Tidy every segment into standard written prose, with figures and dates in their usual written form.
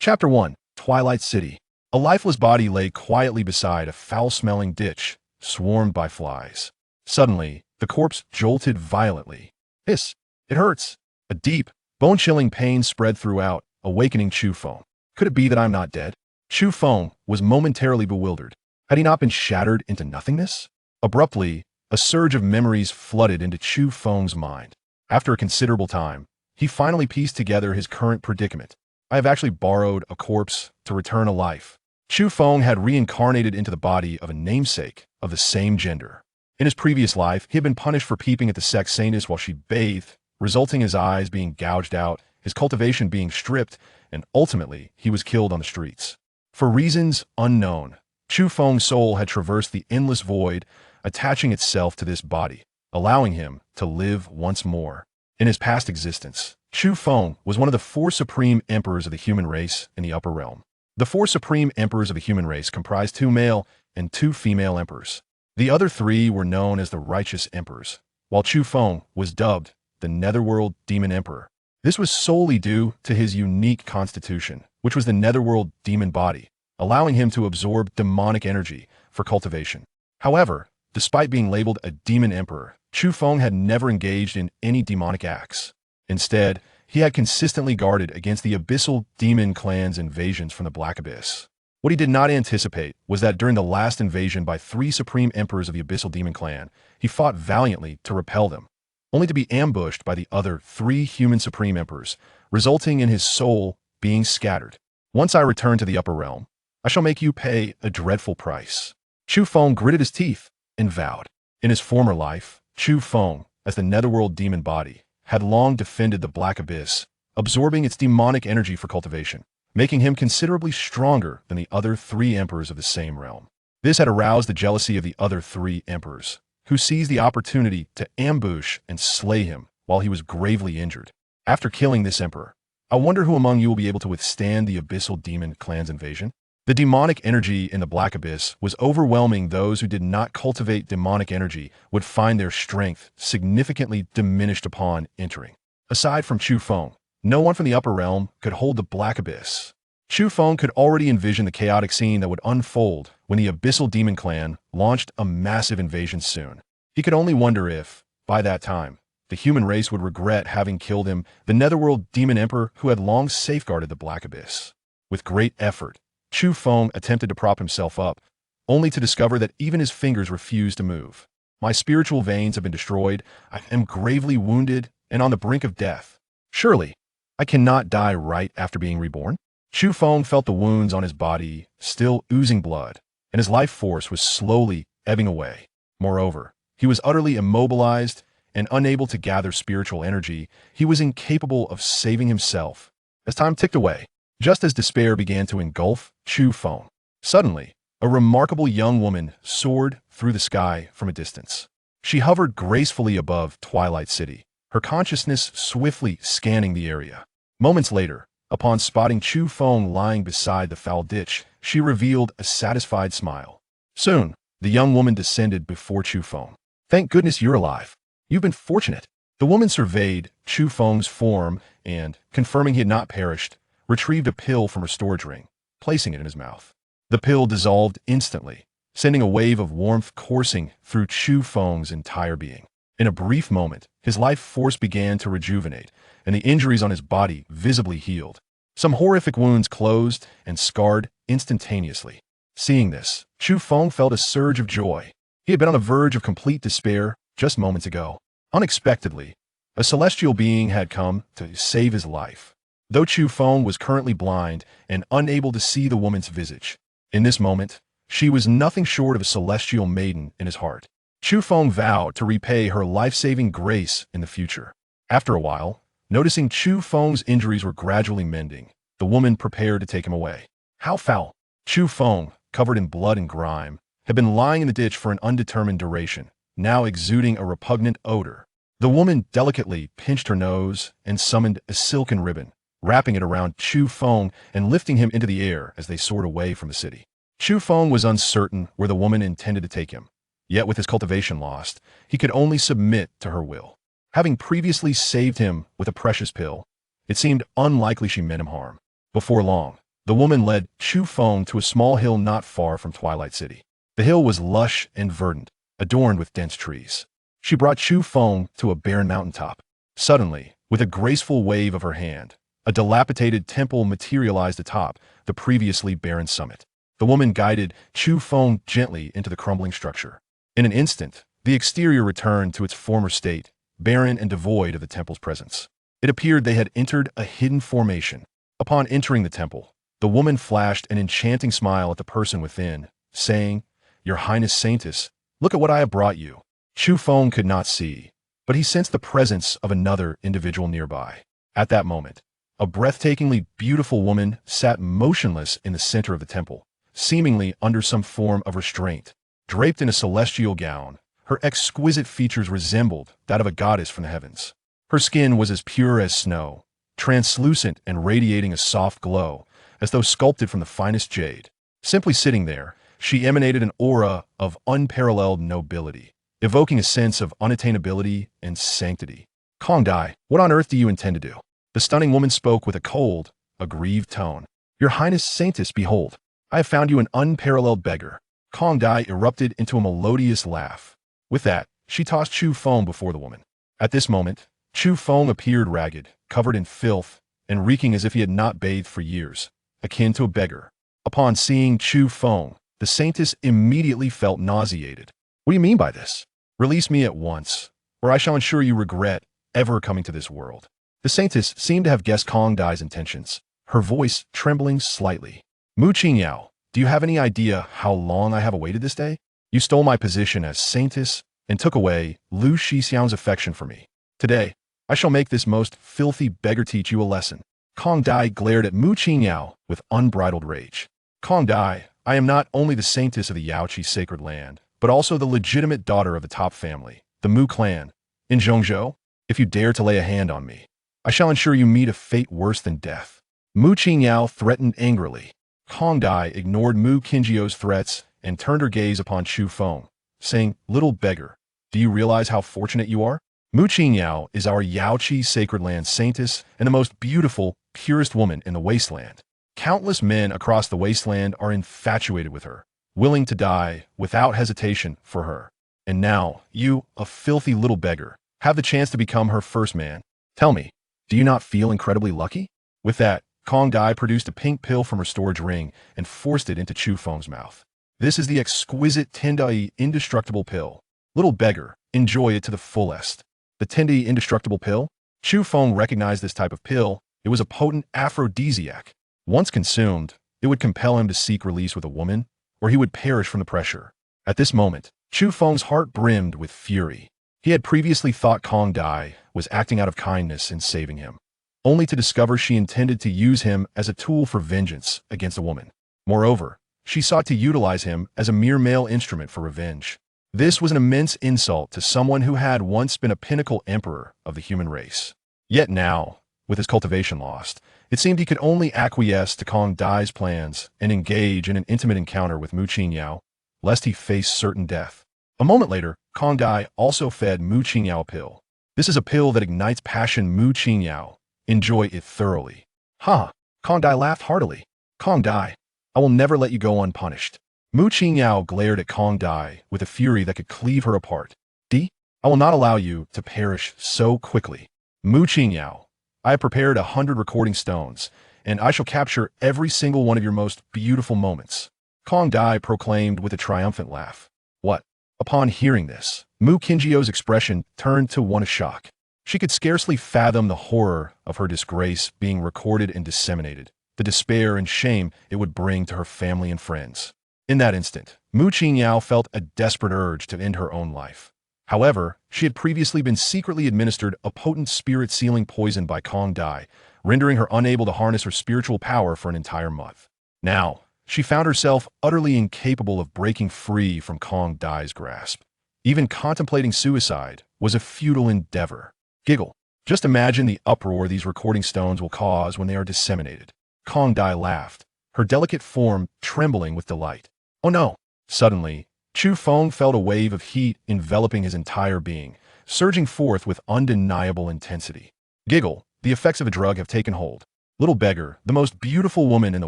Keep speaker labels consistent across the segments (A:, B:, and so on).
A: Chapter 1. Twilight City. A lifeless body lay quietly beside a foul-smelling ditch, swarmed by flies. Suddenly, the corpse jolted violently. Hiss! It hurts! A deep, bone-chilling pain spread throughout, awakening Chu Feng. Could it be that I'm not dead? Chu Feng was momentarily bewildered. Had he not been shattered into nothingness? Abruptly, a surge of memories flooded into Chu Feng's mind. After a considerable time, he finally pieced together his current predicament. I have actually borrowed a corpse to return a life. Chu Feng had reincarnated into the body of a namesake of the same gender. In his previous life, he had been punished for peeping at the sect's saintess while she bathed, resulting in his eyes being gouged out, his cultivation being stripped, and ultimately, he was killed on the streets. For reasons unknown, Chu Feng's soul had traversed the endless void, attaching itself to this body, allowing him to live once more. In his past existence, Chu Feng was one of the 4 supreme emperors of the human race in the upper realm. The 4 supreme emperors of the human race comprised 2 male and 2 female emperors. The other 3 were known as the righteous emperors, while Chu Feng was dubbed the Netherworld Demon Emperor. This was solely due to his unique constitution, which was the Netherworld demon body, allowing him to absorb demonic energy for cultivation. However, despite being labeled a demon emperor, Chu Feng had never engaged in any demonic acts. Instead, he had consistently guarded against the abyssal demon clan's invasions from the Black Abyss. What he did not anticipate was that during the last invasion by 3 supreme emperors of the abyssal demon clan, he fought valiantly to repel them, only to be ambushed by the other 3 human supreme emperors, resulting in his soul being scattered. Once I return to the upper realm, I shall make you pay a dreadful price. Chu Feng gritted his teeth and vowed. In his former life, Chu Feng, as the Netherworld demon body, had long defended the Black Abyss, absorbing its demonic energy for cultivation, making him considerably stronger than the other 3 emperors of the same realm. This had aroused the jealousy of the other 3 emperors, who seized the opportunity to ambush and slay him while he was gravely injured. After killing this emperor, I wonder who among you will be able to withstand the abyssal demon clan's invasion? The demonic energy in the Black Abyss was overwhelming. Those who did not cultivate demonic energy would find their strength significantly diminished upon entering. Aside from Chu Feng, no one from the upper realm could hold the Black Abyss. Chu Feng could already envision the chaotic scene that would unfold when the abyssal demon clan launched a massive invasion soon. He could only wonder if, by that time, the human race would regret having killed him, the Netherworld demon emperor who had long safeguarded the Black Abyss. With great effort, Chu Feng attempted to prop himself up, only to discover that even his fingers refused to move. My spiritual veins have been destroyed, I am gravely wounded and on the brink of death. Surely, I cannot die right after being reborn? Chu Feng felt the wounds on his body still oozing blood, and his life force was slowly ebbing away. Moreover, he was utterly immobilized and unable to gather spiritual energy. He was incapable of saving himself. As time ticked away, just as despair began to engulf Chu Feng, suddenly, a remarkable young woman soared through the sky from a distance. She hovered gracefully above Twilight City, her consciousness swiftly scanning the area. Moments later, upon spotting Chu Feng lying beside the foul ditch, she revealed a satisfied smile. Soon, the young woman descended before Chu Feng. "Thank goodness you're alive. You've been fortunate." The woman surveyed Chu Feng's form and, confirming he had not perished, retrieved a pill from her storage ring, placing it in his mouth. The pill dissolved instantly, sending a wave of warmth coursing through Chu Feng's entire being. In a brief moment, his life force began to rejuvenate, and the injuries on his body visibly healed. Some horrific wounds closed and scarred instantaneously. Seeing this, Chu Feng felt a surge of joy. He had been on the verge of complete despair just moments ago. Unexpectedly, a celestial being had come to save his life. Though Chu Feng was currently blind and unable to see the woman's visage, in this moment, she was nothing short of a celestial maiden in his heart. Chu Feng vowed to repay her life-saving grace in the future. After a while, noticing Chu Feng's injuries were gradually mending, the woman prepared to take him away. How foul! Chu Feng, covered in blood and grime, had been lying in the ditch for an undetermined duration, now exuding a repugnant odor. The woman delicately pinched her nose and summoned a silken ribbon, wrapping it around Chu Feng and lifting him into the air as they soared away from the city. Chu Feng was uncertain where the woman intended to take him, yet with his cultivation lost, he could only submit to her will. Having previously saved him with a precious pill, it seemed unlikely she meant him harm. Before long, The woman led Chu Feng to a small hill not far from Twilight City. The hill was lush and verdant, adorned with dense trees. She brought Chu Feng to a barren mountaintop. Suddenly, with a graceful wave of her hand, a dilapidated temple materialized atop the previously barren summit. The woman guided Chu Feng gently into the crumbling structure. In an instant, the exterior returned to its former state, barren and devoid of the temple's presence. It appeared they had entered a hidden formation. Upon entering the temple, the woman flashed an enchanting smile at the person within, saying, "Your Highness Saintess, look at what I have brought you." Chu Feng could not see, but he sensed the presence of another individual nearby. At that moment, a breathtakingly beautiful woman sat motionless in the center of the temple, seemingly under some form of restraint. Draped in a celestial gown, her exquisite features resembled that of a goddess from the heavens. Her skin was as pure as snow, translucent and radiating a soft glow, as though sculpted from the finest jade. Simply sitting there, she emanated an aura of unparalleled nobility, evoking a sense of unattainability and sanctity. "Kong Dai, what on earth do you intend to do?" The stunning woman spoke with a cold, aggrieved tone. "Your Highness Saintess, behold, I have found you an unparalleled beggar." Kong Dai erupted into a melodious laugh. With that, she tossed Chu Feng before the woman. At this moment, Chu Feng appeared ragged, covered in filth, and reeking as if he had not bathed for years, akin to a beggar. Upon seeing Chu Feng, the Saintess immediately felt nauseated. "What do you mean by this? Release me at once, or I shall ensure you regret ever coming to this world." The Saintess seemed to have guessed Kong Dai's intentions, her voice trembling slightly. "Mu Qingyao, do you have any idea how long I have awaited this day? You stole my position as Saintess and took away Lu Shixiang's affection for me. Today, I shall make this most filthy beggar teach you a lesson." Kong Dai glared at Mu Qingyao with unbridled rage. "Kong Dai, I am not only the Saintess of the Yaoqi sacred land, but also the legitimate daughter of the top family, the Mu clan. In Zhongzhou, if you dare to lay a hand on me, I shall ensure you meet a fate worse than death." Mu Qingyao threatened angrily. Kong Dai ignored Mu Qingyuo's threats and turned her gaze upon Chu Feng, saying, "Little beggar, do you realize how fortunate you are? Mu Qingyao is our Yaoqi sacred land Saintess and the most beautiful, purest woman in the wasteland. Countless men across the wasteland are infatuated with her, willing to die without hesitation for her. And now, you, a filthy little beggar, have the chance to become her first man. Tell me, do you not feel incredibly lucky?" With that, Kong Dai produced a pink pill from her storage ring and forced it into Chu Feng's mouth. "This is the exquisite Tendai indestructible pill. Little beggar, enjoy it to the fullest." The Tendai indestructible pill? Chu Feng recognized this type of pill. It was a potent aphrodisiac. Once consumed, it would compel him to seek release with a woman, or he would perish from the pressure. At this moment, Chu Feng's heart brimmed with fury. He had previously thought Kong Dai was acting out of kindness in saving him, only to discover she intended to use him as a tool for vengeance against a woman. Moreover, she sought to utilize him as a mere male instrument for revenge. This was an immense insult to someone who had once been a pinnacle emperor of the human race. Yet now, with his cultivation lost, it seemed he could only acquiesce to Kong Dai's plans and engage in an intimate encounter with Mu Qingyao, lest he face certain death. A moment later, Kong Dai also fed Mu Qingyao a pill. "This is a pill that ignites passion, Mu Qingyao. Enjoy it thoroughly." "Ha!" Kong Dai laughed heartily. "Kong Dai, I will never let you go unpunished." Mu Qingyao glared at Kong Dai with a fury that could cleave her apart. "I will not allow you to perish so quickly. Mu Qingyao, I have prepared 100 recording stones, and I shall capture every single one of your most beautiful moments." Kong Dai proclaimed with a triumphant laugh. "What?" Upon hearing this, Mu Qingyuo's expression turned to one of shock. She could scarcely fathom the horror of her disgrace being recorded and disseminated, the despair and shame it would bring to her family and friends. In that instant, Mu Qingyao felt a desperate urge to end her own life. However, she had previously been secretly administered a potent spirit-sealing poison by Kong Dai, rendering her unable to harness her spiritual power for an entire month. Now, she found herself utterly incapable of breaking free from Kong Dai's grasp. Even contemplating suicide was a futile endeavor. Giggle. Just imagine the uproar these recording stones will cause when they are disseminated. Kong Dai laughed, her delicate form trembling with delight. Oh no! Suddenly, Chu Feng felt a wave of heat enveloping his entire being, surging forth with undeniable intensity. Giggle. The effects of a drug have taken hold. Little beggar, the most beautiful woman in the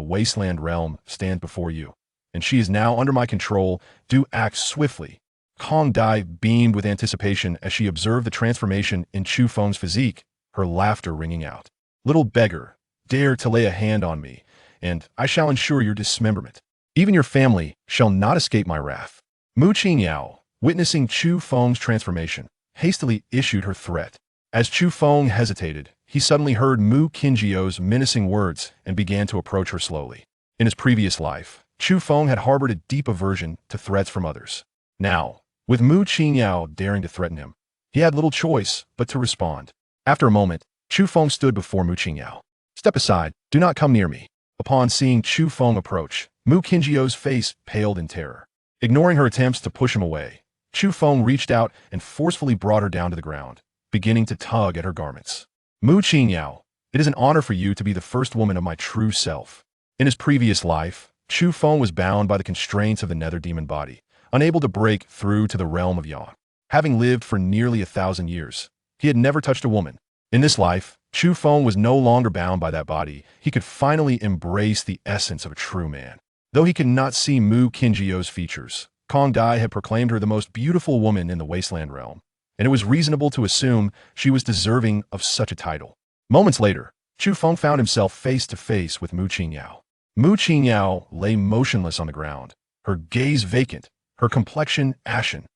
A: wasteland realm stands before you, and she is now under my control. Do act swiftly." Kong Dai beamed with anticipation as she observed the transformation in Chu Feng's physique, her laughter ringing out. "Little beggar, dare to lay a hand on me, and I shall ensure your dismemberment. Even your family shall not escape my wrath." Mu Qingyao, witnessing Chu Feng's transformation, hastily issued her threat. As Chu Feng hesitated, he suddenly heard Mu Qingjiao's menacing words and began to approach her slowly. In his previous life, Chu Feng had harbored a deep aversion to threats from others. Now, with Mu Qingyao daring to threaten him, he had little choice but to respond. After a moment, Chu Feng stood before Mu Qingyao. "Step aside, do not come near me." Upon seeing Chu Feng approach, Mu Qingjiao's face paled in terror. Ignoring her attempts to push him away, Chu Feng reached out and forcefully brought her down to the ground, beginning to tug at her garments. "Mu Qingyao, it is an honor for you to be the first woman of my true self." In his previous life, Chu Feng was bound by the constraints of the nether demon body, unable to break through to the realm of Yang. Having lived for nearly 1,000 years, he had never touched a woman. In this life, Chu Feng was no longer bound by that body. He could finally embrace the essence of a true man. Though he could not see Mu Qingjiao's features, Kong Dai had proclaimed her the most beautiful woman in the wasteland realm, and it was reasonable to assume she was deserving of such a title. Moments later, Chu Feng found himself face to face with Mu Qingyao. Mu Qingyao lay motionless on the ground, her gaze vacant, her complexion ashen.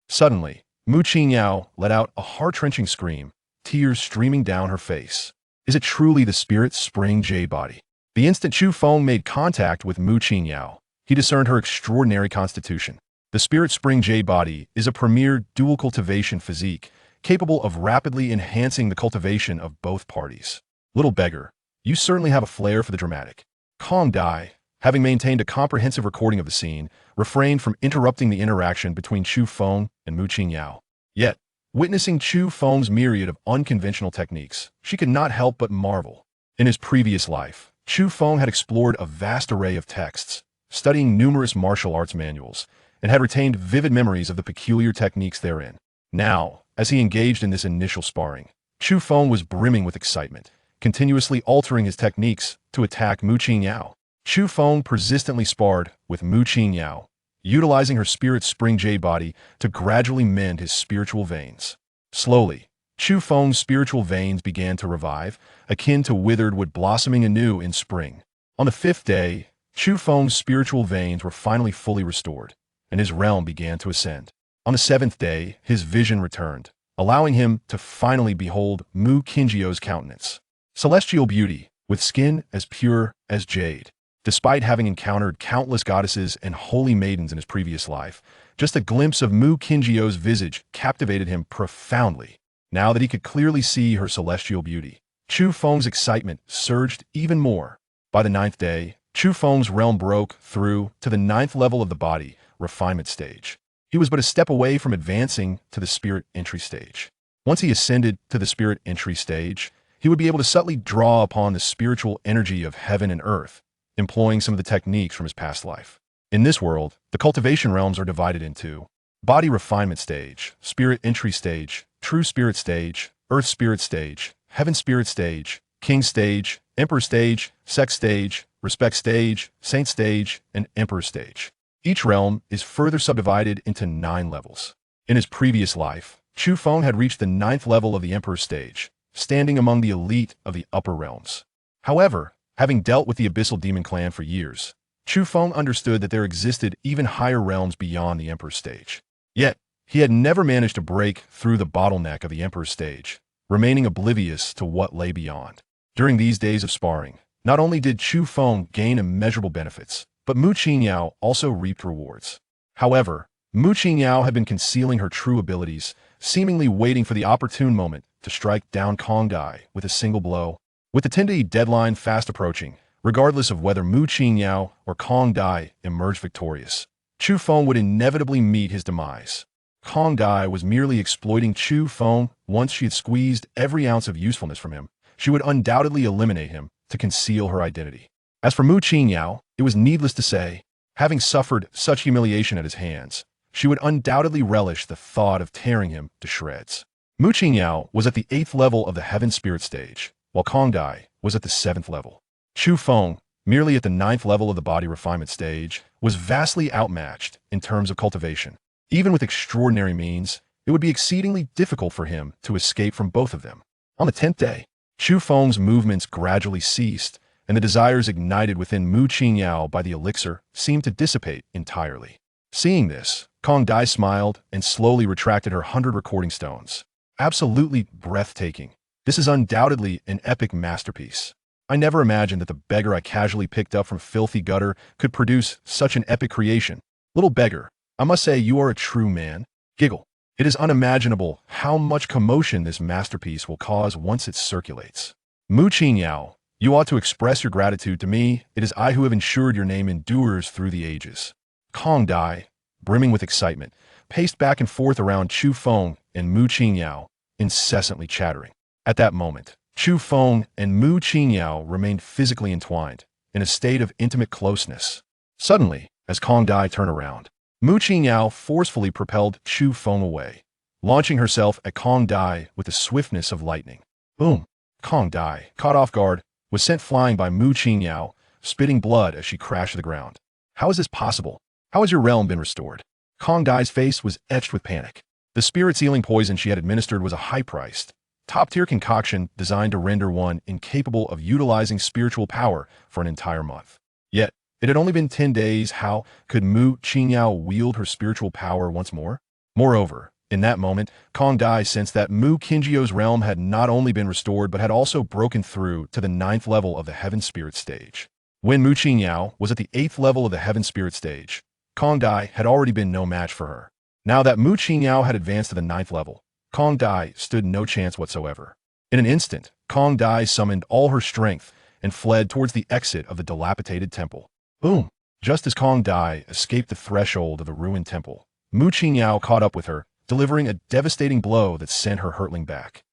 A: Suddenly, Mu Qingyao let out a heart-wrenching scream, tears streaming down her face. Is it truly the spirit spring jade body? The instant Chu Feng made contact with Mu Qingyao, he discerned her extraordinary constitution. The spirit spring jade body is a premier dual cultivation physique, capable of rapidly enhancing the cultivation of both parties. Little beggar, you certainly have a flair for the dramatic. Kong Dai, having maintained a comprehensive recording of the scene, refrained from interrupting the interaction between Chu Feng and Mu Qingyao. Yet, witnessing Chu Feng's myriad of unconventional techniques, she could not help but marvel. In his previous life, Chu Feng had explored a vast array of texts, studying numerous martial arts manuals, and had retained vivid memories of the peculiar techniques therein. Now, as he engaged in this initial sparring, Chu Feng was brimming with excitement, continuously altering his techniques to attack Mu Qingyao. Chu Feng persistently sparred with Mu Qingyao, utilizing her spirit spring jade body to gradually mend his spiritual veins. Slowly, Chu Feng's spiritual veins began to revive, akin to withered wood blossoming anew in spring. On the 5th day, Chu Feng's spiritual veins were finally fully restored, and his realm began to ascend. On the 7th day, his vision returned, allowing him to finally behold Mu Qingjiao's countenance. Celestial beauty, with skin as pure as jade. Despite having encountered countless goddesses and holy maidens in his previous life, just a glimpse of Mu Qingjiao's visage captivated him profoundly. Now that he could clearly see her celestial beauty, Chu Feng's excitement surged even more. By the 9th day, Chu Feng's realm broke through to the 9th level of the body, refinement stage. He was but a step away from advancing to the spirit entry stage. Once he ascended to the spirit entry stage, he would be able to subtly draw upon the spiritual energy of heaven and earth, employing some of the techniques from his past life. In this world, the cultivation realms are divided into body refinement stage, spirit entry stage, true spirit stage, earth spirit stage, heaven spirit stage, king stage, emperor stage, sect stage, respect stage, saint stage, and emperor stage. Each realm is further subdivided into 9 levels. In his previous life, Chu Feng had reached the 9th level of the emperor stage, standing among the elite of the upper realms. However, having dealt with the abyssal demon clan for years, Chu Feng understood that there existed even higher realms beyond the emperor stage. Yet, he had never managed to break through the bottleneck of the emperor stage, remaining oblivious to what lay beyond. During these days of sparring, not only did Chu Feng gain immeasurable benefits, but Mu Qingyao also reaped rewards. However, Mu Qingyao had been concealing her true abilities, seemingly waiting for the opportune moment to strike down Kong Dai with a single blow. With the 10-day deadline fast approaching, regardless of whether Mu Qingyao or Kong Dai emerged victorious, Chu Feng would inevitably meet his demise. Kong Dai was merely exploiting Chu Feng. Once she had squeezed every ounce of usefulness from him, she would undoubtedly eliminate him to conceal her identity. As for Mu Qingyao, it was needless to say, having suffered such humiliation at his hands, she would undoubtedly relish the thought of tearing him to shreds. Mu Qingyao was at the 8th level of the heaven spirit stage, while Kong Dai was at the 7th level. Chu Feng, merely at the 9th level of the body refinement stage, was vastly outmatched in terms of cultivation. Even with extraordinary means, it would be exceedingly difficult for him to escape from both of them. On the 10th day, Chu Feng's movements gradually ceased, and the desires ignited within Mu Qingyao by the elixir seemed to dissipate entirely. Seeing this, Kong Dai smiled and slowly retracted her 100 recording stones. Absolutely breathtaking. This is undoubtedly an epic masterpiece. I never imagined that the beggar I casually picked up from filthy gutter could produce such an epic creation. Little beggar, I must say you are a true man. Giggle. It is unimaginable how much commotion this masterpiece will cause once it circulates. Mu Qingyao, you ought to express your gratitude to me. It is I who have ensured your name endures through the ages. Kong Dai, brimming with excitement, paced back and forth around Chu Feng and Mu Qingyao, incessantly chattering. At that moment, Chu Feng and Mu Qingyao remained physically entwined, in a state of intimate closeness. Suddenly, as Kong Dai turned around, Mu Qingyao forcefully propelled Chu Feng away, launching herself at Kong Dai with the swiftness of lightning. Boom! Kong Dai, caught off guard, was sent flying by Mu Qingyao, spitting blood as she crashed to the ground. How is this possible? How has your realm been restored? Kong Dai's face was etched with panic. The spirit-sealing poison she had administered was a high-priced, top-tier concoction designed to render one incapable of utilizing spiritual power for an entire month. Yet, it had only been 10 days. How could Mu Qingyao wield her spiritual power once more? Moreover, in that moment, Kong Dai sensed that Mu Qingyou's realm had not only been restored but had also broken through to the 9th level of the Heaven Spirit stage. When Mu Qingyao was at the 8th level of the Heaven Spirit stage, Kong Dai had already been no match for her. Now that Mu Qingyao had advanced to the 9th level, Kong Dai stood no chance whatsoever. In an instant, Kong Dai summoned all her strength and fled towards the exit of the dilapidated temple. Boom! Just as Kong Dai escaped the threshold of the ruined temple, Mu Qingyao caught up with her, delivering a devastating blow that sent her hurtling back.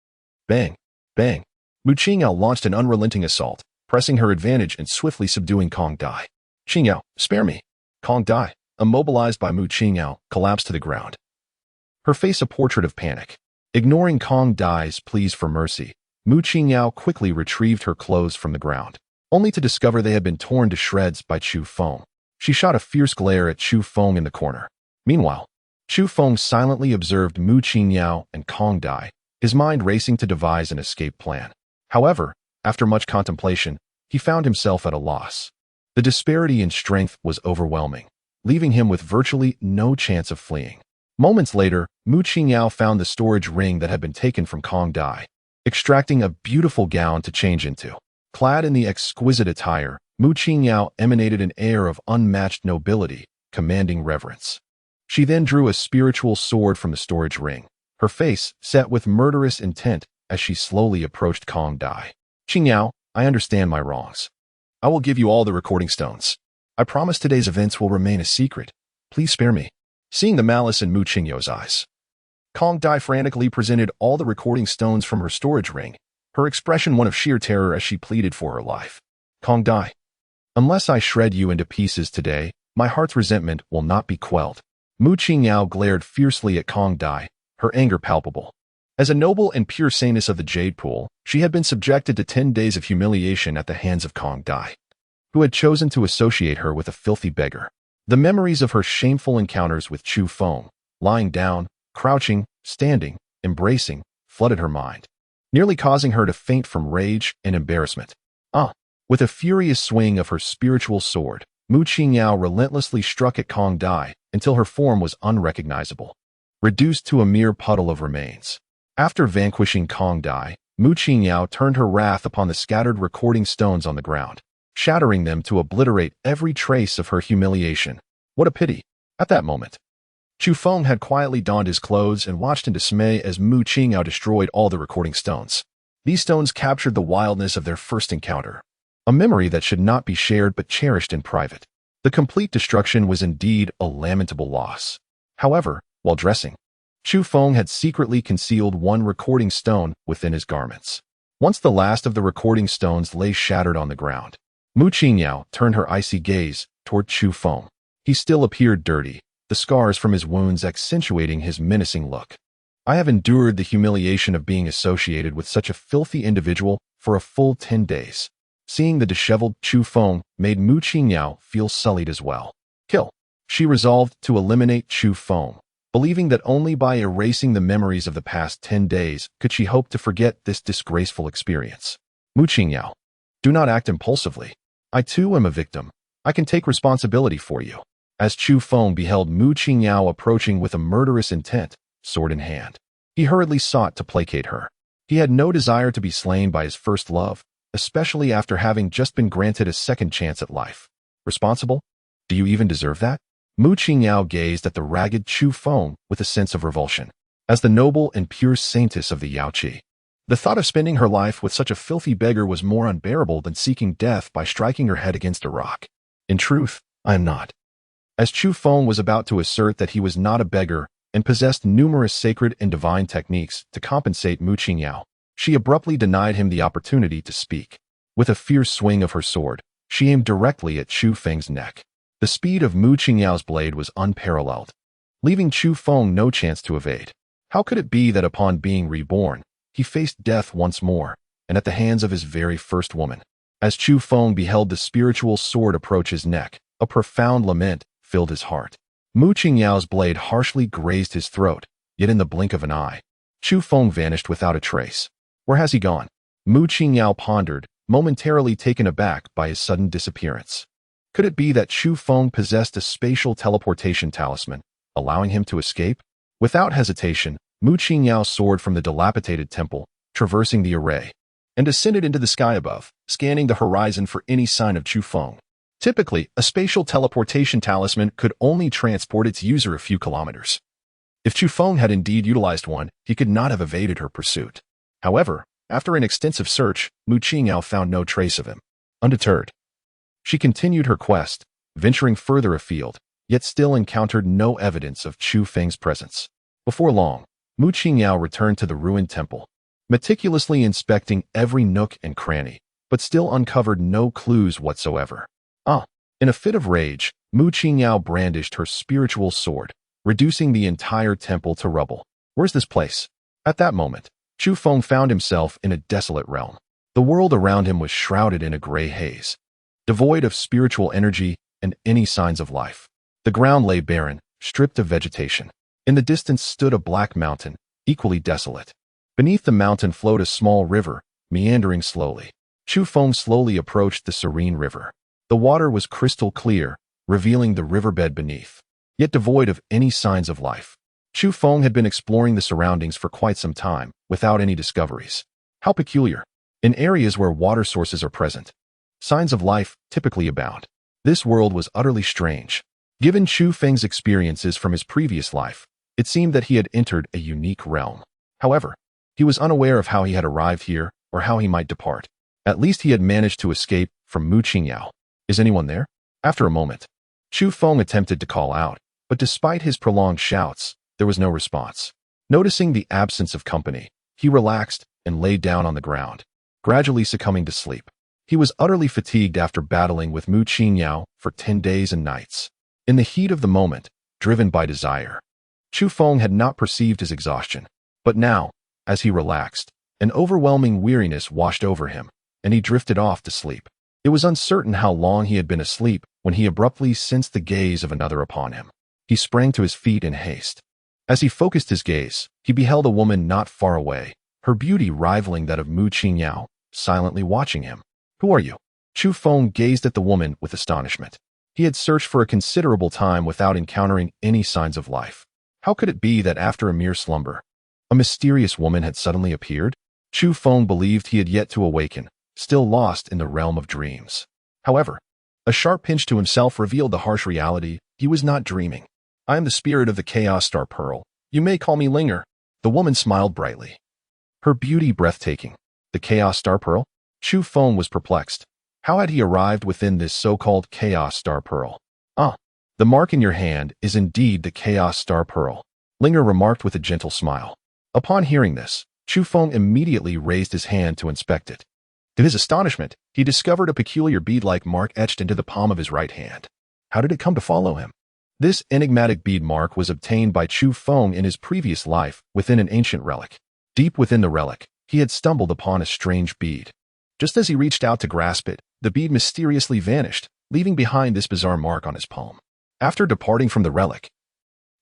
A: Bang! Bang! Mu Qingyao launched an unrelenting assault, pressing her advantage and swiftly subduing Kong Dai. Qingyao, spare me! Kong Dai, immobilized by Mu Qingyao, collapsed to the ground, her face a portrait of panic. Ignoring Kong Dai's pleas for mercy, Mu Qingyao quickly retrieved her clothes from the ground, only to discover they had been torn to shreds by Chu Feng. She shot a fierce glare at Chu Feng in the corner. Meanwhile, Chu Feng silently observed Mu Qingyao and Kong Dai, his mind racing to devise an escape plan. However, after much contemplation, he found himself at a loss. The disparity in strength was overwhelming, leaving him with virtually no chance of fleeing. Moments later, Mu Qingyao found the storage ring that had been taken from Kong Dai, extracting a beautiful gown to change into. Clad in the exquisite attire, Mu Qingyao emanated an air of unmatched nobility, commanding reverence. She then drew a spiritual sword from the storage ring, her face set with murderous intent as she slowly approached Kong Dai. Qingyao, I understand my wrongs. I will give you all the recording stones. I promise today's events will remain a secret. Please spare me. Seeing the malice in Mu Qingyao's eyes, Kong Dai frantically presented all the recording stones from her storage ring, her expression one of sheer terror as she pleaded for her life. Kong Dai, unless I shred you into pieces today, my heart's resentment will not be quelled. Mu Qingyao glared fiercely at Kong Dai, her anger palpable. As a noble and pure saintess of the Jade Pool, she had been subjected to 10 days of humiliation at the hands of Kong Dai, who had chosen to associate her with a filthy beggar. The memories of her shameful encounters with Chu Feng, lying down, crouching, standing, embracing, flooded her mind, nearly causing her to faint from rage and embarrassment. With a furious swing of her spiritual sword, Mu Qingyao relentlessly struck at Kong Dai until her form was unrecognizable, reduced to a mere puddle of remains. After vanquishing Kong Dai, Mu Qingyao turned her wrath upon the scattered recording stones on the ground, shattering them to obliterate every trace of her humiliation. What a pity! At that moment, Chu Feng had quietly donned his clothes and watched in dismay as Mu Qingyao destroyed all the recording stones. These stones captured the wildness of their first encounter, a memory that should not be shared but cherished in private. The complete destruction was indeed a lamentable loss. However, while dressing, Chu Feng had secretly concealed one recording stone within his garments. Once the last of the recording stones lay shattered on the ground, Mu Qingyao turned her icy gaze toward Chu Feng. He still appeared dirty, the scars from his wounds accentuating his menacing look. I have endured the humiliation of being associated with such a filthy individual for a full 10 days. Seeing the disheveled Chu Feng made Mu Qingyao feel sullied as well. Kill. She resolved to eliminate Chu Feng, believing that only by erasing the memories of the past 10 days could she hope to forget this disgraceful experience. Mu Qingyao, do not act impulsively. I too am a victim. I can take responsibility for you. As Chu Feng beheld Mu Qingyao approaching with a murderous intent, sword in hand, he hurriedly sought to placate her. He had no desire to be slain by his first love, especially after having just been granted a second chance at life. Responsible? Do you even deserve that? Mu Qingyao gazed at the ragged Chu Feng with a sense of revulsion. As the noble and pure saintess of the Yaoqi, the thought of spending her life with such a filthy beggar was more unbearable than seeking death by striking her head against a rock. In truth, I am not. As Chu Feng was about to assert that he was not a beggar and possessed numerous sacred and divine techniques to compensate Mu Qingyao, she abruptly denied him the opportunity to speak. With a fierce swing of her sword, she aimed directly at Chu Feng's neck. The speed of Mu Qingyao's blade was unparalleled, leaving Chu Feng no chance to evade. How could it be that upon being reborn, he faced death once more, and at the hands of his very first woman? As Chu Feng beheld the spiritual sword approach his neck, a profound lament filled his heart. Mu Qingyao's blade harshly grazed his throat, yet in the blink of an eye, Chu Feng vanished without a trace. Where has he gone? Mu Qingyao pondered, momentarily taken aback by his sudden disappearance. Could it be that Chu Feng possessed a spatial teleportation talisman, allowing him to escape? Without hesitation, Mu Qingyao soared from the dilapidated temple, traversing the array, and ascended into the sky above, scanning the horizon for any sign of Chu Feng. Typically, a spatial teleportation talisman could only transport its user a few kilometers. If Chu Feng had indeed utilized one, he could not have evaded her pursuit. However, after an extensive search, Mu Qingyao found no trace of him. Undeterred, she continued her quest, venturing further afield, yet still encountered no evidence of Chu Feng's presence. Before long, Mu Qingyao returned to the ruined temple, meticulously inspecting every nook and cranny, but still uncovered no clues whatsoever. In a fit of rage, Mu Qingyao brandished her spiritual sword, reducing the entire temple to rubble. Where's this place? At that moment, Chu Feng found himself in a desolate realm. The world around him was shrouded in a gray haze, devoid of spiritual energy and any signs of life. The ground lay barren, stripped of vegetation. In the distance stood a black mountain, equally desolate. Beneath the mountain flowed a small river, meandering slowly. Chu Feng slowly approached the serene river. The water was crystal clear, revealing the riverbed beneath, yet devoid of any signs of life. Chu Feng had been exploring the surroundings for quite some time, without any discoveries. How peculiar. In areas where water sources are present, signs of life typically abound. This world was utterly strange. Given Chu Feng's experiences from his previous life, it seemed that he had entered a unique realm. However, he was unaware of how he had arrived here or how he might depart. At least he had managed to escape from Mu Qingyao. Is anyone there? After a moment, Chu Feng attempted to call out, but despite his prolonged shouts, there was no response. Noticing the absence of company, he relaxed and lay down on the ground, gradually succumbing to sleep. He was utterly fatigued after battling with Mu Qingyao for 10 days and nights. In the heat of the moment, driven by desire, Chu Feng had not perceived his exhaustion. But now, as he relaxed, an overwhelming weariness washed over him, and he drifted off to sleep. It was uncertain how long he had been asleep when he abruptly sensed the gaze of another upon him. He sprang to his feet in haste. As he focused his gaze, he beheld a woman not far away, her beauty rivaling that of Mu Qingyao, silently watching him. Who are you? Chu Feng gazed at the woman with astonishment. He had searched for a considerable time without encountering any signs of life. How could it be that after a mere slumber, a mysterious woman had suddenly appeared? Chu Feng believed he had yet to awaken, still lost in the realm of dreams. However, a sharp pinch to himself revealed the harsh reality. He was not dreaming. I am the spirit of the Chaos Star Pearl. You may call me Linger. The woman smiled brightly, her beauty breathtaking. The Chaos Star Pearl? Chu Feng was perplexed. How had he arrived within this so-called Chaos Star Pearl? The mark in your hand is indeed the Chaos Star Pearl, Linger remarked with a gentle smile. Upon hearing this, Chu Feng immediately raised his hand to inspect it. To his astonishment, he discovered a peculiar bead-like mark etched into the palm of his right hand. How did it come to follow him? This enigmatic bead mark was obtained by Chu Feng in his previous life within an ancient relic. Deep within the relic, he had stumbled upon a strange bead. Just as he reached out to grasp it, the bead mysteriously vanished, leaving behind this bizarre mark on his palm. After departing from the relic,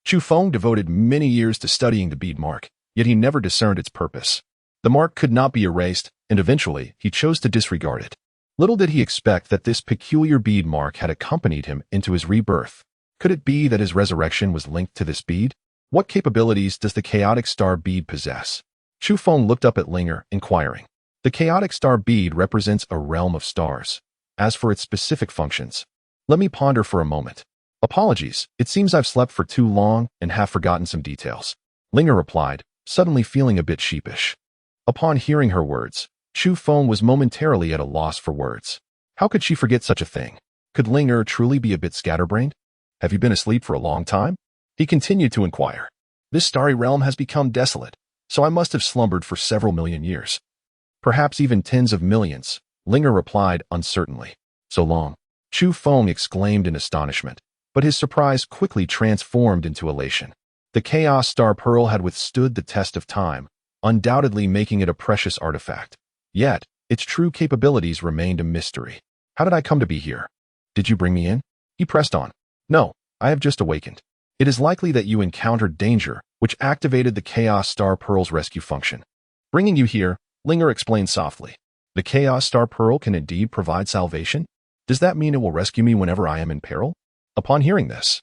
A: Chu Feng devoted many years to studying the bead mark, yet he never discerned its purpose. The mark could not be erased, and eventually he chose to disregard it. Little did he expect that this peculiar bead mark had accompanied him into his rebirth. Could it be that his resurrection was linked to this bead? What capabilities does the chaotic star bead possess? Chu Feng looked up at Linger, inquiring. The chaotic star bead represents a realm of stars. As for its specific functions, let me ponder for a moment. Apologies, it seems I've slept for too long and have forgotten some details. Linger replied, suddenly feeling a bit sheepish. Upon hearing her words, Chu Feng was momentarily at a loss for words. How could she forget such a thing? Could Linger truly be a bit scatterbrained? Have you been asleep for a long time? He continued to inquire. This starry realm has become desolate, so I must have slumbered for several million years. Perhaps even tens of millions, Linger replied uncertainly. So long, Chu Feng exclaimed in astonishment, but his surprise quickly transformed into elation. The Chaos Star Pearl had withstood the test of time, undoubtedly making it a precious artifact. Yet, its true capabilities remained a mystery. How did I come to be here? Did you bring me in? He pressed on. No, I have just awakened. It is likely that you encountered danger, which activated the Chaos Star Pearl's rescue function. Bringing you here, Linger explained softly. The Chaos Star Pearl can indeed provide salvation? Does that mean it will rescue me whenever I am in peril? Upon hearing this,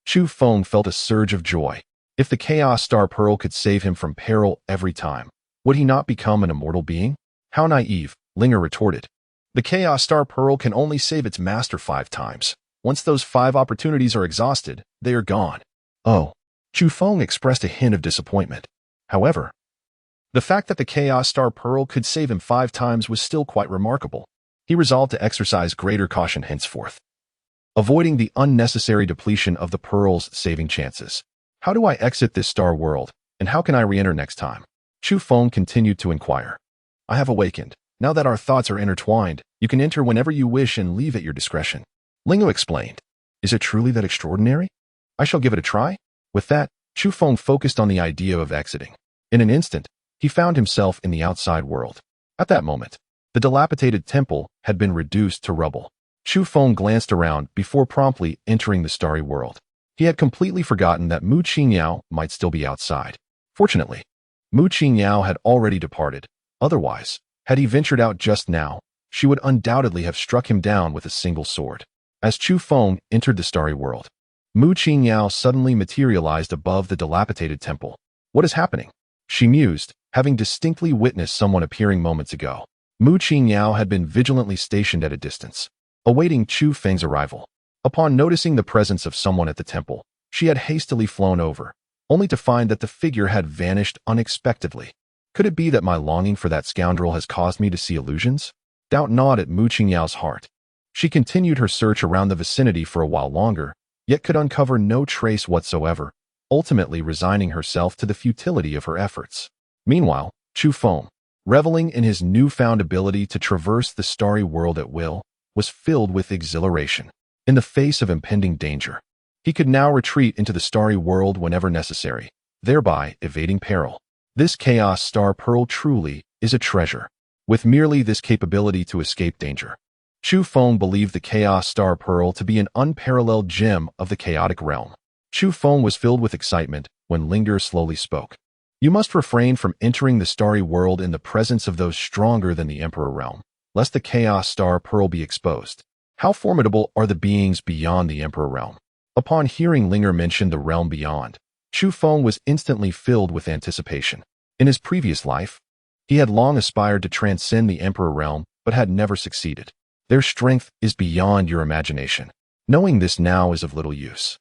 A: Chu Feng felt a surge of joy. If the Chaos Star Pearl could save him from peril every time, would he not become an immortal being? How naive, Linger retorted. The Chaos Star Pearl can only save its master 5 times. Once those 5 opportunities are exhausted, they are gone. Oh, Chu Feng expressed a hint of disappointment. However, the fact that the Chaos Star Pearl could save him 5 times was still quite remarkable. He resolved to exercise greater caution henceforth, avoiding the unnecessary depletion of the Pearl's saving chances. How do I exit this star world, and how can I re-enter next time? Chu Feng continued to inquire. I have awakened. Now that our thoughts are intertwined, you can enter whenever you wish and leave at your discretion. Lingo explained. Is it truly that extraordinary? I shall give it a try. With that, Chu Feng focused on the idea of exiting. In an instant, he found himself in the outside world. At that moment, the dilapidated temple had been reduced to rubble. Chu Feng glanced around before promptly entering the starry world. He had completely forgotten that Mu Qingyao might still be outside. Fortunately, Mu Qingyao had already departed. Otherwise, had he ventured out just now, she would undoubtedly have struck him down with a single sword. As Chu Feng entered the starry world, Mu Qingyao suddenly materialized above the dilapidated temple. What is happening? She mused, having distinctly witnessed someone appearing moments ago. Mu Qingyao had been vigilantly stationed at a distance, awaiting Chu Feng's arrival. Upon noticing the presence of someone at the temple, she had hastily flown over, only to find that the figure had vanished unexpectedly. Could it be that my longing for that scoundrel has caused me to see illusions? Doubt gnawed at Mu Qingyao's heart. She continued her search around the vicinity for a while longer, yet could uncover no trace whatsoever, ultimately resigning herself to the futility of her efforts. Meanwhile, Chu Feng, reveling in his newfound ability to traverse the starry world at will, was filled with exhilaration. In the face of impending danger, he could now retreat into the starry world whenever necessary, thereby evading peril. This Chaos Star Pearl truly is a treasure. With merely this capability to escape danger, Chu Feng believed the Chaos Star Pearl to be an unparalleled gem of the chaotic realm. Chu Feng was filled with excitement when Linger slowly spoke. You must refrain from entering the starry world in the presence of those stronger than the Emperor realm, lest the Chaos Star Pearl be exposed. How formidable are the beings beyond the Emperor realm? Upon hearing Linger mention the realm beyond, Chu Feng was instantly filled with anticipation. In his previous life, he had long aspired to transcend the Emperor realm, but had never succeeded. Their strength is beyond your imagination. Knowing this now is of little use.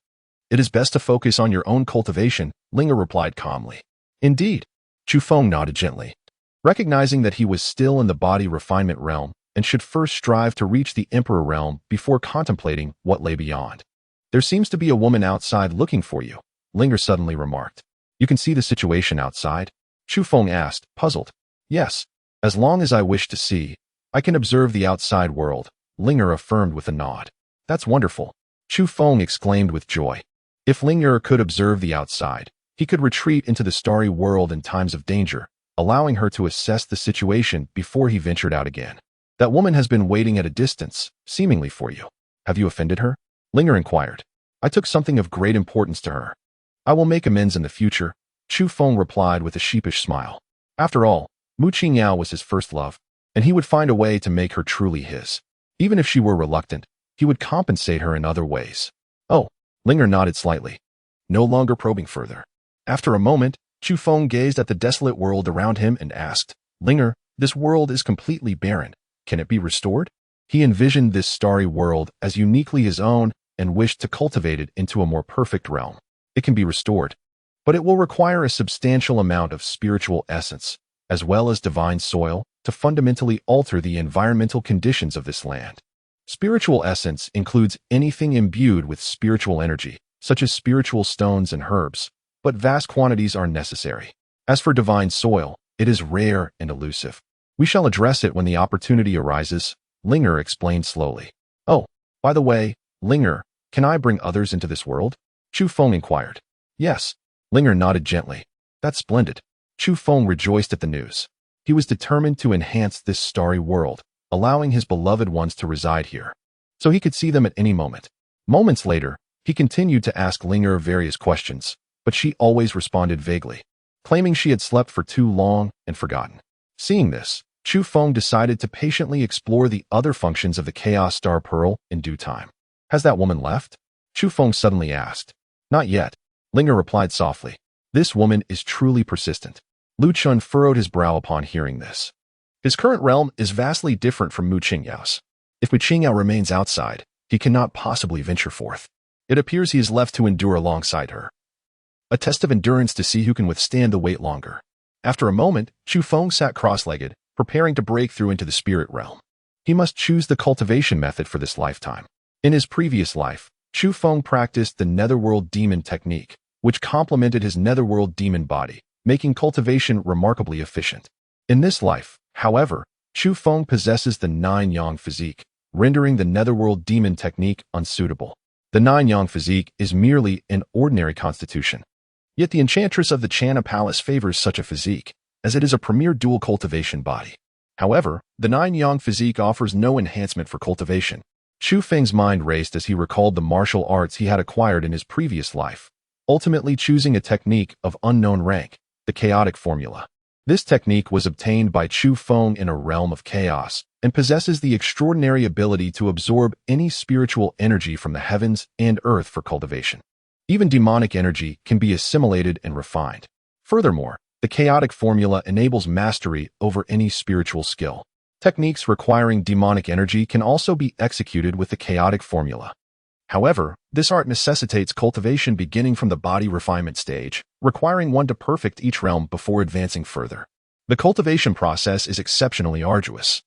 A: It is best to focus on your own cultivation, Linger replied calmly. Indeed, Chu Feng nodded gently, recognizing that he was still in the body refinement realm and should first strive to reach the Emperor realm before contemplating what lay beyond. There seems to be a woman outside looking for you, Linger suddenly remarked. You can see the situation outside? Chu Feng asked, puzzled. Yes, as long as I wish to see, I can observe the outside world, Linger affirmed with a nod. That's wonderful, Chu Feng exclaimed with joy. If Linger could observe the outside, he could retreat into the starry world in times of danger, allowing her to assess the situation before he ventured out again. That woman has been waiting at a distance, seemingly for you. Have you offended her? Linger inquired. I took something of great importance to her. I will make amends in the future, Chu Feng replied with a sheepish smile. After all, Mu Qingyao was his first love, and he would find a way to make her truly his. Even if she were reluctant, he would compensate her in other ways. Oh, Linger nodded slightly, no longer probing further. After a moment, Chu Feng gazed at the desolate world around him and asked, Linger, this world is completely barren. Can it be restored? He envisioned this starry world as uniquely his own and wished to cultivate it into a more perfect realm. It can be restored, but it will require a substantial amount of spiritual essence, as well as divine soil, to fundamentally alter the environmental conditions of this land. Spiritual essence includes anything imbued with spiritual energy, such as spiritual stones and herbs, but vast quantities are necessary. As for divine soil, it is rare and elusive. We shall address it when the opportunity arises, Linger explained slowly. Oh, by the way, Linger, can I bring others into this world? Chu Feng inquired. Yes. Linger nodded gently. That's splendid. Chu Feng rejoiced at the news. He was determined to enhance this starry world, allowing his beloved ones to reside here, so he could see them at any moment. Moments later, he continued to ask Linger various questions, but she always responded vaguely, claiming she had slept for too long and forgotten. Seeing this, Chu Feng decided to patiently explore the other functions of the Chaos Star Pearl in due time. Has that woman left? Chu Feng suddenly asked. Not yet, Linger replied softly. This woman is truly persistent. Lu Chun furrowed his brow upon hearing this. His current realm is vastly different from Mu Qingyao's. If Mu Qingyao remains outside, he cannot possibly venture forth. It appears he is left to endure alongside her. A test of endurance to see who can withstand the weight longer. After a moment, Chu Feng sat cross-legged, preparing to break through into the spirit realm. He must choose the cultivation method for this lifetime. In his previous life, Chu Feng practiced the netherworld demon technique, which complemented his netherworld demon body, making cultivation remarkably efficient. In this life, however, Chu Feng possesses the nine-yang physique, rendering the netherworld demon technique unsuitable. The nine-yang physique is merely an ordinary constitution. Yet the enchantress of the Channa Palace favors such a physique, as it is a premier dual cultivation body. However, the nine-yang physique offers no enhancement for cultivation. Chu Feng's mind raced as he recalled the martial arts he had acquired in his previous life, ultimately choosing a technique of unknown rank, the chaotic formula. This technique was obtained by Chu Feng in a realm of chaos and possesses the extraordinary ability to absorb any spiritual energy from the heavens and earth for cultivation. Even demonic energy can be assimilated and refined. Furthermore, the chaotic formula enables mastery over any spiritual skill. Techniques requiring demonic energy can also be executed with the chaotic formula. However, this art necessitates cultivation beginning from the body refinement stage, requiring one to perfect each realm before advancing further. The cultivation process is exceptionally arduous,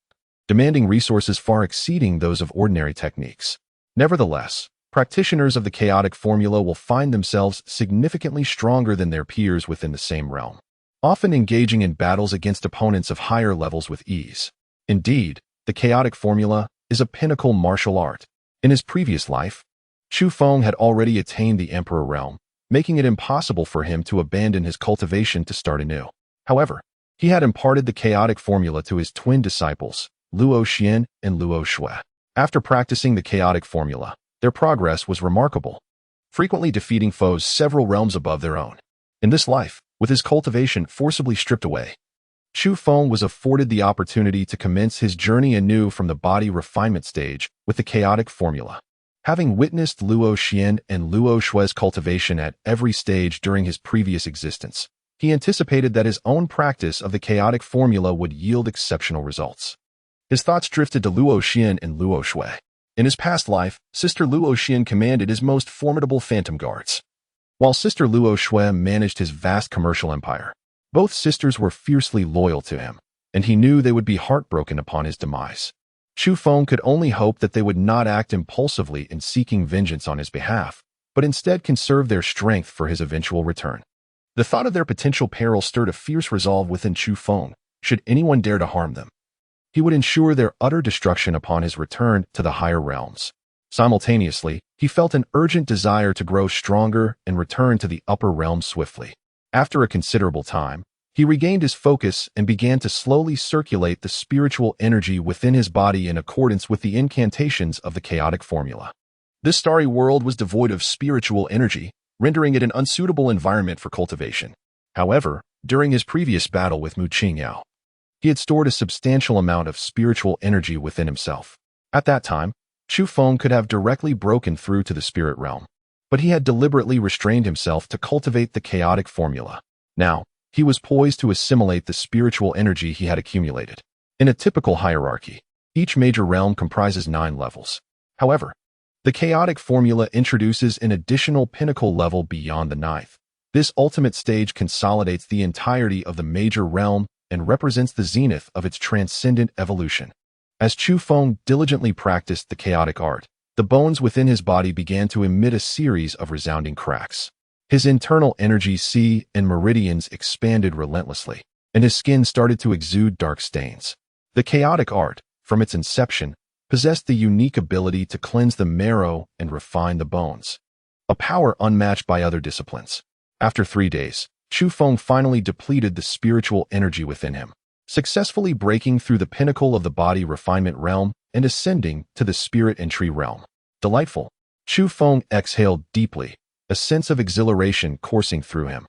A: demanding resources far exceeding those of ordinary techniques. Nevertheless, practitioners of the chaotic formula will find themselves significantly stronger than their peers within the same realm, often engaging in battles against opponents of higher levels with ease. Indeed, the chaotic formula is a pinnacle martial art. In his previous life, Chu Feng had already attained the Emperor realm, making it impossible for him to abandon his cultivation to start anew. However, he had imparted the chaotic formula to his twin disciples, Luo Xian and Luo Shui. After practicing the chaotic formula, their progress was remarkable, frequently defeating foes several realms above their own. In this life, with his cultivation forcibly stripped away, Chu Feng was afforded the opportunity to commence his journey anew from the body refinement stage with the chaotic formula. Having witnessed Luo Xian and Luo Shui's cultivation at every stage during his previous existence, he anticipated that his own practice of the chaotic formula would yield exceptional results. His thoughts drifted to Luo Xian and Luo Shui. In his past life, Sister Luo Xian commanded his most formidable phantom guards, while Sister Luo Shui managed his vast commercial empire. Both sisters were fiercely loyal to him, and he knew they would be heartbroken upon his demise. Chu Feng could only hope that they would not act impulsively in seeking vengeance on his behalf, but instead conserve their strength for his eventual return. The thought of their potential peril stirred a fierce resolve within Chu Feng. Should anyone dare to harm them, he would ensure their utter destruction upon his return to the higher realms. Simultaneously, he felt an urgent desire to grow stronger and return to the upper realms swiftly. After a considerable time, He regained his focus and began to slowly circulate the spiritual energy within his body in accordance with the incantations of the chaotic formula. This starry world was devoid of spiritual energy, rendering it an unsuitable environment for cultivation. However, during his previous battle with Mu Qingyao, he had stored a substantial amount of spiritual energy within himself. At that time, Chu Feng could have directly broken through to the spirit realm, but he had deliberately restrained himself to cultivate the chaotic formula. Now, he was poised to assimilate the spiritual energy he had accumulated. In a typical hierarchy, each major realm comprises 9 levels. However, the chaotic formula introduces an additional pinnacle level beyond the 9th. This ultimate stage consolidates the entirety of the major realm and represents the zenith of its transcendent evolution. As Chu Feng diligently practiced the chaotic art, the bones within his body began to emit a series of resounding cracks. His internal energy sea and meridians expanded relentlessly, and his skin started to exude dark stains. The chaotic art, from its inception, possessed the unique ability to cleanse the marrow and refine the bones, a power unmatched by other disciplines. After 3 days, Chu Feng finally depleted the spiritual energy within him, successfully breaking through the pinnacle of the body refinement realm and ascending to the spirit and tree realm. Delightful. Chu Feng exhaled deeply, a sense of exhilaration coursing through him.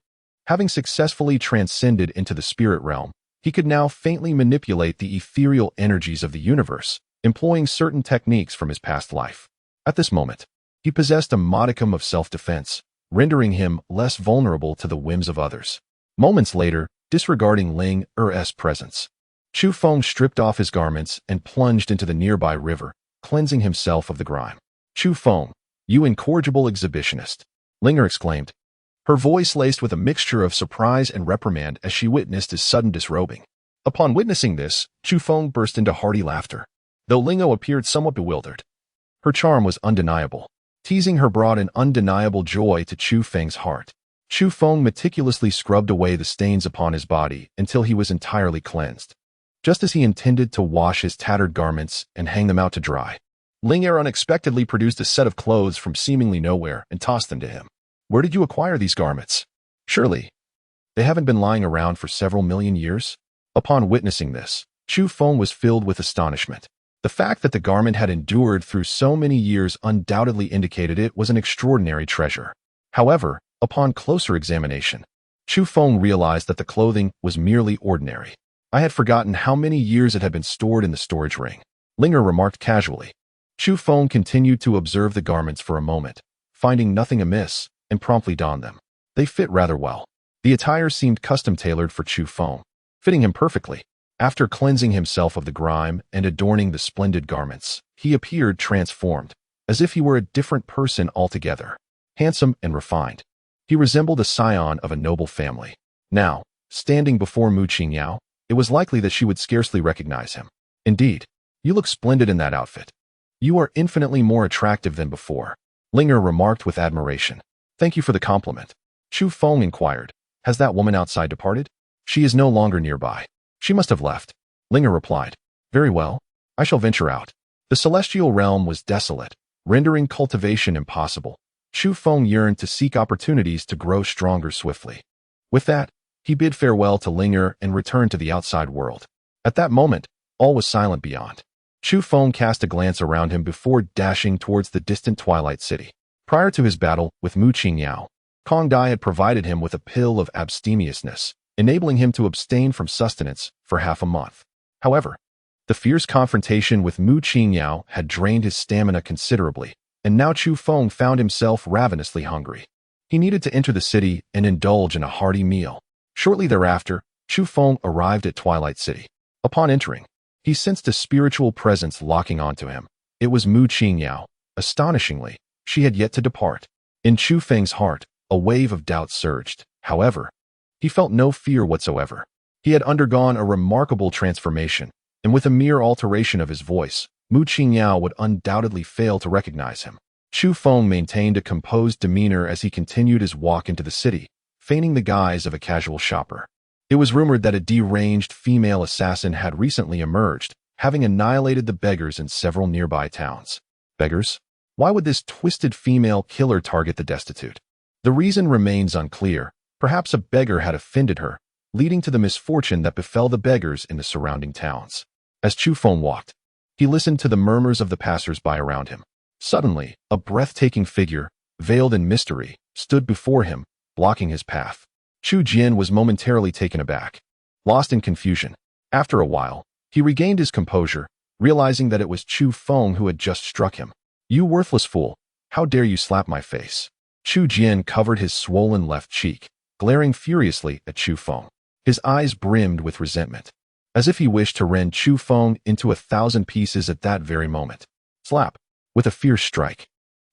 A: Having successfully transcended into the spirit realm, he could now faintly manipulate the ethereal energies of the universe, employing certain techniques from his past life. At this moment, he possessed a modicum of self-defense, rendering him less vulnerable to the whims of others. Moments later, disregarding Ling Er's presence, Chu Feng stripped off his garments and plunged into the nearby river, cleansing himself of the grime. "Chu Feng, you incorrigible exhibitionist," Ling exclaimed, her voice laced with a mixture of surprise and reprimand as she witnessed his sudden disrobing. Upon witnessing this, Chu Feng burst into hearty laughter, though Lingo appeared somewhat bewildered. Her charm was undeniable. Teasing her brought an undeniable joy to Chu Feng's heart. Chu Feng meticulously scrubbed away the stains upon his body until he was entirely cleansed. Just as he intended to wash his tattered garments and hang them out to dry, Ling unexpectedly produced a set of clothes from seemingly nowhere and tossed them to him. "Where did you acquire these garments? Surely they haven't been lying around for several million years?" Upon witnessing this, Chu Feng was filled with astonishment. The fact that the garment had endured through so many years undoubtedly indicated it was an extraordinary treasure. However, upon closer examination, Chu Feng realized that the clothing was merely ordinary. "I had forgotten how many years it had been stored in the storage ring," Linger remarked casually. Chu Feng continued to observe the garments for a moment, finding nothing amiss, and promptly donned them. They fit rather well. The attire seemed custom-tailored for Chu Feng, fitting him perfectly. After cleansing himself of the grime and adorning the splendid garments, he appeared transformed, as if he were a different person altogether. Handsome and refined, he resembled a scion of a noble family. Now, standing before Mu Qingyao, it was likely that she would scarcely recognize him. "Indeed, you look splendid in that outfit. You are infinitely more attractive than before," Linger remarked with admiration. "Thank you for the compliment." Chu Feng inquired, "Has that woman outside departed?" "She is no longer nearby. She must have left," Linger replied. "Very well, I shall venture out." The celestial realm was desolate, rendering cultivation impossible. Chu Feng yearned to seek opportunities to grow stronger swiftly. With that, he bid farewell to Linger and returned to the outside world. At that moment, all was silent beyond. Chu Feng cast a glance around him before dashing towards the distant Twilight City. Prior to his battle with Mu Qingyao, Kong Dai had provided him with a pill of abstemiousness, enabling him to abstain from sustenance for half a month. However, the fierce confrontation with Mu Qingyao had drained his stamina considerably, and now Chu Feng found himself ravenously hungry. He needed to enter the city and indulge in a hearty meal. Shortly thereafter, Chu Feng arrived at Twilight City. Upon entering, he sensed a spiritual presence locking onto him. It was Mu Qingyao. Astonishingly, she had yet to depart. In Chu Feng's heart, a wave of doubt surged. However, he felt no fear whatsoever. He had undergone a remarkable transformation, and with a mere alteration of his voice, Mu Qingyao would undoubtedly fail to recognize him. Chu Feng maintained a composed demeanor as he continued his walk into the city, feigning the guise of a casual shopper. It was rumored that a deranged female assassin had recently emerged, having annihilated the beggars in several nearby towns. Beggars? Why would this twisted female killer target the destitute? The reason remains unclear. Perhaps a beggar had offended her, leading to the misfortune that befell the beggars in the surrounding towns. As Chu Feng walked, he listened to the murmurs of the passers-by around him. Suddenly, a breathtaking figure, veiled in mystery, stood before him, blocking his path. Chu Jian was momentarily taken aback, lost in confusion. After a while, he regained his composure, realizing that it was Chu Feng who had just struck him. "You worthless fool! How dare you slap my face?" Chu Jian covered his swollen left cheek, glaring furiously at Chu Feng. His eyes brimmed with resentment, as if he wished to rend Chu Feng into 1,000 pieces at that very moment. Slap! With a fierce strike,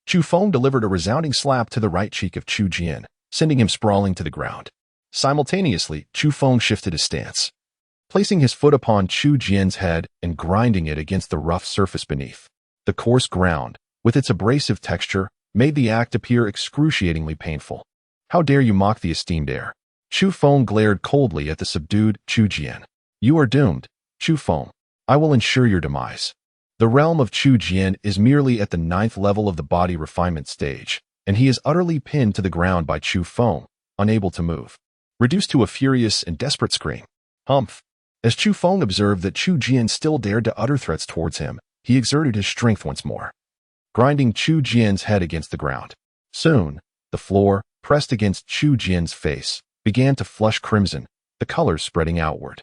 A: Chu Feng delivered a resounding slap to the right cheek of Chu Jian, sending him sprawling to the ground. Simultaneously, Chu Feng shifted his stance, placing his foot upon Chu Jian's head and grinding it against the rough surface beneath. The coarse ground, with its abrasive texture, made the act appear excruciatingly painful. "How dare you mock the esteemed heir?" Chu Feng glared coldly at the subdued Chu Jian. "You are doomed, Chu Feng. I will ensure your demise." The realm of Chu Jian is merely at the 9th level of the body refinement stage, and he is utterly pinned to the ground by Chu Feng, unable to move. Reduced to a furious and desperate scream. Humph! As Chu Feng observed that Chu Jian still dared to utter threats towards him, he exerted his strength once more, grinding Chu Jian's head against the ground. Soon, the floor, pressed against Chu Jian's face, began to flush crimson, the colors spreading outward.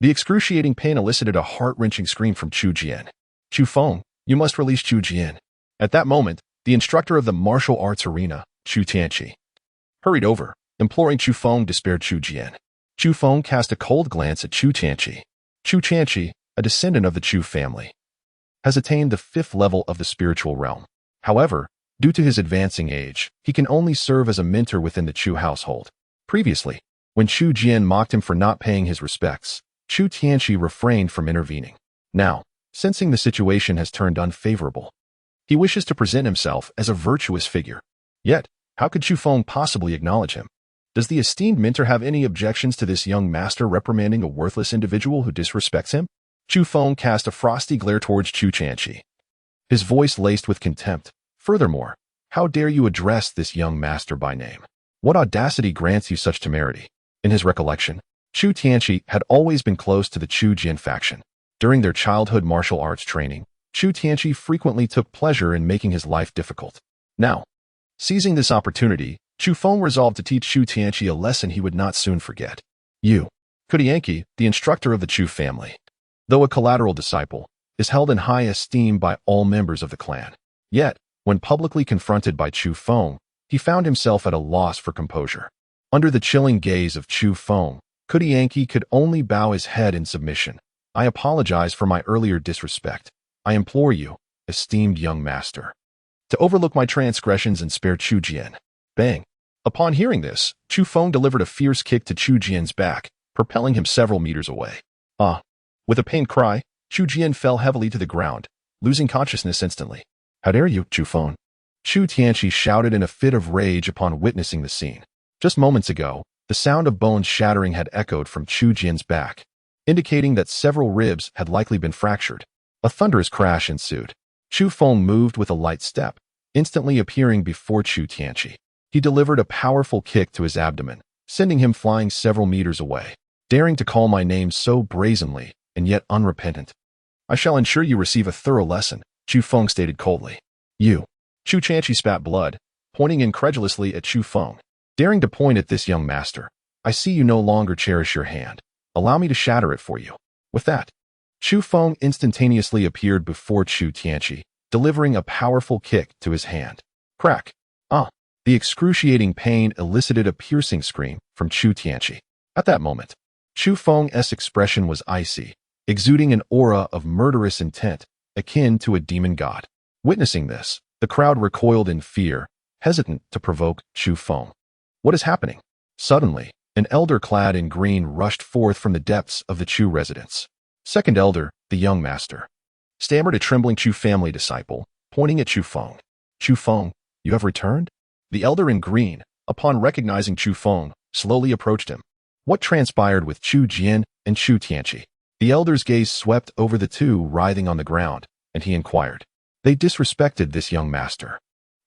A: The excruciating pain elicited a heart-wrenching scream from Chu Jian. "Chu Feng, you must release Chu Jian." At that moment, the instructor of the martial arts arena, Chu Tianqi, hurried over, imploring Chu Feng to spare Chu Jian. Chu Feng cast a cold glance at Chu Tianqi. Chu Tianqi, a descendant of the Chu family, has attained the 5th level of the spiritual realm. However, due to his advancing age, he can only serve as a mentor within the Chu household. Previously, when Chu Jian mocked him for not paying his respects, Chu Tianqi refrained from intervening. Now, sensing the situation has turned unfavorable, he wishes to present himself as a virtuous figure. Yet, how could Chu Feng possibly acknowledge him? Does the esteemed mentor have any objections to this young master reprimanding a worthless individual who disrespects him? Chu Feng cast a frosty glare towards Chu Tianqi, his voice laced with contempt. "Furthermore, how dare you address this young master by name? What audacity grants you such temerity?" In his recollection, Chu Tianqi had always been close to the Chu Jian faction. During their childhood martial arts training, Chu Tianqi frequently took pleasure in making his life difficult. Now, seizing this opportunity, Chu Feng resolved to teach Chu Tianqi a lesson he would not soon forget. Chu Tianqi, the instructor of the Chu family, though a collateral disciple, is held in high esteem by all members of the clan. Yet, when publicly confronted by Chu Feng, he found himself at a loss for composure. Under the chilling gaze of Chu Feng, Chu Tianqi could only bow his head in submission. "I apologize for my earlier disrespect. I implore you, esteemed young master, to overlook my transgressions and spare Chu Jian." Bang! Upon hearing this, Chu Feng delivered a fierce kick to Chu Jian's back, propelling him several meters away. With a pained cry, Chu Jian fell heavily to the ground, losing consciousness instantly. "How dare you, Chu Feng?" Chu Tianqi shouted in a fit of rage upon witnessing the scene. Just moments ago, the sound of bones shattering had echoed from Chu Jian's back, indicating that several ribs had likely been fractured. A thunderous crash ensued. Chu Feng moved with a light step, instantly appearing before Chu Tianqi. He delivered a powerful kick to his abdomen, sending him flying several meters away. "Daring to call my name so brazenly, and yet unrepentant. I shall ensure you receive a thorough lesson," Chu Feng stated coldly. "You." Chu Tianqi spat blood, pointing incredulously at Chu Feng. "Daring to point at this young master, I see you no longer cherish your hand. Allow me to shatter it for you." With that, Chu Feng instantaneously appeared before Chu Tianqi, delivering a powerful kick to his hand. Crack! The excruciating pain elicited a piercing scream from Chu Tianqi. At that moment, Chu Feng's expression was icy, exuding an aura of murderous intent, akin to a demon god. Witnessing this, the crowd recoiled in fear, hesitant to provoke Chu Feng. What is happening? Suddenly, an elder clad in green rushed forth from the depths of the Chu residence. "Second elder, the young master," stammered a trembling Chu family disciple, pointing at Chu Feng. "Chu Feng, you have returned?" The elder in green, upon recognizing Chu Feng, slowly approached him. What transpired with Chu Jian and Chu Tianqi? The elder's gaze swept over the two writhing on the ground, and he inquired. "They disrespected this young master.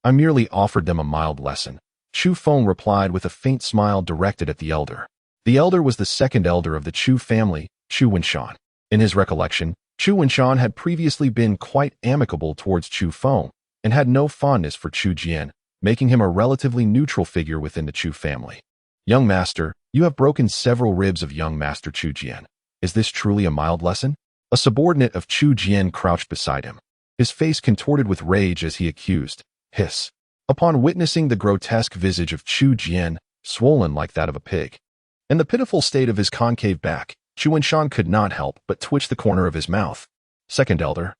A: I merely offered them a mild lesson," Chu Feng replied with a faint smile directed at the elder. The elder was the second elder of the Chu family, Chu Wenshan. In his recollection, Chu Wenshan had previously been quite amicable towards Chu Feng and had no fondness for Chu Jian, making him a relatively neutral figure within the Chu family. Young master, you have broken several ribs of young master Chu Jian. Is this truly a mild lesson? A subordinate of Chu Jian crouched beside him, his face contorted with rage as he accused, hiss. Upon witnessing the grotesque visage of Chu Jian, swollen like that of a pig, and the pitiful state of his concave back, Chu Wenshan could not help but twitch the corner of his mouth. Second elder,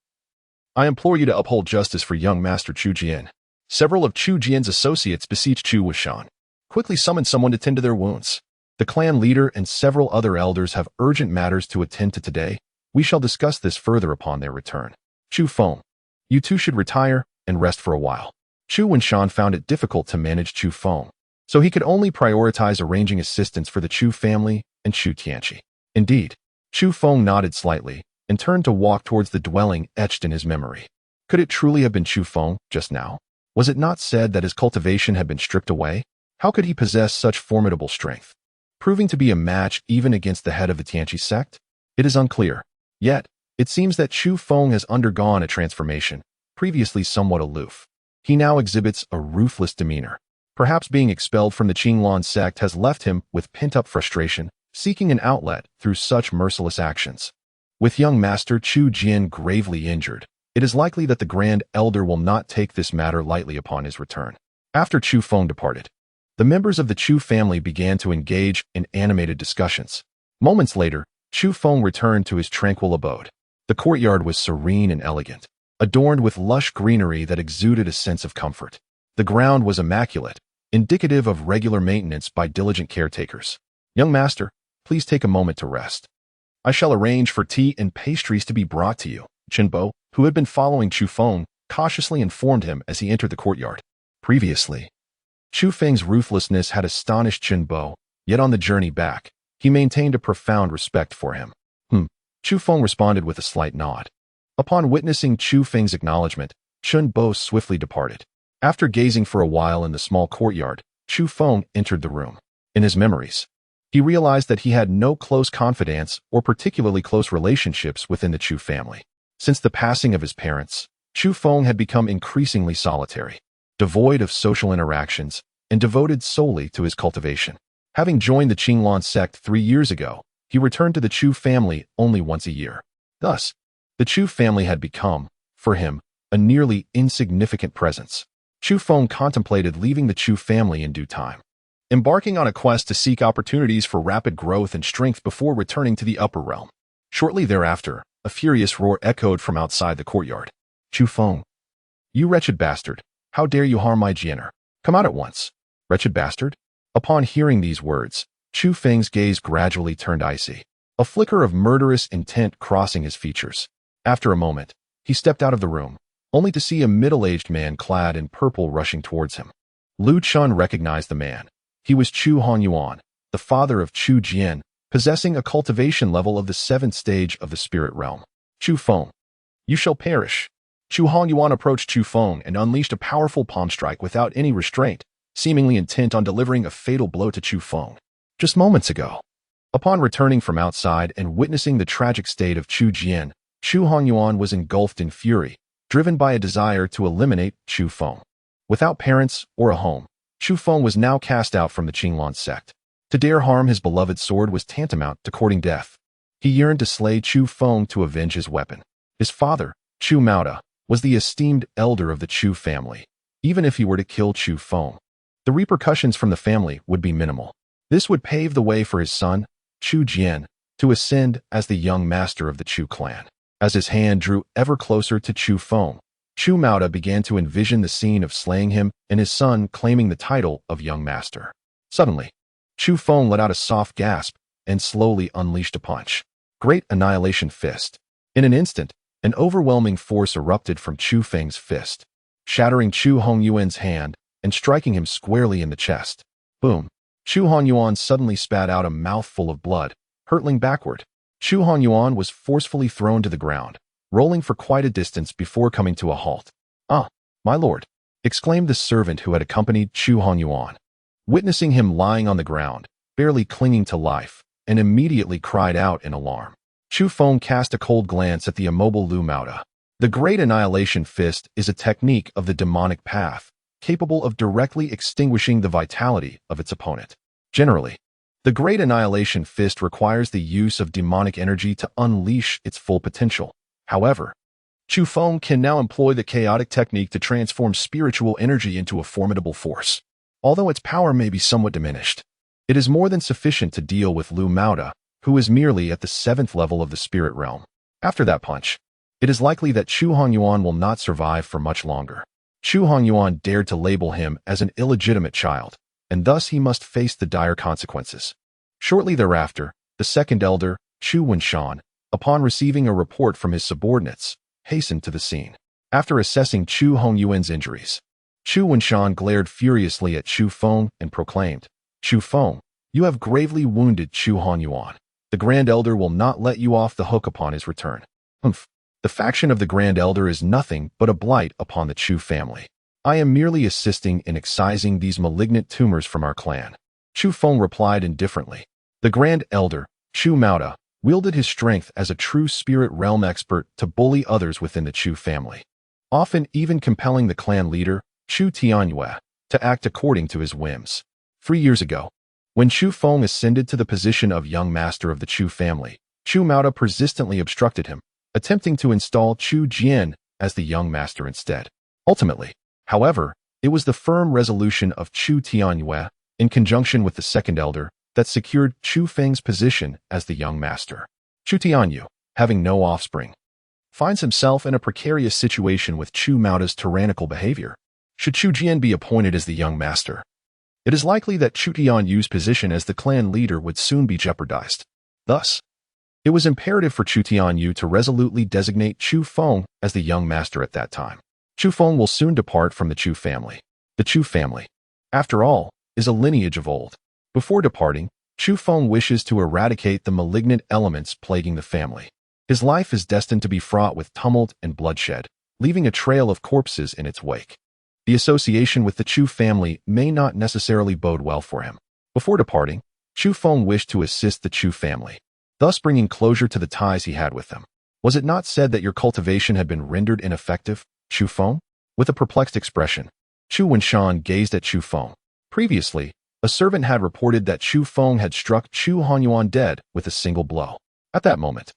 A: I implore you to uphold justice for young master Chu Jian. Several of Chu Jian's associates beseeched Chu Wenshan. Quickly summon someone to tend to their wounds. The clan leader and several other elders have urgent matters to attend to today. We shall discuss this further upon their return. Chu Feng, you two should retire and rest for a while. Chu Wenshan found it difficult to manage Chu Feng, so he could only prioritize arranging assistance for the Chu family and Chu Tianqi. Indeed, Chu Feng nodded slightly and turned to walk towards the dwelling etched in his memory. Could it truly have been Chu Feng just now? Was it not said that his cultivation had been stripped away? How could he possess such formidable strength, proving to be a match even against the head of the Tianqi sect? It is unclear. Yet, it seems that Chu Feng has undergone a transformation, previously somewhat aloof. He now exhibits a ruthless demeanor. Perhaps being expelled from the Qinglan sect has left him with pent-up frustration, seeking an outlet through such merciless actions. With young master Chu Jian gravely injured, it is likely that the Grand Elder will not take this matter lightly upon his return. After Chu Feng departed, the members of the Chu family began to engage in animated discussions. Moments later, Chu Feng returned to his tranquil abode. The courtyard was serene and elegant, adorned with lush greenery that exuded a sense of comfort. The ground was immaculate, indicative of regular maintenance by diligent caretakers. Young master, please take a moment to rest. I shall arrange for tea and pastries to be brought to you. Qinbo, who had been following Chu Feng, cautiously informed him as he entered the courtyard. Previously, Chu Feng's ruthlessness had astonished Qinbo, yet on the journey back, he maintained a profound respect for him. Chu Feng responded with a slight nod. Upon witnessing Chu Feng's acknowledgement, Qinbo swiftly departed. After gazing for a while in the small courtyard, Chu Feng entered the room. In his memories, he realized that he had no close confidants or particularly close relationships within the Chu family. Since the passing of his parents, Chu Feng had become increasingly solitary, devoid of social interactions, and devoted solely to his cultivation. Having joined the Qinglan sect 3 years ago, he returned to the Chu family only once a year. Thus, the Chu family had become, for him, a nearly insignificant presence. Chu Feng contemplated leaving the Chu family in due time, embarking on a quest to seek opportunities for rapid growth and strength before returning to the upper realm. Shortly thereafter, a furious roar echoed from outside the courtyard. Chu Feng, you wretched bastard, how dare you harm my Jianer? Come out at once. Wretched bastard? Upon hearing these words, Chu Feng's gaze gradually turned icy, a flicker of murderous intent crossing his features. After a moment, he stepped out of the room, only to see a middle-aged man clad in purple rushing towards him. Lu Chun recognized the man. He was Chu Hongyuan, the father of Chu Jian, possessing a cultivation level of the 7th stage of the spirit realm. Chu Feng, you shall perish. Chu Hongyuan approached Chu Feng and unleashed a powerful palm strike without any restraint, seemingly intent on delivering a fatal blow to Chu Feng. Just moments ago, upon returning from outside and witnessing the tragic state of Chu Jian, Chu Hongyuan was engulfed in fury, driven by a desire to eliminate Chu Feng. Without parents or a home, Chu Feng was now cast out from the Qinglan sect. To dare harm his beloved sword was tantamount to courting death. He yearned to slay Chu Feng to avenge his weapon. His father, Chu Maoda, was the esteemed elder of the Chu family. Even if he were to kill Chu Feng, the repercussions from the family would be minimal. This would pave the way for his son, Chu Jian, to ascend as the young master of the Chu clan. As his hand drew ever closer to Chu Feng, Chu Maoda began to envision the scene of slaying him and his son claiming the title of young master. Suddenly, Chu Feng let out a soft gasp and slowly unleashed a punch. Great Annihilation Fist. In an instant, an overwhelming force erupted from Chu Feng's fist, shattering Chu Hongyuan's hand and striking him squarely in the chest. Boom. Chu Hongyuan suddenly spat out a mouthful of blood, hurtling backward. Chu Hongyuan was forcefully thrown to the ground, rolling for quite a distance before coming to a halt. "Ah, my lord," exclaimed the servant who had accompanied Chu Hongyuan. Witnessing him lying on the ground, barely clinging to life, and immediately cried out in alarm. Chu Feng cast a cold glance at the immobile Lu Maoda. The Great Annihilation Fist is a technique of the demonic path, capable of directly extinguishing the vitality of its opponent. Generally, the Great Annihilation Fist requires the use of demonic energy to unleash its full potential. However, Chu Feng can now employ the chaotic technique to transform spiritual energy into a formidable force. Although its power may be somewhat diminished, it is more than sufficient to deal with Lu Maoda, who is merely at the 7th level of the spirit realm. After that punch, it is likely that Chu Hongyuan will not survive for much longer. Chu Hongyuan dared to label him as an illegitimate child, and thus he must face the dire consequences. Shortly thereafter, the second elder, Chu Wenshan, upon receiving a report from his subordinates, hastened to the scene. After assessing Chu Hongyuan's injuries, Chu Wenshan glared furiously at Chu Feng and proclaimed, "Chu Feng, you have gravely wounded Chu Hongyuan. The Grand Elder will not let you off the hook upon his return." Humph. The faction of the Grand Elder is nothing but a blight upon the Chu family. I am merely assisting in excising these malignant tumors from our clan. Chu Feng replied indifferently. The Grand Elder, Chu Maoda, wielded his strength as a true spirit realm expert to bully others within the Chu family, often even compelling the clan leader, Chu Tianyue, to act according to his whims. 3 years ago, when Chu Feng ascended to the position of young master of the Chu family, Chu Maoda persistently obstructed him, attempting to install Chu Jian as the young master instead. Ultimately, however, it was the firm resolution of Chu Tianyue, in conjunction with the second elder, that secured Chu Feng's position as the young master. Chu Tianyue, having no offspring, finds himself in a precarious situation with Chu Maoda's tyrannical behavior. Should Chu Jian be appointed as the young master, it is likely that Chu Tianyue's position as the clan leader would soon be jeopardized. Thus, it was imperative for Chu Tianyue to resolutely designate Chu Feng as the young master at that time. Chu Feng will soon depart from the Chu family. The Chu family, after all, is a lineage of old. Before departing, Chu Feng wishes to eradicate the malignant elements plaguing the family. His life is destined to be fraught with tumult and bloodshed, leaving a trail of corpses in its wake. The association with the Chu family may not necessarily bode well for him. Before departing, Chu Feng wished to assist the Chu family, thus bringing closure to the ties he had with them. Was it not said that your cultivation had been rendered ineffective, Chu Feng? With a perplexed expression, Chu Wenshan gazed at Chu Feng. Previously, a servant had reported that Chu Feng had struck Chu Hongyuan dead with a single blow. At that moment,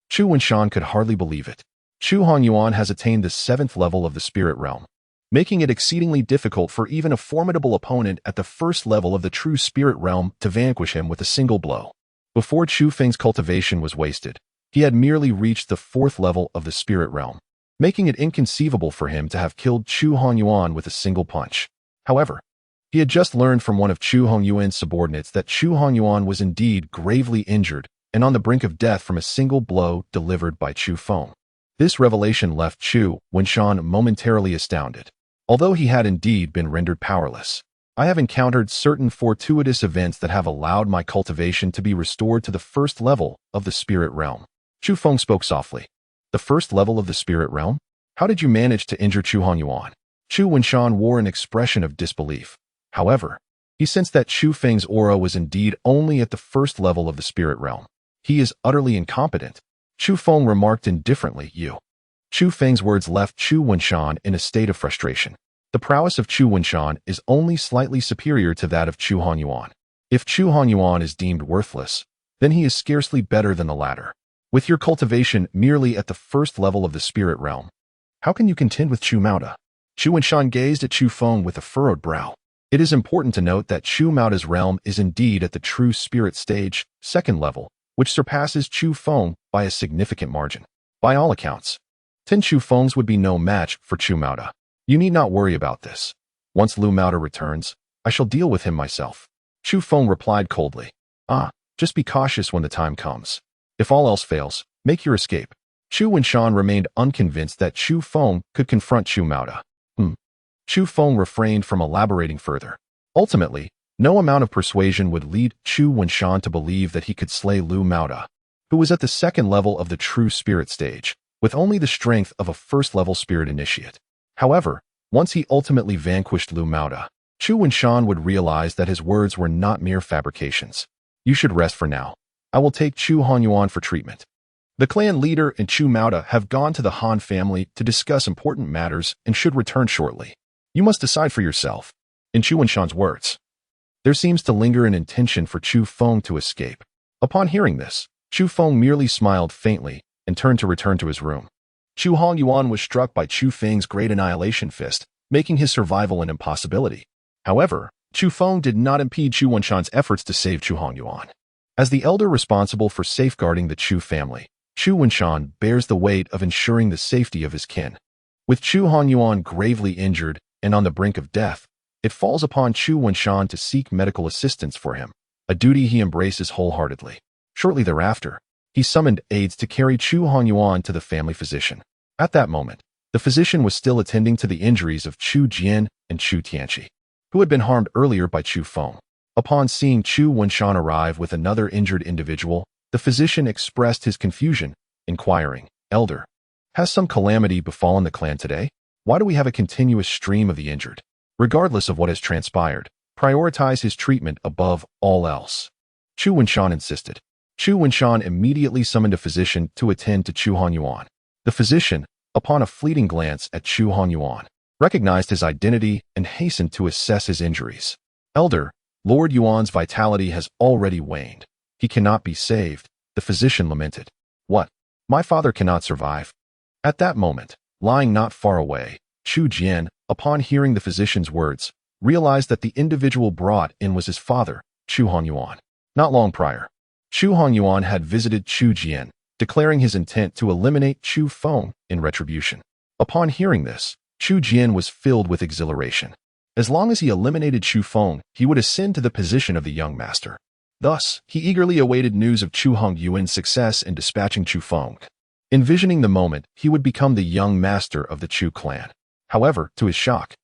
A: Chu Wenshan could hardly believe it. Chu Hongyuan has attained the 7th level of the spirit realm, making it exceedingly difficult for even a formidable opponent at the 1st level of the true spirit realm to vanquish him with a single blow. Before Chu Feng's cultivation was wasted, he had merely reached the 4th level of the spirit realm, making it inconceivable for him to have killed Chu Hongyuan with a single punch. However, he had just learned from one of Chu Hongyuan's subordinates that Chu Hongyuan was indeed gravely injured and on the brink of death from a single blow delivered by Chu Feng. This revelation left Chu Wenshan momentarily astounded. Although he had indeed been rendered powerless, I have encountered certain fortuitous events that have allowed my cultivation to be restored to the 1st level of the spirit realm. Chu Feng spoke softly. The 1st level of the spirit realm? How did you manage to injure Chu Hongyuan? Chu Wenshan wore an expression of disbelief. However, he sensed that Chu Feng's aura was indeed only at the 1st level of the spirit realm. He is utterly incompetent. Chu Feng remarked indifferently, "You." Chu Feng's words left Chu Wenshan in a state of frustration. The prowess of Chu Wenshan is only slightly superior to that of Chu Hongyuan. If Chu Hongyuan is deemed worthless, then he is scarcely better than the latter. With your cultivation merely at the 1st level of the spirit realm, how can you contend with Chu Maoda? Chu Wenshan gazed at Chu Feng with a furrowed brow. It is important to note that Chu Maoda's realm is indeed at the true spirit stage, 2nd level, which surpasses Chu Feng by a significant margin. By all accounts, 10 Chu Fengs would be no match for Chu Maoda. You need not worry about this. Once Lu Maoda returns, I shall deal with him myself. Chu Feng replied coldly. Just be cautious when the time comes. If all else fails, make your escape. Chu Wenshan remained unconvinced that Chu Feng could confront Chu Maoda. Chu Feng refrained from elaborating further. Ultimately, no amount of persuasion would lead Chu Wenshan to believe that he could slay Lu Maoda, who was at the 2nd level of the true spirit stage, with only the strength of a 1st-level spirit initiate. However, once he ultimately vanquished Lu Maoda, Chu Wenshan would realize that his words were not mere fabrications. You should rest for now. I will take Chu Hongyuan for treatment. The clan leader and Chu Mauda have gone to the Han family to discuss important matters and should return shortly. You must decide for yourself. In Chu Wenshan's words, there seems to linger an intention for Chu Feng to escape. Upon hearing this, Chu Feng merely smiled faintly and turned to return to his room. Chu Hongyuan was struck by Chu Feng's great annihilation fist, making his survival an impossibility. However, Chu Feng did not impede Chu Wenshan's efforts to save Chu Hongyuan. As the elder responsible for safeguarding the Chu family, Chu Wenshan bears the weight of ensuring the safety of his kin. With Chu Hongyuan gravely injured and on the brink of death, it falls upon Chu Wenshan to seek medical assistance for him, a duty he embraces wholeheartedly. Shortly thereafter, he summoned aides to carry Chu Hongyuan to the family physician. At that moment, the physician was still attending to the injuries of Chu Jian and Chu Tianqi, who had been harmed earlier by Chu Feng. Upon seeing Chu Wenshan arrive with another injured individual, the physician expressed his confusion, inquiring, "Elder, has some calamity befallen the clan today? Why do we have a continuous stream of the injured? Regardless of what has transpired, prioritize his treatment above all else." Chu Wenshan insisted. Chu Wenshan immediately summoned a physician to attend to Chu Hongyuan. The physician, upon a fleeting glance at Chu Hongyuan, recognized his identity and hastened to assess his injuries. "Elder, Lord Yuan's vitality has already waned. He cannot be saved," the physician lamented. "What? My father cannot survive?" At that moment, lying not far away, Chu Jian, upon hearing the physician's words, realized that the individual brought in was his father, Chu Hongyuan. Not long prior, Chu Hongyuan had visited Chu Jian, declaring his intent to eliminate Chu Feng in retribution. Upon hearing this, Chu Jian was filled with exhilaration. As long as he eliminated Chu Feng, he would ascend to the position of the young master. Thus, he eagerly awaited news of Chu Hongyuan's success in dispatching Chu Feng. Envisioning the moment, he would become the young master of the Chu clan. However, to his shock,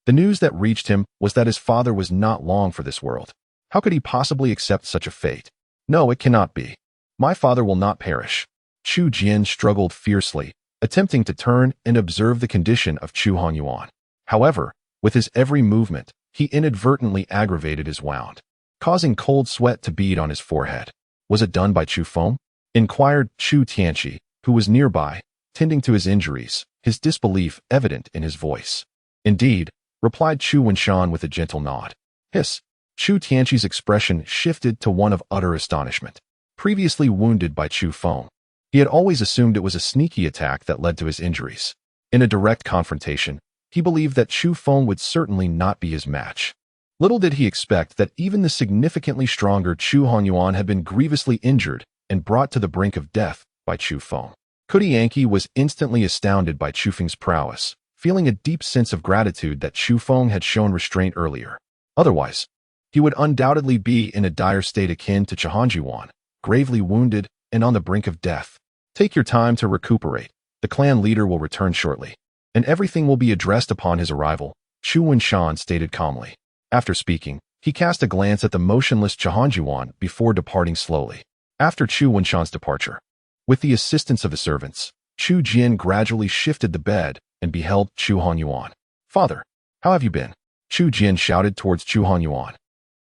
A: the news that reached him was that his father was not long for this world. How could he possibly accept such a fate? "No, it cannot be. My father will not perish." Chu Jian struggled fiercely, attempting to turn and observe the condition of Chu Hongyuan. However, with his every movement, he inadvertently aggravated his wound, causing cold sweat to bead on his forehead. "Was it done by Chu Feng?" inquired Chu Tianqi, who was nearby, tending to his injuries, his disbelief evident in his voice. "Indeed," replied Chu Wenshan with a gentle nod. "Hiss." Chu Tianqi's expression shifted to one of utter astonishment. Previously wounded by Chu Feng, he had always assumed it was a sneaky attack that led to his injuries. In a direct confrontation, he believed that Chu Feng would certainly not be his match. Little did he expect that even the significantly stronger Chu Hongyuan had been grievously injured and brought to the brink of death by Chu Feng. Yankee was instantly astounded by Chu Feng's prowess, feeling a deep sense of gratitude that Chu Feng had shown restraint earlier. Otherwise, he would undoubtedly be in a dire state akin to Chu Hongyuan, gravely wounded and on the brink of death. "Take your time to recuperate. The clan leader will return shortly, and everything will be addressed upon his arrival," Chu Wenshan stated calmly. After speaking, he cast a glance at the motionless Chu Hongyuan before departing slowly. After Chu Wenshan's departure, with the assistance of his servants, Chu Jian gradually shifted the bed and beheld Chu Hongyuan. "Father, how have you been?" Chu Jian shouted towards Chu Hongyuan.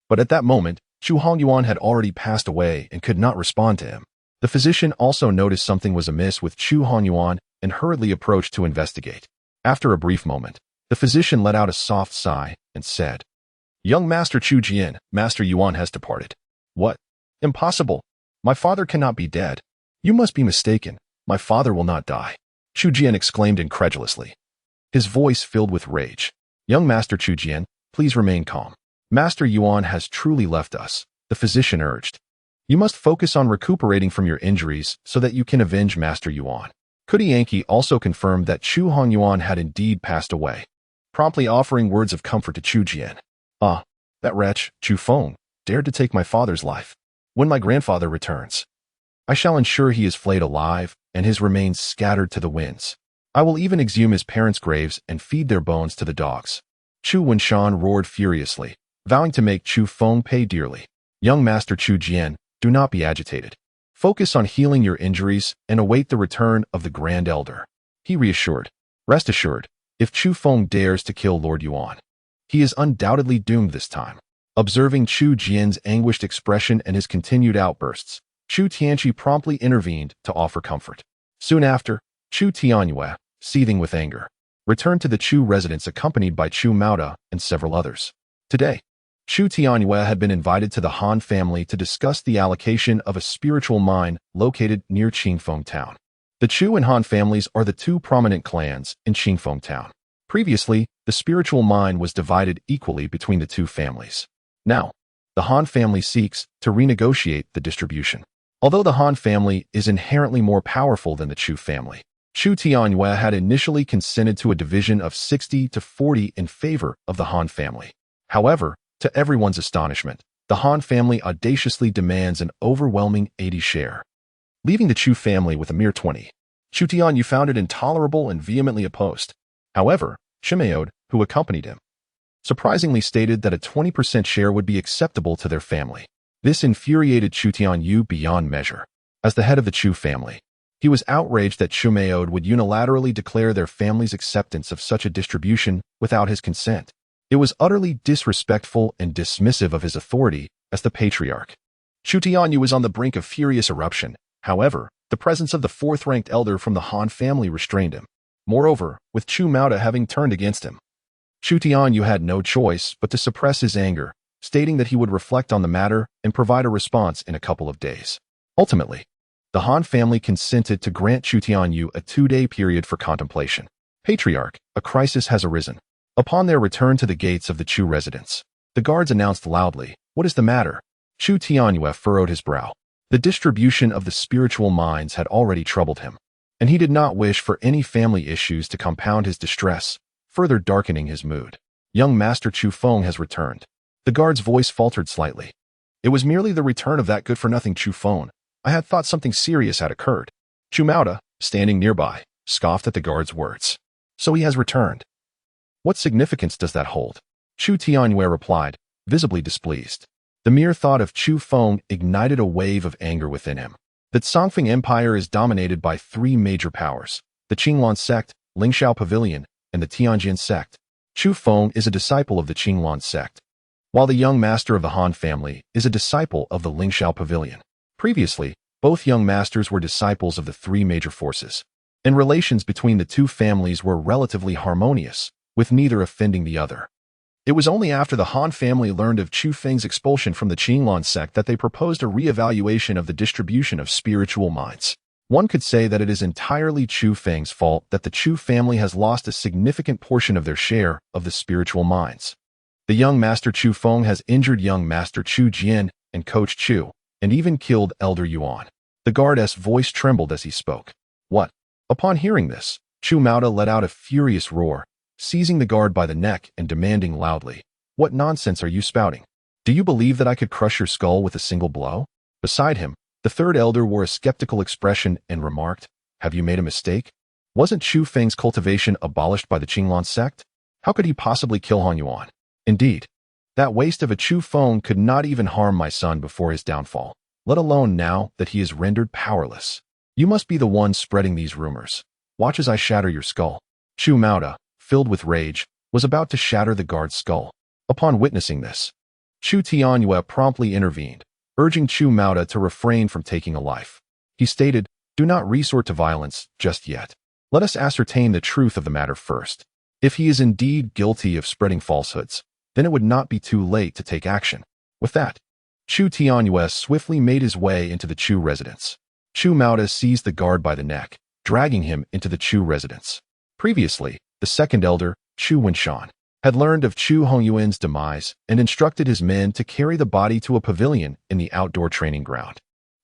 A: But at that moment, Chu Hongyuan had already passed away and could not respond to him. The physician also noticed something was amiss with Chu Hongyuan and hurriedly approached to investigate. After a brief moment, the physician let out a soft sigh and said, "Young Master Chu Jian, Master Yuan has departed." "What? Impossible. My father cannot be dead." "You must be mistaken. My father will not die," Chu Jian exclaimed incredulously, his voice filled with rage. "Young Master Chu Jian, please remain calm. Master Yuan has truly left us," the physician urged. "You must focus on recuperating from your injuries so that you can avenge Master Yuan." Yankee also confirmed that Chu Hongyuan had indeed passed away, promptly offering words of comfort to Chu Jian. "Ah, that wretch, Chu Feng, dared to take my father's life. When my grandfather returns, I shall ensure he is flayed alive and his remains scattered to the winds. I will even exhume his parents' graves and feed their bones to the dogs." Chu Wenshan roared furiously, vowing to make Chu Feng pay dearly. "Young Master Chu Jian, do not be agitated. Focus on healing your injuries and await the return of the Grand Elder," he reassured. "Rest assured, if Chu Feng dares to kill Lord Yuan, he is undoubtedly doomed this time." Observing Chu Jian's anguished expression and his continued outbursts, Chu Tianqi promptly intervened to offer comfort. Soon after, Chu Tianyue, seething with anger, returned to the Chu residence accompanied by Chu Maoda and several others. Today, Chu Tianyue had been invited to the Han family to discuss the allocation of a spiritual mine located near Qingfeng town. The Chu and Han families are the two prominent clans in Qingfeng town. Previously, the spiritual mine was divided equally between the two families. Now, the Han family seeks to renegotiate the distribution. Although the Han family is inherently more powerful than the Chu family, Chu Tianyue had initially consented to a division of 60-40 in favor of the Han family. However, to everyone's astonishment, the Han family audaciously demands an overwhelming 80 share, leaving the Chu family with a mere 20. Chu Tianyue found it intolerable and vehemently opposed. However, Shimeod, who accompanied him, surprisingly stated that a 20% share would be acceptable to their family. This infuriated Chu Tianyue beyond measure. As the head of the Chu family, he was outraged that Shimeod would unilaterally declare their family's acceptance of such a distribution without his consent. It was utterly disrespectful and dismissive of his authority as the patriarch. Chu Tianyue was on the brink of furious eruption. However, the presence of the fourth-ranked elder from the Han family restrained him. Moreover, with Chu Maoda having turned against him, Chu Tianyue had no choice but to suppress his anger, stating that he would reflect on the matter and provide a response in a couple of days. Ultimately, the Han family consented to grant Chu Tianyue a 2-day period for contemplation. Patriarch, a crisis has arisen. Upon their return to the gates of the Chu residence, the guards announced loudly, "What is the matter?" Chu Tianyue furrowed his brow. The distribution of the spiritual mines had already troubled him, and he did not wish for any family issues to compound his distress, further darkening his mood. "Young Master Chu Feng has returned." The guard's voice faltered slightly. "It was merely the return of that good-for-nothing Chu Feng. I had thought something serious had occurred." Chu Maoda, standing nearby, scoffed at the guard's words. "So he has returned. What significance does that hold?" Chu Tianyue replied, visibly displeased. The mere thought of Chu Feng ignited a wave of anger within him. The Songfeng Empire is dominated by 3 major powers: the Qinglan sect, Lingxiao Pavilion, and the Tianjin sect. Chu Feng is a disciple of the Qinglan sect, while the young master of the Han family is a disciple of the Lingxiao Pavilion. Previously, both young masters were disciples of the 3 major forces, and relations between the two families were relatively harmonious, with neither offending the other. It was only after the Han family learned of Chu Feng's expulsion from the Qinglan sect that they proposed a re-evaluation of the distribution of spiritual mines. One could say that it is entirely Chu Feng's fault that the Chu family has lost a significant portion of their share of the spiritual mines. The young Master Chu Feng has injured young Master Chu Jian and Coach Chu, and even killed Elder Yuan. The guard's voice trembled as he spoke. "What?" Upon hearing this, Chu Maoda let out a furious roar, seizing the guard by the neck and demanding loudly, "What nonsense are you spouting? Do you believe that I could crush your skull with a single blow?" Beside him, the third elder wore a skeptical expression and remarked, "Have you made a mistake? Wasn't Chu Feng's cultivation abolished by the Qinglan sect? How could he possibly kill Han Yuan? Indeed, that waste of a Chu Feng could not even harm my son before his downfall, let alone now that he is rendered powerless. You must be the one spreading these rumors. Watch as I shatter your skull." Chu Maoda, filled with rage, was about to shatter the guard's skull. Upon witnessing this, Chu Tianyue promptly intervened, urging Chu Maoda to refrain from taking a life. He stated, "Do not resort to violence just yet. Let us ascertain the truth of the matter first. If he is indeed guilty of spreading falsehoods, then it would not be too late to take action." With that, Chu Tianyue swiftly made his way into the Chu residence. Chu Maoda seized the guard by the neck, dragging him into the Chu residence. Previously, the second elder, Chu Wenshan, had learned of Chu Hongyuan's demise and instructed his men to carry the body to a pavilion in the outdoor training ground,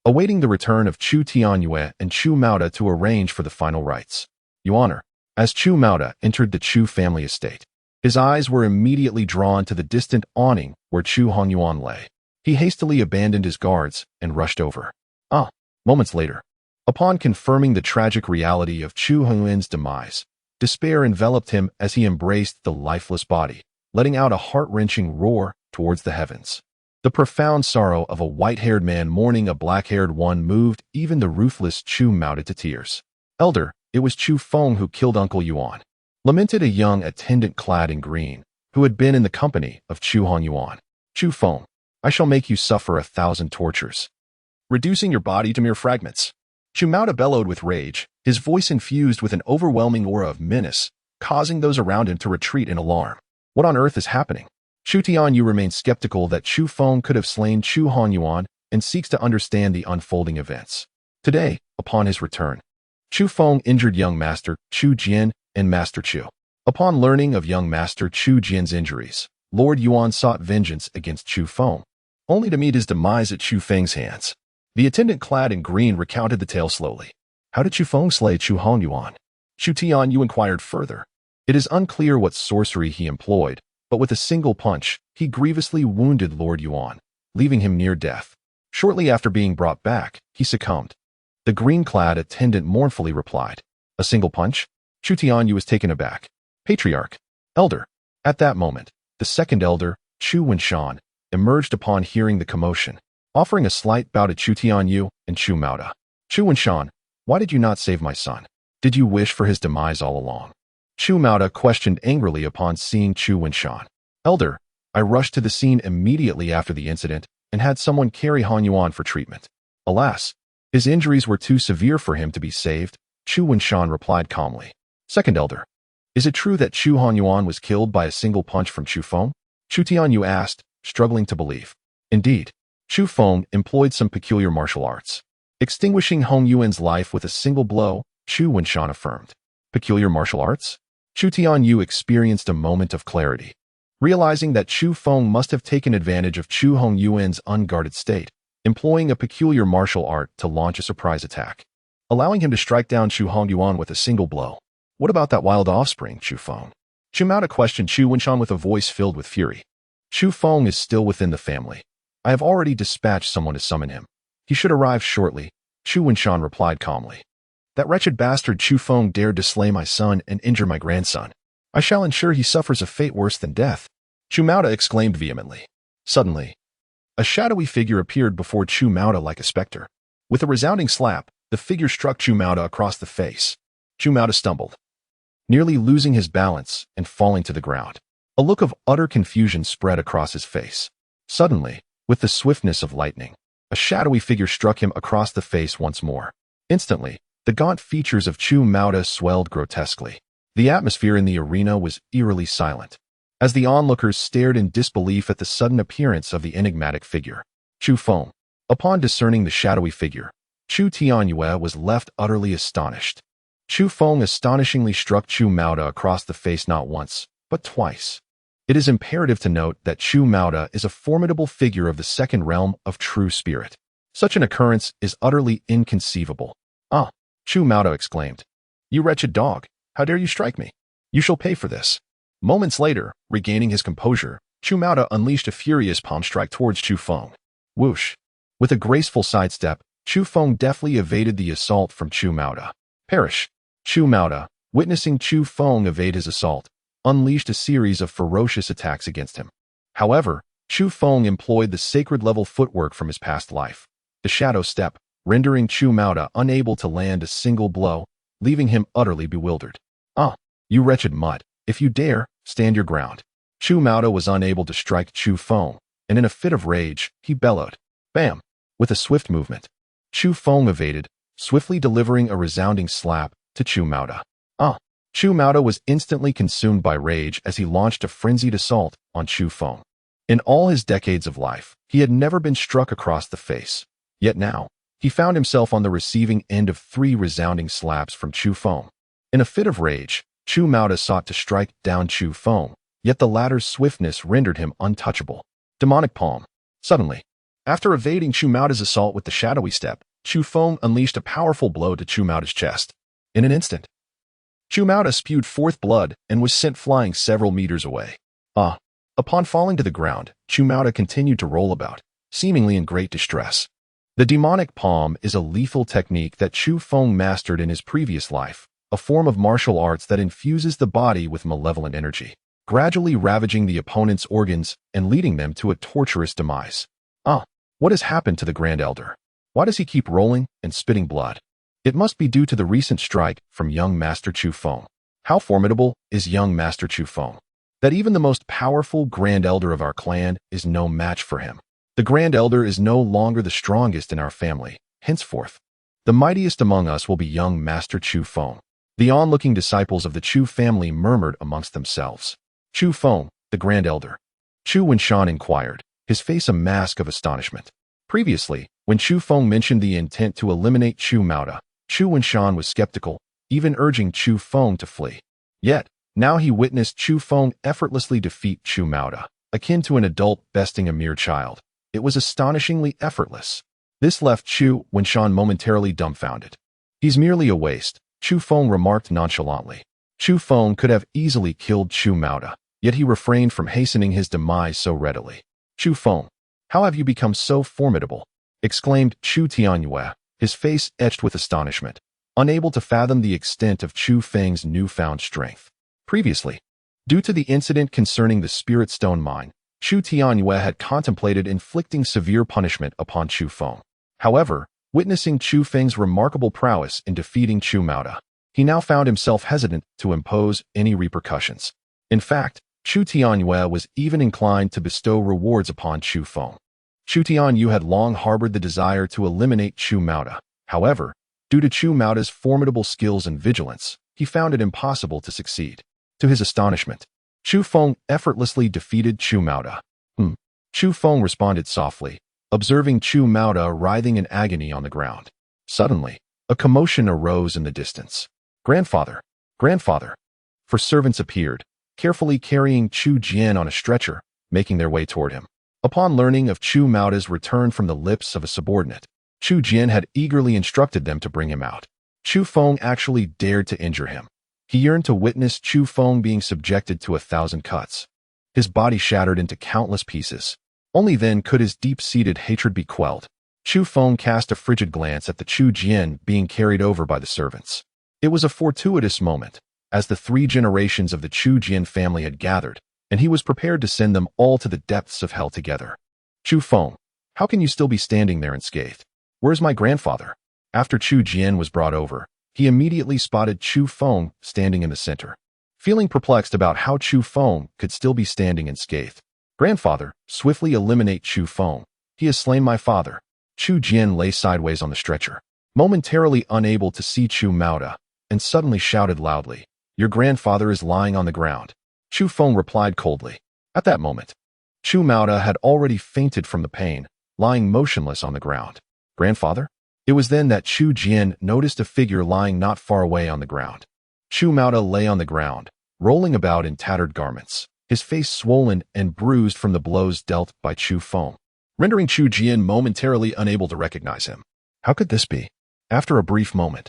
A: awaiting the return of Chu Tianyue and Chu Maoda to arrange for the final rites. "Your Honor," as Chu Maoda entered the Chu family estate, his eyes were immediately drawn to the distant awning where Chu Hongyuan lay. He hastily abandoned his guards and rushed over. Moments later, upon confirming the tragic reality of Chu Hongyuan's demise, despair enveloped him as he embraced the lifeless body, letting out a heart-wrenching roar towards the heavens. The profound sorrow of a white-haired man mourning a black-haired one moved even the ruthless Chu Maoda to tears. "Elder, it was Chu Feng who killed Uncle Yuan," lamented a young attendant clad in green, who had been in the company of Chu Hongyuan. Chu Feng, I shall make you suffer 1,000 tortures, reducing your body to mere fragments. Chu Mao bellowed with rage, his voice infused with an overwhelming aura of menace, causing those around him to retreat in alarm. What on earth is happening? Chu Tianyu remains skeptical that Chu Feng could have slain Chu Hongyuan and seeks to understand the unfolding events. Today, upon his return, Chu Feng injured young Master Chu Jian and Master Chu. Upon learning of young Master Chu Jian's injuries, Lord Yuan sought vengeance against Chu Feng, only to meet his demise at Chu Feng's hands. The attendant clad in green recounted the tale slowly. How did Chu Feng slay Chu Hongyuan? Chu Tianyu inquired further. It is unclear what sorcery he employed, but with a single punch, he grievously wounded Lord Yuan, leaving him near death. Shortly after being brought back, he succumbed. The green-clad attendant mournfully replied, "A single punch?" Chu Tianyu was taken aback. Patriarch, elder. At that moment, the second elder, Chu Wenshan, emerged upon hearing the commotion, offering a slight bow to Chu Tianyu and Chu Mao. Chu Wenshan, why did you not save my son? Did you wish for his demise all along? Chu Mao questioned angrily upon seeing Chu Wenshan. Elder, I rushed to the scene immediately after the incident and had someone carry Han Yuan for treatment. Alas, his injuries were too severe for him to be saved, Chu Wenshan replied calmly. Second elder, is it true that Chu Hongyuan was killed by a single punch from Chu Feng? Chu Tianyu asked, struggling to believe. Indeed, Chu Feng employed some peculiar martial arts, extinguishing Hong Yuan's life with a single blow, Chu Wenshan affirmed. Peculiar martial arts? Chu Tianyu experienced a moment of clarity, realizing that Chu Feng must have taken advantage of Chu Hongyuan's unguarded state, employing a peculiar martial art to launch a surprise attack, allowing him to strike down Chu Hongyuan with a single blow. What about that wild offspring, Chu Feng? Chu Mao questioned Chu Wenshan with a voice filled with fury. Chu Feng is still within the family. I have already dispatched someone to summon him. He should arrive shortly, Chu Wenshan replied calmly. That wretched bastard Chu Feng dared to slay my son and injure my grandson. I shall ensure he suffers a fate worse than death, Chu Mao exclaimed vehemently. Suddenly, a shadowy figure appeared before Chu Mao like a specter. With a resounding slap, the figure struck Chu Mao across the face. Chu Mao stumbled, nearly losing his balance and falling to the ground. A look of utter confusion spread across his face. Suddenly, with the swiftness of lightning, a shadowy figure struck him across the face once more. Instantly, the gaunt features of Chu Mao swelled grotesquely. The atmosphere in the arena was eerily silent, as the onlookers stared in disbelief at the sudden appearance of the enigmatic figure. Chu Feng. Upon discerning the shadowy figure, Chu Tianyu was left utterly astonished. Chu Feng astonishingly struck Chu Mao across the face not once, but twice. It is imperative to note that Chu Mao is a formidable figure of the second realm of true spirit. Such an occurrence is utterly inconceivable. Ah, Chu Mao exclaimed. You wretched dog, how dare you strike me? You shall pay for this. Moments later, regaining his composure, Chu Mao unleashed a furious palm strike towards Chu Feng. Whoosh! With a graceful sidestep, Chu Feng deftly evaded the assault from Chu Mao. Perish! Chu Mao, witnessing Chu Feng evade his assault, unleashed a series of ferocious attacks against him. However, Chu Feng employed the sacred-level footwork from his past life, the shadow step, rendering Chu Mao unable to land a single blow, leaving him utterly bewildered. Ah, you wretched mutt, if you dare, stand your ground. Chu Mao was unable to strike Chu Feng, and in a fit of rage, he bellowed. Bam! With a swift movement, Chu Feng evaded, swiftly delivering a resounding slap to Chu Mao. Ah! Chu Mao was instantly consumed by rage as he launched a frenzied assault on Chu Feng. In all his decades of life, he had never been struck across the face. Yet now, he found himself on the receiving end of 3 resounding slaps from Chu Feng. In a fit of rage, Chu Mao sought to strike down Chu Feng, yet the latter's swiftness rendered him untouchable. Demonic palm. Suddenly, after evading Chu Mao's assault with the shadowy step, Chu Feng unleashed a powerful blow to Chu Mao's chest. In an instant, Chu Mao spewed forth blood and was sent flying several meters away. Ah! Upon falling to the ground, Chu Mao continued to roll about, seemingly in great distress. The demonic palm is a lethal technique that Chu Feng mastered in his previous life, a form of martial arts that infuses the body with malevolent energy, gradually ravaging the opponent's organs and leading them to a torturous demise. Ah! What has happened to the Grand Elder? Why does he keep rolling and spitting blood? It must be due to the recent strike from young Master Chu Feng. How formidable is young Master Chu Feng? that even the most powerful Grand Elder of our clan is no match for him. The Grand Elder is no longer the strongest in our family. Henceforth, the mightiest among us will be young Master Chu Feng. The onlooking disciples of the Chu family murmured amongst themselves. Chu Feng, the Grand Elder. Chu Wenshan inquired, his face a mask of astonishment. Previously, when Chu Feng mentioned the intent to eliminate Chu Mauda, Chu Wenshan was skeptical, even urging Chu Feng to flee. Yet, now he witnessed Chu Feng effortlessly defeat Chu Mauda, akin to an adult besting a mere child. It was astonishingly effortless. This left Chu Wenshan momentarily dumbfounded. He's merely a waste, Chu Feng remarked nonchalantly. Chu Feng could have easily killed Chu Mauda, yet he refrained from hastening his demise so readily. Chu Feng, how have you become so formidable? Exclaimed Chu Tianyue, his face etched with astonishment, unable to fathom the extent of Chu Feng's newfound strength. Previously, due to the incident concerning the Spirit Stone Mine, Chu Tianyue had contemplated inflicting severe punishment upon Chu Feng. However, witnessing Chu Feng's remarkable prowess in defeating Chu Mauda, he now found himself hesitant to impose any repercussions. In fact, Chu Tianyue was even inclined to bestow rewards upon Chu Feng. Chu Tianyue had long harbored the desire to eliminate Chu Mauda. However, due to Chu Mauda's formidable skills and vigilance, he found it impossible to succeed. To his astonishment, Chu Feng effortlessly defeated Chu Mauda. Chu Feng responded softly, observing Chu Mauda writhing in agony on the ground. Suddenly, a commotion arose in the distance. Grandfather! Grandfather! For servants appeared, carefully carrying Chu Jian on a stretcher, making their way toward him. Upon learning of Chu Mauda's return from the lips of a subordinate, Chu Jian had eagerly instructed them to bring him out. Chu Feng actually dared to injure him. He yearned to witness Chu Feng being subjected to 1,000 cuts. His body shattered into countless pieces. Only then could his deep-seated hatred be quelled. Chu Feng cast a frigid glance at the Chu Jian being carried over by the servants. It was a fortuitous moment, as the 3 generations of the Chu Jian family had gathered, and he was prepared to send them all to the depths of hell together. Chu Feng, how can you still be standing there unscathed? Where's my grandfather? After Chu Jian was brought over, he immediately spotted Chu Feng standing in the center. Feeling perplexed about how Chu Feng could still be standing unscathed. Grandfather, swiftly eliminate Chu Feng. He has slain my father. Chu Jian lay sideways on the stretcher, momentarily unable to see Chu Mauda, and suddenly shouted loudly, Your grandfather is lying on the ground. Chu Feng replied coldly. At that moment, Chu Mauda had already fainted from the pain, lying motionless on the ground. Grandfather? It was then that Chu Jian noticed a figure lying not far away on the ground. Chu Mauda lay on the ground, rolling about in tattered garments, his face swollen and bruised from the blows dealt by Chu Feng, rendering Chu Jian momentarily unable to recognize him. How could this be? After a brief moment,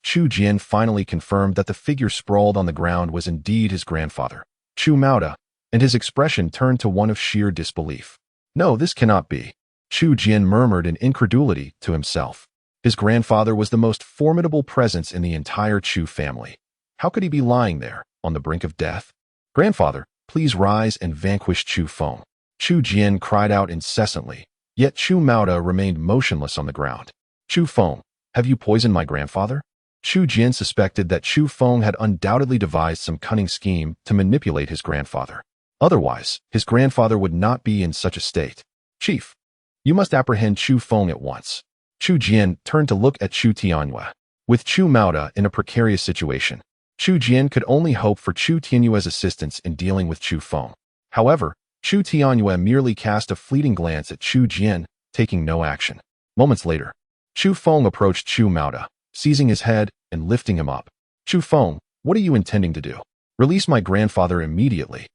A: Chu Jian finally confirmed that the figure sprawled on the ground was indeed his grandfather, Chu Mauda, and his expression turned to one of sheer disbelief. No, this cannot be. Chu Jian murmured in incredulity to himself. His grandfather was the most formidable presence in the entire Chu family. How could he be lying there, on the brink of death? Grandfather, please rise and vanquish Chu Feng. Chu Jian cried out incessantly, yet Chu Mauda remained motionless on the ground. Chu Feng, have you poisoned my grandfather? Chu Jian suspected that Chu Feng had undoubtedly devised some cunning scheme to manipulate his grandfather. Otherwise, his grandfather would not be in such a state. Chief, you must apprehend Chu Feng at once. Chu Jian turned to look at Chu Tianyue. With Chu Mauda in a precarious situation, Chu Jian could only hope for Chu Tianyue's assistance in dealing with Chu Feng. However, Chu Tianyue merely cast a fleeting glance at Chu Jian, taking no action. Moments later, Chu Feng approached Chu Mauda, seizing his head and lifting him up. Chu Feng, what are you intending to do? Release my grandfather immediately.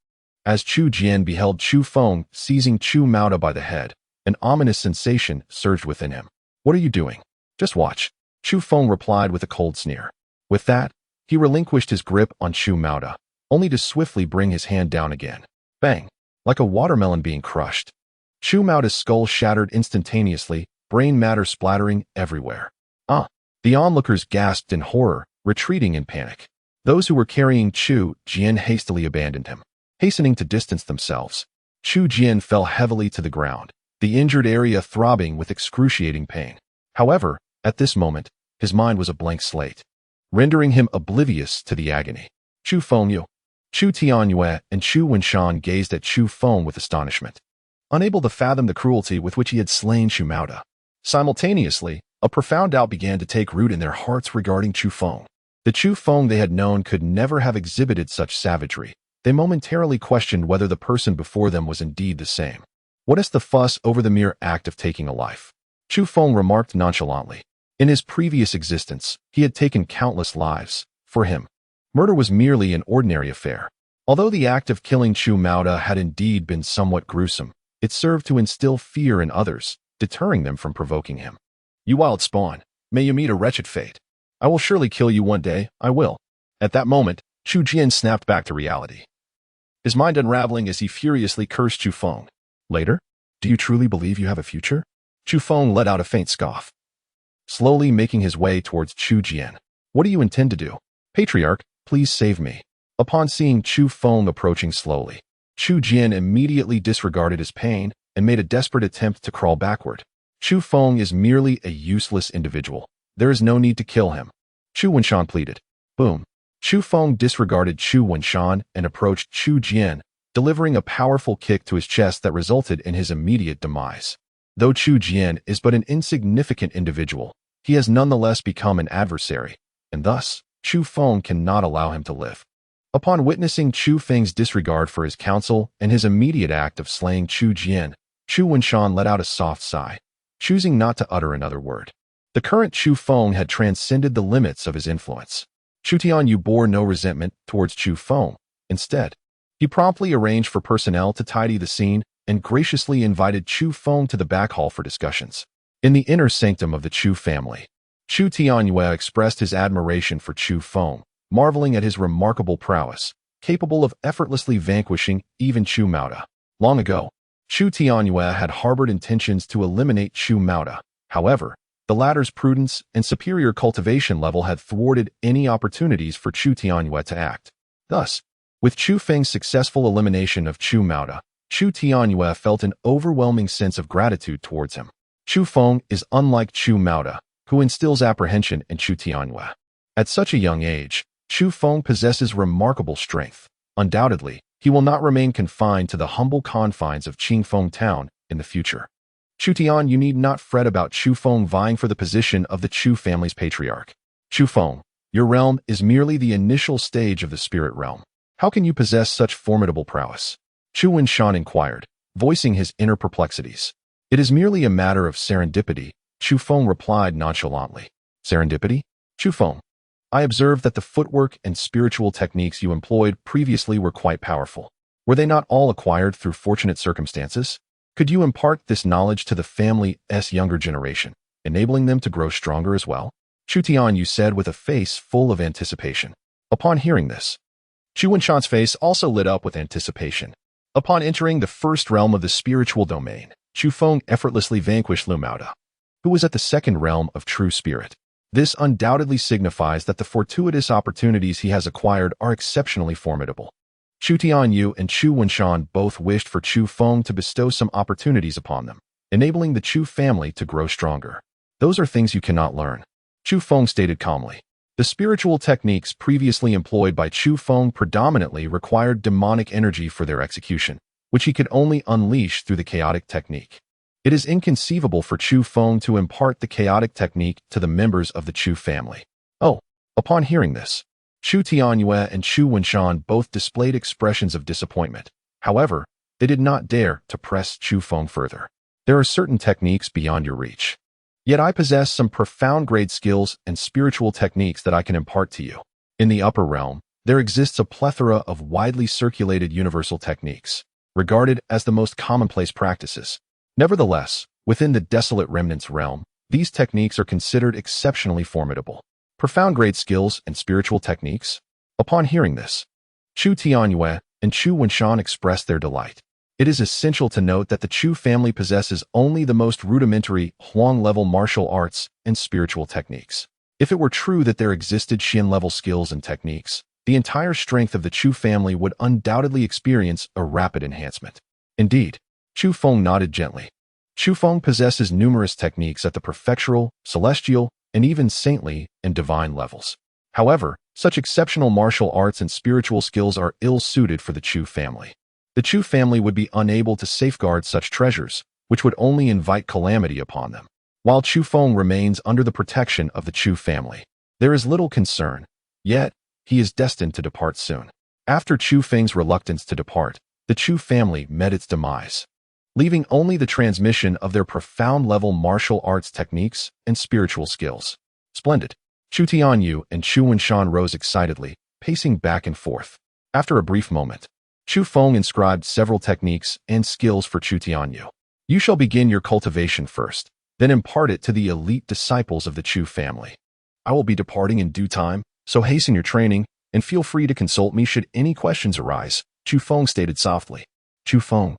A: As Chu Jian beheld Chu Feng seizing Chu Mauda by the head, an ominous sensation surged within him. What are you doing? Just watch. Chu Feng replied with a cold sneer. With that, he relinquished his grip on Chu Mauda, only to swiftly bring his hand down again. Bang! Like a watermelon being crushed. Chu Mauda's skull shattered instantaneously, brain matter splattering everywhere. The onlookers gasped in horror, retreating in panic. Those who were carrying Chu Jian hastily abandoned him, hastening to distance themselves. Chu Jian fell heavily to the ground, the injured area throbbing with excruciating pain. However, at this moment, his mind was a blank slate, rendering him oblivious to the agony. Chu Feng, you Chu Tianyue and Chu Wenshan gazed at Chu Feng with astonishment, unable to fathom the cruelty with which he had slain Chu Mauda. Simultaneously, a profound doubt began to take root in their hearts regarding Chu Feng. The Chu Feng they had known could never have exhibited such savagery. They momentarily questioned whether the person before them was indeed the same. What is the fuss over the mere act of taking a life? Chu Feng remarked nonchalantly. In his previous existence, he had taken countless lives. For him, murder was merely an ordinary affair. Although the act of killing Chu Mauda had indeed been somewhat gruesome, it served to instill fear in others, deterring them from provoking him. You wild spawn, may you meet a wretched fate. I will surely kill you one day, I will. At that moment, Chu Jian snapped back to reality, his mind unraveling as he furiously cursed Chu Feng. Later? Do you truly believe you have a future? Chu Feng let out a faint scoff, slowly making his way towards Chu Jian. What do you intend to do? Patriarch, please save me. Upon seeing Chu Feng approaching slowly, Chu Jian immediately disregarded his pain and made a desperate attempt to crawl backward. Chu Feng is merely a useless individual. There is no need to kill him. Chu Wenshan pleaded. Boom. Chu Feng disregarded Chu Wenshan and approached Chu Jian, delivering a powerful kick to his chest that resulted in his immediate demise. Though Chu Jian is but an insignificant individual, he has nonetheless become an adversary, and thus, Chu Feng cannot allow him to live. Upon witnessing Chu Feng's disregard for his counsel and his immediate act of slaying Chu Jian, Chu Wenshan let out a soft sigh, choosing not to utter another word. The current Chu Feng had transcended the limits of his influence. Chu Tianyu bore no resentment towards Chu Feng. Instead, he promptly arranged for personnel to tidy the scene and graciously invited Chu Feng to the back hall for discussions. In the inner sanctum of the Chu family, Chu Tianyue expressed his admiration for Chu Feng, marveling at his remarkable prowess, capable of effortlessly vanquishing even Chu Mauda. Long ago, Chu Tianyue had harbored intentions to eliminate Chu Mauda. However, the latter's prudence and superior cultivation level had thwarted any opportunities for Chu Tianyue to act. Thus, with Chu Feng's successful elimination of Chu Mauda, Chu Tianyue felt an overwhelming sense of gratitude towards him. Chu Feng is unlike Chu Mauda, who instills apprehension in Chu Tianyue. At such a young age, Chu Feng possesses remarkable strength. Undoubtedly, he will not remain confined to the humble confines of Qingfeng Town in the future. Chu Tian, you need not fret about Chu Feng vying for the position of the Chu family's patriarch. Chu Feng, your realm is merely the initial stage of the spirit realm. How can you possess such formidable prowess? Chu Wenshan inquired, voicing his inner perplexities. It is merely a matter of serendipity, Chu Feng replied nonchalantly. Serendipity? Chu Feng, I observed that the footwork and spiritual techniques you employed previously were quite powerful. Were they not all acquired through fortunate circumstances? Could you impart this knowledge to the family's younger generation, enabling them to grow stronger as well? Chu Tianyu said with a face full of anticipation. Upon hearing this, Chu Wenshan's face also lit up with anticipation. Upon entering the first realm of the spiritual domain, Chu Feng effortlessly vanquished Lu Mauda, who was at the second realm of true spirit. This undoubtedly signifies that the fortuitous opportunities he has acquired are exceptionally formidable. Chu Tianyu and Chu Wenshan both wished for Chu Feng to bestow some opportunities upon them, enabling the Chu family to grow stronger. Those are things you cannot learn, Chu Feng stated calmly. The spiritual techniques previously employed by Chu Feng predominantly required demonic energy for their execution, which he could only unleash through the chaotic technique. It is inconceivable for Chu Feng to impart the chaotic technique to the members of the Chu family. Oh, upon hearing this, Chu Tianyue and Chu Wenshan both displayed expressions of disappointment. However, they did not dare to press Chu Feng further. There are certain techniques beyond your reach. Yet I possess some profound grade skills and spiritual techniques that I can impart to you. In the upper realm, there exists a plethora of widely circulated universal techniques, regarded as the most commonplace practices. Nevertheless, within the desolate remnants realm, these techniques are considered exceptionally formidable. Profound grade skills and spiritual techniques? Upon hearing this, Chu Tianyue and Chu Wenshan expressed their delight. It is essential to note that the Chu family possesses only the most rudimentary Huang-level martial arts and spiritual techniques. If it were true that there existed Xian-level skills and techniques, the entire strength of the Chu family would undoubtedly experience a rapid enhancement. Indeed, Chu Feng nodded gently. Chu Feng possesses numerous techniques at the prefectural, celestial, and even saintly and divine levels. However, Such exceptional martial arts and spiritual skills are ill-suited for the Chu family. The Chu family would be unable to safeguard such treasures, which would only invite calamity upon them. While Chu Feng remains under the protection of the Chu family, there is little concern, yet he is destined to depart soon. After Chu Feng's reluctance to depart, the Chu family met its demise, leaving only the transmission of their profound-level martial arts techniques and spiritual skills. Splendid. Chu Tianyu and Chu Wenshan rose excitedly, pacing back and forth. After a brief moment, Chu Feng inscribed several techniques and skills for Chu Tianyu. You shall begin your cultivation first, then impart it to the elite disciples of the Chu family. I will be departing in due time, so hasten your training, and feel free to consult me should any questions arise, Chu Feng stated softly. Chu Feng,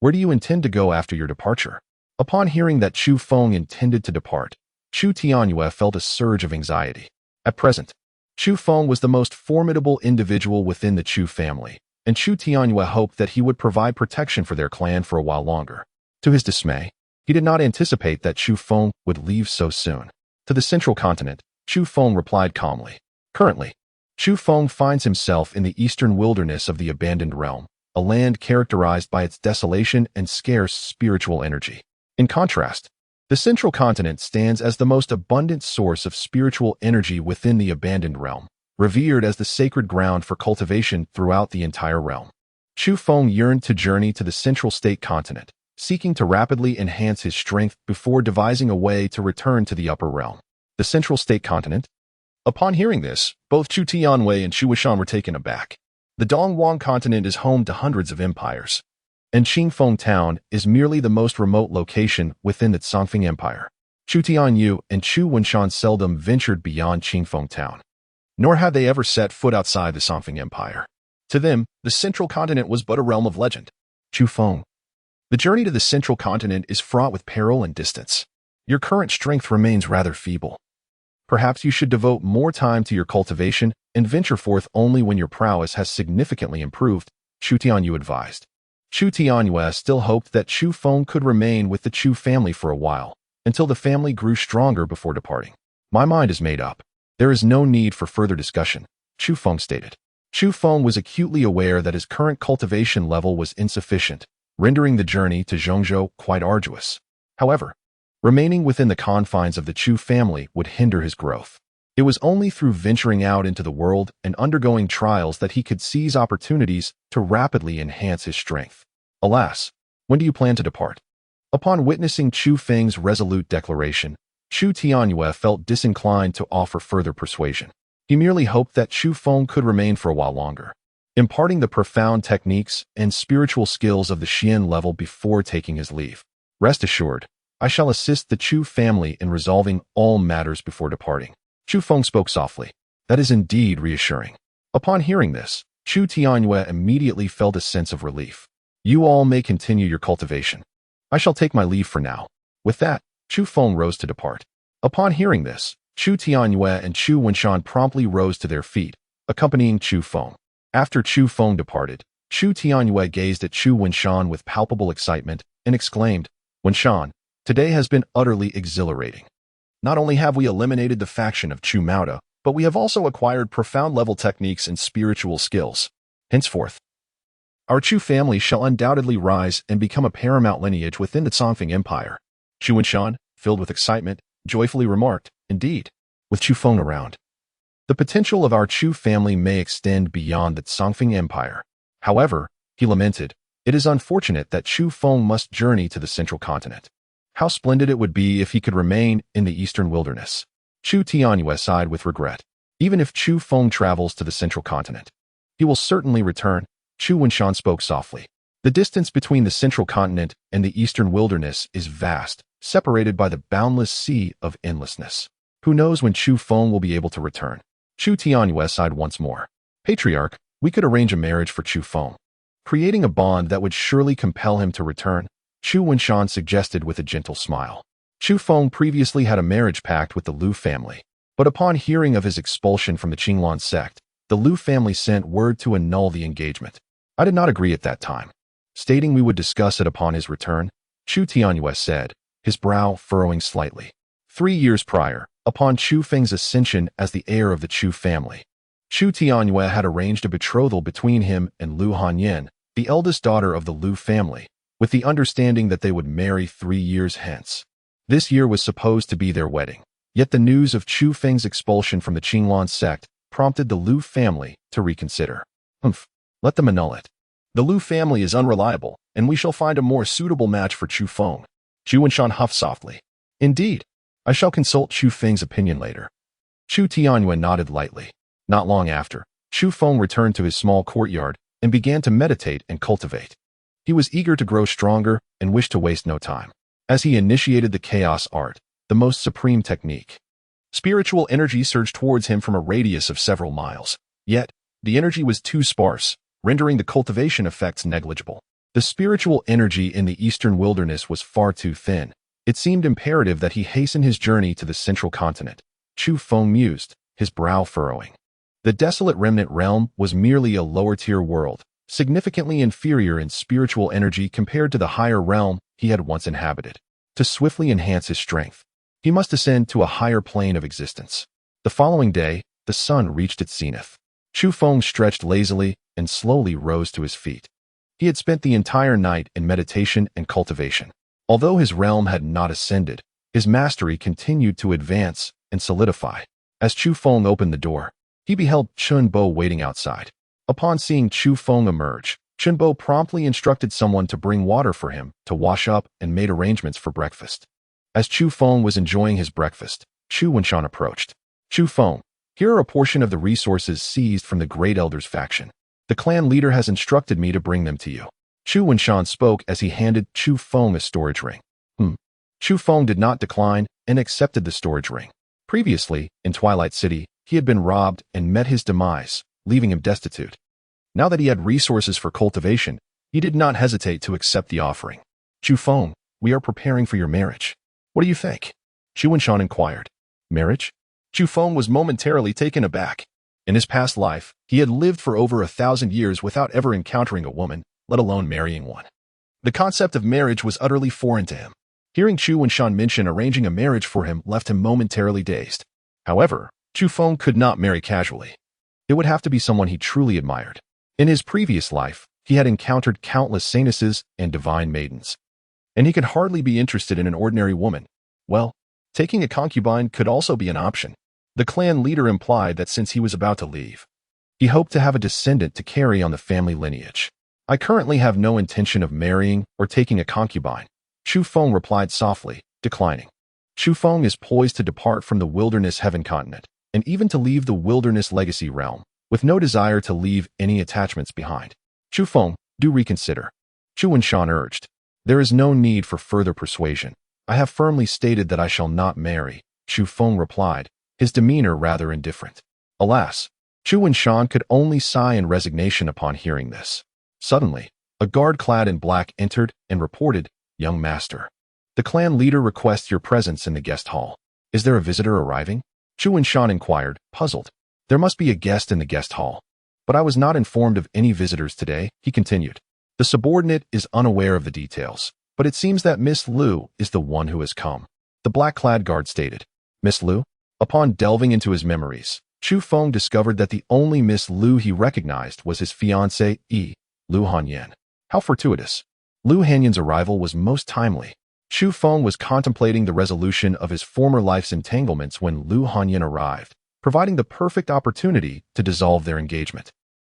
A: where do you intend to go after your departure? Upon hearing that Chu Feng intended to depart, Chu Tianyu felt a surge of anxiety. At present, Chu Feng was the most formidable individual within the Chu family, and Chu Tianyu hoped that he would provide protection for their clan for a while longer. To his dismay, he did not anticipate that Chu Feng would leave so soon. To the central continent, Chu Feng replied calmly. Currently, Chu Feng finds himself in the eastern wilderness of the abandoned realm, a land characterized by its desolation and scarce spiritual energy. In contrast, the central continent stands as the most abundant source of spiritual energy within the abandoned realm, revered as the sacred ground for cultivation throughout the entire realm. Chu Feng yearned to journey to the central state continent, seeking to rapidly enhance his strength before devising a way to return to the upper realm. The central state continent? Upon hearing this, both Chu Tianyu and Chu Wenshan were taken aback. The Dongwang continent is home to hundreds of empires, and Qingfeng Town is merely the most remote location within the Songfeng Empire. Chu Tianyu and Chu Wenshan seldom ventured beyond Qingfeng Town, nor had they ever set foot outside the Songfeng Empire. To them, the central continent was but a realm of legend. Chu Feng, the journey to the central continent is fraught with peril and distance. Your current strength remains rather feeble. Perhaps you should devote more time to your cultivation and venture forth only when your prowess has significantly improved, Chu Tianyu advised. Chu Tianyu still hoped that Chu Feng could remain with the Chu family for a while, until the family grew stronger before departing. My mind is made up. There is no need for further discussion, Chu Feng stated. Chu Feng was acutely aware that his current cultivation level was insufficient, rendering the journey to Zhongzhou quite arduous. However, remaining within the confines of the Chu family would hinder his growth. It was only through venturing out into the world and undergoing trials that he could seize opportunities to rapidly enhance his strength. Alas, when do you plan to depart? Upon witnessing Chu Feng's resolute declaration, Chu Tianyu felt disinclined to offer further persuasion. He merely hoped that Chu Feng could remain for a while longer, imparting the profound techniques and spiritual skills of the Xian level before taking his leave. Rest assured, I shall assist the Chu family in resolving all matters before departing. Chu Feng spoke softly. That is indeed reassuring. Upon hearing this, Chu Tianyu immediately felt a sense of relief. You all may continue your cultivation. I shall take my leave for now. With that, Chu Feng rose to depart. Upon hearing this, Chu Tianyu and Chu Wenshan promptly rose to their feet, accompanying Chu Feng. After Chu Feng departed, Chu Tianyu gazed at Chu Wenshan with palpable excitement and exclaimed, Wenshan, today has been utterly exhilarating. Not only have we eliminated the faction of Chu Mauda, but we have also acquired profound-level techniques and spiritual skills. Henceforth, our Chu family shall undoubtedly rise and become a paramount lineage within the Songfeng Empire. Chu Wenshan, filled with excitement, joyfully remarked, Indeed, with Chu Feng around, the potential of our Chu family may extend beyond the Songfeng Empire. However, he lamented, it is unfortunate that Chu Feng must journey to the central continent. How splendid it would be if he could remain in the eastern wilderness. Chu Tianyu sighed with regret. Even if Chu Feng travels to the central continent, he will certainly return. Chu Wenshan spoke softly. The distance between the central continent and the eastern wilderness is vast, separated by the boundless sea of endlessness. Who knows when Chu Feng will be able to return? Chu Tianyu sighed once more. Patriarch, we could arrange a marriage for Chu Feng, creating a bond that would surely compel him to return, Chu Wenshan suggested with a gentle smile. Chu Feng previously had a marriage pact with the Lu family, but upon hearing of his expulsion from the Qinglan sect, the Lu family sent word to annul the engagement. I did not agree at that time. Stating we would discuss it upon his return, Chu Tianyu said, his brow furrowing slightly. 3 years prior, upon Chu Feng's ascension as the heir of the Chu family, Chu Tianyue had arranged a betrothal between him and Lu Hanyan, the eldest daughter of the Lu family, with the understanding that they would marry 3 years hence. This year was supposed to be their wedding, yet the news of Chu Feng's expulsion from the Qinglan sect prompted the Lu family to reconsider. Let them annul it. The Lu family is unreliable, and we shall find a more suitable match for Chu Feng. Chu Wenshan huffed softly. Indeed, I shall consult Chu Feng's opinion later. Chu Tianyue nodded lightly. Not long after, Chu Feng returned to his small courtyard and began to meditate and cultivate. He was eager to grow stronger and wished to waste no time, as he initiated the chaos art, the most supreme technique. Spiritual energy surged towards him from a radius of several miles, yet the energy was too sparse, rendering the cultivation effects negligible. The spiritual energy in the eastern wilderness was far too thin. It seemed imperative that he hasten his journey to the central continent. Chu Feng mused, his brow furrowing. The desolate remnant realm was merely a lower-tier world, significantly inferior in spiritual energy compared to the higher realm he had once inhabited. To swiftly enhance his strength, he must ascend to a higher plane of existence. The following day, the sun reached its zenith. Chu Feng stretched lazily and slowly rose to his feet. He had spent the entire night in meditation and cultivation. Although his realm had not ascended, his mastery continued to advance and solidify. As Chu Feng opened the door, he beheld Chun Bo waiting outside. Upon seeing Chu Feng emerge, Chun Bo promptly instructed someone to bring water for him to wash up and made arrangements for breakfast. As Chu Feng was enjoying his breakfast, Chu Wenshan approached. Chu Feng, here are a portion of the resources seized from the Great Elder's faction. The clan leader has instructed me to bring them to you. Chu Wenshan spoke as he handed Chu Feng a storage ring. Chu Feng did not decline and accepted the storage ring. Previously, in Twilight City, he had been robbed and met his demise, leaving him destitute. Now that he had resources for cultivation, he did not hesitate to accept the offering. Chu Feng, we are preparing for your marriage. What do you think? Chu Wenshan inquired. Marriage? Chu Feng was momentarily taken aback. In his past life, he had lived for over 1,000 years without ever encountering a woman, let alone marrying one. The concept of marriage was utterly foreign to him. Hearing Chu Wenshan mention arranging a marriage for him left him momentarily dazed. However, Chu Feng could not marry casually. It would have to be someone he truly admired. In his previous life, he had encountered countless saintesses and divine maidens, and he could hardly be interested in an ordinary woman. Well, taking a concubine could also be an option. The clan leader implied that since he was about to leave, he hoped to have a descendant to carry on the family lineage. I currently have no intention of marrying or taking a concubine, Chu Feng replied softly, declining. Chu Feng is poised to depart from the wilderness heaven continent, and even to leave the wilderness legacy realm, with no desire to leave any attachments behind. Chu Feng, do reconsider. Chu Wenshan urged. There is no need for further persuasion. I have firmly stated that I shall not marry, Chu Feng replied, his demeanor rather indifferent. Alas, Chu Wenshan could only sigh in resignation upon hearing this. Suddenly, a guard clad in black entered and reported, Young master, the clan leader requests your presence in the guest hall. Is there a visitor arriving? Chu Wenshan inquired, puzzled. There must be a guest in the guest hall. But I was not informed of any visitors today, he continued. The subordinate is unaware of the details, but it seems that Miss Lu is the one who has come. The black-clad guard stated. Miss Lu? Upon delving into his memories, Chu Feng discovered that the only Miss Lu he recognized was his fiancée, Lu Hanyan. How fortuitous. Lu Hanyan's arrival was most timely. Chu Feng was contemplating the resolution of his former life's entanglements when Lu Hanyan arrived, providing the perfect opportunity to dissolve their engagement.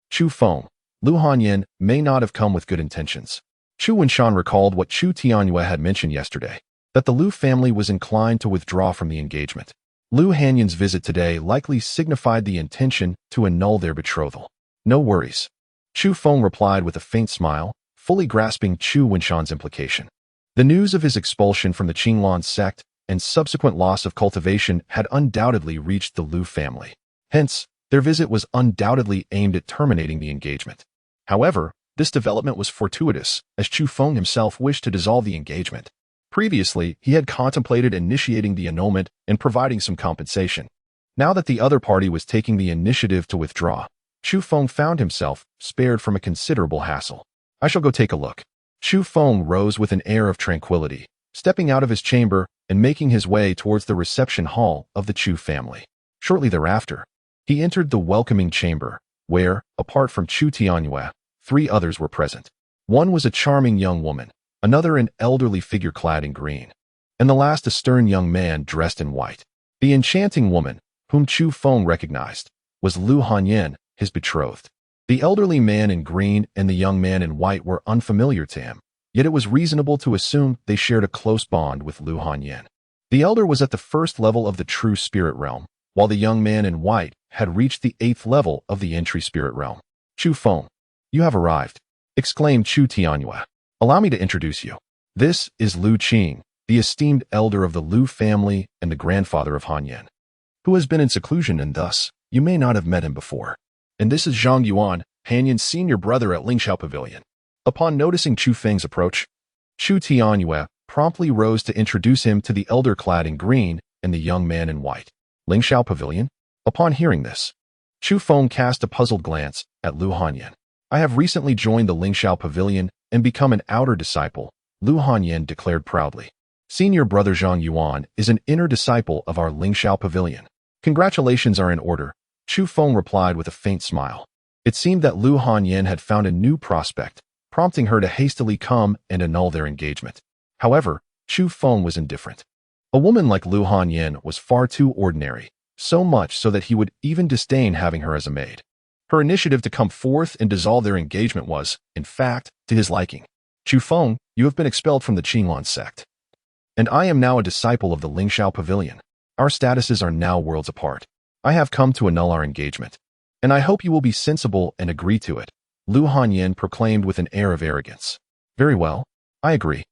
A: Chu Feng, Lu Hanyan may not have come with good intentions. Chu Wenshan recalled what Chu Tianyue had mentioned yesterday, that the Lu family was inclined to withdraw from the engagement. Lu Hanyan's visit today likely signified the intention to annul their betrothal. No worries. Chu Feng replied with a faint smile, fully grasping Chu Wenshan's implication. The news of his expulsion from the Qinglan sect and subsequent loss of cultivation had undoubtedly reached the Lu family. Hence, their visit was undoubtedly aimed at terminating the engagement. However, this development was fortuitous, as Chu Feng himself wished to dissolve the engagement. Previously, he had contemplated initiating the annulment and providing some compensation. Now that the other party was taking the initiative to withdraw, Chu Feng found himself spared from a considerable hassle. I shall go take a look. Chu Feng rose with an air of tranquility, stepping out of his chamber and making his way towards the reception hall of the Chu family. Shortly thereafter, He entered the welcoming chamber, where, apart from Chu Tianyue, 3 others were present. One was a charming young woman, another an elderly figure clad in green, and the last a stern young man dressed in white. The enchanting woman, whom Chu Feng recognized, was Lu Hanyan, his betrothed. The elderly man in green and the young man in white were unfamiliar to him, yet it was reasonable to assume they shared a close bond with Lu Hanyan. The elder was at the 1st level of the true spirit realm, while the young man in white had reached the 8th level of the entry spirit realm. Chu Feng, you have arrived, exclaimed Chu Tianyue. Allow me to introduce you. This is Lu Qing, the esteemed elder of the Lu family and the grandfather of Hanyan, who has been in seclusion and thus, you may not have met him before. And this is Zhang Yuan, Hanyan's senior brother at Lingxiao Pavilion. Upon noticing Chu Feng's approach, Chu Tianyue promptly rose to introduce him to the elder clad in green and the young man in white. Lingxiao Pavilion? Upon hearing this, Chu Feng cast a puzzled glance at Lu Hanyan. I have recently joined the Lingxiao Pavilion and become an outer disciple, Lu Hanyan declared proudly. Senior brother Zhang Yuan is an inner disciple of our Lingxiao Pavilion. Congratulations are in order, Chu Feng replied with a faint smile. It seemed that Lu Hanyan had found a new prospect, prompting her to hastily come and annul their engagement. However, Chu Feng was indifferent. A woman like Lu Hanyan was far too ordinary, so much so that he would even disdain having her as a maid. Her initiative to come forth and dissolve their engagement was, in fact, to his liking. Chu Feng, you have been expelled from the Qinglan sect. And I am now a disciple of the Lingxiao Pavilion. Our statuses are now worlds apart. I have come to annul our engagement. And I hope you will be sensible and agree to it, Lu Hanyan proclaimed with an air of arrogance. Very well, I agree.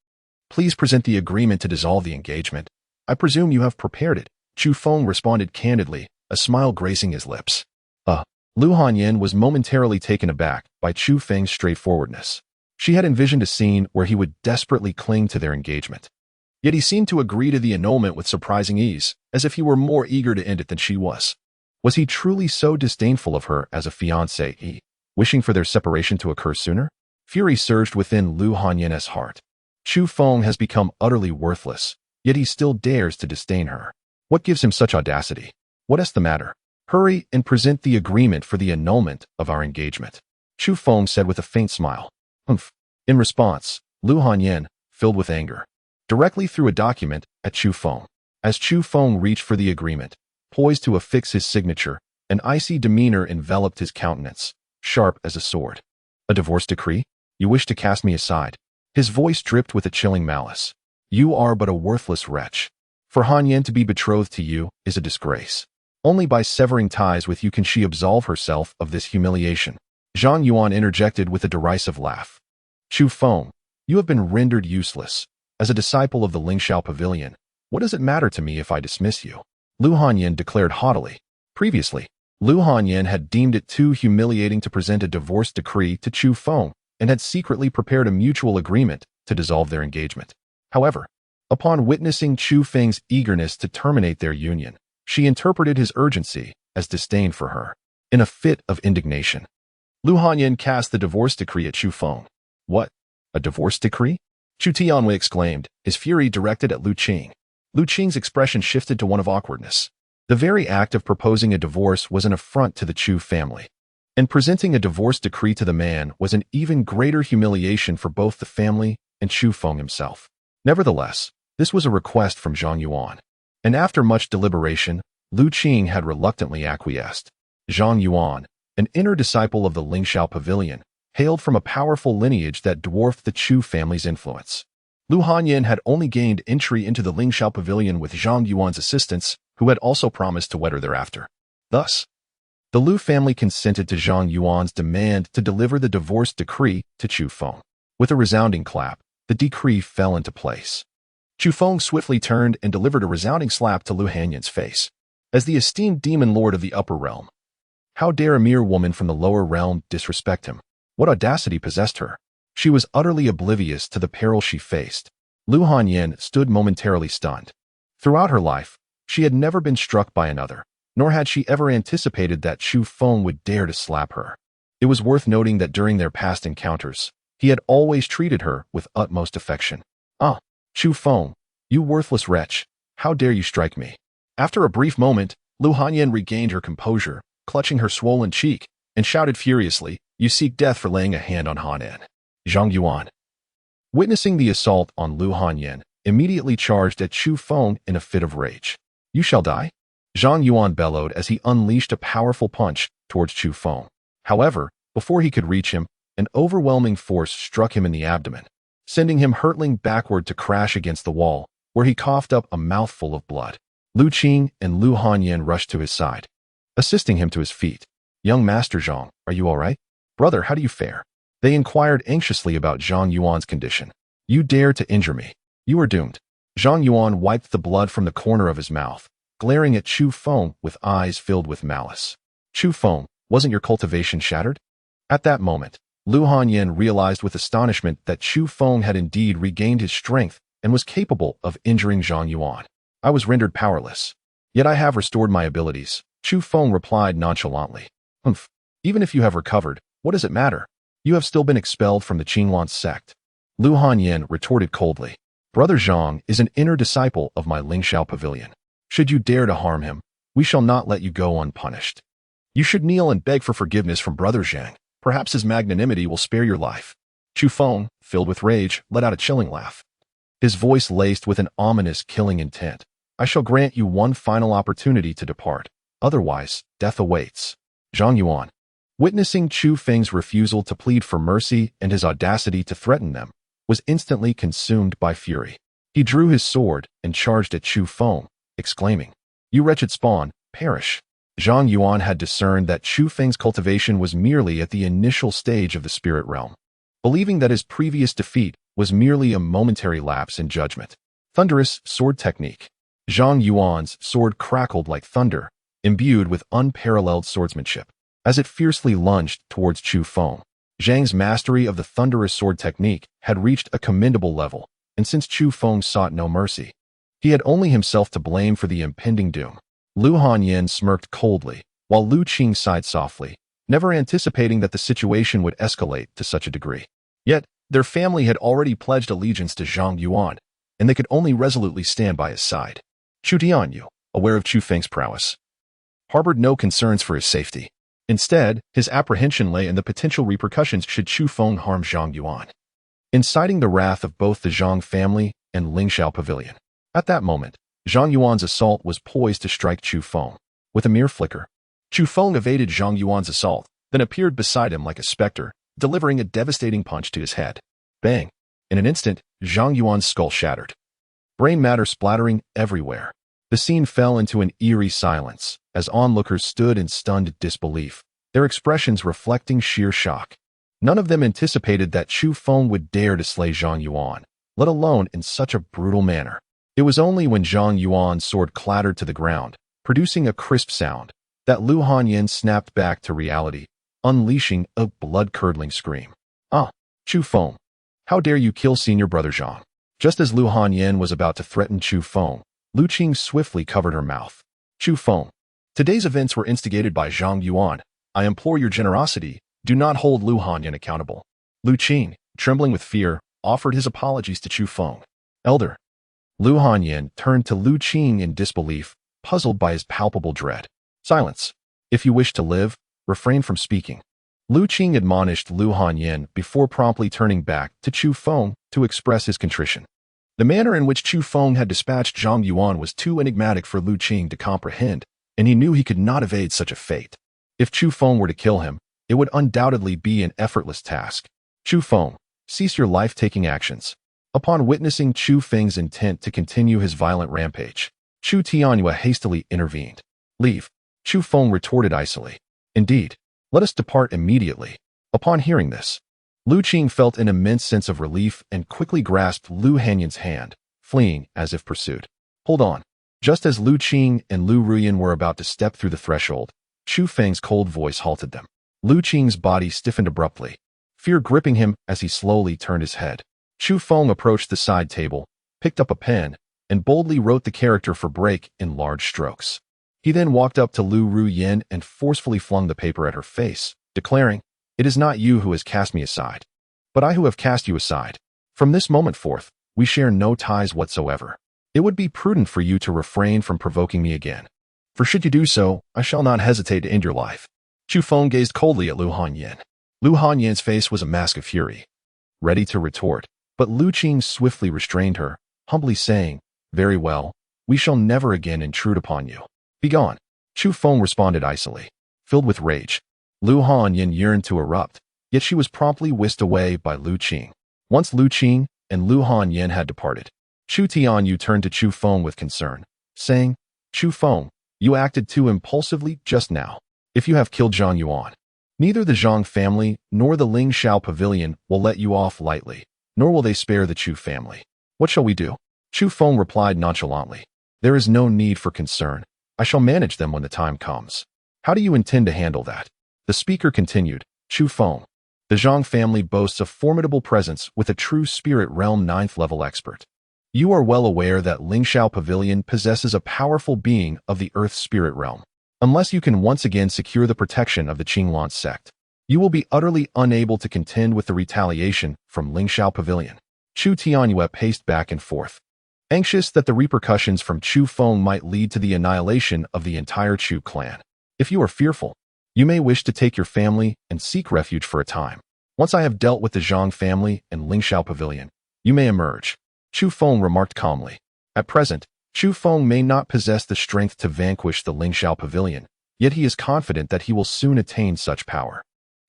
A: Please present the agreement to dissolve the engagement. I presume you have prepared it, Chu Feng responded candidly, a smile gracing his lips. Lu Hanyan was momentarily taken aback by Chu Feng's straightforwardness. She had envisioned a scene where he would desperately cling to their engagement. Yet he seemed to agree to the annulment with surprising ease, as if he were more eager to end it than she was. Was he truly so disdainful of her as a fiancée, wishing for their separation to occur sooner? Fury surged within Lu Hanyan's heart. Chu Feng has become utterly worthless, yet he still dares to disdain her. What gives him such audacity? What is the matter? Hurry and present the agreement for the annulment of our engagement, Chu Feng said with a faint smile. Humph. In response, Lu Hanyan, filled with anger, directly threw a document at Chu Feng. As Chu Feng reached for the agreement, poised to affix his signature, an icy demeanor enveloped his countenance, sharp as a sword. A divorce decree? You wish to cast me aside? His voice dripped with a chilling malice. You are but a worthless wretch. For Hanyan to be betrothed to you is a disgrace. Only by severing ties with you can she absolve herself of this humiliation. Zhang Yuan interjected with a derisive laugh. Chu Feng, you have been rendered useless. As a disciple of the Lingxiao Pavilion, what does it matter to me if I dismiss you? Lu Hanyan declared haughtily. Previously, Lu Hanyan had deemed it too humiliating to present a divorce decree to Chu Feng and had secretly prepared a mutual agreement to dissolve their engagement. However, upon witnessing Chu Feng's eagerness to terminate their union, she interpreted his urgency as disdain for her. In a fit of indignation, Lu Hanyan cast the divorce decree at Chu Feng. What? A divorce decree? Chu Tianyue exclaimed, his fury directed at Lu Qing. Lu Qing's expression shifted to one of awkwardness. The very act of proposing a divorce was an affront to the Chu family, and presenting a divorce decree to the man was an even greater humiliation for both the family and Chu Feng himself. Nevertheless, this was a request from Zhang Yuan, and after much deliberation, Lu Qing had reluctantly acquiesced. Zhang Yuan, an inner disciple of the Lingxiao Pavilion, hailed from a powerful lineage that dwarfed the Chu family's influence. Lu Hanyan had only gained entry into the Lingxiao Pavilion with Zhang Yuan's assistance, who had also promised to wed her thereafter. Thus, the Lu family consented to Zhang Yuan's demand to deliver the divorce decree to Chu Feng. With a resounding clap, the decree fell into place. Chu Feng swiftly turned and delivered a resounding slap to Lu Hanyan's face. As the esteemed demon lord of the upper realm, how dare a mere woman from the lower realm disrespect him? What audacity possessed her? She was utterly oblivious to the peril she faced. Lu Hanyan stood momentarily stunned. Throughout her life, she had never been struck by another, nor had she ever anticipated that Chu Feng would dare to slap her. It was worth noting that during their past encounters, he had always treated her with utmost affection. Ah, Chu Feng, you worthless wretch, how dare you strike me? After a brief moment, Lu Hanyan regained her composure, clutching her swollen cheek, and shouted furiously, "You seek death for laying a hand on Han En." Zhang Yuan, witnessing the assault on Lu Hanyan, immediately charged at Chu Feng in a fit of rage. "You shall die?" Zhang Yuan bellowed as he unleashed a powerful punch towards Chu Feng. However, before he could reach him, an overwhelming force struck him in the abdomen, sending him hurtling backward to crash against the wall, where he coughed up a mouthful of blood. Lu Qing and Lu Hanyan rushed to his side, assisting him to his feet. "Young Master Zhang, are you all right? Brother, how do you fare?" They inquired anxiously about Zhang Yuan's condition. "You dare to injure me. You are doomed." Zhang Yuan wiped the blood from the corner of his mouth, glaring at Chu Feng with eyes filled with malice. "Chu Feng, wasn't your cultivation shattered?" At that moment, Lu Hanyan realized with astonishment that Chu Feng had indeed regained his strength and was capable of injuring Zhang Yuan. "I was rendered powerless. Yet I have restored my abilities," Chu Feng replied nonchalantly. "Humph. Even if you have recovered, what does it matter? You have still been expelled from the Qinglan sect." Lu Hanyan retorted coldly. "Brother Zhang is an inner disciple of my Lingxiao pavilion. Should you dare to harm him, we shall not let you go unpunished. You should kneel and beg for forgiveness from Brother Zhang. Perhaps his magnanimity will spare your life." Chu Feng, filled with rage, let out a chilling laugh, his voice laced with an ominous killing intent. "I shall grant you one final opportunity to depart. Otherwise, death awaits." Zhang Yuan, witnessing Chu Feng's refusal to plead for mercy and his audacity to threaten them, was instantly consumed by fury. He drew his sword and charged at Chu Feng, exclaiming, "You wretched spawn, perish." Zhang Yuan had discerned that Chu Feng's cultivation was merely at the initial stage of the spirit realm, believing that his previous defeat was merely a momentary lapse in judgment. Thunderous sword technique. Zhang Yuan's sword crackled like thunder, imbued with unparalleled swordsmanship, as it fiercely lunged towards Chu Feng. Zhang's mastery of the thunderous sword technique had reached a commendable level, and since Chu Feng sought no mercy, he had only himself to blame for the impending doom. Lu Hanyan smirked coldly, while Lu Qing sighed softly, never anticipating that the situation would escalate to such a degree. Yet, their family had already pledged allegiance to Zhang Yuan, and they could only resolutely stand by his side. Chu Tianyu, aware of Chu Feng's prowess, harbored no concerns for his safety. Instead, his apprehension lay in the potential repercussions should Chu Feng harm Zhang Yuan, inciting the wrath of both the Zhang family and Lingxiao Pavilion. At that moment, Zhang Yuan's assault was poised to strike Chu Feng. With a mere flicker, Chu Feng evaded Zhang Yuan's assault, then appeared beside him like a specter, delivering a devastating punch to his head. Bang! In an instant, Zhang Yuan's skull shattered, brain matter splattering everywhere. The scene fell into an eerie silence as onlookers stood in stunned disbelief, their expressions reflecting sheer shock. None of them anticipated that Chu Feng would dare to slay Zhang Yuan, let alone in such a brutal manner. It was only when Zhang Yuan's sword clattered to the ground, producing a crisp sound, that Lu Hanyan snapped back to reality, unleashing a blood-curdling scream. "Ah, Chu Feng, how dare you kill senior brother Zhang?" Just as Lu Hanyan was about to threaten Chu Feng, Lu Qing swiftly covered her mouth. "Chu Feng, today's events were instigated by Zhang Yuan. I implore your generosity, do not hold Lu Hanyan accountable." Lu Qing, trembling with fear, offered his apologies to Chu Feng. "Elder." Lu Hanyan turned to Lu Qing in disbelief, puzzled by his palpable dread. "Silence. If you wish to live, refrain from speaking." Lu Qing admonished Lu Hanyan before promptly turning back to Chu Feng to express his contrition. The manner in which Chu Feng had dispatched Zhang Yuan was too enigmatic for Lu Qing to comprehend, and he knew he could not evade such a fate. If Chu Feng were to kill him, it would undoubtedly be an effortless task. "Chu Feng, cease your life-taking actions." Upon witnessing Chu Feng's intent to continue his violent rampage, Chu Tianyu hastily intervened. "Leave," Chu Feng retorted icily. "Indeed. Let us depart immediately." Upon hearing this, Lu Qing felt an immense sense of relief and quickly grasped Lu Hanyan's hand, fleeing as if pursued. "Hold on." Just as Lu Qing and Lu Ruyan were about to step through the threshold, Chu Feng's cold voice halted them. Lu Qing's body stiffened abruptly, fear gripping him as he slowly turned his head. Chu Feng approached the side table, picked up a pen, and boldly wrote the character for break in large strokes. He then walked up to Lu Ruyan and forcefully flung the paper at her face, declaring, "It is not you who has cast me aside, but I who have cast you aside. From this moment forth, we share no ties whatsoever. It would be prudent for you to refrain from provoking me again." For should you do so, I shall not hesitate to end your life. Chu Feng gazed coldly at Lu Hanyan. Lu Hanyan's face was a mask of fury, ready to retort, but Lu Qing swiftly restrained her, humbly saying, "Very well, we shall never again intrude upon you. Begone." Chu Feng responded icily. Filled with rage, Lu Hanyan yearned to erupt, yet she was promptly whisked away by Lu Qing. Once Lu Qing and Lu Hanyan had departed, Chu Tianyu turned to Chu Feng with concern, saying, "Chu Feng, you acted too impulsively just now. If you have killed Zhang Yuan, neither the Zhang family nor the Ling Shao Pavilion will let you off lightly, nor will they spare the Chu family. What shall we do?" Chu Feng replied nonchalantly, "There is no need for concern. I shall manage them when the time comes." "How do you intend to handle that?" The speaker continued, "Chu Feng, the Zhang family boasts a formidable presence with a true spirit realm 9th level expert. You are well aware that Ling Shao Pavilion possesses a powerful being of the Earth spirit realm. Unless you can once again secure the protection of the Qinglan sect, you will be utterly unable to contend with the retaliation from Ling Shao Pavilion." Chu Tianyue paced back and forth, anxious that the repercussions from Chu Feng might lead to the annihilation of the entire Chu clan. "If you are fearful, you may wish to take your family and seek refuge for a time. Once I have dealt with the Zhang family and Ling Shao Pavilion, you may emerge," Chu Feng remarked calmly. At present, Chu Feng may not possess the strength to vanquish the Ling Shao Pavilion, yet he is confident that he will soon attain such power.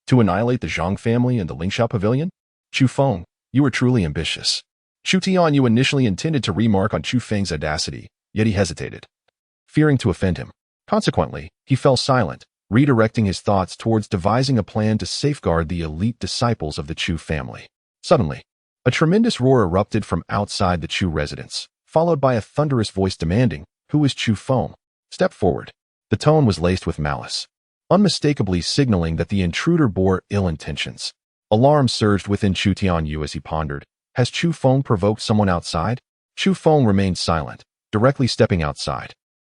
A: "To annihilate the Zhang family and the Ling Shao Pavilion? Chu Feng, you are truly ambitious." Chu Tianyu initially intended to remark on Chu Feng's audacity, yet he hesitated, fearing to offend him. Consequently, he fell silent, redirecting his thoughts towards devising a plan to safeguard the elite disciples of the Chu family. Suddenly, a tremendous roar erupted from outside the Chu residence, followed by a thunderous voice demanding, "Who is Chu Feng? Step forward." The tone was laced with malice, unmistakably signaling that the intruder bore ill intentions. Alarm surged within Chu Tianyu as he pondered, "Has Chu Feng provoked someone outside?" Chu Feng remained silent, directly stepping outside.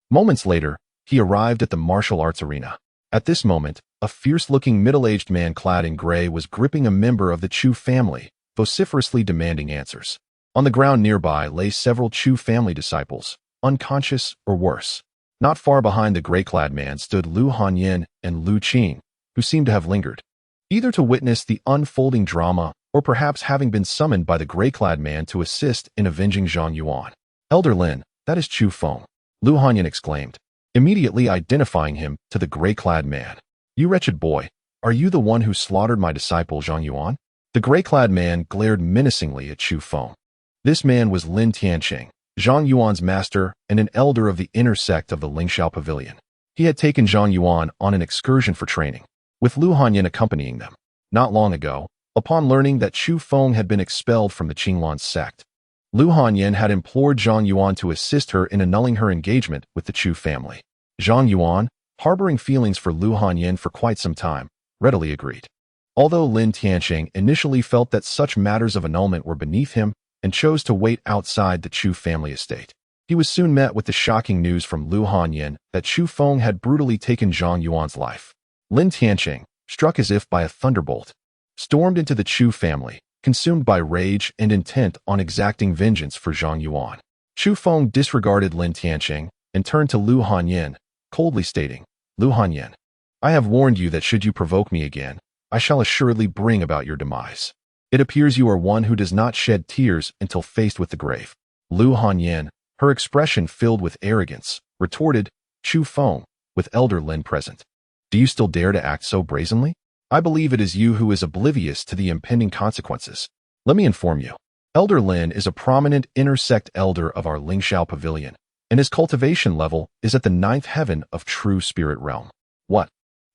A: Moments later, he arrived at the martial arts arena. At this moment, a fierce-looking middle-aged man clad in gray was gripping a member of the Chu family, vociferously demanding answers. On the ground nearby lay several Chu family disciples, unconscious or worse. Not far behind the gray-clad man stood Lu Hanyan and Lu Qing, who seemed to have lingered, either to witness the unfolding drama or perhaps having been summoned by the gray-clad man to assist in avenging Zhang Yuan. "Elder Lin, that is Chu Feng," Lu Hanyan exclaimed, immediately identifying him to the gray-clad man. "You wretched boy, are you the one who slaughtered my disciple Zhang Yuan?" The gray-clad man glared menacingly at Chu Feng. This man was Lin Tianqing, Zhang Yuan's master and an elder of the inner sect of the Ling Shao Pavilion. He had taken Zhang Yuan on an excursion for training, with Lu Hanyan accompanying them. Not long ago, upon learning that Chu Feng had been expelled from the Qinglan sect, Lu Hanyan had implored Zhang Yuan to assist her in annulling her engagement with the Chu family. Zhang Yuan, harboring feelings for Lu Hanyan for quite some time, readily agreed. Although Lin Tianqing initially felt that such matters of annulment were beneath him and chose to wait outside the Chu family estate, he was soon met with the shocking news from Lu Hanyan that Chu Feng had brutally taken Zhang Yuan's life. Lin Tianqing, struck as if by a thunderbolt, stormed into the Chu family, consumed by rage and intent on exacting vengeance for Zhang Yuan. Chu Feng disregarded Lin Tianqing and turned to Lu Hanyan, coldly stating, "Lu Hanyan, I have warned you that should you provoke me again, I shall assuredly bring about your demise. It appears you are one who does not shed tears until faced with the grave." Lu Hanyan, her expression filled with arrogance, retorted, "Chu Feng, with Elder Lin present, do you still dare to act so brazenly? I believe it is you who is oblivious to the impending consequences. Let me inform you. Elder Lin is a prominent inner-sect elder of our Ling Shao Pavilion, and his cultivation level is at the 9th heaven of true spirit realm." "What?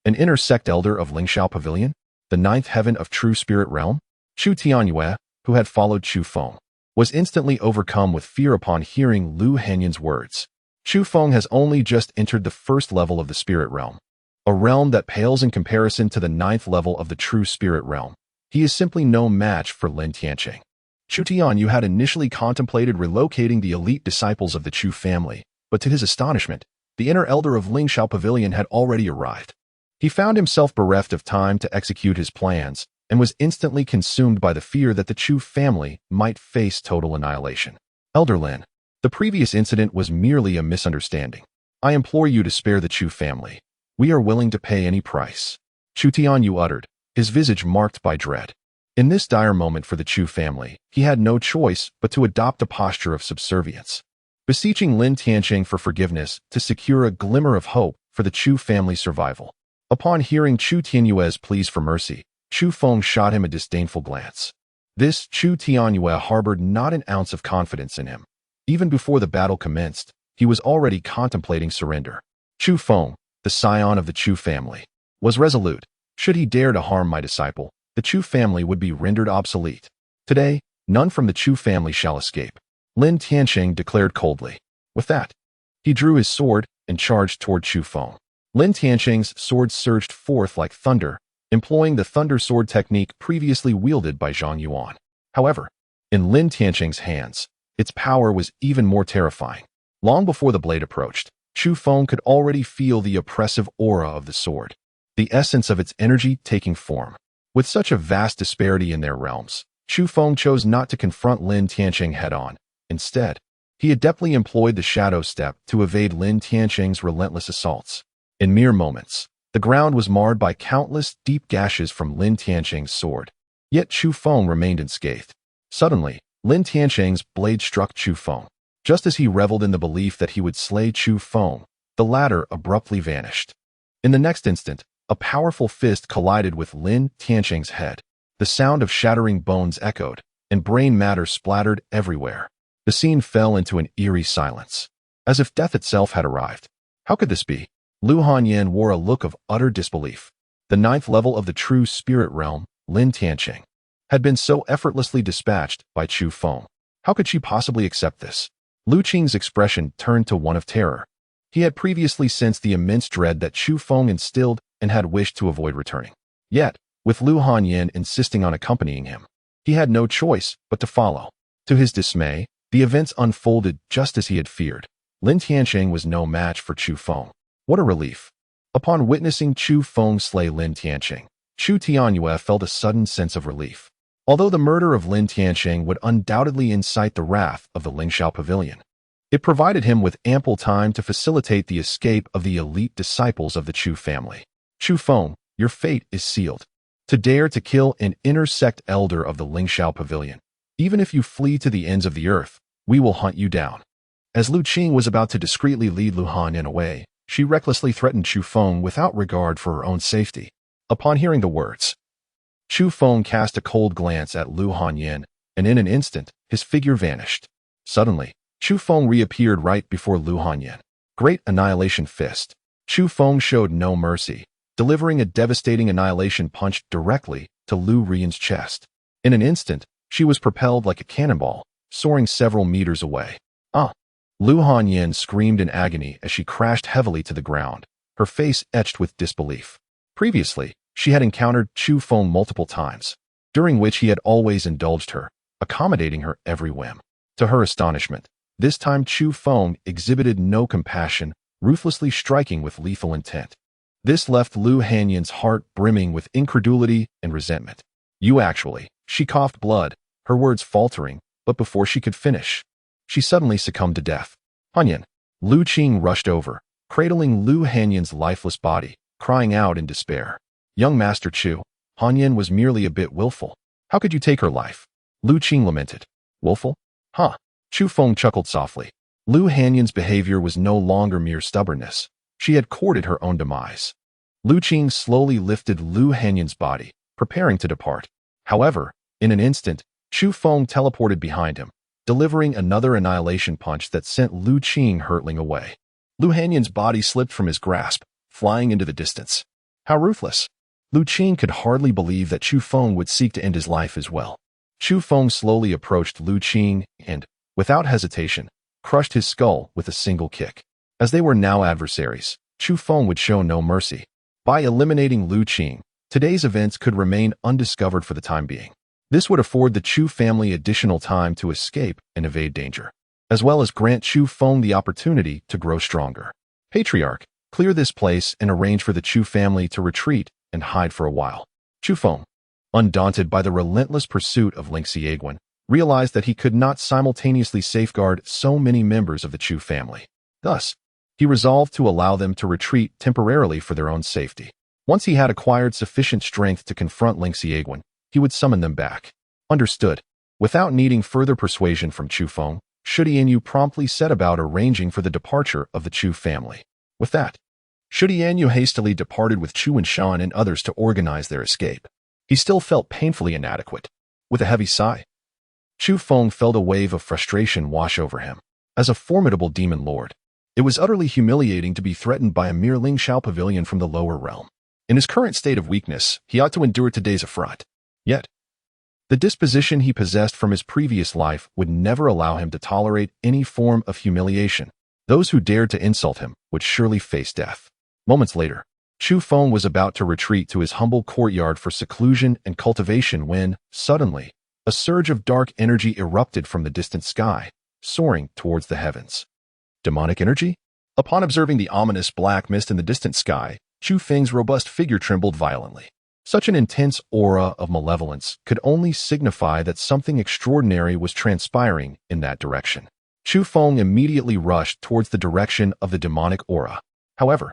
A: An inner-sect elder of Ling Shao Pavilion? The 9th heaven of true spirit realm?" Chu Tianyue, who had followed Chu Feng, was instantly overcome with fear upon hearing Lu Hanyan's words. Chu Feng has only just entered the 1st level of the spirit realm, a realm that pales in comparison to the 9th level of the true spirit realm. He is simply no match for Lin Tianqing. Chu Tianyu had initially contemplated relocating the elite disciples of the Chu family, but to his astonishment, the inner elder of Ling Shao Pavilion had already arrived. He found himself bereft of time to execute his plans and was instantly consumed by the fear that the Chu family might face total annihilation. "Elder Lin, the previous incident was merely a misunderstanding. I implore you to spare the Chu family. We are willing to pay any price." Chu Tianyu uttered, his visage marked by dread. In this dire moment for the Chu family, he had no choice but to adopt a posture of subservience, beseeching Lin Tianqing for forgiveness to secure a glimmer of hope for the Chu family's survival. Upon hearing Chu Tianyue's pleas for mercy, Chu Feng shot him a disdainful glance. This Chu Tianyue harbored not an ounce of confidence in him. Even before the battle commenced, he was already contemplating surrender. Chu Feng, the scion of the Chu family, was resolute. Should he dare to harm my disciple, the Chu family would be rendered obsolete. Today, none from the Chu family shall escape, Lin Tianqing declared coldly. With that, he drew his sword and charged toward Chu Feng. Lin Tianqing's sword surged forth like thunder, employing the thunder sword technique previously wielded by Zhang Yuan. However, in Lin Tianqing's hands, its power was even more terrifying. Long before the blade approached, Chu Feng could already feel the oppressive aura of the sword, the essence of its energy taking form. With such a vast disparity in their realms, Chu Feng chose not to confront Lin Tianqing head-on. Instead, he adeptly employed the shadow step to evade Lin Tianqing's relentless assaults. In mere moments, the ground was marred by countless deep gashes from Lin Tianqing's sword. Yet Chu Feng remained unscathed. Suddenly, Lin Tianqing's blade struck Chu Feng. Just as he reveled in the belief that he would slay Chu Feng, the latter abruptly vanished. In the next instant, a powerful fist collided with Lin Tianqing's head. The sound of shattering bones echoed, and brain matter splattered everywhere. The scene fell into an eerie silence, as if death itself had arrived. How could this be? Lu Hanyan wore a look of utter disbelief. The 9th level of the true spirit realm, Lin Tianqing, had been so effortlessly dispatched by Chu Feng. How could she possibly accept this? Lu Qing's expression turned to one of terror. He had previously sensed the immense dread that Chu Feng instilled and had wished to avoid returning. Yet, with Lu Hanyan insisting on accompanying him, he had no choice but to follow. To his dismay, the events unfolded just as he had feared. Lin Tianqing was no match for Chu Feng. What a relief! Upon witnessing Chu Feng slay Lin Tianqing, Chu Tianyue felt a sudden sense of relief. Although the murder of Lin Tianqing would undoubtedly incite the wrath of the Lingxiao Pavilion, it provided him with ample time to facilitate the escape of the elite disciples of the Chu family. Chu Feng, your fate is sealed. To dare to kill an inner sect elder of the Lingxiao Pavilion, even if you flee to the ends of the earth, we will hunt you down. As Lu Qing was about to discreetly lead Lu Hanyan away, she recklessly threatened Chu Feng without regard for her own safety. Upon hearing the words, Chu Feng cast a cold glance at Lu Hanyan, and in an instant, his figure vanished. Suddenly, Chu Feng reappeared right before Lu Hanyan. Great Annihilation Fist. Chu Feng showed no mercy, delivering a devastating annihilation punch directly to Lu Rian's chest. In an instant, she was propelled like a cannonball, soaring several meters away. Lu Hanyan screamed in agony as she crashed heavily to the ground, her face etched with disbelief. Previously, she had encountered Chu Feng multiple times, during which he had always indulged her, accommodating her every whim. To her astonishment, this time Chu Feng exhibited no compassion, ruthlessly striking with lethal intent. This left Lu Hanyan's heart brimming with incredulity and resentment. She coughed blood, her words faltering, but before she could finish, she suddenly succumbed to death. Hanyan. Lu Qing rushed over, cradling Lu Hanyan's lifeless body, crying out in despair. Young Master Chu, Hanyan was merely a bit willful. How could you take her life? Lu Qing lamented. Willful? Huh. Chu Feng chuckled softly. Lu Hanyan's behavior was no longer mere stubbornness. She had courted her own demise. Lu Qing slowly lifted Lu Hanyan's body, preparing to depart. However, in an instant, Chu Feng teleported behind him, delivering another annihilation punch that sent Lu Qing hurtling away. Lu Hanyan's body slipped from his grasp, flying into the distance. How ruthless! Lu Qing could hardly believe that Chu Feng would seek to end his life as well. Chu Feng slowly approached Lu Qing and, without hesitation, crushed his skull with a single kick. As they were now adversaries, Chu Feng would show no mercy. By eliminating Lu Qing, today's events could remain undiscovered for the time being. This would afford the Chu family additional time to escape and evade danger, as well as grant Chu Feng the opportunity to grow stronger. Patriarch, clear this place and arrange for the Chu family to retreat and hide for a while. Chu Feng, undaunted by the relentless pursuit of Ling Xiegwen, realized that he could not simultaneously safeguard so many members of the Chu family. Thus, he resolved to allow them to retreat temporarily for their own safety. Once he had acquired sufficient strength to confront Ling Xiaoguan, he would summon them back. Understood. Without needing further persuasion from Chu Feng, Shi Yanyu promptly set about arranging for the departure of the Chu family. With that, Shi Yanyu hastily departed with Chu and Shan and others to organize their escape. He still felt painfully inadequate. With a heavy sigh, Chu Feng felt a wave of frustration wash over him. As a formidable demon lord, it was utterly humiliating to be threatened by a mere Ling Xiao pavilion from the lower realm. In his current state of weakness, he ought to endure today's affront. Yet, the disposition he possessed from his previous life would never allow him to tolerate any form of humiliation. Those who dared to insult him would surely face death. Moments later, Chu Feng was about to retreat to his humble courtyard for seclusion and cultivation when, suddenly, a surge of dark energy erupted from the distant sky, soaring towards the heavens. Demonic energy? Upon observing the ominous black mist in the distant sky, Chu Feng's robust figure trembled violently. Such an intense aura of malevolence could only signify that something extraordinary was transpiring in that direction. Chu Feng immediately rushed towards the direction of the demonic aura. However,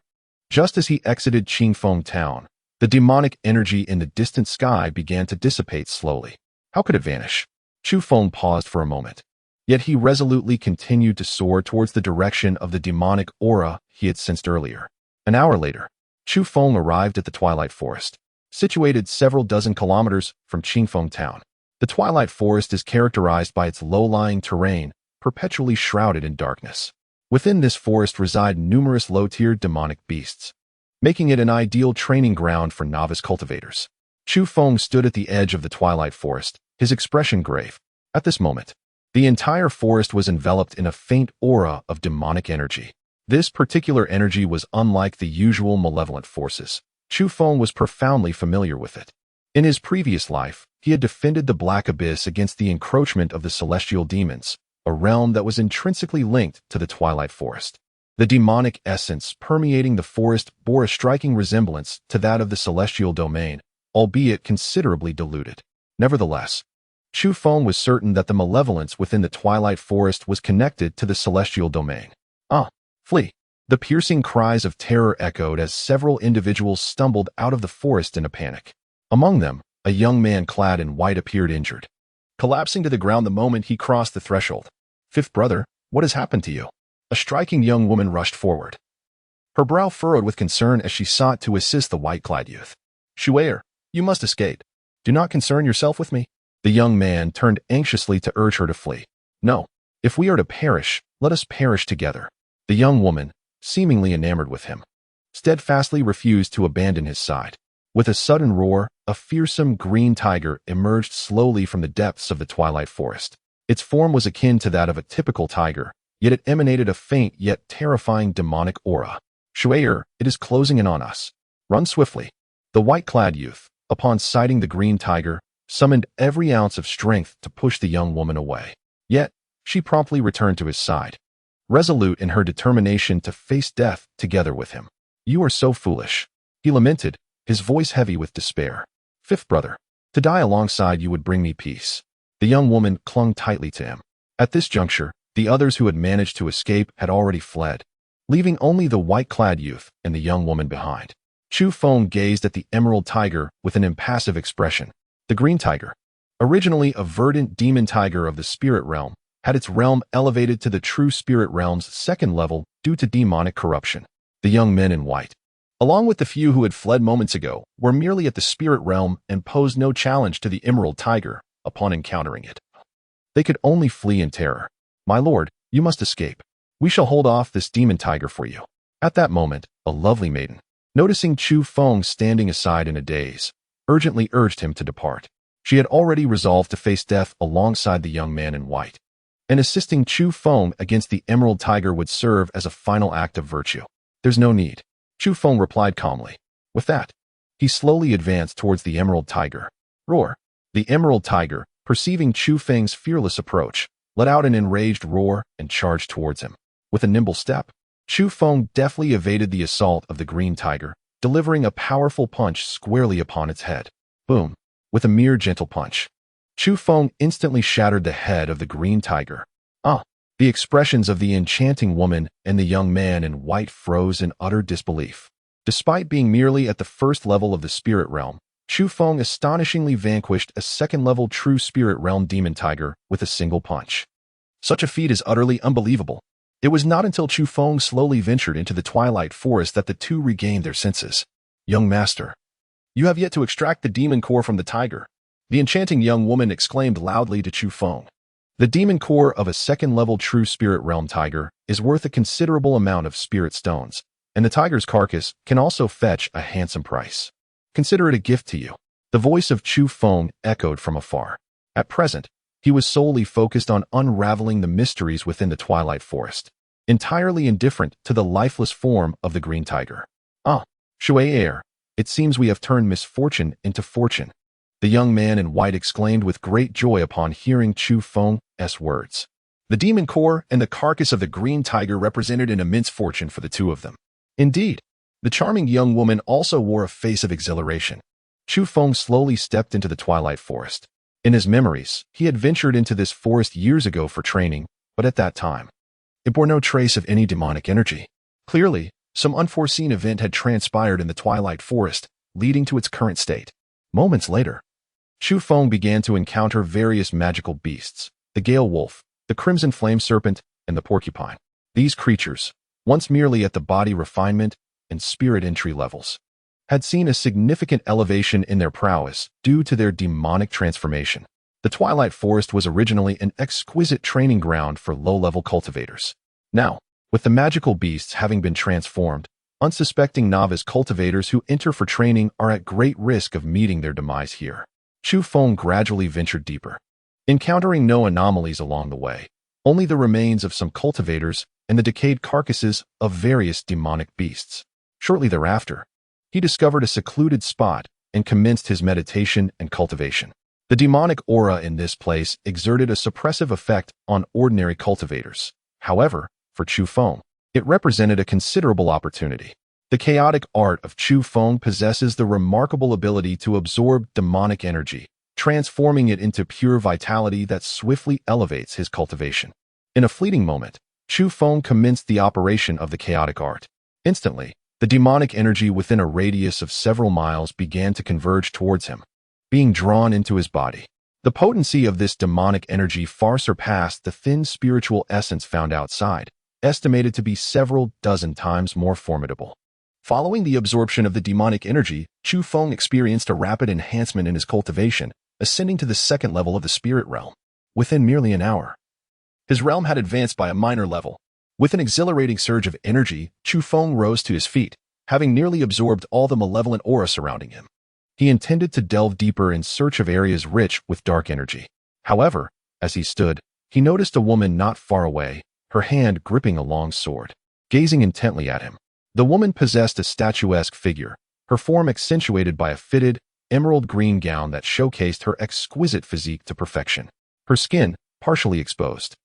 A: just as he exited Qingfeng town, the demonic energy in the distant sky began to dissipate slowly. How could it vanish? Chu Feng paused for a moment. Yet he resolutely continued to soar towards the direction of the demonic aura he had sensed earlier. An hour later, Chu Feng arrived at the Twilight Forest, situated several dozen kilometers from Qingfeng town. The Twilight Forest is characterized by its low-lying terrain, perpetually shrouded in darkness. Within this forest reside numerous low-tier demonic beasts, making it an ideal training ground for novice cultivators. Chu Feng stood at the edge of the Twilight Forest, his expression grave. At this moment, the entire forest was enveloped in a faint aura of demonic energy. This particular energy was unlike the usual malevolent forces. Chu Feng was profoundly familiar with it. In his previous life, he had defended the Black Abyss against the encroachment of the celestial demons, a realm that was intrinsically linked to the Twilight Forest. The demonic essence permeating the forest bore a striking resemblance to that of the celestial domain, albeit considerably diluted. Nevertheless, Chu Feng was certain that the malevolence within the Twilight Forest was connected to the celestial domain. Flee! The piercing cries of terror echoed as several individuals stumbled out of the forest in a panic. Among them, a young man clad in white appeared injured, collapsing to the ground the moment he crossed the threshold. "Fifth brother, what has happened to you?" A striking young woman rushed forward, her brow furrowed with concern as she sought to assist the white-clad youth. "Shuair, you must escape. Do not concern yourself with me." The young man turned anxiously to urge her to flee. "No, if we are to perish, let us perish together." The young woman, seemingly enamored with him, steadfastly refused to abandon his side. With a sudden roar, a fearsome green tiger emerged slowly from the depths of the Twilight Forest. Its form was akin to that of a typical tiger, yet it emanated a faint yet terrifying demonic aura. "Shuair, it is closing in on us. Run swiftly." The white-clad youth, upon sighting the green tiger, summoned every ounce of strength to push the young woman away. Yet, she promptly returned to his side, resolute in her determination to face death together with him. "You are so foolish," he lamented, his voice heavy with despair. "Fifth brother, to die alongside you would bring me peace." The young woman clung tightly to him. At this juncture, the others who had managed to escape had already fled, leaving only the white-clad youth and the young woman behind. Chu Feng gazed at the emerald tiger with an impassive expression. The green tiger, originally a verdant demon tiger of the spirit realm, had its realm elevated to the true spirit realm's second level due to demonic corruption. The young men in white, along with the few who had fled moments ago, were merely at the spirit realm and posed no challenge to the emerald tiger upon encountering it. They could only flee in terror. "My lord, you must escape. We shall hold off this demon tiger for you." At that moment, a lovely maiden, noticing Chu Feng standing aside in a daze, urgently urged him to depart. She had already resolved to face death alongside the young man in white, and assisting Chu Feng against the emerald tiger would serve as a final act of virtue. "There's no need," Chu Feng replied calmly. With that, he slowly advanced towards the emerald tiger. Roar! The emerald tiger, perceiving Chu Feng's fearless approach, let out an enraged roar and charged towards him. With a nimble step, Chu Feng deftly evaded the assault of the green tiger, delivering a powerful punch squarely upon its head. Boom! With a mere gentle punch, Chu Feng instantly shattered the head of the green tiger. The expressions of the enchanting woman and the young man in white froze in utter disbelief. Despite being merely at the first level of the spirit realm, Chu Feng astonishingly vanquished a second-level true spirit realm demon tiger with a single punch. Such a feat is utterly unbelievable. It was not until Chu Feng slowly ventured into the twilight forest that the two regained their senses. "Young master, you have yet to extract the demon core from the tiger," the enchanting young woman exclaimed loudly to Chu Feng. The demon core of a second-level true spirit realm tiger is worth a considerable amount of spirit stones, and the tiger's carcass can also fetch a handsome price. Consider it a gift to you. The voice of Chu Feng echoed from afar. At present, he was solely focused on unraveling the mysteries within the twilight forest, entirely indifferent to the lifeless form of the green tiger. "Ah, Shui heir, it seems we have turned misfortune into fortune," the young man in white exclaimed with great joy upon hearing Chu Feng's words. The demon core and the carcass of the green tiger represented an immense fortune for the two of them. Indeed, the charming young woman also wore a face of exhilaration. Chu Feng slowly stepped into the twilight forest. In his memories, he had ventured into this forest years ago for training, but at that time, it bore no trace of any demonic energy. Clearly, some unforeseen event had transpired in the twilight forest, leading to its current state. Moments later, Chu Feng began to encounter various magical beasts, the gale wolf, the crimson flame serpent, and the porcupine. These creatures, once merely at the body refinement and spirit entry levels, had seen a significant elevation in their prowess due to their demonic transformation. The Twilight Forest was originally an exquisite training ground for low-level cultivators. Now, with the magical beasts having been transformed, unsuspecting novice cultivators who enter for training are at great risk of meeting their demise here. Chu Feng gradually ventured deeper, encountering no anomalies along the way, only the remains of some cultivators and the decayed carcasses of various demonic beasts. Shortly thereafter, he discovered a secluded spot and commenced his meditation and cultivation. The demonic aura in this place exerted a suppressive effect on ordinary cultivators. However, for Chu Feng, it represented a considerable opportunity. The chaotic art of Chu Feng possesses the remarkable ability to absorb demonic energy, transforming it into pure vitality that swiftly elevates his cultivation. In a fleeting moment, Chu Feng commenced the operation of the chaotic art. Instantly, the demonic energy within a radius of several miles began to converge towards him, being drawn into his body. The potency of this demonic energy far surpassed the thin spiritual essence found outside, estimated to be several dozen times more formidable. Following the absorption of the demonic energy, Chu Feng experienced a rapid enhancement in his cultivation, ascending to the second level of the spirit realm. Within merely an hour, his realm had advanced by a minor level. With an exhilarating surge of energy, Chu Feng rose to his feet, having nearly absorbed all the malevolent aura surrounding him. He intended to delve deeper in search of areas rich with dark energy. However, as he stood, he noticed a woman not far away, her hand gripping a long sword, gazing intently at him. The woman possessed a statuesque figure, her form accentuated by a fitted, emerald green gown that showcased her exquisite physique to perfection. Her skin, partially exposed,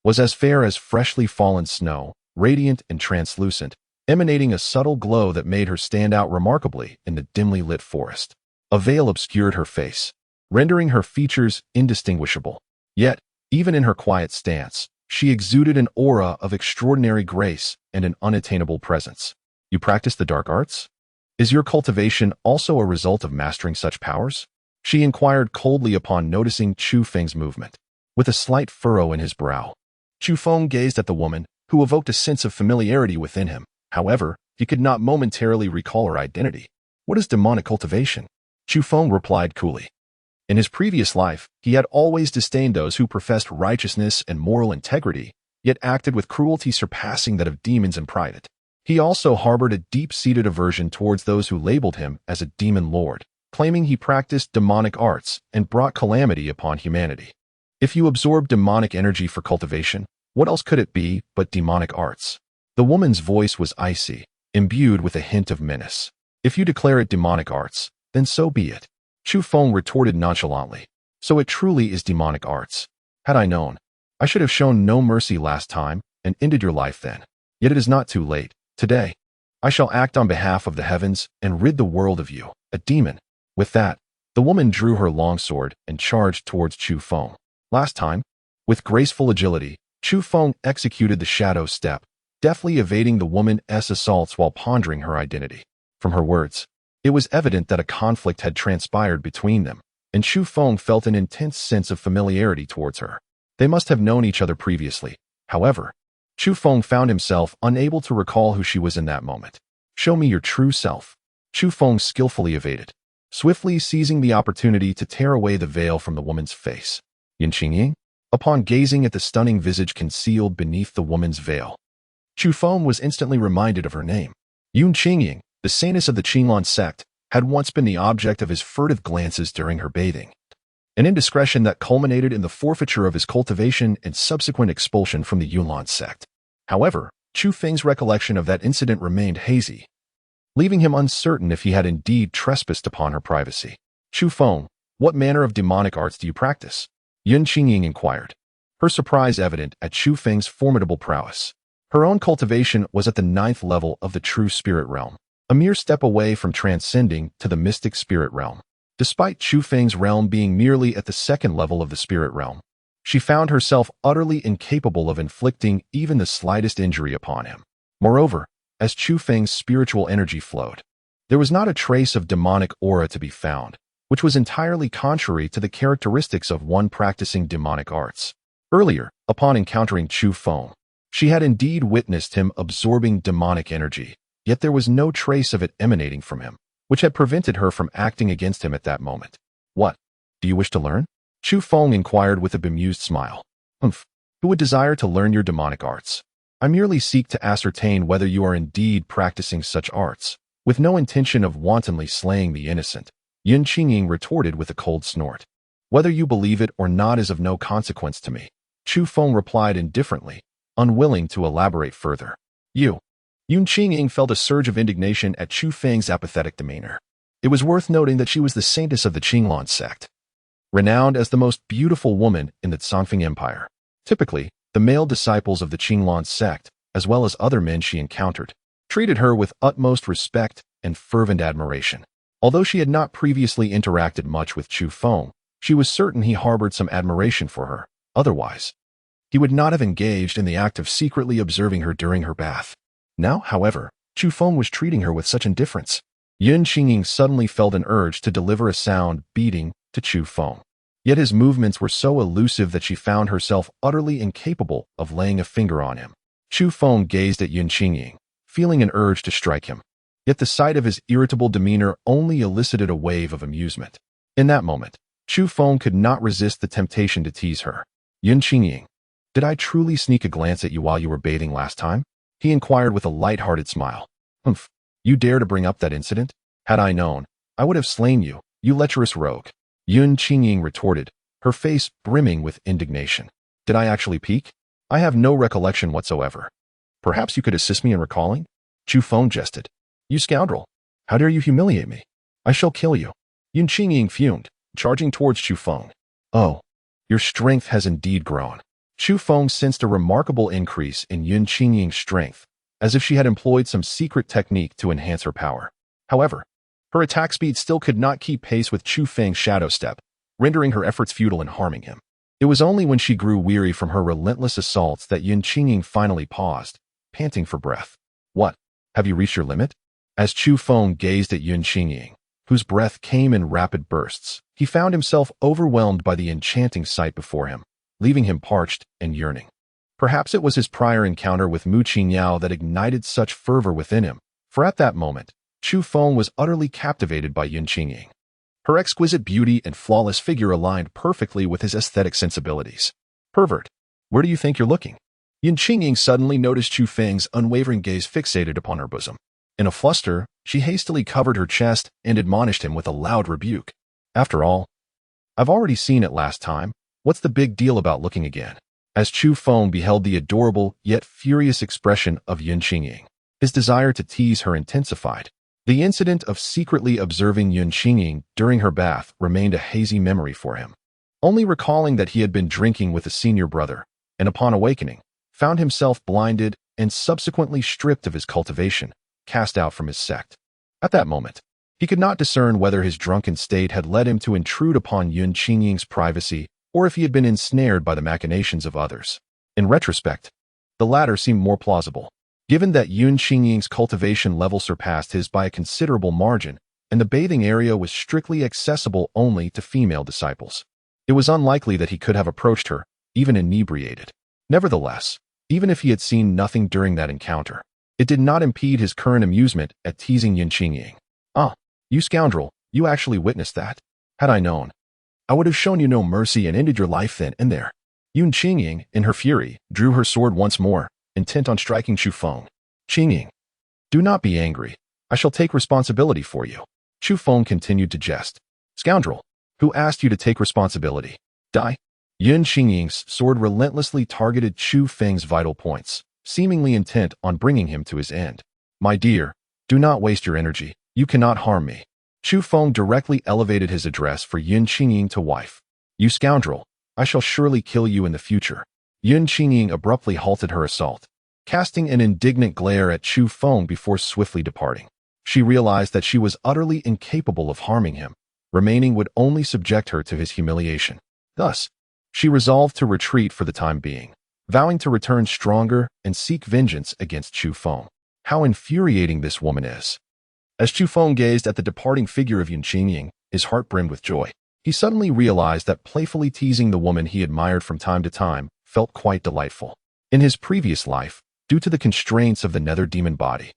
A: was as fair as freshly fallen snow, radiant and translucent, emanating a subtle glow that made her stand out remarkably in the dimly lit forest. A veil obscured her face, rendering her features indistinguishable. Yet, even in her quiet stance, she exuded an aura of extraordinary grace and an unattainable presence. "You practice the dark arts? Is your cultivation also a result of mastering such powers?" she inquired coldly upon noticing Chu Feng's movement. With a slight furrow in his brow, Chu Feng gazed at the woman, who evoked a sense of familiarity within him. However, he could not momentarily recall her identity. "What is demonic cultivation?" Chu Feng replied coolly. In his previous life, he had always disdained those who professed righteousness and moral integrity, yet acted with cruelty surpassing that of demons in private. He also harbored a deep-seated aversion towards those who labeled him as a demon lord, claiming he practiced demonic arts and brought calamity upon humanity. If you absorb demonic energy for cultivation, what else could it be but demonic arts? The woman's voice was icy, imbued with a hint of menace. "If you declare it demonic arts, then so be it," Chu Feng retorted nonchalantly. "So it truly is demonic arts. Had I known, I should have shown no mercy last time and ended your life then. Yet it is not too late. Today, I shall act on behalf of the heavens and rid the world of you, a demon." With that, the woman drew her longsword and charged towards Chu Feng. Last time, with graceful agility, Chu Feng executed the shadow step, deftly evading the woman's assaults while pondering her identity. From her words, it was evident that a conflict had transpired between them, and Chu Feng felt an intense sense of familiarity towards her. They must have known each other previously. However, Chu Feng found himself unable to recall who she was in that moment. "Show me your true self." Chu Feng skillfully evaded, swiftly seizing the opportunity to tear away the veil from the woman's face. Yin Qingying? Upon gazing at the stunning visage concealed beneath the woman's veil, Chu Feng was instantly reminded of her name. Yun Qingying, the saintess of the Qinglong sect, had once been the object of his furtive glances during her bathing, an indiscretion that culminated in the forfeiture of his cultivation and subsequent expulsion from the Yunlong sect. However, Chu Feng's recollection of that incident remained hazy, leaving him uncertain if he had indeed trespassed upon her privacy. "Chu Feng, what manner of demonic arts do you practice?" Yun Qingying inquired, her surprise evident at Chu Feng's formidable prowess. Her own cultivation was at the 9th level of the true spirit realm, a mere step away from transcending to the mystic spirit realm. Despite Chu Feng's realm being merely at the 2nd level of the spirit realm, she found herself utterly incapable of inflicting even the slightest injury upon him. Moreover, as Chu Feng's spiritual energy flowed, there was not a trace of demonic aura to be found, which was entirely contrary to the characteristics of one practicing demonic arts. Earlier, upon encountering Chu Feng, she had indeed witnessed him absorbing demonic energy, yet there was no trace of it emanating from him, which had prevented her from acting against him at that moment. "What? Do you wish to learn?" Chu Feng inquired with a bemused smile. "Humph. Who would desire to learn your demonic arts? I merely seek to ascertain whether you are indeed practicing such arts, with no intention of wantonly slaying the innocent," Yun Qingying retorted with a cold snort. "Whether you believe it or not is of no consequence to me," Chu Feng replied indifferently, unwilling to elaborate further. "You." Yun Qingying felt a surge of indignation at Chu Feng's apathetic demeanor. It was worth noting that she was the saintess of the Qinglong sect, renowned as the most beautiful woman in the Zhongfeng Empire. Typically, the male disciples of the Qinglong sect, as well as other men she encountered, treated her with utmost respect and fervent admiration. Although she had not previously interacted much with Chu Feng, she was certain he harbored some admiration for her. Otherwise, he would not have engaged in the act of secretly observing her during her bath. Now, however, Chu Feng was treating her with such indifference. Yun Qingying suddenly felt an urge to deliver a sound beating to Chu Feng. Yet his movements were so elusive that she found herself utterly incapable of laying a finger on him. Chu Feng gazed at Yun Qingying, feeling an urge to strike him. Yet the sight of his irritable demeanor only elicited a wave of amusement. In that moment, Chu Feng could not resist the temptation to tease her. "Yun Qingying, did I truly sneak a glance at you while you were bathing last time?" he inquired with a light-hearted smile. "Humph, you dare to bring up that incident? Had I known, I would have slain you, you lecherous rogue," Yun Qingying retorted, her face brimming with indignation. "Did I actually peek? I have no recollection whatsoever. Perhaps you could assist me in recalling?" Chu Feng jested. "You scoundrel! How dare you humiliate me? I shall kill you." Yun Qingying fumed, charging towards Chu Feng. "Oh, your strength has indeed grown." Chu Feng sensed a remarkable increase in Yun Qingying's strength, as if she had employed some secret technique to enhance her power. However, her attack speed still could not keep pace with Chu Feng's shadow step, rendering her efforts futile and harming him. It was only when she grew weary from her relentless assaults that Yun Qingying finally paused, panting for breath. "What? Have you reached your limit?" As Chu Feng gazed at Yun Qingying, whose breath came in rapid bursts, he found himself overwhelmed by the enchanting sight before him, leaving him parched and yearning. Perhaps it was his prior encounter with Mu Qingyao that ignited such fervor within him, for at that moment, Chu Feng was utterly captivated by Yun Qingying. Her exquisite beauty and flawless figure aligned perfectly with his aesthetic sensibilities. "Pervert, where do you think you're looking?" Yun Qingying suddenly noticed Chu Feng's unwavering gaze fixated upon her bosom. In a fluster, she hastily covered her chest and admonished him with a loud rebuke. "After all, I've already seen it last time. What's the big deal about looking again?" As Chu Feng beheld the adorable yet furious expression of Yun Qingying, his desire to tease her intensified. The incident of secretly observing Yun Qingying during her bath remained a hazy memory for him, only recalling that he had been drinking with a senior brother, and upon awakening, found himself blinded and subsequently stripped of his cultivation, cast out from his sect. At that moment, he could not discern whether his drunken state had led him to intrude upon Yun Qingying's privacy or if he had been ensnared by the machinations of others. In retrospect, the latter seemed more plausible, given that Yun Xingying's cultivation level surpassed his by a considerable margin, and the bathing area was strictly accessible only to female disciples. It was unlikely that he could have approached her, even inebriated. Nevertheless, even if he had seen nothing during that encounter, it did not impede his current amusement at teasing Yun Xingying. "Ah, you scoundrel, you actually witnessed that. Had I known, I would have shown you no mercy and ended your life then and there." Yun Xingying, in her fury, drew her sword once more, intent on striking Chu Feng. "Xingying, do not be angry. I shall take responsibility for you." Chu Feng continued to jest. "Scoundrel, who asked you to take responsibility? Die." Yun Xingying's sword relentlessly targeted Chu Feng's vital points, seemingly intent on bringing him to his end. "My dear, do not waste your energy. You cannot harm me." Chu Feng directly elevated his address for Yun Xingying to wife. "You scoundrel, I shall surely kill you in the future." Yun Xingying abruptly halted her assault, casting an indignant glare at Chu Feng before swiftly departing. She realized that she was utterly incapable of harming him. Remaining would only subject her to his humiliation. Thus, she resolved to retreat for the time being, vowing to return stronger and seek vengeance against Chu Feng. How infuriating this woman is! As Chu Feng gazed at the departing figure of Yun Xingying, his heart brimmed with joy. He suddenly realized that playfully teasing the woman he admired from time to time felt quite delightful. In his previous life, due to the constraints of the nether demon body,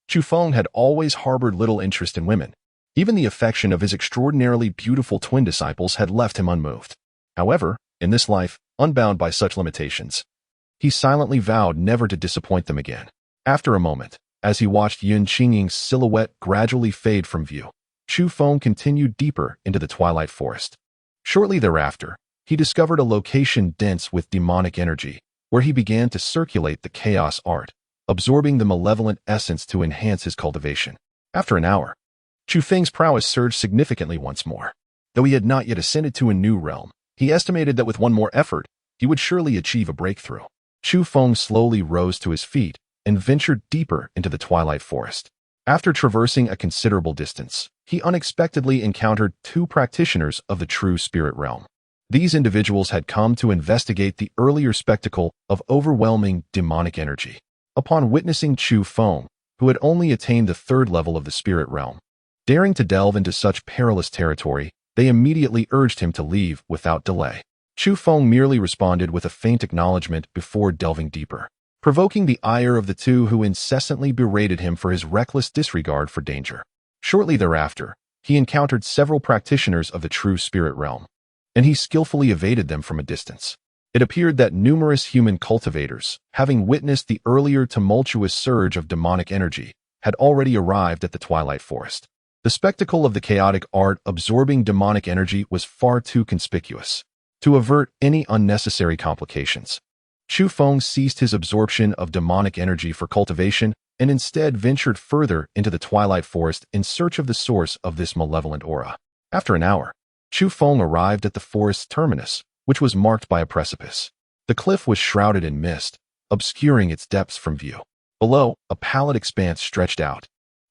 A: Chu Feng had always harbored little interest in women. Even the affection of his extraordinarily beautiful twin disciples had left him unmoved. However, in this life, unbound by such limitations, he silently vowed never to disappoint them again. After a moment, as he watched Yun Xingying's silhouette gradually fade from view, Chu Feng continued deeper into the twilight forest. Shortly thereafter, he discovered a location dense with demonic energy, where he began to circulate the chaos art, absorbing the malevolent essence to enhance his cultivation. After an hour, Chu Feng's prowess surged significantly once more. Though he had not yet ascended to a new realm, he estimated that with one more effort, he would surely achieve a breakthrough. Chu Feng slowly rose to his feet and ventured deeper into the twilight forest. After traversing a considerable distance, he unexpectedly encountered two practitioners of the true spirit realm. These individuals had come to investigate the earlier spectacle of overwhelming demonic energy. Upon witnessing Chu Feng, who had only attained the third level of the spirit realm, daring to delve into such perilous territory, they immediately urged him to leave without delay. Chu Feng merely responded with a faint acknowledgement before delving deeper, provoking the ire of the two who incessantly berated him for his reckless disregard for danger. Shortly thereafter, he encountered several practitioners of the true spirit realm, and he skillfully evaded them from a distance. It appeared that numerous human cultivators, having witnessed the earlier tumultuous surge of demonic energy, had already arrived at the twilight forest. The spectacle of the chaotic art absorbing demonic energy was far too conspicuous to avert any unnecessary complications. Chu Feng ceased his absorption of demonic energy for cultivation and instead ventured further into the twilight forest in search of the source of this malevolent aura. After an hour, Chu Feng arrived at the forest's terminus, which was marked by a precipice. The cliff was shrouded in mist, obscuring its depths from view. Below, a pallid expanse stretched out,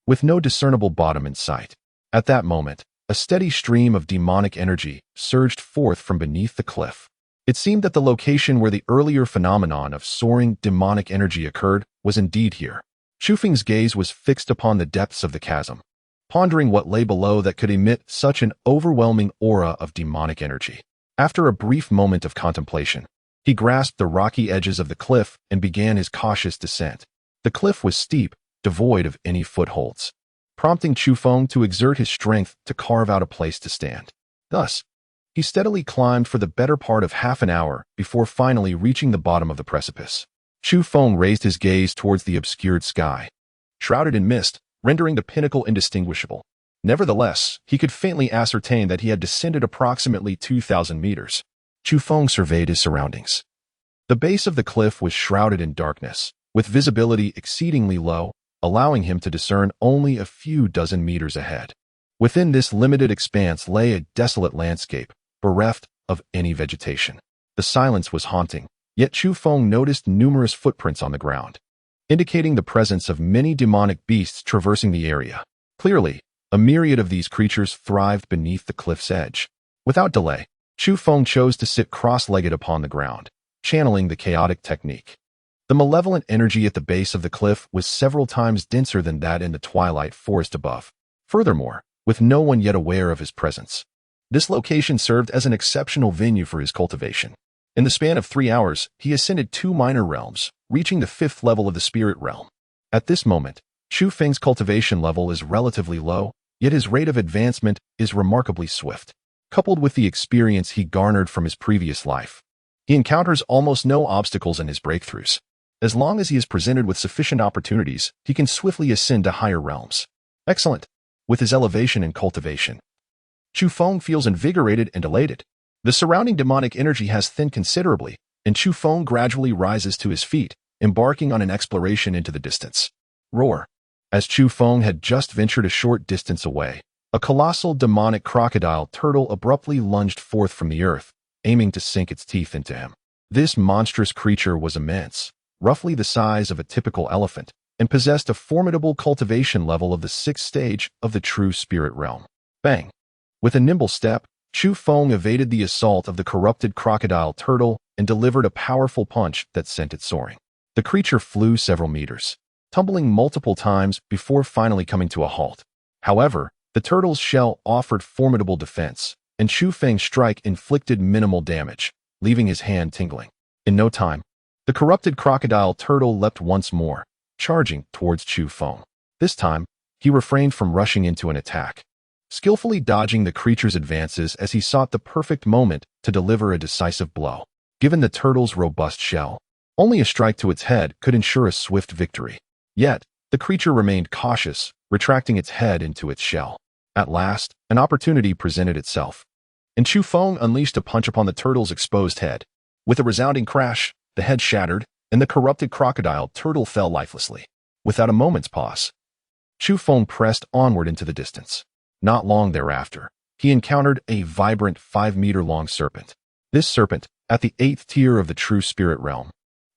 A: with no discernible bottom in sight. At that moment, a steady stream of demonic energy surged forth from beneath the cliff. It seemed that the location where the earlier phenomenon of soaring demonic energy occurred was indeed here. Chu Feng's gaze was fixed upon the depths of the chasm, pondering what lay below that could emit such an overwhelming aura of demonic energy. After a brief moment of contemplation, he grasped the rocky edges of the cliff and began his cautious descent. The cliff was steep, devoid of any footholds, prompting Chu Feng to exert his strength to carve out a place to stand. Thus, he steadily climbed for the better part of half an hour before finally reaching the bottom of the precipice. Chu Feng raised his gaze towards the obscured sky, shrouded in mist, rendering the pinnacle indistinguishable. Nevertheless, he could faintly ascertain that he had descended approximately 2,000 meters. Chu Feng surveyed his surroundings. The base of the cliff was shrouded in darkness, with visibility exceedingly low, allowing him to discern only a few dozen meters ahead. Within this limited expanse lay a desolate landscape, bereft of any vegetation. The silence was haunting, yet Chu Feng noticed numerous footprints on the ground, indicating the presence of many demonic beasts traversing the area. Clearly, a myriad of these creatures thrived beneath the cliff's edge. Without delay, Chu Feng chose to sit cross-legged upon the ground, channeling the chaotic technique. The malevolent energy at the base of the cliff was several times denser than that in the twilight forest above. Furthermore, with no one yet aware of his presence, this location served as an exceptional venue for his cultivation. In the span of 3 hours, he ascended 2 minor realms, reaching the 5th level of the spirit realm. At this moment, Chu Feng's cultivation level is relatively low, yet his rate of advancement is remarkably swift. Coupled with the experience he garnered from his previous life, he encounters almost no obstacles in his breakthroughs. As long as he is presented with sufficient opportunities, he can swiftly ascend to higher realms. Excellent. With his elevation and cultivation, Chu Feng feels invigorated and elated. The surrounding demonic energy has thinned considerably, and Chu Feng gradually rises to his feet, embarking on an exploration into the distance. Roar. As Chu Feng had just ventured a short distance away, a colossal demonic crocodile turtle abruptly lunged forth from the earth, aiming to sink its teeth into him. This monstrous creature was immense, roughly the size of a typical elephant, and possessed a formidable cultivation level of the 6th stage of the true spirit realm. Bang! With a nimble step, Chu Feng evaded the assault of the corrupted crocodile turtle and delivered a powerful punch that sent it soaring. The creature flew several meters, tumbling multiple times before finally coming to a halt. However, the turtle's shell offered formidable defense, and Chu Feng's strike inflicted minimal damage, leaving his hand tingling. In no time, the corrupted crocodile turtle leapt once more, charging towards Chu Feng. This time, he refrained from rushing into an attack, skillfully dodging the creature's advances as he sought the perfect moment to deliver a decisive blow. Given the turtle's robust shell, only a strike to its head could ensure a swift victory. Yet, the creature remained cautious, retracting its head into its shell. At last, an opportunity presented itself, and Chu Feng unleashed a punch upon the turtle's exposed head. With a resounding crash, the head shattered, and the corrupted crocodile turtle fell lifelessly. Without a moment's pause, Chu Feng pressed onward into the distance. Not long thereafter, he encountered a vibrant 5-meter-long serpent. This serpent, at the 8th tier of the true spirit realm,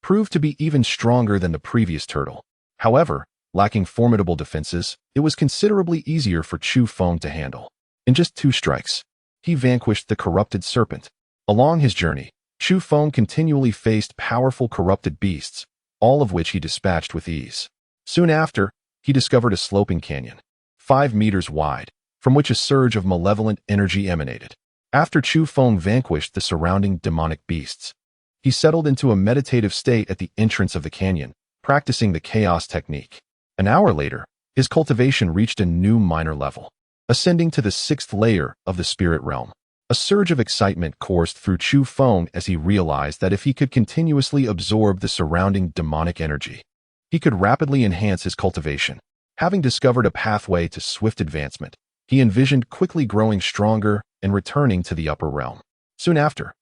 A: proved to be even stronger than the previous turtle. However, lacking formidable defenses, it was considerably easier for Chu Feng to handle. In just 2 strikes, he vanquished the corrupted serpent. Along his journey, Chu Feng continually faced powerful corrupted beasts, all of which he dispatched with ease. Soon after, he discovered a sloping canyon, 5 meters wide, from which a surge of malevolent energy emanated. After Chu Feng vanquished the surrounding demonic beasts, he settled into a meditative state at the entrance of the canyon, practicing the chaos technique. An hour later, his cultivation reached a new minor level, ascending to the 6th layer of the spirit realm. A surge of excitement coursed through Chu Feng as he realized that if he could continuously absorb the surrounding demonic energy, he could rapidly enhance his cultivation. Having discovered a pathway to swift advancement, he envisioned quickly growing stronger and returning to the upper realm. Soon after,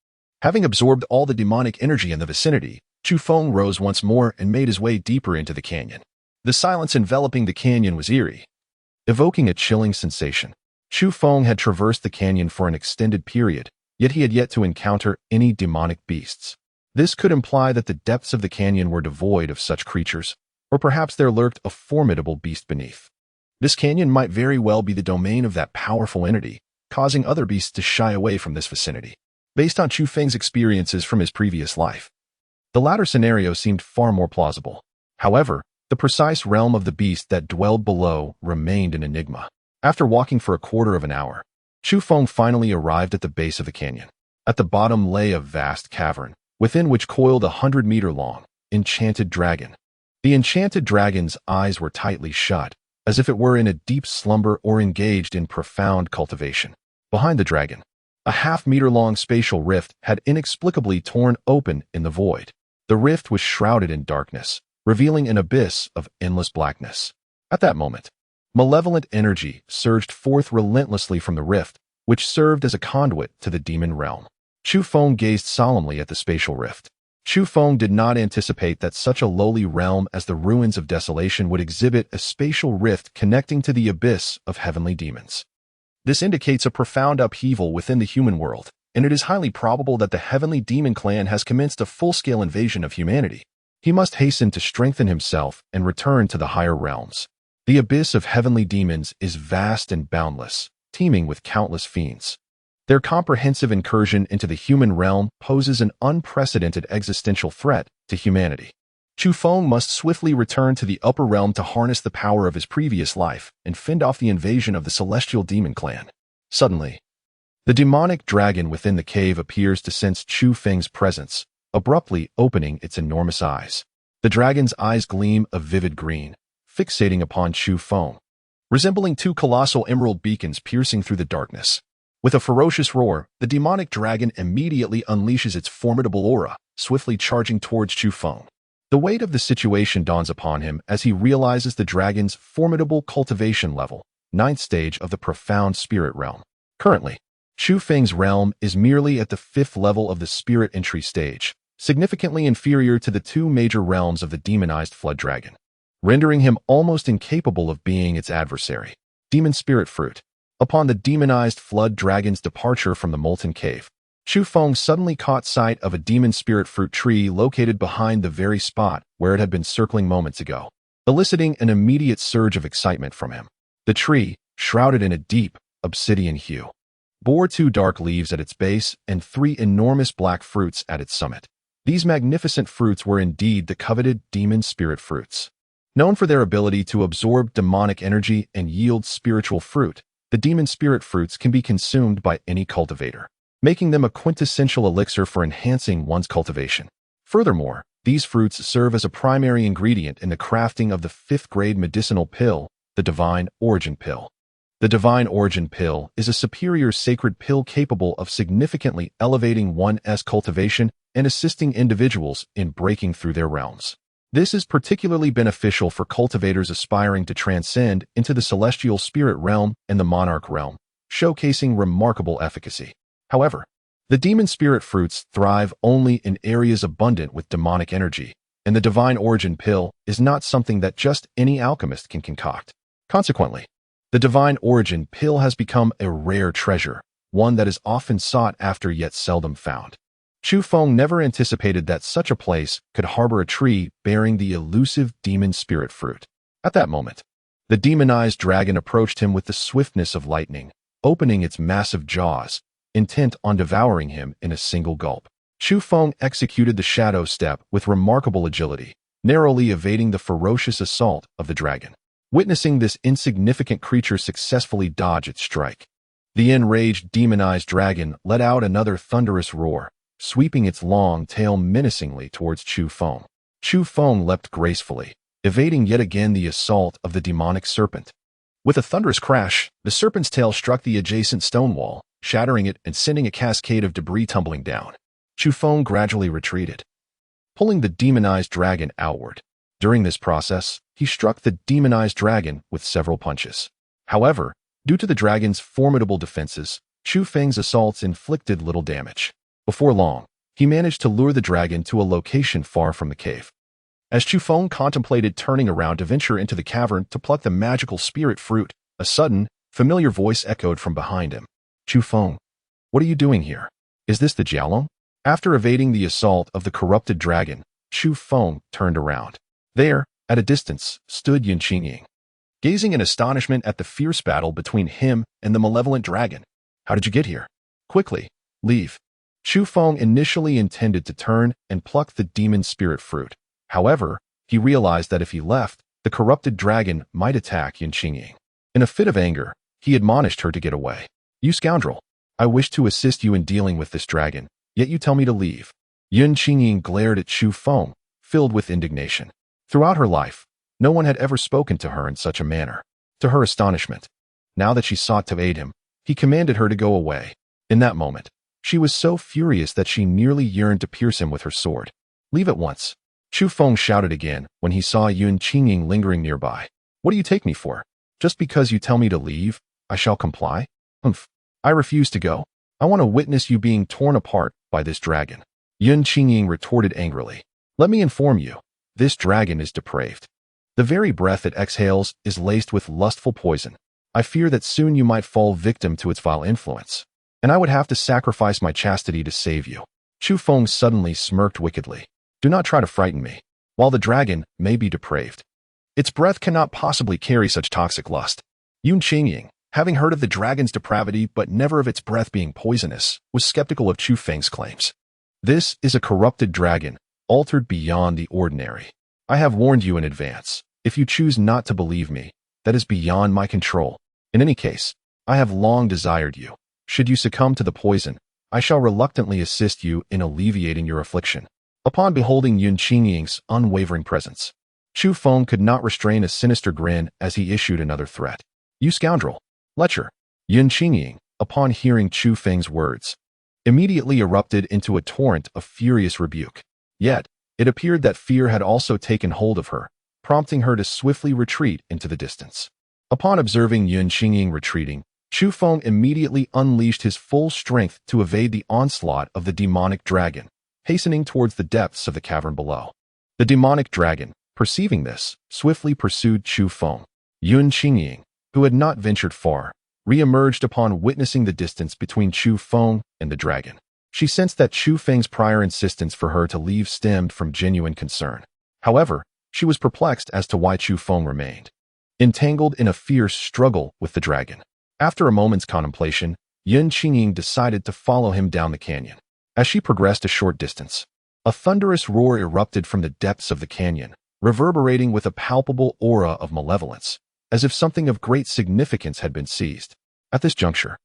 A: having absorbed all the demonic energy in the vicinity, Chu Feng rose once more and made his way deeper into the canyon. The silence enveloping the canyon was eerie, evoking a chilling sensation. Chu Feng had traversed the canyon for an extended period, yet he had yet to encounter any demonic beasts. This could imply that the depths of the canyon were devoid of such creatures, or perhaps there lurked a formidable beast beneath. This canyon might very well be the domain of that powerful entity, causing other beasts to shy away from this vicinity. Based on Chu Feng's experiences from his previous life, the latter scenario seemed far more plausible. However, the precise realm of the beast that dwelled below remained an enigma. After walking for a quarter of an hour, Chu Feng finally arrived at the base of the canyon. At the bottom lay a vast cavern, within which coiled a 100-meter-long, enchanted dragon. The enchanted dragon's eyes were tightly shut, as if it were in a deep slumber or engaged in profound cultivation. Behind the dragon, a half-meter-long spatial rift had inexplicably torn open in the void. The rift was shrouded in darkness, revealing an abyss of endless blackness. At that moment, malevolent energy surged forth relentlessly from the rift, which served as a conduit to the demon realm. Chu Feng gazed solemnly at the spatial rift. Chu Feng did not anticipate that such a lowly realm as the Ruins of Desolation would exhibit a spatial rift connecting to the abyss of heavenly demons. This indicates a profound upheaval within the human world, and it is highly probable that the heavenly demon clan has commenced a full-scale invasion of humanity. He must hasten to strengthen himself and return to the higher realms. The abyss of heavenly demons is vast and boundless, teeming with countless fiends. Their comprehensive incursion into the human realm poses an unprecedented existential threat to humanity. Chu Feng must swiftly return to the upper realm to harness the power of his previous life and fend off the invasion of the celestial demon clan. Suddenly, the demonic dragon within the cave appears to sense Chu Feng's presence, abruptly opening its enormous eyes. The dragon's eyes gleam a vivid green, fixating upon Chu Feng, resembling two colossal emerald beacons piercing through the darkness. With a ferocious roar, the demonic dragon immediately unleashes its formidable aura, swiftly charging towards Chu Feng. The weight of the situation dawns upon him as he realizes the dragon's formidable cultivation level, 9th stage of the profound spirit realm. Currently, Chu Feng's realm is merely at the 5th level of the spirit entry stage, significantly inferior to the 2 major realms of the demonized flood dragon, rendering him almost incapable of being its adversary. Demon Spirit Fruit. Upon the demonized flood dragon's departure from the molten cave, Chu Feng suddenly caught sight of a demon spirit fruit tree located behind the very spot where it had been circling moments ago, eliciting an immediate surge of excitement from him. The tree, shrouded in a deep, obsidian hue, bore 2 dark leaves at its base and 3 enormous black fruits at its summit. These magnificent fruits were indeed the coveted demon spirit fruits. Known for their ability to absorb demonic energy and yield spiritual fruit, the demon spirit fruits can be consumed by any cultivator, making them a quintessential elixir for enhancing one's cultivation. Furthermore, these fruits serve as a primary ingredient in the crafting of the 5th-grade medicinal pill, the Divine Origin Pill. The Divine Origin Pill is a superior sacred pill capable of significantly elevating one's cultivation and assisting individuals in breaking through their realms. This is particularly beneficial for cultivators aspiring to transcend into the celestial spirit realm and the monarch realm, showcasing remarkable efficacy. However, the demon spirit fruits thrive only in areas abundant with demonic energy, and the Divine Origin Pill is not something that just any alchemist can concoct. Consequently, the Divine Origin Pill has become a rare treasure, one that is often sought after yet seldom found. Chu Feng never anticipated that such a place could harbor a tree bearing the elusive demon spirit fruit. At that moment, the demonized dragon approached him with the swiftness of lightning, opening its massive jaws, intent on devouring him in a single gulp. Chu Feng executed the shadow step with remarkable agility, narrowly evading the ferocious assault of the dragon. Witnessing this insignificant creature successfully dodge its strike, the enraged demonized dragon let out another thunderous roar, sweeping its long tail menacingly towards Chu Feng. Chu Feng leapt gracefully, evading yet again the assault of the demonic serpent. With a thunderous crash, the serpent's tail struck the adjacent stone wall, shattering it and sending a cascade of debris tumbling down. Chu Feng gradually retreated, pulling the demonized dragon outward. During this process, he struck the demonized dragon with several punches. However, due to the dragon's formidable defenses, Chu Feng's assaults inflicted little damage. Before long, he managed to lure the dragon to a location far from the cave. As Chu Feng contemplated turning around to venture into the cavern to pluck the magical spirit fruit, a sudden, familiar voice echoed from behind him. Chu Feng, what are you doing here? Is this the Jiaolong? After evading the assault of the corrupted dragon, Chu Feng turned around. There, at a distance, stood Yun Qingying, gazing in astonishment at the fierce battle between him and the malevolent dragon. How did you get here? Quickly, leave. Chu Feng initially intended to turn and pluck the demon spirit fruit. However, he realized that if he left, the corrupted dragon might attack Yun Qingying. In a fit of anger, he admonished her to get away. You scoundrel! I wish to assist you in dealing with this dragon, yet you tell me to leave. Yun Qingying glared at Chu Feng, filled with indignation. Throughout her life, no one had ever spoken to her in such a manner. To her astonishment, now that she sought to aid him, he commanded her to go away. In that moment, she was so furious that she nearly yearned to pierce him with her sword. Leave at once. Chu Feng shouted again when he saw Yun Qingying lingering nearby. What do you take me for? Just because you tell me to leave, I shall comply? Humph. I refuse to go. I want to witness you being torn apart by this dragon. Yun Qingying retorted angrily. Let me inform you, this dragon is depraved. The very breath it exhales is laced with lustful poison. I fear that soon you might fall victim to its vile influence, and I would have to sacrifice my chastity to save you. Chu Feng suddenly smirked wickedly. Do not try to frighten me. While the dragon may be depraved, its breath cannot possibly carry such toxic lust. Yun Qingying, having heard of the dragon's depravity but never of its breath being poisonous, was skeptical of Chu Feng's claims. This is a corrupted dragon, altered beyond the ordinary. I have warned you in advance. If you choose not to believe me, that is beyond my control. In any case, I have long desired you. Should you succumb to the poison, I shall reluctantly assist you in alleviating your affliction. Upon beholding Yun Qingying's unwavering presence, Chu Feng could not restrain a sinister grin as he issued another threat. You scoundrel! Lecher! Yun Qingying, upon hearing Chu Feng's words, immediately erupted into a torrent of furious rebuke. Yet, it appeared that fear had also taken hold of her, prompting her to swiftly retreat into the distance. Upon observing Yun Qingying retreating, Chu Feng immediately unleashed his full strength to evade the onslaught of the demonic dragon, hastening towards the depths of the cavern below. The demonic dragon, perceiving this, swiftly pursued Chu Feng. Yun Qingying, who had not ventured far, re-emerged upon witnessing the distance between Chu Feng and the dragon. She sensed that Chu Feng's prior insistence for her to leave stemmed from genuine concern. However, she was perplexed as to why Chu Feng remained entangled in a fierce struggle with the dragon. After a moment's contemplation, Yun Qingying decided to follow him down the canyon. As she progressed a short distance, a thunderous roar erupted from the depths of the canyon, reverberating with a palpable aura of malevolence, as if something of great significance had been seized. At this juncture,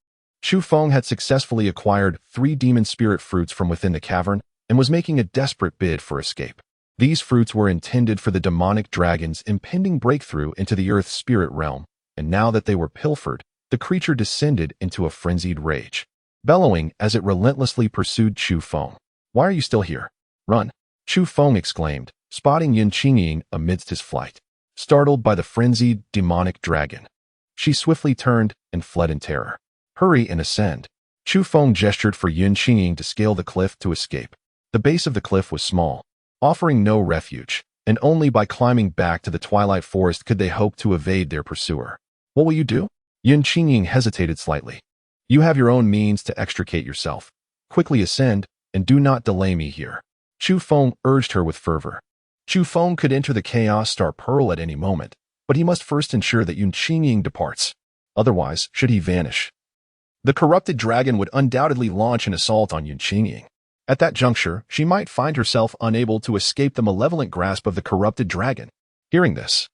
A: Chu Feng had successfully acquired 3 demon spirit fruits from within the cavern and was making a desperate bid for escape. These fruits were intended for the demonic dragon's impending breakthrough into the earth's spirit realm, and now that they were pilfered, the creature descended into a frenzied rage, bellowing as it relentlessly pursued Chu Feng. Why are you still here? Run! Chu Feng exclaimed, spotting Yun Qingying amidst his flight. Startled by the frenzied, demonic dragon, she swiftly turned and fled in terror. Hurry and ascend. Chu Feng gestured for Yun Qingying to scale the cliff to escape. The base of the cliff was small, offering no refuge, and only by climbing back to the twilight forest could they hope to evade their pursuer. What will you do? Yun Qingying hesitated slightly. You have your own means to extricate yourself. Quickly ascend, and do not delay me here. Chu Feng urged her with fervor. Chu Feng could enter the Chaos Star Pearl at any moment, but he must first ensure that Yun Qingying departs. Otherwise, should he vanish, the corrupted dragon would undoubtedly launch an assault on Yun Qingying. At that juncture, she might find herself unable to escape the malevolent grasp of the corrupted dragon. Hearing this,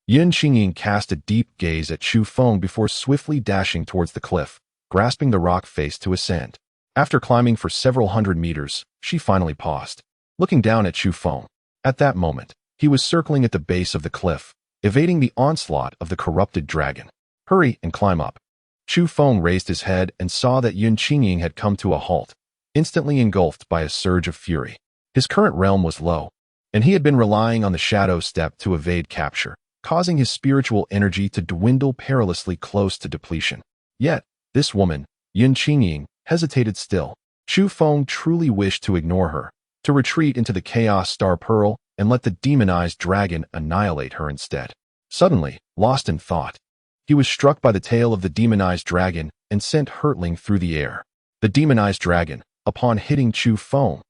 A: Yun Qingying cast a deep gaze at Chu Feng before swiftly dashing towards the cliff, grasping the rock face to ascend. After climbing for several hundred meters, she finally paused, looking down at Chu Feng. At that moment, he was circling at the base of the cliff, evading the onslaught of the corrupted dragon. Hurry and climb up. Chu Feng raised his head and saw that Yun Qingying had come to a halt, instantly engulfed by a surge of fury. His current realm was low, and he had been relying on the shadow step to evade capture, causing his spiritual energy to dwindle perilously close to depletion. Yet, this woman, Yun Qingying, hesitated still. Chu Feng truly wished to ignore her, to retreat into the Chaos Star Pearl and let the demonized dragon annihilate her instead. Suddenly, lost in thought, he was struck by the tail of the demonized dragon and sent hurtling through the air. The demonized dragon, upon hitting Chu Feng,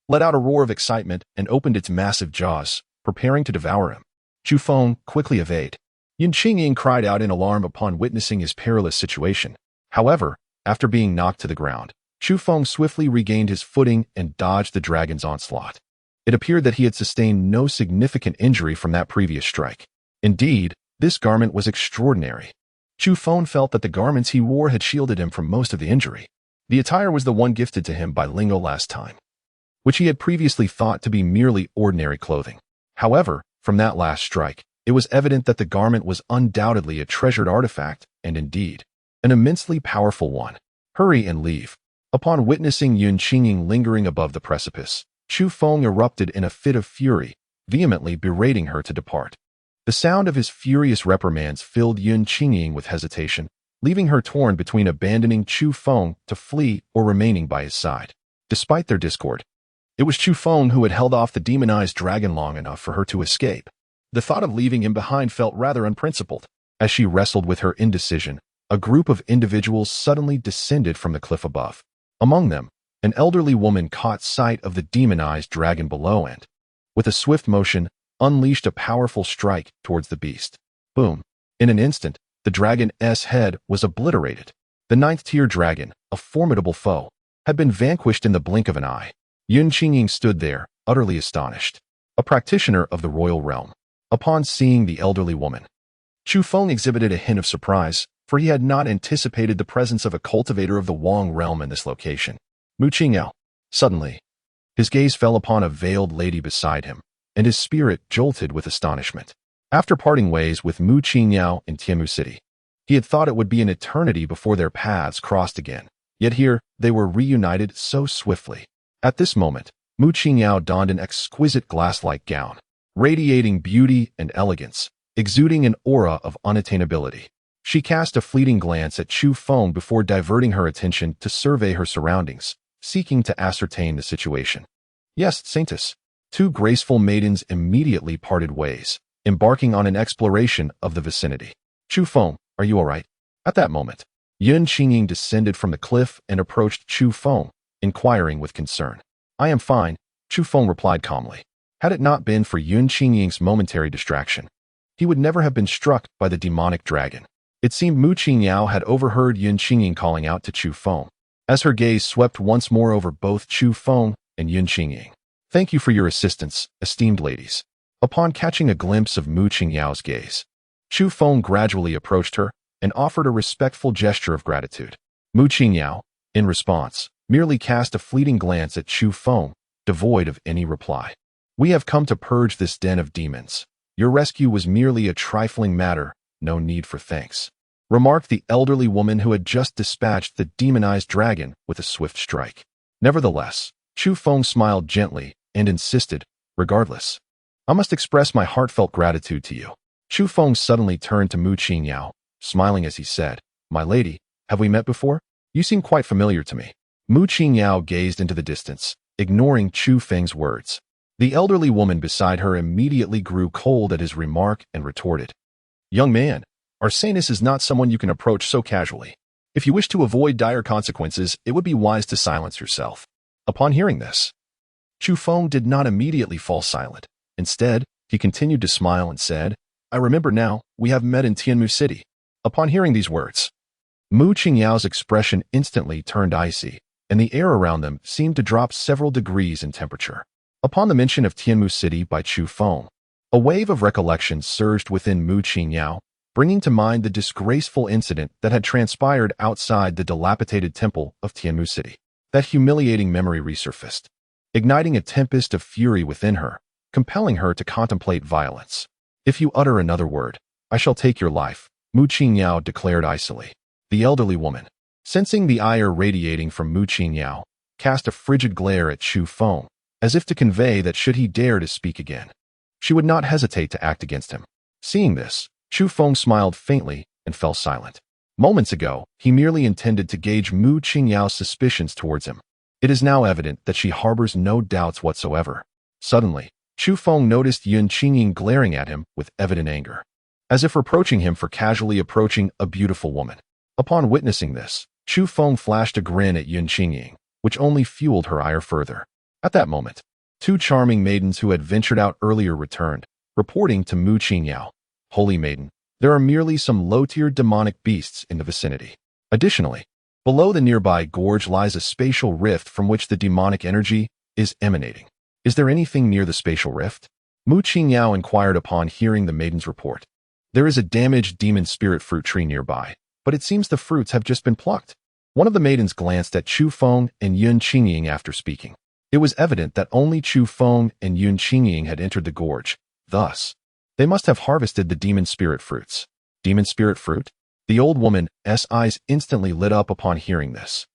A: let out a roar of excitement and opened its massive jaws, preparing to devour him. Chu Feng quickly evaded. Yun Qingying cried out in alarm upon witnessing his perilous situation. However, after being knocked to the ground, Chu Feng swiftly regained his footing and dodged the dragon's onslaught. It appeared that he had sustained no significant injury from that previous strike. Indeed, this garment was extraordinary. Chu Feng felt that the garments he wore had shielded him from most of the injury. The attire was the one gifted to him by Lingo last time, which he had previously thought to be merely ordinary clothing. However, from that last strike, it was evident that the garment was undoubtedly a treasured artifact, and indeed, an immensely powerful one. Hurry and leave. Upon witnessing Yun Qingying lingering above the precipice, Chu Feng erupted in a fit of fury, vehemently berating her to depart. The sound of his furious reprimands filled Yun Qingying with hesitation, leaving her torn between abandoning Chu Feng to flee or remaining by his side. Despite their discord, it was Chu Feng who had held off the demonized dragon long enough for her to escape. The thought of leaving him behind felt rather unprincipled. As she wrestled with her indecision, a group of individuals suddenly descended from the cliff above. Among them, an elderly woman caught sight of the demonized dragon below and, with a swift motion, unleashed a powerful strike towards the beast. Boom! In an instant, The dragon's head was obliterated. The 9th-tier dragon, a formidable foe, had been vanquished in the blink of an eye. Yun Qingying stood there, utterly astonished. A practitioner of the royal realm. Upon seeing the elderly woman, Chu Feng exhibited a hint of surprise, for he had not anticipated the presence of a cultivator of the Wang realm in this location. Mu Qingyao. Suddenly, his gaze fell upon a veiled lady beside him, and his spirit jolted with astonishment. After parting ways with Mu Qingyao in Tianmu City, he had thought it would be an eternity before their paths crossed again. Yet here, they were reunited so swiftly. At this moment, Mu Qingyao donned an exquisite glass-like gown, radiating beauty and elegance, exuding an aura of unattainability. She cast a fleeting glance at Chu Feng before diverting her attention to survey her surroundings, seeking to ascertain the situation. Yes, Saintess. Two graceful maidens immediately parted ways, embarking on an exploration of the vicinity. Chu Feng, are you all right? At that moment, Yun Qingying descended from the cliff and approached Chu Feng, inquiring with concern. I am fine, Chu Feng replied calmly. Had it not been for Yun Qingying's momentary distraction, he would never have been struck by the demonic dragon. It seemed Mu Qingyao had overheard Yun Qingying calling out to Chu Feng, as her gaze swept once more over both Chu Feng and Yun Qingying. Thank you for your assistance, esteemed ladies. Upon catching a glimpse of Mu Qingyao's gaze, Chu Feng gradually approached her and offered a respectful gesture of gratitude. Mu Qingyao, in response, merely cast a fleeting glance at Chu Feng, devoid of any reply. We have come to purge this den of demons. Your rescue was merely a trifling matter, no need for thanks, remarked the elderly woman who had just dispatched the demonized dragon with a swift strike. Nevertheless, Chu Feng smiled gently and insisted, regardless, I must express my heartfelt gratitude to you. Chu Feng suddenly turned to Mu Qingyao, smiling as he said, My lady, have we met before? You seem quite familiar to me. Mu Qingyao gazed into the distance, ignoring Chu Feng's words. The elderly woman beside her immediately grew cold at his remark and retorted, Young man, our saintess is not someone you can approach so casually. If you wish to avoid dire consequences, it would be wise to silence yourself. Upon hearing this, Chu Feng did not immediately fall silent. Instead, he continued to smile and said, I remember now, we have met in Tianmu City. Upon hearing these words, Mu Qingyao's expression instantly turned icy, and the air around them seemed to drop several degrees in temperature. Upon the mention of Tianmu City by Chu Feng, a wave of recollection surged within Mu Qingyao, bringing to mind the disgraceful incident that had transpired outside the dilapidated temple of Tianmu City. That humiliating memory resurfaced, igniting a tempest of fury within her, compelling her to contemplate violence. If you utter another word, I shall take your life, Mu Qingyao declared icily. The elderly woman, sensing the ire radiating from Mu Qingyao, cast a frigid glare at Chu Feng, as if to convey that should he dare to speak again, she would not hesitate to act against him. Seeing this, Chu Feng smiled faintly and fell silent. Moments ago, he merely intended to gauge Mu Qingyao's suspicions towards him. It is now evident that she harbors no doubts whatsoever. Suddenly, Chu Feng noticed Yun Qingying glaring at him with evident anger, as if reproaching him for casually approaching a beautiful woman. Upon witnessing this, Chu Feng flashed a grin at Yun Qingying, which only fueled her ire further. At that moment, two charming maidens who had ventured out earlier returned, reporting to Mu Qingyao, Holy Maiden, there are merely some low-tier demonic beasts in the vicinity. Additionally, below the nearby gorge lies a spatial rift from which the demonic energy is emanating. Is there anything near the spatial rift? Mu Qingyao inquired upon hearing the maiden's report. There is a damaged demon spirit fruit tree nearby, but it seems the fruits have just been plucked. One of the maidens glanced at Chu Feng and Yun Qingying after speaking. It was evident that only Chu Feng and Yun Qingying had entered the gorge. Thus, they must have harvested the demon spirit fruits. Demon spirit fruit? The old woman's eyes instantly lit up upon hearing this.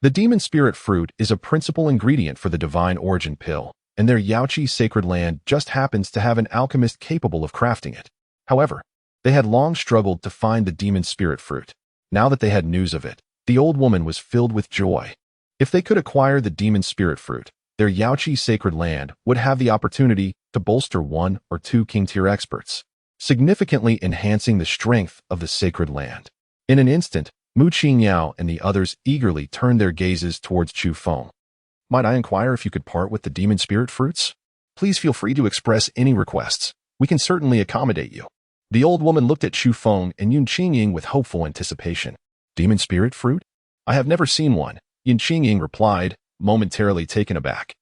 A: The demon spirit fruit is a principal ingredient for the divine origin pill, and their Yaoqi sacred land just happens to have an alchemist capable of crafting it. However, they had long struggled to find the demon spirit fruit. Now that they had news of it, the old woman was filled with joy. If they could acquire the demon spirit fruit, their Yaoqi sacred land would have the opportunity to bolster 1 or 2 king-tier experts, significantly enhancing the strength of the sacred land. In an instant, Mu Qingyao and the others eagerly turned their gazes towards Chu Feng. Might I inquire if you could part with the demon spirit fruits? Please feel free to express any requests. We can certainly accommodate you. The old woman looked at Chu Feng and Yun Qingying with hopeful anticipation. Demon spirit fruit? I have never seen one, Yun Qingying replied, momentarily taken aback,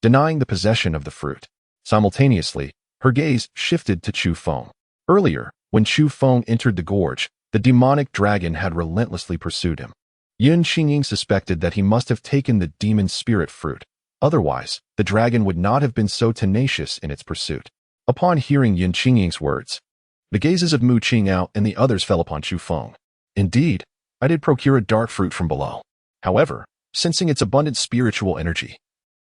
A: denying the possession of the fruit. Simultaneously, her gaze shifted to Chu Feng. Earlier, when Chu Feng entered the gorge, the demonic dragon had relentlessly pursued him. Yun Qingying suspected that he must have taken the demon spirit fruit. Otherwise, the dragon would not have been so tenacious in its pursuit. Upon hearing Yun Qingying's words, the gazes of Mu Qingyao and the others fell upon Chu Feng. Indeed, I did procure a dark fruit from below. However, sensing its abundant spiritual energy,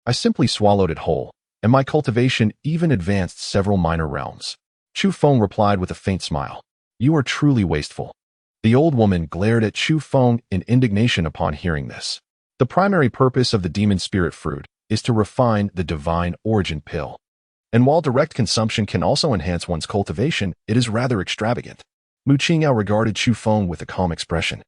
A: I simply swallowed it whole, and my cultivation even advanced several minor realms. Chu Feng replied with a faint smile. You are truly wasteful. The old woman glared at Chu Feng in indignation upon hearing this. The primary purpose of the demon spirit fruit is to refine the divine origin pill. And while direct consumption can also enhance one's cultivation, it is rather extravagant. Mu Qingyao regarded Chu Feng with a calm expression.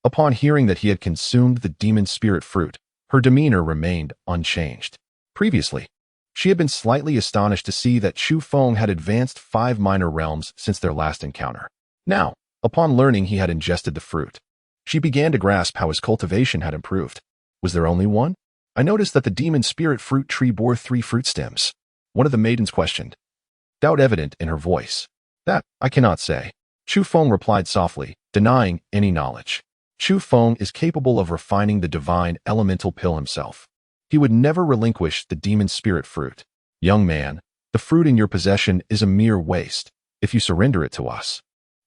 A: Upon hearing that he had consumed the demon spirit fruit, her demeanor remained unchanged. Previously, she had been slightly astonished to see that Chu Feng had advanced 5 minor realms since their last encounter. Now, upon learning he had ingested the fruit, she began to grasp how his cultivation had improved. Was there only one? I noticed that the demon spirit fruit tree bore 3 fruit stems. One of the maidens questioned, doubt evident in her voice. That, I cannot say. Chu Feng replied softly, denying any knowledge. Chu Feng is capable of refining the divine elemental pill himself. He would never relinquish the demon spirit fruit. Young man, the fruit in your possession is a mere waste. If you surrender it to us,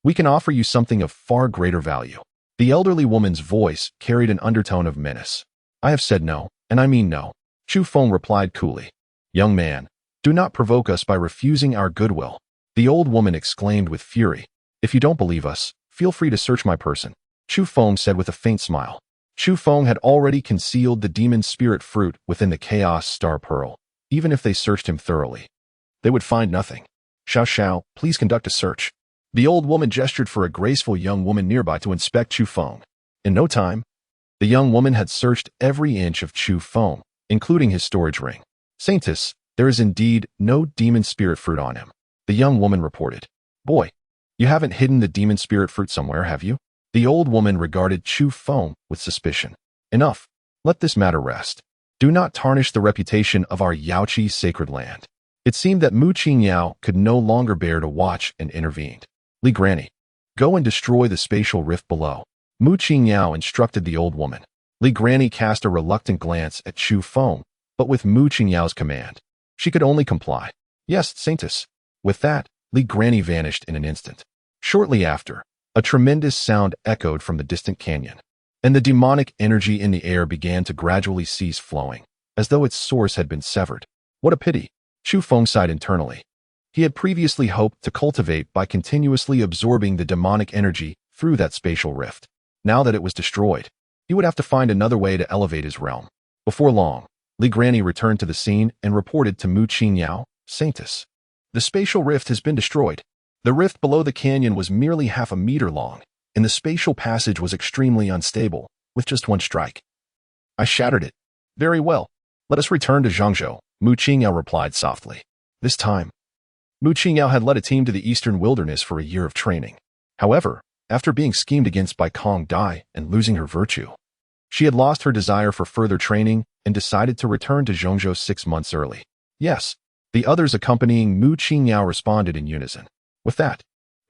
A: we can offer you something of far greater value. The elderly woman's voice carried an undertone of menace. I have said no, and I mean no. Chu Feng replied coolly. Young man, do not provoke us by refusing our goodwill. The old woman exclaimed with fury. If you don't believe us, feel free to search my person. Chu Feng said with a faint smile. Chu Feng had already concealed the demon spirit fruit within the chaos star pearl. Even if they searched him thoroughly, they would find nothing. Xiao Xiao, please conduct a search. The old woman gestured for a graceful young woman nearby to inspect Chu Feng. In no time, the young woman had searched every inch of Chu Feng, including his storage ring. Saintess, there is indeed no demon spirit fruit on him, the young woman reported. Boy, you haven't hidden the demon spirit fruit somewhere, have you? The old woman regarded Chu Feng with suspicion. Enough. Let this matter rest. Do not tarnish the reputation of our Yaoqi sacred land. It seemed that Mu Qingyao could no longer bear to watch and intervened. Li Granny, go and destroy the spatial rift below. Mu Qingyao instructed the old woman. Li Granny cast a reluctant glance at Chu Feng, but with Mu Qingyao's command, she could only comply. Yes, Saintess. With that, Li Granny vanished in an instant. Shortly after, a tremendous sound echoed from the distant canyon, and the demonic energy in the air began to gradually cease flowing, as though its source had been severed. What a pity, Chu Feng sighed internally. He had previously hoped to cultivate by continuously absorbing the demonic energy through that spatial rift. Now that it was destroyed, he would have to find another way to elevate his realm. Before long, Li Granny returned to the scene and reported to Mu Qingyao, Saintess. The spatial rift has been destroyed. The rift below the canyon was merely half a meter long, and the spatial passage was extremely unstable, with just one strike. I shattered it. Very well. Let us return to Zhangzhou, Mu Qingyao replied softly. This time, Mu Qingyao had led a team to the eastern wilderness for a year of training. However, after being schemed against by Kong Dai and losing her virtue, she had lost her desire for further training and decided to return to Zhangzhou 6 months early. Yes, the others accompanying Mu Qingyao responded in unison. With that,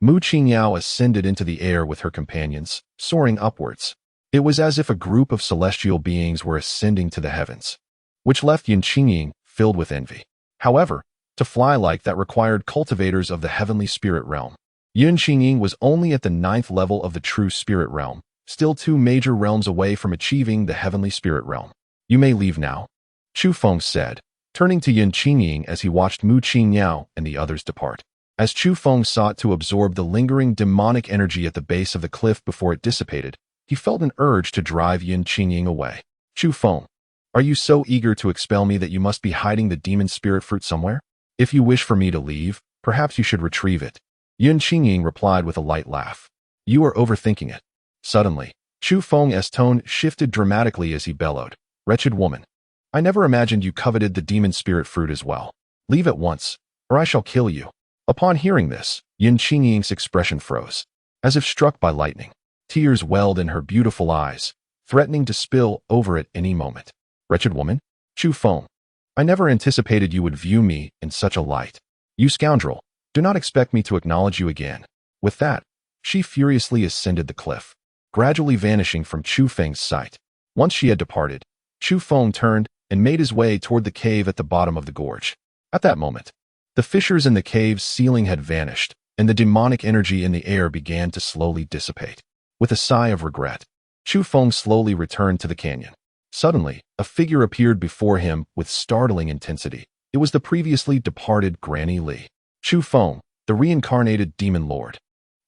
A: Mu Qingyao ascended into the air with her companions, soaring upwards. It was as if a group of celestial beings were ascending to the heavens, which left Yun Qingying filled with envy. However, to fly like that required cultivators of the heavenly spirit realm. Yun Qingying was only at the 9th level of the true spirit realm, still 2 major realms away from achieving the heavenly spirit realm. You may leave now, Chu Feng said, turning to Yun Qingying as he watched Mu Qingyao and the others depart. As Chu Feng sought to absorb the lingering demonic energy at the base of the cliff before it dissipated, he felt an urge to drive Yun Qingying away. Chu Feng, are you so eager to expel me that you must be hiding the demon spirit fruit somewhere? If you wish for me to leave, perhaps you should retrieve it. Yun Qingying replied with a light laugh. You are overthinking it. Suddenly, Chu Feng's tone shifted dramatically as he bellowed. Wretched woman, I never imagined you coveted the demon spirit fruit as well. Leave at once, or I shall kill you. Upon hearing this, Yin Qingying's expression froze. As if struck by lightning, tears welled in her beautiful eyes, threatening to spill over at any moment. Wretched woman, Chu Feng, I never anticipated you would view me in such a light. You scoundrel, do not expect me to acknowledge you again. With that, she furiously ascended the cliff, gradually vanishing from Chu Feng's sight. Once she had departed, Chu Feng turned and made his way toward the cave at the bottom of the gorge. At that moment, the fissures in the cave's ceiling had vanished, and the demonic energy in the air began to slowly dissipate. With a sigh of regret, Chu Feng slowly returned to the canyon. Suddenly, a figure appeared before him with startling intensity. It was the previously departed Granny Li. Chu Feng, the reincarnated Demon Lord,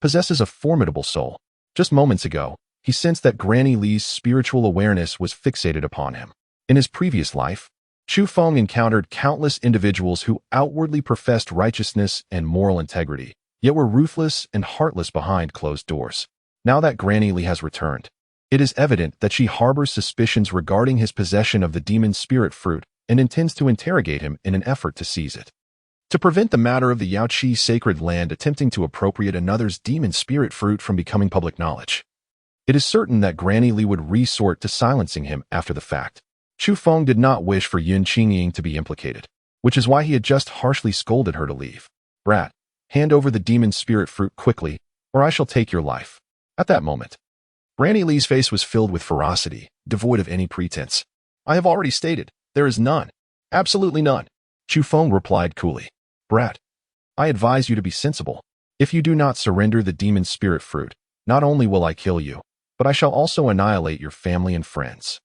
A: possesses a formidable soul. Just moments ago, he sensed that Granny Li's spiritual awareness was fixated upon him. In his previous life, Chu Feng encountered countless individuals who outwardly professed righteousness and moral integrity, yet were ruthless and heartless behind closed doors. Now that Granny Li has returned, it is evident that she harbors suspicions regarding his possession of the demon spirit fruit and intends to interrogate him in an effort to seize it. To prevent the matter of the Yaoqi sacred land attempting to appropriate another's demon spirit fruit from becoming public knowledge, it is certain that Granny Li would resort to silencing him after the fact. Chu Feng did not wish for Yin Qingying to be implicated, which is why he had just harshly scolded her to leave. Brat, hand over the demon spirit fruit quickly, or I shall take your life. At that moment, Granny Li's face was filled with ferocity, devoid of any pretense. I have already stated, there is none. Absolutely none. Chu Feng replied coolly. Brat, I advise you to be sensible. If you do not surrender the demon spirit fruit, not only will I kill you, but I shall also annihilate your family and friends.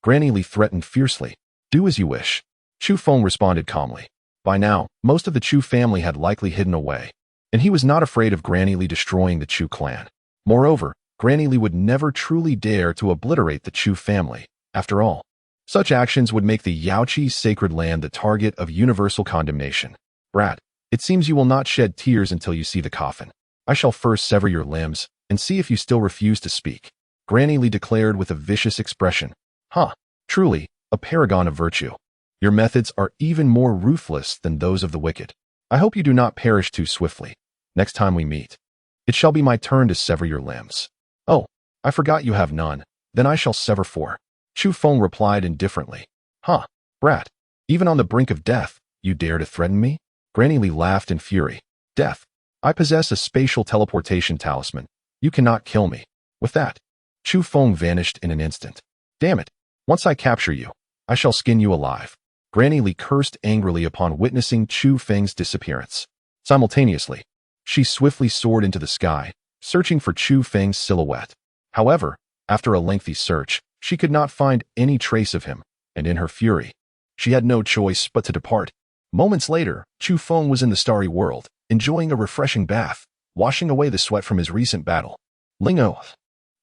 A: Granny Li threatened fiercely. Do as you wish. Chu Feng responded calmly. By now, most of the Chu family had likely hidden away, and he was not afraid of Granny Li destroying the Chu clan. Moreover, Granny Li would never truly dare to obliterate the Chu family. After all, such actions would make the Yaoqi sacred land the target of universal condemnation. Brat, it seems you will not shed tears until you see the coffin. I shall first sever your limbs and see if you still refuse to speak. Granny Li declared with a vicious expression. Huh, truly, a paragon of virtue. Your methods are even more ruthless than those of the wicked. I hope you do not perish too swiftly. Next time we meet, it shall be my turn to sever your limbs. Oh, I forgot you have none. Then I shall sever 4. Chu Feng replied indifferently. Huh, brat, even on the brink of death, you dare to threaten me? Granny Li laughed in fury. Death, I possess a spatial teleportation talisman. You cannot kill me. With that, Chu Feng vanished in an instant. Damn it, once I capture you, I shall skin you alive. Granny Li cursed angrily upon witnessing Chu Feng's disappearance. Simultaneously, she swiftly soared into the sky, searching for Chu Feng's silhouette. However, after a lengthy search, she could not find any trace of him, and in her fury, she had no choice but to depart. Moments later, Chu Feng was in the starry world, enjoying a refreshing bath, washing away the sweat from his recent battle. Lingo,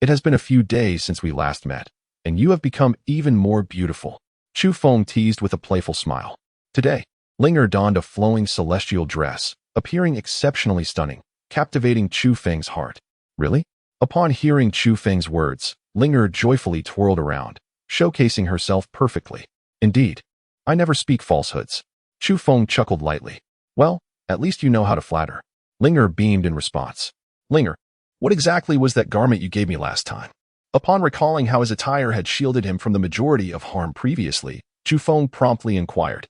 A: it has been a few days since we last met, and you have become even more beautiful. Chu Feng teased with a playful smile. Today, Linger donned a flowing celestial dress, appearing exceptionally stunning, captivating Chu Feng's heart. Really? Upon hearing Chu Feng's words, Linger joyfully twirled around, showcasing herself perfectly. Indeed, I never speak falsehoods. Chu Feng chuckled lightly. Well, at least you know how to flatter. Linger beamed in response. Linger, what exactly was that garment you gave me last time? Upon recalling how his attire had shielded him from the majority of harm previously, Chu Feng promptly inquired.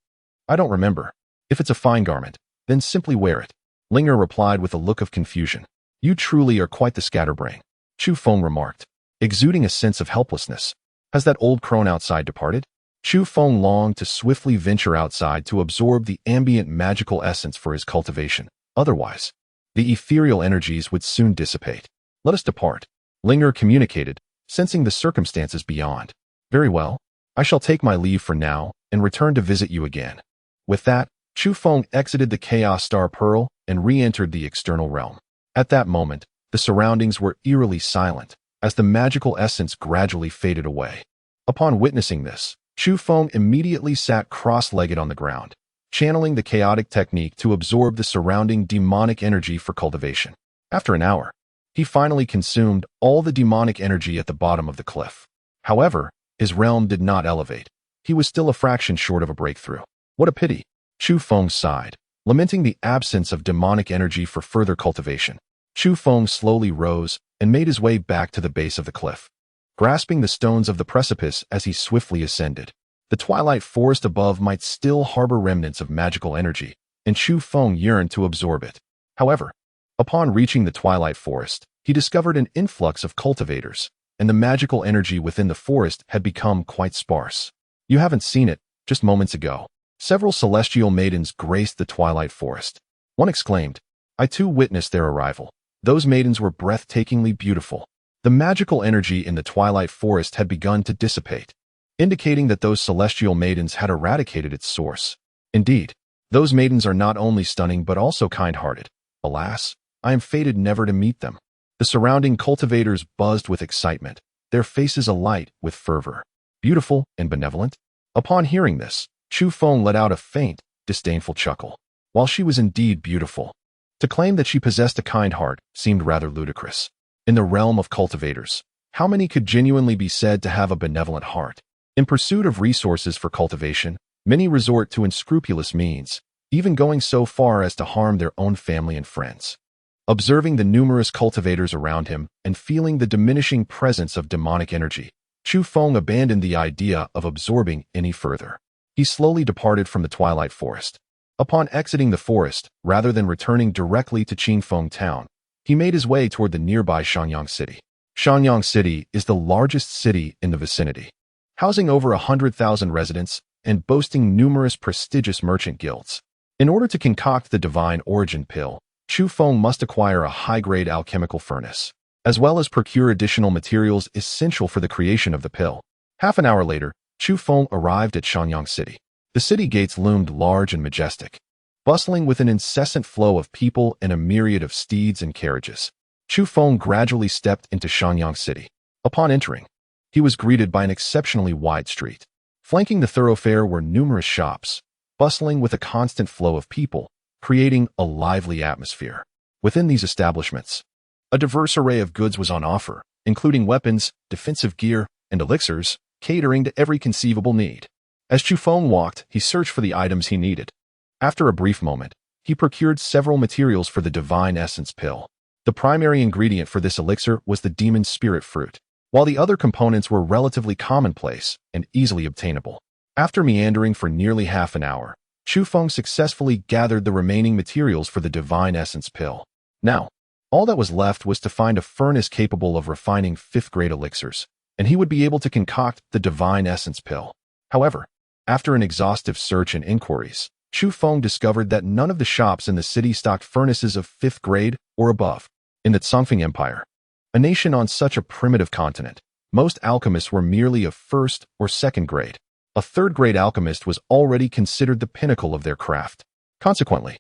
A: I don't remember. If it's a fine garment, then simply wear it. Linger replied with a look of confusion. You truly are quite the scatterbrain, Chu Feng remarked, exuding a sense of helplessness. Has that old crone outside departed? Chu Feng longed to swiftly venture outside to absorb the ambient magical essence for his cultivation. Otherwise, the ethereal energies would soon dissipate. Let us depart, Linger communicated, sensing the circumstances beyond. Very well, I shall take my leave for now and return to visit you again. With that, Chu Feng exited the Chaos Star Pearl and re-entered the external realm. At that moment, the surroundings were eerily silent, as the magical essence gradually faded away. Upon witnessing this, Chu Feng immediately sat cross-legged on the ground, channeling the chaotic technique to absorb the surrounding demonic energy for cultivation. After an hour, he finally consumed all the demonic energy at the bottom of the cliff. However, his realm did not elevate. He was still a fraction short of a breakthrough. What a pity. Chu Feng sighed. lamenting the absence of demonic energy for further cultivation. Chu Feng slowly rose and made his way back to the base of the cliff, grasping the stones of the precipice as he swiftly ascended. The twilight forest above might still harbor remnants of magical energy, and Chu Feng yearned to absorb it. However, upon reaching the twilight forest, he discovered an influx of cultivators, and the magical energy within the forest had become quite sparse. You haven't seen it, just moments ago. Several celestial maidens graced the twilight forest. One exclaimed, "I too witnessed their arrival." Those maidens were breathtakingly beautiful. The magical energy in the twilight forest had begun to dissipate, indicating that those celestial maidens had eradicated its source. Indeed, those maidens are not only stunning but also kind-hearted. Alas, I am fated never to meet them. The surrounding cultivators buzzed with excitement, their faces alight with fervor. Beautiful and benevolent? Upon hearing this, Chu Feng let out a faint, disdainful chuckle. While she was indeed beautiful, to claim that she possessed a kind heart seemed rather ludicrous. In the realm of cultivators, how many could genuinely be said to have a benevolent heart? In pursuit of resources for cultivation, many resort to unscrupulous means, even going so far as to harm their own family and friends. Observing the numerous cultivators around him and feeling the diminishing presence of demonic energy, Chu Feng abandoned the idea of absorbing any further. He slowly departed from the twilight forest. Upon exiting the forest, rather than returning directly to Qingfeng town, he made his way toward the nearby Shanyang city. Shanyang city is the largest city in the vicinity, housing over 100,000 residents and boasting numerous prestigious merchant guilds. In order to concoct the divine origin pill, Chu Feng must acquire a high-grade alchemical furnace, as well as procure additional materials essential for the creation of the pill. Half an hour later, Chu Feng arrived at Shanyang city. The city gates loomed large and majestic, bustling with an incessant flow of people and a myriad of steeds and carriages. Chu Feng gradually stepped into Shanyang city. Upon entering, he was greeted by an exceptionally wide street. Flanking the thoroughfare were numerous shops, bustling with a constant flow of people, creating a lively atmosphere. Within these establishments, a diverse array of goods was on offer, including weapons, defensive gear, and elixirs, catering to every conceivable need. As Chu Feng walked, he searched for the items he needed. After a brief moment, he procured several materials for the divine essence pill. The primary ingredient for this elixir was the demon spirit fruit, while the other components were relatively commonplace and easily obtainable. After meandering for nearly half an hour, Chu Feng successfully gathered the remaining materials for the divine essence pill. Now, all that was left was to find a furnace capable of refining fifth-grade elixirs, and he would be able to concoct the divine essence pill. However, after an exhaustive search and inquiries, Chu Feng discovered that none of the shops in the city stocked furnaces of 5th grade or above. In the Tsongfeng Empire, a nation on such a primitive continent, most alchemists were merely of 1st or 2nd grade. A 3rd-grade alchemist was already considered the pinnacle of their craft. Consequently,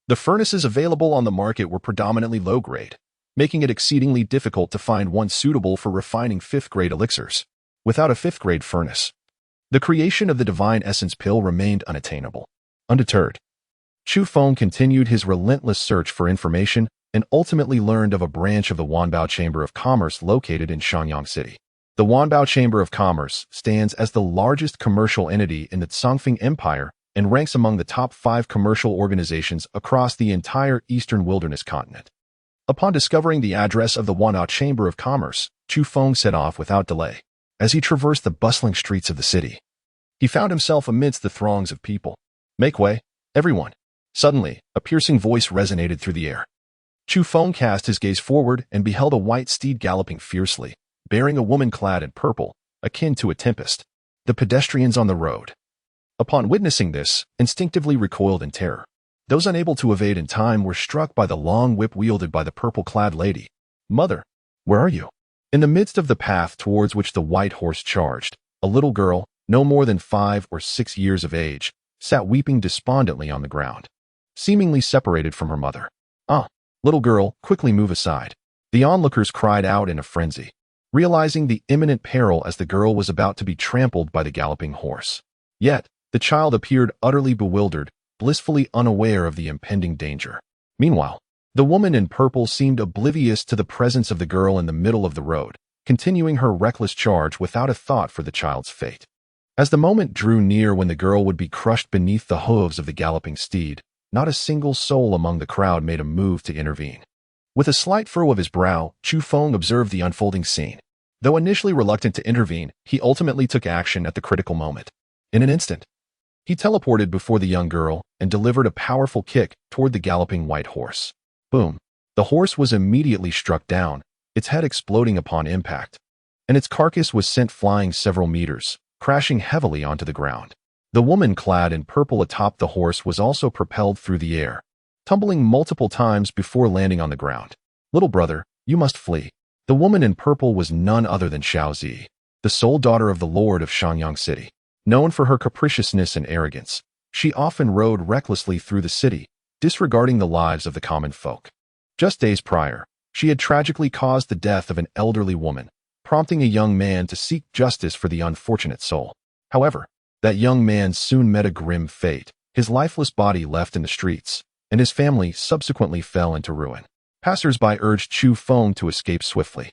A: the furnaces available on the market were predominantly low-grade, making it exceedingly difficult to find one suitable for refining 5th-grade elixirs. Without a 5th-grade furnace, the creation of the divine essence pill remained unattainable. Undeterred, Chu Feng continued his relentless search for information and ultimately learned of a branch of the Wanbao Chamber of Commerce located in Shanyang City. The Wanbao Chamber of Commerce stands as the largest commercial entity in the Tsongfeng Empire and ranks among the top 5 commercial organizations across the entire Eastern Wilderness continent. Upon discovering the address of the Wanbao Chamber of Commerce, Chu Feng set off without delay. As he traversed the bustling streets of the city, he found himself amidst the throngs of people. "Make way, everyone." Suddenly, a piercing voice resonated through the air. Chu Feng cast his gaze forward and beheld a white steed galloping fiercely, bearing a woman clad in purple, akin to a tempest. The pedestrians on the road, upon witnessing this, instinctively recoiled in terror. Those unable to evade in time were struck by the long whip wielded by the purple-clad lady. "Mother, where are you?" In the midst of the path towards which the white horse charged, a little girl, no more than 5 or 6 years of age, sat weeping despondently on the ground, seemingly separated from her mother. "Ah, little girl, quickly move aside." The onlookers cried out in a frenzy, realizing the imminent peril as the girl was about to be trampled by the galloping horse. Yet, the child appeared utterly bewildered, blissfully unaware of the impending danger. Meanwhile, the woman in purple seemed oblivious to the presence of the girl in the middle of the road, continuing her reckless charge without a thought for the child's fate. As the moment drew near when the girl would be crushed beneath the hooves of the galloping steed, not a single soul among the crowd made a move to intervene. With a slight furrow of his brow, Chu Feng observed the unfolding scene. Though initially reluctant to intervene, he ultimately took action at the critical moment. In an instant, he teleported before the young girl and delivered a powerful kick toward the galloping white horse. Boom! The horse was immediately struck down, its head exploding upon impact, and its carcass was sent flying several meters, crashing heavily onto the ground. The woman clad in purple atop the horse was also propelled through the air, tumbling multiple times before landing on the ground. "Little brother, you must flee." The woman in purple was none other than Xiaozi, the sole daughter of the Lord of Shangyang City. Known for her capriciousness and arrogance, she often rode recklessly through the city, disregarding the lives of the common folk. Just days prior, she had tragically caused the death of an elderly woman, prompting a young man to seek justice for the unfortunate soul. However, that young man soon met a grim fate, his lifeless body left in the streets, and his family subsequently fell into ruin. Passers-by urged Chu Feng to escape swiftly.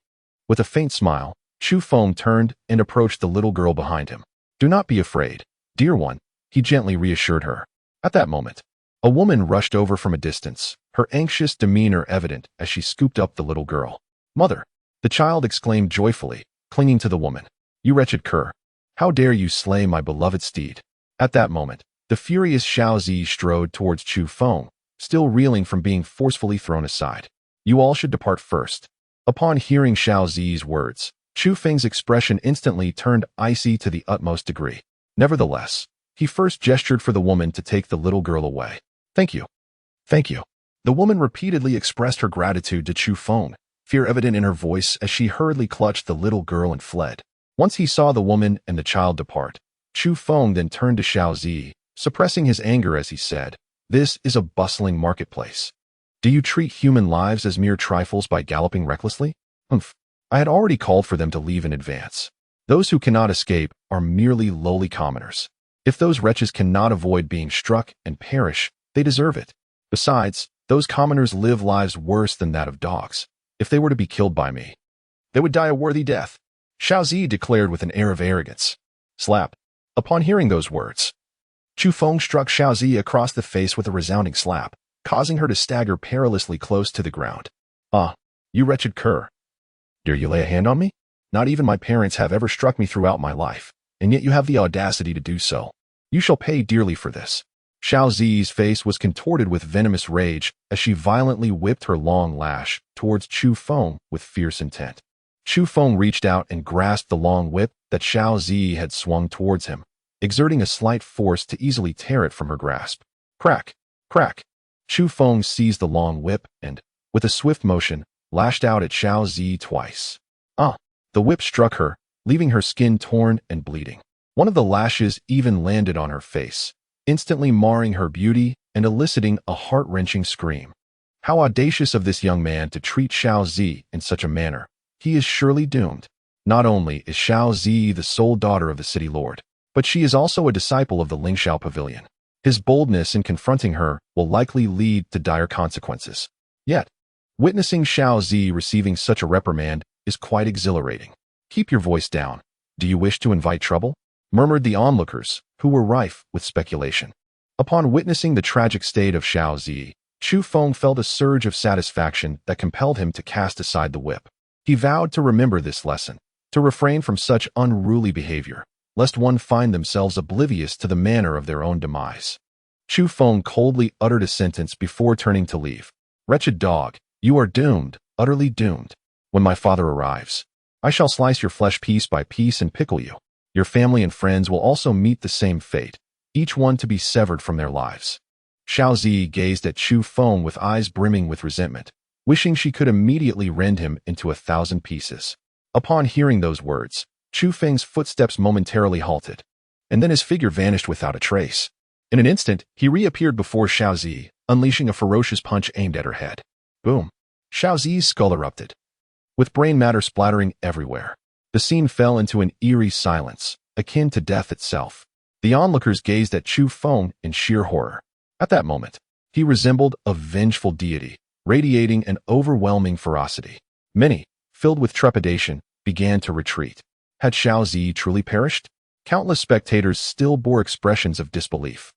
A: With a faint smile, Chu Feng turned and approached the little girl behind him. "Do not be afraid, dear one," he gently reassured her. At that moment, a woman rushed over from a distance, her anxious demeanor evident as she scooped up the little girl. "Mother!" the child exclaimed joyfully, clinging to the woman. "You wretched cur! How dare you slay my beloved steed?" At that moment, the furious Xiaozi strode towards Chu Feng, still reeling from being forcefully thrown aside. "You all should depart first." Upon hearing Xiaozi's words, Chu Feng's expression instantly turned icy to the utmost degree. Nevertheless, he first gestured for the woman to take the little girl away. "Thank you. Thank you." The woman repeatedly expressed her gratitude to Chu Feng, fear evident in her voice as she hurriedly clutched the little girl and fled. Once he saw the woman and the child depart, Chu Feng then turned to Xiaozi, suppressing his anger as he said, "This is a bustling marketplace. Do you treat human lives as mere trifles by galloping recklessly? Humph. I had already called for them to leave in advance. Those who cannot escape are merely lowly commoners. If those wretches cannot avoid being struck and perish, they deserve it. Besides, those commoners live lives worse than that of dogs. If they were to be killed by me, they would die a worthy death," Xiaozi declared with an air of arrogance. Slap. Upon hearing those words, Chu Feng struck Xiaozi across the face with a resounding slap, causing her to stagger perilously close to the ground. "Ah, you wretched cur. Dare you lay a hand on me? Not even my parents have ever struck me throughout my life, and yet you have the audacity to do so. You shall pay dearly for this." Xiaozi's face was contorted with venomous rage as she violently whipped her long lash towards Chu Feng with fierce intent. Chu Feng reached out and grasped the long whip that Xiaozi had swung towards him, exerting a slight force to easily tear it from her grasp. Crack! Crack! Chu Feng seized the long whip and, with a swift motion, lashed out at Xiaozi twice. Ah! The whip struck her, leaving her skin torn and bleeding. One of the lashes even landed on her face, instantly marring her beauty and eliciting a heart-wrenching scream. How audacious of this young man to treat Xiaozi in such a manner. He is surely doomed. Not only is Xiaozi the sole daughter of the city lord, but she is also a disciple of the Lingxiao Pavilion. His boldness in confronting her will likely lead to dire consequences. Yet, witnessing Xiaozi receiving such a reprimand is quite exhilarating. "Keep your voice down. Do you wish to invite trouble?" murmured the onlookers, who were rife with speculation. Upon witnessing the tragic state of Xiaozi, Chu Feng felt a surge of satisfaction that compelled him to cast aside the whip. He vowed to remember this lesson, to refrain from such unruly behavior, lest one find themselves oblivious to the manner of their own demise. Chu Feng coldly uttered a sentence before turning to leave. "Wretched dog, you are doomed, utterly doomed. When my father arrives, I shall slice your flesh piece by piece and pickle you. Your family and friends will also meet the same fate, each one to be severed from their lives." Xiaozi gazed at Chu Feng with eyes brimming with resentment, wishing she could immediately rend him into 1,000 pieces. Upon hearing those words, Chu Feng's footsteps momentarily halted, and then his figure vanished without a trace. In an instant, he reappeared before Xiaozi, unleashing a ferocious punch aimed at her head. Boom! Xiaozi's skull erupted, with brain matter splattering everywhere. The scene fell into an eerie silence, akin to death itself. The onlookers gazed at Chu Feng in sheer horror. At that moment, he resembled a vengeful deity, radiating an overwhelming ferocity. Many, filled with trepidation, began to retreat. Had Xiaozi truly perished? Countless spectators still bore expressions of disbelief.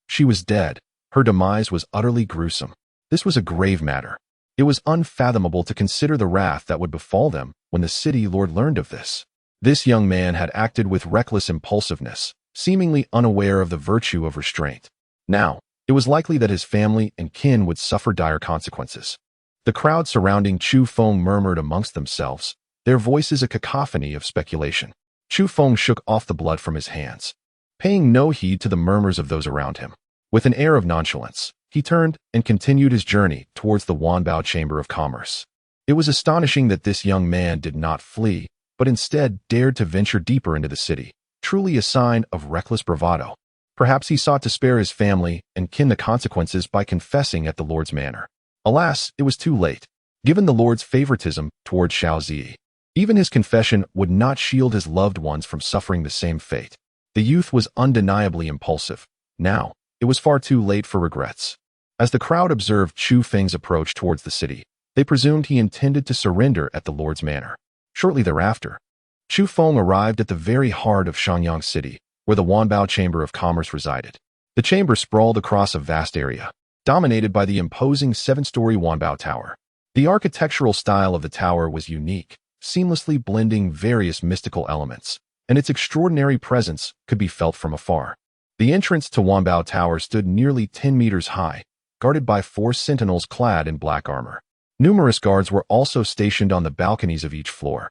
A: She was dead, Her demise was utterly gruesome. This was a grave matter. It was unfathomable to consider the wrath that would befall them when the city lord learned of this. This young man had acted with reckless impulsiveness, seemingly unaware of the virtue of restraint. Now, it was likely that his family and kin would suffer dire consequences. The crowd surrounding Chu Feng murmured amongst themselves, their voices a cacophony of speculation. Chu Feng shook off the blood from his hands, paying no heed to the murmurs of those around him. With an air of nonchalance, he turned and continued his journey towards the Wanbao Chamber of Commerce. It was astonishing that this young man did not flee, but instead dared to venture deeper into the city, truly a sign of reckless bravado. Perhaps he sought to spare his family and kin the consequences by confessing at the Lord's manor. Alas, it was too late. Given the Lord's favoritism towards Xiaozi, even his confession would not shield his loved ones from suffering the same fate. The youth was undeniably impulsive. Now, it was far too late for regrets. As the crowd observed Chu Feng's approach towards the city, they presumed he intended to surrender at the Lord's manor. Shortly thereafter, Chu Feng arrived at the very heart of Shangyang City, where the Wanbao Chamber of Commerce resided. The chamber sprawled across a vast area, dominated by the imposing 7-story Wanbao Tower. The architectural style of the tower was unique, seamlessly blending various mystical elements, and its extraordinary presence could be felt from afar. The entrance to Wanbao Tower stood nearly 10 meters high, guarded by 4 sentinels clad in black armor. Numerous guards were also stationed on the balconies of each floor,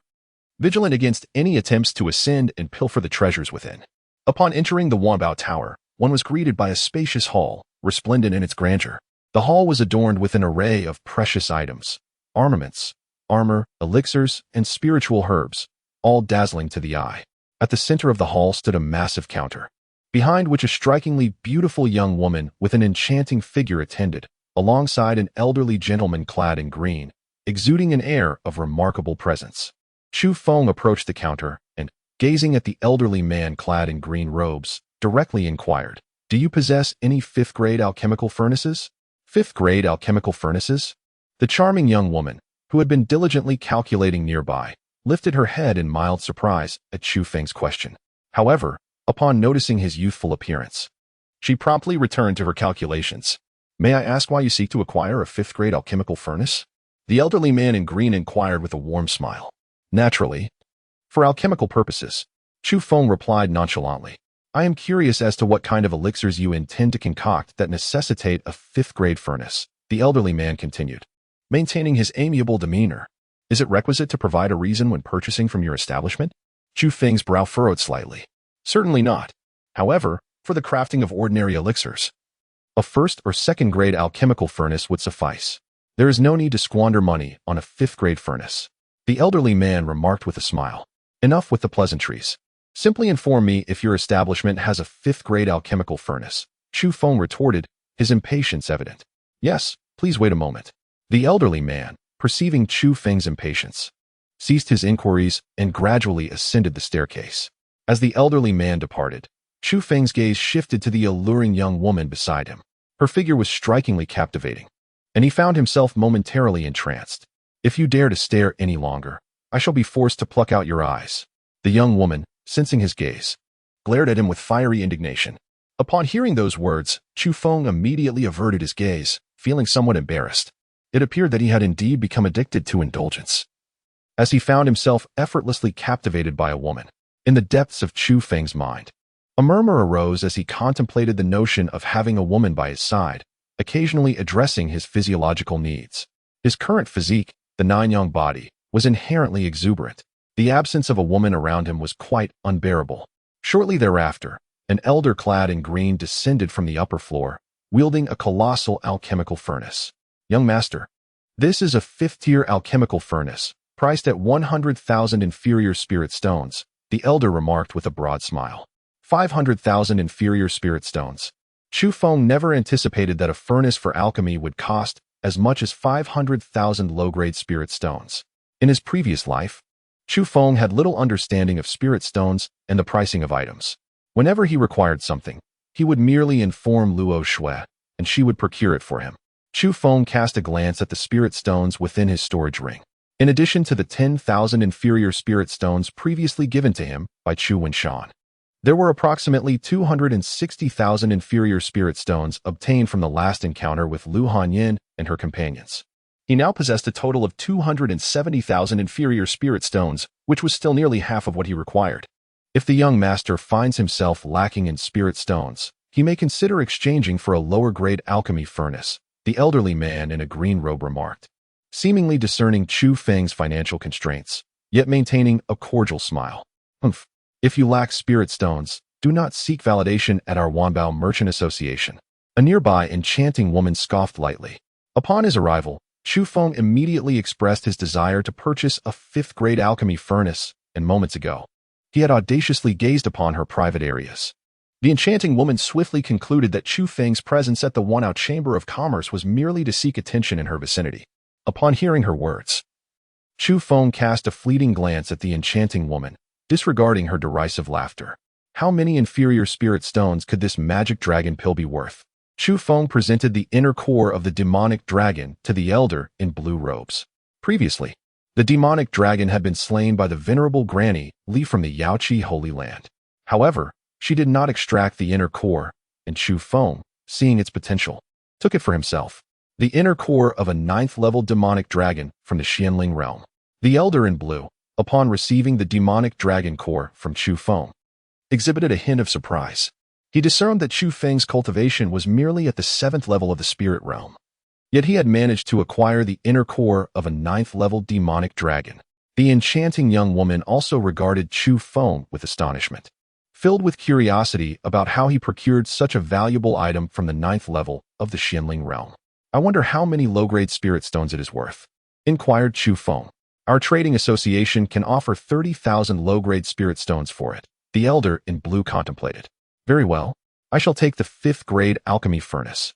A: vigilant against any attempts to ascend and pilfer the treasures within. Upon entering the Wanbao Tower, one was greeted by a spacious hall, resplendent in its grandeur. The hall was adorned with an array of precious items, armaments, armor, elixirs, and spiritual herbs, all dazzling to the eye. At the center of the hall stood a massive counter, behind which a strikingly beautiful young woman with an enchanting figure attended, alongside an elderly gentleman clad in green, exuding an air of remarkable presence. Chu Feng approached the counter and, gazing at the elderly man clad in green robes, directly inquired, "Do you possess any 5th-grade alchemical furnaces?" 5th-grade alchemical furnaces? The charming young woman, who had been diligently calculating nearby, lifted her head in mild surprise at Chu Feng's question. However, upon noticing his youthful appearance, she promptly returned to her calculations. "May I ask why you seek to acquire a 5th-grade alchemical furnace?" The elderly man in green inquired with a warm smile. "Naturally, for alchemical purposes," Chu Feng replied nonchalantly. "I am curious as to what kind of elixirs you intend to concoct that necessitate a 5th-grade furnace," the elderly man continued, maintaining his amiable demeanor. "Is it requisite to provide a reason when purchasing from your establishment?" Chu Feng's brow furrowed slightly. "Certainly not. However, for the crafting of ordinary elixirs, a 1st- or 2nd-grade alchemical furnace would suffice. There is no need to squander money on a 5th-grade furnace," the elderly man remarked with a smile. "Enough with the pleasantries. Simply inform me if your establishment has a 5th-grade alchemical furnace," Chu Feng retorted, his impatience evident. "Yes, please wait a moment." The elderly man, perceiving Chu Feng's impatience, ceased his inquiries and gradually ascended the staircase. As the elderly man departed, Chu Feng's gaze shifted to the alluring young woman beside him. Her figure was strikingly captivating, and he found himself momentarily entranced. "If you dare to stare any longer, I shall be forced to pluck out your eyes." The young woman, sensing his gaze, glared at him with fiery indignation. Upon hearing those words, Chu Feng immediately averted his gaze, feeling somewhat embarrassed. It appeared that he had indeed become addicted to indulgence, as he found himself effortlessly captivated by a woman. In the depths of Chu Feng's mind, a murmur arose as he contemplated the notion of having a woman by his side, occasionally addressing his physiological needs. His current physique, the Nanyang body, was inherently exuberant. The absence of a woman around him was quite unbearable. Shortly thereafter, an elder clad in green descended from the upper floor, wielding a colossal alchemical furnace. "Young master, this is a 5th-tier alchemical furnace, priced at 100,000 inferior spirit stones," the elder remarked with a broad smile. 500,000 inferior spirit stones. Chu Feng never anticipated that a furnace for alchemy would cost as much as 500,000 low-grade spirit stones. In his previous life, Chu Feng had little understanding of spirit stones and the pricing of items. Whenever he required something, he would merely inform Luo Shui, and she would procure it for him. Chu Feng cast a glance at the spirit stones within his storage ring. In addition to the 10,000 inferior spirit stones previously given to him by Chu Wenshan, There were approximately 260,000 inferior spirit stones obtained from the last encounter with Lu Hanyin and her companions. He now possessed a total of 270,000 inferior spirit stones, which was still nearly half of what he required. If the young master finds himself lacking in spirit stones, he may consider exchanging for a lower-grade alchemy furnace, the elderly man in a green robe remarked, seemingly discerning Chu Feng's financial constraints, yet maintaining a cordial smile. Humph. If you lack spirit stones, do not seek validation at our Wanbao Merchant Association. A nearby enchanting woman scoffed lightly. Upon his arrival, Chu Feng immediately expressed his desire to purchase a 5th-grade alchemy furnace, and moments ago, he had audaciously gazed upon her private areas. The enchanting woman swiftly concluded that Chu Feng's presence at the Wanao Chamber of Commerce was merely to seek attention in her vicinity. Upon hearing her words, Chu Feng cast a fleeting glance at the enchanting woman, disregarding her derisive laughter. How many inferior spirit stones could this magic dragon pill be worth? Chu Feng presented the inner core of the demonic dragon to the elder in blue robes. Previously, the demonic dragon had been slain by the venerable Granny Li from the Yaoqi Holy Land. However, she did not extract the inner core, and Chu Feng, seeing its potential, took it for himself. The inner core of a 9th-level demonic dragon from the Xianling realm. The elder in blue, upon receiving the demonic dragon core from Chu Feng, exhibited a hint of surprise. He discerned that Chu Feng's cultivation was merely at the 7th level of the spirit realm. Yet he had managed to acquire the inner core of a 9th-level demonic dragon. The enchanting young woman also regarded Chu Feng with astonishment, filled with curiosity about how he procured such a valuable item from the 9th level of the Xianling realm. I wonder how many low-grade spirit stones it is worth, inquired Chu Feng. Our trading association can offer 30,000 low-grade spirit stones for it. The elder in blue contemplated. Very well, I shall take the 5th-grade alchemy furnace.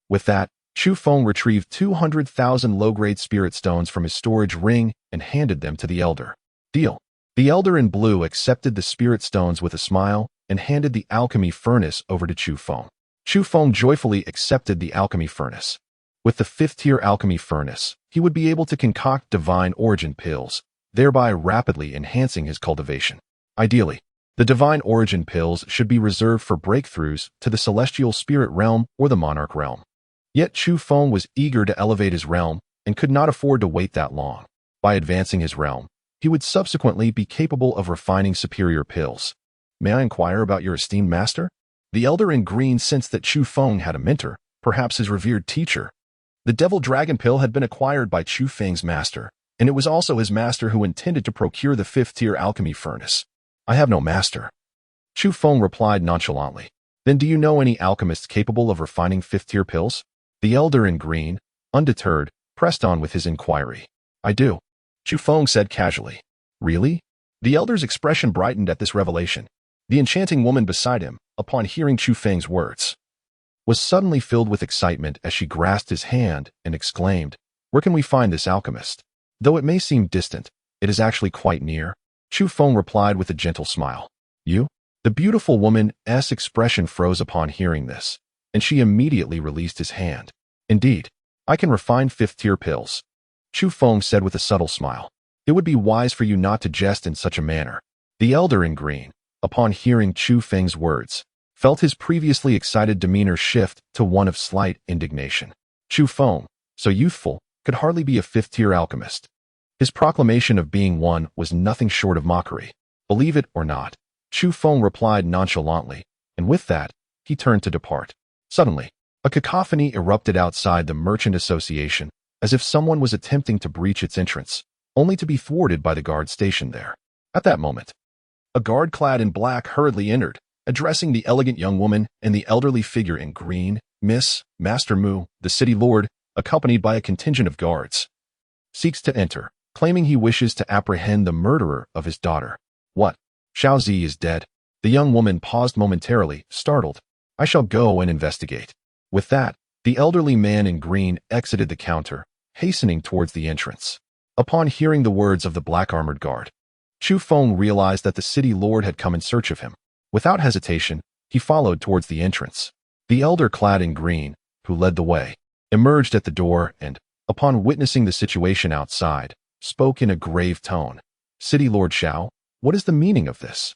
A: With that, Chu Feng retrieved 200,000 low-grade spirit stones from his storage ring and handed them to the elder. Deal. The elder in blue accepted the spirit stones with a smile and handed the alchemy furnace over to Chu Feng. Chu Feng joyfully accepted the alchemy furnace. With the 5th-tier alchemy furnace, he would be able to concoct divine origin pills, thereby rapidly enhancing his cultivation. Ideally, the divine origin pills should be reserved for breakthroughs to the celestial spirit realm or the monarch realm. Yet Chu Feng was eager to elevate his realm and could not afford to wait that long. By advancing his realm, he would subsequently be capable of refining superior pills. May I inquire about your esteemed master? The elder in green sensed that Chu Feng had a mentor, perhaps his revered teacher. The devil dragon pill had been acquired by Chu Feng's master, and it was also his master who intended to procure the 5th-tier alchemy furnace. I have no master. Chu Feng replied nonchalantly. Then do you know any alchemists capable of refining 5th-tier pills? The elder in green, undeterred, pressed on with his inquiry. I do. Chu Feng said casually. Really? The elder's expression brightened at this revelation. The enchanting woman beside him, upon hearing Chu Feng's words, was suddenly filled with excitement as she grasped his hand and exclaimed, Where can we find this alchemist? Though it may seem distant, it is actually quite near. Chu Feng replied with a gentle smile. You? The beautiful woman's expression froze upon hearing this, and she immediately released his hand. Indeed, I can refine 5th-tier pills. Chu Feng said with a subtle smile. It would be wise for you not to jest in such a manner. The elder in green, upon hearing Chu Feng's words, felt his previously excited demeanor shift to one of slight indignation. Chu Feng, so youthful, could hardly be a 5th-tier alchemist. His proclamation of being one was nothing short of mockery. Believe it or not, Chu Feng replied nonchalantly, and with that, he turned to depart. Suddenly, a cacophony erupted outside the Merchant Association, as if someone was attempting to breach its entrance, only to be thwarted by the guard stationed there. At that moment, a guard clad in black hurriedly entered, addressing the elegant young woman and the elderly figure in green, Master Mu, the city lord, accompanied by a contingent of guards, seeks to enter, claiming he wishes to apprehend the murderer of his daughter. What? Xiaozi is dead. The young woman paused momentarily, startled. I shall go and investigate. With that, the elderly man in green exited the counter, hastening towards the entrance. Upon hearing the words of the black-armored guard, Chu Feng realized that the city lord had come in search of him. Without hesitation, he followed towards the entrance. The elder clad in green, who led the way, emerged at the door and, upon witnessing the situation outside, spoke in a grave tone. City Lord Xiao, what is the meaning of this?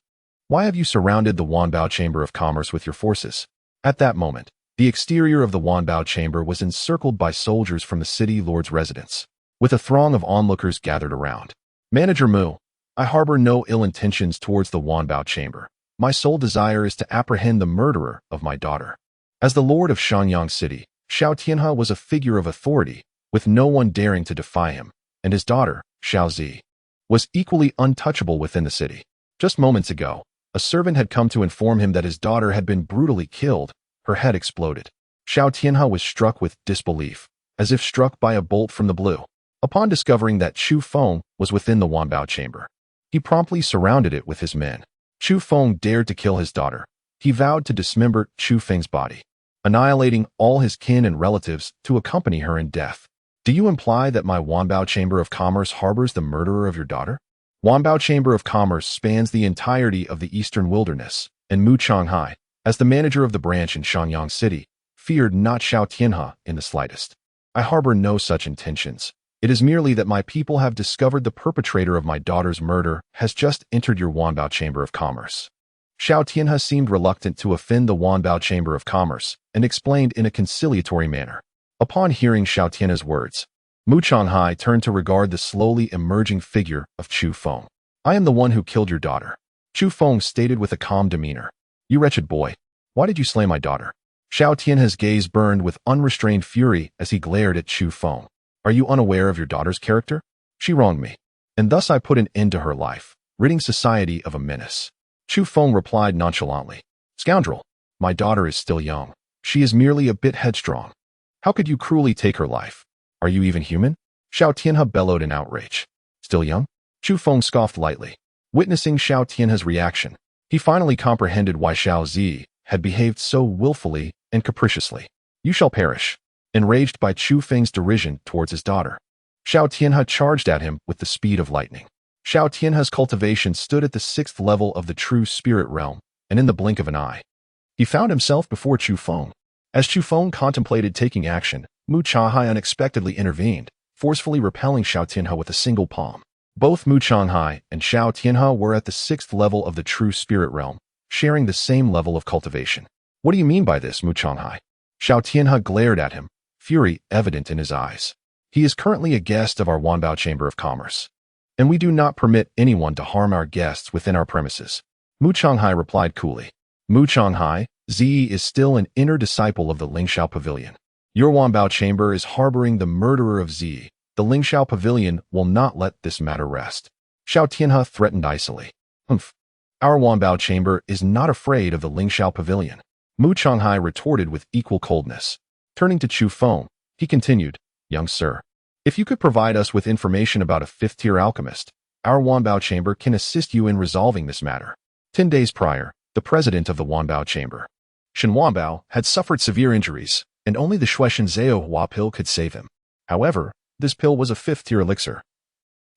A: Why have you surrounded the Wanbao Chamber of Commerce with your forces? At that moment, the exterior of the Wanbao Chamber was encircled by soldiers from the city lord's residence, with a throng of onlookers gathered around. Manager Mu, I harbor no ill intentions towards the Wanbao Chamber. My sole desire is to apprehend the murderer of my daughter. As the lord of Shanyang City, Xiao Tianhe was a figure of authority, with no one daring to defy him, and his daughter, Xiao Zi, was equally untouchable within the city. Just moments ago, a servant had come to inform him that his daughter had been brutally killed. Her head exploded. Xiao Tianhe was struck with disbelief, as if struck by a bolt from the blue. Upon discovering that Chu Feng was within the Wanbao Chamber, he promptly surrounded it with his men. Chu Feng dared to kill his daughter. He vowed to dismember Chu Feng's body, annihilating all his kin and relatives to accompany her in death. Do you imply that my Wanbao Chamber of Commerce harbors the murderer of your daughter? Wanbao Chamber of Commerce spans the entirety of the eastern wilderness, and Mu Changhai, as the manager of the branch in Shanyang City, feared not Xiao Tianhe in the slightest. I harbor no such intentions. It is merely that my people have discovered the perpetrator of my daughter's murder has just entered your Wanbao Chamber of Commerce. Xiao Tianhe seemed reluctant to offend the Wanbao Chamber of Commerce and explained in a conciliatory manner. Upon hearing Xiao Tianhe's words, Mu Changhai turned to regard the slowly emerging figure of Chu Feng. I am the one who killed your daughter, Chu Feng stated with a calm demeanor. You wretched boy, why did you slay my daughter? Xiao Tianhe's gaze burned with unrestrained fury as he glared at Chu Feng. Are you unaware of your daughter's character? She wronged me, and thus I put an end to her life, ridding society of a menace. Chu Feng replied nonchalantly. Scoundrel, my daughter is still young. She is merely a bit headstrong. How could you cruelly take her life? Are you even human? Xiao Tianhe bellowed in outrage. Still young? Chu Feng scoffed lightly. Witnessing Xiao Tianhe's reaction, he finally comprehended why Xiao Zi had behaved so willfully and capriciously. You shall perish. Enraged by Chu Feng's derision towards his daughter, Xiao Tianhe charged at him with the speed of lightning. Xiao Tianhe's cultivation stood at the 6th level of the true spirit realm, and in the blink of an eye, he found himself before Chu Feng. As Chu Feng contemplated taking action, Mu Changhai unexpectedly intervened, forcefully repelling Xiao Tianhe with a single palm. Both Mu Changhai and Xiao Tianhe were at the 6th level of the true spirit realm, sharing the same level of cultivation. What do you mean by this, Mu Changhai? Xiao Tianhe glared at him, fury evident in his eyes. He is currently a guest of our Wanbao Chamber of Commerce, and we do not permit anyone to harm our guests within our premises. Mu Changhai replied coolly. Mu Changhai, Zi is still an inner disciple of the Lingxiao Pavilion. Your Wanbao Chamber is harboring the murderer of Zi. The Lingxiao Pavilion will not let this matter rest. Xiao Tianhe threatened icily. Humph. Our Wanbao Chamber is not afraid of the Lingxiao Pavilion. Mu Changhai retorted with equal coldness. Turning to Chu Feng, he continued, Young sir, if you could provide us with information about a 5th-tier alchemist, our Wanbao Chamber can assist you in resolving this matter. 10 days prior, the president of the Wanbao Chamber, Shen Wanbao, had suffered severe injuries, and only the Shueshen Zhao Hua pill could save him. However, this pill was a 5th-tier elixir,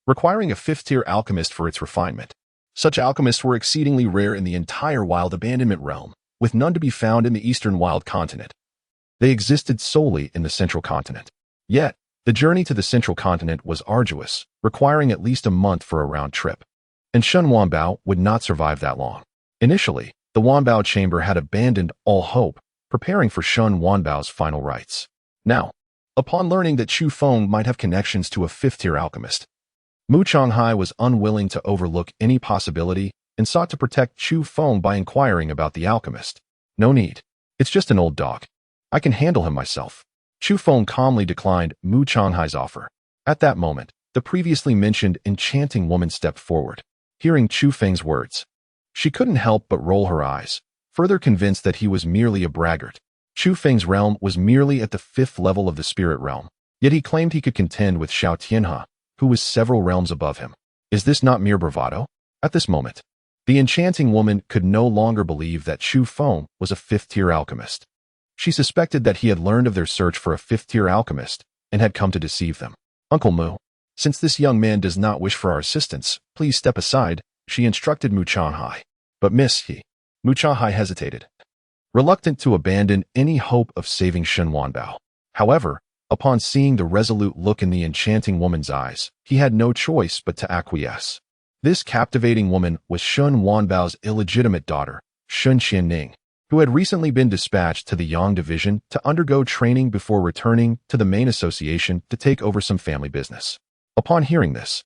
A: requiring a 5th-tier alchemist for its refinement. Such alchemists were exceedingly rare in the entire wild abandonment realm, with none to be found in the eastern wild continent. They existed solely in the central continent. Yet, the journey to the central continent was arduous, requiring at least a month for a round trip, and Shen Wanbao would not survive that long. Initially, the Wanbao Chamber had abandoned all hope, preparing for Shen Wanbao's final rites. Now, upon learning that Chu Feng might have connections to a 5th-tier alchemist, Mu Changhai was unwilling to overlook any possibility and sought to protect Chu Feng by inquiring about the alchemist. No need. It's just an old dog. I can handle him myself. Chu Feng calmly declined Mu Changhai's offer. At that moment, the previously mentioned enchanting woman stepped forward. Hearing Chu Feng's words, she couldn't help but roll her eyes, further convinced that he was merely a braggart. Chu Feng's realm was merely at the 5th level of the spirit realm, yet he claimed he could contend with Xiao Tianhe, who was several realms above him. Is this not mere bravado? At this moment, the enchanting woman could no longer believe that Chu Feng was a 5th-tier alchemist. She suspected that he had learned of their search for a 5th-tier alchemist and had come to deceive them. Uncle Mu, since this young man does not wish for our assistance, please step aside, she instructed Mu Changhai. But Miss, Mu Changhai hesitated, reluctant to abandon any hope of saving Shen Wanbao. However, upon seeing the resolute look in the enchanting woman's eyes, he had no choice but to acquiesce. This captivating woman was Shun Wanbao's illegitimate daughter, Shun Qianning, who had recently been dispatched to the Yang Division to undergo training before returning to the main association to take over some family business. Upon hearing this,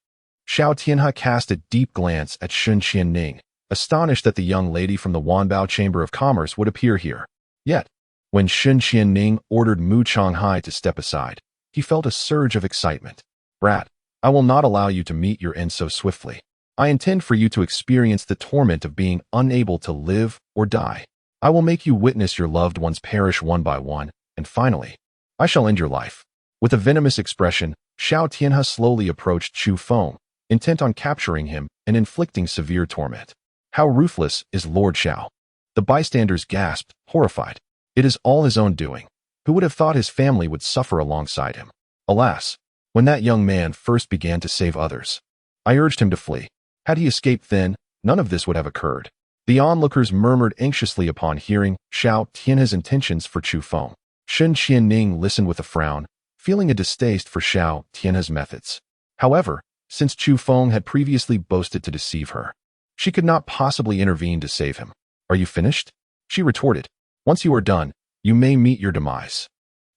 A: Xiao Tianhe cast a deep glance at Shun Qianning, astonished that the young lady from the Wanbao Chamber of Commerce would appear here. Yet, when Shun Qianning ordered Mu Changhai to step aside, he felt a surge of excitement. "Brat, I will not allow you to meet your end so swiftly. I intend for you to experience the torment of being unable to live or die. I will make you witness your loved ones perish one by one, and finally, I shall end your life." With a venomous expression, Xiao Tianhe slowly approached Chu Feng, intent on capturing him and inflicting severe torment. How ruthless is Lord Xiao? The bystanders gasped, horrified. It is all his own doing. Who would have thought his family would suffer alongside him? Alas, when that young man first began to save others, I urged him to flee. Had he escaped then, none of this would have occurred. The onlookers murmured anxiously upon hearing Xiao Tianhe's intentions for Chu Feng. Shun Qianning listened with a frown, feeling a distaste for Xiao Tianhe's methods. However, since Chu Feng had previously boasted to deceive her, she could not possibly intervene to save him. "Are you finished?" she retorted. "Once you are done, you may meet your demise."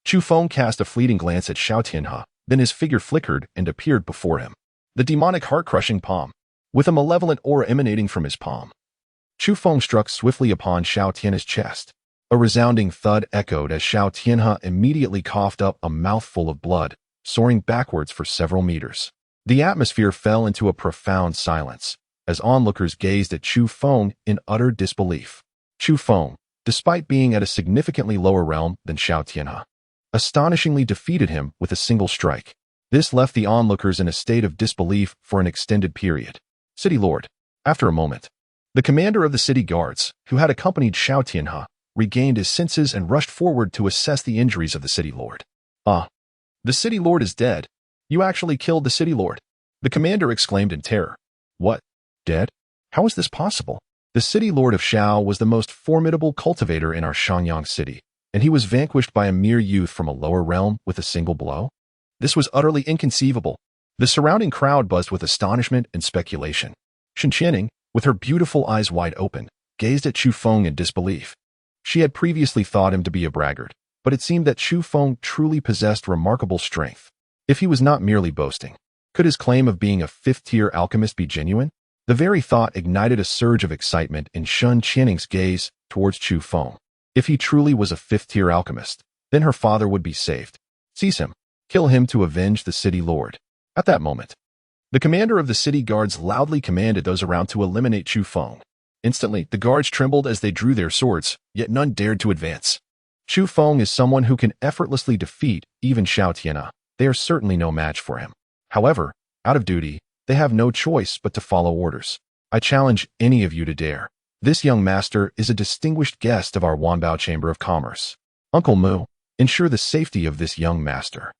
A: Chu Feng cast a fleeting glance at Xiao Tianhe, then his figure flickered and appeared before him. The demonic heart-crushing palm, with a malevolent aura emanating from his palm. Chu Feng struck swiftly upon Xiao Tianhe's chest. A resounding thud echoed as Xiao Tianhe immediately coughed up a mouthful of blood, soaring backwards for several meters. The atmosphere fell into a profound silence, as onlookers gazed at Chu Feng in utter disbelief. Chu Feng, despite being at a significantly lower realm than Xiao Tianhe, astonishingly defeated him with a single strike. This left the onlookers in a state of disbelief for an extended period. "City Lord." After a moment, the commander of the city guards, who had accompanied Xiao Tianhe, regained his senses and rushed forward to assess the injuries of the city lord. "Ah, the city lord is dead. You actually killed the city lord," the commander exclaimed in terror. "What? Dead? How is this possible? The city lord of Xiao was the most formidable cultivator in our Shangyang city, and he was vanquished by a mere youth from a lower realm with a single blow? This was utterly inconceivable." The surrounding crowd buzzed with astonishment and speculation. Shun Qianning, with her beautiful eyes wide open, gazed at Chu Feng in disbelief. She had previously thought him to be a braggart, but it seemed that Chu Feng truly possessed remarkable strength. If he was not merely boasting, could his claim of being a fifth-tier alchemist be genuine? The very thought ignited a surge of excitement in Shun Qianning's gaze towards Chu Feng. If he truly was a fifth-tier alchemist, then her father would be saved. Seize him. Kill him to avenge the city lord. At that moment, the commander of the city guards loudly commanded those around to eliminate Chu Feng. Instantly, the guards trembled as they drew their swords, yet none dared to advance. Chu Feng is someone who can effortlessly defeat even Xiao Tianhe. They are certainly no match for him. However, out of duty, they have no choice but to follow orders. I challenge any of you to dare. This young master is a distinguished guest of our Wanbao Chamber of Commerce. Uncle Mu, ensure the safety of this young master.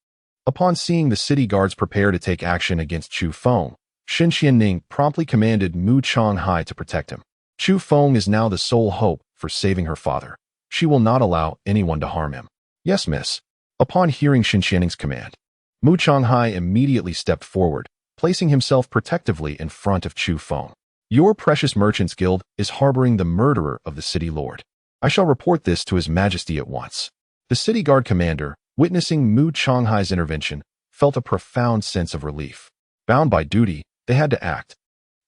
A: Upon seeing the city guards prepare to take action against Chu Feng, Shun Qianning promptly commanded Mu Changhai to protect him. Chu Feng is now the sole hope for saving her father. She will not allow anyone to harm him. "Yes, miss." Upon hearing Shun Qianning's command, Mu Changhai immediately stepped forward, placing himself protectively in front of Chu Feng. "Your precious merchants guild is harboring the murderer of the city lord. I shall report this to His Majesty at once." The city guard commander, witnessing Mu Changhai's intervention, felt a profound sense of relief. Bound by duty, they had to act.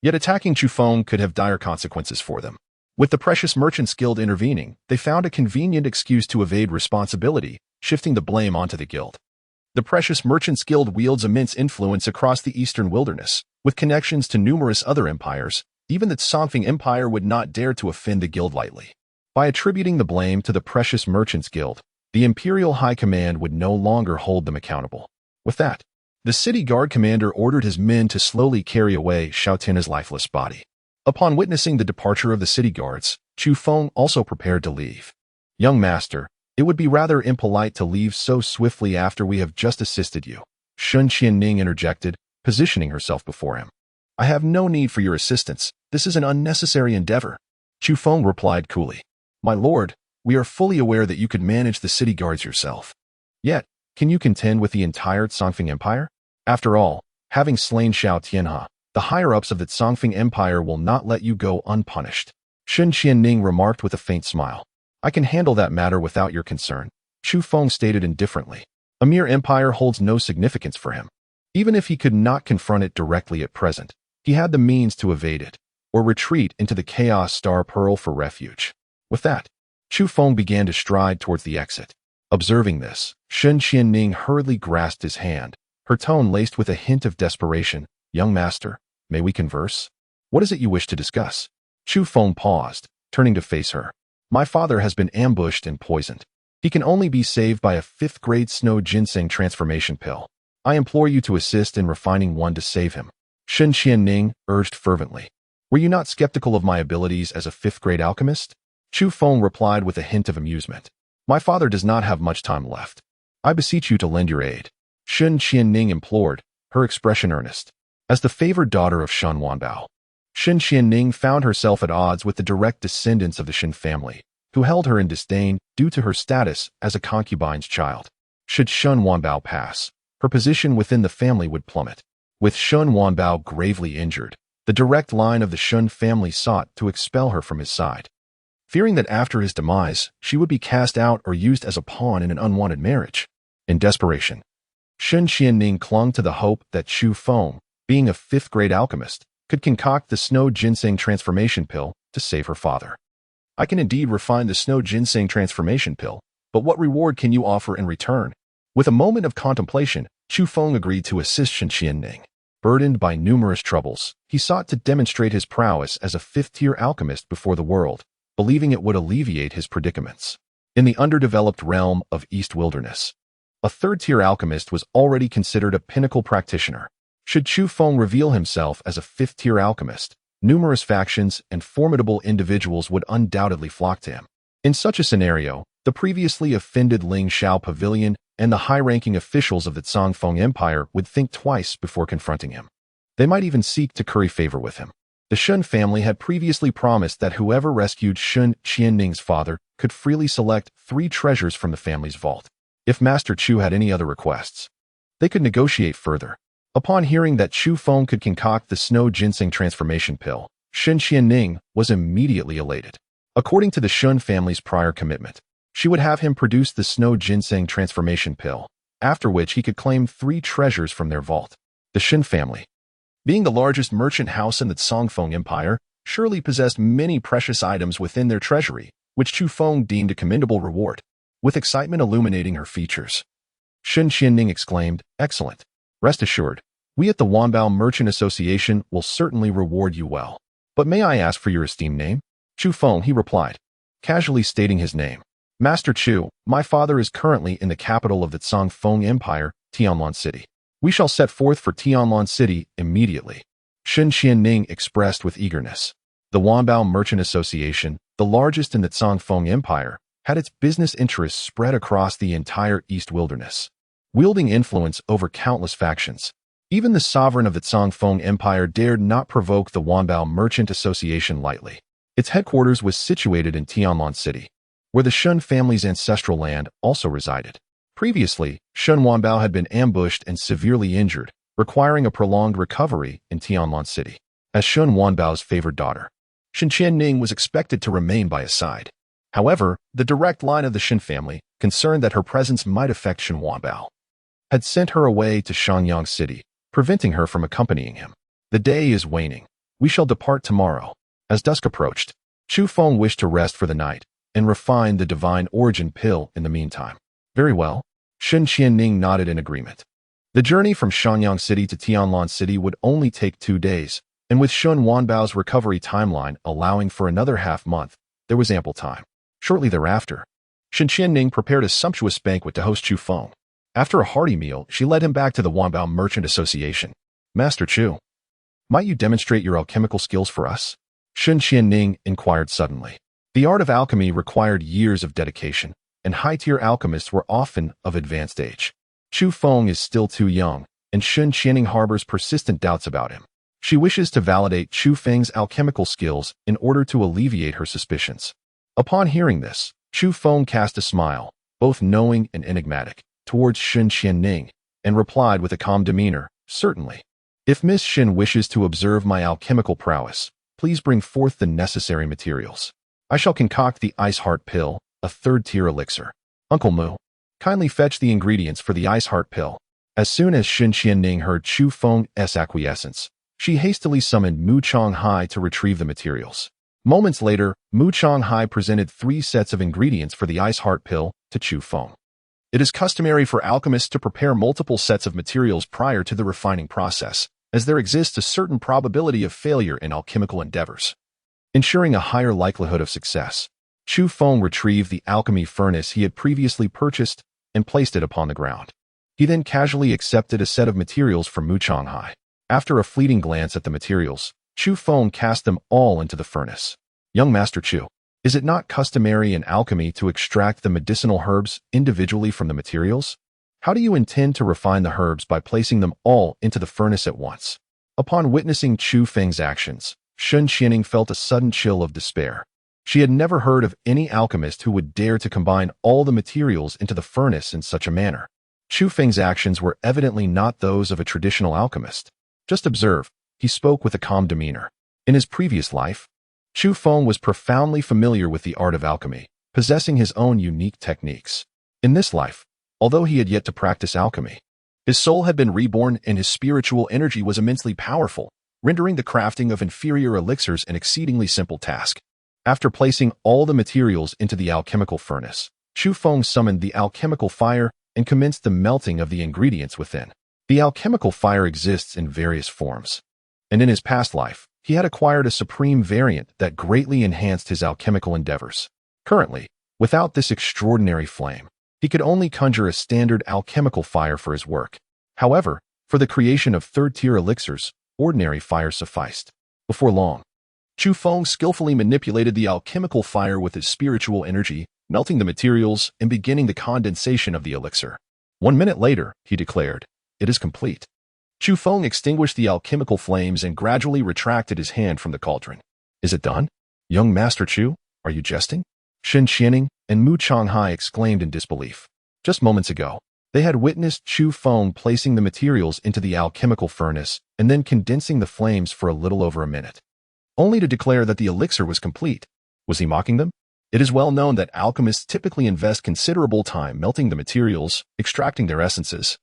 A: Yet attacking Chu Feng could have dire consequences for them. With the Precious Merchants Guild intervening, they found a convenient excuse to evade responsibility, shifting the blame onto the guild. The Precious Merchants Guild wields immense influence across the eastern wilderness, with connections to numerous other empires. Even the Songfeng Empire would not dare to offend the guild lightly. By attributing the blame to the Precious Merchants Guild, the Imperial High Command would no longer hold them accountable. With that, the city guard commander ordered his men to slowly carry away Xiao Tianhe's lifeless body. Upon witnessing the departure of the city guards, Chu Feng also prepared to leave. "Young master, it would be rather impolite to leave so swiftly after we have just assisted you," Shun Qianning interjected, positioning herself before him. "I have no need for your assistance. This is an unnecessary endeavor." Chu Feng replied coolly. "My lord, we are fully aware that you could manage the city guards yourself. Yet, can you contend with the entire Songfeng Empire? After all, having slain Xiao Tianhe, The higher-ups of the Songfeng Empire will not let you go unpunished. Shun Qianning remarked with a faint smile. I can handle that matter without your concern, Chu Feng stated indifferently. A mere empire holds no significance for him. Even if he could not confront it directly at present, he had the means to evade it, or retreat into the Chaos Star Pearl for refuge. With that, Chu Feng began to stride towards the exit. Observing this, Shun Qianning hurriedly grasped his hand, her tone laced with a hint of desperation. Young master, may we converse? What is it you wish to discuss? Chu Feng paused, turning to face her. My father has been ambushed and poisoned. He can only be saved by a 5th-grade snow ginseng transformation pill. I implore you to assist in refining one to save him. Shun Qianning urged fervently. Were you not skeptical of my abilities as a 5th-grade alchemist? Chu Feng replied with a hint of amusement. My father does not have much time left. I beseech you to lend your aid. Shun Qianning implored, her expression earnest. As the favored daughter of Shen Wanbao, Shun Qianning found herself at odds with the direct descendants of the Shen family, who held her in disdain due to her status as a concubine's child. Should Shen Wanbao pass, her position within the family would plummet. With Shen Wanbao gravely injured, the direct line of the Shun family sought to expel her from his side. Fearing that after his demise, she would be cast out or used as a pawn in an unwanted marriage. In desperation, Shun Qianning clung to the hope that Chu Feng, being a 5th-grade alchemist, could concoct the snow ginseng transformation pill to save her father. I can indeed refine the snow ginseng transformation pill, but what reward can you offer in return? With a moment of contemplation, Chu Feng agreed to assist Shun Qianning. Burdened by numerous troubles, he sought to demonstrate his prowess as a 5th-tier alchemist before the world, believing it would alleviate his predicaments. In the underdeveloped realm of East Wilderness, a 3rd-tier alchemist was already considered a pinnacle practitioner. Should Chu Feng reveal himself as a 5th-tier alchemist, numerous factions and formidable individuals would undoubtedly flock to him. In such a scenario, the previously offended Ling Shao Pavilion and the high-ranking officials of the Songfeng Empire would think twice before confronting him. They might even seek to curry favor with him. The Shun family had previously promised that whoever rescued Shun Qianning's father could freely select 3 treasures from the family's vault. If Master Chu had any other requests, they could negotiate further. Upon hearing that Chu Feng could concoct the snow ginseng transformation pill, Shun Qianning was immediately elated. According to the Shun family's prior commitment, she would have him produce the snow ginseng transformation pill, after which he could claim 3 treasures from their vault. The Shun family, being the largest merchant house in the Songfeng Empire, surely possessed many precious items within their treasury, which Chu Feng deemed a commendable reward. With excitement illuminating her features, Shun Qianning exclaimed, Excellent. Rest assured, we at the Wanbao Merchant Association will certainly reward you well. But may I ask for your esteemed name? Chu Feng, he replied, casually stating his name. Master Chu, my father is currently in the capital of the Songfeng Empire, Tianlan City. We shall set forth for Tianlan City immediately. Shun Qianning expressed with eagerness. The Wanbao Merchant Association, the largest in the Songfeng Empire, had its business interests spread across the entire East Wilderness, wielding influence over countless factions. Even the sovereign of the Songfeng Empire dared not provoke the Wanbao Merchant Association lightly. Its headquarters was situated in Tianlan City, where the Shun family's ancestral land also resided. Previously, Shun Wanbao had been ambushed and severely injured, requiring a prolonged recovery in Tianlan City. As Shun Wanbao's favored daughter, Shun Qianning was expected to remain by his side. However, the direct line of the Shun family, concerned that her presence might affect Shun Wanbao, had sent her away to Shangyang City, preventing her from accompanying him. The day is waning. We shall depart tomorrow. As dusk approached, Chu Feng wished to rest for the night and refine the divine origin pill in the meantime. Very well. Shun Qianning nodded in agreement. The journey from Shangyang City to Tianlan City would only take 2 days, and with Shun Wanbao's recovery timeline allowing for another half-month, there was ample time. Shortly thereafter, Shun Qianning prepared a sumptuous banquet to host Chu Feng. After a hearty meal, she led him back to the Wanbao Merchant Association. Master Chu, might you demonstrate your alchemical skills for us? Shun Qianning inquired suddenly. The art of alchemy required years of dedication, and high-tier alchemists were often of advanced age. Chu Feng is still too young, and Shun Qianning harbors persistent doubts about him. She wishes to validate Chu Feng's alchemical skills in order to alleviate her suspicions. Upon hearing this, Chu Feng cast a smile, both knowing and enigmatic, towards Shun Qianning, and replied with a calm demeanor, Certainly. If Miss Shin wishes to observe my alchemical prowess, please bring forth the necessary materials. I shall concoct the Ice Heart Pill, a third-tier elixir. Uncle Mu, kindly fetch the ingredients for the Ice Heart Pill. As soon as Shin Qianning heard Chu Feng's acquiescence, she hastily summoned Mu Changhai to retrieve the materials. Moments later, Mu Changhai presented 3 sets of ingredients for the Ice Heart Pill to Chu Feng. It is customary for alchemists to prepare multiple sets of materials prior to the refining process, as there exists a certain probability of failure in alchemical endeavors. Ensuring a higher likelihood of success, Chu Feng retrieved the alchemy furnace he had previously purchased and placed it upon the ground. He then casually accepted a set of materials from Mu Changhai. After a fleeting glance at the materials, Chu Feng cast them all into the furnace. Young Master Chu, is it not customary in alchemy to extract the medicinal herbs individually from the materials? How do you intend to refine the herbs by placing them all into the furnace at once? Upon witnessing Chu Feng's actions, Shen Qianning felt a sudden chill of despair. She had never heard of any alchemist who would dare to combine all the materials into the furnace in such a manner. Chu Feng's actions were evidently not those of a traditional alchemist. Just observe, he spoke with a calm demeanor. In his previous life, Chu Feng was profoundly familiar with the art of alchemy, possessing his own unique techniques. In this life, although he had yet to practice alchemy, his soul had been reborn and his spiritual energy was immensely powerful, rendering the crafting of inferior elixirs an exceedingly simple task. After placing all the materials into the alchemical furnace, Chu Feng summoned the alchemical fire and commenced the melting of the ingredients within. The alchemical fire exists in various forms, and in his past life, he had acquired a supreme variant that greatly enhanced his alchemical endeavors. Currently, without this extraordinary flame, he could only conjure a standard alchemical fire for his work. However, for the creation of third-tier elixirs, ordinary fire sufficed. Before long, Chu Feng skillfully manipulated the alchemical fire with his spiritual energy, melting the materials and beginning the condensation of the elixir. 1 minute later, he declared, "It is complete." Chu Feng extinguished the alchemical flames and gradually retracted his hand from the cauldron. "Is it done? Young Master Chu, are you jesting?" Shen Qianning and Mu Changhai exclaimed in disbelief. Just moments ago, they had witnessed Chu Feng placing the materials into the alchemical furnace and then condensing the flames for a little over a minute, only to declare that the elixir was complete. Was he mocking them? It is well known that alchemists typically invest considerable time melting the materials, extracting their essences,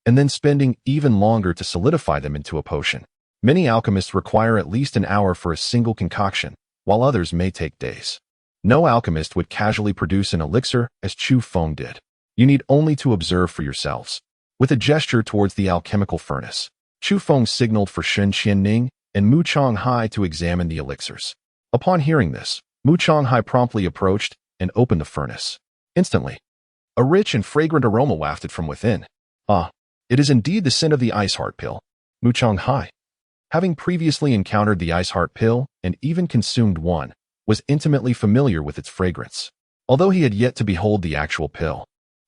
A: and then spending even longer to solidify them into a potion. Many alchemists require at least an hour for a single concoction, while others may take days. No alchemist would casually produce an elixir as Chu Feng did. You need only to observe for yourselves. With a gesture towards the alchemical furnace, Chu Feng signaled for Shen Qianning and Mu Changhai to examine the elixirs. Upon hearing this, Mu Changhai promptly approached and opened the furnace. Instantly, a rich and fragrant aroma wafted from within. "Ah, it is indeed the scent of the Ice Heart Pill." Mu Changhai, having previously encountered the Ice Heart Pill and even consumed one, was intimately familiar with its fragrance. Although he had yet to behold the actual pill,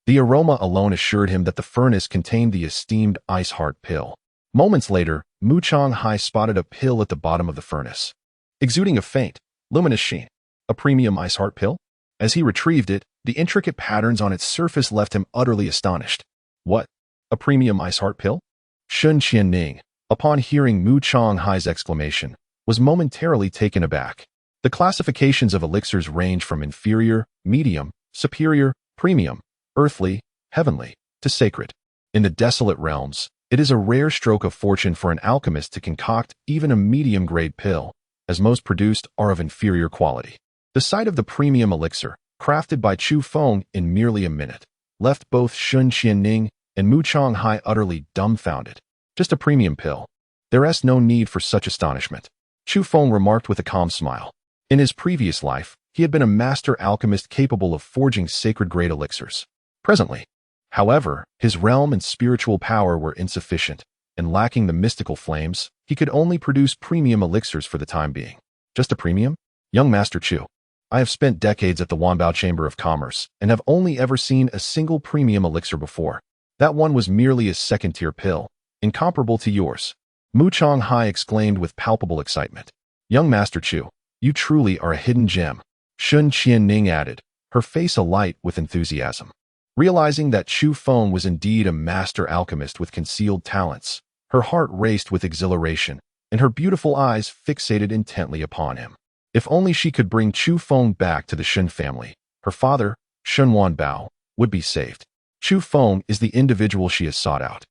A: the aroma alone assured him that the furnace contained the esteemed Ice Heart Pill. Moments later, Mu Changhai spotted a pill at the bottom of the furnace, exuding a faint, luminous sheen. A premium Ice Heart Pill? As he retrieved it, the intricate patterns on its surface left him utterly astonished. What? A premium Ice Heart Pill? Shen Qianning, upon hearing Mu Changhai's exclamation, was momentarily taken aback. The classifications of elixirs range from inferior, medium, superior, premium, earthly, heavenly, to sacred. In the desolate realms, it is a rare stroke of fortune for an alchemist to concoct even a medium-grade pill, as most produced are of inferior quality. The sight of the premium elixir, crafted by Chu Feng in merely a minute, left both Shen Qianning and Mu Changhai utterly dumbfounded. Just a premium pill. There is no need for such astonishment, Chu Feng remarked with a calm smile. In his previous life, he had been a master alchemist capable of forging sacred-grade elixirs. Presently, however, his realm and spiritual power were insufficient, and lacking the mystical flames, he could only produce premium elixirs for the time being. Just a premium? Young Master Chu, I have spent decades at the Wanbao Chamber of Commerce and have only ever seen a single premium elixir before. That one was merely a second-tier pill, incomparable to yours. Mu Changhai exclaimed with palpable excitement. Young Master Chu, you truly are a hidden gem, Shen Qianning added, her face alight with enthusiasm. Realizing that Chu Feng was indeed a master alchemist with concealed talents, Her heart raced with exhilaration, and her beautiful eyes fixated intently upon him. If only she could bring Chu Feng back to the Shen family, her father, Shen Wanbao, would be saved. Chu Feng is the individual she has sought out,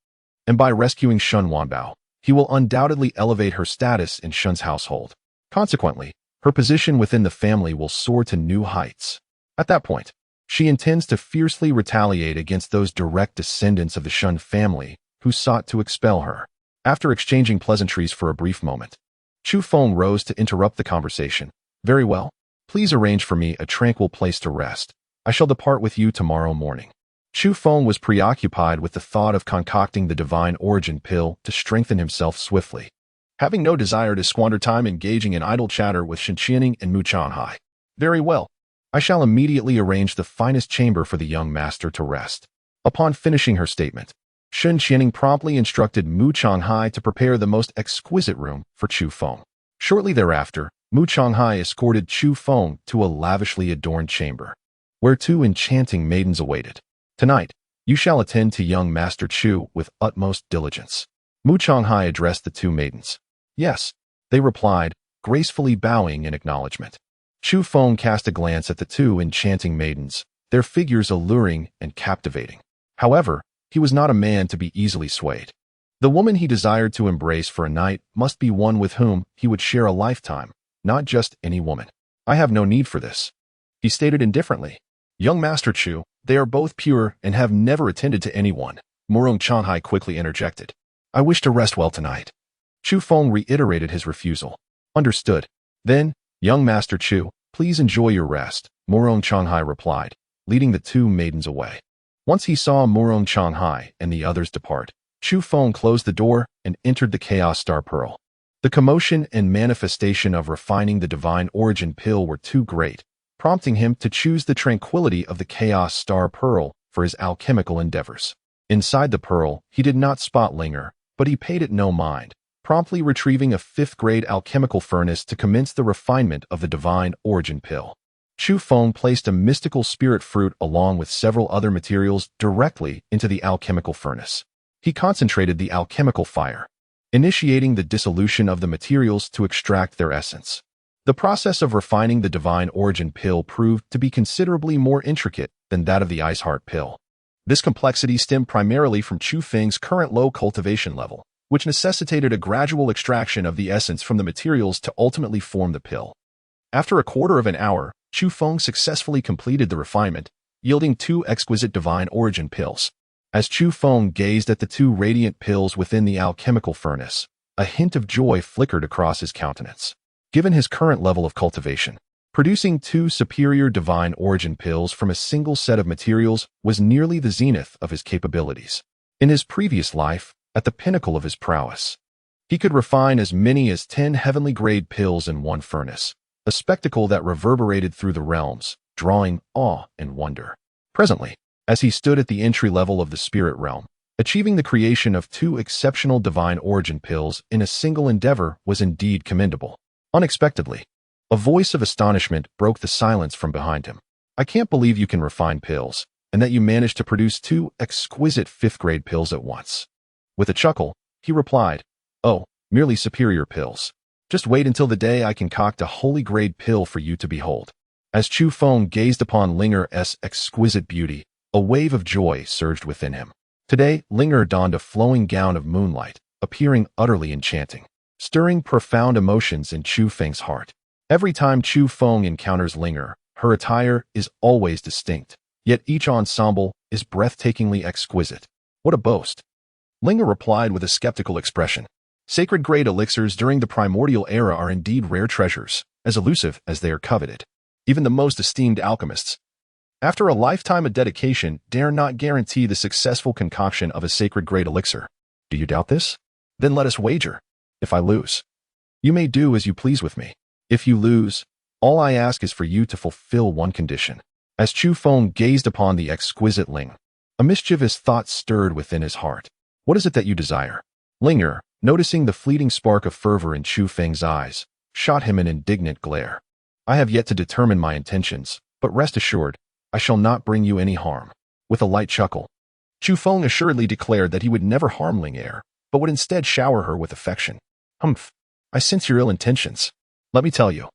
A: and by rescuing Shen Wanbao, he will undoubtedly elevate her status in Shen's household. Consequently, her position within the family will soar to new heights. At that point, she intends to fiercely retaliate against those direct descendants of the Shen family who sought to expel her. After exchanging pleasantries for a brief moment, Chu Feng rose to interrupt the conversation. Very well. Please arrange for me a tranquil place to rest. I shall depart with you tomorrow morning. Chu Feng was preoccupied with the thought of concocting the divine origin pill to strengthen himself swiftly, having no desire to squander time engaging in idle chatter with Shen Qianing and Mu Changhai. Very well. I shall immediately arrange the finest chamber for the young master to rest. Upon finishing her statement, Shen Qianing promptly instructed Mu Changhai to prepare the most exquisite room for Chu Feng. Shortly thereafter, Mu Changhai escorted Chu Feng to a lavishly adorned chamber, where two enchanting maidens awaited. Tonight, you shall attend to young Master Chu with utmost diligence. Mu Changhai addressed the two maidens. Yes, they replied, gracefully bowing in acknowledgement. Chu Feng cast a glance at the two enchanting maidens, their figures alluring and captivating. However, he was not a man to be easily swayed. The woman he desired to embrace for a night must be one with whom he would share a lifetime, not just any woman. I have no need for this, he stated indifferently. Young Master Chu, they are both pure and have never attended to anyone, Morong Changhai quickly interjected. I wish to rest well tonight. Chu Feng reiterated his refusal. Understood. Then, young Master Chu, please enjoy your rest, Morong Changhai replied, leading the two maidens away. Once he saw Morong Changhai and the others depart, Chu Feng closed the door and entered the Chaos Star Pearl. The commotion and manifestation of refining the divine origin pill were too great, prompting him to choose the tranquility of the Chaos Star Pearl for his alchemical endeavors. Inside the pearl, he did not spot Linger, but he paid it no mind, promptly retrieving a 5th-grade alchemical furnace to commence the refinement of the divine origin pill. Chu Feng placed a mystical spirit fruit along with several other materials directly into the alchemical furnace. He concentrated the alchemical fire, initiating the dissolution of the materials to extract their essence. The process of refining the divine origin pill proved to be considerably more intricate than that of the Ice Heart pill. This complexity stemmed primarily from Chu Feng's current low cultivation level, which necessitated a gradual extraction of the essence from the materials to ultimately form the pill. After a quarter of an hour, Chu Feng successfully completed the refinement, yielding 2 exquisite divine origin pills. As Chu Feng gazed at the 2 radiant pills within the alchemical furnace, a hint of joy flickered across his countenance. Given his current level of cultivation, producing 2 superior divine origin pills from a single set of materials was nearly the zenith of his capabilities. In his previous life, at the pinnacle of his prowess, he could refine as many as 10 heavenly-grade pills in one furnace, a spectacle that reverberated through the realms, drawing awe and wonder. Presently, as he stood at the entry level of the spirit realm, achieving the creation of 2 exceptional divine origin pills in a single endeavor was indeed commendable. Unexpectedly, a voice of astonishment broke the silence from behind him. I can't believe you can refine pills, and that you managed to produce 2 exquisite 5th-grade pills at once. With a chuckle, he replied, Oh, merely superior pills. Just wait until the day I concoct a holy-grade pill for you to behold. As Chu Feng gazed upon Linger's exquisite beauty, a wave of joy surged within him. Today, Linger donned a flowing gown of moonlight, appearing utterly enchanting, stirring profound emotions in Chu Feng's heart. Every time Chu Feng encounters Linger, her attire is always distinct, yet each ensemble is breathtakingly exquisite. What a boast! Linger replied with a skeptical expression. Sacred-grade elixirs during the primordial era are indeed rare treasures, as elusive as they are coveted. Even the most esteemed alchemists, after a lifetime of dedication, dare not guarantee the successful concoction of a sacred-grade elixir. Do you doubt this? Then let us wager. If I lose, you may do as you please with me. If you lose, all I ask is for you to fulfill one condition. As Chu Feng gazed upon the exquisite Ling, a mischievous thought stirred within his heart. What is it that you desire? Linger, noticing the fleeting spark of fervor in Chu Feng's eyes, shot him an indignant glare. I have yet to determine my intentions, but rest assured, I shall not bring you any harm. With a light chuckle, Chu Feng assuredly declared that he would never harm Linger, but would instead shower her with affection. Humph, I sense your ill intentions. Let me tell you,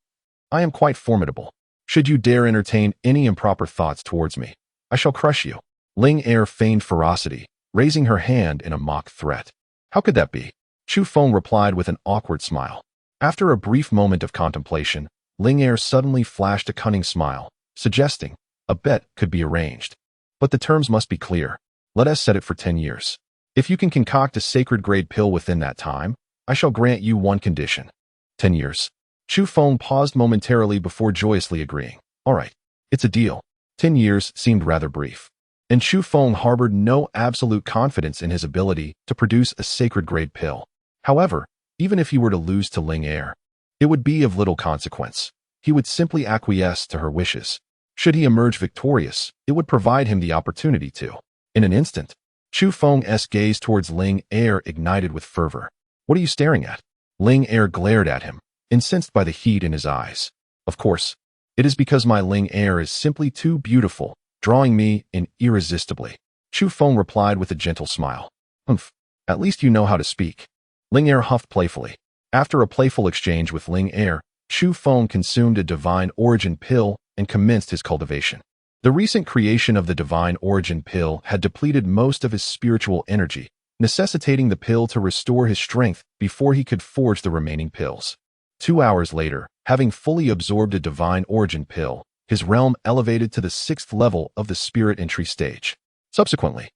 A: I am quite formidable. Should you dare entertain any improper thoughts towards me, I shall crush you. Ling Er feigned ferocity, raising her hand in a mock threat. How could that be? Chu Feng replied with an awkward smile. After a brief moment of contemplation, Ling Er suddenly flashed a cunning smile, suggesting a bet could be arranged. But the terms must be clear. Let us set it for 10 years. If you can concoct a sacred-grade pill within that time, I shall grant you one condition. 10 years. Chu Feng paused momentarily before joyously agreeing. All right, it's a deal. 10 years seemed rather brief. And Chu Feng harbored no absolute confidence in his ability to produce a sacred-grade pill. However, even if he were to lose to Ling Er, it would be of little consequence. He would simply acquiesce to her wishes. Should he emerge victorious, it would provide him the opportunity to. In an instant, Chu Feng's gaze towards Ling Er ignited with fervor. What are you staring at? Ling Er glared at him, incensed by the heat in his eyes. Of course, it is because my Ling Er is simply too beautiful, drawing me in irresistibly. Chu Feng replied with a gentle smile. Humph, at least you know how to speak. Ling Er huffed playfully. After a playful exchange with Ling Er, Chu Feng consumed a divine origin pill and commenced his cultivation. The recent creation of the divine origin pill had depleted most of his spiritual energy, necessitating the pill to restore his strength before he could forge the remaining pills. 2 hours later, having fully absorbed a divine origin pill, his realm elevated to the 6th level of the spirit entry stage. Subsequently,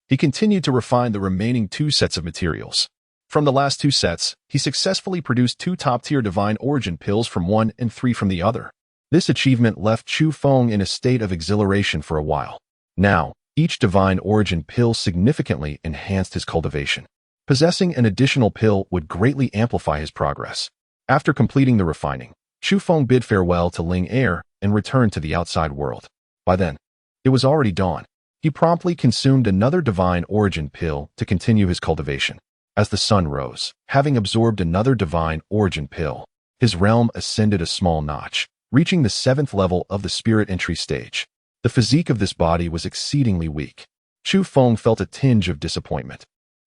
A: he continued to refine the remaining 2 sets of materials. From the last 2 sets, he successfully produced 2 top-tier divine origin pills from one and 3 from the other. This achievement left Chu Feng in a state of exhilaration for a while. Now, each divine origin pill significantly enhanced his cultivation. Possessing an additional pill would greatly amplify his progress. After completing the refining, Chu Feng bid farewell to Ling Er and returned to the outside world. By then, it was already dawn. He promptly consumed another divine origin pill to continue his cultivation. As the sun rose, having absorbed another divine origin pill, his realm ascended a small notch, reaching the 7th level of the spirit entry stage. The physique of this body was exceedingly weak. Chu Feng felt a tinge of disappointment.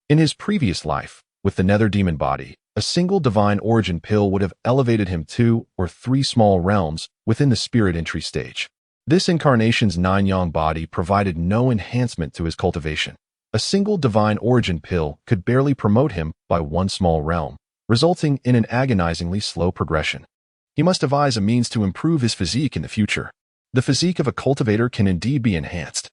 A: In his previous life, with the nether demon body, a single divine origin pill would have elevated him 2 or 3 small realms within the spirit entry stage. This incarnation's 9-yang body provided no enhancement to his cultivation. A single divine origin pill could barely promote him by 1 small realm, resulting in an agonizingly slow progression. He must devise a means to improve his physique in the future. The physique of a cultivator can indeed be enhanced,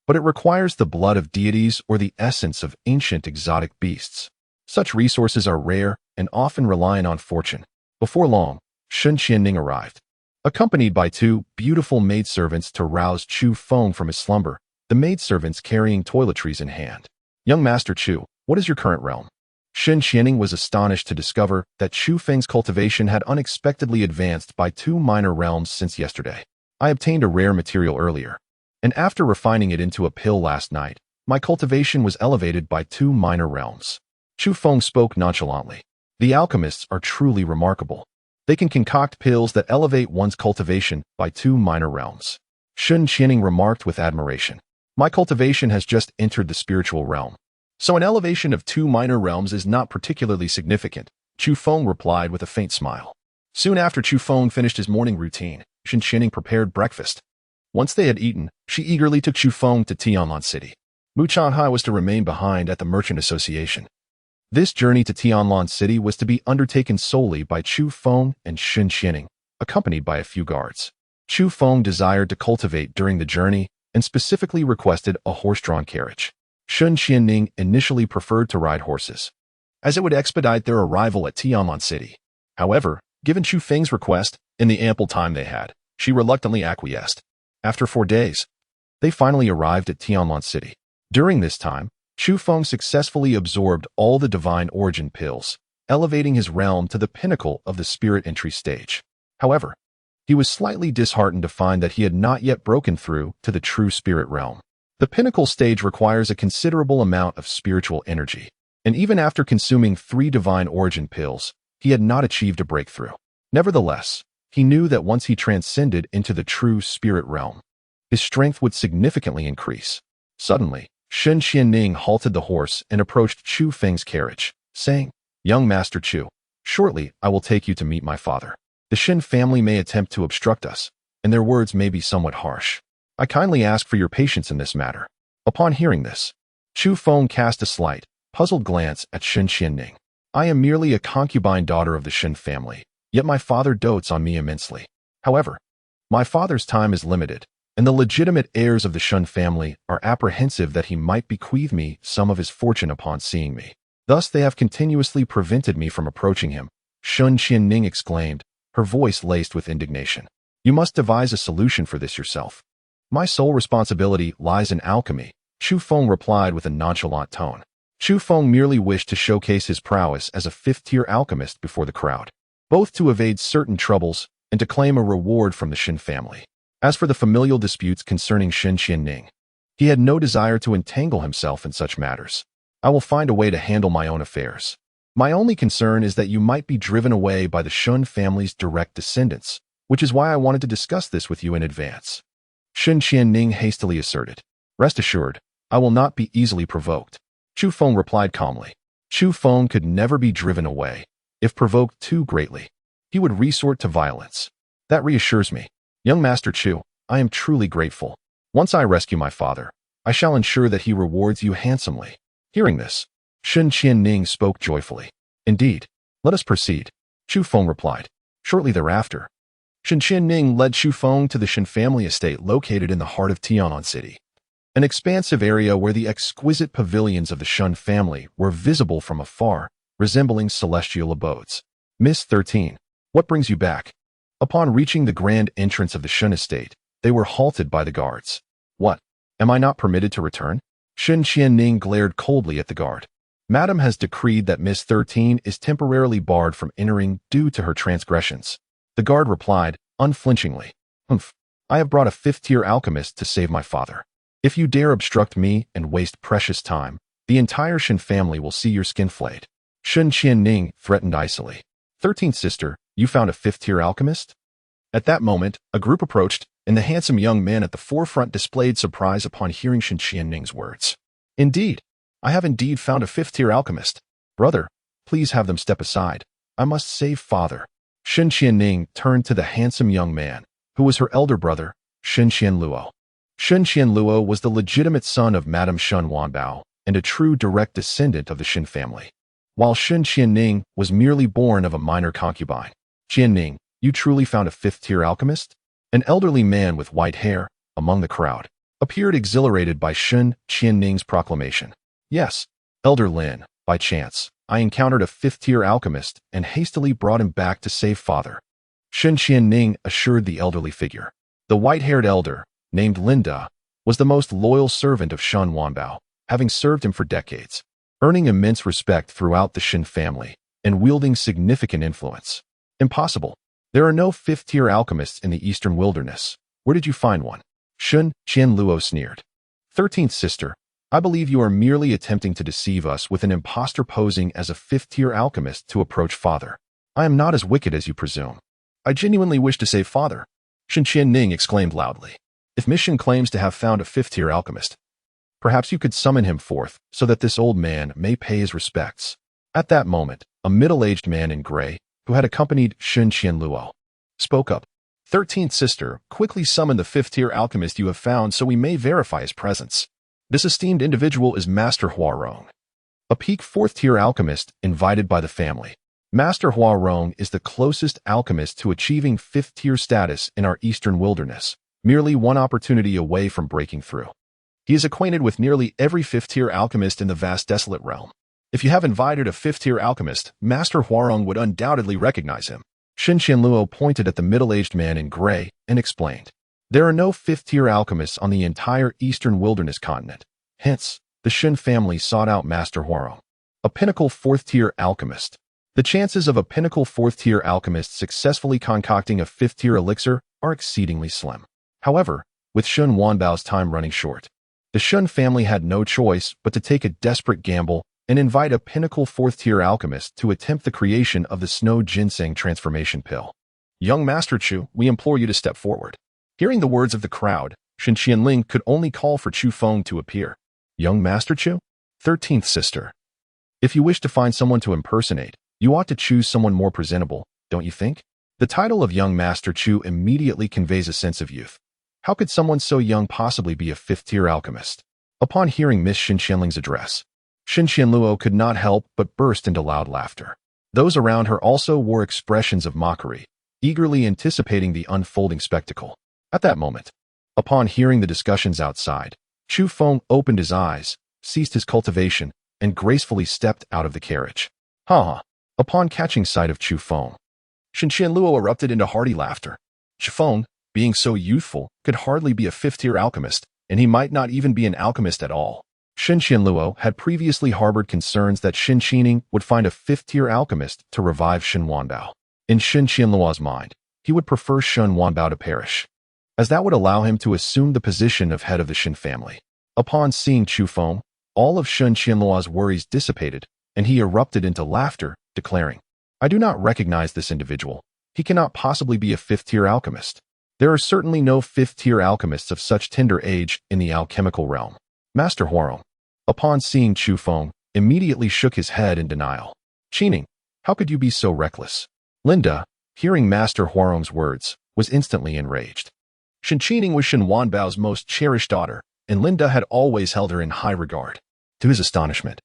A: but it requires the blood of deities or the essence of ancient exotic beasts. Such resources are rare and often reliant on fortune. Before long, Shun Qianning arrived, accompanied by 2 beautiful maidservants to rouse Chu Feng from his slumber, the maidservants carrying toiletries in hand. Young Master Chu, what is your current realm? Shun Qianning was astonished to discover that Chu Feng's cultivation had unexpectedly advanced by 2 minor realms since yesterday. I obtained a rare material earlier, and after refining it into a pill last night, my cultivation was elevated by 2 minor realms. Chu Feng spoke nonchalantly. The alchemists are truly remarkable. They can concoct pills that elevate one's cultivation by 2 minor realms. Shun Qianning remarked with admiration. My cultivation has just entered the spiritual realm, so an elevation of 2 minor realms is not particularly significant, Chu Feng replied with a faint smile. Soon after Chu Feng finished his morning routine, Shun Qianning prepared breakfast. Once they had eaten, she eagerly took Chu Feng to Tianlan City. Mu Chanhai was to remain behind at the Merchant Association. This journey to Tianlan City was to be undertaken solely by Chu Feng and Shun Qianning, accompanied by a few guards. Chu Feng desired to cultivate during the journey and specifically requested a horse-drawn carriage. Shun Qianning initially preferred to ride horses, as it would expedite their arrival at Tianlan City. However, given Chu Feng's request and the ample time they had, she reluctantly acquiesced. After 4 days, they finally arrived at Tianlan City. During this time, Chu Feng successfully absorbed all the divine origin pills, elevating his realm to the pinnacle of the spirit entry stage. However, he was slightly disheartened to find that he had not yet broken through to the true spirit realm. The pinnacle stage requires a considerable amount of spiritual energy, and even after consuming 3 divine origin pills, he had not achieved a breakthrough. Nevertheless, he knew that once he transcended into the true spirit realm, his strength would significantly increase. Suddenly, Shen Qianning halted the horse and approached Chu Feng's carriage, saying, "Young Master Chu, shortly I will take you to meet my father. The Shen family may attempt to obstruct us, and their words may be somewhat harsh. I kindly ask for your patience in this matter." Upon hearing this, Chu Feng cast a slight, puzzled glance at Shen Qianning. "I am merely a concubine daughter of the Shen family, yet my father dotes on me immensely. However, my father's time is limited, and the legitimate heirs of the Shen family are apprehensive that he might bequeath me some of his fortune upon seeing me. Thus they have continuously prevented me from approaching him," Shen Qianning exclaimed, her voice laced with indignation. "You must devise a solution for this yourself." "My sole responsibility lies in alchemy," Chu Feng replied with a nonchalant tone. Chu Feng merely wished to showcase his prowess as a fifth-tier alchemist before the crowd, both to evade certain troubles and to claim a reward from the Shen family. As for the familial disputes concerning Shen Qianning, he had no desire to entangle himself in such matters. "I will find a way to handle my own affairs. My only concern is that you might be driven away by the Shen family's direct descendants, which is why I wanted to discuss this with you in advance," Shen Qianning hastily asserted. "Rest assured, I will not be easily provoked," Chu Feng replied calmly. Chu Feng could never be driven away. If provoked too greatly, he would resort to violence. "That reassures me. Young Master Chu, I am truly grateful. Once I rescue my father, I shall ensure that he rewards you handsomely." Hearing this, Shen Qianning spoke joyfully. "Indeed, let us proceed," Chu Feng replied. Shortly thereafter, Shen Qianning led Chu Feng to the Shen family estate located in the heart of Tianan City, an expansive area where the exquisite pavilions of the Shen family were visible from afar, resembling celestial abodes. "Miss 13, what brings you back?" Upon reaching the grand entrance of the Shen estate, they were halted by the guards. "What? Am I not permitted to return?" Shen Qianning glared coldly at the guard. "Madam has decreed that Miss 13 is temporarily barred from entering due to her transgressions." The guard replied, unflinchingly, "Humph, I have brought a fifth-tier alchemist to save my father. If you dare obstruct me and waste precious time, the entire Shen family will see your skin flayed," Shen Qianning threatened icily. 13th sister, you found a fifth-tier alchemist?" At that moment, a group approached, and the handsome young man at the forefront displayed surprise upon hearing Shen Qianning's words. "Indeed, I have indeed found a fifth-tier alchemist. Brother, please have them step aside. I must save father." Shen Qianning turned to the handsome young man, who was her elder brother, Shen Qianluo. Shen Qianluo was the legitimate son of Madame Shen Wanbao and a true direct descendant of the Shen family, while Shen Qianning was merely born of a minor concubine. "Qianning, you truly found a fifth-tier alchemist?" An elderly man with white hair, among the crowd, appeared exhilarated by Shen Qianning's proclamation. "Yes, Elder Lin, by chance, I encountered a fifth-tier alchemist and hastily brought him back to save father," Shen Qianning assured the elderly figure. The white-haired elder, named Linda, was the most loyal servant of Shen Wanbao, having served him for decades, earning immense respect throughout the Shen family and wielding significant influence. "Impossible. There are no fifth-tier alchemists in the eastern wilderness. Where did you find one?" Shen Qianluo sneered. 13th sister, I believe you are merely attempting to deceive us with an impostor posing as a fifth-tier alchemist to approach father. I am not as wicked as you presume. I genuinely wish to save father," Shen Qianning exclaimed loudly. "If Miss Shen claims to have found a fifth-tier alchemist, perhaps you could summon him forth so that this old man may pay his respects." At that moment, a middle-aged man in gray, who had accompanied Shen Qianluo, spoke up. 13th sister, quickly summon the fifth-tier alchemist you have found so we may verify his presence. This esteemed individual is Master Huarong, a peak fourth-tier alchemist invited by the family. Master Huarong is the closest alchemist to achieving fifth-tier status in our eastern wilderness, merely one opportunity away from breaking through. He is acquainted with nearly every fifth-tier alchemist in the vast desolate realm. If you have invited a fifth-tier alchemist, Master Huarong would undoubtedly recognize him. Shen Qianluo pointed at the middle-aged man in gray and explained, "There are no fifth-tier alchemists on the entire eastern wilderness continent. Hence, the Shen family sought out Master Huarong, a pinnacle fourth-tier alchemist. The chances of a pinnacle fourth-tier alchemist successfully concocting a fifth-tier elixir are exceedingly slim. However, with Shen Wanbao's time running short, the Shen family had no choice but to take a desperate gamble and invite a pinnacle fourth-tier alchemist to attempt the creation of the snow ginseng transformation pill. Young Master Chu, we implore you to step forward." Hearing the words of the crowd, Shen Qianling could only call for Chu Feng to appear. Young Master Chu? 13th sister. If you wish to find someone to impersonate, you ought to choose someone more presentable, don't you think? The title of Young Master Chu immediately conveys a sense of youth. How could someone so young possibly be a fifth-tier alchemist? Upon hearing Miss Xin Qianling's address, Xin Qianluo could not help but burst into loud laughter. Those around her also wore expressions of mockery, eagerly anticipating the unfolding spectacle. At that moment, upon hearing the discussions outside, Chu Feng opened his eyes, ceased his cultivation, and gracefully stepped out of the carriage. Ha! Upon catching sight of Chu Feng, Xin Qianluo erupted into hearty laughter. Chu Feng, being so youthful, could hardly be a fifth-tier alchemist, and he might not even be an alchemist at all. Xin Qianluo had previously harbored concerns that Xin Qining would find a fifth-tier alchemist to revive Shen Wanbao. In Xin Qianluo's mind, he would prefer Shen Wanbao to perish, as that would allow him to assume the position of head of the Shen family. Upon seeing Chu Feng, all of Xin Qianluo's worries dissipated, and he erupted into laughter, declaring, "I do not recognize this individual. He cannot possibly be a fifth-tier alchemist. There are certainly no fifth-tier alchemists of such tender age in the alchemical realm." Master Huarong, upon seeing Chu Feng, immediately shook his head in denial. "Qining, how could you be so reckless?" Linda, hearing Master Huarong's words, was instantly enraged. Shen Qining was Shen Wanbao's most cherished daughter, and Linda had always held her in high regard. To his astonishment,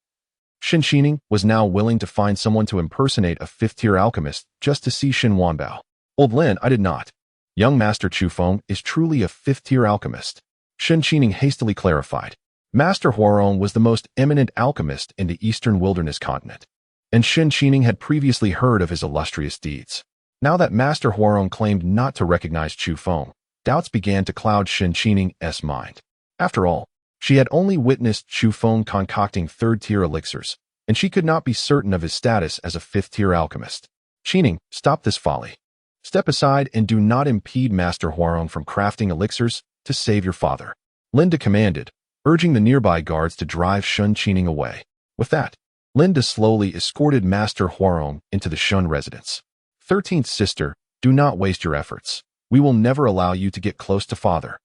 A: Shen Qining was now willing to find someone to impersonate a fifth-tier alchemist just to see Shen Wanbao. "Old Lin, I did not. Young Master Chu Feng is truly a fifth-tier alchemist," Shen Qining hastily clarified. Master Huarong was the most eminent alchemist in the Eastern Wilderness continent, and Shen Qining had previously heard of his illustrious deeds. Now that Master Huarong claimed not to recognize Chu Feng, doubts began to cloud Shen Qining's mind. After all, she had only witnessed Chu Feng concocting third-tier elixirs, and she could not be certain of his status as a fifth-tier alchemist. "Qining, stop this folly. Step aside and do not impede Master Huarong from crafting elixirs to save your father," Linda commanded, urging the nearby guards to drive Shen Qining away. With that, Linda slowly escorted Master Huarong into the Shun residence. 13th sister, do not waste your efforts. We will never allow you to get close to father.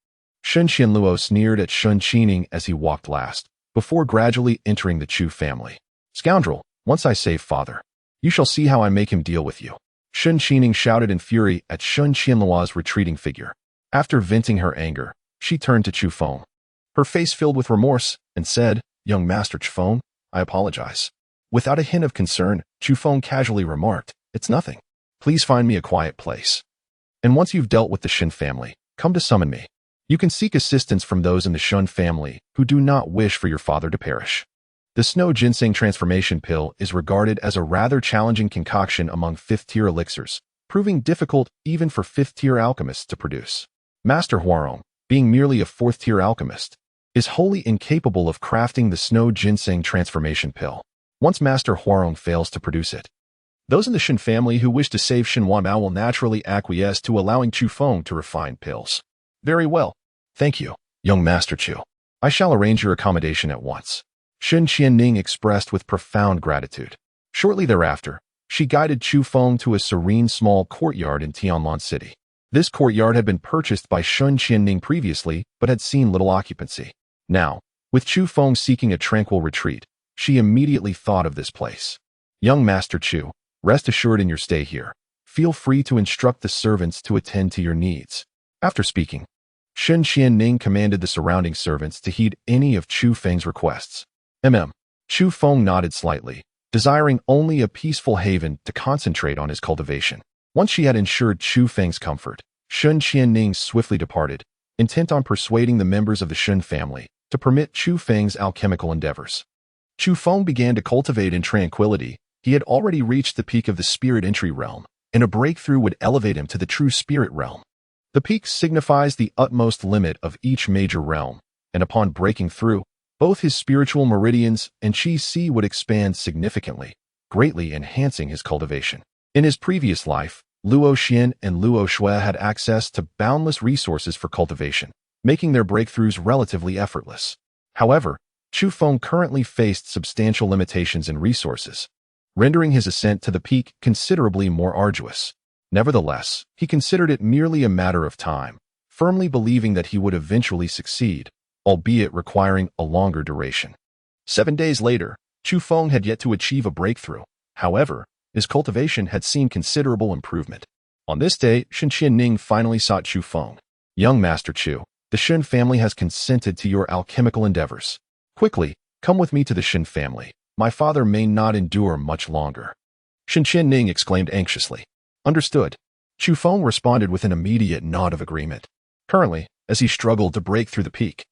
A: Shen Qianluo sneered at Shen Qining as he walked last, before gradually entering the Chu family. "Scoundrel, once I save father, you shall see how I make him deal with you." Shen Qining shouted in fury at Shen Qianluo's retreating figure. After venting her anger, she turned to Chu Feng, her face filled with remorse, and said, "Young Master Chu Feng, I apologize." Without a hint of concern, Chu Feng casually remarked, "It's nothing. Please find me a quiet place. And once you've dealt with the Shen family, come to summon me. You can seek assistance from those in the Shun family who do not wish for your father to perish." The snow ginseng transformation pill is regarded as a rather challenging concoction among fifth-tier elixirs, proving difficult even for fifth-tier alchemists to produce. Master Huarong, being merely a fourth-tier alchemist, is wholly incapable of crafting the snow ginseng transformation pill. Once Master Huarong fails to produce it, those in the Shen family who wish to save Shen Wanbao will naturally acquiesce to allowing Chu Feng to refine pills. "Very well. Thank you, young Master Chu. I shall arrange your accommodation at once," Shen Qianning expressed with profound gratitude. Shortly thereafter, she guided Chu Feng to a serene small courtyard in Tianlan City. This courtyard had been purchased by Shen Qianning previously, but had seen little occupancy. Now, with Chu Feng seeking a tranquil retreat, she immediately thought of this place. "Young Master Chu, rest assured in your stay here. Feel free to instruct the servants to attend to your needs." After speaking, Shen Qianning commanded the surrounding servants to heed any of Chu Feng's requests. Chu Feng nodded slightly, desiring only a peaceful haven to concentrate on his cultivation. Once she had ensured Chu Feng's comfort, Shen Qianning swiftly departed, intent on persuading the members of the Shen family to permit Chu Feng's alchemical endeavors. Chu Feng began to cultivate in tranquility. He had already reached the peak of the spirit entry realm, and a breakthrough would elevate him to the true spirit realm. The peak signifies the utmost limit of each major realm, and upon breaking through, both his spiritual meridians and Qi would expand significantly, greatly enhancing his cultivation. In his previous life, Luo Xian and Luo Shui had access to boundless resources for cultivation, making their breakthroughs relatively effortless. However, Chu Feng currently faced substantial limitations in resources, rendering his ascent to the peak considerably more arduous. Nevertheless, he considered it merely a matter of time, firmly believing that he would eventually succeed, albeit requiring a longer duration. 7 days later, Chu Feng had yet to achieve a breakthrough. However, his cultivation had seen considerable improvement. On this day, Shen Qianning finally sought Chu Feng. Young Master Chu, the Shen family has consented to your alchemical endeavors. Quickly, come with me to the Shen family. My father may not endure much longer. Shen Qianning exclaimed anxiously. Understood. Chu Feng responded with an immediate nod of agreement. Currently, as he struggled to break through the peak,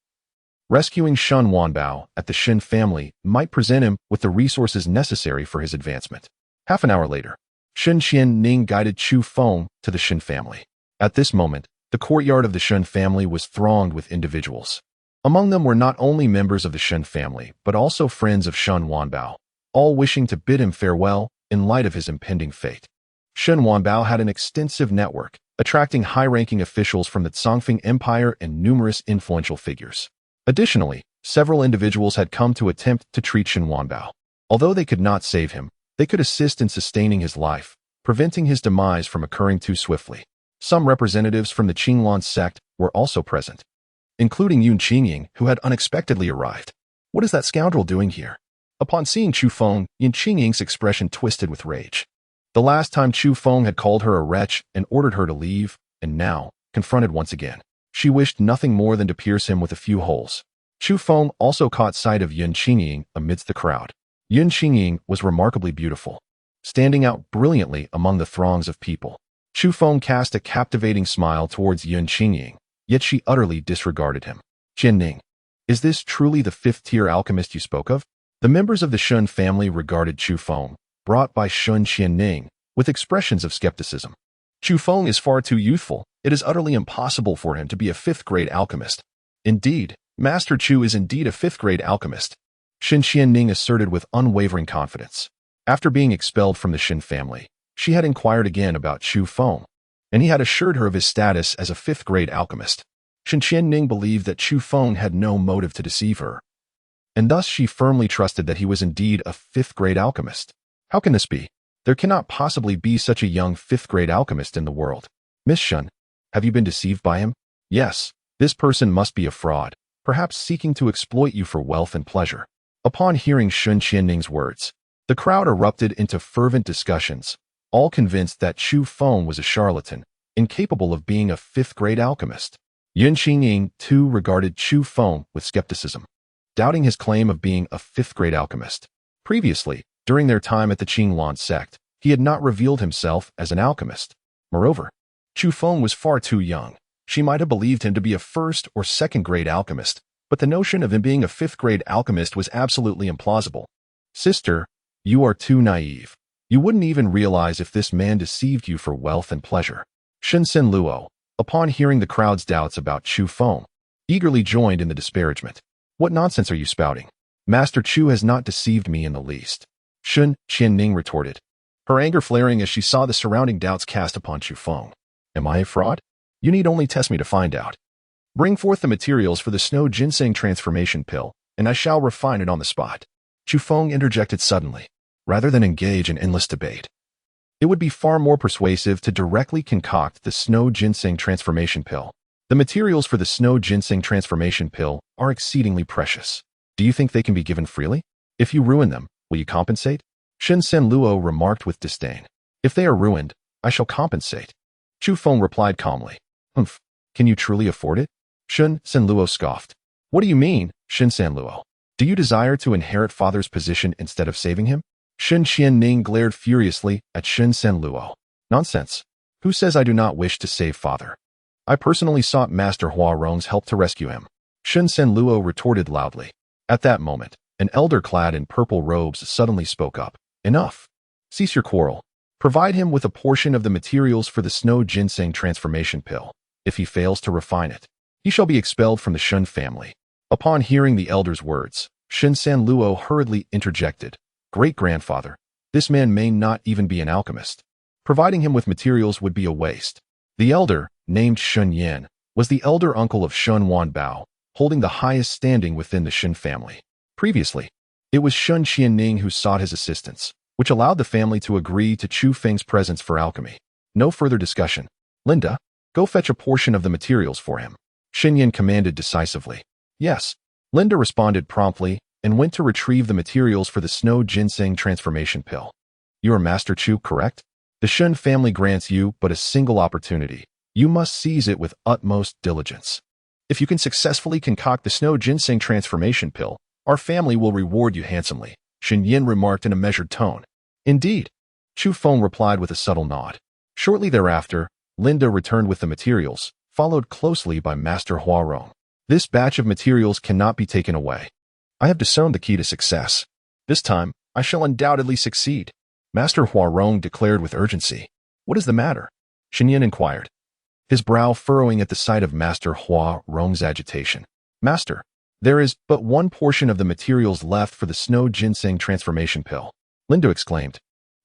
A: rescuing Shen Wanbao at the Shen family might present him with the resources necessary for his advancement. Half an hour later, Shen Qianning guided Chu Feng to the Shen family. At this moment, the courtyard of the Shen family was thronged with individuals. Among them were not only members of the Shen family, but also friends of Shen Wanbao, all wishing to bid him farewell in light of his impending fate. Shen Wanbao had an extensive network, attracting high-ranking officials from the Zongfeng Empire and numerous influential figures. Additionally, several individuals had come to attempt to treat Shen Wanbao. Although they could not save him, they could assist in sustaining his life, preventing his demise from occurring too swiftly. Some representatives from the Qinglan sect were also present, including Yun Qingying, who had unexpectedly arrived. What is that scoundrel doing here? Upon seeing Chu Feng, Yun Qingying's expression twisted with rage. The last time Chu Feng had called her a wretch and ordered her to leave, and now, confronted once again, she wished nothing more than to pierce him with a few holes. Chu Feng also caught sight of Yun Qingying amidst the crowd. Yun Qingying was remarkably beautiful, standing out brilliantly among the throngs of people. Chu Feng cast a captivating smile towards Yun Qingying, yet she utterly disregarded him. Qianning, is this truly the fifth-tier alchemist you spoke of? The members of the Shen family regarded Chu Feng, brought by Shen Qianning, with expressions of skepticism. Chu Feng is far too youthful. It is utterly impossible for him to be a fifth-grade alchemist. Indeed, Master Chu is indeed a fifth-grade alchemist, Shen Qianning asserted with unwavering confidence. After being expelled from the Shen family, she had inquired again about Chu Feng, and he had assured her of his status as a fifth-grade alchemist. Shen Qianning believed that Chu Feng had no motive to deceive her, and thus she firmly trusted that he was indeed a fifth-grade alchemist. How can this be? There cannot possibly be such a young fifth-grade alchemist in the world. Miss Shen, have you been deceived by him? Yes, this person must be a fraud, perhaps seeking to exploit you for wealth and pleasure. Upon hearing Shen Qianning's words, the crowd erupted into fervent discussions, all convinced that Chu Feng was a charlatan, incapable of being a fifth-grade alchemist. Yun Qingying, too, regarded Chu Feng with skepticism, doubting his claim of being a fifth-grade alchemist. Previously, during their time at the Qinglan sect, he had not revealed himself as an alchemist. Moreover, Chu Feng was far too young. She might have believed him to be a first- or second-grade alchemist, but the notion of him being a fifth-grade alchemist was absolutely implausible. Sister, you are too naive. You wouldn't even realize if this man deceived you for wealth and pleasure. Shensen Luo, upon hearing the crowd's doubts about Chu Feng, eagerly joined in the disparagement. What nonsense are you spouting? Master Chu has not deceived me in the least, Shen Qianning retorted, her anger flaring as she saw the surrounding doubts cast upon Chu Feng. Am I a fraud? You need only test me to find out. Bring forth the materials for the snow ginseng transformation pill, and I shall refine it on the spot. Chu Feng interjected suddenly. Rather than engage in endless debate, it would be far more persuasive to directly concoct the snow ginseng transformation pill. The materials for the snow ginseng transformation pill are exceedingly precious. Do you think they can be given freely? If you ruin them, will you compensate? Shen Sen Luo remarked with disdain. If they are ruined, I shall compensate. Chu Feng replied calmly. Humph, can you truly afford it? Shen Sen Luo scoffed. What do you mean, Shen San Luo? Do you desire to inherit father's position instead of saving him? Shen Qianning glared furiously at Shen Sen Luo. Nonsense. Who says I do not wish to save father? I personally sought Master Huarong's help to rescue him. Shen Sen Luo retorted loudly. At that moment, an elder clad in purple robes suddenly spoke up. Enough. Cease your quarrel. Provide him with a portion of the materials for the snow ginseng transformation pill. If he fails to refine it, he shall be expelled from the Shen family. Upon hearing the elder's words, Shen San Luo hurriedly interjected. Great-grandfather, this man may not even be an alchemist. Providing him with materials would be a waste. The elder, named Shun Yan, was the elder uncle of Shun Wanbao, holding the highest standing within the Shen family. Previously, it was Shen Qianning who sought his assistance, which allowed the family to agree to Chu Feng's presence for alchemy. No further discussion. Linda, go fetch a portion of the materials for him, Shen Yan commanded decisively. Yes. Linda responded promptly and went to retrieve the materials for the snow ginseng transformation pill. You are Master Chu, correct? The Shun family grants you but a single opportunity. You must seize it with utmost diligence. If you can successfully concoct the snow ginseng transformation pill, our family will reward you handsomely, Shen Yin remarked in a measured tone. Indeed, Chu Feng replied with a subtle nod. Shortly thereafter, Linda returned with the materials, followed closely by Master Huarong. This batch of materials cannot be taken away. I have discerned the key to success. This time, I shall undoubtedly succeed, Master Huarong declared with urgency. What is the matter? Shen Yin inquired, his brow furrowing at the sight of Master Huarong's agitation. Master, there is but one portion of the materials left for the snow ginseng transformation pill, Linda exclaimed.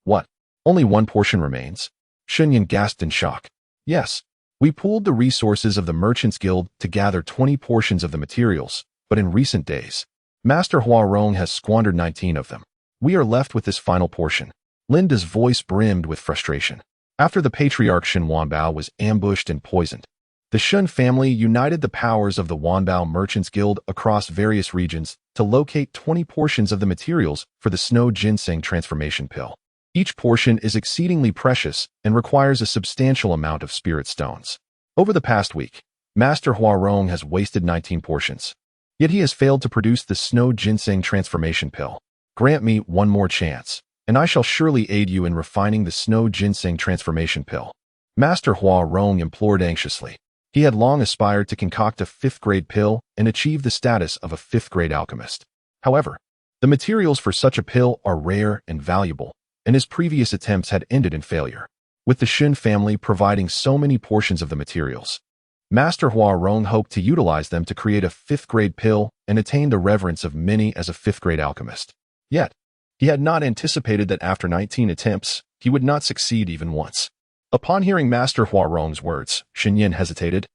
A: What? Only one portion remains? Shen Yin gasped in shock. Yes. We pooled the resources of the Merchants Guild to gather 20 portions of the materials, but in recent days, Master Huarong has squandered 19 of them. We are left with this final portion. Linda's voice brimmed with frustration. After the patriarch Shen Wanbao was ambushed and poisoned, the Shun family united the powers of the Wanbao Merchants Guild across various regions to locate 20 portions of the materials for the snow ginseng transformation pill. Each portion is exceedingly precious and requires a substantial amount of spirit stones. Over the past week, Master Huarong has wasted 19 portions. Yet he has failed to produce the snow ginseng transformation pill. Grant me one more chance, and I shall surely aid you in refining the snow ginseng transformation pill. Master Huarong implored anxiously. He had long aspired to concoct a 5th-grade pill and achieve the status of a 5th-grade alchemist. However, the materials for such a pill are rare and valuable, and his previous attempts had ended in failure. With the Shen family providing so many portions of the materials, Master Huarong hoped to utilize them to create a 5th-grade pill and attain the reverence of many as a 5th-grade alchemist. Yet, he had not anticipated that after 19 attempts, he would not succeed even once. Upon hearing Master Huarong's words, Shen Yin hesitated,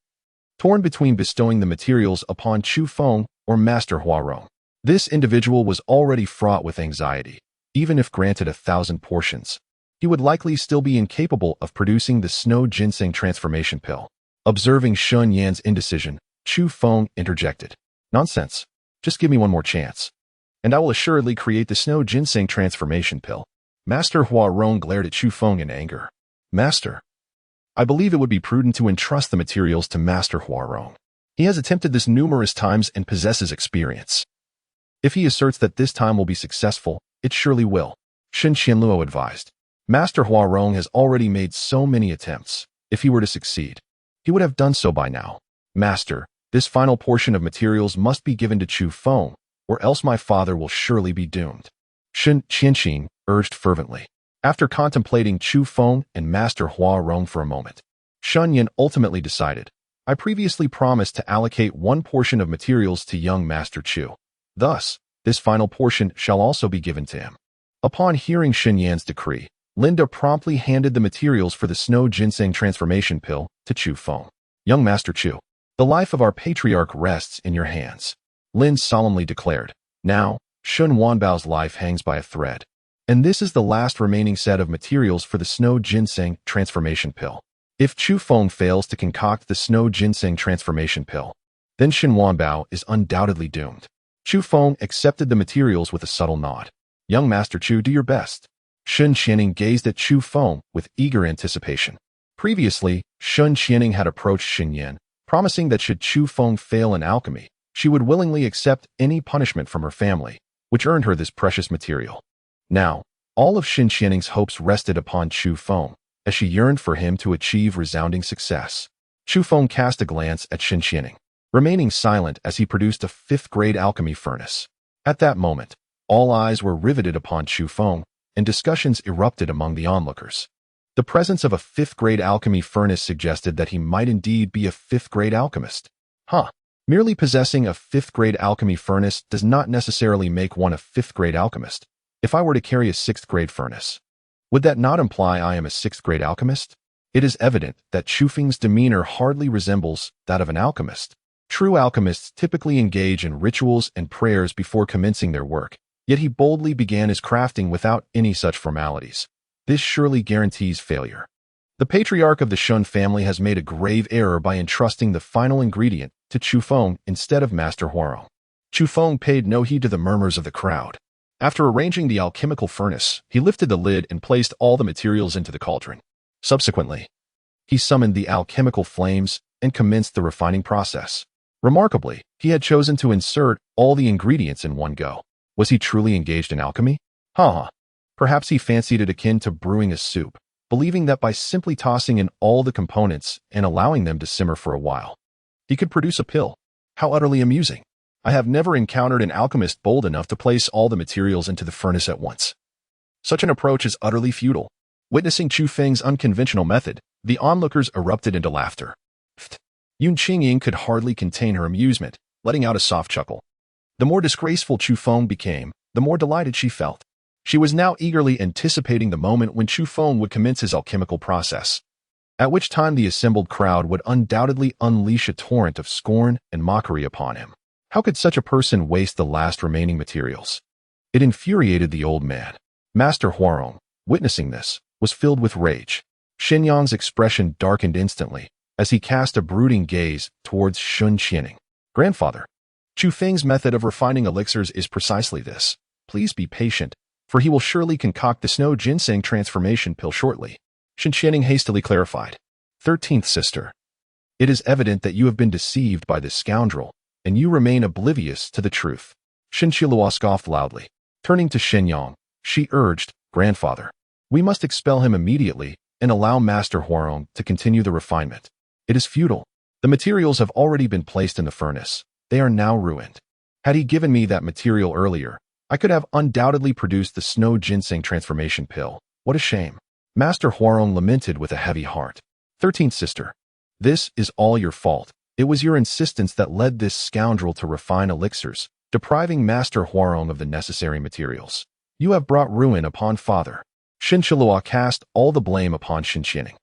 A: torn between bestowing the materials upon Chu Feng or Master Huarong. This individual was already fraught with anxiety. Even if granted 1,000 portions, he would likely still be incapable of producing the snow ginseng transformation pill. Observing Shen Yan's indecision, Chu Feng interjected. Nonsense. Just give me one more chance, and I will assuredly create the snow ginseng transformation pill. Master Huarong glared at Chu Feng in anger. Master, I believe it would be prudent to entrust the materials to Master Huarong. He has attempted this numerous times and possesses experience. If he asserts that this time will be successful, it surely will, Shen Qianluo advised. Master Huarong has already made so many attempts. If he were to succeed, he would have done so by now. Master, this final portion of materials must be given to Chu Feng, or else my father will surely be doomed, Shen Qianxin urged fervently. After contemplating Chu Feng and Master Huarong for a moment, Shen Yin ultimately decided, I previously promised to allocate one portion of materials to young Master Chu. Thus, this final portion shall also be given to him. Upon hearing Shen Yan's decree, Linda promptly handed the materials for the snow ginseng transformation pill to Chu Feng. Young Master Chu, the life of our patriarch rests in your hands, Lin solemnly declared. Now, Shun Wanbao's life hangs by a thread. And this is the last remaining set of materials for the snow ginseng transformation pill. If Chu Feng fails to concoct the snow ginseng transformation pill, then Shun Wanbao is undoubtedly doomed. Chu Feng accepted the materials with a subtle nod. Young Master Chu, do your best. Shun Qianing gazed at Chu Feng with eager anticipation. Previously, Shun Qianing had approached Shen Yin, promising that should Chu Feng fail in alchemy, she would willingly accept any punishment from her family, which earned her this precious material. Now, all of Shen Qianing's hopes rested upon Chu Feng, as she yearned for him to achieve resounding success. Chu Feng cast a glance at Shen Qianing, remaining silent as he produced a 5th-grade alchemy furnace. At that moment, all eyes were riveted upon Chu Feng, and discussions erupted among the onlookers. The presence of a 5th-grade alchemy furnace suggested that he might indeed be a 5th-grade alchemist. Merely possessing a 5th-grade alchemy furnace does not necessarily make one a 5th-grade alchemist. If I were to carry a 6th-grade furnace, would that not imply I am a 6th-grade alchemist? It is evident that Chu Feng's demeanor hardly resembles that of an alchemist. True alchemists typically engage in rituals and prayers before commencing their work, yet he boldly began his crafting without any such formalities. This surely guarantees failure. The patriarch of the Shun family has made a grave error by entrusting the final ingredient to Chu Feng instead of Master Huarong. Chu Feng paid no heed to the murmurs of the crowd. After arranging the alchemical furnace, he lifted the lid and placed all the materials into the cauldron. Subsequently, he summoned the alchemical flames and commenced the refining process. Remarkably, he had chosen to insert all the ingredients in one go. Was he truly engaged in alchemy? Perhaps he fancied it akin to brewing a soup, believing that by simply tossing in all the components and allowing them to simmer for a while, he could produce a pill. How utterly amusing. I have never encountered an alchemist bold enough to place all the materials into the furnace at once. Such an approach is utterly futile. Witnessing Chu Feng's unconventional method, the onlookers erupted into laughter. Yun Qingying could hardly contain her amusement, letting out a soft chuckle. The more disgraceful Chu Feng became, the more delighted she felt. She was now eagerly anticipating the moment when Chu Feng would commence his alchemical process, at which time the assembled crowd would undoubtedly unleash a torrent of scorn and mockery upon him. How could such a person waste the last remaining materials? It infuriated the old man. Master Huarong, witnessing this, was filled with rage. Xinyang's expression darkened instantly as he cast a brooding gaze towards Shun Qianing. Grandfather, Chu Feng's method of refining elixirs is precisely this. Please be patient, for he will surely concoct the snow ginseng transformation pill shortly. Shun Qianing hastily clarified. 13th sister, it is evident that you have been deceived by this scoundrel, and you remain oblivious to the truth. Shen Qilua scoffed loudly. Turning to Xinyang, she urged, Grandfather, we must expel him immediately and allow Master Huarong to continue the refinement. It is futile. The materials have already been placed in the furnace. They are now ruined. Had he given me that material earlier, I could have undoubtedly produced the snow ginseng transformation pill. What a shame. Master Huarong lamented with a heavy heart. 13th sister, this is all your fault. It was your insistence that led this scoundrel to refine elixirs, depriving Master Huarong of the necessary materials. You have brought ruin upon father. Shen Qilua cast all the blame upon Shen Qianing.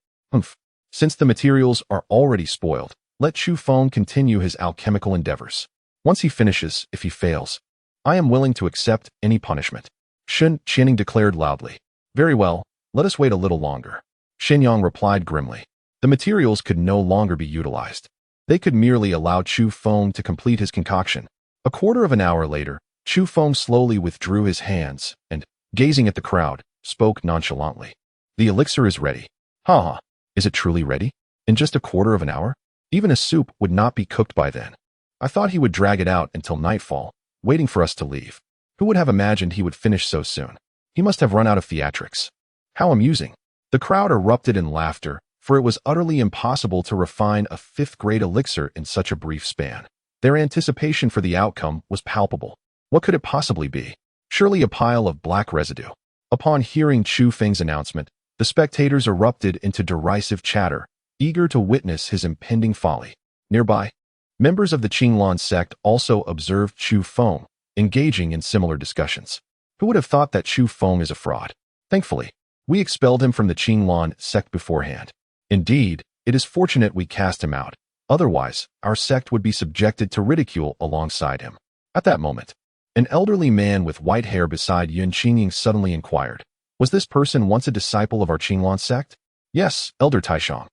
A: Since the materials are already spoiled, let Chu Feng continue his alchemical endeavors. Once he finishes, if he fails, I am willing to accept any punishment. Shen Qianing declared loudly. Very well, let us wait a little longer. Xinyang replied grimly. The materials could no longer be utilized. They could merely allow Chu Feng to complete his concoction. A quarter of an hour later, Chu Feng slowly withdrew his hands and, gazing at the crowd, spoke nonchalantly. The elixir is ready. Is it truly ready? In just a quarter of an hour? Even a soup would not be cooked by then. I thought he would drag it out until nightfall, waiting for us to leave. Who would have imagined he would finish so soon? He must have run out of theatrics. How amusing. The crowd erupted in laughter, for it was utterly impossible to refine a fifth-grade elixir in such a brief span. Their anticipation for the outcome was palpable. What could it possibly be? Surely a pile of black residue. Upon hearing Chu Feng's announcement, the spectators erupted into derisive chatter, eager to witness his impending folly. Nearby, members of the Qinglan sect also observed Chu Feng, engaging in similar discussions. Who would have thought that Chu Feng is a fraud? Thankfully, we expelled him from the Qinglan sect beforehand. Indeed, it is fortunate we cast him out. Otherwise, our sect would be subjected to ridicule alongside him. At that moment, an elderly man with white hair beside Yun Qingying suddenly inquired, was this person once a disciple of our Qinglan sect? Yes, Elder Taishang.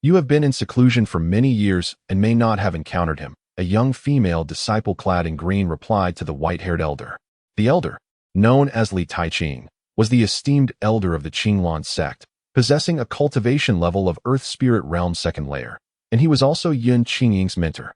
A: You have been in seclusion for many years and may not have encountered him. A young female disciple clad in green replied to the white-haired elder. The elder, known as Li Taiqing, was the esteemed elder of the Qinglan sect, possessing a cultivation level of Earth Spirit Realm second layer, and he was also Yun Qingying's mentor.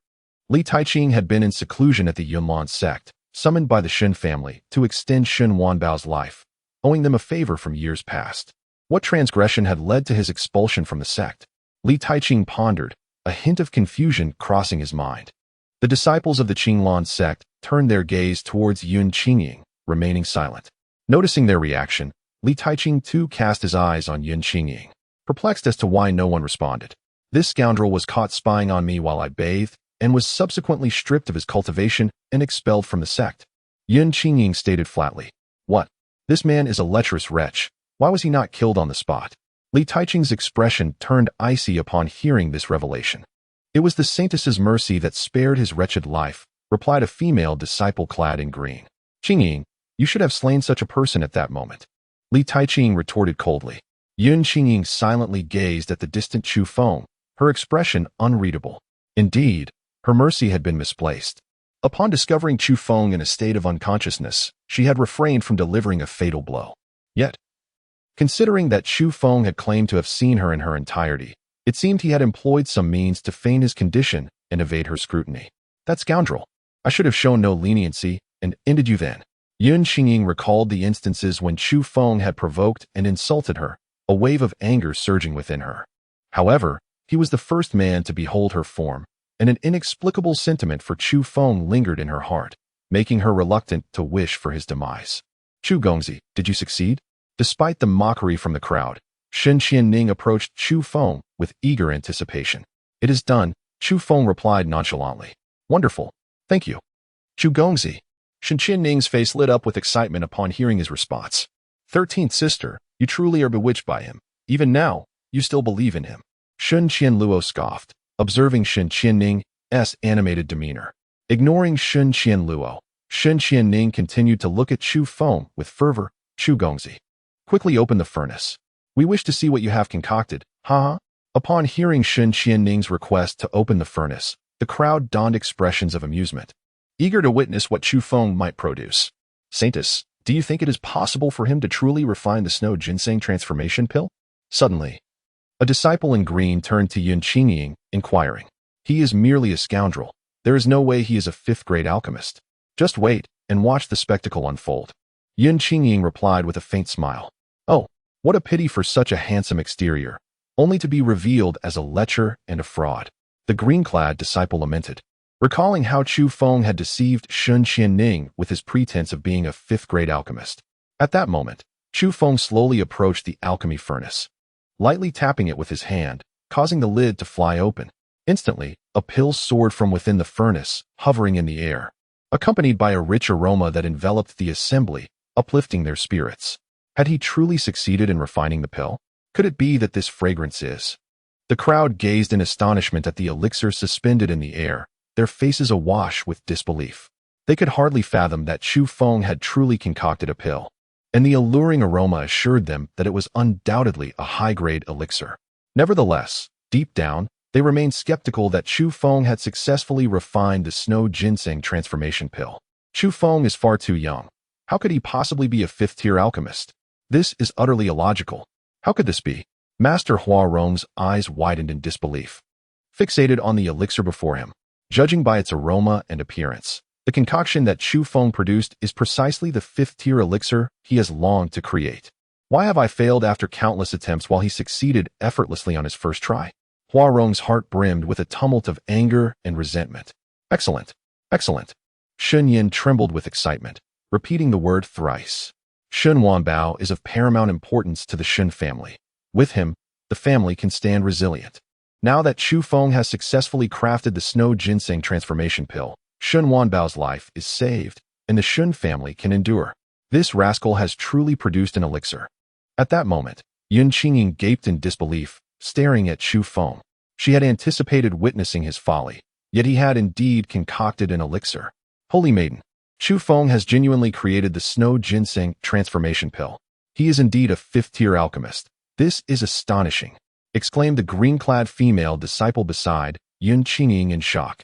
A: Li Taiqing had been in seclusion at the Yunlan sect, summoned by the Shun family to extend Shun Wanbao's life, owing them a favor from years past. What transgression had led to his expulsion from the sect? Li Taiqing pondered, a hint of confusion crossing his mind. The disciples of the Qinglan sect turned their gaze towards Yun Qingying, remaining silent. Noticing their reaction, Li Taiqing too cast his eyes on Yun Qingying, perplexed as to why no one responded. This scoundrel was caught spying on me while I bathed, and was subsequently stripped of his cultivation and expelled from the sect. Yun Qingying stated flatly. What? This man is a lecherous wretch. Why was he not killed on the spot? Li Taiqing's expression turned icy upon hearing this revelation. It was the saintess's mercy that spared his wretched life, replied a female disciple clad in green. Qingying, you should have slain such a person at that moment. Li Taiqing retorted coldly. Yun Qingying silently gazed at the distant Chu Feng, her expression unreadable. Indeed, her mercy had been misplaced. Upon discovering Chu Feng in a state of unconsciousness, she had refrained from delivering a fatal blow. Yet, considering that Chu Feng had claimed to have seen her in her entirety, it seemed he had employed some means to feign his condition and evade her scrutiny. That scoundrel! I should have shown no leniency and ended you then. Yun Qingying recalled the instances when Chu Feng had provoked and insulted her, a wave of anger surging within her. However, he was the first man to behold her form, and an inexplicable sentiment for Chu Feng lingered in her heart, making her reluctant to wish for his demise. Chu Gongzi, did you succeed? Despite the mockery from the crowd, Shen Qianning approached Chu Feng with eager anticipation. It is done, Chu Feng replied nonchalantly. Wonderful. Thank you. Chu Gongzi. Shen Qianning's face lit up with excitement upon hearing his response. 13th sister, you truly are bewitched by him. Even now, you still believe in him. Shen Qianluo scoffed, observing Shen Qianning's animated demeanor. Ignoring Shen Qianluo, Shen Qianning continued to look at Chu Feng with fervor. Chu Gongzi, quickly open the furnace. We wish to see what you have concocted, haha. Upon hearing Shen Qianning's request to open the furnace, the crowd donned expressions of amusement, eager to witness what Chu Feng might produce. Saintus, do you think it is possible for him to truly refine the snow ginseng transformation pill? Suddenly, a disciple in green turned to Yun Qingying, inquiring. He is merely a scoundrel. There is no way he is a fifth-grade alchemist. Just wait and watch the spectacle unfold. Yun Qingying replied with a faint smile. Oh, what a pity for such a handsome exterior, only to be revealed as a lecher and a fraud. The green-clad disciple lamented, recalling how Chu Feng had deceived Shen Qianning with his pretense of being a fifth-grade alchemist. At that moment, Chu Feng slowly approached the alchemy furnace, lightly tapping it with his hand, causing the lid to fly open. Instantly, a pill soared from within the furnace, hovering in the air, accompanied by a rich aroma that enveloped the assembly, uplifting their spirits. Had he truly succeeded in refining the pill? Could it be that this fragrance is? The crowd gazed in astonishment at the elixir suspended in the air, their faces awash with disbelief. They could hardly fathom that Chu Feng had truly concocted a pill, and the alluring aroma assured them that it was undoubtedly a high-grade elixir. Nevertheless, deep down, they remained skeptical that Chu Feng had successfully refined the snow ginseng transformation pill. Chu Feng is far too young. How could he possibly be a fifth-tier alchemist? This is utterly illogical. How could this be? Master Hua Rong's eyes widened in disbelief, fixated on the elixir before him. Judging by its aroma and appearance, the concoction that Chu Feng produced is precisely the fifth-tier elixir he has longed to create. Why have I failed after countless attempts while he succeeded effortlessly on his first try? Hua Rong's heart brimmed with a tumult of anger and resentment. Excellent, excellent. Shun Yin trembled with excitement, repeating the word thrice. Shun Wanbao is of paramount importance to the Shun family. With him, the family can stand resilient. Now that Chu Feng has successfully crafted the snow ginseng transformation pill, Shun Wanbao's life is saved, and the Shun family can endure. This rascal has truly produced an elixir. At that moment, Yun Qingying gaped in disbelief, staring at Chu Feng. She had anticipated witnessing his folly, yet he had indeed concocted an elixir. Holy maiden, Chu Feng has genuinely created the snow ginseng transformation pill. He is indeed a fifth-tier alchemist. This is astonishing, exclaimed the green-clad female disciple beside Yun Qingying in shock.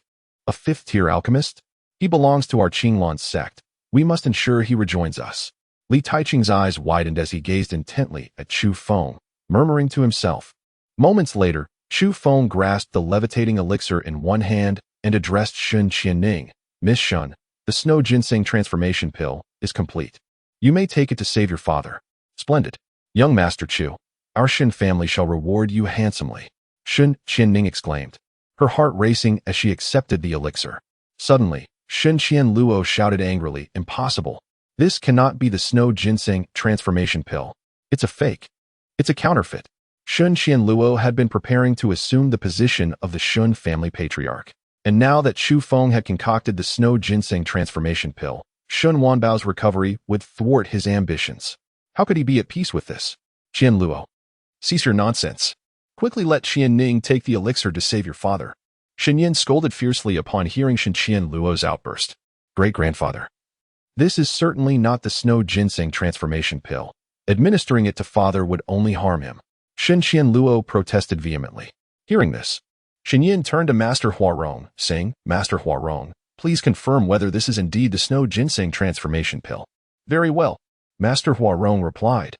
A: A fifth-tier alchemist? He belongs to our Qinglan sect. We must ensure he rejoins us. Li Taiqing's eyes widened as he gazed intently at Chu Feng, murmuring to himself. Moments later, Chu Feng grasped the levitating elixir in one hand and addressed Shen Qianning. Miss Shun, the snow ginseng transformation pill is complete. You may take it to save your father. Splendid. Young Master Chu, our Shen family shall reward you handsomely. Shen Qianning exclaimed, her heart racing as she accepted the elixir. Suddenly, Shen Qianluo shouted angrily, impossible. This cannot be the snow ginseng transformation pill. It's a fake. It's a counterfeit. Shen Qianluo had been preparing to assume the position of the Shun family patriarch. And now that Chu Feng had concocted the snow ginseng transformation pill, Shun Wanbao's recovery would thwart his ambitions. How could he be at peace with this? Qianluo, cease your nonsense. Quickly let Qianning take the elixir to save your father. Shen Yin scolded fiercely upon hearing Shen Qianluo's outburst. Great-grandfather. This is certainly not the snow ginseng transformation pill. Administering it to father would only harm him. Shen Qianluo protested vehemently. Hearing this, Shen Yin turned to Master Huarong, saying, Master Huarong, please confirm whether this is indeed the snow ginseng transformation pill. Very well, Master Huarong replied,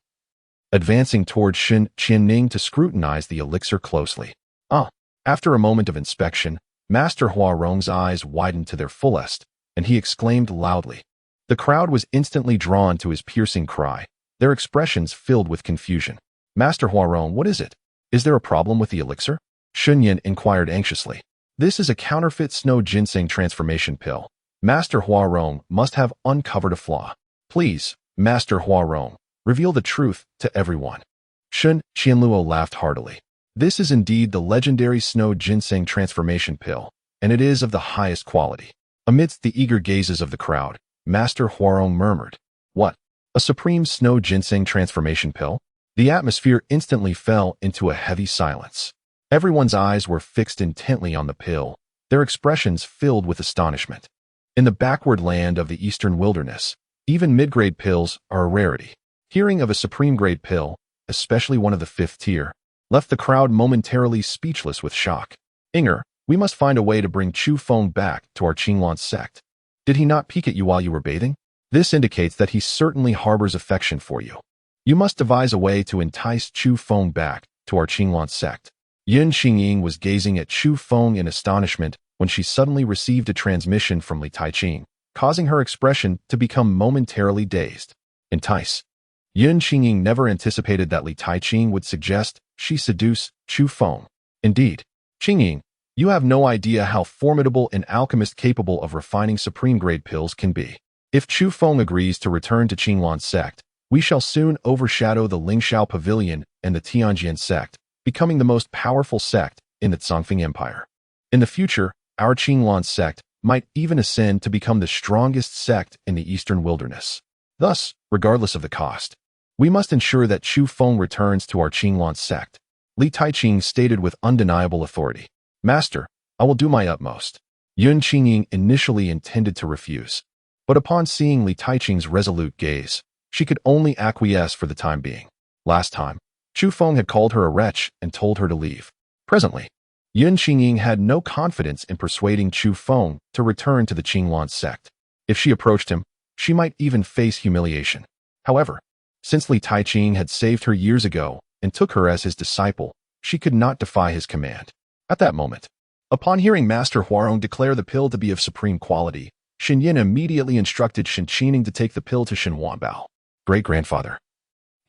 A: advancing toward Shen Qianning to scrutinize the elixir closely. After a moment of inspection, Master Huarong's eyes widened to their fullest, and he exclaimed loudly. The crowd was instantly drawn to his piercing cry, their expressions filled with confusion. Master Huarong, what is it? Is there a problem with the elixir? Shen Yin inquired anxiously. This is a counterfeit snow ginseng transformation pill. Master Huarong must have uncovered a flaw. Please, Master Huarong, reveal the truth to everyone. Shen Qianluo laughed heartily. This is indeed the legendary snow ginseng transformation pill, and it is of the highest quality. Amidst the eager gazes of the crowd, Master Huarong murmured, What? A supreme snow ginseng transformation pill? The atmosphere instantly fell into a heavy silence. Everyone's eyes were fixed intently on the pill, their expressions filled with astonishment. In the backward land of the eastern wilderness, even mid-grade pills are a rarity. Hearing of a supreme-grade pill, especially one of the 5th tier, left the crowd momentarily speechless with shock. Inger, we must find a way to bring Chu Feng back to our Qinglan sect. Did he not peek at you while you were bathing? This indicates that he certainly harbors affection for you. You must devise a way to entice Chu Feng back to our Qinglan sect. Yin Xingying was gazing at Chu Feng in astonishment when she suddenly received a transmission from Li Taiqing, causing her expression to become momentarily dazed. Entice. Yin Xingying never anticipated that Li Taiqing would suggest she seduce Chu Feng. Indeed, Xingying, you have no idea how formidable an alchemist capable of refining supreme-grade pills can be. If Chu Feng agrees to return to Qinglan sect, we shall soon overshadow the Lingxiao Pavilion and the Tianjian sect, becoming the most powerful sect in the Zongfeng Empire. In the future, our Qinglan sect might even ascend to become the strongest sect in the eastern wilderness. Thus, regardless of the cost, we must ensure that Chu Feng returns to our Qinglan sect. Li Taiqing stated with undeniable authority. Master, I will do my utmost. Yun Qingying initially intended to refuse, but upon seeing Li Taiqing's resolute gaze, she could only acquiesce for the time being. Last time, Chu Feng had called her a wretch and told her to leave. Presently, Yun Qingying had no confidence in persuading Chu Feng to return to the Qinglan sect. If she approached him, she might even face humiliation. However, since Li Taiqing had saved her years ago and took her as his disciple, she could not defy his command. At that moment, upon hearing Master Huarong declare the pill to be of supreme quality, Shen Yin immediately instructed Shen Qining to take the pill to Shen Wanbao. Great-grandfather,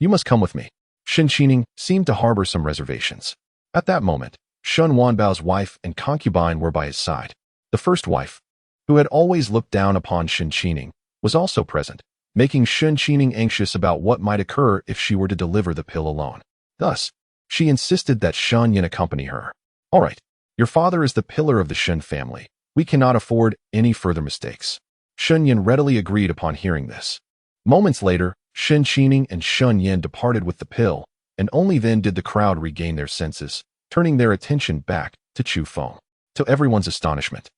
A: you must come with me. Shen Qining seemed to harbor some reservations. At that moment, Shen Wanbao's wife and concubine were by his side. The first wife, who had always looked down upon Shen Qining, was also present, making Shen Qining anxious about what might occur if she were to deliver the pill alone. Thus, she insisted that Shen Yin accompany her. All right, your father is the pillar of the Shen family. We cannot afford any further mistakes. Shen Yin readily agreed upon hearing this. Moments later, Shen Qining and Shen Yin departed with the pill, and only then did the crowd regain their senses, turning their attention back to Chu Feng. To everyone's astonishment,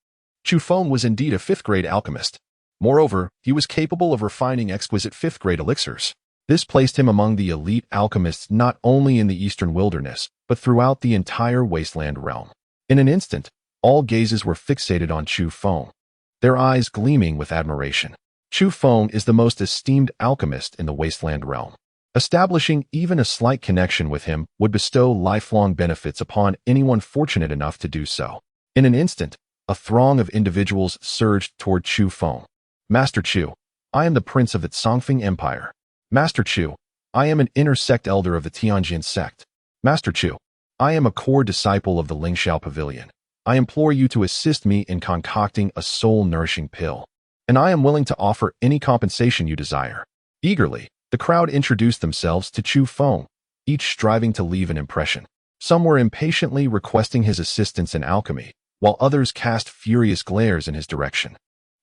A: Chu Feng was indeed a 5th-grade alchemist. Moreover, he was capable of refining exquisite 5th-grade elixirs. This placed him among the elite alchemists not only in the eastern wilderness, but throughout the entire wasteland realm. In an instant, all gazes were fixated on Chu Feng, their eyes gleaming with admiration. Chu Feng is the most esteemed alchemist in the wasteland realm. Establishing even a slight connection with him would bestow lifelong benefits upon anyone fortunate enough to do so. In an instant, a throng of individuals surged toward Chu Feng. Master Chu, I am the prince of the Zongfeng Empire. Master Chu, I am an inner sect elder of the Tianjian sect. Master Chu, I am a core disciple of the Lingxiao Pavilion. I implore you to assist me in concocting a soul-nourishing pill, and I am willing to offer any compensation you desire. Eagerly, the crowd introduced themselves to Chu Feng, each striving to leave an impression. Some were impatiently requesting his assistance in alchemy, while others cast furious glares in his direction.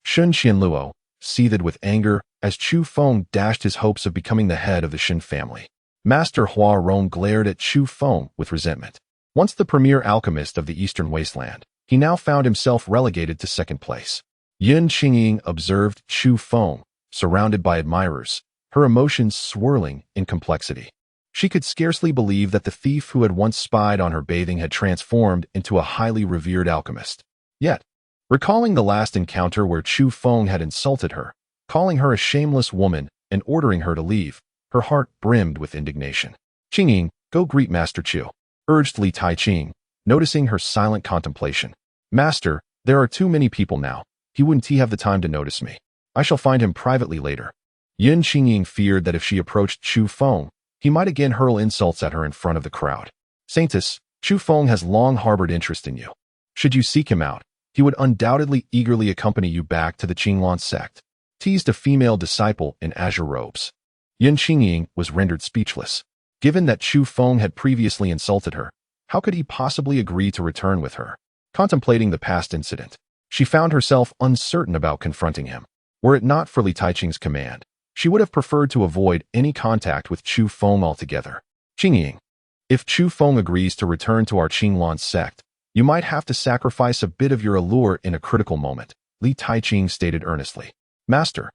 A: Shen Qianluo seethed with anger as Chu Feng dashed his hopes of becoming the head of the Shen family. Master Huarong glared at Chu Feng with resentment. Once the premier alchemist of the eastern wasteland, he now found himself relegated to 2nd place. Yin Qingying observed Chu Feng, surrounded by admirers, her emotions swirling in complexity. She could scarcely believe that the thief who had once spied on her bathing had transformed into a highly revered alchemist. Yet, recalling the last encounter where Chu Feng had insulted her, calling her a shameless woman and ordering her to leave, her heart brimmed with indignation. "Qingying, go greet Master Chu," urged Li Taiqing, noticing her silent contemplation. "Master, there are too many people now. He wouldn't have the time to notice me. I shall find him privately later." Yin Qingying feared that if she approached Chu Feng, he might again hurl insults at her in front of the crowd. "Saintess, Chu Feng has long harbored interest in you. Should you seek him out, he would undoubtedly eagerly accompany you back to the Qinglong sect," teased a female disciple in azure robes. Yin Qingying was rendered speechless. Given that Chu Feng had previously insulted her, how could he possibly agree to return with her? Contemplating the past incident, she found herself uncertain about confronting him. Were it not for Li Taiqing's command, she would have preferred to avoid any contact with Chu Feng altogether. "Qingying, if Chu Feng agrees to return to our Qinglong sect, you might have to sacrifice a bit of your allure in a critical moment," Li Taiqing stated earnestly. "Master."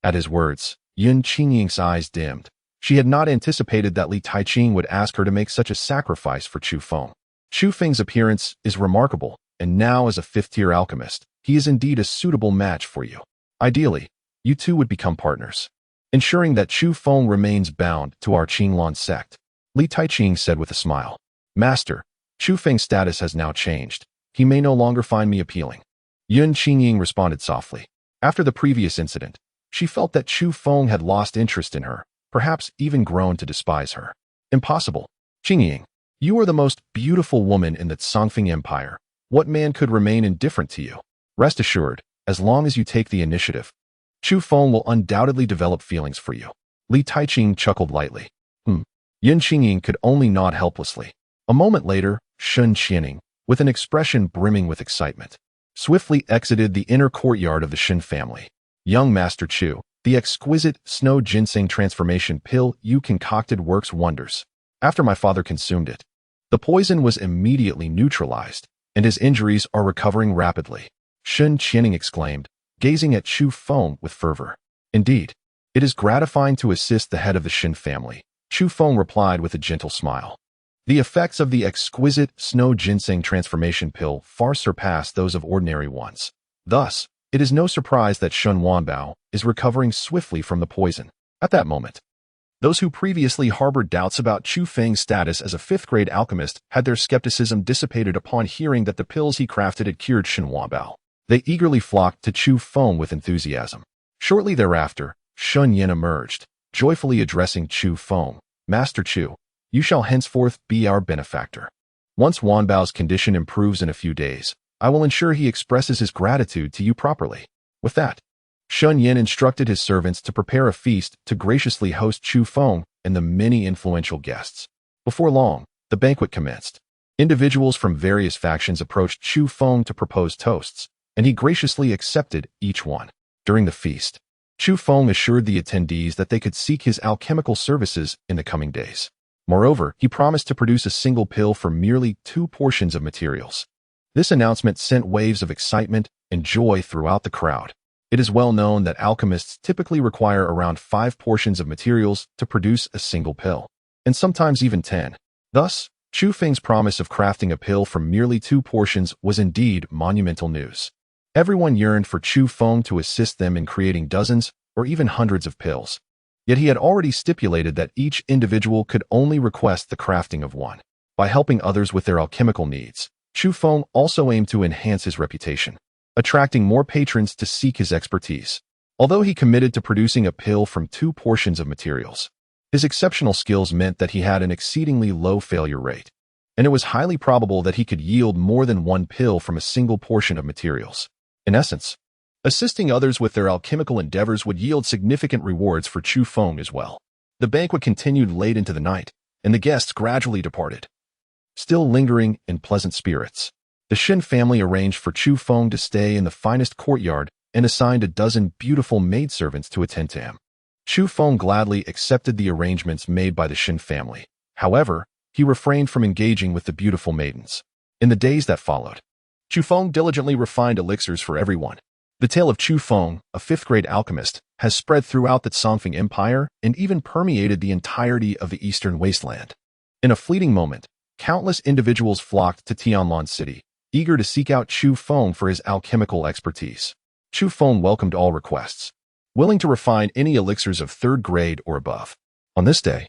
A: At his words, Yin Qingying's eyes dimmed. She had not anticipated that Li Taiqing would ask her to make such a sacrifice for Chu Feng. Chu Feng's appearance is remarkable, and now as a fifth-tier alchemist, he is indeed a suitable match for you. Ideally, you two would become partners, ensuring that Chu Feng remains bound to our Qinglong sect, Li Taiqing said with a smile. "Master, Chu Feng's status has now changed. He may no longer find me appealing." Yin Qingying responded softly. After the previous incident, she felt that Chu Feng had lost interest in her, perhaps even grown to despise her. "Impossible. Qingying, you are the most beautiful woman in the Songfeng Empire. What man could remain indifferent to you? Rest assured, as long as you take the initiative, Chu Feng will undoubtedly develop feelings for you." Li Taiqing chuckled lightly. Yin Qingying could only nod helplessly. A moment later, Shun Qianing, with an expression brimming with excitement, swiftly exited the inner courtyard of the Shin family. "Young Master Chu, the exquisite snow ginseng transformation pill you concocted works wonders. After my father consumed it, the poison was immediately neutralized, and his injuries are recovering rapidly," Shun Qianing exclaimed, gazing at Chu Feng with fervor. "Indeed, it is gratifying to assist the head of the Shin family," Chu Feng replied with a gentle smile. The effects of the exquisite snow ginseng transformation pill far surpass those of ordinary ones. Thus, it is no surprise that Shun Wanbao is recovering swiftly from the poison. At that moment, those who previously harbored doubts about Chu Feng's status as a fifth-grade alchemist had their skepticism dissipated upon hearing that the pills he crafted had cured Shun Wanbao. They eagerly flocked to Chu Feng with enthusiasm. Shortly thereafter, Shun Yin emerged, joyfully addressing Chu Feng. "Master Chu, you shall henceforth be our benefactor. Once Wanbao's condition improves in a few days, I will ensure he expresses his gratitude to you properly." With that, Shun Yin instructed his servants to prepare a feast to graciously host Chu Feng and the many influential guests. Before long, the banquet commenced. Individuals from various factions approached Chu Feng to propose toasts, and he graciously accepted each one. During the feast, Chu Feng assured the attendees that they could seek his alchemical services in the coming days. Moreover, he promised to produce a single pill for merely 2 portions of materials. This announcement sent waves of excitement and joy throughout the crowd. It is well known that alchemists typically require around 5 portions of materials to produce a single pill, and sometimes even 10. Thus, Chu Feng's promise of crafting a pill from merely 2 portions was indeed monumental news. Everyone yearned for Chu Feng to assist them in creating dozens or even hundreds of pills. Yet he had already stipulated that each individual could only request the crafting of one. By helping others with their alchemical needs, Chu Feng also aimed to enhance his reputation, attracting more patrons to seek his expertise. Although he committed to producing a pill from 2 portions of materials, his exceptional skills meant that he had an exceedingly low failure rate, and it was highly probable that he could yield more than 1 pill from a single portion of materials. In essence, assisting others with their alchemical endeavors would yield significant rewards for Chu Feng as well. The banquet continued late into the night, and the guests gradually departed. Still lingering in pleasant spirits, the Shin family arranged for Chu Feng to stay in the finest courtyard and assigned a dozen beautiful maidservants to attend to him. Chu Feng gladly accepted the arrangements made by the Shin family. However, he refrained from engaging with the beautiful maidens. In the days that followed, Chu Feng diligently refined elixirs for everyone, The tale of Chu Feng, a fifth-grade alchemist, has spread throughout the Songfeng Empire and even permeated the entirety of the Eastern Wasteland. In a fleeting moment, countless individuals flocked to Tianlan City, eager to seek out Chu Feng for his alchemical expertise. Chu Feng welcomed all requests, willing to refine any elixirs of third grade or above. On this day,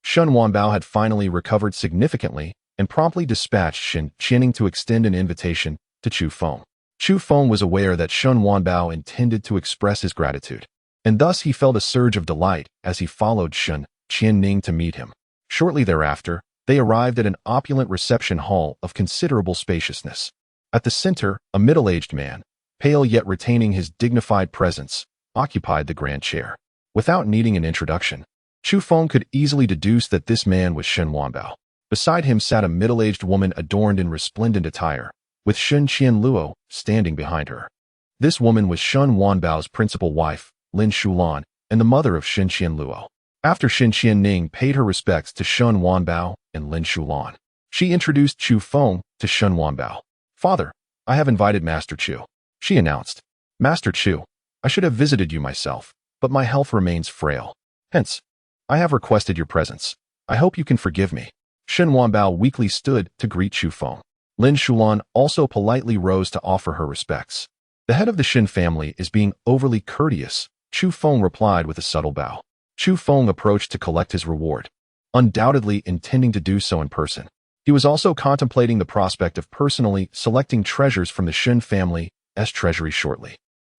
A: Shen Wanbao had finally recovered significantly and promptly dispatched Shen Qianing to extend an invitation to Chu Feng. Chu Feng was aware that Shen Wanbao intended to express his gratitude, and thus he felt a surge of delight as he followed Shen Qianing to meet him. Shortly thereafter, they arrived at an opulent reception hall of considerable spaciousness. At the center, a middle-aged man, pale yet retaining his dignified presence, occupied the grand chair. Without needing an introduction, Chu Feng could easily deduce that this man was Shen Wanbao. Beside him sat a middle-aged woman adorned in resplendent attire, with Shen Qianluo standing behind her. This woman was Shen Wanbao's principal wife, Lin Shulan, and the mother of Shen Qianluo. After Shen Qianning paid her respects to Shen Wanbao and Lin Shulan, she introduced Chu Feng to Shen Wanbao. "Father, I have invited Master Chu," she announced. "Master Chu, I should have visited you myself, but my health remains frail. Hence, I have requested your presence. I hope you can forgive me." Shen Wanbao weakly stood to greet Chu Feng. Lin Shulan also politely rose to offer her respects. "The head of the Shen family is being overly courteous," Chu Feng replied with a subtle bow. Chu Feng approached to collect his reward, undoubtedly intending to do so in person. He was also contemplating the prospect of personally selecting treasures from the Shen family's treasury shortly.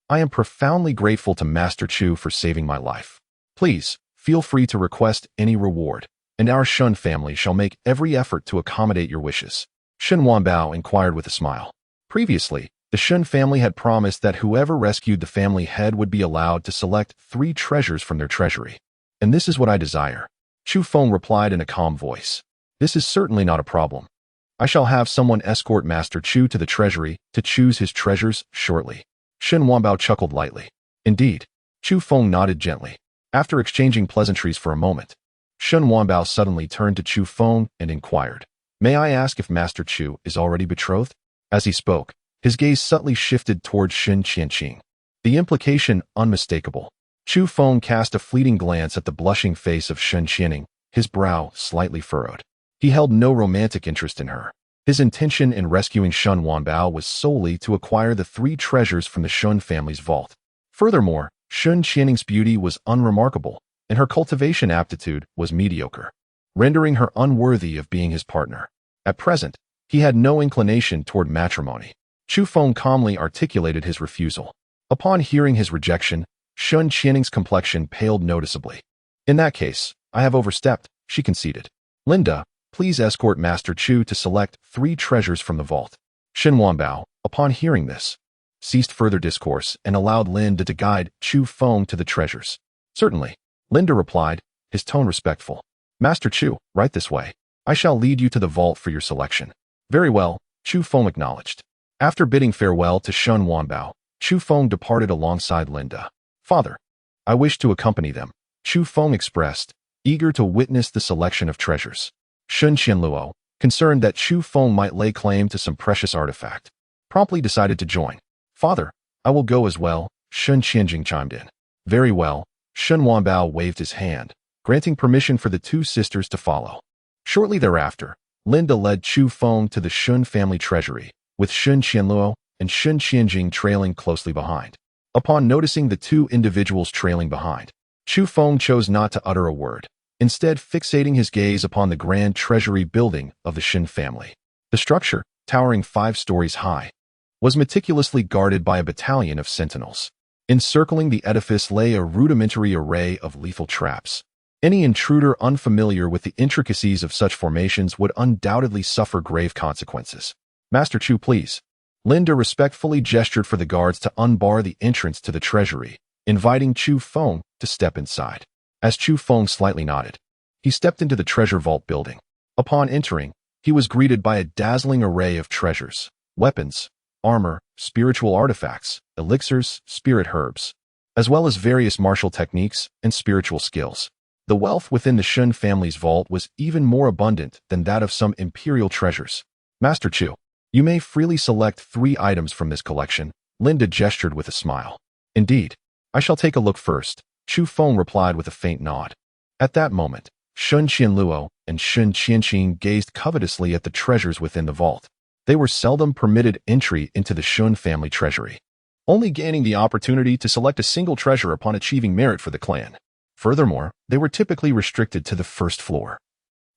A: "I am profoundly grateful to Master Chu for saving my life. Please, feel free to request any reward, and our Shen family shall make every effort to accommodate your wishes." Shen Wanbao inquired with a smile. Previously, the Shen family had promised that whoever rescued the family head would be allowed to select 3 treasures from their treasury. "And this is what I desire," Chu Feng replied in a calm voice. "This is certainly not a problem. I shall have someone escort Master Chu to the treasury to choose his treasures shortly." Shen Wanbao chuckled lightly. "Indeed." Chu Feng nodded gently. After exchanging pleasantries for a moment, Shen Wanbao suddenly turned to Chu Feng and inquired, "May I ask if Master Chu is already betrothed?" As he spoke, his gaze subtly shifted towards Shen Qianqing, the implication unmistakable. Chu Feng cast a fleeting glance at the blushing face of Shen Qianning, his brow slightly furrowed. He held no romantic interest in her. His intention in rescuing Shen Wanbao was solely to acquire the 3 treasures from the Shen family's vault. Furthermore, Shen Qianning's beauty was unremarkable, and her cultivation aptitude was mediocre, rendering her unworthy of being his partner. At present, he had no inclination toward matrimony. Chu Feng calmly articulated his refusal. Upon hearing his rejection, Shen Qianning's complexion paled noticeably. "In that case, I have overstepped," she conceded. "Linda, please escort Master Chu to select 3 treasures from the vault." Shen Wanbao, upon hearing this, ceased further discourse and allowed Linda to guide Chu Feng to the treasures. "Certainly," Linda replied, his tone respectful. "Master Chu, right this way. I shall lead you to the vault for your selection." "Very well," Chu Feng acknowledged. After bidding farewell to Shen Wanbao, Chu Feng departed alongside Linda. "Father, I wish to accompany them," Chu Feng expressed, eager to witness the selection of treasures. Shen Qianluo, concerned that Chu Feng might lay claim to some precious artifact, promptly decided to join. "Father, I will go as well," Shen Qianjing chimed in. "Very well," Shen Wanbao waved his hand, granting permission for the 2 sisters to follow. Shortly thereafter, Linda led Chu Feng to the Shen family treasury, with Shen Qianluo and Shen Qianjing trailing closely behind. Upon noticing the 2 individuals trailing behind, Chu Feng chose not to utter a word, instead fixating his gaze upon the grand treasury building of the Shen family. The structure, towering 5 stories high, was meticulously guarded by a battalion of sentinels. Encircling the edifice lay a rudimentary array of lethal traps. Any intruder unfamiliar with the intricacies of such formations would undoubtedly suffer grave consequences. "Master Chu, please." Linda respectfully gestured for the guards to unbar the entrance to the treasury, inviting Chu Feng to step inside. As Chu Feng slightly nodded, he stepped into the treasure vault building. Upon entering, he was greeted by a dazzling array of treasures, weapons, armor, spiritual artifacts, elixirs, spirit herbs, as well as various martial techniques and spiritual skills. The wealth within the Shen family's vault was even more abundant than that of some imperial treasures. "Master Chu, you may freely select 3 items from this collection," Linda gestured with a smile. Indeed. I shall take a look first, Chu Feng replied with a faint nod. At that moment, Shun Qianluo and Shun Qianqing gazed covetously at the treasures within the vault. They were seldom permitted entry into the Shun family treasury, only gaining the opportunity to select a single treasure upon achieving merit for the clan. Furthermore, they were typically restricted to the first floor,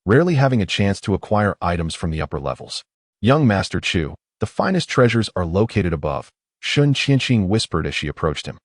A: rarely having a chance to acquire items from the upper levels. Young Master Chu, the finest treasures are located above, Shun Qianqing whispered as she approached him.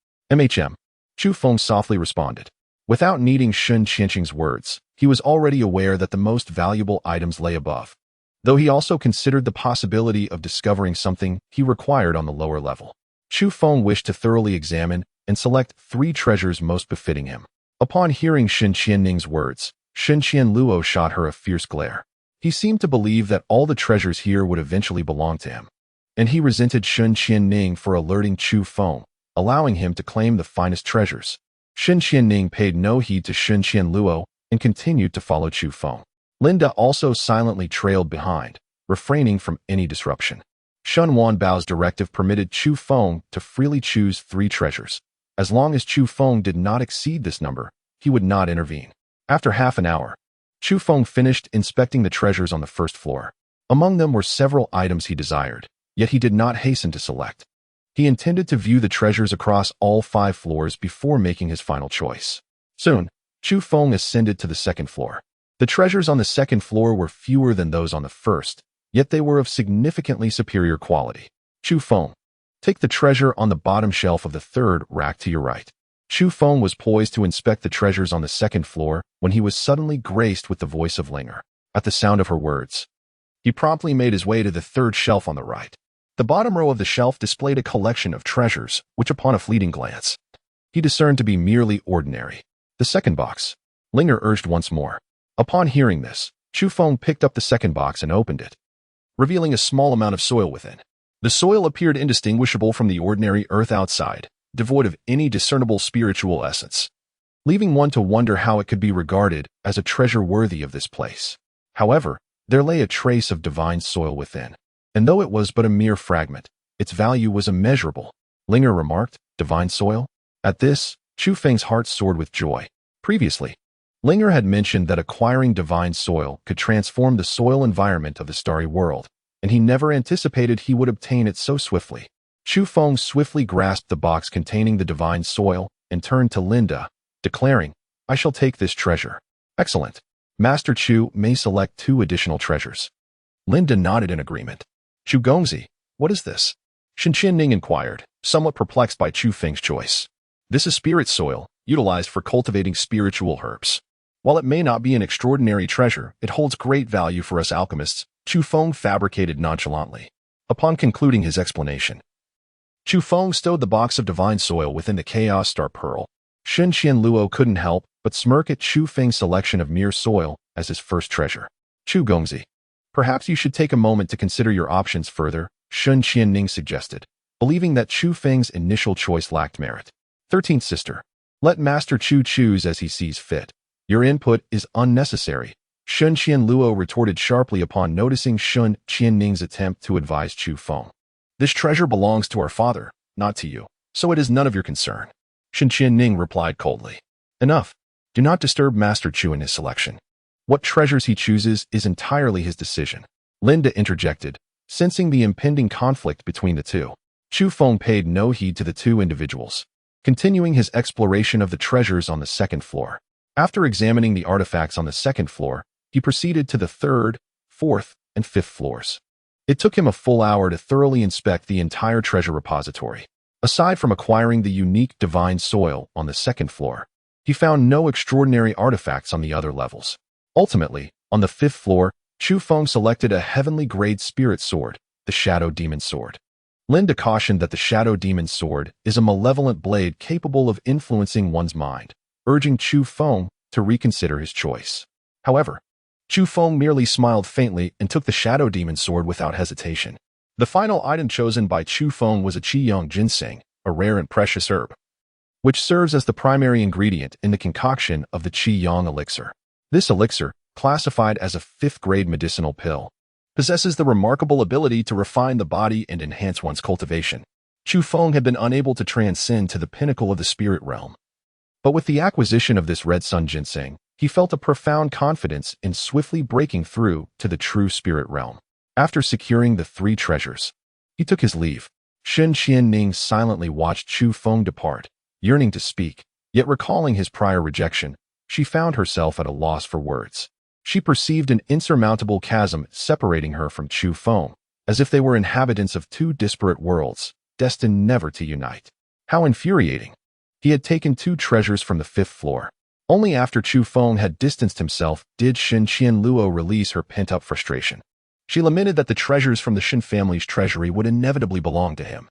A: Chu Feng softly responded. Without needing Shun Qianqing's words, he was already aware that the most valuable items lay above, though he also considered the possibility of discovering something he required on the lower level. Chu Feng wished to thoroughly examine and select 3 treasures most befitting him. Upon hearing Shun Qianning's words, Shun Qianluo shot her a fierce glare. He seemed to believe that all the treasures here would eventually belong to him, and he resented Shun Qianning for alerting Chu Feng, allowing him to claim the finest treasures. Shun Qianning paid no heed to Shun Qianluo and continued to follow Chu Feng. Linda also silently trailed behind, refraining from any disruption. Shun Wanbao's directive permitted Chu Feng to freely choose 3 treasures. As long as Chu Feng did not exceed this number, he would not intervene. After half an hour, Chu Feng finished inspecting the treasures on the first floor. Among them were several items he desired, yet he did not hasten to select. He intended to view the treasures across all 5 floors before making his final choice. Soon, Chu Feng ascended to the second floor. The treasures on the second floor were fewer than those on the first, yet they were of significantly superior quality. Chu Feng, take the treasure on the bottom shelf of the third rack to your right. Chu Feng was poised to inspect the treasures on the second floor when he was suddenly graced with the voice of Linger. At the sound of her words, he promptly made his way to the third shelf on the right. The bottom row of the shelf displayed a collection of treasures, which upon a fleeting glance, he discerned to be merely ordinary. The second box, Linger urged once more. Upon hearing this, Chu Feng picked up the second box and opened it, revealing a small amount of soil within. The soil appeared indistinguishable from the ordinary earth outside, devoid of any discernible spiritual essence, leaving one to wonder how it could be regarded as a treasure worthy of this place. However, there lay a trace of divine soil within, and though it was but a mere fragment, its value was immeasurable. Linger remarked, divine soil? At this, Chu Feng's heart soared with joy. Previously, Linger had mentioned that acquiring divine soil could transform the soil environment of the starry world, and he never anticipated he would obtain it so swiftly. Chu Feng swiftly grasped the box containing the divine soil and turned to Linda, declaring, I shall take this treasure. Excellent. Master Chu may select 2 additional treasures. Linda nodded in agreement. Chu Gongzi, what is this? Shen Qianning inquired, somewhat perplexed by Chu Feng's choice. This is spirit soil, utilized for cultivating spiritual herbs. While it may not be an extraordinary treasure, it holds great value for us alchemists, Chu Feng fabricated nonchalantly. Upon concluding his explanation, Chu Feng stowed the box of divine soil within the Chaos Star Pearl. Shun Qianluo couldn't help but smirk at Chu Feng's selection of mere soil as his first treasure. Chu Gongzi, perhaps you should take a moment to consider your options further, Shun Qianning suggested, believing that Chu Feng's initial choice lacked merit. 13th sister, let Master Chu choose as he sees fit. Your input is unnecessary, Shun Qianluo retorted sharply upon noticing Shun Qianning's attempt to advise Chu Feng. This treasure belongs to our father, not to you, so it is none of your concern. Shun Qianning replied coldly. Enough. Do not disturb Master Chu in his selection. What treasures he chooses is entirely his decision. Linda interjected, sensing the impending conflict between the two. Chu Feng paid no heed to the 2 individuals, continuing his exploration of the treasures on the second floor. After examining the artifacts on the second floor, he proceeded to the 3rd, 4th, and 5th floors. It took him a full hour to thoroughly inspect the entire treasure repository. Aside from acquiring the unique divine soil on the second floor, he found no extraordinary artifacts on the other levels. Ultimately, on the 5th floor, Chu Feng selected a heavenly grade spirit sword, the Shadow Demon Sword. Linda cautioned that the Shadow Demon Sword is a malevolent blade capable of influencing one's mind, urging Chu Feng to reconsider his choice. However, Chu Feng merely smiled faintly and took the Shadow Demon Sword without hesitation. The final item chosen by Chu Feng was a Qiyang ginseng, a rare and precious herb, which serves as the primary ingredient in the concoction of the Qiyang elixir. This elixir, classified as a 5th-grade medicinal pill, possesses the remarkable ability to refine the body and enhance one's cultivation. Chu Feng had been unable to transcend to the pinnacle of the spirit realm. But with the acquisition of this red sun ginseng, he felt a profound confidence in swiftly breaking through to the true spirit realm. After securing the 3 treasures, he took his leave. Shen Qianning silently watched Chu Feng depart, yearning to speak, yet recalling his prior rejection, she found herself at a loss for words. She perceived an insurmountable chasm separating her from Chu Feng, as if they were inhabitants of 2 disparate worlds, destined never to unite. How infuriating! He had taken 2 treasures from the 5th floor. Only after Chu Feng had distanced himself did Shen Qianluo release her pent-up frustration. She lamented that the treasures from the Shen family's treasury would inevitably belong to him.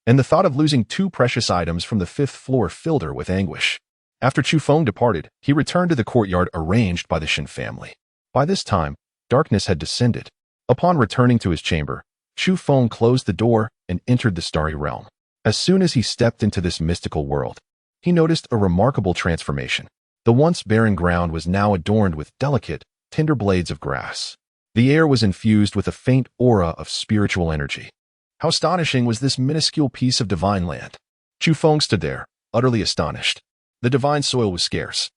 A: And the thought of losing 2 precious items from the 5th floor filled her with anguish. After Chu Feng departed, he returned to the courtyard arranged by the Shen family. By this time, darkness had descended. Upon returning to his chamber, Chu Feng closed the door and entered the starry realm. As soon as he stepped into this mystical world, he noticed a remarkable transformation. The once barren ground was now adorned with delicate, tender blades of grass. The air was infused with a faint aura of spiritual energy. How astonishing was this minuscule piece of divine land! Chu Feng stood there, utterly astonished. The divine soil was scarce,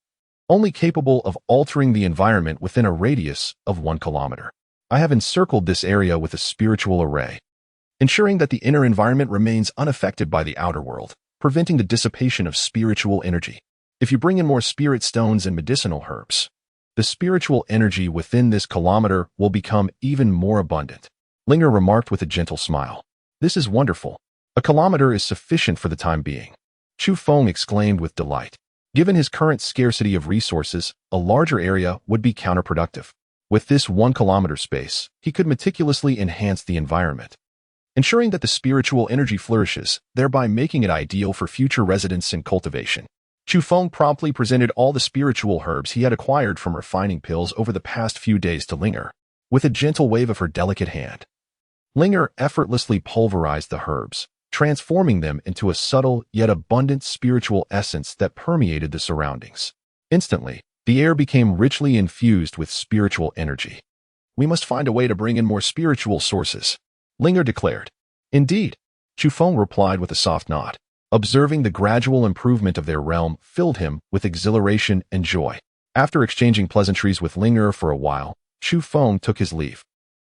A: only capable of altering the environment within a radius of 1 kilometer. I have encircled this area with a spiritual array, ensuring that the inner environment remains unaffected by the outer world, preventing the dissipation of spiritual energy. If you bring in more spirit stones and medicinal herbs, the spiritual energy within this kilometer will become even more abundant. Linger remarked with a gentle smile. This is wonderful. A kilometer is sufficient for the time being. Chu Feng exclaimed with delight. Given his current scarcity of resources, a larger area would be counterproductive. With this 1 kilometer space, he could meticulously enhance the environment, ensuring that the spiritual energy flourishes, thereby making it ideal for future residence and cultivation. Chu Feng promptly presented all the spiritual herbs he had acquired from refining pills over the past few days to Linger. With a gentle wave of her delicate hand, Linger effortlessly pulverized the herbs, transforming them into a subtle yet abundant spiritual essence that permeated the surroundings. Instantly, the air became richly infused with spiritual energy. We must find a way to bring in more spiritual sources, Linger declared. Indeed, Chu Feng replied with a soft nod. Observing the gradual improvement of their realm filled him with exhilaration and joy. After exchanging pleasantries with Linger for a while, Chu Feng took his leave.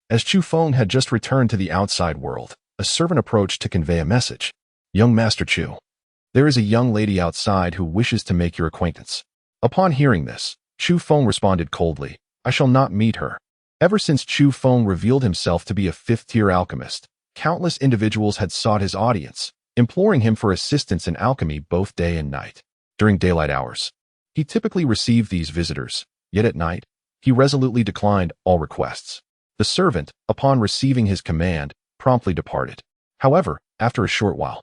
A: As Chu Feng had just returned to the outside world, a servant approached to convey a message. Young Master Chu, there is a young lady outside who wishes to make your acquaintance. Upon hearing this, Chu Feng responded coldly, I shall not meet her. Ever since Chu Feng revealed himself to be a 5th-tier alchemist, countless individuals had sought his audience, imploring him for assistance in alchemy both day and night. During daylight hours, he typically received these visitors, yet at night, he resolutely declined all requests. The servant, upon receiving his command, promptly departed. However, after a short while,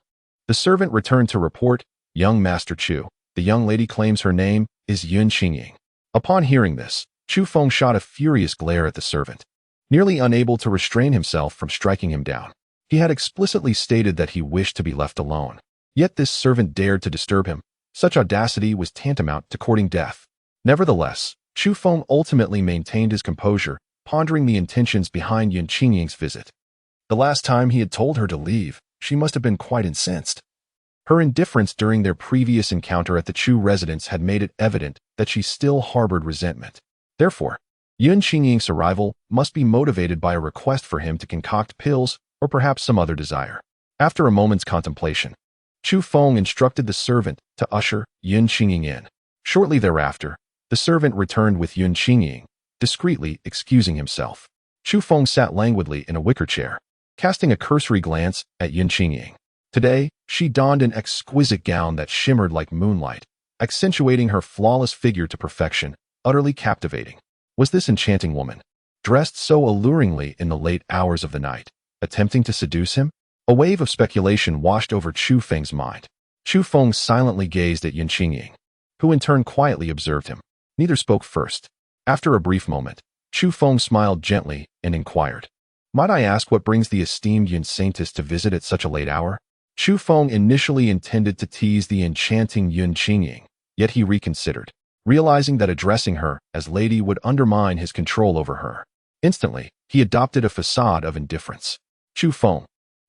A: the servant returned to report, Young Master Chu, the young lady claims her name is Yun Qingying. Upon hearing this, Chu Feng shot a furious glare at the servant, nearly unable to restrain himself from striking him down. He had explicitly stated that he wished to be left alone. Yet this servant dared to disturb him. Such audacity was tantamount to courting death. Nevertheless, Chu Feng ultimately maintained his composure, pondering the intentions behind Yun Qingying's visit. The last time he had told her to leave, she must have been quite incensed. Her indifference during their previous encounter at the Chu residence had made it evident that she still harbored resentment. Therefore, Yun Qingying's arrival must be motivated by a request for him to concoct pills or perhaps some other desire. After a moment's contemplation, Chu Feng instructed the servant to usher Yun Qingying in. Shortly thereafter, the servant returned with Yun Qingying, discreetly excusing himself. Chu Feng sat languidly in a wicker chair, casting a cursory glance at Yun Qingying. Today, she donned an exquisite gown that shimmered like moonlight, accentuating her flawless figure to perfection, utterly captivating. Was this enchanting woman, dressed so alluringly in the late hours of the night, attempting to seduce him? A wave of speculation washed over Chu Feng's mind. Chu Feng silently gazed at Yun Qingying, who in turn quietly observed him. Neither spoke first. After a brief moment, Chu Feng smiled gently and inquired, Might I ask what brings the esteemed Yun Saintess to visit at such a late hour? Chu Feng initially intended to tease the enchanting Yun Qingying, yet he reconsidered, realizing that addressing her as lady would undermine his control over her. Instantly, he adopted a facade of indifference. Chu Feng,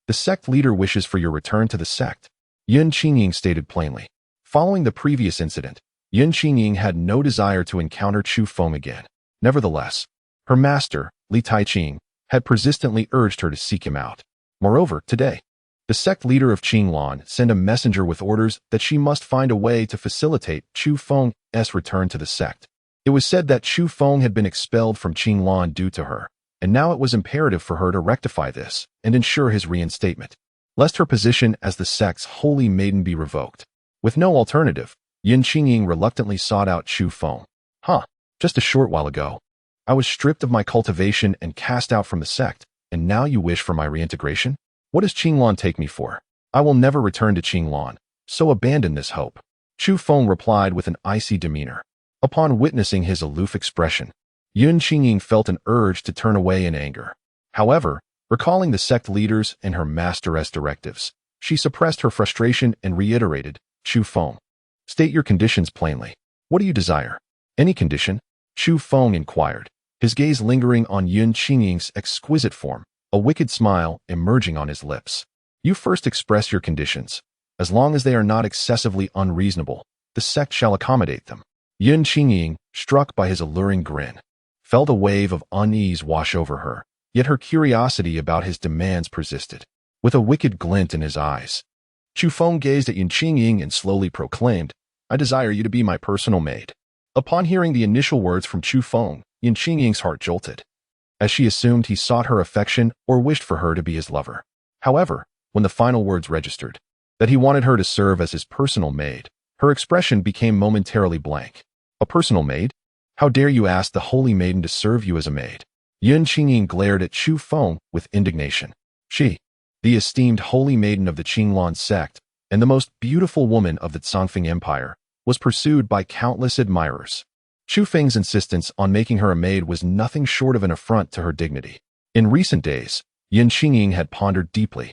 A: The sect leader wishes for your return to the sect, Yun Qingying stated plainly. Following the previous incident, Yun Qingying had no desire to encounter Chu Feng again. Nevertheless, her master, Li Taiqing, had persistently urged her to seek him out. Moreover, today, the sect leader of Qinglan sent a messenger with orders that she must find a way to facilitate Chu Feng's return to the sect. It was said that Chu Feng had been expelled from Qinglan due to her, and now it was imperative for her to rectify this and ensure his reinstatement, lest her position as the sect's holy maiden be revoked. With no alternative, Yun Qingying reluctantly sought out Chu Feng. Just a short while ago, I was stripped of my cultivation and cast out from the sect, and now you wish for my reintegration? What does Qinglan take me for? I will never return to Qinglan, so abandon this hope. Chu Feng replied with an icy demeanor. Upon witnessing his aloof expression, Yun Qingying felt an urge to turn away in anger. However, recalling the sect leaders and her master's directives, she suppressed her frustration and reiterated, Chu Feng, state your conditions plainly. What do you desire? Any condition? Chu Feng inquired, his gaze lingering on Yun Qingying's exquisite form, a wicked smile emerging on his lips. You first express your conditions. As long as they are not excessively unreasonable, the sect shall accommodate them. Yun Qingying, struck by his alluring grin, felt a wave of unease wash over her, yet her curiosity about his demands persisted. With a wicked glint in his eyes, Chu Feng gazed at Yun Qingying and slowly proclaimed, I desire you to be my personal maid. Upon hearing the initial words from Chu Feng, Yun Qingying's heart jolted, as she assumed he sought her affection or wished for her to be his lover. However, when the final words registered, that he wanted her to serve as his personal maid, her expression became momentarily blank. A personal maid? How dare you ask the holy maiden to serve you as a maid? Yun Qingying glared at Chu Feng with indignation. She, the esteemed holy maiden of the Qinglan sect, and the most beautiful woman of the Zhongfeng Empire, was pursued by countless admirers. Chu Feng's insistence on making her a maid was nothing short of an affront to her dignity. In recent days, Yun Qingying had pondered deeply,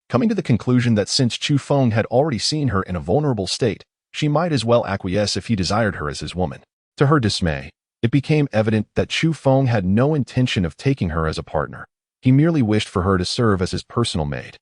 A: coming to the conclusion that since Chu Feng had already seen her in a vulnerable state, she might as well acquiesce if he desired her as his woman. To her dismay, it became evident that Chu Feng had no intention of taking her as a partner. He merely wished for her to serve as his personal maid.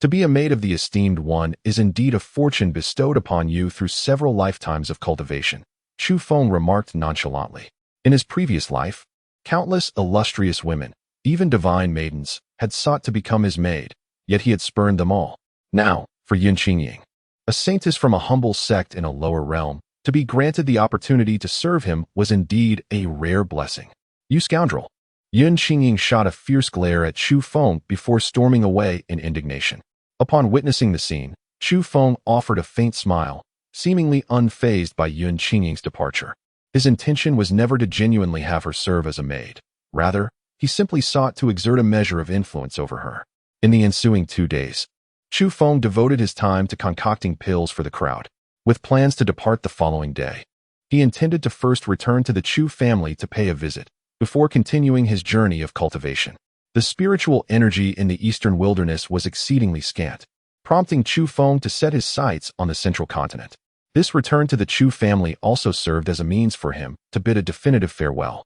A: To be a maid of the esteemed one is indeed a fortune bestowed upon you through several lifetimes of cultivation, Chu Feng remarked nonchalantly. In his previous life, countless illustrious women, even divine maidens, had sought to become his maid, yet he had spurned them all. Now, for Yun Qingying, a saintess from a humble sect in a lower realm, to be granted the opportunity to serve him was indeed a rare blessing. You scoundrel! Yun Qingying shot a fierce glare at Chu Feng before storming away in indignation. Upon witnessing the scene, Chu Feng offered a faint smile, seemingly unfazed by Yun Qingying's departure. His intention was never to genuinely have her serve as a maid. Rather, he simply sought to exert a measure of influence over her. In the ensuing 2 days, Chu Feng devoted his time to concocting pills for the crowd, with plans to depart the following day. He intended to first return to the Chu family to pay a visit, before continuing his journey of cultivation. The spiritual energy in the eastern wilderness was exceedingly scant, prompting Chu Feng to set his sights on the central continent. This return to the Chu family also served as a means for him to bid a definitive farewell,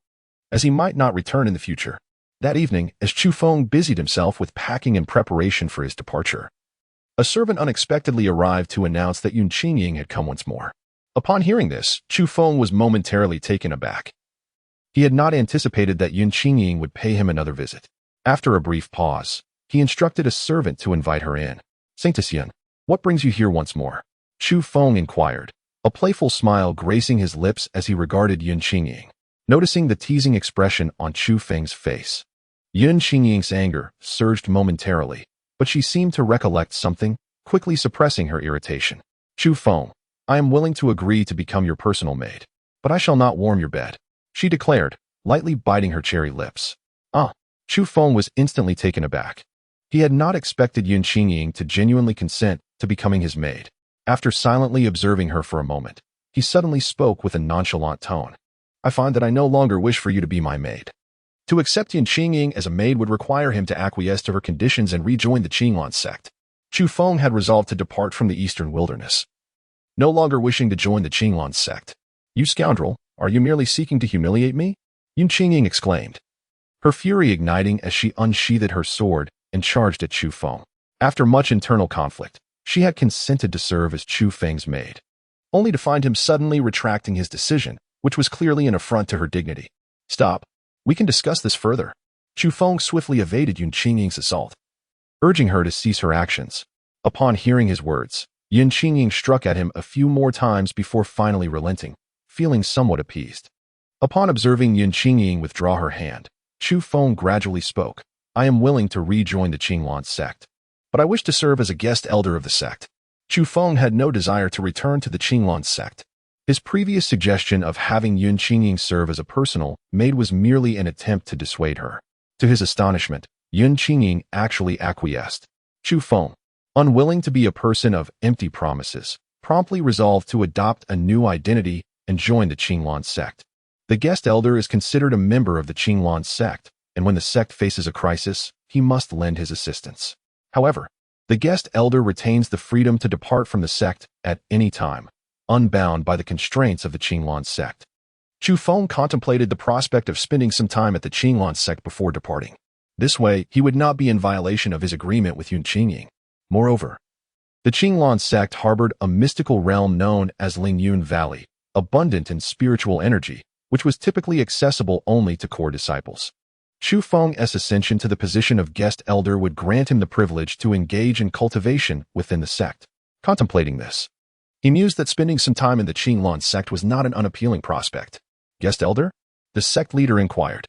A: as he might not return in the future. That evening, as Chu Feng busied himself with packing in preparation for his departure, a servant unexpectedly arrived to announce that Yun Qingying had come once more. Upon hearing this, Chu Feng was momentarily taken aback. He had not anticipated that Yun Qingying would pay him another visit. After a brief pause, he instructed a servant to invite her in. Saintess Yun, what brings you here once more? Chu Feng inquired, a playful smile gracing his lips as he regarded Yun Qingying. Noticing the teasing expression on Chu Feng's face, Yun Qingying's anger surged momentarily, but she seemed to recollect something, quickly suppressing her irritation. Chu Feng, I am willing to agree to become your personal maid, but I shall not warm your bed, she declared, lightly biting her cherry lips. Chu Feng was instantly taken aback. He had not expected Yun Qingying to genuinely consent to becoming his maid. After silently observing her for a moment, he suddenly spoke with a nonchalant tone. I find that I no longer wish for you to be my maid. To accept Yun Qingying as a maid would require him to acquiesce to her conditions and rejoin the Qinglan sect. Chu Feng had resolved to depart from the eastern wilderness, no longer wishing to join the Qinglan sect. You scoundrel, are you merely seeking to humiliate me? Yun Qingying exclaimed, her fury igniting as she unsheathed her sword and charged at Chu Feng. After much internal conflict, she had consented to serve as Chu Feng's maid, only to find him suddenly retracting his decision, which was clearly an affront to her dignity. Stop. We can discuss this further. Chu Feng swiftly evaded Yun Qingying's assault, urging her to cease her actions. Upon hearing his words, Yun Qingying struck at him a few more times before finally relenting, feeling somewhat appeased. Upon observing Yun Qingying withdraw her hand, Chu Feng gradually spoke. I am willing to rejoin the Qinglan sect, but I wish to serve as a guest elder of the sect. Chu Feng had no desire to return to the Qinglan sect. His previous suggestion of having Yun Qingying serve as a personal maid was merely an attempt to dissuade her. To his astonishment, Yun Qingying actually acquiesced. Chu Feng, unwilling to be a person of empty promises, promptly resolved to adopt a new identity and join the Qinglan sect. The guest elder is considered a member of the Qinglan sect, and when the sect faces a crisis, he must lend his assistance. However, the guest elder retains the freedom to depart from the sect at any time, unbound by the constraints of the Qinglan sect. Chu Feng contemplated the prospect of spending some time at the Qinglan sect before departing. This way, he would not be in violation of his agreement with Yun Qingying. Moreover, the Qinglan sect harbored a mystical realm known as Lingyun Valley, abundant in spiritual energy, which was typically accessible only to core disciples. Chu Feng's ascension to the position of guest elder would grant him the privilege to engage in cultivation within the sect. Contemplating this, he mused that spending some time in the Qinglan sect was not an unappealing prospect. Guest elder? The sect leader inquired,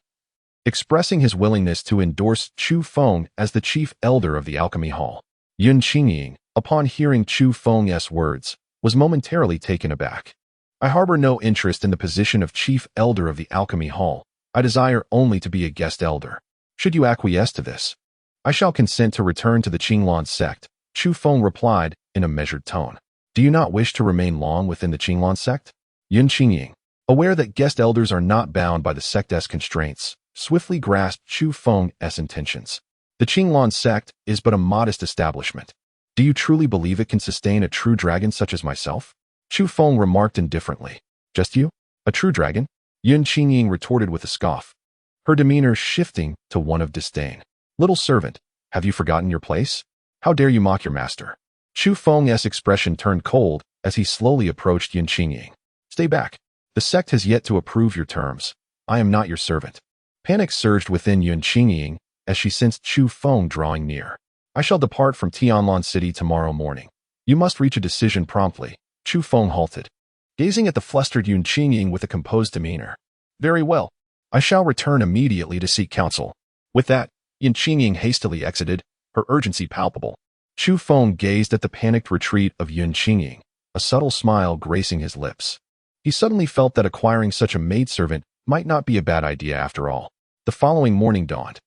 A: expressing his willingness to endorse Chu Feng as the chief elder of the alchemy hall. Yun Qingying, upon hearing Chu Feng's words, was momentarily taken aback. I harbor no interest in the position of chief elder of the alchemy hall. I desire only to be a guest elder. Should you acquiesce to this, I shall consent to return to the Qinglan sect, Chu Feng replied in a measured tone. Do you not wish to remain long within the Qinglan sect? Yun Qingying, aware that guest elders are not bound by the sect's constraints, swiftly grasped Chu Feng's intentions. The Qinglan sect is but a modest establishment. Do you truly believe it can sustain a true dragon such as myself? Chu Feng remarked indifferently. Just you? A true dragon? Yun Qingying retorted with a scoff, her demeanor shifting to one of disdain. Little servant, have you forgotten your place? How dare you mock your master? Chu Feng's expression turned cold as he slowly approached Yun Qingying. Stay back. The sect has yet to approve your terms. I am not your servant. Panic surged within Yun Qingying as she sensed Chu Feng drawing near. I shall depart from Tianlan City tomorrow morning. You must reach a decision promptly. Chu Feng halted, gazing at the flustered Yun Qingying with a composed demeanor. Very well. I shall return immediately to seek counsel. With that, Yun Qingying hastily exited, her urgency palpable. Chu Feng gazed at the panicked retreat of Yun Qingying, a subtle smile gracing his lips. He suddenly felt that acquiring such a maidservant might not be a bad idea after all. The following morning dawned.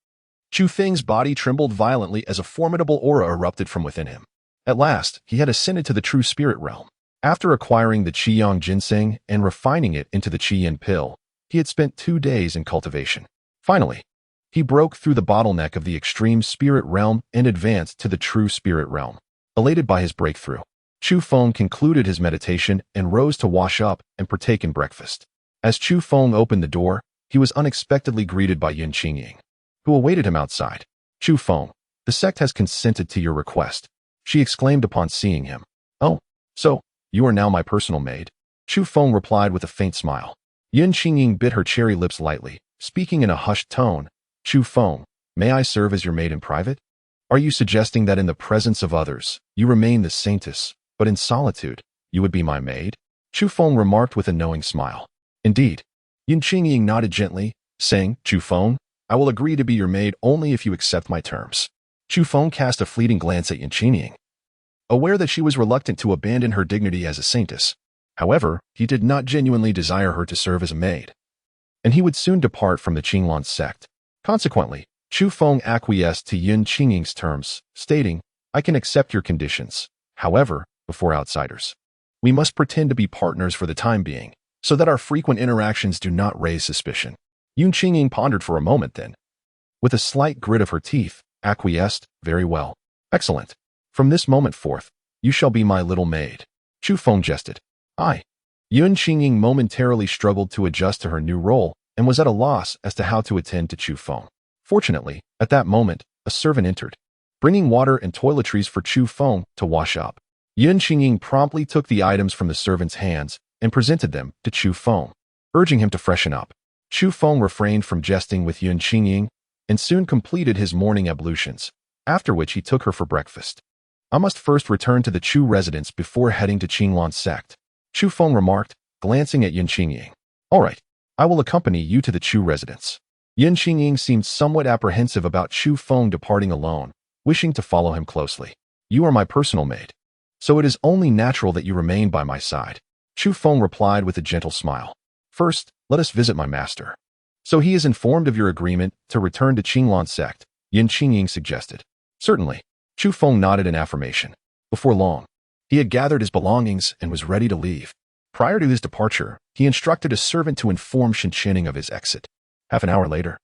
A: Chu Feng's body trembled violently as a formidable aura erupted from within him. At last, he had ascended to the true spirit realm. After acquiring the Qiyang ginseng and refining it into the Qiyin pill, he had spent 2 days in cultivation. Finally, he broke through the bottleneck of the extreme spirit realm and advanced to the true spirit realm. Elated by his breakthrough, Chu Feng concluded his meditation and rose to wash up and partake in breakfast. As Chu Feng opened the door, he was unexpectedly greeted by Yun Qingying, who awaited him outside. Chu Feng, the sect has consented to your request, she exclaimed upon seeing him. Oh, so, you are now my personal maid? Chu Feng replied with a faint smile. Yun Qingying bit her cherry lips lightly, speaking in a hushed tone. Chu Feng, may I serve as your maid in private? Are you suggesting that in the presence of others, you remain the saintess, but in solitude, you would be my maid? Chu Feng remarked with a knowing smile. Indeed. Yun Qingying nodded gently, saying, Chu Feng, I will agree to be your maid only if you accept my terms. Chu Feng cast a fleeting glance at Yun Qingying, aware that she was reluctant to abandon her dignity as a saintess. However, he did not genuinely desire her to serve as a maid, and he would soon depart from the Qinglan sect. Consequently, Chu Feng acquiesced to Yun Qingying's terms, stating, I can accept your conditions. However, before outsiders, we must pretend to be partners for the time being, so that our frequent interactions do not raise suspicion. Yun Qingying pondered for a moment then, with a slight grit of her teeth, acquiesced, very well. Excellent. From this moment forth, you shall be my little maid. Chu Feng jested. I. Yun Qingying momentarily struggled to adjust to her new role and was at a loss as to how to attend to Chu Feng. Fortunately, at that moment, a servant entered. bringing water and toiletries for Chu Feng to wash up. Yun Qingying promptly took the items from the servant's hands and presented them to Chu Feng, urging him to freshen up. Chu Feng refrained from jesting with Yun Qingying and soon completed his morning ablutions, after which he took her for breakfast. I must first return to the Chu residence before heading to Qinglan's sect, Chu Feng remarked, glancing at Yun Qingying. All right, I will accompany you to the Chu residence. Yun Qingying seemed somewhat apprehensive about Chu Feng departing alone, wishing to follow him closely. You are my personal maid, so it is only natural that you remain by my side. Chu Feng replied with a gentle smile. First, let us visit my master. So he is informed of your agreement to return to Qinglan's sect, Yun Qingying suggested. Certainly. Chu Feng nodded in affirmation. Before long, he had gathered his belongings and was ready to leave. Prior to his departure, he instructed a servant to inform Shen Qining of his exit. Half an hour later,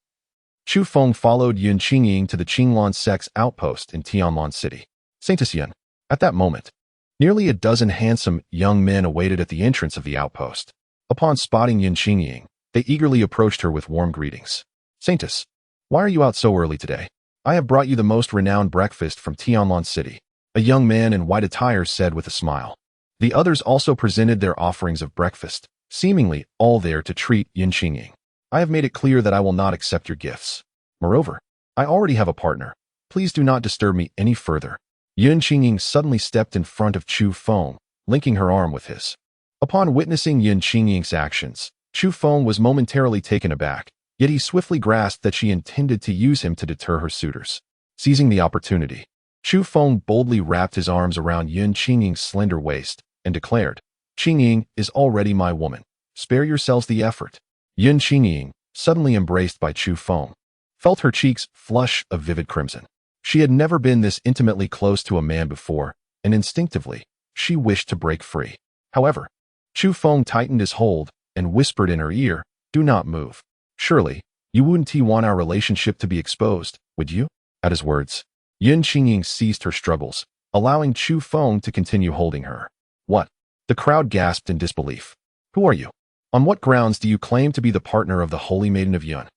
A: Chu Feng followed Yun Qingying to the Qinglan sect's outpost in Tianlan City, Saint-Etienne. At that moment, nearly a dozen handsome young men awaited at the entrance of the outpost. Upon spotting Yun Qingying, they eagerly approached her with warm greetings. Saintess, why are you out so early today? I have brought you the most renowned breakfast from Tianlan City, a young man in white attire said with a smile. The others also presented their offerings of breakfast, seemingly all there to treat Yun Qingying. I have made it clear that I will not accept your gifts. Moreover, I already have a partner. Please do not disturb me any further. Yun Qingying suddenly stepped in front of Chu Feng, linking her arm with his. Upon witnessing Yun Qingying's actions, Chu Feng was momentarily taken aback, yet he swiftly grasped that she intended to use him to deter her suitors. Seizing the opportunity, Chu Feng boldly wrapped his arms around Yun Qingying's slender waist and declared, Qingying is already my woman. Spare yourselves the effort. Yun Qingying, suddenly embraced by Chu Feng, felt her cheeks flush a vivid crimson. She had never been this intimately close to a man before, and instinctively, she wished to break free. However, Chu Feng tightened his hold and whispered in her ear, do not move. Surely, you wouldn't want our relationship to be exposed, would you? At his words, Yun Qingying ceased her struggles, allowing Chu Feng to continue holding her. What? The crowd gasped in disbelief. Who are you? On what grounds do you claim to be the partner of the Holy Maiden of Yun?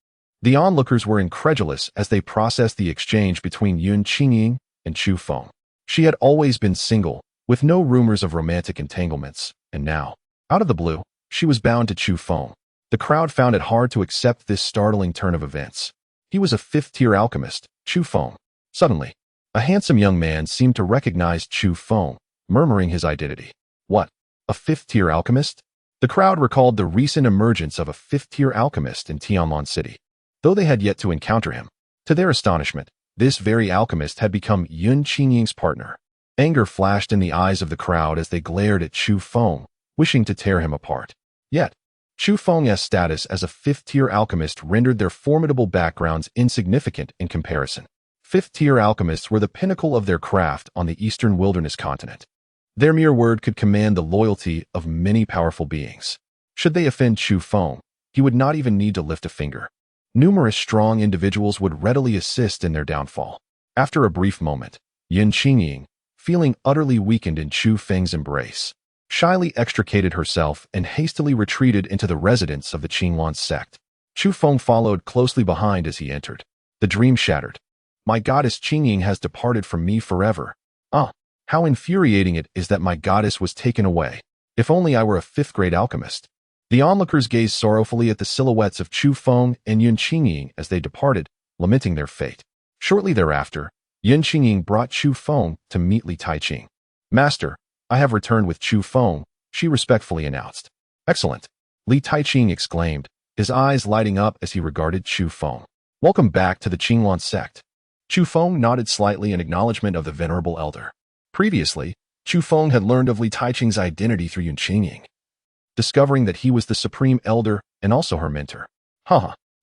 A: The onlookers were incredulous as they processed the exchange between Yun Qingying and Chu Feng. She had always been single, with no rumors of romantic entanglements, and now, out of the blue, she was bound to Chu Feng. The crowd found it hard to accept this startling turn of events. He was a fifth-tier alchemist, Chu Feng. Suddenly, a handsome young man seemed to recognize Chu Feng, murmuring his identity. What? A fifth-tier alchemist? The crowd recalled the recent emergence of a fifth-tier alchemist in Tianlan City, though they had yet to encounter him. To their astonishment, this very alchemist had become Yun Qingying's partner. Anger flashed in the eyes of the crowd as they glared at Chu Feng, wishing to tear him apart. Yet, Chu Feng's status as a fifth-tier alchemist rendered their formidable backgrounds insignificant in comparison. Fifth-tier alchemists were the pinnacle of their craft on the eastern wilderness continent. Their mere word could command the loyalty of many powerful beings. Should they offend Chu Feng, he would not even need to lift a finger. Numerous strong individuals would readily assist in their downfall. After a brief moment, Yun Qingying, feeling utterly weakened in Chu Feng's embrace, shyly extricated herself and hastily retreated into the residence of the Qinglan sect. Chu Feng followed closely behind as he entered. The dream shattered. My goddess Qingying has departed from me forever. How infuriating it is that my goddess was taken away. If only I were a fifth-grade alchemist. The onlookers gazed sorrowfully at the silhouettes of Chu Feng and Yun Qingying as they departed, lamenting their fate. Shortly thereafter, Yun Qingying brought Chu Feng to meet Li Taiqing. Master, I have returned with Chu Feng, she respectfully announced. Excellent, Li Taiqing exclaimed, his eyes lighting up as he regarded Chu Feng. Welcome back to the Qinglan sect. Chu Feng nodded slightly in acknowledgement of the venerable elder. Previously, Chu Feng had learned of Li Taiqing's identity through Yun Qingying, discovering that he was the supreme elder and also her mentor.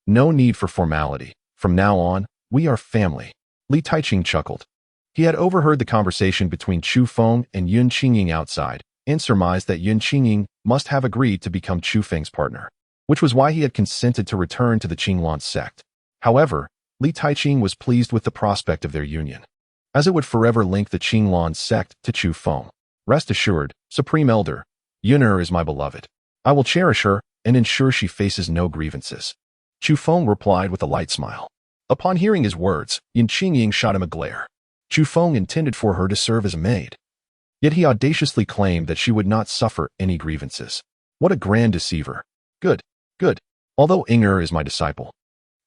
A: No need for formality. From now on, we are family. Li Taiqing chuckled. He had overheard the conversation between Chu Feng and Yun Qingying outside and surmised that Yun Qingying must have agreed to become Chu Feng's partner, which was why he had consented to return to the Qinglan sect. However, Li Taiqing was pleased with the prospect of their union, as it would forever link the Qinglan sect to Chu Feng. Rest assured, Supreme Elder, Yun'er is my beloved. I will cherish her and ensure she faces no grievances. Chu Feng replied with a light smile. Upon hearing his words, Yun Qingying shot him a glare. Chu Feng intended for her to serve as a maid. Yet he audaciously claimed that she would not suffer any grievances. What a grand deceiver. Good, good. Although Inger is my disciple,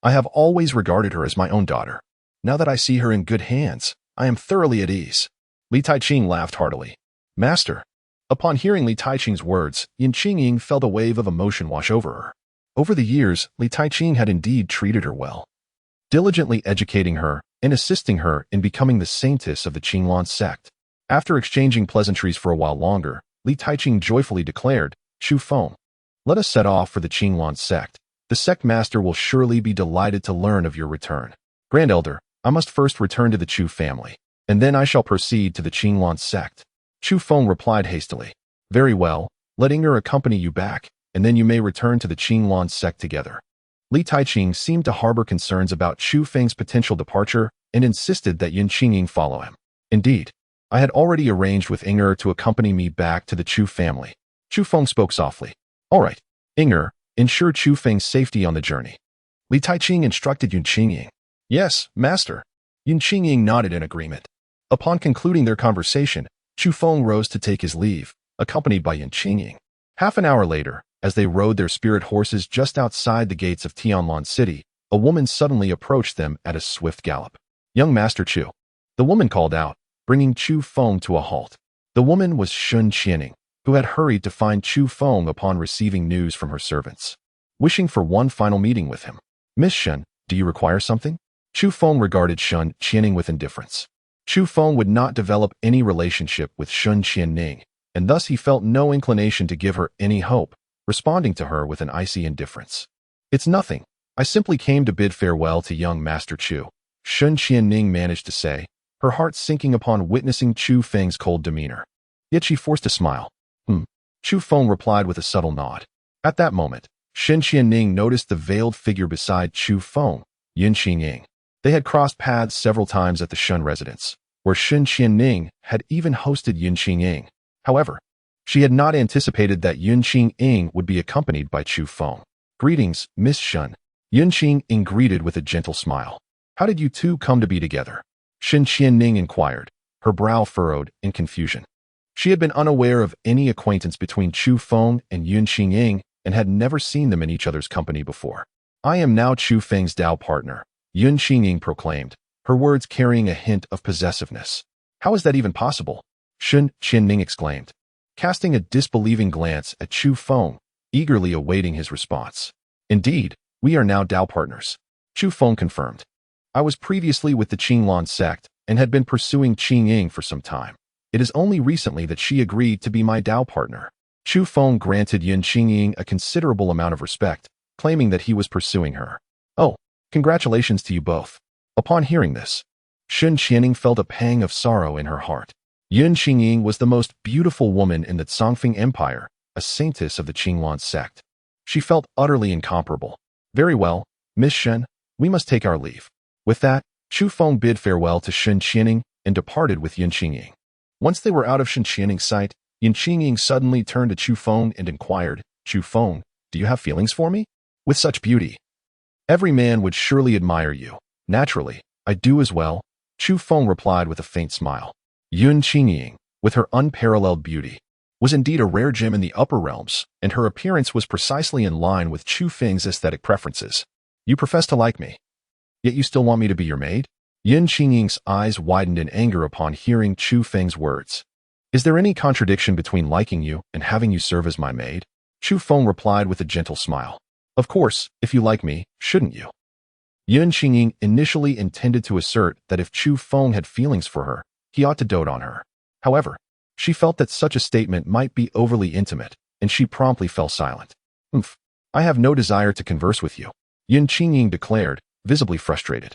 A: I have always regarded her as my own daughter. Now that I see her in good hands, I am thoroughly at ease. Li Taiqing laughed heartily. Master. Upon hearing Li Taiqing's words, Yin Qingying felt a wave of emotion wash over her. Over the years, Li Taiqing had indeed treated her well, diligently educating her and assisting her in becoming the saintess of the Qinglong sect. After exchanging pleasantries for a while longer, Li Taiqing joyfully declared, Chu Feng, let us set off for the Qinglong sect. The sect master will surely be delighted to learn of your return. Grand Elder, I must first return to the Chu family, and then I shall proceed to the Qinglong sect. Chu Feng replied hastily. Very well, let Inger accompany you back, and then you may return to the Qinglong sect together. Li Taiqing seemed to harbor concerns about Chu Feng's potential departure and insisted that Yin Qingying follow him. Indeed, I had already arranged with Inger to accompany me back to the Chu family. Chu Feng spoke softly. All right, Inger, ensure Chu Feng's safety on the journey. Li Taiqing instructed Yin Qingying. Yes, master. Yin Qingying nodded in agreement. Upon concluding their conversation, Chu Feng rose to take his leave, accompanied by Yin Qingying. Half an hour later, as they rode their spirit horses just outside the gates of Tianlan City, a woman suddenly approached them at a swift gallop. Young Master Chu. The woman called out, bringing Chu Feng to a halt. The woman was Shun Qianing, who had hurried to find Chu Feng upon receiving news from her servants, wishing for one final meeting with him. Miss Shun, do you require something? Chu Feng regarded Shun Qianing with indifference. Chu Feng would not develop any relationship with Shun Qianing, and thus he felt no inclination to give her any hope, responding to her with an icy indifference. It's nothing. I simply came to bid farewell to young Master Chu, Shun Qianing managed to say, her heart sinking upon witnessing Chu Feng's cold demeanor. Yet she forced a smile. Chu Feng replied with a subtle nod. At that moment, Shun Qianing noticed the veiled figure beside Chu Feng, Yin Qingying. They had crossed paths several times at the Shun residence, where Shun Qianing had even hosted Yin Qingying. However, she had not anticipated that Yin Qingying would be accompanied by Chu Feng. Greetings, Miss Shun. Yin Qingying greeted with a gentle smile. How did you two come to be together? Shun Qianing inquired, her brow furrowed in confusion. She had been unaware of any acquaintance between Chu Feng and Yin Qingying and had never seen them in each other's company before. I am now Chu Feng's Dao partner, Yin Qingying proclaimed, her words carrying a hint of possessiveness. How is that even possible? Shun Qianing exclaimed, casting a disbelieving glance at Chu Feng, eagerly awaiting his response. Indeed, we are now Dao partners. Chu Feng confirmed. I was previously with the Qinglong sect and had been pursuing Qingying for some time. It is only recently that she agreed to be my Dao partner. Chu Feng granted Yin Qingying a considerable amount of respect, claiming that he was pursuing her. Oh, congratulations to you both. Upon hearing this, Shun Qianing felt a pang of sorrow in her heart. Yin Qingying was the most beautiful woman in the Songfeng Empire, a saintess of the Qinglong sect. She felt utterly incomparable. Very well, Miss Shun, we must take our leave. With that, Chu Feng bid farewell to Shun Qianing and departed with Yin Qingying. Once they were out of Shun Qianing's sight, Yin Qingying suddenly turned to Chu Feng and inquired, Chu Feng, do you have feelings for me? With such beauty, every man would surely admire you. Naturally, I do as well, Chu Feng replied with a faint smile. Yin Qingying, with her unparalleled beauty, was indeed a rare gem in the upper realms, and her appearance was precisely in line with Chu Feng's aesthetic preferences. You profess to like me, yet you still want me to be your maid? Yin Qingying's eyes widened in anger upon hearing Chu Feng's words. Is there any contradiction between liking you and having you serve as my maid? Chu Feng replied with a gentle smile. Of course, if you like me, shouldn't you? Yin Qingying initially intended to assert that if Chu Feng had feelings for her, he ought to dote on her. However, she felt that such a statement might be overly intimate, and she promptly fell silent. I have no desire to converse with you, Yin Qingying declared, visibly frustrated.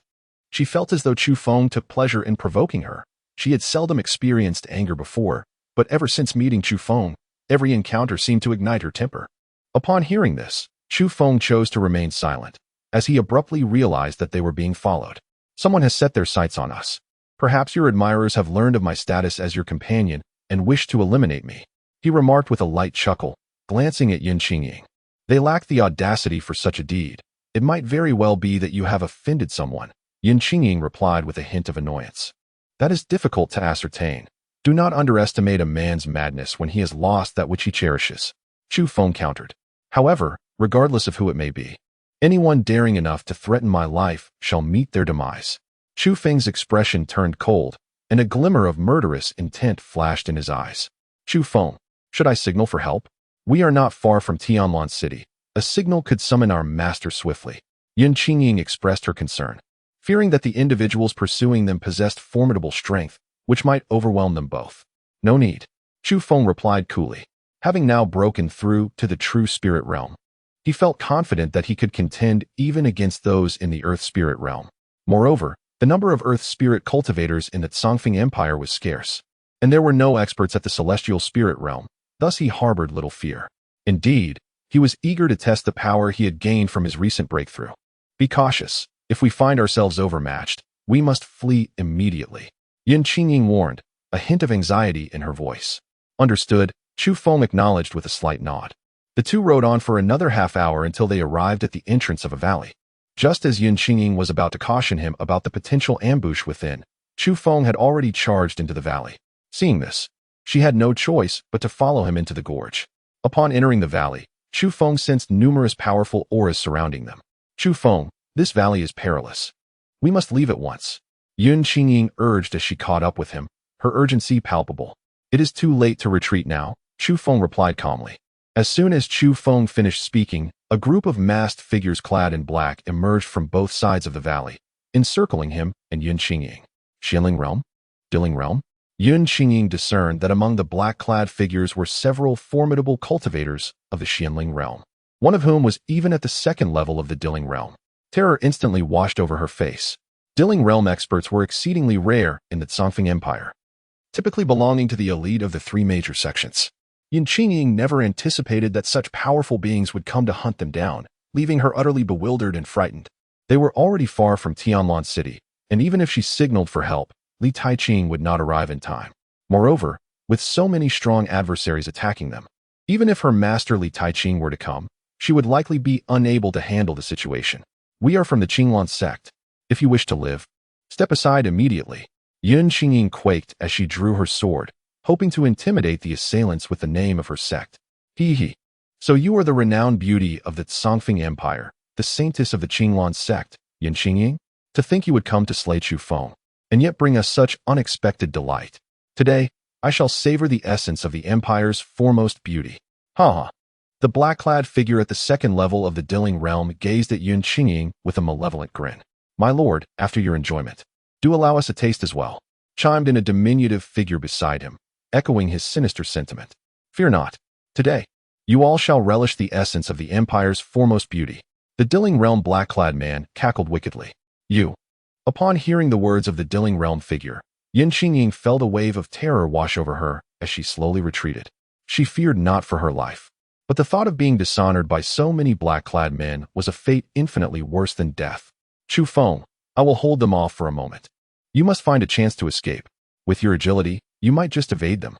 A: She felt as though Chu Feng took pleasure in provoking her. She had seldom experienced anger before, but ever since meeting Chu Feng, every encounter seemed to ignite her temper. Upon hearing this, Chu Feng chose to remain silent, as he abruptly realized that they were being followed. Someone has set their sights on us. Perhaps your admirers have learned of my status as your companion and wish to eliminate me, he remarked with a light chuckle, glancing at Yin Qingying. They lack the audacity for such a deed. It might very well be that you have offended someone, Yin Qingying replied with a hint of annoyance. That is difficult to ascertain. Do not underestimate a man's madness when he has lost that which he cherishes, Chu Feng countered. However, regardless of who it may be, anyone daring enough to threaten my life shall meet their demise. Chu Feng's expression turned cold, and a glimmer of murderous intent flashed in his eyes. Chu Feng, should I signal for help? We are not far from Tianlan City. A signal could summon our master swiftly. Yun Qingying expressed her concern, fearing that the individuals pursuing them possessed formidable strength, which might overwhelm them both. No need, Chu Feng replied coolly. Having now broken through to the true spirit realm, he felt confident that he could contend even against those in the earth spirit realm. Moreover, the number of earth spirit cultivators in the Songfeng Empire was scarce, and there were no experts at the celestial spirit realm, thus he harbored little fear. Indeed, he was eager to test the power he had gained from his recent breakthrough. Be cautious. If we find ourselves overmatched, we must flee immediately, Yun Qingying warned, a hint of anxiety in her voice. Understood, Chu Feng acknowledged with a slight nod. The two rode on for another half-hour until they arrived at the entrance of a valley. Just as Yun Qingying was about to caution him about the potential ambush within, Chu Feng had already charged into the valley. Seeing this, she had no choice but to follow him into the gorge. Upon entering the valley, Chu Feng sensed numerous powerful auras surrounding them. Chu Feng, this valley is perilous. We must leave at once, Yun Qingying urged as she caught up with him, her urgency palpable. It is too late to retreat now, Chu Feng replied calmly. As soon as Chu Feng finished speaking, a group of masked figures clad in black emerged from both sides of the valley, encircling him and Yun Qingying. Xianling realm? Diling realm? Yun Qingying discerned that among the black-clad figures were several formidable cultivators of the Xianling realm, one of whom was even at the second level of the Diling realm. Terror instantly washed over her face. Diling realm experts were exceedingly rare in the Songfeng Empire, typically belonging to the elite of the three major sections. Yun Qingying never anticipated that such powerful beings would come to hunt them down, leaving her utterly bewildered and frightened. They were already far from Tianlan City, and even if she signaled for help, Li Taiqing would not arrive in time. Moreover, with so many strong adversaries attacking them, even if her master Li Taiqing were to come, she would likely be unable to handle the situation. We are from the Qinglan sect. If you wish to live, step aside immediately. Yun Qingying quaked as she drew her sword, hoping to intimidate the assailants with the name of her sect. He. So you are the renowned beauty of the Songfeng Empire, the saintess of the Qinglan sect, Yun Qingying? To think you would come to slay Chu Feng, and yet bring us such unexpected delight. Today, I shall savor the essence of the Empire's foremost beauty. Ha! The black-clad figure at the second level of the Diling realm gazed at Yun Qingying with a malevolent grin. My lord, after your enjoyment, do allow us a taste as well, chimed in a diminutive figure beside him, echoing his sinister sentiment. Fear not. Today, you all shall relish the essence of the Empire's foremost beauty. The Diling realm black-clad man cackled wickedly. You. Upon hearing the words of the Diling realm figure, Yun Qingying felt a wave of terror wash over her as she slowly retreated. She feared not for her life, but the thought of being dishonored by so many black-clad men was a fate infinitely worse than death. Chu Feng, I will hold them off for a moment. You must find a chance to escape. With your agility, you might just evade them.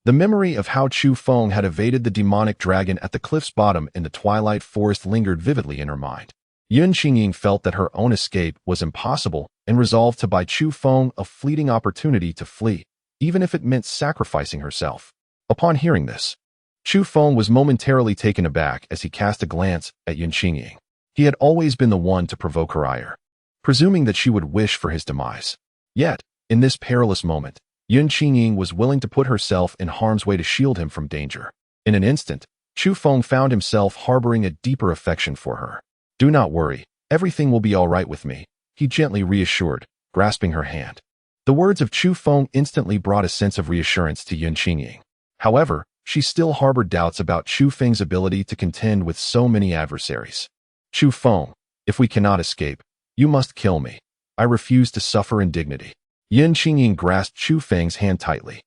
A: The memory of how Chu Feng had evaded the demonic dragon at the cliff's bottom in the twilight forest lingered vividly in her mind. Yun Qingying felt that her own escape was impossible and resolved to buy Chu Feng a fleeting opportunity to flee, even if it meant sacrificing herself. Upon hearing this, Chu Feng was momentarily taken aback as he cast a glance at Yun Qingying. He had always been the one to provoke her ire, presuming that she would wish for his demise. Yet, in this perilous moment, Yun Qingying was willing to put herself in harm's way to shield him from danger. In an instant, Chu Feng found himself harboring a deeper affection for her. Do not worry, everything will be all right with me, he gently reassured, grasping her hand. The words of Chu Feng instantly brought a sense of reassurance to Yun Qingying. However, she still harbored doubts about Chu Feng's ability to contend with so many adversaries. Chu Feng, if we cannot escape, you must kill me. I refuse to suffer indignity. Yun Qingying grasped Chu Feng's hand tightly.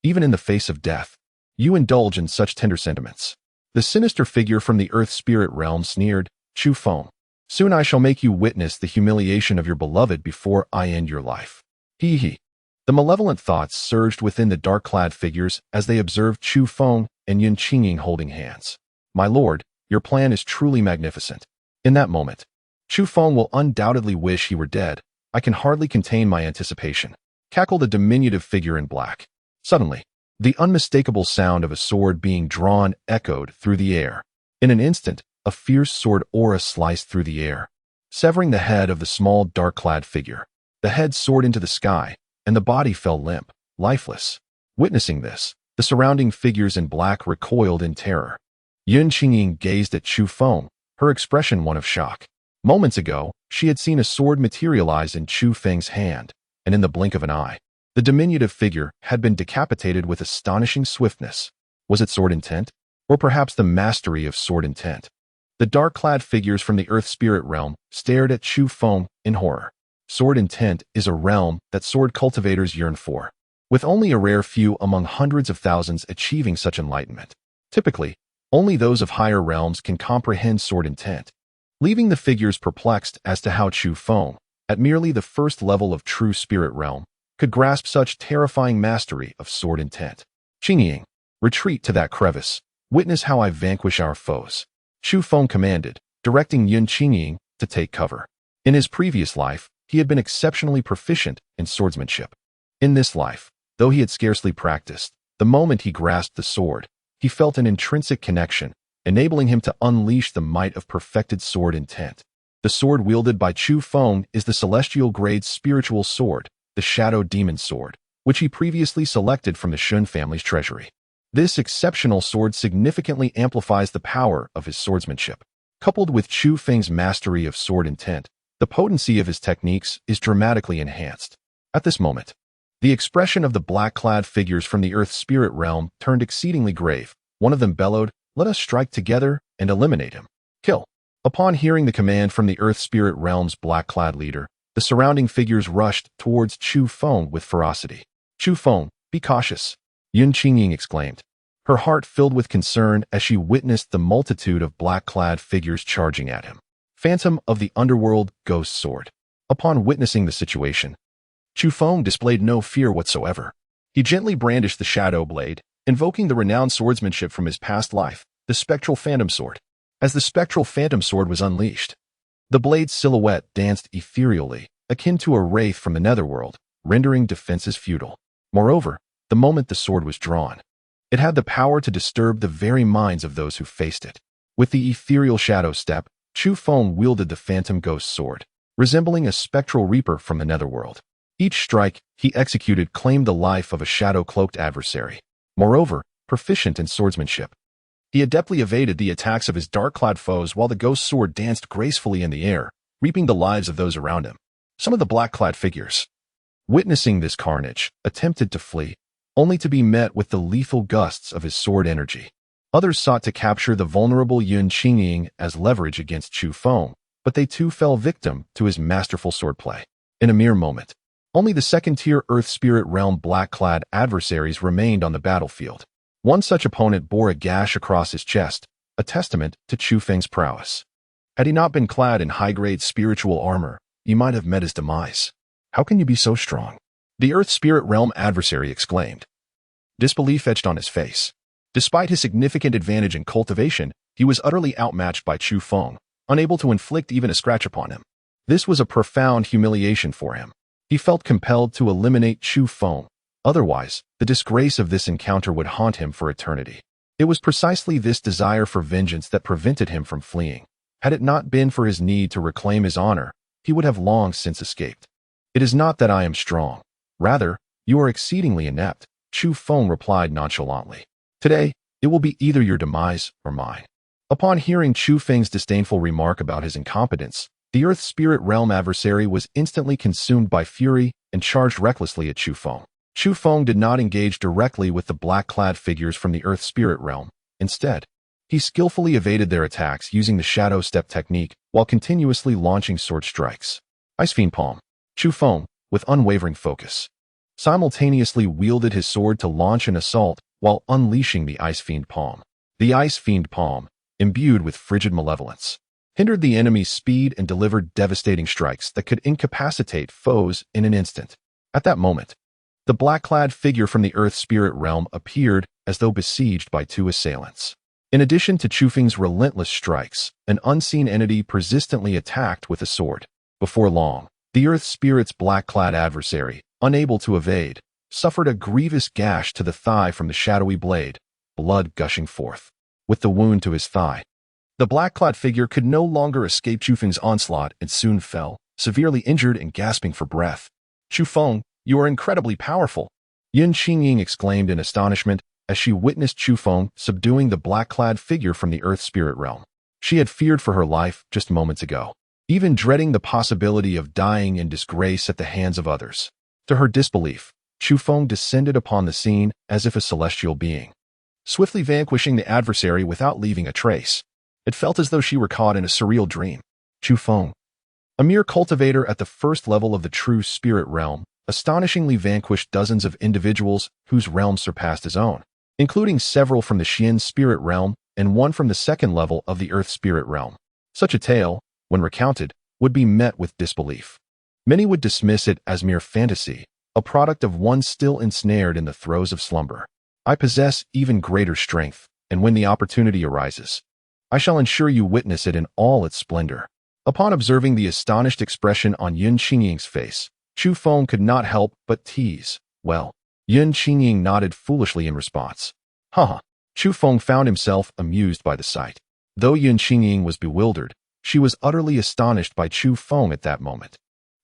A: Even in the face of death, you indulge in such tender sentiments. The sinister figure from the earth spirit realm sneered, Chu Feng, soon I shall make you witness the humiliation of your beloved before I end your life. He. The malevolent thoughts surged within the dark-clad figures as they observed Chu Feng and Yun Qingying holding hands. My lord, your plan is truly magnificent. In that moment, Chu Feng will undoubtedly wish he were dead. I can hardly contain my anticipation. cackled a diminutive figure in black. Suddenly, the unmistakable sound of a sword being drawn echoed through the air. In an instant, a fierce sword aura sliced through the air, severing the head of the small, dark-clad figure. The head soared into the sky, and the body fell limp, lifeless. Witnessing this, the surrounding figures in black recoiled in terror. Yun Qingying gazed at Chu Feng, her expression one of shock. Moments ago, she had seen a sword materialize in Chu Feng's hand, and in the blink of an eye, the diminutive figure had been decapitated with astonishing swiftness. Was it sword intent? Or perhaps the mastery of sword intent? The dark-clad figures from the Earth Spirit realm stared at Chu Feng in horror. Sword intent is a realm that sword cultivators yearn for, with only a rare few among hundreds of thousands achieving such enlightenment. Typically, only those of higher realms can comprehend sword intent, leaving the figures perplexed as to how Chu Feng, at merely the first level of true spirit realm, could grasp such terrifying mastery of sword intent. Qingying, retreat to that crevice. Witness how I vanquish our foes. Chu Feng commanded, directing Yun Qingying to take cover. In his previous life, he had been exceptionally proficient in swordsmanship. In this life, though he had scarcely practiced, the moment he grasped the sword, he felt an intrinsic connection, enabling him to unleash the might of perfected sword intent. The sword wielded by Chu Feng is the celestial grade spiritual sword, the Shadow Demon Sword, which he previously selected from the Shun family's treasury. This exceptional sword significantly amplifies the power of his swordsmanship. Coupled with Chu Feng's mastery of sword intent, the potency of his techniques is dramatically enhanced. At this moment, the expression of the black-clad figures from the Earth Spirit realm turned exceedingly grave. One of them bellowed, "Let us strike together and eliminate him. Kill." Upon hearing the command from the Earth Spirit realm's black-clad leader, the surrounding figures rushed towards Chu Feng with ferocity. "Chu Feng, be cautious," Yun Qingying exclaimed, her heart filled with concern as she witnessed the multitude of black-clad figures charging at him. Phantom of the Underworld Ghost Sword. Upon witnessing the situation, Chu Feng displayed no fear whatsoever. He gently brandished the shadow blade, invoking the renowned swordsmanship from his past life, the Spectral Phantom Sword. As the Spectral Phantom Sword was unleashed, the blade's silhouette danced ethereally, akin to a wraith from the netherworld, rendering defenses futile. Moreover, the moment the sword was drawn, it had the power to disturb the very minds of those who faced it. With the ethereal shadow step, Chu Feng wielded the Phantom Ghost Sword, resembling a spectral reaper from the netherworld. Each strike he executed claimed the life of a shadow-cloaked adversary. Moreover, proficient in swordsmanship, he adeptly evaded the attacks of his dark-clad foes while the ghost sword danced gracefully in the air, reaping the lives of those around him. Some of the black-clad figures, witnessing this carnage, attempted to flee, only to be met with the lethal gusts of his sword energy. Others sought to capture the vulnerable Yun Qingying as leverage against Chu Feng, but they too fell victim to his masterful swordplay. In a mere moment, only the second-tier Earth Spirit Realm black-clad adversaries remained on the battlefield. One such opponent bore a gash across his chest, a testament to Chu Feng's prowess. Had he not been clad in high-grade spiritual armor, he might have met his demise. "How can you be so strong?" the Earth Spirit Realm adversary exclaimed. Disbelief etched on his face. Despite his significant advantage in cultivation, he was utterly outmatched by Chu Feng, unable to inflict even a scratch upon him. This was a profound humiliation for him. He felt compelled to eliminate Chu Feng. Otherwise, the disgrace of this encounter would haunt him for eternity. It was precisely this desire for vengeance that prevented him from fleeing. Had it not been for his need to reclaim his honor, he would have long since escaped. "It is not that I am strong. Rather, you are exceedingly inept," Chu Feng replied nonchalantly. "Today, it will be either your demise or mine." Upon hearing Chu Feng's disdainful remark about his incompetence, the Earth Spirit Realm adversary was instantly consumed by fury and charged recklessly at Chu Feng. Chu Feng did not engage directly with the black-clad figures from the Earth Spirit Realm. Instead, he skillfully evaded their attacks using the Shadow Step technique while continuously launching sword strikes. Ice Fiend Palm. Chu Feng, with unwavering focus, simultaneously wielded his sword to launch an assault while unleashing the Ice Fiend Palm. The Ice Fiend Palm, imbued with frigid malevolence, hindered the enemy's speed and delivered devastating strikes that could incapacitate foes in an instant. At that moment, the black-clad figure from the Earth Spirit Realm appeared as though besieged by two assailants. In addition to Chu Feng's relentless strikes, an unseen entity persistently attacked with a sword. Before long, the Earth Spirit's black-clad adversary, unable to evade, suffered a grievous gash to the thigh from the shadowy blade, blood gushing forth. With the wound to his thigh, the black-clad figure could no longer escape Chu Feng's onslaught and soon fell, severely injured and gasping for breath. "Chu Feng, you are incredibly powerful," Yun Qingying exclaimed in astonishment as she witnessed Chu Feng subduing the black-clad figure from the earth spirit realm. She had feared for her life just moments ago, even dreading the possibility of dying in disgrace at the hands of others. To her disbelief, Chu Feng descended upon the scene as if a celestial being, swiftly vanquishing the adversary without leaving a trace. It felt as though she were caught in a surreal dream. Chu Feng, a mere cultivator at the first level of the true spirit realm, astonishingly vanquished dozens of individuals whose realms surpassed his own, including several from the Xian spirit realm and one from the second level of the earth spirit realm. Such a tale, when recounted, would be met with disbelief. Many would dismiss it as mere fantasy, a product of one still ensnared in the throes of slumber. I possess even greater strength, and when the opportunity arises, I shall ensure you witness it in all its splendor. Upon observing the astonished expression on Yun Qingying's face, Chu Feng could not help but tease. "Well," Yun Qingying nodded foolishly in response. Haha. Chu Feng found himself amused by the sight. Though Yun Qingying was bewildered, she was utterly astonished by Chu Feng at that moment.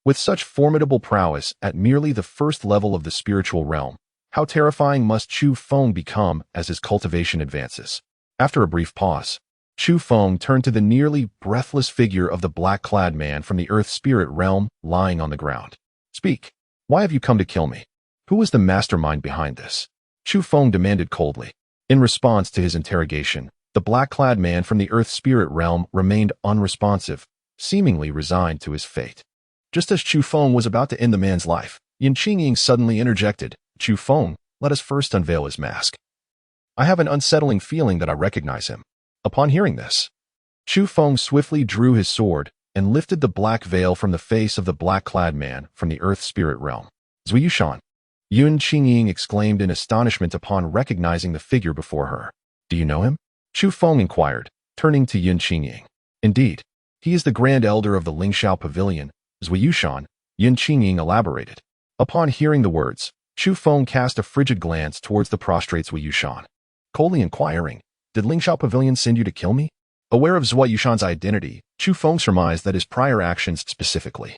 A: With such formidable prowess at merely the first level of the spiritual realm, how terrifying must Chu Feng become as his cultivation advances? After a brief pause, Chu Feng turned to the nearly breathless figure of the black-clad man from the earth spirit realm lying on the ground. "Speak. Why have you come to kill me? Who is the mastermind behind this?" Chu Feng demanded coldly. In response to his interrogation, the black-clad man from the earth spirit realm remained unresponsive, seemingly resigned to his fate. Just as Chu Feng was about to end the man's life, Yun Qingying suddenly interjected, "Chu Feng, let us first unveil his mask. I have an unsettling feeling that I recognize him." Upon hearing this, Chu Feng swiftly drew his sword and lifted the black veil from the face of the black-clad man from the earth spirit realm. "Zui Yushan," Yun Qingying exclaimed in astonishment upon recognizing the figure before her. "Do you know him?" Chu Feng inquired, turning to Yun Qingying. "Indeed, he is the Grand Elder of the Lingxiao Pavilion, Zui Yushan," Yun Qingying elaborated. Upon hearing the words, Chu Feng cast a frigid glance towards the prostrate Zui Yushan, coldly inquiring, "Did Lingxiao Pavilion send you to kill me?" Aware of Zui Yushan's identity, Chu Feng surmised that his prior actions specifically,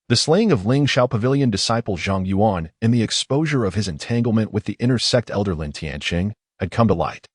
A: the slaying of Lingxiao Pavilion disciple Zhang Yuan and the exposure of his entanglement with the inner sect elder Lin Tianqing, had come to light.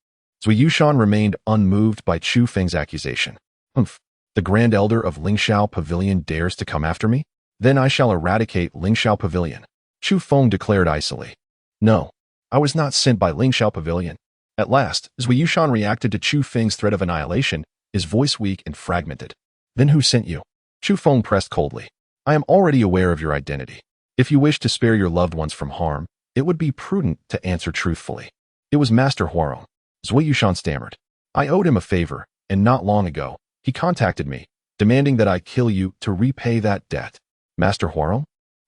A: Zui Yushan remained unmoved by Chu Feng's accusation. "Humph, the Grand Elder of Lingxiao Pavilion dares to come after me? Then I shall eradicate Lingxiao Pavilion," Chu Feng declared icily. "No, I was not sent by Lingxiao Pavilion." At last, Zui Yushan reacted to Chu Feng's threat of annihilation, his voice weak and fragmented. "Then who sent you?" Chu Feng pressed coldly. "I am already aware of your identity. If you wish to spare your loved ones from harm, it would be prudent to answer truthfully." "It was Master Huarong," Zui Yushan stammered. "I owed him a favor, and not long ago, he contacted me, demanding that I kill you to repay that debt." "Master Huarong?"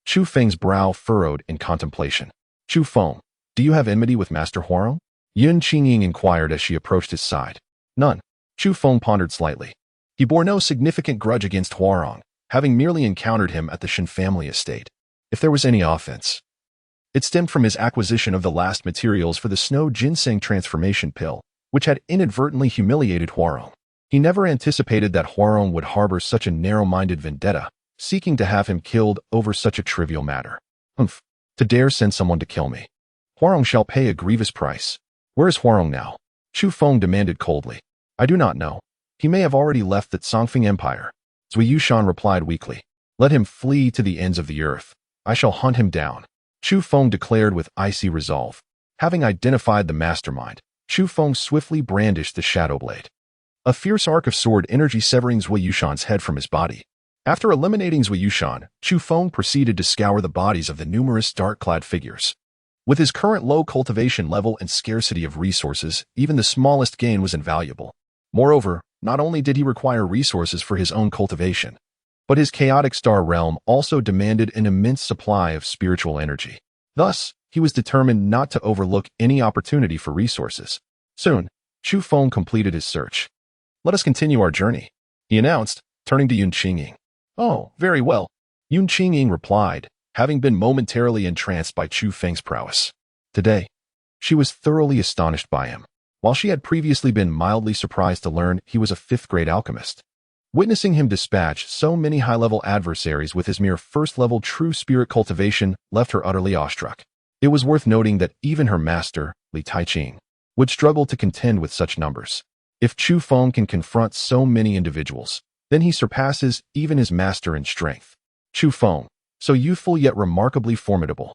A: Chu Feng's brow furrowed in contemplation. "Chu Feng, do you have enmity with Master Huarong?" Yun Qingying inquired as she approached his side. "None." Chu Feng pondered slightly. He bore no significant grudge against Huarong, having merely encountered him at the Shen family estate. If there was any offense, it stemmed from his acquisition of the last materials for the snow ginseng transformation pill, which had inadvertently humiliated Huarong. He never anticipated that Huarong would harbor such a narrow-minded vendetta, seeking to have him killed over such a trivial matter. "Humph, to dare send someone to kill me. Huarong shall pay a grievous price." "Where is Huarong now?" Chu Feng demanded coldly. "I do not know. He may have already left the Songfeng Empire." Zui Yushan replied weakly. "Let him flee to the ends of the earth. I shall hunt him down," Chu Feng declared with icy resolve. Having identified the mastermind, Chu Feng swiftly brandished the shadow blade, a fierce arc of sword energy severing Zui Yushan's head from his body. After eliminating Zui Yushan, Chu Feng proceeded to scour the bodies of the numerous dark-clad figures. With his current low cultivation level and scarcity of resources, even the smallest gain was invaluable. Moreover, not only did he require resources for his own cultivation, but his chaotic star realm also demanded an immense supply of spiritual energy. Thus, he was determined not to overlook any opportunity for resources. Soon, Chu Feng completed his search. "Let us continue our journey," he announced, turning to Yun Qingying. "Oh, very well," Yun Qingying replied, having been momentarily entranced by Chu Feng's prowess. Today, she was thoroughly astonished by him, while she had previously been mildly surprised to learn he was a fifth-grade alchemist. Witnessing him dispatch so many high-level adversaries with his mere first-level true spirit cultivation left her utterly awestruck. It was worth noting that even her master, Li Taiqing, would struggle to contend with such numbers. If Chu Feng can confront so many individuals, then he surpasses even his master in strength. Chu Feng, so youthful yet remarkably formidable.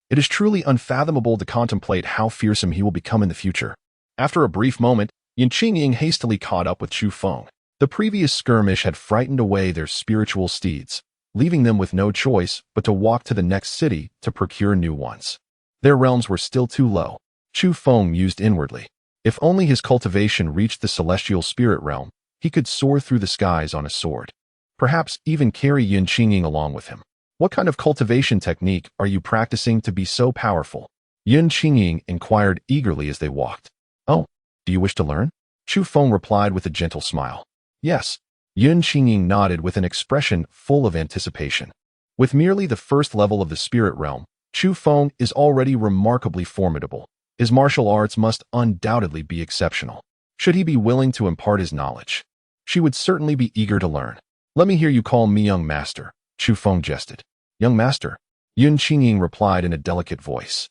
A: It is truly unfathomable to contemplate how fearsome he will become in the future. After a brief moment, Yin Qingying hastily caught up with Chu Feng. The previous skirmish had frightened away their spiritual steeds, leaving them with no choice but to walk to the next city to procure new ones. Their realms were still too low, Chu Feng mused inwardly. If only his cultivation reached the celestial spirit realm, he could soar through the skies on a sword. Perhaps even carry Yin Qingying along with him. What kind of cultivation technique are you practicing to be so powerful? Yin Qingying inquired eagerly as they walked. Oh, do you wish to learn? Chu Feng replied with a gentle smile. Yes. Yin Qingying nodded with an expression full of anticipation. With merely the first level of the spirit realm, Chu Feng is already remarkably formidable. His martial arts must undoubtedly be exceptional. Should he be willing to impart his knowledge, she would certainly be eager to learn. Let me hear you call me young master, Chu Feng jested. Young master, Yin Qingying replied in a delicate voice.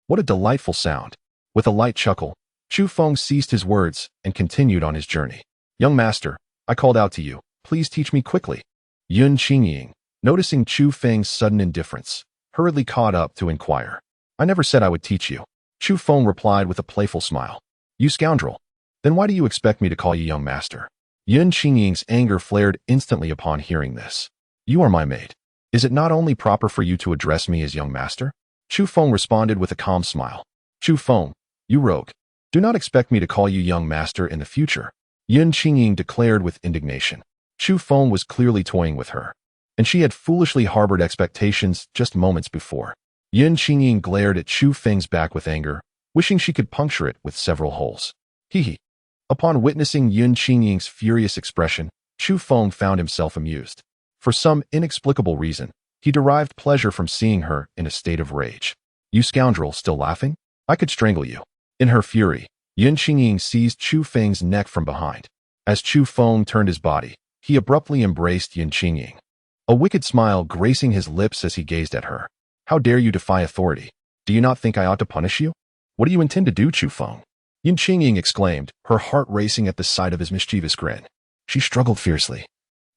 A: What a delightful sound. With a light chuckle, Chu Feng ceased his words and continued on his journey. Young master, I called out to you. Please teach me quickly. Yin Qingying, noticing Chu Feng's sudden indifference, hurriedly caught up to inquire. I never said I would teach you. Chu Feng replied with a playful smile. You scoundrel. Then why do you expect me to call you young master? Yin Qingying's anger flared instantly upon hearing this. You are my maid. Is it not only proper for you to address me as young master? Chu Feng responded with a calm smile. Chu Feng, you rogue. Do not expect me to call you young master in the future. Yin Qingying declared with indignation. Chu Feng was clearly toying with her, and she had foolishly harbored expectations just moments before. Yin Qingying glared at Chu Feng's back with anger, wishing she could puncture it with several holes. Hee. Upon witnessing Yin Qingying's furious expression, Chu Feng found himself amused. For some inexplicable reason, he derived pleasure from seeing her in a state of rage. You scoundrel, still laughing? I could strangle you. In her fury, Yin Qingying seized Chu Feng's neck from behind. As Chu Feng turned his body, he abruptly embraced Yin Qingying, a wicked smile gracing his lips as he gazed at her. How dare you defy authority? Do you not think I ought to punish you? What do you intend to do, Chu Feng? Yin Qingying exclaimed, her heart racing at the sight of his mischievous grin. She struggled fiercely,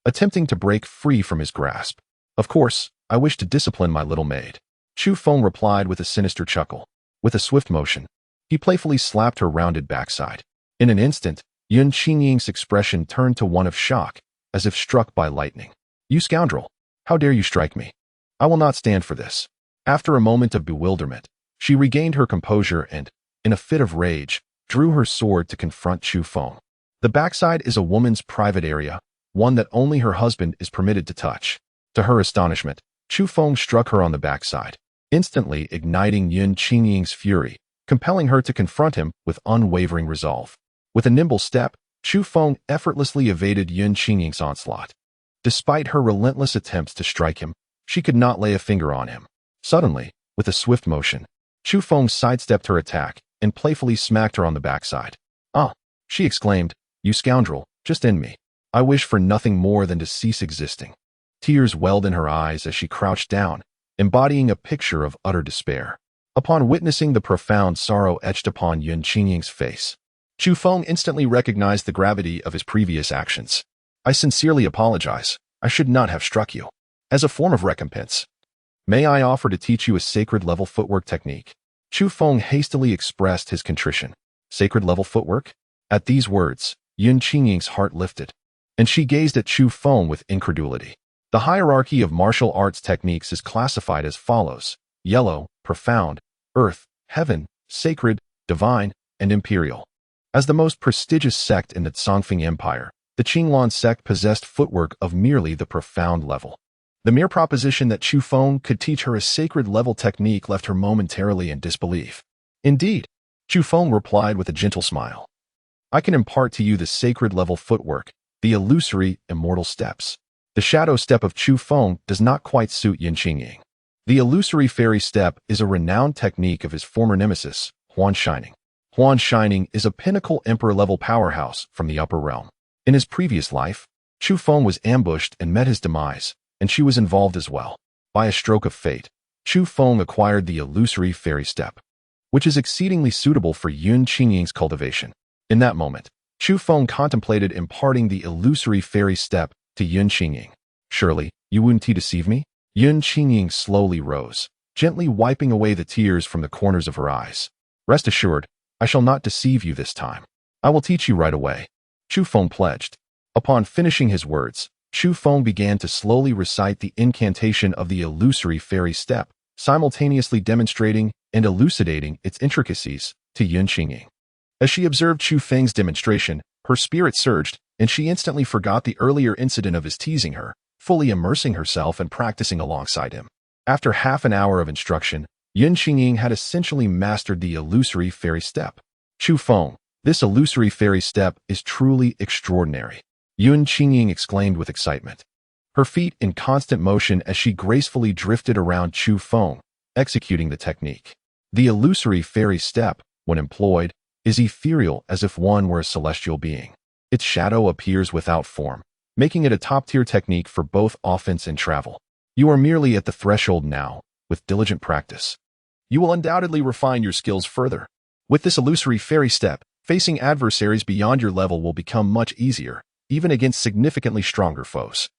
A: attempting to break free from his grasp. Of course, I wish to discipline my little maid. Chu Feng replied with a sinister chuckle. With a swift motion, he playfully slapped her rounded backside. In an instant, Yin Qingying's expression turned to one of shock, as if struck by lightning. You scoundrel! How dare you strike me? I will not stand for this. After a moment of bewilderment, she regained her composure and, in a fit of rage, drew her sword to confront Chu Feng. The backside is a woman's private area, one that only her husband is permitted to touch. To her astonishment, Chu Feng struck her on the backside, instantly igniting Yin Qingying's fury, compelling her to confront him with unwavering resolve. With a nimble step, Chu Feng effortlessly evaded Yin Qingying's onslaught. Despite her relentless attempts to strike him, she could not lay a finger on him. Suddenly, with a swift motion, Chu Feng sidestepped her attack and playfully smacked her on the backside. Ah, she exclaimed, you scoundrel, just end me. I wish for nothing more than to cease existing. Tears welled in her eyes as she crouched down, embodying a picture of utter despair. Upon witnessing the profound sorrow etched upon Yin Qingying's face, Chu Feng instantly recognized the gravity of his previous actions. I sincerely apologize. I should not have struck you. As a form of recompense, may I offer to teach you a sacred level footwork technique? Chu Feng hastily expressed his contrition. Sacred level footwork? At these words, Yin Qingying's heart lifted, and she gazed at Chu Feng with incredulity. The hierarchy of martial arts techniques is classified as follows: yellow, profound, earth, heaven, sacred, divine, and imperial. As the most prestigious sect in the Songfeng Empire, the Qinglan sect possessed footwork of merely the profound level. The mere proposition that Chu Feng could teach her a sacred level technique left her momentarily in disbelief. Indeed, Chu Feng replied with a gentle smile. I can impart to you the sacred level footwork, the illusory immortal steps. The shadow step of Chu Feng does not quite suit Yin Qingying. The illusory fairy step is a renowned technique of his former nemesis, Huan Shining. Huan Shining is a pinnacle emperor-level powerhouse from the upper realm. In his previous life, Chu Feng was ambushed and met his demise, and she was involved as well. By a stroke of fate, Chu Feng acquired the illusory fairy step, which is exceedingly suitable for Yun Qingying's cultivation. In that moment, Chu Feng contemplated imparting the illusory fairy step to Yun Qingying. Surely, you wouldn't deceive me? Yun Qingying slowly rose, gently wiping away the tears from the corners of her eyes. Rest assured, I shall not deceive you this time. I will teach you right away, Chu Feng pledged. Upon finishing his words, Chu Feng began to slowly recite the incantation of the illusory fairy step, simultaneously demonstrating and elucidating its intricacies to Yun Qingying. As she observed Chu Feng's demonstration, her spirit surged, and she instantly forgot the earlier incident of his teasing her, fully immersing herself and practicing alongside him. After half an hour of instruction, Yun Qingying had essentially mastered the illusory fairy step. Chu Feng, this illusory fairy step is truly extraordinary, Yun Qingying exclaimed with excitement, her feet in constant motion as she gracefully drifted around Chu Feng, executing the technique. The illusory fairy step, when employed, is ethereal as if one were a celestial being. Its shadow appears without form, making it a top-tier technique for both offense and travel. You are merely at the threshold now, with diligent practice. You will undoubtedly refine your skills further. With this illusory fairy step, facing adversaries beyond your level will become much easier, even against significantly stronger foes.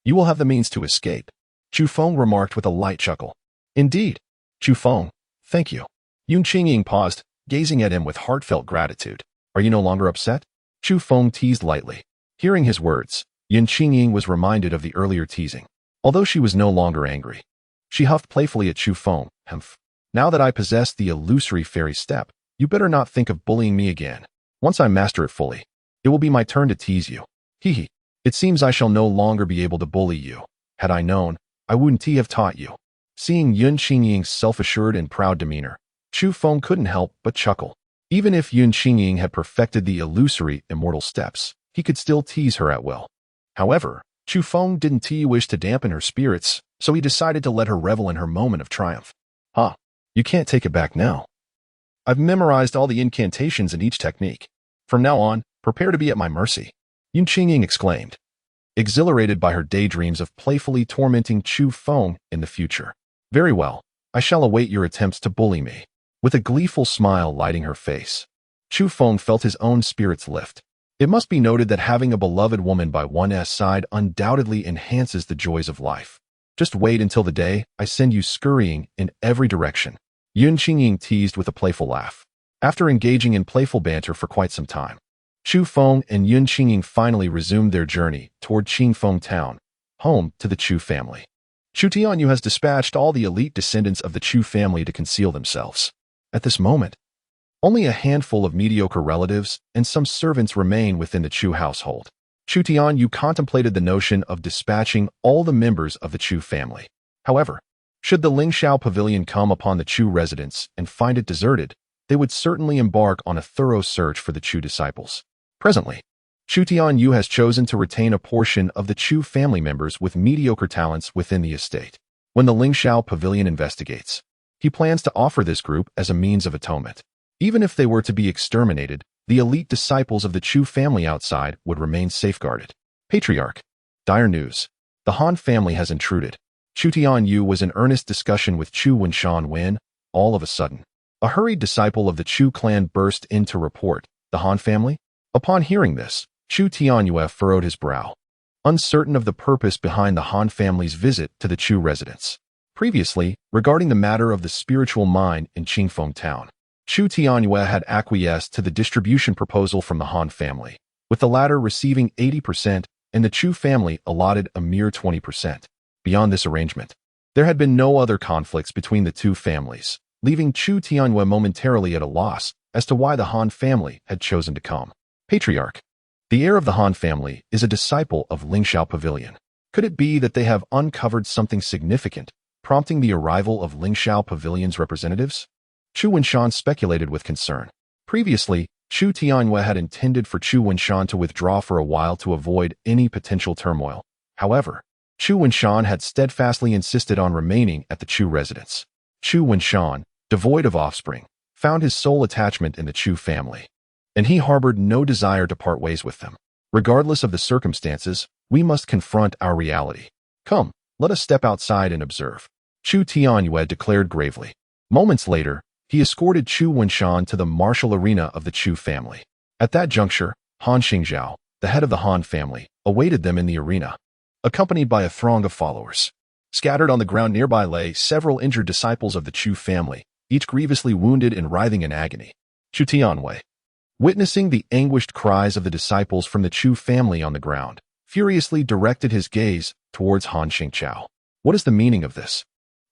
A: You will have the means to escape, Chu Feng remarked with a light chuckle. Indeed, Chu Feng, thank you. Yun Qingying paused, gazing at him with heartfelt gratitude. Are you no longer upset? Chu Feng teased lightly. Hearing his words, Yun Qingying was reminded of the earlier teasing. Although she was no longer angry, she huffed playfully at Chu Feng. Humph. Now that I possess the illusory fairy step, you better not think of bullying me again. Once I master it fully, it will be my turn to tease you. Hee. It seems I shall no longer be able to bully you. Had I known, I wouldn't have taught you. Seeing Yun Qingying's self-assured and proud demeanor, Chu Feng couldn't help but chuckle. Even if Yun Qingying had perfected the illusory immortal steps, he could still tease her at will. However, Chu Feng didn't wish to dampen her spirits, so he decided to let her revel in her moment of triumph. You can't take it back now. I've memorized all the incantations in each technique. From now on, prepare to be at my mercy, Yun Qingying exclaimed, exhilarated by her daydreams of playfully tormenting Chu Feng in the future. Very well, I shall await your attempts to bully me. With a gleeful smile lighting her face, Chu Feng felt his own spirits lift. It must be noted that having a beloved woman by one's side undoubtedly enhances the joys of life. Just wait until the day I send you scurrying in every direction, Yun Qingying teased with a playful laugh. After engaging in playful banter for quite some time, Chu Feng and Yun Qingying finally resumed their journey toward Qingfeng Town, home to the Chu family. Chu Tianyu has dispatched all the elite descendants of the Chu family to conceal themselves. At this moment, only a handful of mediocre relatives and some servants remain within the Chu household. Chu Tianyu contemplated the notion of dispatching all the members of the Chu family. However, should the Lingxiao Pavilion come upon the Chu residence and find it deserted, they would certainly embark on a thorough search for the Chu disciples. Presently, Chu Tianyu has chosen to retain a portion of the Chu family members with mediocre talents within the estate. When the Lingxiao Pavilion investigates, he plans to offer this group as a means of atonement. Even if they were to be exterminated, the elite disciples of the Chu family outside would remain safeguarded. Patriarch. Dire news. The Han family has intruded. Chu Tianyu was in earnest discussion with Chu Wenshan when, all of a sudden, a hurried disciple of the Chu clan burst in to report, the Han family? Upon hearing this, Chu Tianyu furrowed his brow, uncertain of the purpose behind the Han family's visit to the Chu residence. Previously, regarding the matter of the spiritual mine in Qingfeng Town, Chu Tianyu had acquiesced to the distribution proposal from the Han family, with the latter receiving 80% and the Chu family allotted a mere 20%. Beyond this arrangement, there had been no other conflicts between the two families, leaving Chu Tianyu momentarily at a loss as to why the Han family had chosen to come. Patriarch. The heir of the Han family is a disciple of Lingxiao Pavilion. Could it be that they have uncovered something significant, prompting the arrival of Lingxiao Pavilion's representatives? Chu Wenshan speculated with concern. Previously, Chu Tianyu had intended for Chu Wenshan to withdraw for a while to avoid any potential turmoil. However, Chu Wenshan had steadfastly insisted on remaining at the Chu residence. Chu Wenshan, devoid of offspring, found his sole attachment in the Chu family, and he harbored no desire to part ways with them. Regardless of the circumstances, we must confront our reality. Come, let us step outside and observe, Chu Tianyue declared gravely. Moments later, he escorted Chu Wenshan to the martial arena of the Chu family. At that juncture, Han Xingzhao, the head of the Han family, awaited them in the arena, accompanied by a throng of followers. Scattered on the ground nearby lay several injured disciples of the Chu family, each grievously wounded and writhing in agony. Chu Tianwei, witnessing the anguished cries of the disciples from the Chu family on the ground, furiously directed his gaze towards Han Xingzhao. What is the meaning of this,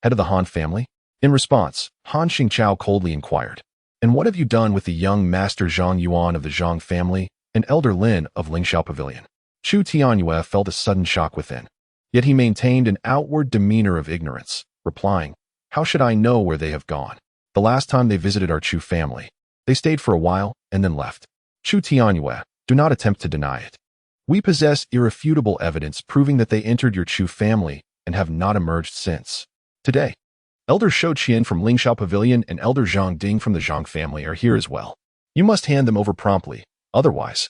A: head of the Han family? In response, Han Xingzhao coldly inquired, and what have you done with the young master Zhang Yuan of the Zhang family and elder Lin of Lingxiao Pavilion? Chu Tianyue felt a sudden shock within, yet he maintained an outward demeanor of ignorance, replying, how should I know where they have gone? The last time they visited our Chu family, they stayed for a while and then left. Chu Tianyue, do not attempt to deny it. We possess irrefutable evidence proving that they entered your Chu family and have not emerged since. Today, Elder Shou Qian from Lingxiao Pavilion and Elder Zhang Ding from the Zhang family are here as well. You must hand them over promptly, otherwise,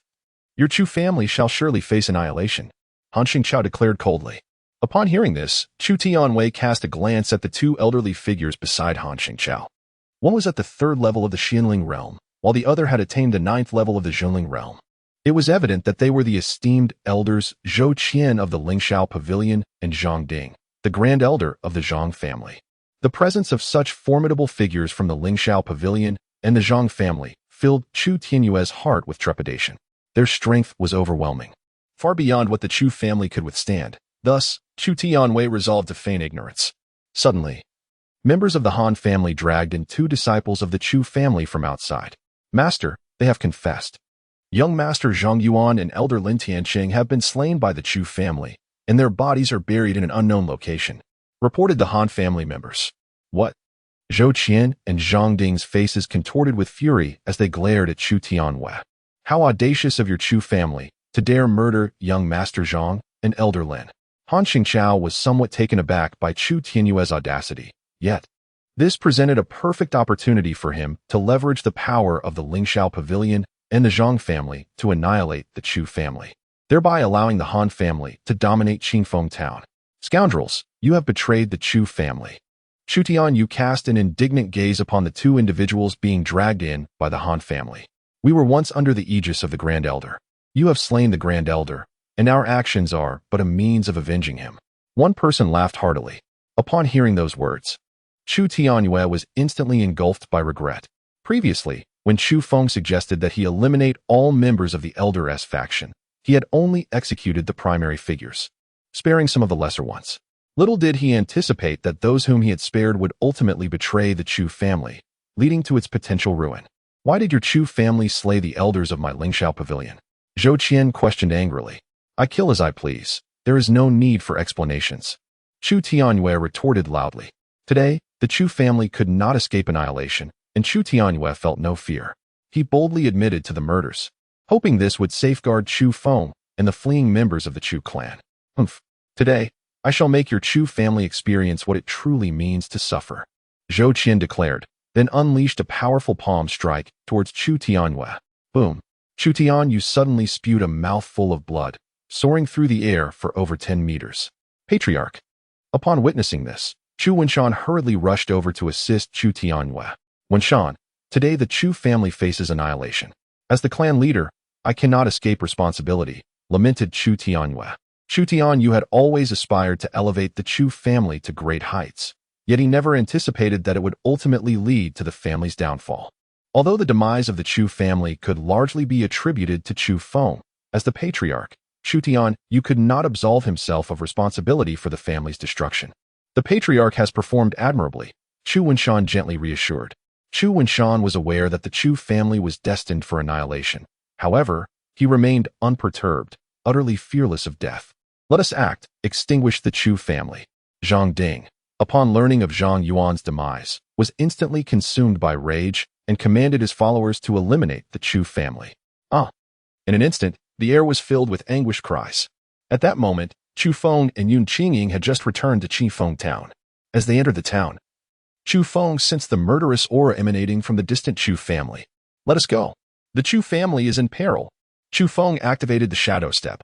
A: your Chu family shall surely face annihilation, Han Xingzhao declared coldly. Upon hearing this, Chu Tianwei cast a glance at the two elderly figures beside Han Xingzhao. One was at the 3rd level of the Xianling realm, while the other had attained the 9th level of the Zhonling realm. It was evident that they were the esteemed elders Zhou Qian of the Lingxiao Pavilion and Zhang Ding, the grand elder of the Zhang family. The presence of such formidable figures from the Lingxiao Pavilion and the Zhang family filled Chu Tianyue's heart with trepidation. Their strength was overwhelming, far beyond what the Chu family could withstand. Thus, Chu Tianwei resolved to feign ignorance. Suddenly, members of the Han family dragged in 2 disciples of the Chu family from outside. Master, they have confessed. Young Master Zhang Yuan and Elder Lin Tianqing have been slain by the Chu family, and their bodies are buried in an unknown location, reported the Han family members. What? Zhou Qian and Zhang Ding's faces contorted with fury as they glared at Chu Tianwei. How audacious of your Chu family to dare murder young Master Zhang and Elder Lin. Han Xingzhao was somewhat taken aback by Chu Tianyue's audacity, yet this presented a perfect opportunity for him to leverage the power of the Lingxiao Pavilion and the Zhang family to annihilate the Chu family, thereby allowing the Han family to dominate Qingfeng town. Scoundrels, you have betrayed the Chu family. Chu Tianyu cast an indignant gaze upon the 2 individuals being dragged in by the Han family. We were once under the aegis of the Grand Elder. You have slain the Grand Elder, and our actions are but a means of avenging him. One person laughed heartily. Upon hearing those words, Chu Tianyue was instantly engulfed by regret. Previously, when Chu Feng suggested that he eliminate all members of the Elder S faction, he had only executed the primary figures, sparing some of the lesser ones. Little did he anticipate that those whom he had spared would ultimately betray the Chu family, leading to its potential ruin. Why did your Chu family slay the elders of my Lingxiao Pavilion? Zhou Qian questioned angrily. I kill as I please. There is no need for explanations. Chu Tianyue retorted loudly. Today, the Chu family could not escape annihilation, and Chu Tianyue felt no fear. He boldly admitted to the murders, hoping this would safeguard Chu Feng and the fleeing members of the Chu clan. Today, I shall make your Chu family experience what it truly means to suffer, Zhou Qian declared, then unleashed a powerful palm strike towards Chu Tianyue. Boom! Chu Tianyu suddenly spewed a mouthful of blood, soaring through the air for over 10 meters. Patriarch. Upon witnessing this, Chu Wenshan hurriedly rushed over to assist Chu Tianyue. Wenshan, today the Chu family faces annihilation. As the clan leader, I cannot escape responsibility, lamented Chu Tianyue. Chu Tianyu had always aspired to elevate the Chu family to great heights, yet he never anticipated that it would ultimately lead to the family's downfall. Although the demise of the Chu family could largely be attributed to Chu Feng, as the patriarch, Chu Tianyu could not absolve himself of responsibility for the family's destruction. The patriarch has performed admirably, Chu Wenshan gently reassured. Chu Wenshan was aware that the Chu family was destined for annihilation. However, he remained unperturbed, utterly fearless of death. Let us act, extinguish the Chu family. Zhang Ding, upon learning of Zhang Yuan's demise, was instantly consumed by rage and commanded his followers to eliminate the Chu family. In an instant, the air was filled with anguished cries. At that moment, Chu Feng and Yun Qingying had just returned to Qifeng town. As they entered the town, Chu Feng sensed the murderous aura emanating from the distant Chu family. Let us go. The Chu family is in peril. Chu Feng activated the shadow step,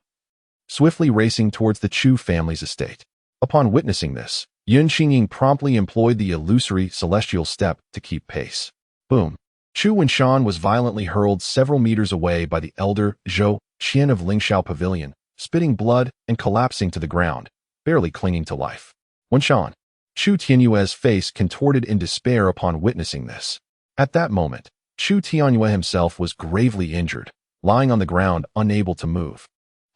A: swiftly racing towards the Chu family's estate. Upon witnessing this, Yun Qingying promptly employed the illusory celestial step to keep pace. Boom. Chu Wenshan was violently hurled several meters away by the elder Zhou Qian of Lingxiao Pavilion, spitting blood and collapsing to the ground, barely clinging to life. Wenshan. Chu Tianyue's face contorted in despair upon witnessing this. At that moment, Chu Tianyue himself was gravely injured, lying on the ground unable to move,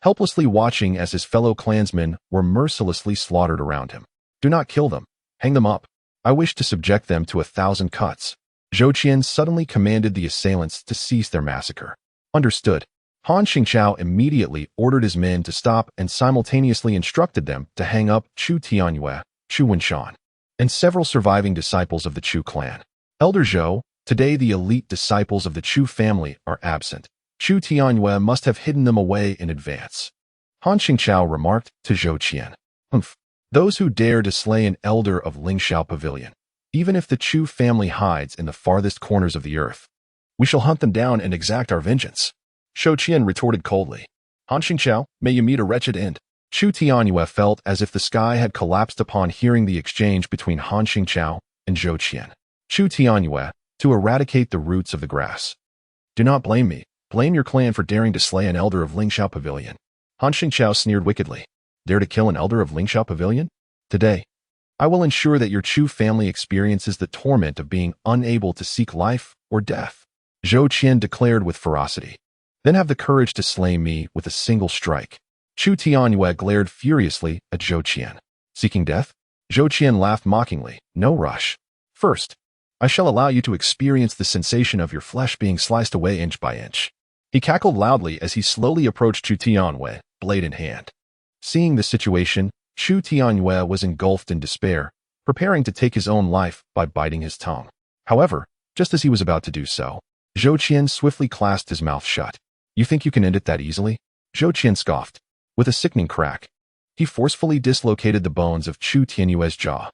A: helplessly watching as his fellow clansmen were mercilessly slaughtered around him. Do not kill them. Hang them up. I wish to subject them to 1,000 cuts. Zhou Qian suddenly commanded the assailants to cease their massacre. Understood. Han Xingqiao immediately ordered his men to stop and simultaneously instructed them to hang up Chu Tianyue, Chu Wenshan, and several surviving disciples of the Chu clan. Elder Zhou, today the elite disciples of the Chu family are absent. Chu Tianyue must have hidden them away in advance. Han Xingqiao remarked to Zhou Qian. Those who dare to slay an elder of Lingxiao Pavilion, even if the Chu family hides in the farthest corners of the earth, we shall hunt them down and exact our vengeance. Zhou Qian retorted coldly. Han Xingqiao, may you meet a wretched end. Chu Tianyue felt as if the sky had collapsed upon hearing the exchange between Han Xingqiao and Zhou Qian. Chu Tianyue, to eradicate the roots of the grass. Do not blame me. Blame your clan for daring to slay an elder of Lingxiao Pavilion. Han Xingqiao sneered wickedly. Dare to kill an elder of Lingxiao Pavilion? Today, I will ensure that your Chu family experiences the torment of being unable to seek life or death. Zhou Qian declared with ferocity. Then have the courage to slay me with a single strike. Chu Tianyue glared furiously at Zhou Qian. Seeking death? Zhou Qian laughed mockingly. No rush. First, I shall allow you to experience the sensation of your flesh being sliced away inch by inch. He cackled loudly as he slowly approached Chu Tianyue, blade in hand. Seeing the situation, Chu Tianyue was engulfed in despair, preparing to take his own life by biting his tongue. However, just as he was about to do so, Zhou Qian swiftly clasped his mouth shut. You think you can end it that easily? Zhou Qian scoffed. With a sickening crack, he forcefully dislocated the bones of Chu Tianyue's jaw.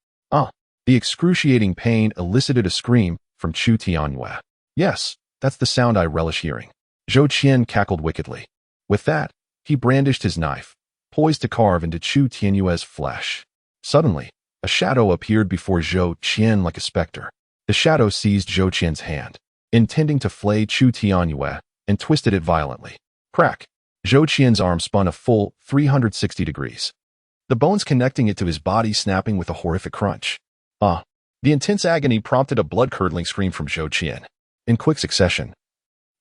A: The excruciating pain elicited a scream from Chu Tianyue. Yes, that's the sound I relish hearing. Zhou Qian cackled wickedly. With that, he brandished his knife, poised to carve into Chu Tianyue's flesh. Suddenly, a shadow appeared before Zhou Qian like a specter. The shadow seized Zhou Qian's hand, intending to flay Chu Tianyue, and twisted it violently. Crack! Zhou Qian's arm spun a full 360 degrees, the bones connecting it to his body snapping with a horrific crunch. The intense agony prompted a blood-curdling scream from Zhou Qian. In quick succession,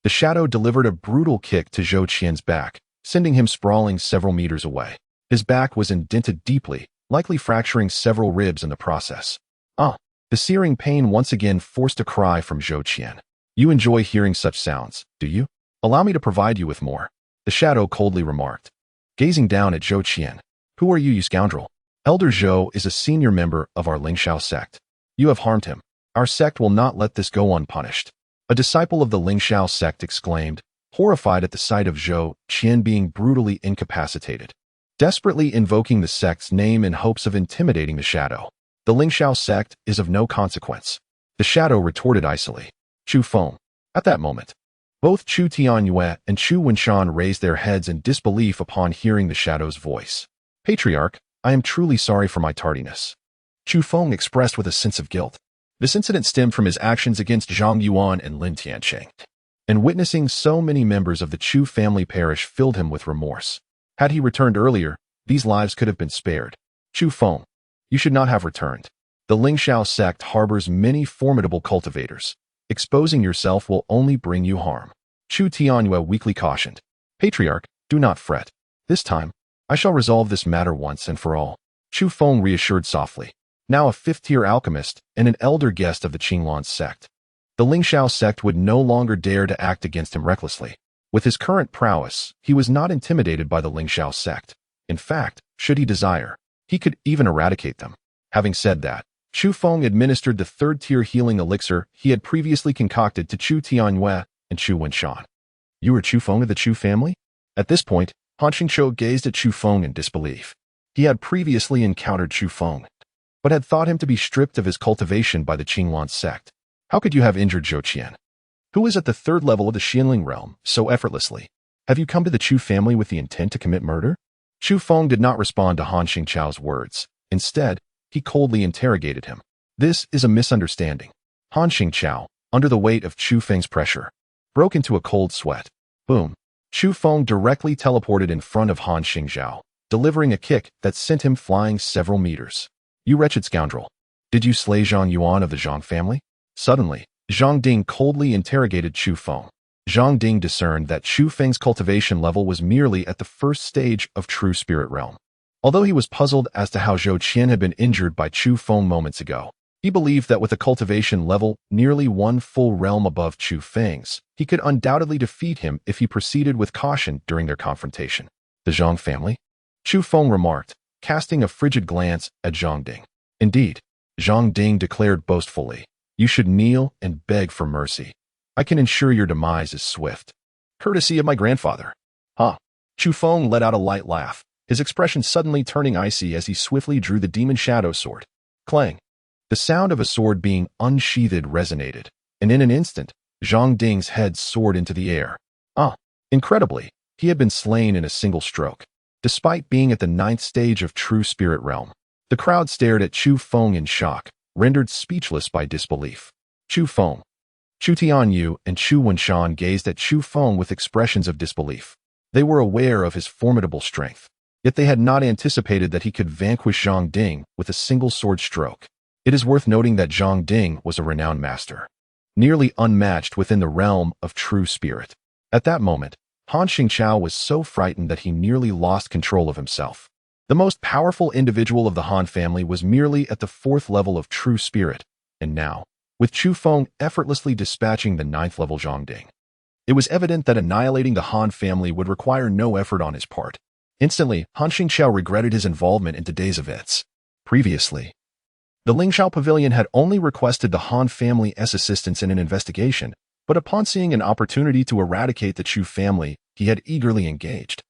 A: the shadow delivered a brutal kick to Zhou Qian's back, sending him sprawling several meters away. His back was indented deeply, likely fracturing several ribs in the process. The searing pain once again forced a cry from Zhou Qian. You enjoy hearing such sounds, do you? Allow me to provide you with more. The shadow coldly remarked, gazing down at Zhou Qian. Who are you scoundrel? Elder Zhou is a senior member of our Lingxiao sect. You have harmed him. Our sect will not let this go unpunished. A disciple of the Lingxiao sect exclaimed, horrified at the sight of Zhou Qian being brutally incapacitated, desperately invoking the sect's name in hopes of intimidating the shadow. The Lingxiao sect is of no consequence. The shadow retorted icily. Chu Feng. At that moment, both Chu Tianyue and Chu Wenshan raised their heads in disbelief upon hearing the shadow's voice. Patriarch, I am truly sorry for my tardiness. Chu Feng expressed with a sense of guilt. This incident stemmed from his actions against Zhang Yuan and Lin Tianqing, and witnessing so many members of the Chu family perish filled him with remorse. Had he returned earlier, these lives could have been spared. Chu Feng, you should not have returned. The Lingxiao sect harbors many formidable cultivators. Exposing yourself will only bring you harm. Chu Tianyue weakly cautioned. Patriarch, do not fret. This time, I shall resolve this matter once and for all. Chu Feng reassured softly. Now a fifth-tier alchemist and an elder guest of the Qinglan sect, the Lingxiao sect would no longer dare to act against him recklessly. With his current prowess, he was not intimidated by the Lingxiao sect. In fact, should he desire, he could even eradicate them. Having said that, Chu Feng administered the third-tier healing elixir he had previously concocted to Chu Tianyue and Chu Wenshan. You are Chu Feng of the Chu family? At this point, Han Xingqiao gazed at Chu Feng in disbelief. He had previously encountered Chu Feng, but had thought him to be stripped of his cultivation by the Qinglong sect. How could you have injured Zhou Qian, who is at the third level of the Xianling realm, so effortlessly? Have you come to the Chu family with the intent to commit murder? Chu Feng did not respond to Han Xingqiao's words. Instead, he coldly interrogated him. This is a misunderstanding. Han Xingqiao, under the weight of Chu Feng's pressure, broke into a cold sweat. Boom. Chu Feng directly teleported in front of Han Xingqiao, delivering a kick that sent him flying several meters. You wretched scoundrel. Did you slay Zhang Yuan of the Zhang family? Suddenly, Zhang Ding coldly interrogated Chu Feng. Zhang Ding discerned that Chu Feng's cultivation level was merely at the first stage of true spirit realm. Although he was puzzled as to how Zhou Qian had been injured by Chu Feng moments ago, he believed that with a cultivation level nearly one full realm above Chu Feng's, he could undoubtedly defeat him if he proceeded with caution during their confrontation. The Zhang family? Chu Feng remarked, casting a frigid glance at Zhang Ding. Indeed, Zhang Ding declared boastfully, you should kneel and beg for mercy. I can ensure your demise is swift. Courtesy of my grandfather. Huh. Chu Feng let out a light laugh, his expression suddenly turning icy as he swiftly drew the demon shadow sword. Clang. The sound of a sword being unsheathed resonated, and in an instant, Zhang Ding's head soared into the air. Incredibly, he had been slain in a single stroke. Despite being at the 9th stage of true spirit realm, the crowd stared at Chu Feng in shock, rendered speechless by disbelief. Chu Feng, Chu Tianyu, and Chu Wenshan gazed at Chu Feng with expressions of disbelief. They were aware of his formidable strength, yet they had not anticipated that he could vanquish Zhang Ding with a single sword stroke. It is worth noting that Zhang Ding was a renowned master, nearly unmatched within the realm of true spirit. At that moment, Han Xingqiao was so frightened that he nearly lost control of himself. The most powerful individual of the Han family was merely at the 4th level of true spirit, and now, with Chu Feng effortlessly dispatching the 9th level Zhang Ding, it was evident that annihilating the Han family would require no effort on his part. Instantly, Han Xingqiao regretted his involvement in today's events. Previously, the Lingxiao Pavilion had only requested the Han family's assistance in an investigation, but upon seeing an opportunity to eradicate the Chu family, he had eagerly engaged,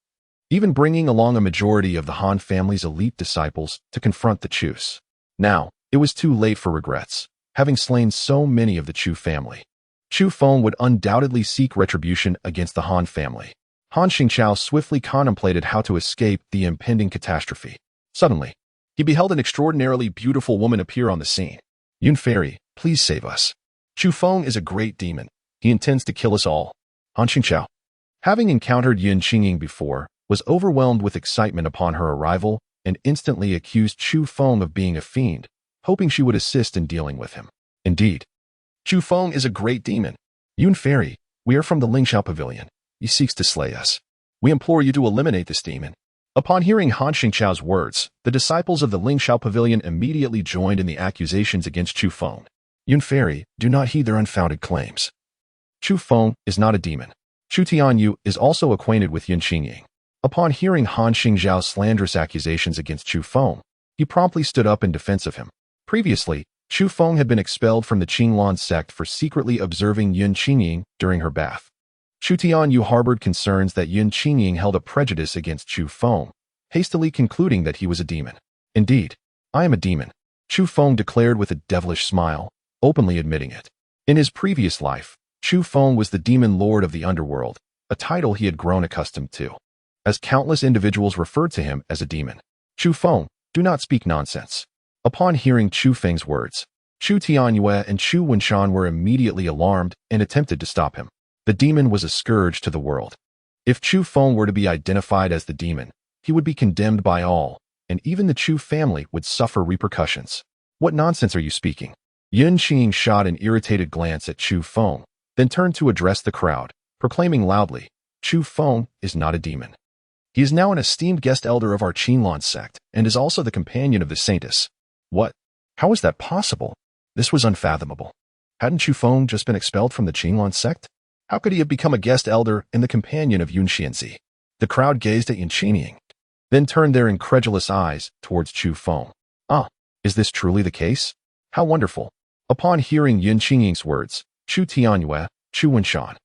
A: even bringing along a majority of the Han family's elite disciples to confront the Chus. Now, it was too late for regrets, having slain so many of the Chu family. Chu Feng would undoubtedly seek retribution against the Han family. Han Xingqiao swiftly contemplated how to escape the impending catastrophe. Suddenly, he beheld an extraordinarily beautiful woman appear on the scene. Yun Fairy, please save us. Chu Feng is a great demon. He intends to kill us all. Han Xingqiao, having encountered Yun Qingying before, was overwhelmed with excitement upon her arrival and instantly accused Chu Feng of being a fiend, hoping she would assist in dealing with him. Indeed, Chu Feng is a great demon. Yun Fairy, we are from the Lingxiao Pavilion. He seeks to slay us. We implore you to eliminate this demon. Upon hearing Han Xingqiao's words, the disciples of the Lingxiao Pavilion immediately joined in the accusations against Chu Feng. Yun Fairy, do not heed their unfounded claims. Chu Feng is not a demon. Chu Tianyu is also acquainted with Yun Qingying. Upon hearing Han Xingqiao's slanderous accusations against Chu Feng, he promptly stood up in defense of him. Previously, Chu Feng had been expelled from the Qinglong sect for secretly observing Yun Qingying during her bath. Chu Tianyu harbored concerns that Yun Qingying held a prejudice against Chu Feng, hastily concluding that he was a demon. Indeed, I am a demon, Chu Feng declared with a devilish smile, openly admitting it. In his previous life, Chu Feng was the Demon Lord of the underworld, a title he had grown accustomed to. As countless individuals referred to him as a demon. Chu Feng, do not speak nonsense. Upon hearing Chu Feng's words, Chu Tianyue and Chu Wenshan were immediately alarmed and attempted to stop him. The demon was a scourge to the world. If Chu Feng were to be identified as the demon, he would be condemned by all, and even the Chu family would suffer repercussions. What nonsense are you speaking? Yun Qingying shot an irritated glance at Chu Feng, then turned to address the crowd, proclaiming loudly, Chu Feng is not a demon. He is now an esteemed guest elder of our Qinglong sect, and is also the companion of the saintess. What? How is that possible? This was unfathomable. Hadn't Chu Feng just been expelled from the Qinglong sect? How could he have become a guest elder and the companion of Yun Xianzi? The crowd gazed at Yun Qingying, then turned their incredulous eyes towards Chu Feng. Is this truly the case? How wonderful. Upon hearing Yun Qingying's words, Chu Tianyue, Chu Wenshan,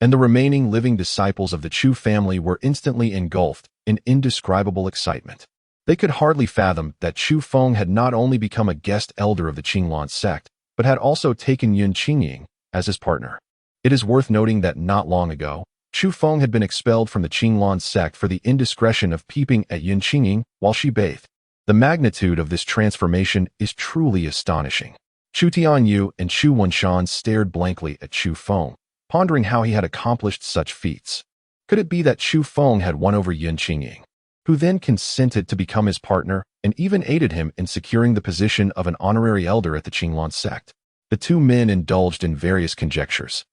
A: and the remaining living disciples of the Chu family were instantly engulfed in indescribable excitement. They could hardly fathom that Chu Feng had not only become a guest elder of the Qinglan sect, but had also taken Yun Qingying as his partner. It is worth noting that not long ago, Chu Feng had been expelled from the Qinglan sect for the indiscretion of peeping at Yun Qingying while she bathed. The magnitude of this transformation is truly astonishing. Chu Tianyu and Chu Wenshan stared blankly at Chu Feng, pondering how he had accomplished such feats. Could it be that Chu Feng had won over Yun Qingying, who then consented to become his partner and even aided him in securing the position of an honorary elder at the Qinglan sect? The two men indulged in various conjectures,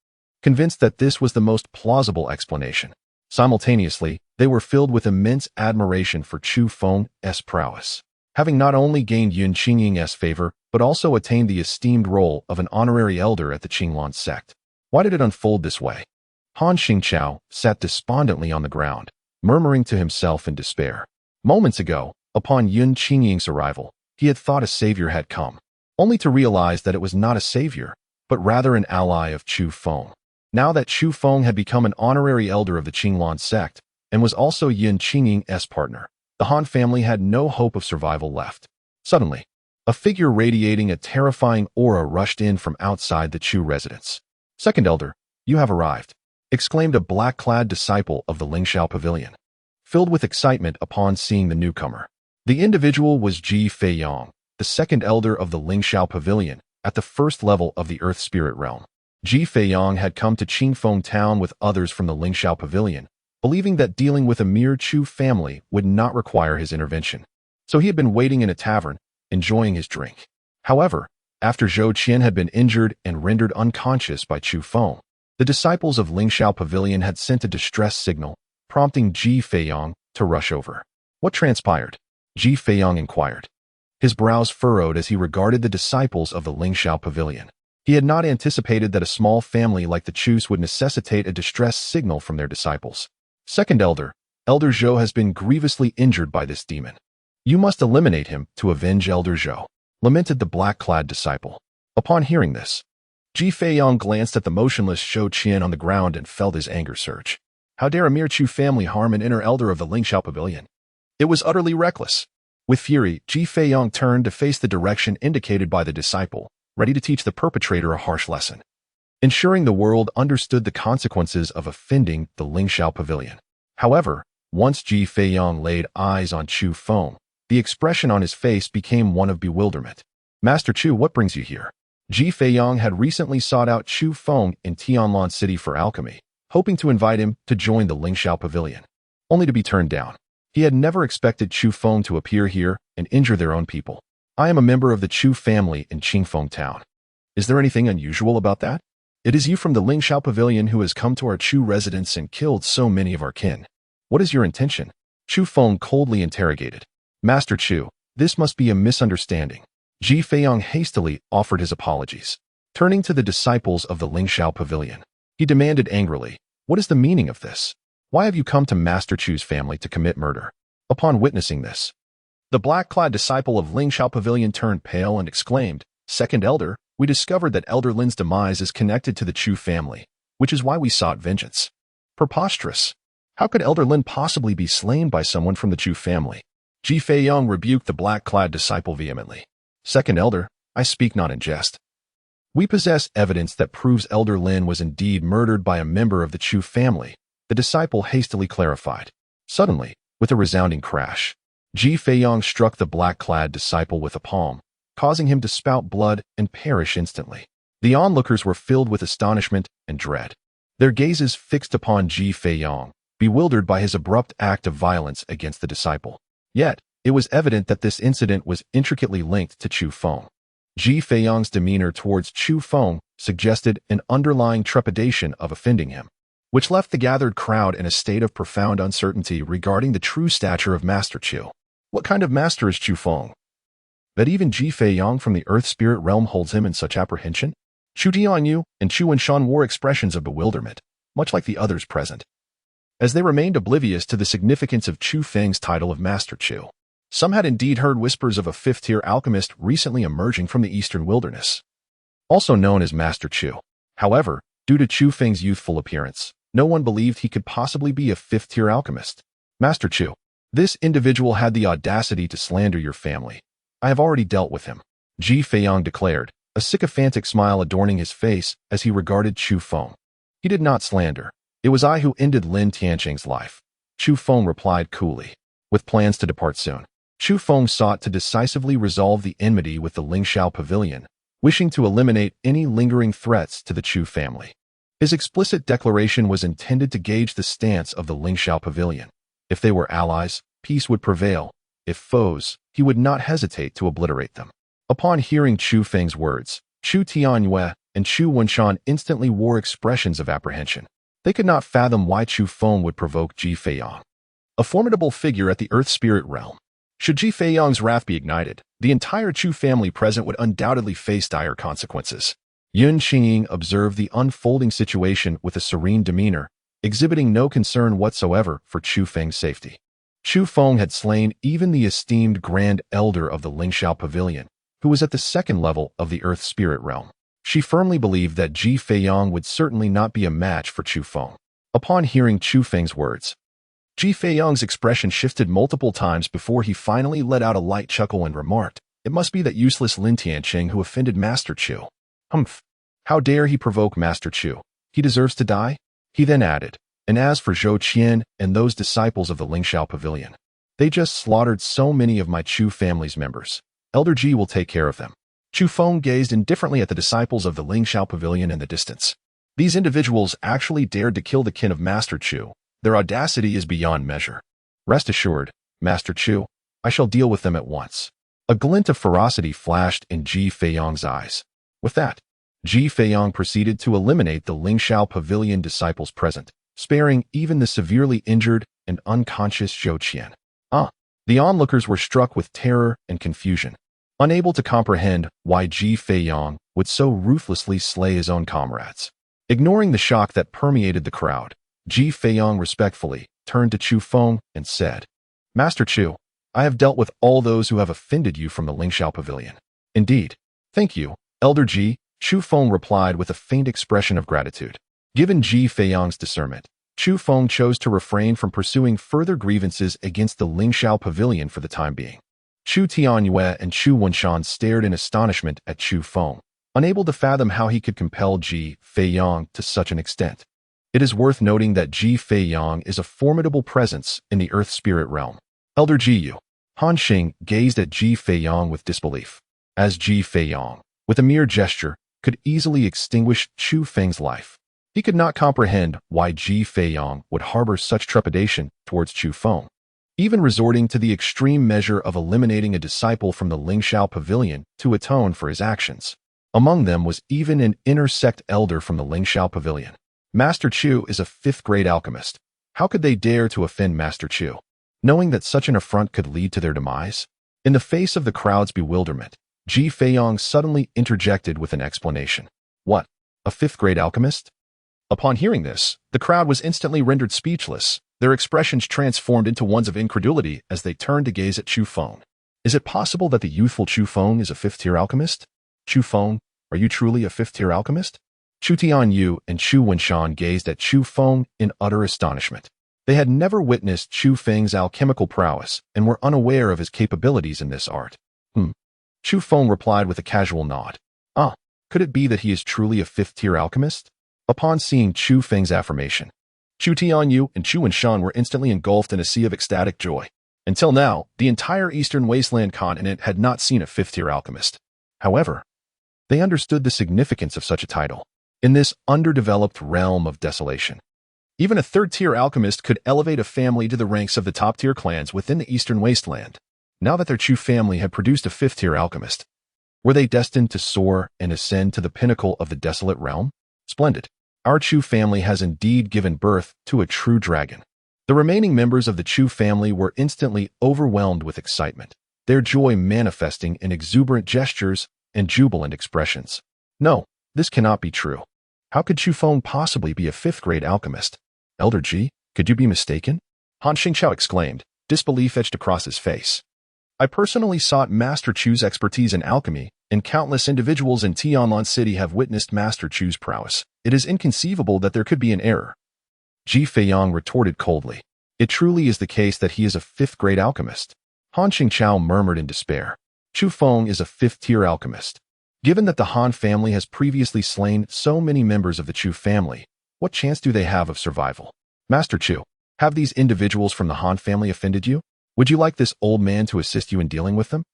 A: convinced that this was the most plausible explanation. Simultaneously, they were filled with immense admiration for Chu Feng's prowess, having not only gained Yun Qingying's favor, but also attained the esteemed role of an honorary elder at the Qinglan sect. Why did it unfold this way? Han Xingqiao sat despondently on the ground, murmuring to himself in despair. Moments ago, upon Yun Qingying's arrival, he had thought a savior had come, only to realize that it was not a savior, but rather an ally of Chu Feng. Now that Chu Feng had become an honorary elder of the Qinglan sect and was also Yun Qingying's partner, the Han family had no hope of survival left. Suddenly, a figure radiating a terrifying aura rushed in from outside the Chu residence. "Second elder, you have arrived," exclaimed a black-clad disciple of the Lingxiao Pavilion, filled with excitement upon seeing the newcomer. The individual was Ji Feiyang, the second elder of the Lingxiao Pavilion at the first level of the Earth Spirit Realm. Ji Feiyang had come to Qingfeng Town with others from the Lingxiao Pavilion, believing that dealing with a mere Chu family would not require his intervention. So he had been waiting in a tavern, enjoying his drink. However, after Zhou Qian had been injured and rendered unconscious by Chu Feng, the disciples of Lingxiao Pavilion had sent a distress signal, prompting Ji Feiyang to rush over. "What transpired?" Ji Feiyang inquired. His brows furrowed as he regarded the disciples of the Lingxiao Pavilion. He had not anticipated that a small family like the Chus would necessitate a distress signal from their disciples. "Second elder, Elder Zhou has been grievously injured by this demon. You must eliminate him to avenge Elder Zhou," lamented the black-clad disciple. Upon hearing this, Ji Feiyang glanced at the motionless Zhou Qian on the ground and felt his anger surge. How dare a mere Chu family harm an inner elder of the Lingxiao Pavilion? It was utterly reckless. With fury, Ji Feiyang turned to face the direction indicated by the disciple, ready to teach the perpetrator a harsh lesson, ensuring the world understood the consequences of offending the Lingxiao Pavilion. However, once Ji Feiyang laid eyes on Chu Feng, the expression on his face became one of bewilderment. "Master Chu, what brings you here?" Ji Feiyang had recently sought out Chu Feng in Tianlan City for alchemy, hoping to invite him to join the Lingxiao Pavilion, only to be turned down. He had never expected Chu Feng to appear here and injure their own people. "I am a member of the Chu family in Qingfeng Town. Is there anything unusual about that? It is you from the Lingxiao Pavilion who has come to our Chu residence and killed so many of our kin. What is your intention?" Chu Feng coldly interrogated. "Master Chu, this must be a misunderstanding." Ji Feiyang hastily offered his apologies. Turning to the disciples of the Lingxiao Pavilion, he demanded angrily, "What is the meaning of this? Why have you come to Master Chu's family to commit murder?" Upon witnessing this, the black-clad disciple of Lingxiao Pavilion turned pale and exclaimed, "Second elder, we discovered that Elder Lin's demise is connected to the Chu family, which is why we sought vengeance." Preposterous! How could Elder Lin possibly be slain by someone from the Chu family? Ji Feiyang rebuked the black-clad disciple vehemently. "Second elder, I speak not in jest. We possess evidence that proves Elder Lin was indeed murdered by a member of the Chu family," the disciple hastily clarified. Suddenly, with a resounding crash, Ji Feiyang struck the black-clad disciple with a palm, causing him to spout blood and perish instantly. The onlookers were filled with astonishment and dread, their gazes fixed upon Ji Feiyang, bewildered by his abrupt act of violence against the disciple. Yet, it was evident that this incident was intricately linked to Chu Feng. Ji Feiyang's demeanor towards Chu Feng suggested an underlying trepidation of offending him, which left the gathered crowd in a state of profound uncertainty regarding the true stature of Master Chu. What kind of master is Chu Feng, that even Ji Feiyang from the Earth Spirit Realm holds him in such apprehension? Chu Tianyu and Chu Wenshan wore expressions of bewilderment, much like the others present, as they remained oblivious to the significance of Chu Feng's title of Master Chu. Some had indeed heard whispers of a fifth-tier alchemist recently emerging from the eastern wilderness, also known as Master Chu. However, due to Chu Feng's youthful appearance, no one believed he could possibly be a fifth-tier alchemist. "Master Chu, This individual had the audacity to slander your family. I have already dealt with him, Ji Feiyang declared, a sycophantic smile adorning his face as he regarded Chu Feng. He did not slander. It was I who ended Lin Tianqing's life, Chu Feng replied coolly. With plans to depart soon, Chu Feng sought to decisively resolve the enmity with the Lingxiao Pavilion, wishing to eliminate any lingering threats to the Chu family. His explicit declaration was intended to gauge the stance of the Lingxiao Pavilion. If they were allies, peace would prevail. If foes, he would not hesitate to obliterate them. Upon hearing Chu Feng's words, Chu Tianyue and Chu Wenshan instantly wore expressions of apprehension. They could not fathom why Chu Feng would provoke Ji Feiyang, a formidable figure at the Earth Spirit realm. Should Ji Feiyang's wrath be ignited, the entire Chu family present would undoubtedly face dire consequences. Yun Qingying observed the unfolding situation with a serene demeanor, exhibiting no concern whatsoever for Chu Feng's safety. Chu Feng had slain even the esteemed Grand Elder of the Lingxiao Pavilion, who was at the second level of the Earth Spirit realm. She firmly believed that Ji Feiyang would certainly not be a match for Chu Feng. Upon hearing Chu Feng's words, Ji Feiyang's expression shifted multiple times before he finally let out a light chuckle and remarked, "It must be that useless Lin Tianqing who offended Master Chu. Humph! How dare he provoke Master Chu? He deserves to die?" He then added, "And as for Zhou Qian and those disciples of the Lingxiao Pavilion, they just slaughtered so many of my Chu family's members. Elder Ji will take care of them." Chu Feng gazed indifferently at the disciples of the Lingxiao Pavilion in the distance. These individuals actually dared to kill the kin of Master Chu. Their audacity is beyond measure. Rest assured, Master Chu, I shall deal with them at once. A glint of ferocity flashed in Ji Feiyang's eyes. With that, Ji Feiyang proceeded to eliminate the Lingxiao Pavilion disciples present, sparing even the severely injured and unconscious Zhou Qian. The onlookers were struck with terror and confusion, unable to comprehend why Ji Feiyang would so ruthlessly slay his own comrades. Ignoring the shock that permeated the crowd, Ji Feiyang respectfully turned to Chu Feng and said, "Master Chu, I have dealt with all those who have offended you from the Lingxiao Pavilion." "Indeed. Thank you, Elder Ji," Chu Feng replied with a faint expression of gratitude. Given Ji Feiyang's discernment, Chu Feng chose to refrain from pursuing further grievances against the Lingxiao Pavilion for the time being. Chu Tianyue and Chu Wenshan stared in astonishment at Chu Feng, unable to fathom how he could compel Ji Feiyang to such an extent. It is worth noting that Ji Feiyang is a formidable presence in the Earth Spirit realm. Elder Ji Yu, Han Xing gazed at Ji Feiyang with disbelief, as Ji Feiyang, with a mere gesture, could easily extinguish Chu Feng's life. He could not comprehend why Ji Feiyang would harbor such trepidation towards Chu Feng, even resorting to the extreme measure of eliminating a disciple from the Lingxiao Pavilion to atone for his actions. Among them was even an inner sect elder from the Lingxiao Pavilion. Master Chu is a fifth-grade alchemist. How could they dare to offend Master Chu, knowing that such an affront could lead to their demise? In the face of the crowd's bewilderment, Ji Feiyang suddenly interjected with an explanation. "What? A fifth-grade alchemist?" Upon hearing this, the crowd was instantly rendered speechless, their expressions transformed into ones of incredulity as they turned to gaze at Chu Feng. Is it possible that the youthful Chu Feng is a fifth-tier alchemist? Chu Feng, are you truly a fifth-tier alchemist? Chu Tianyu and Chu Wenshan gazed at Chu Feng in utter astonishment. They had never witnessed Chu Feng's alchemical prowess and were unaware of his capabilities in this art. Chu Feng replied with a casual nod. Could it be that he is truly a fifth-tier alchemist? Upon seeing Chu Feng's affirmation, Chu Tianyu and Chu Wenshan were instantly engulfed in a sea of ecstatic joy. Until now, the entire Eastern Wasteland continent had not seen a fifth-tier alchemist. However, they understood the significance of such a title. In this underdeveloped realm of desolation, even a third-tier alchemist could elevate a family to the ranks of the top-tier clans within the Eastern Wasteland. Now that their Chu family had produced a fifth-tier alchemist, were they destined to soar and ascend to the pinnacle of the desolate realm? Splendid. Our Chu family has indeed given birth to a true dragon. The remaining members of the Chu family were instantly overwhelmed with excitement, their joy manifesting in exuberant gestures and jubilant expressions. No, this cannot be true. How could Chu Feng possibly be a fifth-grade alchemist? Elder Ji, could you be mistaken? Han Xingqiao exclaimed, disbelief etched across his face. I personally sought Master Chu's expertise in alchemy, and countless individuals in Tianlan City have witnessed Master Chu's prowess. It is inconceivable that there could be an error. Ji Feiyang retorted coldly. It truly is the case that he is a fifth-grade alchemist. Han Qingchao murmured in despair. Chu Feng is a fifth-tier alchemist. Given that the Han family has previously slain so many members of the Chu family, what chance do they have of survival? Master Chu, have these individuals from the Han family offended you? Would you like this old man to assist you in dealing with them?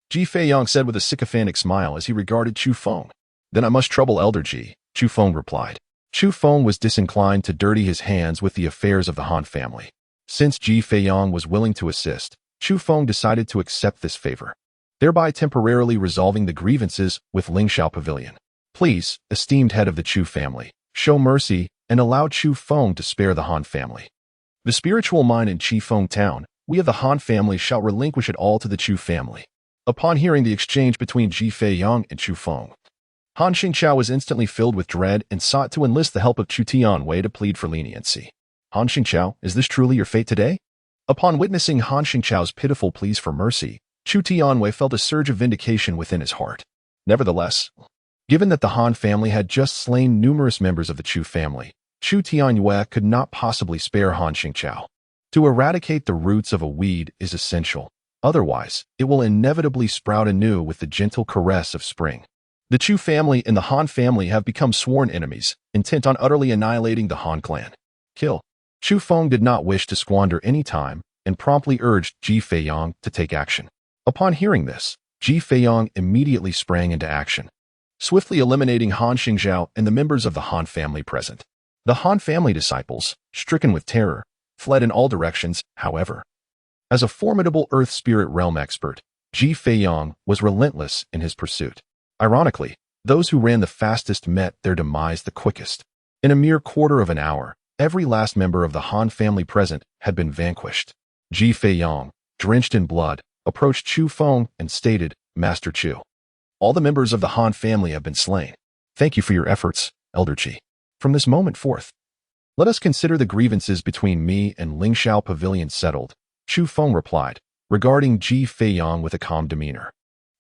A: Ji Feiyang said with a sycophantic smile as he regarded Chu Feng. Then I must trouble Elder Ji, Chu Feng replied. Chu Feng was disinclined to dirty his hands with the affairs of the Han family. Since Ji Feiyang was willing to assist, Chu Feng decided to accept this favor, thereby temporarily resolving the grievances with Lingxiao Pavilion. Please, esteemed head of the Chu family, show mercy and allow Chu Feng to spare the Han family. The spiritual mine in Qifeng town, we of the Han family shall relinquish it all to the Chu family. Upon hearing the exchange between Ji Feiyang and Chu Feng, Han Qingchao was instantly filled with dread and sought to enlist the help of Chu Tianwei to plead for leniency. Han Qingchao, is this truly your fate today? Upon witnessing Han Qingchao's pitiful pleas for mercy, Chu Tianwei felt a surge of vindication within his heart. Nevertheless, given that the Han family had just slain numerous members of the Chu family, Chu Tianwei could not possibly spare Han Qingchao. To eradicate the roots of a weed is essential. Otherwise, it will inevitably sprout anew with the gentle caress of spring. The Chu family and the Han family have become sworn enemies, intent on utterly annihilating the Han clan. Kill. Chu Feng did not wish to squander any time and promptly urged Ji Feiyang to take action. Upon hearing this, Ji Feiyang immediately sprang into action, swiftly eliminating Han Qingzhao and the members of the Han family present. The Han family disciples, stricken with terror, fled in all directions, however. As a formidable Earth Spirit Realm expert, Ji Feiyang was relentless in his pursuit. Ironically, those who ran the fastest met their demise the quickest. In a mere quarter of an hour, every last member of the Han family present had been vanquished. Ji Feiyang, drenched in blood, approached Chu Feng and stated, Master Chu, all the members of the Han family have been slain. Thank you for your efforts, Elder Ji. From this moment forth, let us consider the grievances between me and Lingxiao Pavilion settled, Chu Feng replied, regarding Ji Feiyang with a calm demeanor.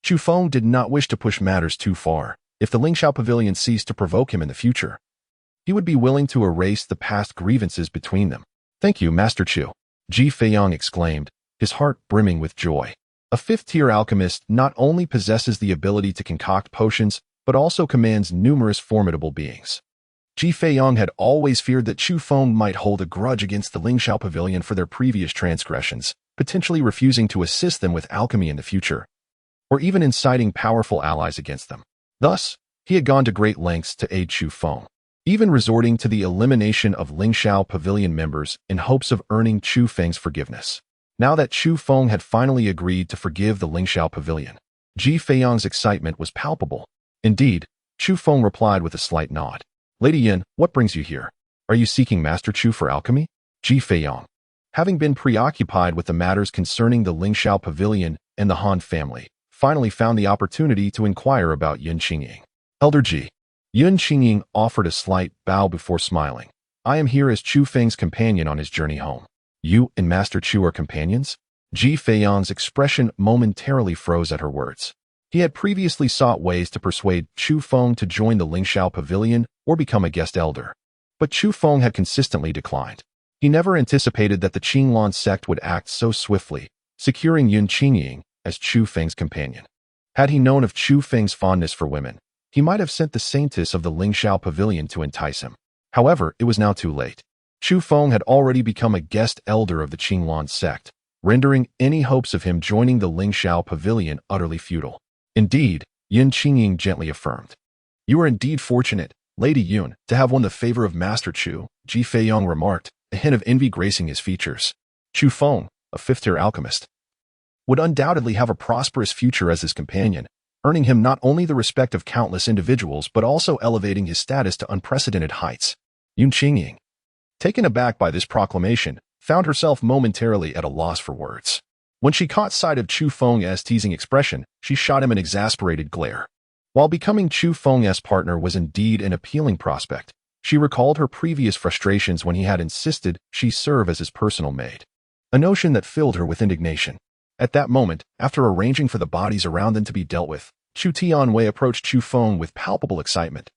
A: Chu Feng did not wish to push matters too far. If the Lingxiao Pavilion ceased to provoke him in the future, he would be willing to erase the past grievances between them. Thank you, Master Chu, Ji Feiyang exclaimed, his heart brimming with joy. A fifth-tier alchemist not only possesses the ability to concoct potions, but also commands numerous formidable beings. Ji Feiyang had always feared that Chu Feng might hold a grudge against the Lingxiao Pavilion for their previous transgressions, potentially refusing to assist them with alchemy in the future, or even inciting powerful allies against them. Thus, he had gone to great lengths to aid Chu Feng, even resorting to the elimination of Lingxiao Pavilion members in hopes of earning Chu Feng's forgiveness. Now that Chu Feng had finally agreed to forgive the Lingxiao Pavilion, Ji Feiyang's excitement was palpable. Indeed, Chu Feng replied with a slight nod. Lady Yin, what brings you here? Are you seeking Master Chu for alchemy? Ji Feiyang, having been preoccupied with the matters concerning the Lingxiao Pavilion and the Han family, finally found the opportunity to inquire about Yun Qingying. Elder Ji. Yun Qingying offered a slight bow before smiling. I am here as Chu Feng's companion on his journey home. You and Master Chu are companions? Ji Feiyang's expression momentarily froze at her words. He had previously sought ways to persuade Chu Feng to join the Lingxiao Pavilion or become a guest elder, but Chu Feng had consistently declined. He never anticipated that the Qinglan sect would act so swiftly, securing Yun Qingying as Chu Feng's companion. Had he known of Chu Feng's fondness for women, he might have sent the saintess of the Lingxiao Pavilion to entice him. However, it was now too late. Chu Feng had already become a guest elder of the Qinglan sect, rendering any hopes of him joining the Lingxiao Pavilion utterly futile. Indeed, Yun Qingying gently affirmed. You are indeed fortunate, Lady Yun, to have won the favor of Master Chu, Ji Feiyang remarked, a hint of envy gracing his features. Chu Feng, a fifth-tier alchemist, would undoubtedly have a prosperous future as his companion, earning him not only the respect of countless individuals but also elevating his status to unprecedented heights. Yun Qingying, taken aback by this proclamation, found herself momentarily at a loss for words. When she caught sight of Chu Feng's teasing expression, she shot him an exasperated glare. While becoming Chu Feng's partner was indeed an appealing prospect, she recalled her previous frustrations when he had insisted she serve as his personal maid, a notion that filled her with indignation. At that moment, after arranging for the bodies around them to be dealt with, Chu Tianwei approached Chu Feng with palpable excitement.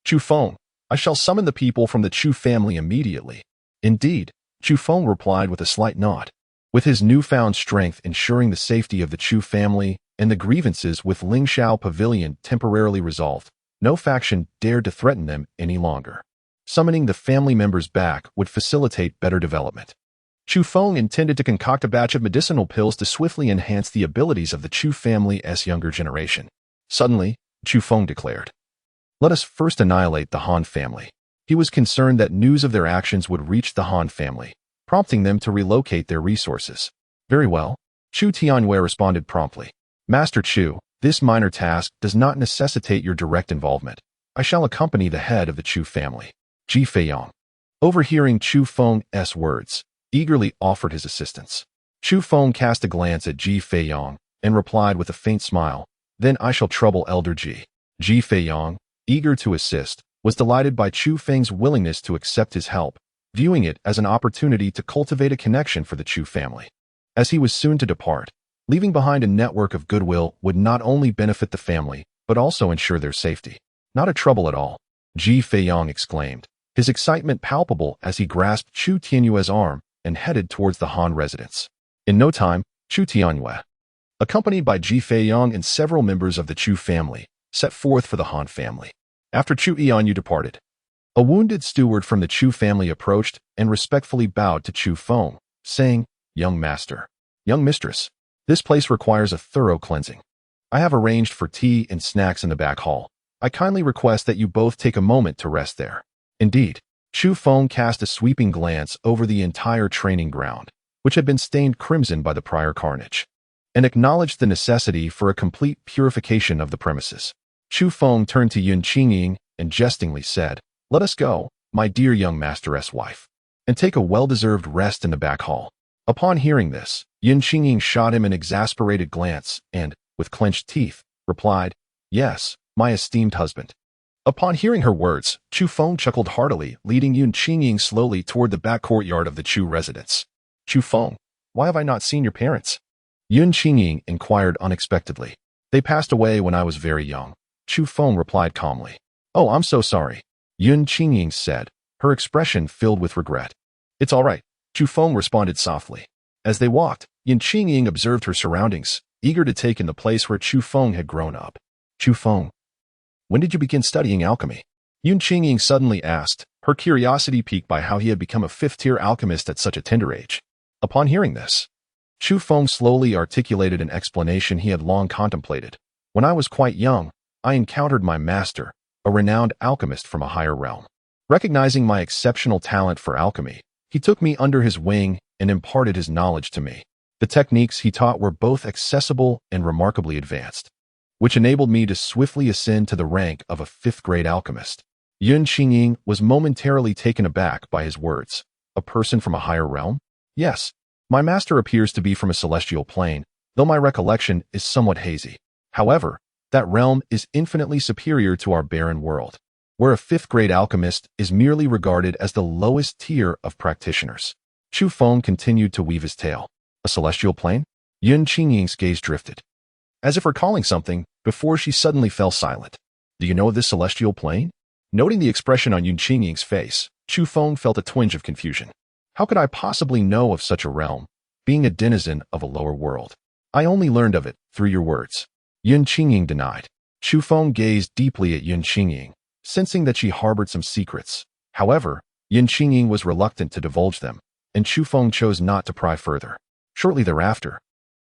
A: Chu Feng, I shall summon the people from the Chu family immediately. Indeed, Chu Feng replied with a slight nod. With his newfound strength ensuring the safety of the Chu family and the grievances with Lingxiao Pavilion temporarily resolved, no faction dared to threaten them any longer. Summoning the family members back would facilitate better development. Chu Feng intended to concoct a batch of medicinal pills to swiftly enhance the abilities of the Chu family's younger generation. Suddenly, Chu Feng declared, "Let us first annihilate the Han family." He was concerned that news of their actions would reach the Han family, prompting them to relocate their resources. "Very well," Chu Tianhui responded promptly. "Master Chu, this minor task does not necessitate your direct involvement. I shall accompany the head of the Chu family." Ji Feiyang, overhearing Chu Feng's words, eagerly offered his assistance. Chu Feng cast a glance at Ji Feiyang and replied with a faint smile, "Then I shall trouble Elder Ji." Ji Feiyang, eager to assist, was delighted by Chu Feng's willingness to accept his help, viewing it as an opportunity to cultivate a connection for the Chu family. As he was soon to depart, leaving behind a network of goodwill would not only benefit the family, but also ensure their safety. "Not a trouble at all," Ji Feiyang exclaimed, his excitement palpable as he grasped Chu Tianyue's arm and headed towards the Han residence. In no time, Chu Tianyue, accompanied by Ji Feiyang and several members of the Chu family, set forth for the Han family. After Chu Tianyue departed, a wounded steward from the Chu family approached and respectfully bowed to Chu Feng, saying, "Young master, young mistress, this place requires a thorough cleansing. I have arranged for tea and snacks in the back hall. I kindly request that you both take a moment to rest there." Indeed, Chu Feng cast a sweeping glance over the entire training ground, which had been stained crimson by the prior carnage, and acknowledged the necessity for a complete purification of the premises. Chu Feng turned to Yun Qingying and jestingly said, "Let us go, my dear young master's wife, and take a well-deserved rest in the back hall." Upon hearing this, Yun Qingying shot him an exasperated glance and, with clenched teeth, replied, "Yes, my esteemed husband." Upon hearing her words, Chu Feng chuckled heartily, leading Yun Qingying slowly toward the back courtyard of the Chu residence. "Chu Feng, why have I not seen your parents?" Yun Qingying inquired unexpectedly. "They passed away when I was very young," Chu Feng replied calmly. "Oh, I'm so sorry," Yun Qingying said, her expression filled with regret. "It's all right," Chu Feng responded softly. As they walked, Yun Qingying observed her surroundings, eager to take in the place where Chu Feng had grown up. "Chu Feng, when did you begin studying alchemy?" Yun Qingying suddenly asked, her curiosity piqued by how he had become a fifth-tier alchemist at such a tender age. Upon hearing this, Chu Feng slowly articulated an explanation he had long contemplated. "When I was quite young, I encountered my master, a renowned alchemist from a higher realm. Recognizing my exceptional talent for alchemy, he took me under his wing and imparted his knowledge to me. The techniques he taught were both accessible and remarkably advanced, which enabled me to swiftly ascend to the rank of a fifth-grade alchemist." Yun Qingying was momentarily taken aback by his words. "A person from a higher realm?" "Yes, my master appears to be from a celestial plane, though my recollection is somewhat hazy. However, that realm is infinitely superior to our barren world, where a fifth-grade alchemist is merely regarded as the lowest tier of practitioners." Chu Feng continued to weave his tale. "A celestial plane?" Yun Qingying's gaze drifted, as if recalling something, before she suddenly fell silent. "Do you know of this celestial plane?" Noting the expression on Yun Qingying's face, Chu Feng felt a twinge of confusion. "How could I possibly know of such a realm, being a denizen of a lower world? I only learned of it through your words," Yun Qingying denied. Chu Feng gazed deeply at Yun Qingying, sensing that she harbored some secrets. However, Yun Qingying was reluctant to divulge them, and Chu Feng chose not to pry further. Shortly thereafter,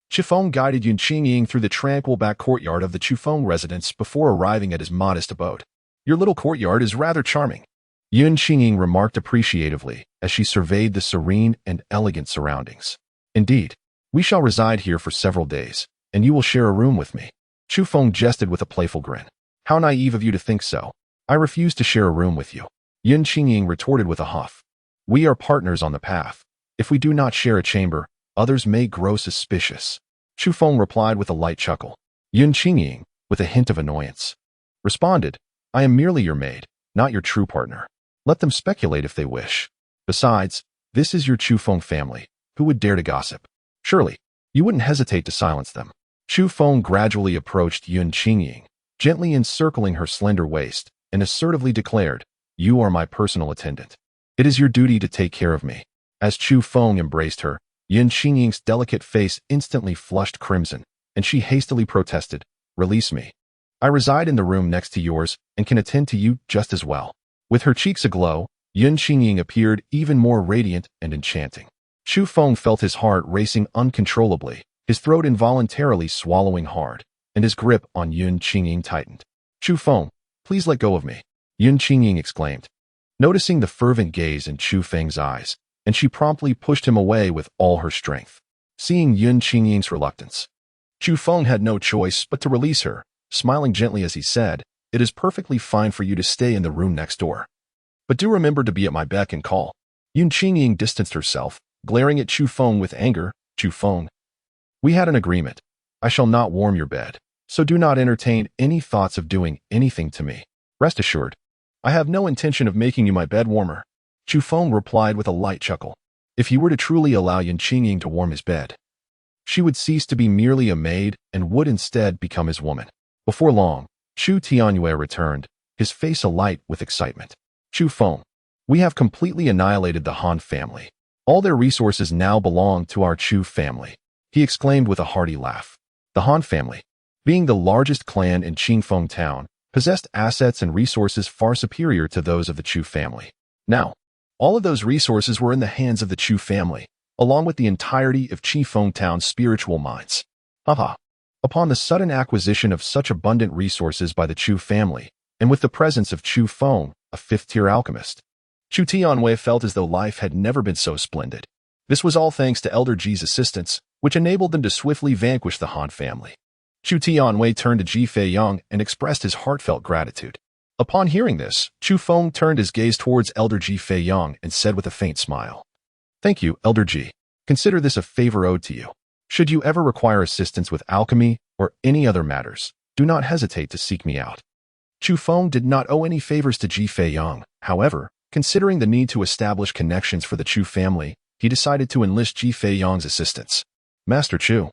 A: Chu Feng guided Yun Qingying through the tranquil back courtyard of the Chu Feng residence before arriving at his modest abode. "Your little courtyard is rather charming," Yun Qingying remarked appreciatively as she surveyed the serene and elegant surroundings. "Indeed, we shall reside here for several days, and you will share a room with me." Chu Feng jested with a playful grin. "How naive of you to think so. I refuse to share a room with you," Yun Qingying retorted with a huff. "We are partners on the path. If we do not share a chamber, others may grow suspicious." Chu Feng replied with a light chuckle. Yun Qingying, with a hint of annoyance, responded, "I am merely your maid, not your true partner. Let them speculate if they wish. Besides, this is your Chu Feng family. Who would dare to gossip? Surely, you wouldn't hesitate to silence them." Chu Feng gradually approached Yun Qingying, gently encircling her slender waist, and assertively declared, "You are my personal attendant. It is your duty to take care of me." As Chu Feng embraced her, Yun Qingying's delicate face instantly flushed crimson, and she hastily protested, "Release me. I reside in the room next to yours and can attend to you just as well." With her cheeks aglow, Yun Qingying appeared even more radiant and enchanting. Chu Feng felt his heart racing uncontrollably, his throat involuntarily swallowing hard, and his grip on Yun Qingying tightened. "Chu Feng, please let go of me," Yun Qingying exclaimed, noticing the fervent gaze in Chu Feng's eyes, and she promptly pushed him away with all her strength. Seeing Yun Qingying's reluctance, Chu Feng had no choice but to release her, smiling gently as he said, "It is perfectly fine for you to stay in the room next door. But do remember to be at my beck and call." Yun Qingying distanced herself, glaring at Chu Feng with anger. "Chu Feng, we had an agreement. I shall not warm your bed, so do not entertain any thoughts of doing anything to me. Rest assured, I have no intention of making you my bed warmer." Chu Feng replied with a light chuckle. If he were to truly allow Yun Qingying to warm his bed, she would cease to be merely a maid and would instead become his woman. Before long, Chu Tianyue returned, his face alight with excitement. "Chu Feng, we have completely annihilated the Han family. All their resources now belong to our Chu family," he exclaimed with a hearty laugh. The Han family, being the largest clan in Qingfeng town, possessed assets and resources far superior to those of the Chu family. Now, all of those resources were in the hands of the Chu family, along with the entirety of Qingfeng town's spiritual minds. Haha. Upon the sudden acquisition of such abundant resources by the Chu family, and with the presence of Chu Feng, a fifth-tier alchemist, Chu Tianwei felt as though life had never been so splendid. This was all thanks to Elder Ji's assistance, which enabled them to swiftly vanquish the Han family. Chu Tianwei turned to Ji Feiyang and expressed his heartfelt gratitude. Upon hearing this, Chu Feng turned his gaze towards Elder Ji Feiyang and said with a faint smile, "Thank you, Elder Ji. Consider this a favor owed to you. Should you ever require assistance with alchemy or any other matters, do not hesitate to seek me out." Chu Feng did not owe any favors to Ji Feiyang. However, considering the need to establish connections for the Chu family, he decided to enlist Ji Feiyang's assistance. "Master Chu,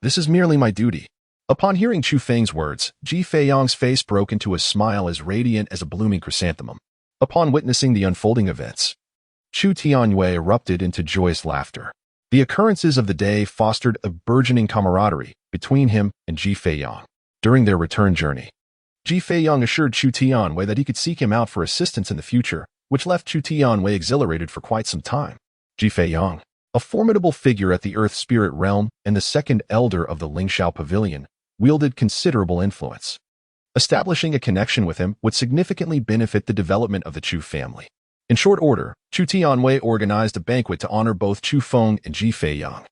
A: this is merely my duty." Upon hearing Chu Feng's words, Ji Feiyang's face broke into a smile as radiant as a blooming chrysanthemum. Upon witnessing the unfolding events, Chu Tianyue erupted into joyous laughter. The occurrences of the day fostered a burgeoning camaraderie between him and Ji Feiyang. During their return journey, Ji Feiyang assured Chu Tianwei that he could seek him out for assistance in the future, which left Chu Tianwei exhilarated for quite some time. Ji Feiyang, a formidable figure at the Earth Spirit realm and the second elder of the Lingxiao Pavilion, wielded considerable influence. Establishing a connection with him would significantly benefit the development of the Chu family. In short order, Chu Tianwei organized a banquet to honor both Chu Feng and Ji Feiyang.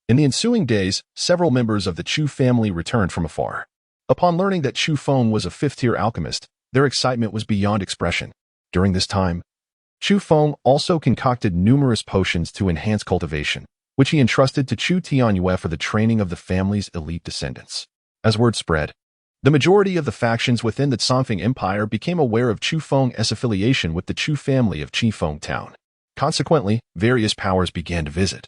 A: In the ensuing days, several members of the Chu family returned from afar. Upon learning that Chu Feng was a fifth-tier alchemist, their excitement was beyond expression. During this time, Chu Feng also concocted numerous potions to enhance cultivation, which he entrusted to Chu Tianyue for the training of the family's elite descendants. As word spread, the majority of the factions within the Sanfeng Empire became aware of Chu Feng's affiliation with the Chu family of Qingfeng town. Consequently, various powers began to visit,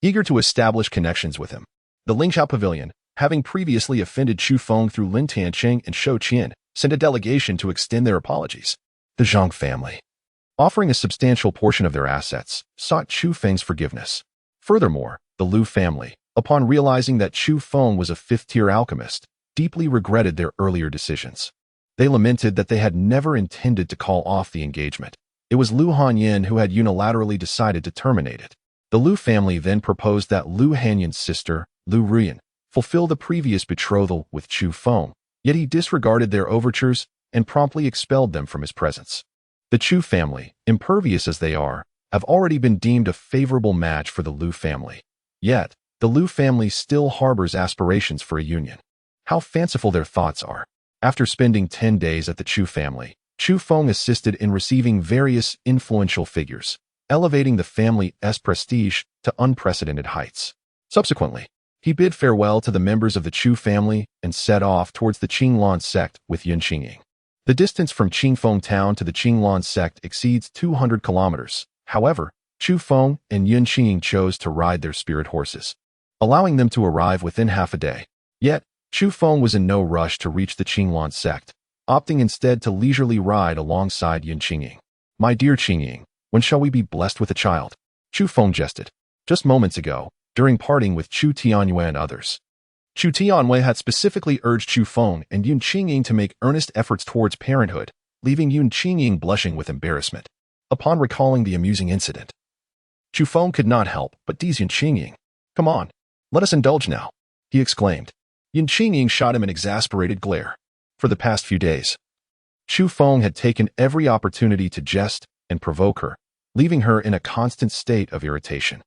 A: eager to establish connections with him. The Lingxiao Pavilion, having previously offended Chu Feng through Lin Tianqing and Shou Qian, sent a delegation to extend their apologies. The Zhang family, offering a substantial portion of their assets, sought Chu Feng's forgiveness. Furthermore, the Lu family, upon realizing that Chu Feng was a fifth-tier alchemist, deeply regretted their earlier decisions. They lamented that they had never intended to call off the engagement. It was Lu Hanyin who had unilaterally decided to terminate it. The Lu family then proposed that Lu Hanyin's sister, Lu Ruyan, fulfill the previous betrothal with Chu Feng, yet he disregarded their overtures and promptly expelled them from his presence. The Chu family, impervious as they are, have already been deemed a favorable match for the Lu family. Yet, the Lu family still harbors aspirations for a union. How fanciful their thoughts are. After spending 10 days at the Chu family, Chu Feng assisted in receiving various influential figures, elevating the family's prestige to unprecedented heights. Subsequently, he bid farewell to the members of the Chu family and set off towards the Qinglan sect with Yun Qingying. The distance from Qingfeng town to the Qinglan sect exceeds 200 kilometers. However, Chu Feng and Yun Qingying chose to ride their spirit horses, allowing them to arrive within half a day. Yet, Chu Feng was in no rush to reach the Qinglan sect, opting instead to leisurely ride alongside Yun Qingying. "My dear Qingying, when shall we be blessed with a child?" Chu Feng jested. Just moments ago, during parting with Chu Tianyue and others, Chu Tianyue had specifically urged Chu Feng and Yun Qingying to make earnest efforts towards parenthood, leaving Yun Qingying blushing with embarrassment. Upon recalling the amusing incident, Chu Feng could not help but tease Yun Qingying. Come on, let us indulge now, he exclaimed. Yun Qingying shot him an exasperated glare. For the past few days, Chu Feng had taken every opportunity to jest and provoke her, leaving her in a constant state of irritation.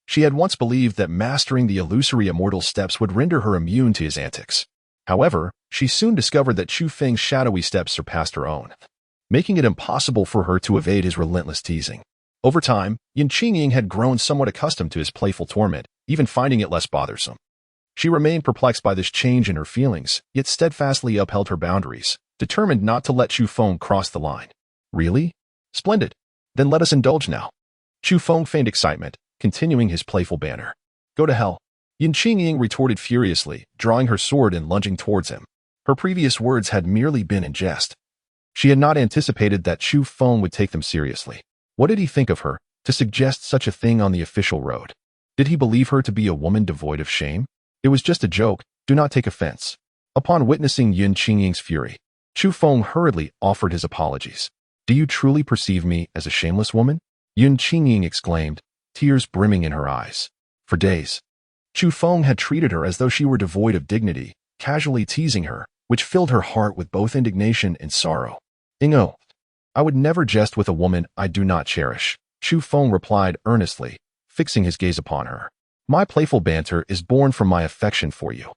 A: She had once believed that mastering the illusory immortal steps would render her immune to his antics. However, she soon discovered that Chu Feng's shadowy steps surpassed her own, making it impossible for her to evade his relentless teasing. Over time, Yun Qingying had grown somewhat accustomed to his playful torment, even finding it less bothersome. She remained perplexed by this change in her feelings, yet steadfastly upheld her boundaries, determined not to let Chu Feng cross the line. Really? Splendid. Then let us indulge now. Chu Feng feigned excitement, continuing his playful banter. Go to hell. Yun Qingying retorted furiously, drawing her sword and lunging towards him. Her previous words had merely been in jest. She had not anticipated that Chu Feng would take them seriously. What did he think of her, to suggest such a thing on the official road? Did he believe her to be a woman devoid of shame? It was just a joke, do not take offense. Upon witnessing Yun Qingying's fury, Chu Feng hurriedly offered his apologies. Do you truly perceive me as a shameless woman? Yun Qingying exclaimed, tears brimming in her eyes. For days, Chu Feng had treated her as though she were devoid of dignity, casually teasing her, which filled her heart with both indignation and sorrow. Ingo, I would never jest with a woman I do not cherish, Chu Feng replied earnestly, fixing his gaze upon her. My playful banter is born from my affection for you.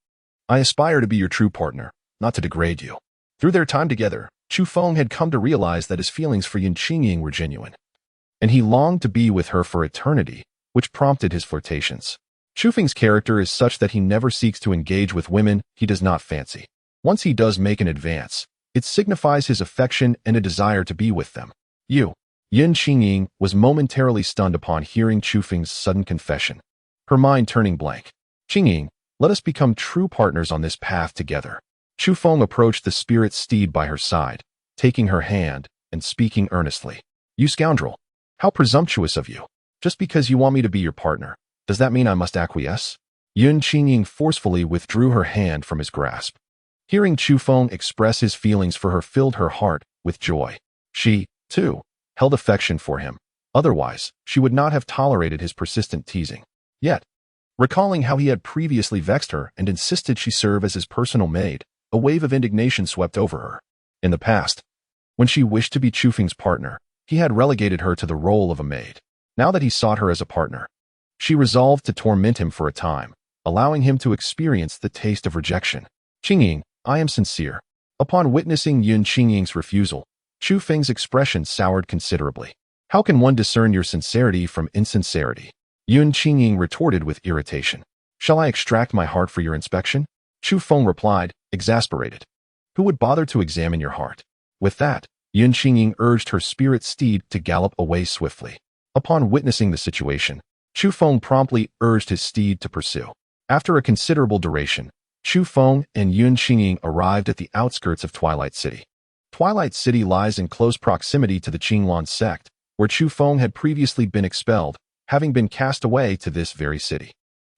A: I aspire to be your true partner, not to degrade you. Through their time together, Chu Feng had come to realize that his feelings for Yun Qingying were genuine, and he longed to be with her for eternity, which prompted his flirtations. Chu Feng's character is such that he never seeks to engage with women he does not fancy. Once he does make an advance, it signifies his affection and a desire to be with them. Yun Qingying was momentarily stunned upon hearing Chu Feng's sudden confession, her mind turning blank. Qingying, let us become true partners on this path together. Chu Feng approached the spirit steed by her side, taking her hand and speaking earnestly. You scoundrel! How presumptuous of you! Just because you want me to be your partner, does that mean I must acquiesce? Yun Qingying forcefully withdrew her hand from his grasp. Hearing Chu Feng express his feelings for her filled her heart with joy. She, too, held affection for him. Otherwise, she would not have tolerated his persistent teasing. Yet, recalling how he had previously vexed her and insisted she serve as his personal maid, a wave of indignation swept over her. In the past, when she wished to be Chu Feng's partner, he had relegated her to the role of a maid. Now that he sought her as a partner, she resolved to torment him for a time, allowing him to experience the taste of rejection. Qingying, I am sincere. Upon witnessing Yun Qingying's refusal, Chu Feng's expression soured considerably. How can one discern your sincerity from insincerity? Yun Qingying retorted with irritation. Shall I extract my heart for your inspection? Chu Feng replied, exasperated. Who would bother to examine your heart? With that, Yun Qingying urged her spirit steed to gallop away swiftly. Upon witnessing the situation, Chu Feng promptly urged his steed to pursue. After a considerable duration, Chu Feng and Yun Qingying arrived at the outskirts of Twilight City. Twilight City lies in close proximity to the Qinglan sect, where Chu Feng had previously been expelled, having been cast away to this very city.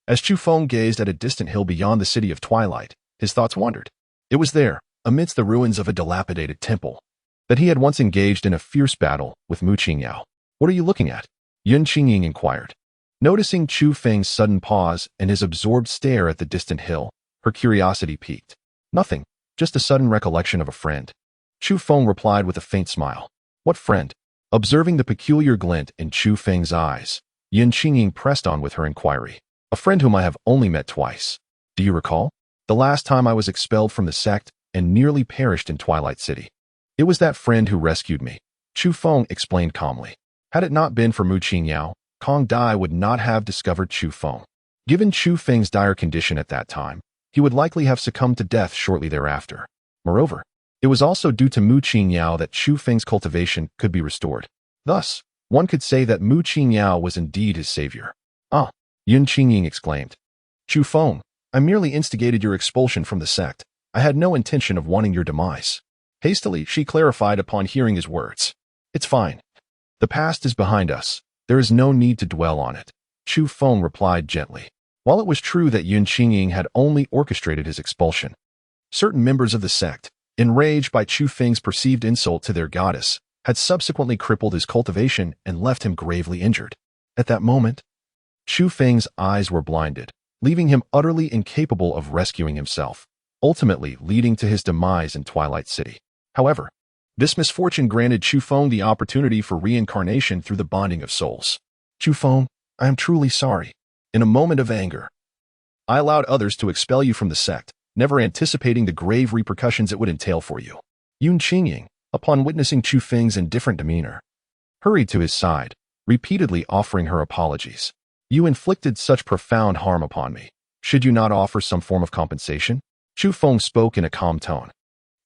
A: As Chu Feng gazed at a distant hill beyond the city of Twilight, his thoughts wandered. It was there, amidst the ruins of a dilapidated temple, that he had once engaged in a fierce battle with Mu Qingyao. What are you looking at? Yun Qingying inquired. Noticing Chu Feng's sudden pause and his absorbed stare at the distant hill, her curiosity piqued. Nothing, just a sudden recollection of a friend. Chu Feng replied with a faint smile. What friend? Observing the peculiar glint in Chu Feng's eyes, Yun Qingying pressed on with her inquiry. A friend whom I have only met twice. Do you recall? The last time I was expelled from the sect and nearly perished in Twilight City. It was that friend who rescued me, Chu Feng explained calmly. Had it not been for Mu Qingyao, Kong Dai would not have discovered Chu Feng. Given Chu Feng's dire condition at that time, he would likely have succumbed to death shortly thereafter. Moreover, it was also due to Mu Qingyao that Chu Feng's cultivation could be restored. Thus, one could say that Mu Qingyao was indeed his savior. Ah, Yun Qingying exclaimed. Chu Feng, I merely instigated your expulsion from the sect. I had no intention of wanting your demise. Hastily, she clarified upon hearing his words. It's fine. The past is behind us. There is no need to dwell on it, Chu Feng replied gently. While it was true that Yun Qingying had only orchestrated his expulsion, certain members of the sect, enraged by Chu Feng's perceived insult to their goddess, had subsequently crippled his cultivation and left him gravely injured. At that moment, Chu Feng's eyes were blinded, leaving him utterly incapable of rescuing himself, ultimately leading to his demise in Twilight City. However, this misfortune granted Chu Feng the opportunity for reincarnation through the bonding of souls. Chu Feng, I am truly sorry. In a moment of anger, I allowed others to expel you from the sect, never anticipating the grave repercussions it would entail for you. Yun Qingying, upon witnessing Chu Feng's indifferent demeanor, hurried to his side, repeatedly offering her apologies. You inflicted such profound harm upon me. Should you not offer some form of compensation? Chu Feng spoke in a calm tone.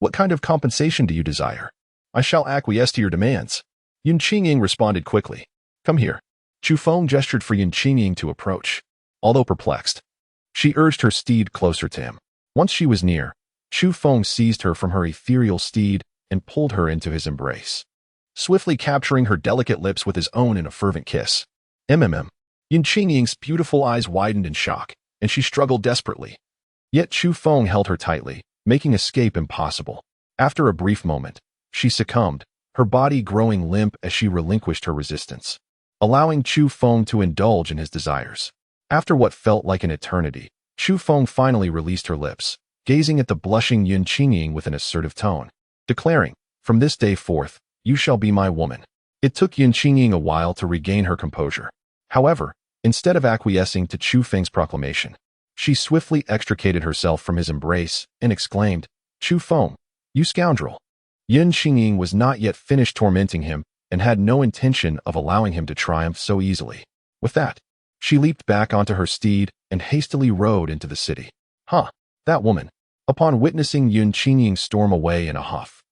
A: What kind of compensation do you desire? I shall acquiesce to your demands. Yun Qingying responded quickly. Come here. Chu Feng gestured for Yun Qingying to approach. Although perplexed, she urged her steed closer to him. Once she was near, Chu Feng seized her from her ethereal steed and pulled her into his embrace, swiftly capturing her delicate lips with his own in a fervent kiss. Yun Qingying's beautiful eyes widened in shock, and she struggled desperately. Yet Chu Feng held her tightly, making escape impossible. After a brief moment, she succumbed, her body growing limp as she relinquished her resistance, allowing Chu Feng to indulge in his desires. After what felt like an eternity, Chu Feng finally released her lips, gazing at the blushing Yun Qingying with an assertive tone, declaring, from this day forth, you shall be my woman. It took Yun Qingying a while to regain her composure. However, instead of acquiescing to Chu Feng's proclamation, she swiftly extricated herself from his embrace and exclaimed, Chu Feng, you scoundrel. Yun Qingying was not yet finished tormenting him and had no intention of allowing him to triumph so easily. With that, she leaped back onto her steed and hastily rode into the city. That woman. Upon witnessing Yun Qingying storm away in a huff,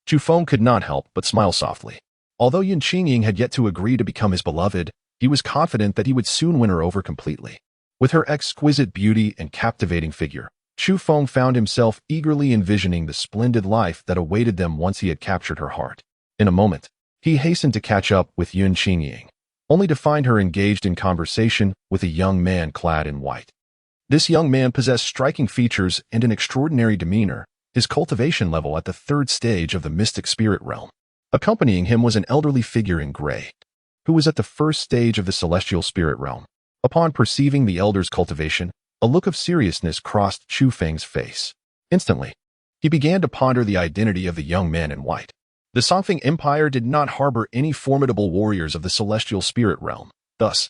A: Chu Feng could not help but smile softly. Although Yun Qingying had yet to agree to become his beloved, he was confident that he would soon win her over completely. With her exquisite beauty and captivating figure, Chu Feng found himself eagerly envisioning the splendid life that awaited them once he had captured her heart. In a moment, he hastened to catch up with Yun Qingying, only to find her engaged in conversation with a young man clad in white. This young man possessed striking features and an extraordinary demeanor, his cultivation level at the third stage of the mystic spirit realm. Accompanying him was an elderly figure in gray, who was at the first stage of the celestial spirit realm. Upon perceiving the elder's cultivation, a look of seriousness crossed Chu Feng's face. Instantly, he began to ponder the identity of the young man in white. The Songfeng Empire did not harbor any formidable warriors of the celestial spirit realm. Thus,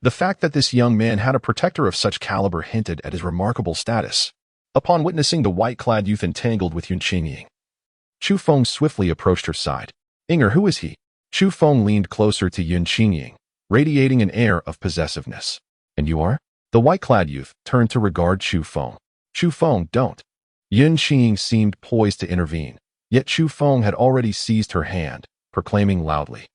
A: the fact that this young man had a protector of such caliber hinted at his remarkable status. Upon witnessing the white-clad youth entangled with Yun Qingying, Chu Feng swiftly approached her side. Inger, who is he? Chu Feng leaned closer to Yun Qingying, radiating an air of possessiveness. And you are? The white-clad youth turned to regard Chu Feng. Chu Feng, don't. Yun Qingying seemed poised to intervene, yet Chu Feng had already seized her hand, proclaiming loudly,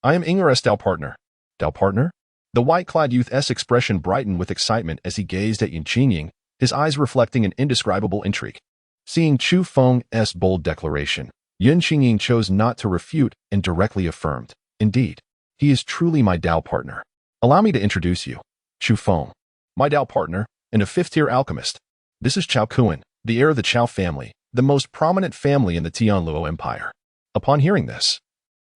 A: I am Inger's Dao partner. Dao partner? The white-clad youth's expression brightened with excitement as he gazed at Yun Qingying, his eyes reflecting an indescribable intrigue. Seeing Chu Feng's bold declaration, Yun Qingying chose not to refute and directly affirmed, indeed, he is truly my Dao partner. Allow me to introduce you, Chu Feng, my Dao partner, and a fifth-tier alchemist. This is Chao Kuan, the heir of the Chao family, the most prominent family in the Tianluo Empire. Upon hearing this,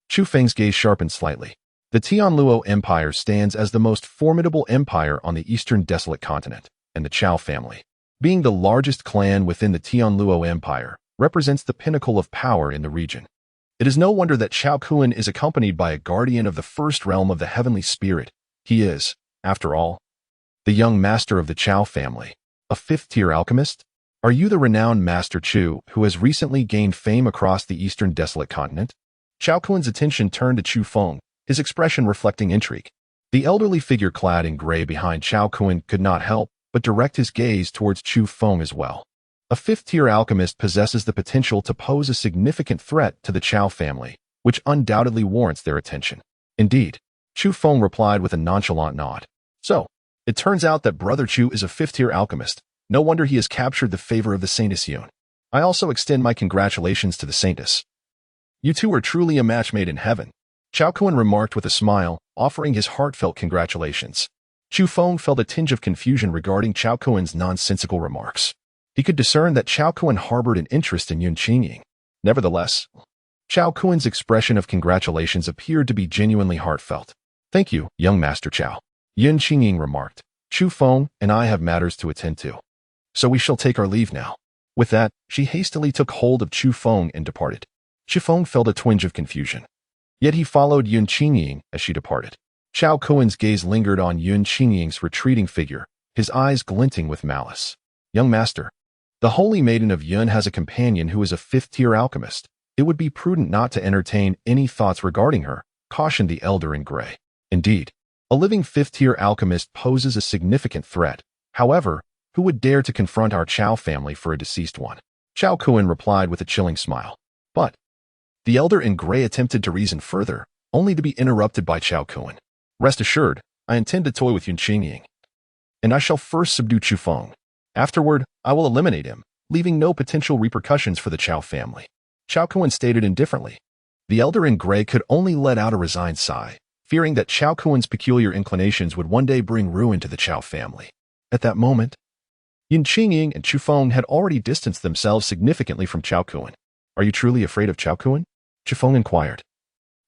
A: Chu Feng's gaze sharpened slightly. The Tianluo Empire stands as the most formidable empire on the eastern desolate continent, and the Chao family, being the largest clan within the Tianluo Empire, represents the pinnacle of power in the region. It is no wonder that Chao Kuan is accompanied by a guardian of the first realm of the heavenly spirit. He is, after all, the young master of the Chao family, a fifth-tier alchemist. Are you the renowned Master Chu who has recently gained fame across the eastern desolate continent? Chao Kuan's attention turned to Chu Feng, his expression reflecting intrigue. The elderly figure clad in gray behind Chao Kuan could not help but direct his gaze towards Chu Feng as well. A fifth-tier alchemist possesses the potential to pose a significant threat to the Chao family, which undoubtedly warrants their attention. Indeed, Chu Feng replied with a nonchalant nod. So, it turns out that Brother Chu is a fifth-tier alchemist. No wonder he has captured the favor of the Saintess Yun. I also extend my congratulations to the Saintess. You two are truly a match made in heaven. Chao Kuan remarked with a smile, offering his heartfelt congratulations. Chu Feng felt a tinge of confusion regarding Chao Kuan's nonsensical remarks. He could discern that Chao Kuan harbored an interest in Yun Qingying. Nevertheless, Chao Kuan's expression of congratulations appeared to be genuinely heartfelt. "Thank you, young Master Chao," Yun Qingying remarked. "Chu Feng and I have matters to attend to, so we shall take our leave now." With that, she hastily took hold of Chu Feng and departed. Chu Feng felt a twinge of confusion. Yet he followed Yun Qingying as she departed. Chao Kuan's gaze lingered on Yun Qingying's retreating figure, his eyes glinting with malice. "Young master, the holy maiden of Yun has a companion who is a fifth-tier alchemist. It would be prudent not to entertain any thoughts regarding her," cautioned the elder in gray. Indeed, a living fifth-tier alchemist poses a significant threat. However, who would dare to confront our Chao family for a deceased one? Chao Kuan replied with a chilling smile. But the elder in gray attempted to reason further, only to be interrupted by Chao Kuan. "Rest assured, I intend to toy with Yun Qingying, and I shall first subdue Chu Feng. Afterward, I will eliminate him, leaving no potential repercussions for the Chao family." Chao Kuan stated indifferently. The elder in gray could only let out a resigned sigh, fearing that Chao Kuan's peculiar inclinations would one day bring ruin to the Chao family. At that moment, Yun Qingying and Chu Feng had already distanced themselves significantly from Chao Kuan. "Are you truly afraid of Chao Kuan?" Chu Feng inquired,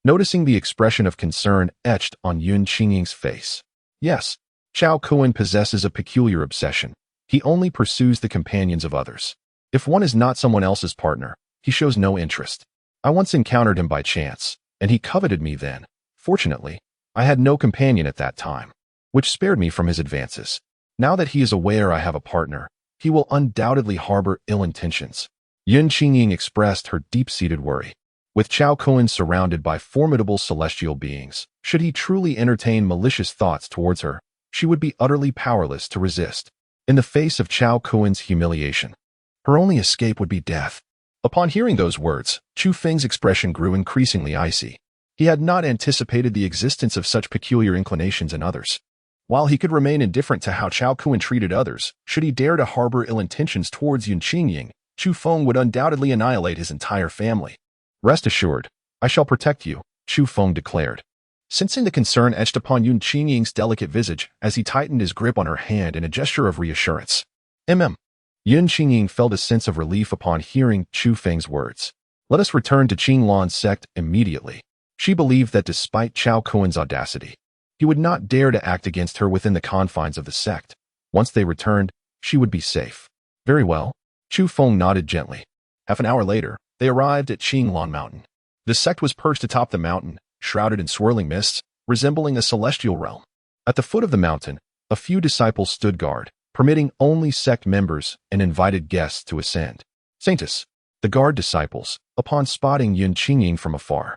A: noticing the expression of concern etched on Yun Qingying's face. "Yes, Chao Kuan possesses a peculiar obsession. He only pursues the companions of others. If one is not someone else's partner, he shows no interest. I once encountered him by chance, and he coveted me then. Fortunately, I had no companion at that time, which spared me from his advances. Now that he is aware I have a partner, he will undoubtedly harbor ill intentions." Yun Qingying expressed her deep-seated worry. With Chao Kuan surrounded by formidable celestial beings, should he truly entertain malicious thoughts towards her, she would be utterly powerless to resist. In the face of Chao Kuan's humiliation, her only escape would be death. Upon hearing those words, Chu Feng's expression grew increasingly icy. He had not anticipated the existence of such peculiar inclinations in others. While he could remain indifferent to how Chao Kuan treated others, should he dare to harbor ill intentions towards Yun Qingying, Chu Feng would undoubtedly annihilate his entire family. "Rest assured, I shall protect you," Chu Feng declared. Sensing the concern etched upon Yun Qingying's delicate visage as he tightened his grip on her hand in a gesture of reassurance. Yun Qingying felt a sense of relief upon hearing Chu Feng's words. "Let us return to Qinglan's sect immediately." She believed that despite Chao Kuan's audacity, he would not dare to act against her within the confines of the sect. Once they returned, she would be safe. "Very well." Chu Feng nodded gently. Half an hour later, they arrived at Qinglan Mountain. The sect was perched atop the mountain, shrouded in swirling mists, resembling a celestial realm. At the foot of the mountain, a few disciples stood guard, permitting only sect members and invited guests to ascend. Saintus, the guard disciples, upon spotting Yun Qingying from afar,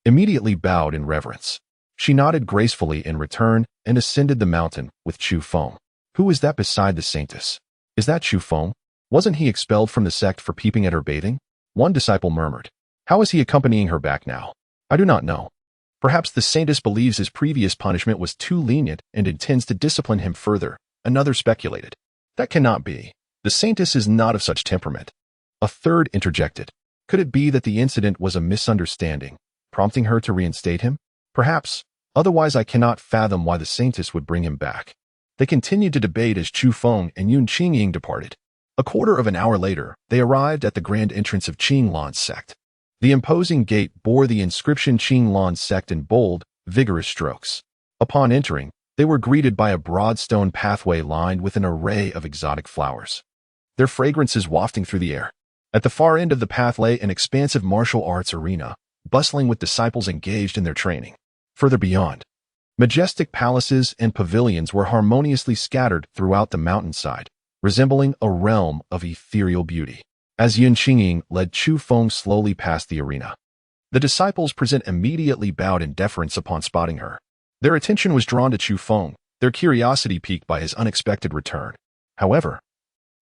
A: immediately bowed in reverence. She nodded gracefully in return and ascended the mountain with Chu Feng. "Who is that beside the saintess? Is that Chu Feng? Wasn't he expelled from the sect for peeping at her bathing?" One disciple murmured. "How is he accompanying her back now?" "I do not know. Perhaps the saintess believes his previous punishment was too lenient and intends to discipline him further," another speculated. "That cannot be. The saintess is not of such temperament." A third interjected. "Could it be that the incident was a misunderstanding, prompting her to reinstate him? Perhaps. Otherwise I cannot fathom why the saintess would bring him back." They continued to debate as Chu Feng and Yun Qingying departed. A quarter of an hour later, they arrived at the grand entrance of Qinglan's sect. The imposing gate bore the inscription Qinglan's sect in bold, vigorous strokes. Upon entering, they were greeted by a broad stone pathway lined with an array of exotic flowers, their fragrances wafting through the air. At the far end of the path lay an expansive martial arts arena, bustling with disciples engaged in their training. Further beyond, majestic palaces and pavilions were harmoniously scattered throughout the mountainside, resembling a realm of ethereal beauty. As Yun Qingying led Chu Feng slowly past the arena, the disciples present immediately bowed in deference upon spotting her. Their attention was drawn to Chu Feng, their curiosity piqued by his unexpected return. However,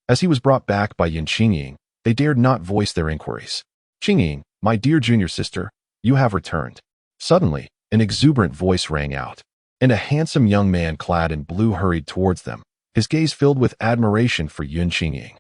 A: as he was brought back by Yun Qingying, they dared not voice their inquiries. "Qingying, my dear junior sister, you have returned." Suddenly, an exuberant voice rang out, and a handsome young man clad in blue hurried towards them, his gaze filled with admiration for Yun Qingying.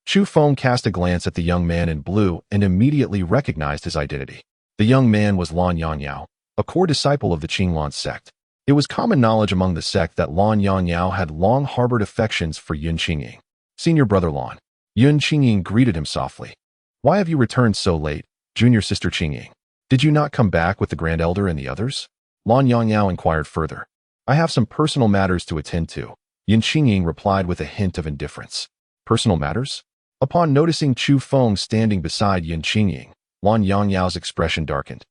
A: Chu Feng cast a glance at the young man in blue and immediately recognized his identity. The young man was Lan Yanyao, a core disciple of the Qinglan sect. It was common knowledge among the sect that Lan Yangyao had long harbored affections for Yun Qingying. Senior brother Lan. Yun Qingying greeted him softly. Why have you returned so late, junior sister Qingying? Did you not come back with the Grand Elder and the others? Lan Yangyao inquired further. I have some personal matters to attend to. Yun Qingying replied with a hint of indifference. Personal matters? Upon noticing Chu Feng standing beside Yun Qingying, Lan Yangyao's expression darkened.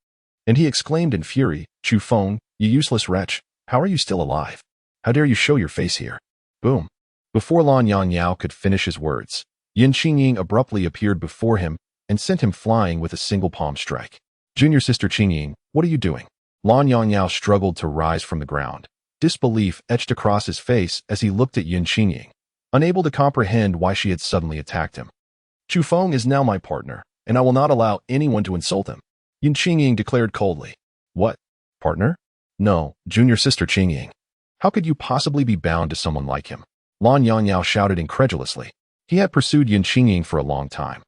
A: And he exclaimed in fury, Chu Feng, you useless wretch, how are you still alive? How dare you show your face here? Boom. Before Lan Yangyao could finish his words, Yun Qingying abruptly appeared before him and sent him flying with a single palm strike. Junior sister Qingying, what are you doing? Lan Yangyao struggled to rise from the ground. Disbelief etched across his face as he looked at Yun Qingying, unable to comprehend why she had suddenly attacked him. Chu Feng is now my partner, and I will not allow anyone to insult him, Yun Qingying declared coldly. What? Partner? No, junior sister Qingying. How could you possibly be bound to someone like him? Lan Yangyao shouted incredulously. He had pursued Yun Qingying for a long time,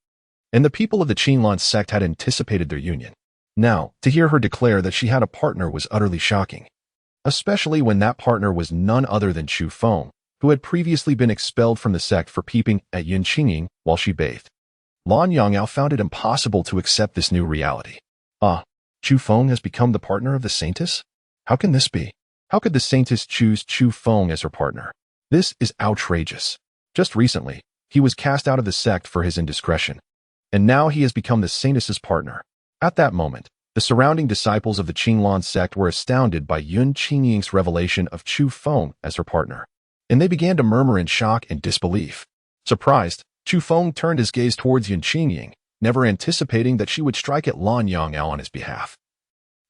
A: and the people of the Qinglan sect had anticipated their union. Now, to hear her declare that she had a partner was utterly shocking, especially when that partner was none other than Chu Feng, who had previously been expelled from the sect for peeping at Yun Qingying while she bathed. Lan Yangyao found it impossible to accept this new reality. Chu Feng has become the partner of the saintess? How can this be? How could the saintess choose Chu Feng as her partner? This is outrageous. Just recently, he was cast out of the sect for his indiscretion, and now he has become the saintess's partner. At that moment, the surrounding disciples of the Qinglan sect were astounded by Yun Qingying's revelation of Chu Feng as her partner, and they began to murmur in shock and disbelief. Surprised, Chu Feng turned his gaze towards Yun Qingying, never anticipating that she would strike at Lan Yangyao on his behalf,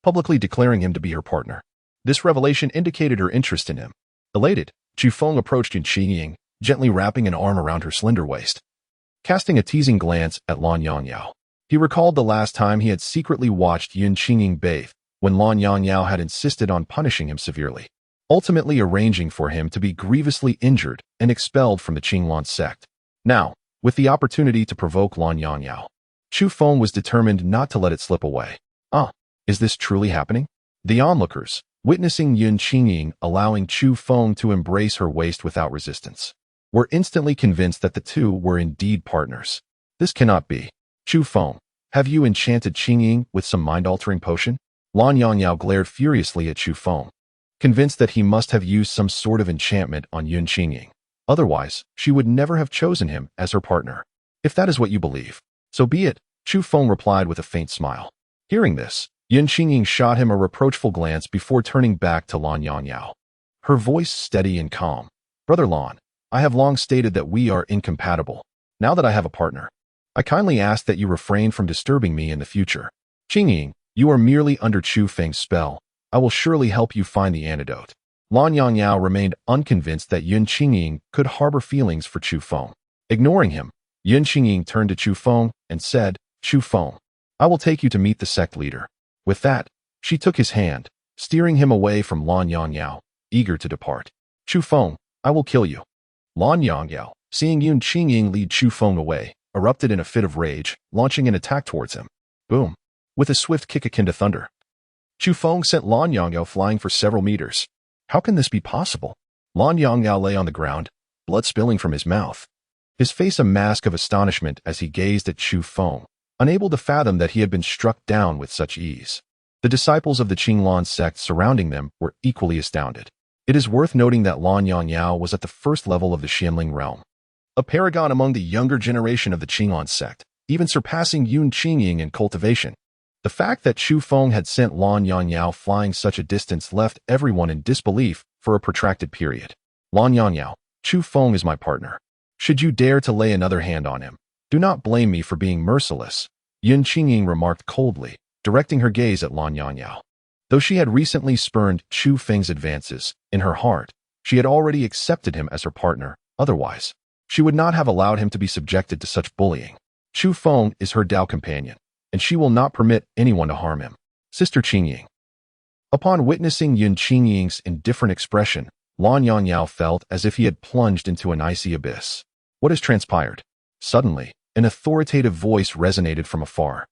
A: publicly declaring him to be her partner. This revelation indicated her interest in him. Elated, Chu Feng approached Yun Qingying, gently wrapping an arm around her slender waist. Casting a teasing glance at Lan Yangyao, he recalled the last time he had secretly watched Yun Qingying bathe, when Lan Yangyao had insisted on punishing him severely, ultimately arranging for him to be grievously injured and expelled from the Qinglan sect. Now, with the opportunity to provoke Lan Yangyao, Chu Feng was determined not to let it slip away. Is this truly happening? The onlookers, witnessing Yun Qingying allowing Chu Feng to embrace her waist without resistance, were instantly convinced that the two were indeed partners. This cannot be. Chu Feng, have you enchanted Qingying with some mind-altering potion? Lan Yangyao glared furiously at Chu Feng, convinced that he must have used some sort of enchantment on Yun Qingying. Otherwise, she would never have chosen him as her partner. If that is what you believe, so be it, Chu Feng replied with a faint smile. Hearing this, Yun Qingying shot him a reproachful glance before turning back to Lan Yangyao, her voice steady and calm. Brother Lan, I have long stated that we are incompatible. Now that I have a partner, I kindly ask that you refrain from disturbing me in the future. Qingying, you are merely under Chu Feng's spell. I will surely help you find the antidote. Lan Yangyao remained unconvinced that Yun Qingying could harbor feelings for Chu Feng. Ignoring him, Yun Qingying turned to Chu Feng and said, Chu Feng, I will take you to meet the sect leader. With that, she took his hand, steering him away from Lan Yangyao, eager to depart. Chu Feng, I will kill you. Lan Yangyao, seeing Yun Qingying lead Chu Feng away, erupted in a fit of rage, launching an attack towards him. Boom. With a swift kick akin to thunder, Chu Feng sent Lan Yangyao flying for several meters. How can this be possible? Lan Yangyao lay on the ground, blood spilling from his mouth, his face a mask of astonishment as he gazed at Chu Feng, unable to fathom that he had been struck down with such ease. The disciples of the Qinglan sect surrounding them were equally astounded. It is worth noting that Lan Yangyao was at the first level of the Xianling realm, a paragon among the younger generation of the Qinglan sect, even surpassing Yun Qingying in cultivation. The fact that Chu Feng had sent Lan Yangyao flying such a distance left everyone in disbelief for a protracted period. Lan Yangyao, Chu Feng is my partner. Should you dare to lay another hand on him, do not blame me for being merciless, Yun Qingying remarked coldly, directing her gaze at Lan Yangyao. Though she had recently spurned Chu Feng's advances, in her heart, she had already accepted him as her partner. Otherwise, she would not have allowed him to be subjected to such bullying. Chu Feng is her Dao companion, and she will not permit anyone to harm him. Sister Qingying. Upon witnessing Yun Qingying's indifferent expression, Lan Yangyao felt as if he had plunged into an icy abyss. What has transpired? Suddenly, an authoritative voice resonated from afar,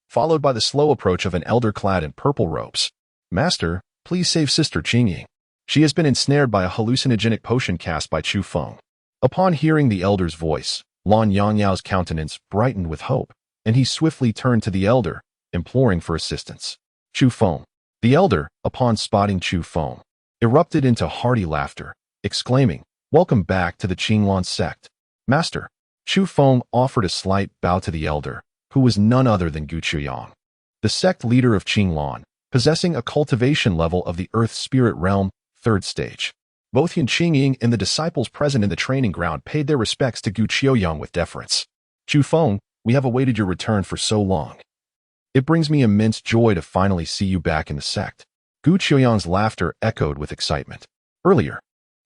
A: followed by the slow approach of an elder clad in purple robes. "Master, please save Sister Qingying. She has been ensnared by a hallucinogenic potion cast by Chu Feng." Upon hearing the elder's voice, Lan Yangyao's countenance brightened with hope, and he swiftly turned to the elder, imploring for assistance. Chu Feng. The elder, upon spotting Chu Feng, erupted into hearty laughter, exclaiming, "Welcome back to the Qinglan sect, Master." Chu Feng offered a slight bow to the elder, who was none other than Gu Qiuyang, the sect leader of Qinglan, possessing a cultivation level of the Earth Spirit Realm, 3rd stage. Both Yan Qingying and the disciples present in the training ground paid their respects to Gu Qiuyang with deference. "Chu Feng, we have awaited your return for so long. It brings me immense joy to finally see you back in the sect." Gu Qiuyang's laughter echoed with excitement. Earlier,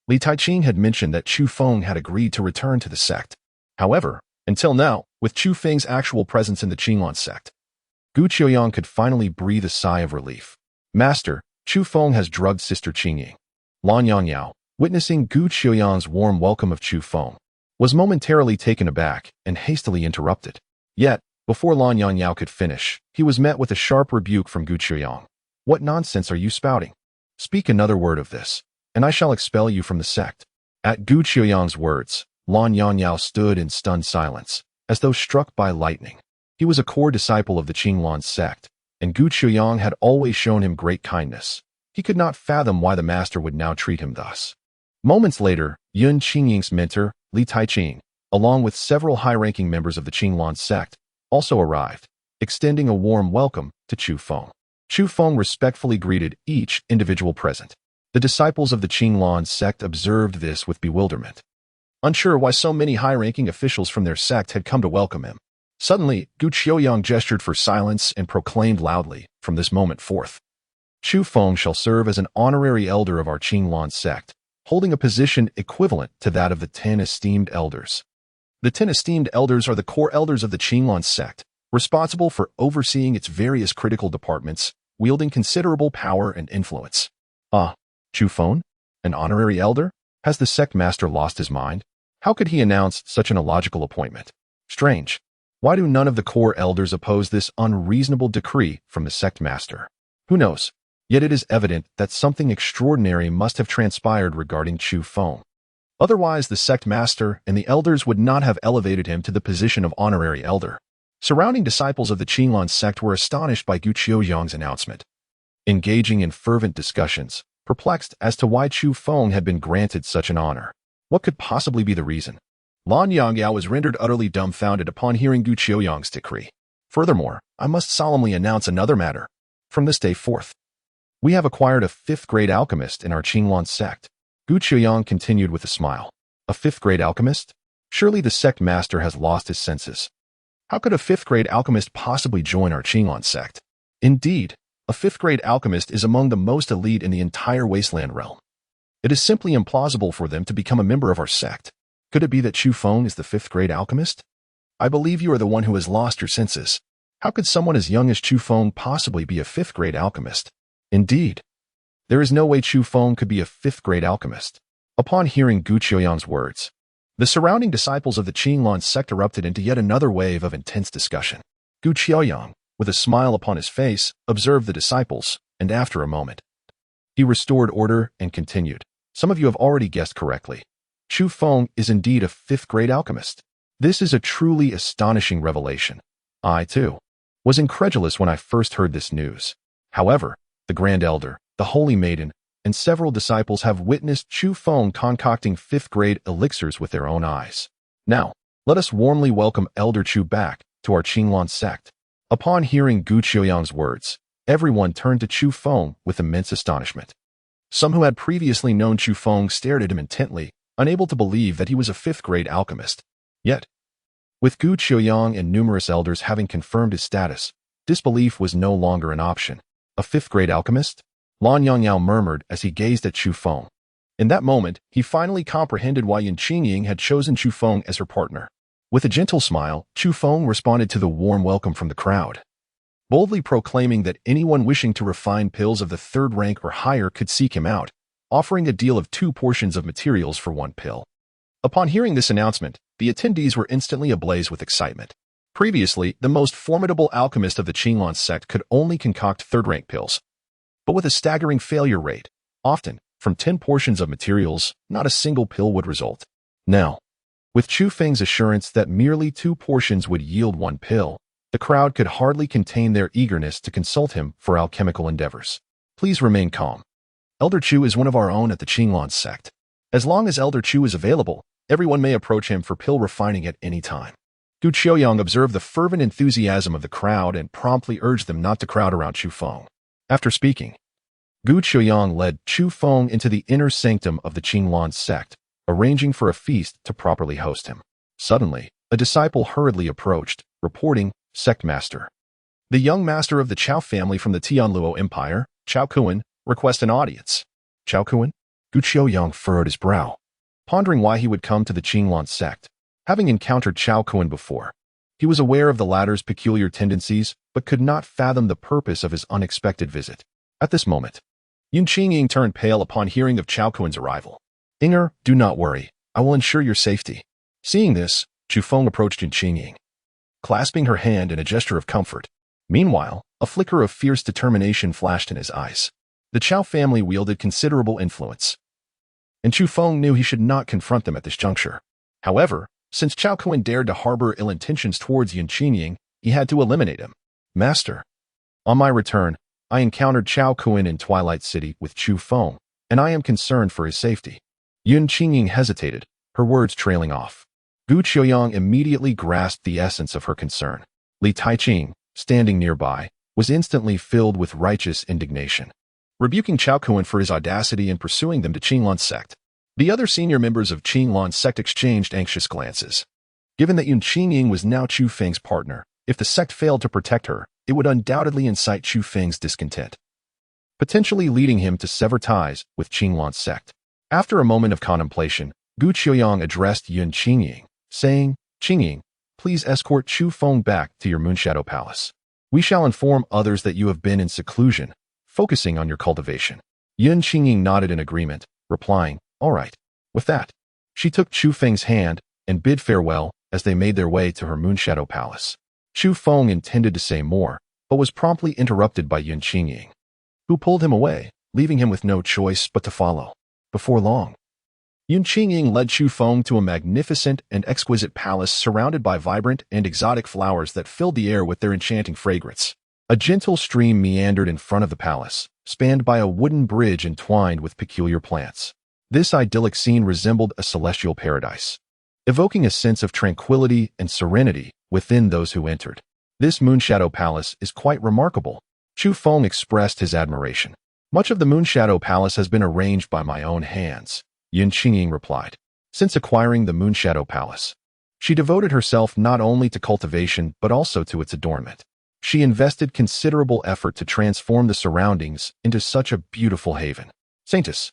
A: Li Taiqing had mentioned that Chu Feng had agreed to return to the sect. However, until now, with Chu Feng's actual presence in the Qinglan sect, Gu Qiuyang could finally breathe a sigh of relief. "Master, Chu Feng has drugged Sister Qingying." Lan Yangyao, witnessing Gu Qiuyang's warm welcome of Chu Feng, was momentarily taken aback and hastily interrupted. Yet, before Lan Yangyao could finish, he was met with a sharp rebuke from Gu Qiuyang. "What nonsense are you spouting? Speak another word of this, and I shall expel you from the sect." At Gu Qiuyang's words, Lan Yangyao stood in stunned silence, as though struck by lightning. He was a core disciple of the Qinglan sect, and Gu Qiuyang had always shown him great kindness. He could not fathom why the master would now treat him thus. Moments later, Yan Qingying's mentor, Li Taiqing, along with several high-ranking members of the Qinglan sect, also arrived, extending a warm welcome to Chu Feng. Chu Feng respectfully greeted each individual present. The disciples of the Qinglan sect observed this with bewilderment, unsure why so many high-ranking officials from their sect had come to welcome him. Suddenly, Gu Qiuyang gestured for silence and proclaimed loudly, "From this moment forth, Chu Feng shall serve as an honorary elder of our Qinglan sect, holding a position equivalent to that of the 10 esteemed elders." The 10 esteemed elders are the core elders of the Qinglan sect, responsible for overseeing its various critical departments, wielding considerable power and influence. Ah, Chu Feng? An honorary elder? Has the sect master lost his mind? How could he announce such an illogical appointment? Strange. Why do none of the core elders oppose this unreasonable decree from the sect master? Who knows? Yet it is evident that something extraordinary must have transpired regarding Chu Feng. Otherwise, the sect master and the elders would not have elevated him to the position of honorary elder. Surrounding disciples of the Qinglan sect were astonished by Gu Qiuyang's announcement, engaging in fervent discussions, perplexed as to why Chu Feng had been granted such an honor. What could possibly be the reason? Lan Yangyao was rendered utterly dumbfounded upon hearing Gu Qiuyang's decree. Furthermore, I must solemnly announce another matter. From this day forth, we have acquired a 5th-grade alchemist in our Qinglan sect. Gu Qiuyang continued with a smile. A 5th-grade alchemist? Surely the sect master has lost his senses. How could a 5th-grade alchemist possibly join our Qinglan sect? Indeed, a 5th-grade alchemist is among the most elite in the entire wasteland realm. It is simply implausible for them to become a member of our sect. Could it be that Chu Feng is the 5th-grade alchemist? I believe you are the one who has lost your senses. How could someone as young as Chu Feng possibly be a 5th-grade alchemist? Indeed, there is no way Chu Feng could be a 5th-grade alchemist. Upon hearing Gu Qiuyang's words, the surrounding disciples of the Qinglan sect erupted into yet another wave of intense discussion. Gu Qiuyang, with a smile upon his face, observed the disciples, and after a moment, he restored order and continued. Some of you have already guessed correctly. Chu Feng is indeed a 5th-grade alchemist. This is a truly astonishing revelation. I, too, was incredulous when I first heard this news. However, the Grand Elder, the Holy Maiden, and several disciples have witnessed Chu Feng concocting 5th-grade elixirs with their own eyes. Now, let us warmly welcome Elder Chu back to our Qinglan sect. Upon hearing Gu Qiuyang's words, everyone turned to Chu Feng with immense astonishment. Some who had previously known Chu Feng stared at him intently, unable to believe that he was a 5th-grade alchemist. Yet, with Gu Qiuyang and numerous elders having confirmed his status, disbelief was no longer an option. A 5th-grade alchemist? Lan Yangyao murmured as he gazed at Chu Feng. In that moment, he finally comprehended why Yan Qingying had chosen Chu Feng as her partner. With a gentle smile, Chu Feng responded to the warm welcome from the crowd, boldly proclaiming that anyone wishing to refine pills of the 3rd rank or higher could seek him out, offering a deal of 2 portions of materials for 1 pill. Upon hearing this announcement, the attendees were instantly ablaze with excitement. Previously, the most formidable alchemist of the Qinglan sect could only concoct 3rd rank pills. but with a staggering failure rate. Often, from 10 portions of materials, not a single pill would result. Now, with Chu Feng's assurance that merely 2 portions would yield 1 pill, the crowd could hardly contain their eagerness to consult him for alchemical endeavors. Please remain calm. Elder Chu is one of our own at the Qinglan sect. As long as Elder Chu is available, everyone may approach him for pill refining at any time. Gu Qiuyang observed the fervent enthusiasm of the crowd and promptly urged them not to crowd around Chu Feng. After speaking, Gu Qiuyang led Chu Feng into the inner sanctum of the Qinglan sect, arranging for a feast to properly host him. Suddenly, a disciple hurriedly approached, reporting, "Sect Master. The young master of the Chao family from the Tianluo Empire, Chao Kuan, requests an audience." Chao Kuan? Gu Qiuyang furrowed his brow, pondering why he would come to the Qinglan sect. Having encountered Chao Kuan before, he was aware of the latter's peculiar tendencies, but could not fathom the purpose of his unexpected visit. At this moment, Yun Qingying turned pale upon hearing of Chao Kuan's arrival. "Inger, do not worry. I will ensure your safety." Seeing this, Chu Feng approached Yun Qingying, clasping her hand in a gesture of comfort. Meanwhile, a flicker of fierce determination flashed in his eyes. The Chao family wielded considerable influence, and Chu Feng knew he should not confront them at this juncture. However, since Chao Kuan dared to harbor ill intentions towards Yun Qingying, he had to eliminate him. "Master, on my return, I encountered Chao Kuan in Twilight City with Chu Feng, and I am concerned for his safety." Yun Qingying hesitated, her words trailing off. Gu Qiuyang immediately grasped the essence of her concern. Li Taiqing, standing nearby, was instantly filled with righteous indignation, rebuking Chao Kuan for his audacity in pursuing them to Qinglan sect. The other senior members of Qinglan sect exchanged anxious glances. Given that Yun Qingying was now Chu Feng's partner, if the sect failed to protect her, it would undoubtedly incite Chu Feng's discontent, potentially leading him to sever ties with Qinglan sect. After a moment of contemplation, Gu Qiuyang addressed Yun Qingying, saying, "Qingying, please escort Chu Feng back to your Moonshadow Palace. We shall inform others that you have been in seclusion, focusing on your cultivation." Yun Qingying nodded in agreement, replying, "All right." With that, she took Chu Feng's hand and bid farewell as they made their way to her Moonshadow Palace. Chu Feng intended to say more, but was promptly interrupted by Yun Qingying, who pulled him away, leaving him with no choice but to follow. Before long, Yun Qingying led Chu Feng to a magnificent and exquisite palace surrounded by vibrant and exotic flowers that filled the air with their enchanting fragrance. A gentle stream meandered in front of the palace, spanned by a wooden bridge entwined with peculiar plants. This idyllic scene resembled a celestial paradise, evoking a sense of tranquility and serenity within those who entered. "This Moonshadow Palace is quite remarkable." Chu Feng expressed his admiration. "Much of the Moonshadow Palace has been arranged by my own hands," Yun Qingying replied. Since acquiring the Moonshadow Palace, she devoted herself not only to cultivation but also to its adornment. She invested considerable effort to transform the surroundings into such a beautiful haven. "Saintess."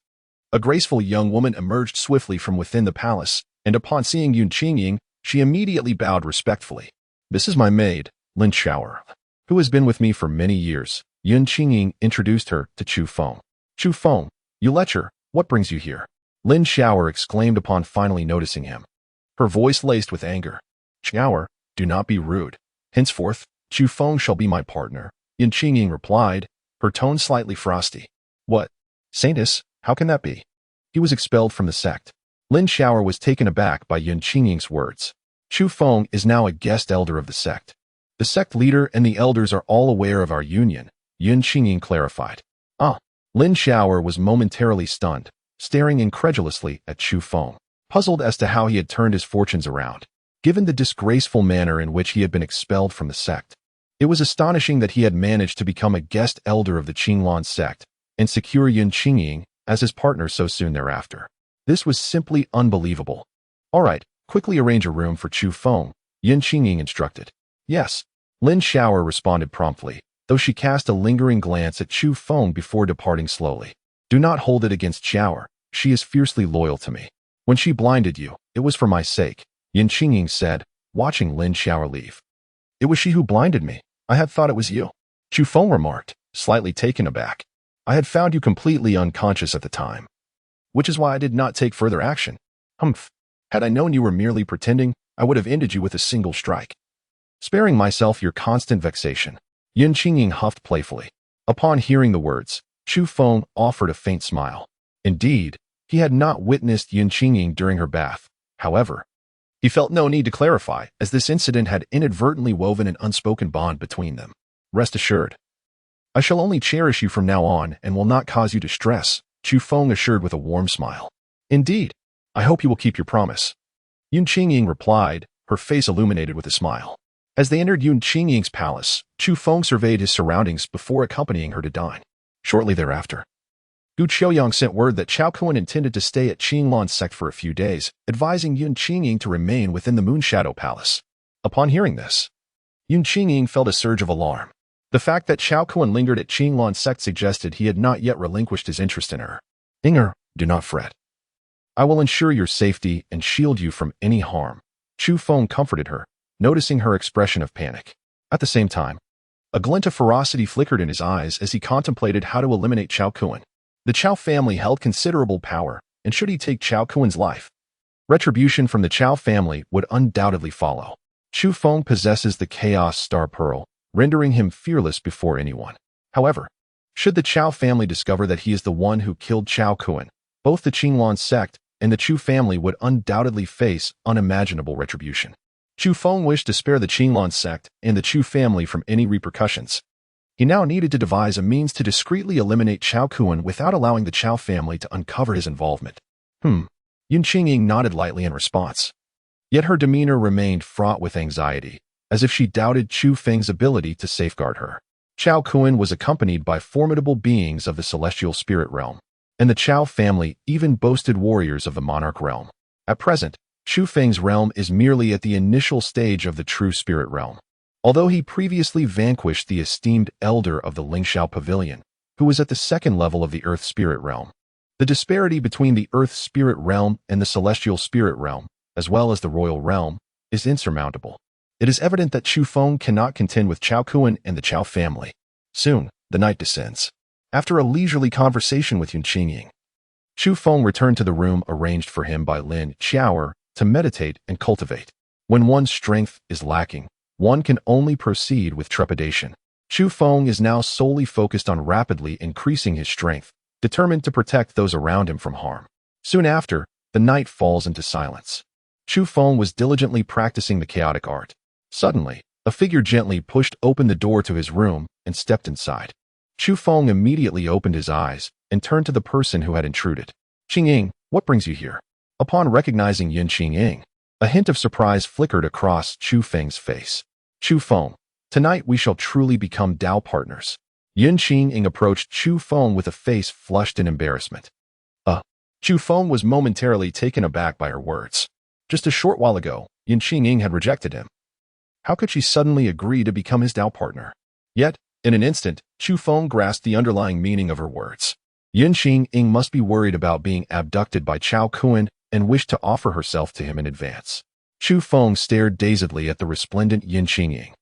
A: A graceful young woman emerged swiftly from within the palace, and upon seeing Yun Qingying, she immediately bowed respectfully. "This is my maid, Lin Shower, who has been with me for many years." Yun Qingying introduced her to Chu Feng. "Chu Feng, you lecher, what brings you here?" Lin Shower exclaimed upon finally noticing him, her voice laced with anger. "Shower, do not be rude. Henceforth, Chu Feng shall be my partner," Yun Qingying replied, her tone slightly frosty. "What? Saintess, how can that be? He was expelled from the sect." Lin Shower was taken aback by Yun Qingying's words. "Chu Feng is now a guest elder of the sect. The sect leader and the elders are all aware of our union," Yun Qingying clarified. "Ah." Lin Shower was momentarily stunned, staring incredulously at Chu Feng, puzzled as to how he had turned his fortunes around. Given the disgraceful manner in which he had been expelled from the sect, it was astonishing that he had managed to become a guest elder of the Qinglan sect and secure Yun Qingying as his partner so soon thereafter. This was simply unbelievable. "All right, quickly arrange a room for Chu Feng," Yun Qingying instructed. "Yes." Lin Shower responded promptly, though she cast a lingering glance at Chu Feng before departing slowly. "Do not hold it against Shower. She is fiercely loyal to me. When she blinded you, it was for my sake," Yun Qingying said, watching Lin Shower leave. "It was she who blinded me. I had thought it was you," Chu Feng remarked, slightly taken aback. "I had found you completely unconscious at the time, which is why I did not take further action. Humph. Had I known you were merely pretending, I would have ended you with a single strike, sparing myself your constant vexation." Yun Qingying huffed playfully. Upon hearing the words, Chu Feng offered a faint smile. Indeed, he had not witnessed Yun Qingying during her bath. However, he felt no need to clarify, as this incident had inadvertently woven an unspoken bond between them. Rest assured, I shall only cherish you from now on and will not cause you distress, Chu Feng assured with a warm smile. Indeed, I hope you will keep your promise. Yun Qingying replied, her face illuminated with a smile. As they entered Yun Qingying's palace, Chu Feng surveyed his surroundings before accompanying her to dine. Shortly thereafter, Gu Qiuyang sent word that Chao Kuan intended to stay at Qinglan's sect for a few days, advising Yun Qingying to remain within the Moonshadow Palace. Upon hearing this, Yun Qingying felt a surge of alarm. The fact that Chao Kuan lingered at Qinglan's sect suggested he had not yet relinquished his interest in her. Inger, do not fret. I will ensure your safety and shield you from any harm. Chu Feng comforted her, noticing her expression of panic. At the same time, a glint of ferocity flickered in his eyes as he contemplated how to eliminate Chao Kuan. The Chao family held considerable power, and should he take Chao Kuan's life, retribution from the Chao family would undoubtedly follow. Chu Feng possesses the Chaos Star Pearl, rendering him fearless before anyone. However, should the Chao family discover that he is the one who killed Chao Kuan, both the Qinglan sect and the Chu family would undoubtedly face unimaginable retribution. Chu Feng wished to spare the Qinglan sect and the Chu family from any repercussions. He now needed to devise a means to discreetly eliminate Chao Kuan without allowing the Chao family to uncover his involvement. Yun Qingying nodded lightly in response. Yet her demeanor remained fraught with anxiety, as if she doubted Chu Feng's ability to safeguard her. Chao Kuan was accompanied by formidable beings of the celestial spirit realm, and the Chao family even boasted warriors of the monarch realm. At present, Chu Feng's realm is merely at the initial stage of the true spirit realm. Although he previously vanquished the esteemed elder of the Lingxiao Pavilion, who was at the second level of the Earth Spirit Realm, the disparity between the Earth Spirit Realm and the Celestial Spirit Realm, as well as the Royal Realm, is insurmountable. It is evident that Chu Feng cannot contend with Chao Kuan and the Chao family. Soon, the night descends. After a leisurely conversation with Yun Qingying, Chu Feng returned to the room arranged for him by Lin Xiaoer to meditate and cultivate. When one's strength is lacking, one can only proceed with trepidation. Chu Feng is now solely focused on rapidly increasing his strength, determined to protect those around him from harm. Soon after, the night falls into silence. Chu Feng was diligently practicing the chaotic art. Suddenly, a figure gently pushed open the door to his room and stepped inside. Chu Feng immediately opened his eyes and turned to the person who had intruded. Qingying, what brings you here? Upon recognizing Yun Qingying, a hint of surprise flickered across Chu Feng's face. Chu Feng, tonight we shall truly become Dao partners. Yun Qingying approached Chu Feng with a face flushed in embarrassment. Chu Feng was momentarily taken aback by her words. Just a short while ago, Yun Qingying had rejected him. How could she suddenly agree to become his Dao partner? Yet, in an instant, Chu Feng grasped the underlying meaning of her words. Yun Qingying must be worried about being abducted by Chao Kuan and wished to offer herself to him in advance. Chu Feng stared dazedly at the resplendent Yun Qingying,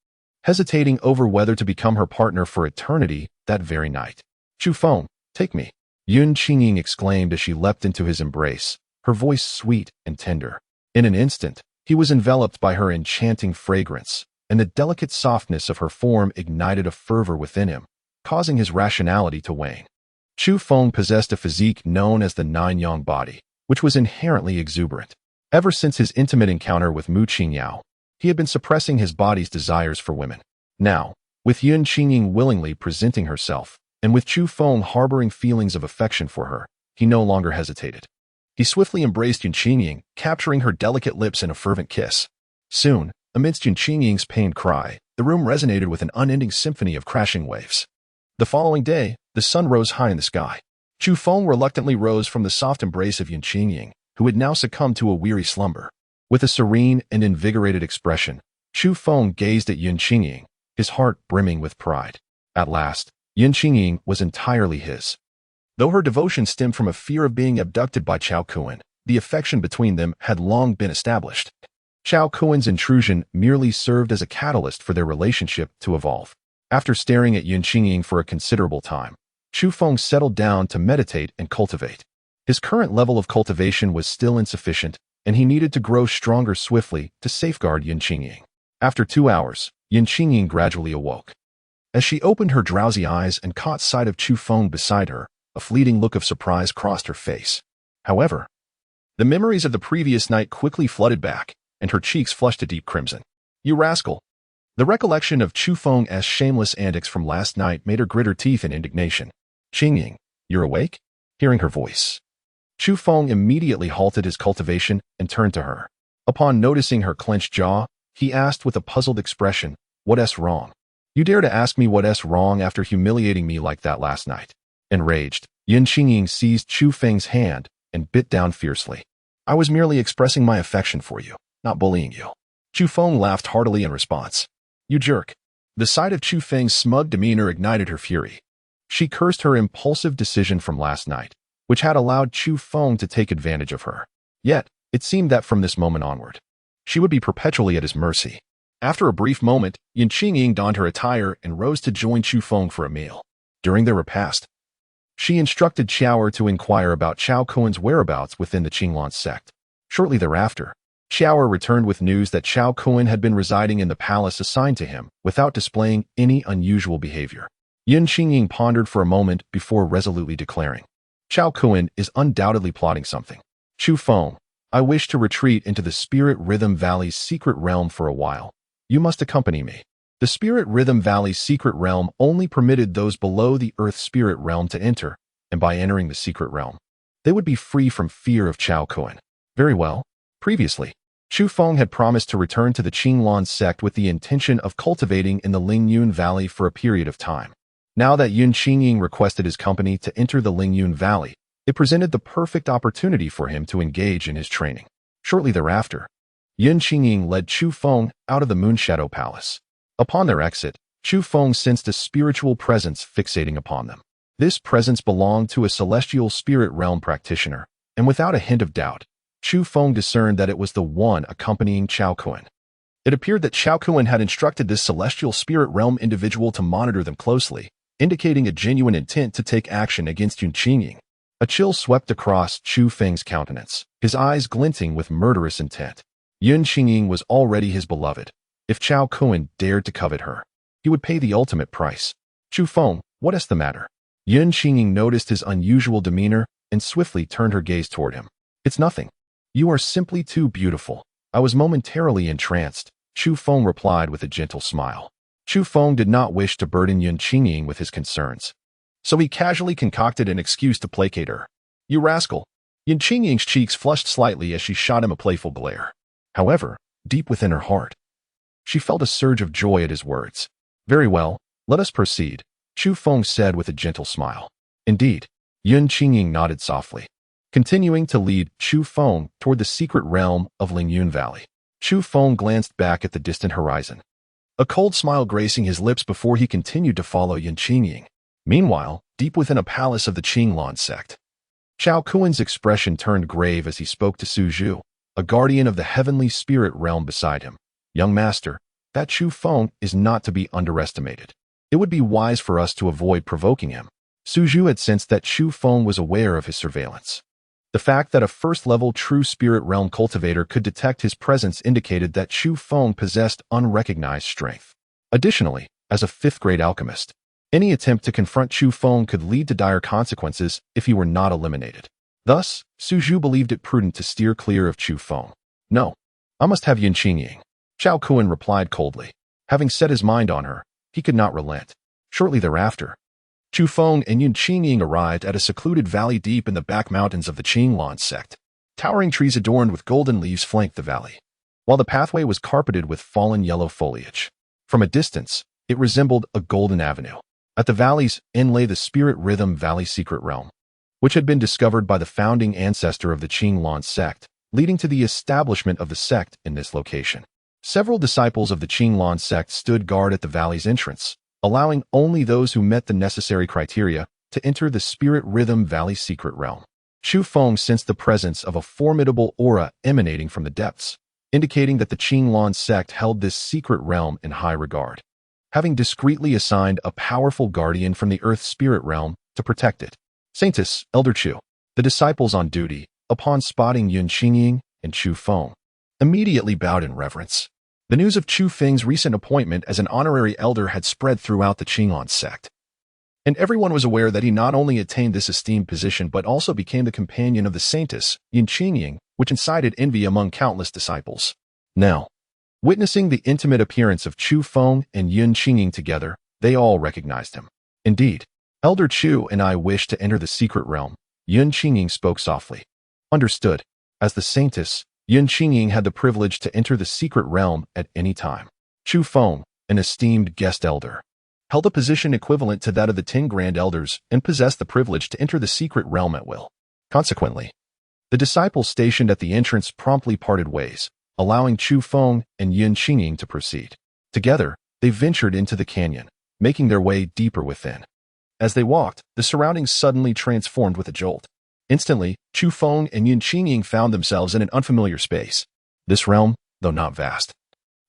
A: hesitating over whether to become her partner for eternity that very night. Chu Feng, take me, Yun Qingying exclaimed as she leapt into his embrace, her voice sweet and tender. In an instant, he was enveloped by her enchanting fragrance, and the delicate softness of her form ignited a fervor within him, causing his rationality to wane. Chu Feng possessed a physique known as the Nine-Yang body, which was inherently exuberant. Ever since his intimate encounter with Mu Qingyao, he had been suppressing his body's desires for women. Now, with Yun Qingying willingly presenting herself, and with Chu Feng harboring feelings of affection for her, he no longer hesitated. He swiftly embraced Yun Qingying, capturing her delicate lips in a fervent kiss. Soon, amidst Yun Qingying's pained cry, the room resonated with an unending symphony of crashing waves. The following day, the sun rose high in the sky. Chu Feng reluctantly rose from the soft embrace of Yun Qingying, who had now succumbed to a weary slumber. With a serene and invigorated expression, Chu Feng gazed at Yun Qingying, his heart brimming with pride. At last, Yun Qingying was entirely his. Though her devotion stemmed from a fear of being abducted by Chao Kuan, the affection between them had long been established. Chao Kuan's intrusion merely served as a catalyst for their relationship to evolve. After staring at Yun Qingying for a considerable time, Chu Feng settled down to meditate and cultivate. His current level of cultivation was still insufficient, and he needed to grow stronger swiftly to safeguard Yun Qingying. After 2 hours, Yun Qingying gradually awoke. As she opened her drowsy eyes and caught sight of Chu Feng beside her, a fleeting look of surprise crossed her face. However, the memories of the previous night quickly flooded back, and her cheeks flushed a deep crimson. "You rascal!" The recollection of Chu Feng's shameless antics from last night made her grit her teeth in indignation. "Qingying, you're awake?" Hearing her voice, Chu Feng immediately halted his cultivation and turned to her. Upon noticing her clenched jaw, he asked with a puzzled expression, "What's wrong? You dare to ask me what's wrong after humiliating me like that last night?" Enraged, Qingying seized Chu Feng's hand and bit down fiercely. "I was merely expressing my affection for you, not bullying you." Chu Feng laughed heartily in response. "You jerk." The sight of Chu Feng's smug demeanor ignited her fury. She cursed her impulsive decision from last night, which had allowed Chu Feng to take advantage of her. Yet, it seemed that from this moment onward, she would be perpetually at his mercy. After a brief moment, Qingying donned her attire and rose to join Chu Feng for a meal. During their repast, she instructed Xiaoer to inquire about Chao Kuen's whereabouts within the Qinglong sect. Shortly thereafter, Xiaoer returned with news that Chao Kuen had been residing in the palace assigned to him without displaying any unusual behavior. Qingying pondered for a moment before resolutely declaring, "Chao Kuen is undoubtedly plotting something. Chu Feng, I wish to retreat into the Spirit Rhythm Valley's secret realm for a while. You must accompany me." The Spirit Rhythm Valley's secret realm only permitted those below the Earth Spirit realm to enter, and by entering the secret realm, they would be free from fear of Chao Kuen. Very well. Previously, Chu Feng had promised to return to the Qinglong sect with the intention of cultivating in the Lingyun Valley for a period of time. Now that Qingying requested his company to enter the Lingyun Valley, it presented the perfect opportunity for him to engage in his training. Shortly thereafter, Qingying led Chu Feng out of the Moonshadow Palace. Upon their exit, Chu Feng sensed a spiritual presence fixating upon them. This presence belonged to a celestial spirit realm practitioner, and without a hint of doubt, Chu Feng discerned that it was the one accompanying Chao Kuen. It appeared that Chao Kuen had instructed this celestial spirit realm individual to monitor them closely, indicating a genuine intent to take action against Qingying. A chill swept across Chu Feng's countenance, his eyes glinting with murderous intent. Qingying was already his beloved. If Chao Kuen dared to covet her, he would pay the ultimate price. "Chu Feng, what is the matter?" Qingying noticed his unusual demeanor and swiftly turned her gaze toward him. "It's nothing. You are simply too beautiful. I was momentarily entranced," Chu Feng replied with a gentle smile. Chu Feng did not wish to burden Qingying with his concerns, so he casually concocted an excuse to placate her. "You rascal." Qingying's cheeks flushed slightly as she shot him a playful glare. However, deep within her heart, she felt a surge of joy at his words. "Very well, let us proceed," Chu Feng said with a gentle smile. Indeed, Qingying nodded softly, continuing to lead Chu Feng toward the secret realm of Lingyun Valley. Chu Feng glanced back at the distant horizon, a cold smile gracing his lips before he continued to follow Qingying. Meanwhile, deep within a palace of the Qinglong sect, Chao Kuen's expression turned grave as he spoke to Su Zhu, a guardian of the heavenly spirit realm beside him. "Young master, that Chu Feng is not to be underestimated. It would be wise for us to avoid provoking him." Su Zhu had sensed that Chu Feng was aware of his surveillance. The fact that a first-level true spirit realm cultivator could detect his presence indicated that Chu Feng possessed unrecognized strength. Additionally, as a fifth-grade alchemist, any attempt to confront Chu Feng could lead to dire consequences if he were not eliminated. Thus, Su Zhu believed it prudent to steer clear of Chu Feng. "No, I must have Qingying," Chao Kuen replied coldly. Having set his mind on her, he could not relent. Shortly thereafter, Chu Feng and Qingying arrived at a secluded valley deep in the back mountains of the Qinglong sect. Towering trees adorned with golden leaves flanked the valley, while the pathway was carpeted with fallen yellow foliage. From a distance, it resembled a golden avenue. At the valley's end lay the Spirit Rhythm Valley secret realm, which had been discovered by the founding ancestor of the Qinglong sect, leading to the establishment of the sect in this location. Several disciples of the Qinglong sect stood guard at the valley's entrance, allowing only those who met the necessary criteria to enter the Spirit Rhythm Valley secret realm. Chu Feng sensed the presence of a formidable aura emanating from the depths, indicating that the Qinglong sect held this secret realm in high regard, having discreetly assigned a powerful guardian from the Earth Spirit realm to protect it. Saintus, Elder Chu, the disciples on duty, upon spotting Qingying and Chu Feng, immediately bowed in reverence. The news of Chu Feng's recent appointment as an honorary elder had spread throughout the Qinglan sect, and everyone was aware that he not only attained this esteemed position but also became the companion of the saintess, Yin Qingying, which incited envy among countless disciples. Now, witnessing the intimate appearance of Chu Feng and Yin Qingying together, they all recognized him. Indeed, Elder Chu and I wish to enter the secret realm, Yin Qingying spoke softly. Understood. As the saintess, Yin Qingying had the privilege to enter the secret realm at any time. Chu Feng, an esteemed guest elder, held a position equivalent to that of the 10 grand elders and possessed the privilege to enter the secret realm at will. Consequently, the disciples stationed at the entrance promptly parted ways, allowing Chu Feng and Yin Qingying to proceed. Together, they ventured into the canyon, making their way deeper within. As they walked, the surroundings suddenly transformed with a jolt. Instantly, Chu Feng and Yin Qingying found themselves in an unfamiliar space. This realm, though not vast,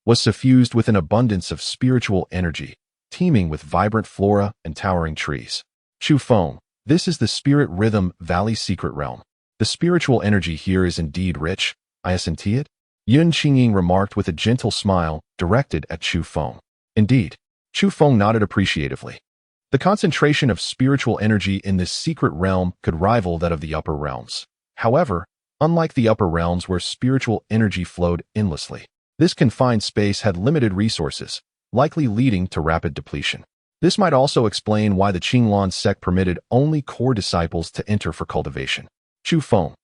A: was suffused with an abundance of spiritual energy, teeming with vibrant flora and towering trees. Chu Feng, this is the Spirit Rhythm Valley secret realm. The spiritual energy here is indeed rich, I assent it? Yin Qingying remarked with a gentle smile directed at Chu Feng. Indeed, Chu Feng nodded appreciatively. The concentration of spiritual energy in this secret realm could rival that of the upper realms. However, unlike the upper realms where spiritual energy flowed endlessly, this confined space had limited resources, likely leading to rapid depletion. This might also explain why the Qinglan sect permitted only core disciples to enter for cultivation. Chu Feng,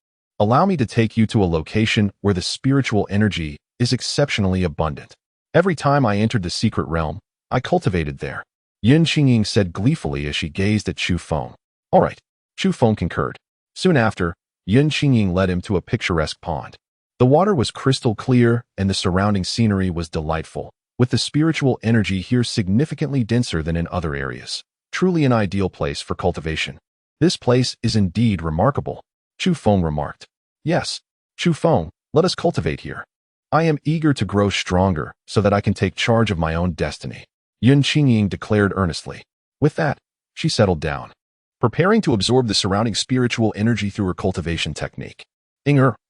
A: allow me to take you to a location where the spiritual energy is exceptionally abundant. Every time I entered the secret realm, I cultivated there. Yin Qingying said gleefully as she gazed at Chu Feng. All right, Chu Feng concurred. Soon after, Yin Qingying led him to a picturesque pond. The water was crystal clear and the surrounding scenery was delightful, with the spiritual energy here significantly denser than in other areas. Truly an ideal place for cultivation. This place is indeed remarkable, Chu Feng remarked. Yes, Chu Feng, let us cultivate here. I am eager to grow stronger so that I can take charge of my own destiny, Yin Qingying declared earnestly. With that, she settled down, preparing to absorb the surrounding spiritual energy through her cultivation technique.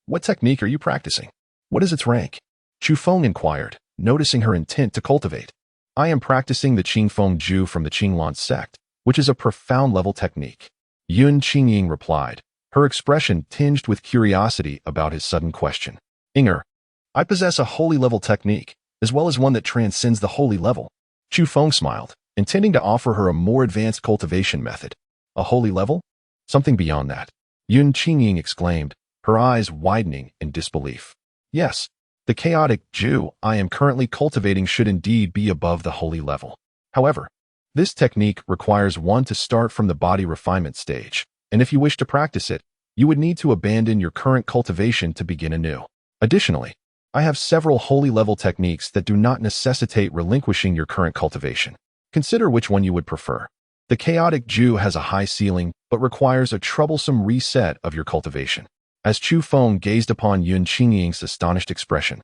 A: What technique are you practicing? What is its rank? Chu Feng inquired, noticing her intent to cultivate. I am practicing the Qingfeng Ju from the Qinglan sect, which is a profound level technique, Yin Qingying replied, her expression tinged with curiosity about his sudden question. I possess a holy level technique, as well as one that transcends the holy level. Chu Feng smiled, intending to offer her a more advanced cultivation method. A holy level? Something beyond that, Yin Qingying exclaimed, her eyes widening in disbelief. Yes, the chaotic Ju I am currently cultivating should indeed be above the holy level. However, this technique requires one to start from the body refinement stage, and if you wish to practice it, you would need to abandon your current cultivation to begin anew. Additionally, I have several holy level techniques that do not necessitate relinquishing your current cultivation. Consider which one you would prefer. The chaotic Ju has a high ceiling, but requires a troublesome reset of your cultivation. As Chu Feng gazed upon Yin Qingying's astonished expression,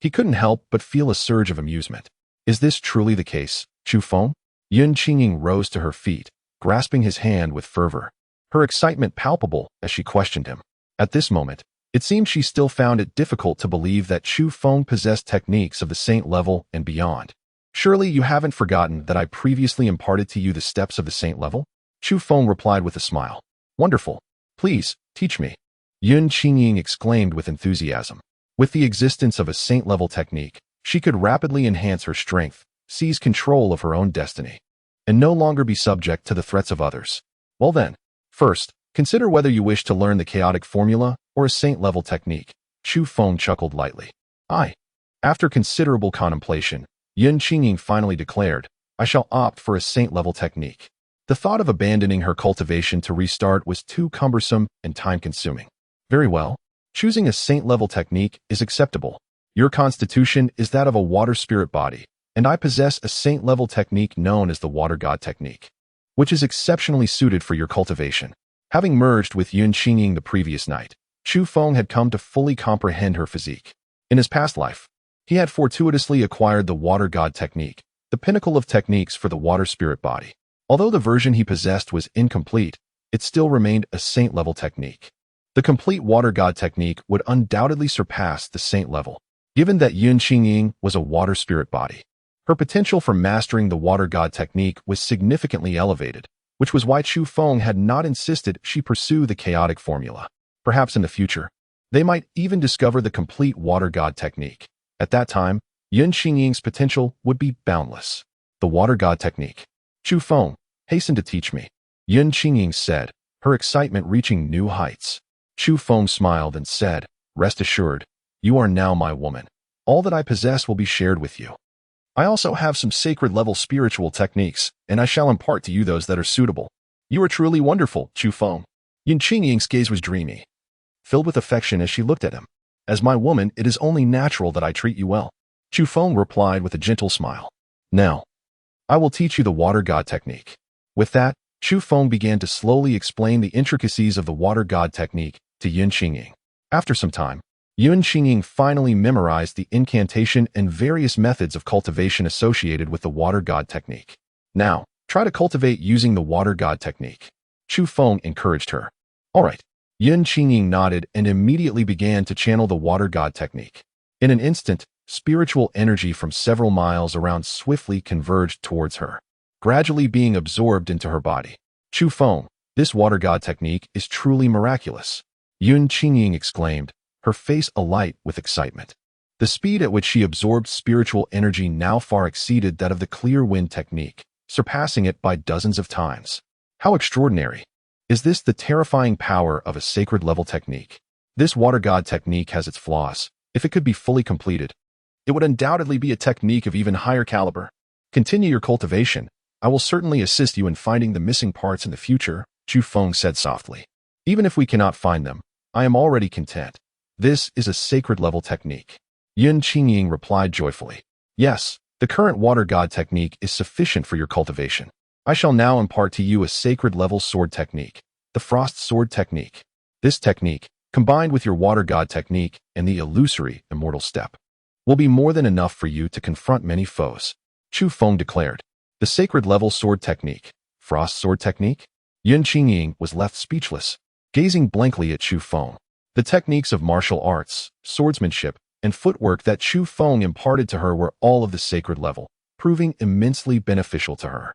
A: he couldn't help but feel a surge of amusement. Is this truly the case, Chu Feng? Yin Qingying rose to her feet, grasping his hand with fervor, her excitement palpable as she questioned him. At this moment, it seemed she still found it difficult to believe that Chu Feng possessed techniques of the saint level and beyond. Surely you haven't forgotten that I previously imparted to you the steps of the saint level? Chu Feng replied with a smile. Wonderful. Please, teach me. Yin Qingying exclaimed with enthusiasm. With the existence of a saint-level technique, she could rapidly enhance her strength, seize control of her own destiny, and no longer be subject to the threats of others. Well then, first, consider whether you wish to learn the chaotic formula or a saint-level technique. Chu Feng chuckled lightly. After considerable contemplation, Yin Qingying finally declared, I shall opt for a saint-level technique. The thought of abandoning her cultivation to restart was too cumbersome and time-consuming. Very well. Choosing a saint-level technique is acceptable. Your constitution is that of a water spirit body, and I possess a saint-level technique known as the water god technique, which is exceptionally suited for your cultivation. Having merged with Yin Qingying the previous night, Chu Feng had come to fully comprehend her physique. In his past life, he had fortuitously acquired the water god technique, the pinnacle of techniques for the water spirit body. Although the version he possessed was incomplete, it still remained a saint-level technique. The complete water god technique would undoubtedly surpass the saint level. Given that Yun Qingying was a water spirit body, her potential for mastering the water god technique was significantly elevated, which was why Chu Feng had not insisted she pursue the chaotic formula. Perhaps in the future, they might even discover the complete water god technique. At that time, Yun Qingying's potential would be boundless. The water god technique. Chu Feng, hasten to teach me, Yun Qingying said, her excitement reaching new heights. Chu Feng smiled and said, rest assured, you are now my woman. All that I possess will be shared with you. I also have some sacred-level spiritual techniques, and I shall impart to you those that are suitable. You are truly wonderful, Chu Feng. Yun Qingying's gaze was dreamy, filled with affection as she looked at him. As my woman, it is only natural that I treat you well. Chu Feng replied with a gentle smile. Now, I will teach you the water god technique. With that, Chu Feng began to slowly explain the intricacies of the water god technique to Yun Qingying. After some time, Yun Qingying finally memorized the incantation and various methods of cultivation associated with the water god technique. Now, try to cultivate using the water god technique. Chu Feng encouraged her. All right. Yun Qingying nodded and immediately began to channel the water god technique. In an instant, spiritual energy from several miles around swiftly converged towards her, gradually being absorbed into her body. Chu Feng, this water god technique is truly miraculous, Yun Qingying exclaimed, her face alight with excitement. The speed at which she absorbed spiritual energy now far exceeded that of the clear wind technique, surpassing it by dozens of times. How extraordinary! Is this the terrifying power of a sacred-level technique? This water god technique has its flaws. If it could be fully completed, it would undoubtedly be a technique of even higher caliber. Continue your cultivation. I will certainly assist you in finding the missing parts in the future, Chu Feng said softly. Even if we cannot find them, I am already content. This is a sacred-level technique. Yun Qingying replied joyfully. Yes, the current water god technique is sufficient for your cultivation. I shall now impart to you a sacred-level sword technique, the frost sword technique. This technique, combined with your water god technique and the illusory immortal step, will be more than enough for you to confront many foes, Chu Feng declared. The sacred-level sword technique, frost sword technique? Yun Qingying was left speechless, gazing blankly at Chu Feng. The techniques of martial arts, swordsmanship, and footwork that Chu Feng imparted to her were all of the sacred level, proving immensely beneficial to her.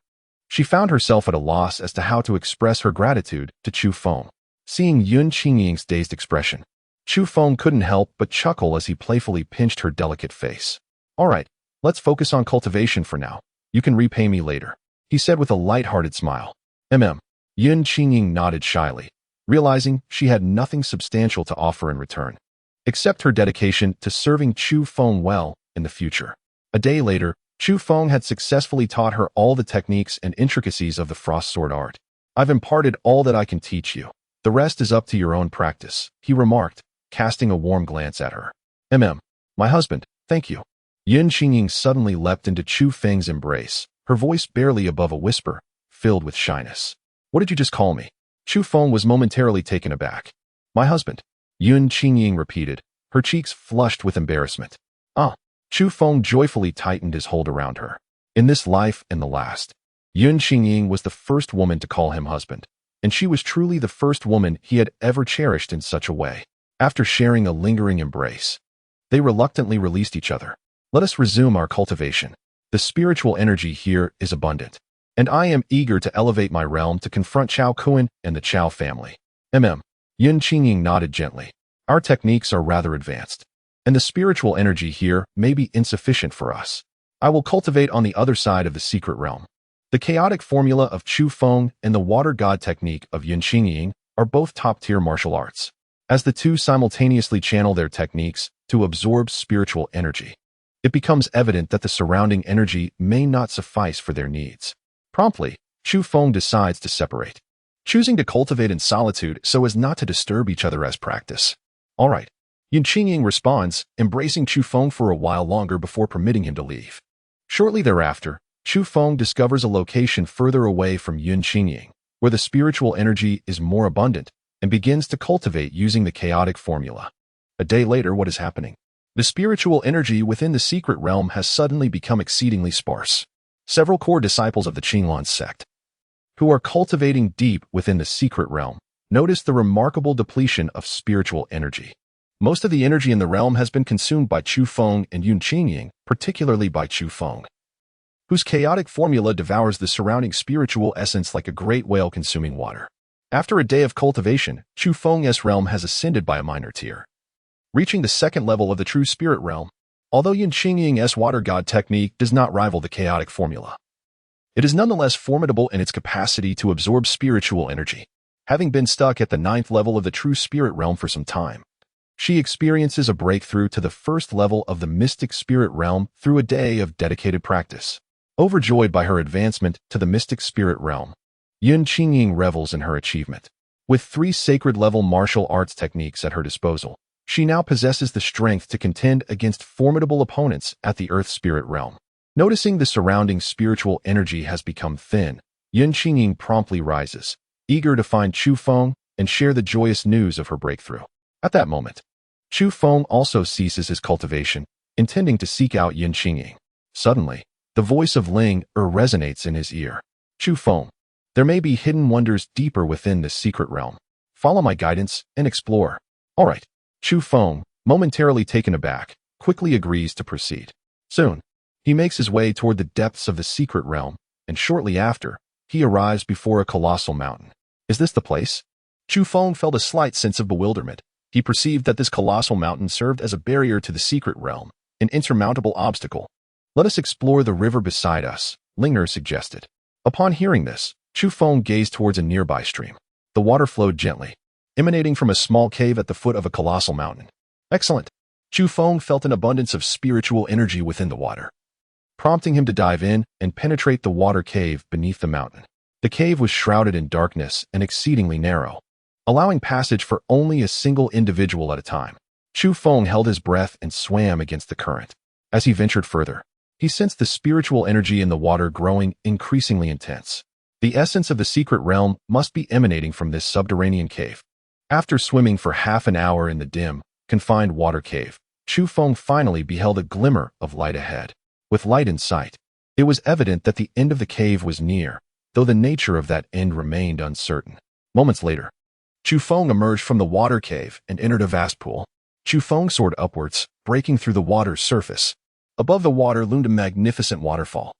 A: She found herself at a loss as to how to express her gratitude to Chu Feng. Seeing Yun Qingying's dazed expression, Chu Feng couldn't help but chuckle as he playfully pinched her delicate face. All right, let's focus on cultivation for now. You can repay me later, he said with a light-hearted smile. Yun Qingying nodded shyly, realizing she had nothing substantial to offer in return, except her dedication to serving Chu Feng well in the future. A day later, Chu Feng had successfully taught her all the techniques and intricacies of the frost sword art. I've imparted all that I can teach you. The rest is up to your own practice, he remarked, casting a warm glance at her. My husband, thank you. Yun Qingying suddenly leapt into Chu Feng's embrace, her voice barely above a whisper, filled with shyness. What did you just call me? Chu Feng was momentarily taken aback. My husband, Yun Qingying repeated, her cheeks flushed with embarrassment. Chu Feng joyfully tightened his hold around her. In this life and the last, Yun Qingying was the first woman to call him husband, and she was truly the first woman he had ever cherished in such a way. After sharing a lingering embrace, they reluctantly released each other. Let us resume our cultivation. The spiritual energy here is abundant, and I am eager to elevate my realm to confront Chao Kuan and the Chao family. Yun Qingying nodded gently. Our techniques are rather advanced, and the spiritual energy here may be insufficient for us. I will cultivate on the other side of the secret realm. The chaotic formula of Chu Feng and the water god technique of Yun Qingying are both top-tier martial arts. As the two simultaneously channel their techniques to absorb spiritual energy, it becomes evident that the surrounding energy may not suffice for their needs. Promptly, Chu Feng decides to separate, choosing to cultivate in solitude so as not to disturb each other as practice. All right. Yun Qingying responds, embracing Chu Feng for a while longer before permitting him to leave. Shortly thereafter, Chu Feng discovers a location further away from Yun Qingying, where the spiritual energy is more abundant, and begins to cultivate using the chaotic formula. A day later, what is happening? The spiritual energy within the secret realm has suddenly become exceedingly sparse. Several core disciples of the Qinglan sect, who are cultivating deep within the secret realm, notice the remarkable depletion of spiritual energy. Most of the energy in the realm has been consumed by Chu Feng and Yun Qingying, particularly by Chu Feng, whose chaotic formula devours the surrounding spiritual essence like a great whale consuming water. After a day of cultivation, Chu Feng's realm has ascended by a minor tier, reaching the second level of the true spirit realm. Although Yun Qingying's water god technique does not rival the chaotic formula, it is nonetheless formidable in its capacity to absorb spiritual energy. Having been stuck at the 9th level of the true spirit realm for some time, she experiences a breakthrough to the first level of the mystic spirit realm through a day of dedicated practice. Overjoyed by her advancement to the mystic spirit realm, Yun Qingying revels in her achievement. With 3 sacred-level martial arts techniques at her disposal, she now possesses the strength to contend against formidable opponents at the earth spirit realm. Noticing the surrounding spiritual energy has become thin, Yun Qingying promptly rises, eager to find Chu Feng and share the joyous news of her breakthrough. At that moment, Chu Feng also ceases his cultivation, intending to seek out Yun Qingying. Suddenly, the voice of Ling resonates in his ear. Chu Feng, there may be hidden wonders deeper within this secret realm. Follow my guidance and explore. All right. Chu Feng, momentarily taken aback, quickly agrees to proceed. Soon, he makes his way toward the depths of the secret realm, and shortly after, he arrives before a colossal mountain. Is this the place? Chu Feng felt a slight sense of bewilderment. He perceived that this colossal mountain served as a barrier to the secret realm, an insurmountable obstacle. Let us explore the river beside us, Linger suggested. Upon hearing this, Chu Feng gazed towards a nearby stream. The water flowed gently, emanating from a small cave at the foot of a colossal mountain. Excellent. Chu Feng felt an abundance of spiritual energy within the water, prompting him to dive in and penetrate the water cave beneath the mountain. The cave was shrouded in darkness and exceedingly narrow, allowing passage for only a single individual at a time. Chu Feng held his breath and swam against the current. As he ventured further, he sensed the spiritual energy in the water growing increasingly intense. The essence of the secret realm must be emanating from this subterranean cave. After swimming for half an hour in the dim, confined water cave, Chu Feng finally beheld a glimmer of light ahead. With light in sight, it was evident that the end of the cave was near, though the nature of that end remained uncertain. Moments later, Chu Feng emerged from the water cave and entered a vast pool. Chu Feng soared upwards, breaking through the water's surface. Above the water loomed a magnificent waterfall,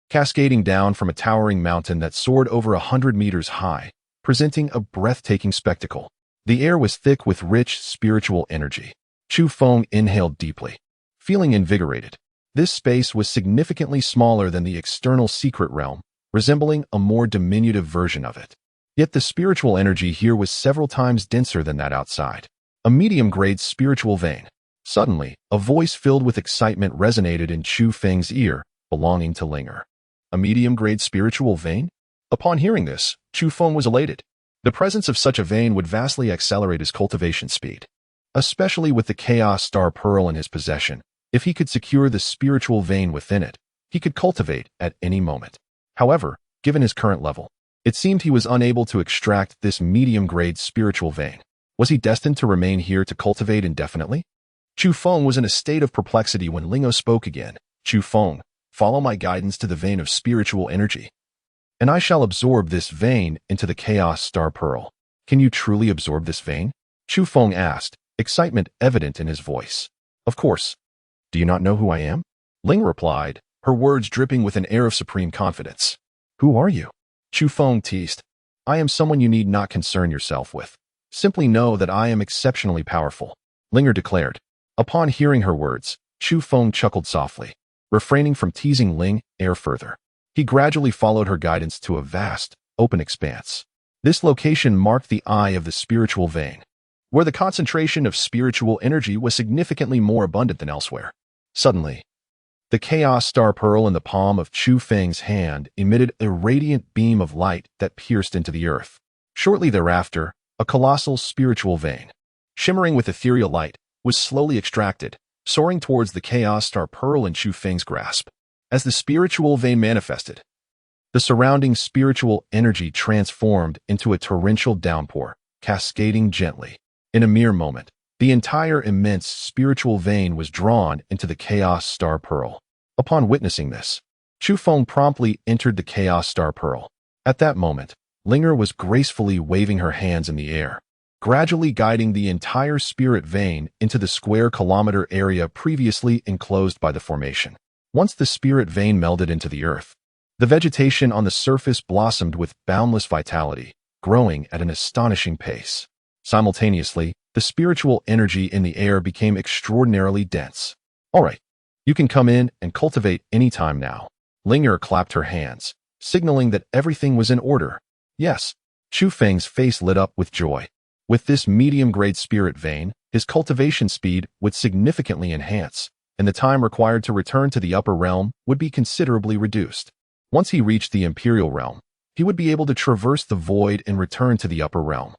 A: cascading down from a towering mountain that soared over 100 meters high, presenting a breathtaking spectacle. The air was thick with rich spiritual energy. Chu Feng inhaled deeply, feeling invigorated. This space was significantly smaller than the external secret realm, resembling a more diminutive version of it. Yet the spiritual energy here was several times denser than that outside. A medium-grade spiritual vein. Suddenly, a voice filled with excitement resonated in Chu Feng's ear, belonging to Linger. A medium-grade spiritual vein? Upon hearing this, Chu Feng was elated. The presence of such a vein would vastly accelerate his cultivation speed, especially with the Chaos Star Pearl in his possession. If he could secure the spiritual vein within it, he could cultivate at any moment. However, given his current level, it seemed he was unable to extract this medium-grade spiritual vein. Was he destined to remain here to cultivate indefinitely? Chu Feng was in a state of perplexity when Lingo spoke again. Chu Feng, follow my guidance to the vein of spiritual energy, and I shall absorb this vein into the Chaos Star Pearl. Can you truly absorb this vein? Chu Feng asked, excitement evident in his voice. Of course. Do you not know who I am? Ling replied, her words dripping with an air of supreme confidence. Who are you? Chu Feng teased. I am someone you need not concern yourself with. Simply know that I am exceptionally powerful, Linger declared. Upon hearing her words, Chu Feng chuckled softly, refraining from teasing Ling further. He gradually followed her guidance to a vast, open expanse. This location marked the eye of the spiritual vein, where the concentration of spiritual energy was significantly more abundant than elsewhere. Suddenly, the Chaos Star Pearl in the palm of Chu Feng's hand emitted a radiant beam of light that pierced into the earth. Shortly thereafter, a colossal spiritual vein, shimmering with ethereal light, was slowly extracted, soaring towards the Chaos Star Pearl in Chu Feng's grasp. As the spiritual vein manifested, the surrounding spiritual energy transformed into a torrential downpour, cascading gently. In a mere moment, the entire immense spiritual vein was drawn into the Chaos Star Pearl. Upon witnessing this, Chu Feng promptly entered the Chaos Star Pearl. At that moment, Linger was gracefully waving her hands in the air. gradually guiding the entire spirit vein into the square kilometer area previously enclosed by the formation. Once the spirit vein melded into the earth, the vegetation on the surface blossomed with boundless vitality, growing at an astonishing pace. Simultaneously, the spiritual energy in the air became extraordinarily dense. All right, you can come in and cultivate any time now. Linger clapped her hands, signaling that everything was in order. Yes, Chu Feng's face lit up with joy. With this medium-grade spirit vein, his cultivation speed would significantly enhance, and the time required to return to the upper realm would be considerably reduced. Once he reached the Imperial Realm, he would be able to traverse the void and return to the upper realm.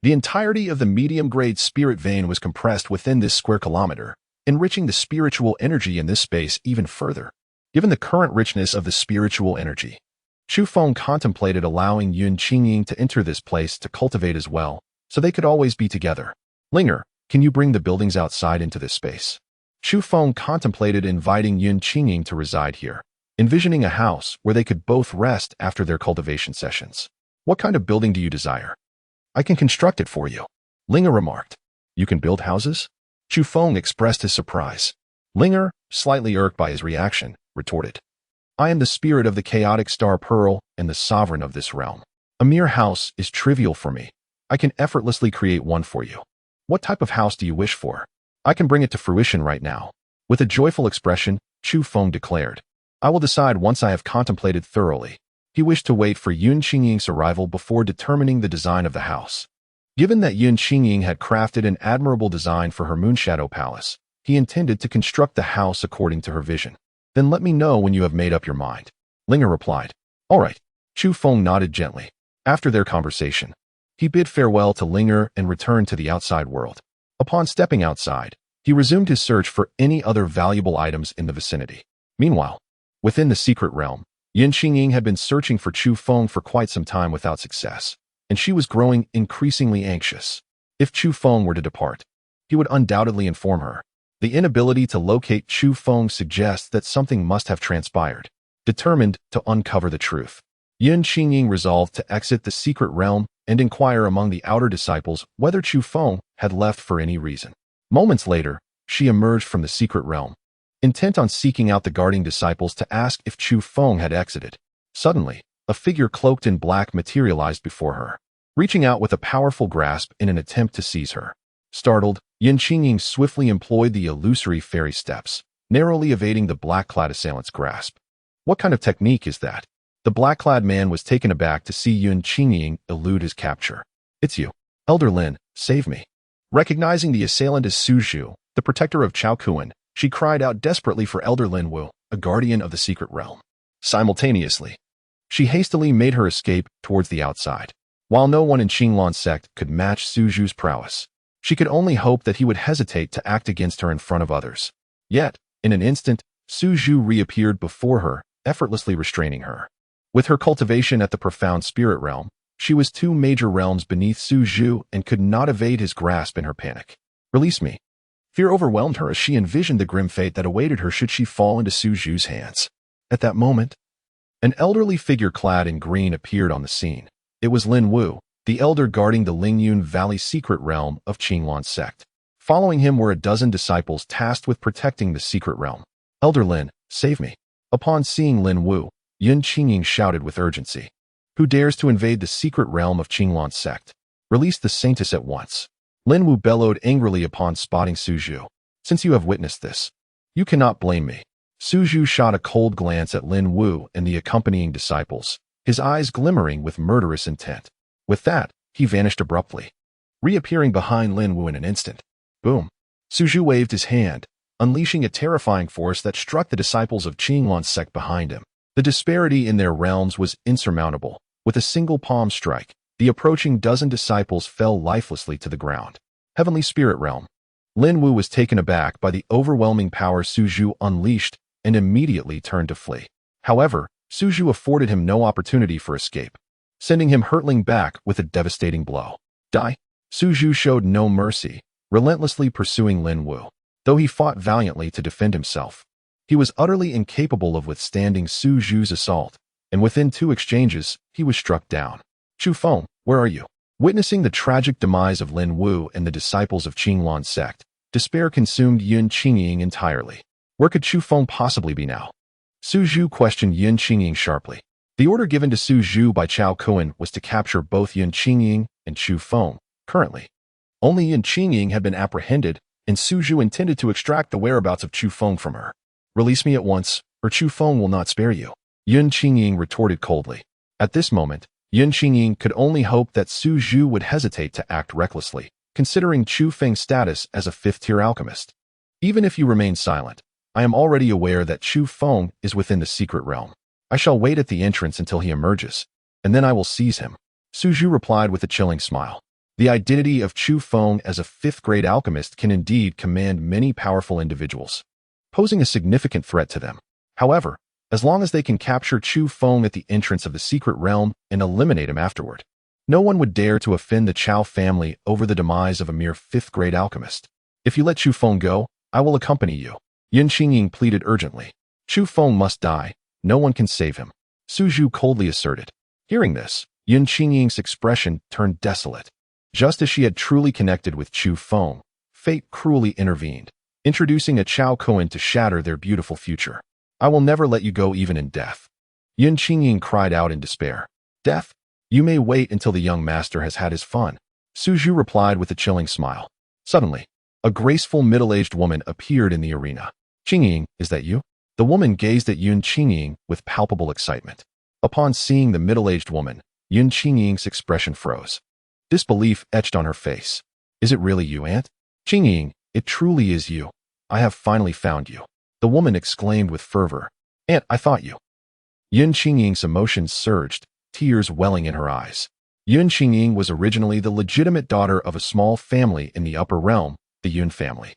A: The entirety of the medium-grade spirit vein was compressed within this square kilometer, enriching the spiritual energy in this space even further. Given the current richness of the spiritual energy, Chu Feng contemplated allowing Yun Qingying to enter this place to cultivate as well, so they could always be together. Linger, can you bring the buildings outside into this space? Chu Feng contemplated inviting Yun Qingying to reside here, envisioning a house where they could both rest after their cultivation sessions. What kind of building do you desire? I can construct it for you, Linger remarked. You can build houses? Chu Feng expressed his surprise. Linger, slightly irked by his reaction, retorted. I am the spirit of the chaotic star pearl and the sovereign of this realm. A mere house is trivial for me. I can effortlessly create one for you. What type of house do you wish for? I can bring it to fruition right now. With a joyful expression, Chu Feng declared. I will decide once I have contemplated thoroughly. He wished to wait for Yun Qingying's arrival before determining the design of the house. Given that Yun Qingying had crafted an admirable design for her Moonshadow Palace, he intended to construct the house according to her vision. Then let me know when you have made up your mind. Linger replied. All right. Chu Feng nodded gently. After their conversation, he bid farewell to Linger and returned to the outside world. Upon stepping outside, he resumed his search for any other valuable items in the vicinity. Meanwhile, within the secret realm, Yun Qingying had been searching for Chu Feng for quite some time without success, and she was growing increasingly anxious. If Chu Feng were to depart, he would undoubtedly inform her. The inability to locate Chu Feng suggests that something must have transpired. Determined to uncover the truth, Yun Qingying resolved to exit the secret realm and inquire among the outer disciples whether Chu Feng had left for any reason. Moments later, she emerged from the secret realm, intent on seeking out the guarding disciples to ask if Chu Feng had exited. Suddenly, a figure cloaked in black materialized before her, reaching out with a powerful grasp in an attempt to seize her. Startled, Yun Qingying swiftly employed the illusory fairy steps, narrowly evading the black-clad assailant's grasp. What kind of technique is that? The black-clad man was taken aback to see Yun Qingying elude his capture. It's you. Elder Lin, save me. Recognizing the assailant as Su Zhu, the protector of Chao Kuan, she cried out desperately for Elder Lin Wu, a guardian of the secret realm. Simultaneously, she hastily made her escape towards the outside. While no one in Qinglan's sect could match Su Zhu's prowess, she could only hope that he would hesitate to act against her in front of others. Yet, in an instant, Su Zhu reappeared before her, effortlessly restraining her. With her cultivation at the profound spirit realm, she was 2 major realms beneath Su Zhu and could not evade his grasp in her panic. Release me. Fear overwhelmed her as she envisioned the grim fate that awaited her should she fall into Su Zhu's hands. At that moment, an elderly figure clad in green appeared on the scene. It was Lin Wu, the elder guarding the Lingyun Valley secret realm of Qinglan's sect. Following him were a dozen disciples tasked with protecting the secret realm. Elder Lin, save me. Upon seeing Lin Wu, Yun Qingying shouted with urgency. Who dares to invade the secret realm of Qinglan's sect? Release the saintess at once. Lin Wu bellowed angrily upon spotting Su Zhu. Since you have witnessed this, you cannot blame me. Su Zhu shot a cold glance at Lin Wu and the accompanying disciples, his eyes glimmering with murderous intent. With that, he vanished abruptly, reappearing behind Lin Wu in an instant. Boom. Su Zhu waved his hand, unleashing a terrifying force that struck the disciples of Qinglan's sect behind him. The disparity in their realms was insurmountable. With a single palm strike, the approaching dozen disciples fell lifelessly to the ground. Heavenly Spirit Realm. Lin Wu was taken aback by the overwhelming power Su Zhu unleashed and immediately turned to flee. However, Su Zhu afforded him no opportunity for escape, sending him hurtling back with a devastating blow. Die! Su Zhu showed no mercy, relentlessly pursuing Lin Wu. Though he fought valiantly to defend himself, he was utterly incapable of withstanding Su Zhu's assault, and within 2 exchanges, he was struck down. Chu Feng, where are you? Witnessing the tragic demise of Lin Wu and the disciples of Qinglan's sect, despair consumed Yun Qingying entirely. Where could Chu Feng possibly be now? Su Zhu questioned Yun Qingying sharply. The order given to Su Zhu by Chao Kuan was to capture both Yun Qingying and Chu Feng. Currently, only Yun Qingying had been apprehended, and Su Zhu intended to extract the whereabouts of Chu Feng from her. Release me at once, or Chu Feng will not spare you, Yun Qingying retorted coldly. At this moment, Yun Qingying could only hope that Su Zhu would hesitate to act recklessly, considering Chu Feng's status as a fifth-tier alchemist. Even if you remain silent, I am already aware that Chu Feng is within the secret realm. I shall wait at the entrance until he emerges, and then I will seize him. Su Zhu replied with a chilling smile. The identity of Chu Feng as a fifth-grade alchemist can indeed command many powerful individuals, posing a significant threat to them. However, as long as they can capture Chu Feng at the entrance of the secret realm and eliminate him afterward, no one would dare to offend the Chao family over the demise of a mere fifth-grade alchemist. If you let Chu Feng go, I will accompany you, Yun Qingying pleaded urgently. Chu Feng must die. No one can save him, Su Zhu coldly asserted. Hearing this, Yun Qingying's expression turned desolate. Just as she had truly connected with Chu Feng, fate cruelly intervened, introducing a Chao Kuan to shatter their beautiful future. I will never let you go even in death, Yun Qingying cried out in despair. Death? You may wait until the young master has had his fun, Su Zhu replied with a chilling smile. Suddenly, a graceful middle-aged woman appeared in the arena. Qingying, is that you? The woman gazed at Yun Qingying with palpable excitement. Upon seeing the middle-aged woman, Yun Qingying's expression froze. Disbelief etched on her face. Is it really you, Aunt? Qingying, it truly is you. I have finally found you, the woman exclaimed with fervor. Aunt, I thought you. Yun Qingying's emotions surged, tears welling in her eyes. Yun Qingying was originally the legitimate daughter of a small family in the upper realm, the Yun family.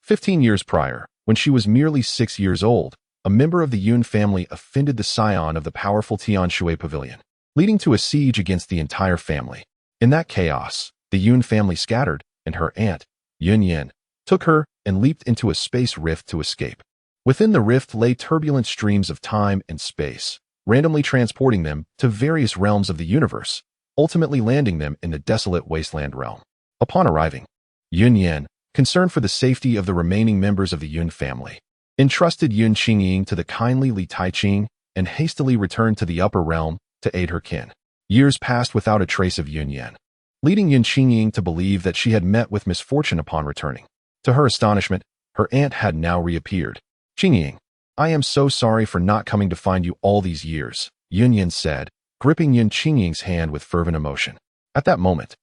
A: 15 years prior, when she was merely 6 years old, a member of the Yun family offended the scion of the powerful Tianshui Pavilion, leading to a siege against the entire family. In that chaos, the Yun family scattered, and her aunt, Yun Yin, took her and leaped into a space rift to escape. Within the rift lay turbulent streams of time and space, randomly transporting them to various realms of the universe, ultimately landing them in the desolate wasteland realm. Upon arriving, Yun Yin, concerned for the safety of the remaining members of the Yun family, entrusted Yun Qingying to the kindly Li Taiqing and hastily returned to the upper realm to aid her kin. Years passed without a trace of Yun Yin, leading Yun Qingying to believe that she had met with misfortune upon returning. To her astonishment, her aunt had now reappeared. Qingying, I am so sorry for not coming to find you all these years, Yun Yin said, gripping Yun Qingying's hand with fervent emotion. At that moment,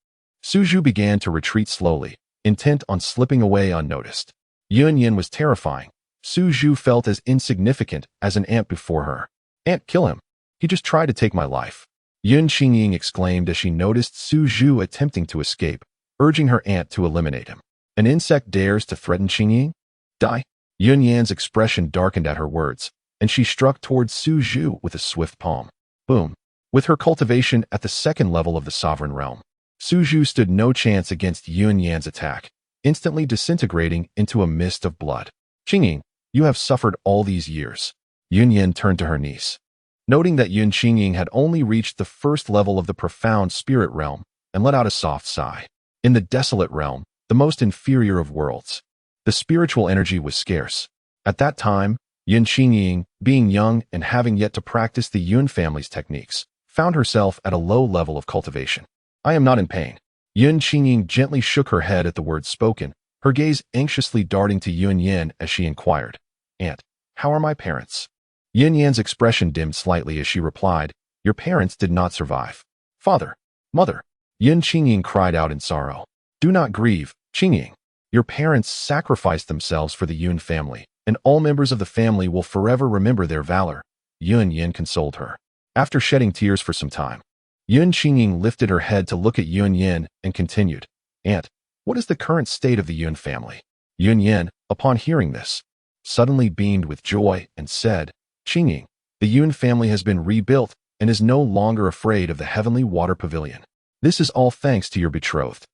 A: Su Zhu began to retreat slowly, intent on slipping away unnoticed. Yun Yin was terrifying. Su Zhu felt as insignificant as an ant before her. Aunt, kill him. He just tried to take my life, Yun Qingying exclaimed as she noticed Su Zhu attempting to escape, urging her aunt to eliminate him. An insect dares to threaten Qingying? Die. Yun Yan's expression darkened at her words, and she struck towards Su Zhu with a swift palm. Boom. With her cultivation at the second level of the sovereign realm, Su Zhu stood no chance against Yun Yan's attack, instantly disintegrating into a mist of blood. Qingying, you have suffered all these years. Yun Yan turned to her niece. Noting that Yun Qingying had only reached the first level of the profound spirit realm, and let out a soft sigh. In the desolate realm, the most inferior of worlds, the spiritual energy was scarce. At that time, Yun Qingying, being young and having yet to practice the Yun family's techniques, found herself at a low level of cultivation. I am not in pain. Yun Qingying gently shook her head at the words spoken, her gaze anxiously darting to Yun Yan as she inquired, Aunt, how are my parents? Yun Yan's expression dimmed slightly as she replied, Your parents did not survive. Father, mother, Yun Qingying cried out in sorrow. Do not grieve, Qingying. Your parents sacrificed themselves for the Yun family, and all members of the family will forever remember their valor, Yun Yan consoled her. After shedding tears for some time, Yun Qingying lifted her head to look at Yun Yan and continued, Aunt, what is the current state of the Yun family? Yun Yan, upon hearing this, suddenly beamed with joy and said, Qingying, the Yun family has been rebuilt and is no longer afraid of the heavenly water pavilion. This is all thanks to your betrothed.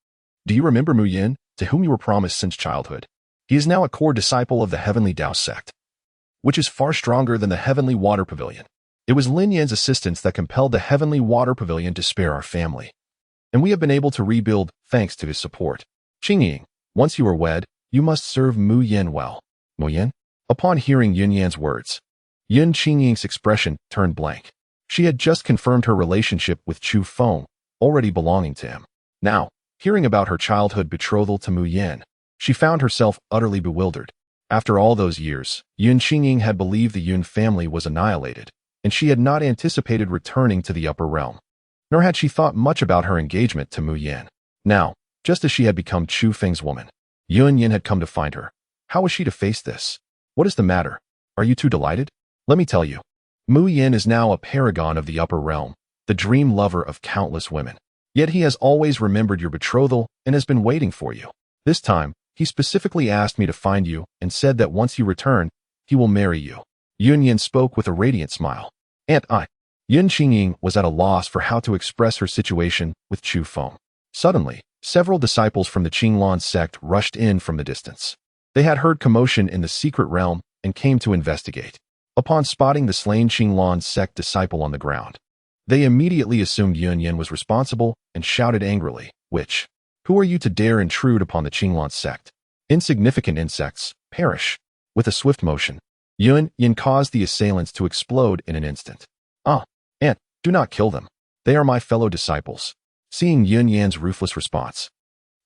A: Do you remember Mu Yin, to whom you were promised since childhood? He is now a core disciple of the heavenly Tao sect, which is far stronger than the heavenly water pavilion. It was Lin Yan's assistance that compelled the heavenly water pavilion to spare our family. and we have been able to rebuild thanks to his support. Qingying, once you are wed, you must serve Mu Yin well. Mu Yin? Upon hearing Yun Yan's words, Yun Qingying's expression turned blank. She had just confirmed her relationship with Chu Feng, already belonging to him. Now, hearing about her childhood betrothal to Mu Yin, she found herself utterly bewildered. After all those years, Yun Qingying had believed the Yun family was annihilated, and she had not anticipated returning to the upper realm. Nor had she thought much about her engagement to Mu Yin. Now, just as she had become Chu Feng's woman, Yun Yin had come to find her. How was she to face this? What is the matter? Are you too delighted? Let me tell you. Mu Yin is now a paragon of the upper realm, the dream lover of countless women. Yet he has always remembered your betrothal and has been waiting for you. This time, he specifically asked me to find you and said that once you return, he will marry you. Yun Yin spoke with a radiant smile. And Yun Qingying was at a loss for how to express her situation with Chu Feng. Suddenly, several disciples from the Qinglan sect rushed in from the distance. They had heard commotion in the secret realm and came to investigate. Upon spotting the slain Qinglan sect disciple on the ground, they immediately assumed Yun Yin was responsible and shouted angrily, Who are you to dare intrude upon the Qinglan sect? Insignificant insects, perish. With a swift motion, Yun Yin caused the assailants to explode in an instant. And do not kill them. They are my fellow disciples. Seeing Yun Yan's ruthless response,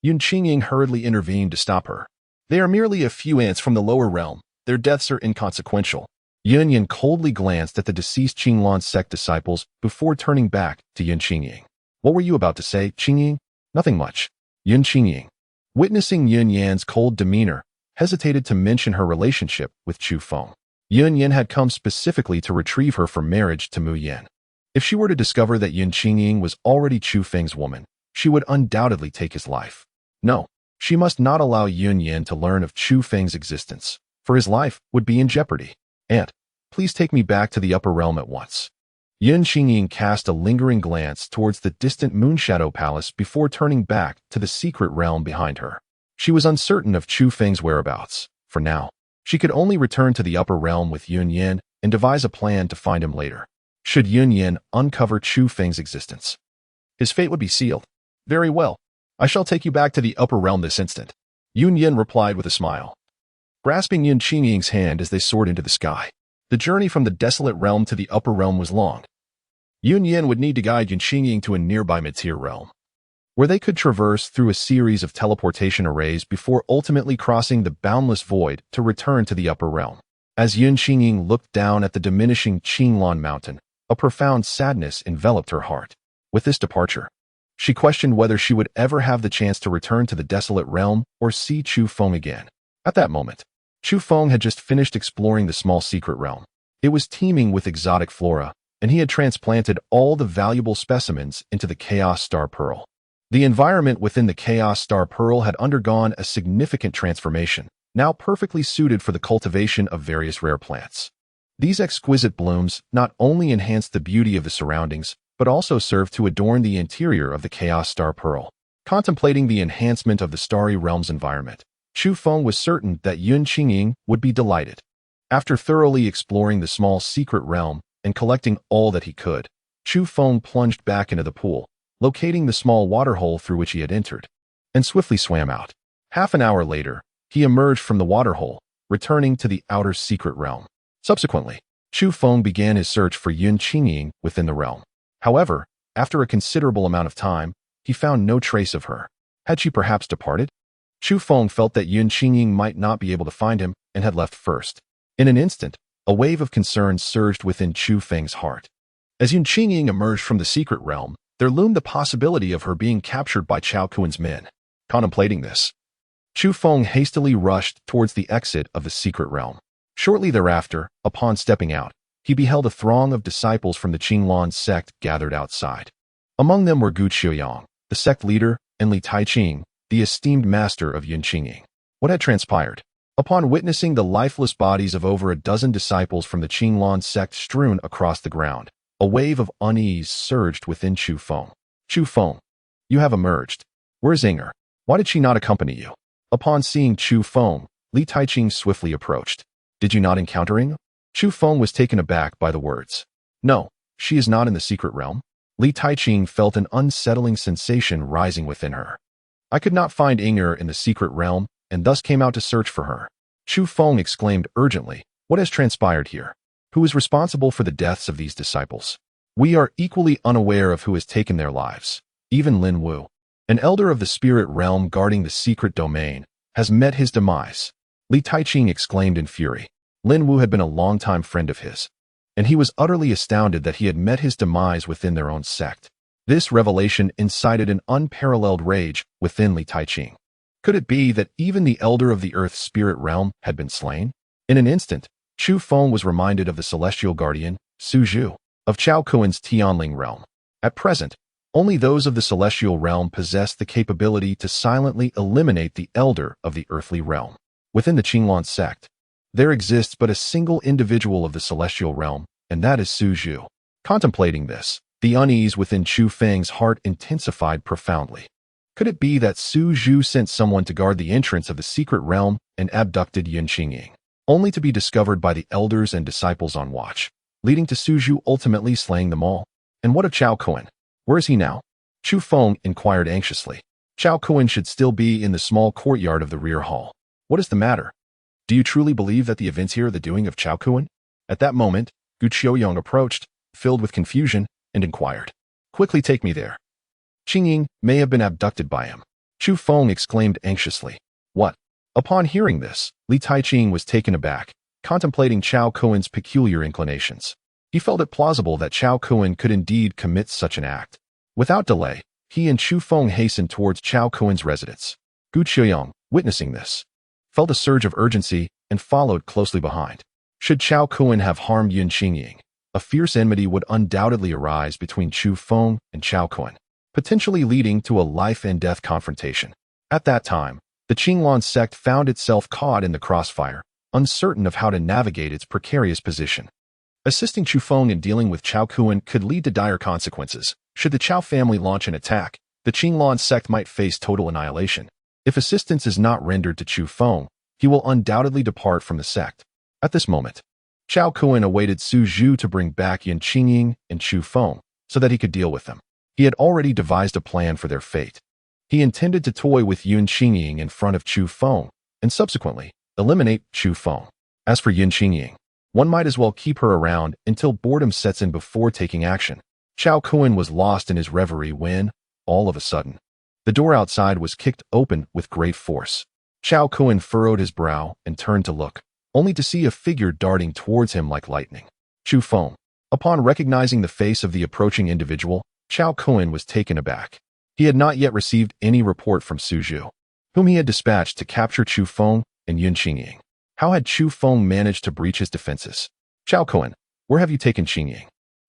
A: Yun Qingying hurriedly intervened to stop her. They are merely a few ants from the lower realm. Their deaths are inconsequential. Yun Yin coldly glanced at the deceased Qinglan sect disciples before turning back to Yun Qingying. What were you about to say, Qingying? Nothing much. Yun Qingying, witnessing Yun Yan's cold demeanor, hesitated to mention her relationship with Chu Feng. Yun Yin had come specifically to retrieve her for marriage to Mu Yin. If she were to discover that Yun Qingying was already Chu Feng's woman, she would undoubtedly take his life. No, she must not allow Yun Yin to learn of Chu Feng's existence, for his life would be in jeopardy. And, please take me back to the upper realm at once. Yun Qingying cast a lingering glance towards the distant Moonshadow Palace before turning back to the secret realm behind her. She was uncertain of Chu Feng's whereabouts. For now, she could only return to the upper realm with Yun Yin and devise a plan to find him later. Should Yun Yin uncover Chu Feng's existence, his fate would be sealed. Very well. I shall take you back to the upper realm this instant. Yun Yin replied with a smile, grasping Yun Qingying's hand as they soared into the sky. The journey from the desolate realm to the upper realm was long. Yun Yin would need to guide Yun Qingying to a nearby mid-tier realm, where they could traverse through a series of teleportation arrays before ultimately crossing the boundless void to return to the upper realm. As Yun Qingying looked down at the diminishing Qinglan mountain, a profound sadness enveloped her heart. With this departure, she questioned whether she would ever have the chance to return to the desolate realm or see Chu Feng again. At that moment, Chu Feng had just finished exploring the small secret realm. It was teeming with exotic flora, and he had transplanted all the valuable specimens into the Chaos Star Pearl. The environment within the Chaos Star Pearl had undergone a significant transformation, now perfectly suited for the cultivation of various rare plants. These exquisite blooms not only enhanced the beauty of the surroundings, but also served to adorn the interior of the Chaos Star Pearl. Contemplating the enhancement of the Starry Realm's environment, Chu Feng was certain that Yun Qingying would be delighted. After thoroughly exploring the small secret realm and collecting all that he could, Chu Feng plunged back into the pool, locating the small waterhole through which he had entered, and swiftly swam out. Half an hour later, he emerged from the waterhole, returning to the outer secret realm. Subsequently, Chu Feng began his search for Yun Qingying within the realm. However, after a considerable amount of time, he found no trace of her. Had she perhaps departed? Chu Feng felt that Yun Qingying might not be able to find him and had left first. In an instant, a wave of concern surged within Chu Feng's heart. As Yun Qingying emerged from the secret realm, there loomed the possibility of her being captured by Chao Kuan's men. Contemplating this, Chu Feng hastily rushed towards the exit of the secret realm. Shortly thereafter, upon stepping out, he beheld a throng of disciples from the Qinglan sect gathered outside. Among them were Gu Qiuyang, the sect leader, and Li Taiqing, the esteemed master of Yun Qingying. What had transpired? Upon witnessing the lifeless bodies of over a dozen disciples from the Qinglan sect strewn across the ground, a wave of unease surged within Chu Feng. Chu Feng, you have emerged. Where's Inger? Why did she not accompany you? Upon seeing Chu Feng, Li Taiqing swiftly approached. Did you not encounter Inger? Chu Feng was taken aback by the words. No, she is not in the secret realm. Li Taiqing felt an unsettling sensation rising within her. I could not find Inger in the secret realm, and thus came out to search for her. Chu Feng exclaimed urgently, "What has transpired here? Who is responsible for the deaths of these disciples? We are equally unaware of who has taken their lives. Even Lin Wu, an elder of the spirit realm guarding the secret domain, has met his demise." Li Taiqing exclaimed in fury. Lin Wu had been a longtime friend of his, and he was utterly astounded that he had met his demise within their own sect. This revelation incited an unparalleled rage within Li Taiqing. Could it be that even the elder of the earth's spirit realm had been slain? In an instant, Chu Feng was reminded of the celestial guardian, Su Zhu, of Chao Kuan's Tianling realm. At present, only those of the celestial realm possessed the capability to silently eliminate the elder of the earthly realm. Within the Qinglan sect, there exists but a single individual of the celestial realm, and that is Su Zhu. Contemplating this, the unease within Chu Feng's heart intensified profoundly. Could it be that Su Zhu sent someone to guard the entrance of the secret realm and abducted Yun Qingying, only to be discovered by the elders and disciples on watch, leading to Su Zhu ultimately slaying them all? And what of Chao Kuan? Where is he now? Chu Feng inquired anxiously. Chao Kuan should still be in the small courtyard of the rear hall. What is the matter? Do you truly believe that the events here are the doing of Chao Kuan? At that moment, Gu Qiuyang approached, filled with confusion, and inquired, "Quickly take me there. Qingying may have been abducted by him." Chu Feng exclaimed anxiously. "What?" Upon hearing this, Li Taiqing was taken aback, contemplating Chao Kuan's peculiar inclinations. He felt it plausible that Chao Kuan could indeed commit such an act. Without delay, he and Chu Feng hastened towards Chao Kuan's residence. Gu Qiuyang, witnessing this, felt a surge of urgency and followed closely behind. Should Chao Kuan have harmed Yun Qingying, a fierce enmity would undoubtedly arise between Chu Feng and Chao Kuan, potentially leading to a life-and-death confrontation. At that time, the Qinglan sect found itself caught in the crossfire, uncertain of how to navigate its precarious position. Assisting Chu Feng in dealing with Chao Kuan could lead to dire consequences. Should the Chao family launch an attack, the Qinglan sect might face total annihilation. If assistance is not rendered to Chu Feng, he will undoubtedly depart from the sect. At this moment, Chao Kuan awaited Su Zhu to bring back Yun Qingying and Chu Feng so that he could deal with them. He had already devised a plan for their fate. He intended to toy with Yun Qingying in front of Chu Feng and subsequently eliminate Chu Feng. As for Yun Qingying, one might as well keep her around until boredom sets in before taking action. Chao Kuan was lost in his reverie when, all of a sudden, the door outside was kicked open with great force. Chao Kuan furrowed his brow and turned to look, only to see a figure darting towards him like lightning. Chu Feng. Upon recognizing the face of the approaching individual, Chao Kuan was taken aback. He had not yet received any report from Su Zhu, whom he had dispatched to capture Chu Feng and Yun Qingying. How had Chu Feng managed to breach his defenses? "Chao Kuan, where have you taken Qingying?"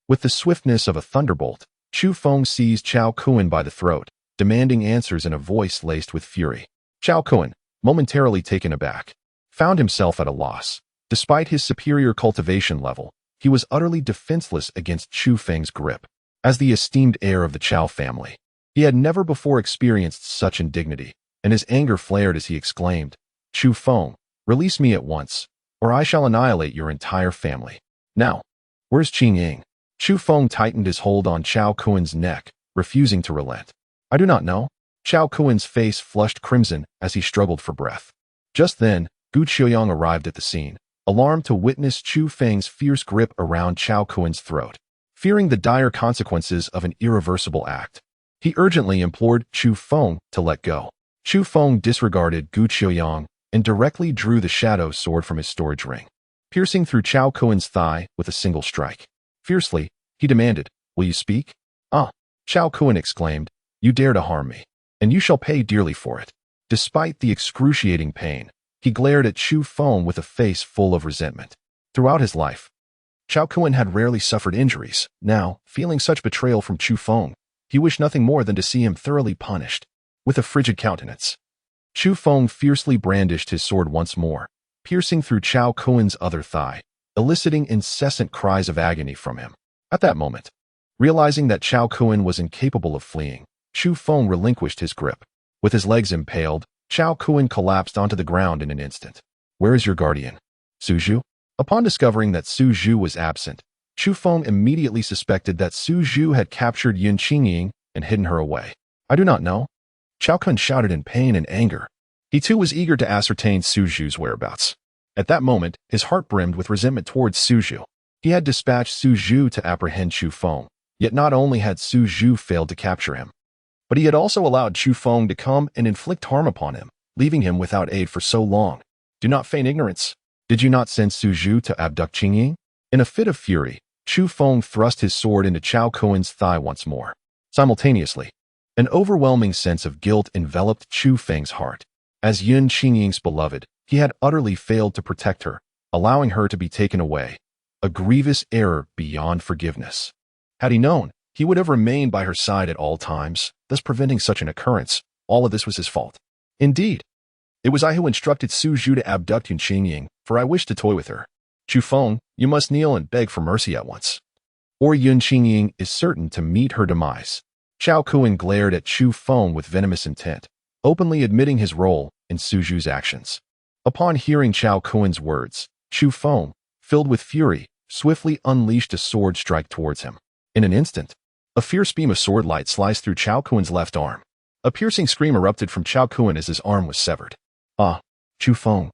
A: With the swiftness of a thunderbolt, Chu Feng seized Chao Kuan by the throat, demanding answers in a voice laced with fury. Chao Kuan, momentarily taken aback, found himself at a loss. Despite his superior cultivation level, he was utterly defenseless against Chu Feng's grip. As the esteemed heir of the Chao family, he had never before experienced such indignity, and his anger flared as he exclaimed, "Chu Feng, release me at once, or I shall annihilate your entire family. Now, where's Qingying?" Chu Feng tightened his hold on Chao Kuan's neck, refusing to relent. "I do not know." Chao Kuan's face flushed crimson as he struggled for breath. Just then, Gu Qiuyang arrived at the scene, alarmed to witness Chu Feng's fierce grip around Chao Kuan's throat. Fearing the dire consequences of an irreversible act, he urgently implored Chu Feng to let go. Chu Feng disregarded Gu Qiuyang and directly drew the shadow sword from his storage ring, piercing through Chao Kuan's thigh with a single strike. Fiercely, he demanded, "Will you speak?" "Ah," Chao Kuan exclaimed, "you dare to harm me, and you shall pay dearly for it." Despite the excruciating pain, he glared at Chu Feng with a face full of resentment. Throughout his life, Chao Kuan had rarely suffered injuries. Now, feeling such betrayal from Chu Feng, he wished nothing more than to see him thoroughly punished. With a frigid countenance, Chu Feng fiercely brandished his sword once more, piercing through Chao Kuan's other thigh, eliciting incessant cries of agony from him. At that moment, realizing that Chao Kuan was incapable of fleeing, Chu Feng relinquished his grip. With his legs impaled, Chao Kuan collapsed onto the ground in an instant. "Where is your guardian?" "Su Zhu?" Upon discovering that Su Zhu was absent, Chu Feng immediately suspected that Su Zhu had captured Yun Qingying and hidden her away. I do not know. Chao Kun shouted in pain and anger. He too was eager to ascertain Su Zhu's whereabouts. At that moment, his heart brimmed with resentment towards Su Zhu. He had dispatched Su Zhu to apprehend Chu Feng, yet not only had Su Zhu failed to capture him, but he had also allowed Chu Feng to come and inflict harm upon him, leaving him without aid for so long. Do not feign ignorance. Did you not send Su Zhu to abduct Qingying? In a fit of fury, Chu Feng thrust his sword into Chao Kuen's thigh once more. Simultaneously, an overwhelming sense of guilt enveloped Chu Feng's heart. As Yun Qingying's beloved, he had utterly failed to protect her, allowing her to be taken away. A grievous error beyond forgiveness. Had he known, he would have remained by her side at all times, thus preventing such an occurrence. All of this was his fault. Indeed, it was I who instructed Su Zhu to abduct Yun Qingying, for I wished to toy with her. Chu Feng, you must kneel and beg for mercy at once, or Yun Qingying is certain to meet her demise. Chao Kun glared at Chu Feng with venomous intent, openly admitting his role in Su Zhu's actions. Upon hearing Chao Kuen's words, Chu Feng, filled with fury, swiftly unleashed a sword strike towards him. In an instant, a fierce beam of sword light sliced through Chao Kuen's left arm. A piercing scream erupted from Chao Kun as his arm was severed. Ah, Chu Feng.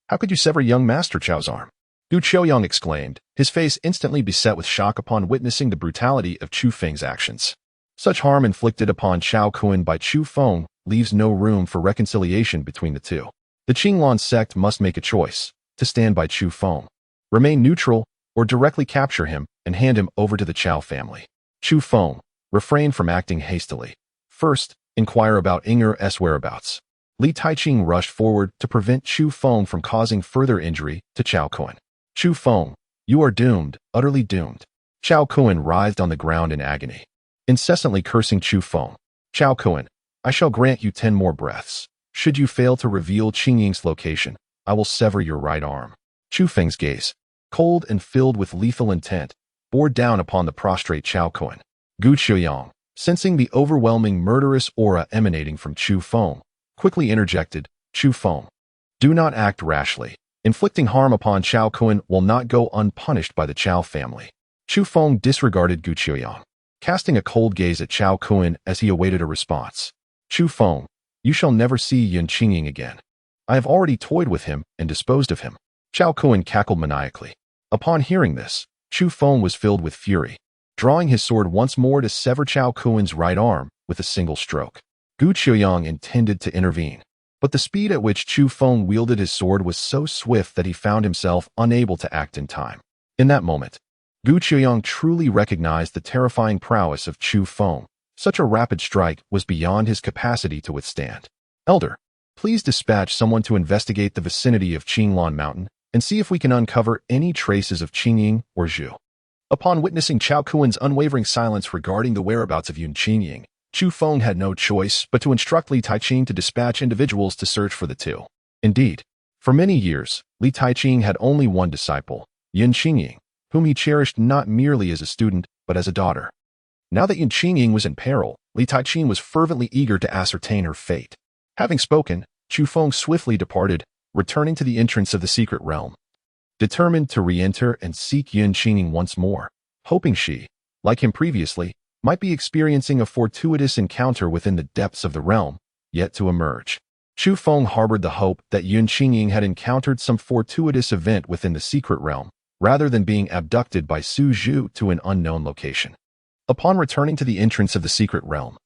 A: How could you sever young Master Chao's arm? Gu Qiuyang exclaimed, his face instantly beset with shock upon witnessing the brutality of Chu Feng's actions. Such harm inflicted upon Chao Kun by Chu Feng leaves no room for reconciliation between the two. The Qinglong sect must make a choice, to stand by Chu Feng, remain neutral, or directly capture him and hand him over to the Chao family. Chu Feng, refrain from acting hastily. First, inquire about Ying'er's whereabouts. Li Taiqing rushed forward to prevent Chu Feng from causing further injury to Chao Kun. Chu Feng, you are doomed, utterly doomed. Chao Kun writhed on the ground in agony, incessantly cursing Chu Feng. Chao Kun, I shall grant you 10 more breaths. Should you fail to reveal Qingying's location, I will sever your right arm. Chu Feng's gaze, cold and filled with lethal intent, bore down upon the prostrate Chao Kun. Gu Qiuyang, sensing the overwhelming murderous aura emanating from Chu Feng, quickly interjected, Chu Feng, do not act rashly. Inflicting harm upon Chao Kun will not go unpunished by the Chao family. Chu Feng disregarded Gu Qiuyang, casting a cold gaze at Chao Kun as he awaited a response. Chu Feng, you shall never see Yun Qingying again. I have already toyed with him and disposed of him. Chao Kun cackled maniacally. Upon hearing this, Chu Feng was filled with fury, drawing his sword once more to sever Chao Kun's right arm with a single stroke. Gu Qiuyang intended to intervene, but the speed at which Chu Feng wielded his sword was so swift that he found himself unable to act in time. In that moment, Gu Qiuyang truly recognized the terrifying prowess of Chu Feng. Such a rapid strike was beyond his capacity to withstand. Elder, please dispatch someone to investigate the vicinity of Qinglong Mountain and see if we can uncover any traces of Qingying or Zhu. Upon witnessing Chao Kun's unwavering silence regarding the whereabouts of Yun Qingying, Chu Feng had no choice but to instruct Li Taiqing to dispatch individuals to search for the two. Indeed, for many years, Li Taiqing had only one disciple, Yun Qingying, whom he cherished not merely as a student, but as a daughter. Now that Yun Qingying was in peril, Li Taiqing was fervently eager to ascertain her fate. Having spoken, Chu Feng swiftly departed, returning to the entrance of the secret realm, determined to re-enter and seek Yun Qingying once more, hoping she, like him previously, might be experiencing a fortuitous encounter within the depths of the realm, yet to emerge. Chu Feng harbored the hope that Yun Qingying had encountered some fortuitous event within the secret realm, rather than being abducted by Su Zhu to an unknown location. Upon returning to the entrance of the secret realm,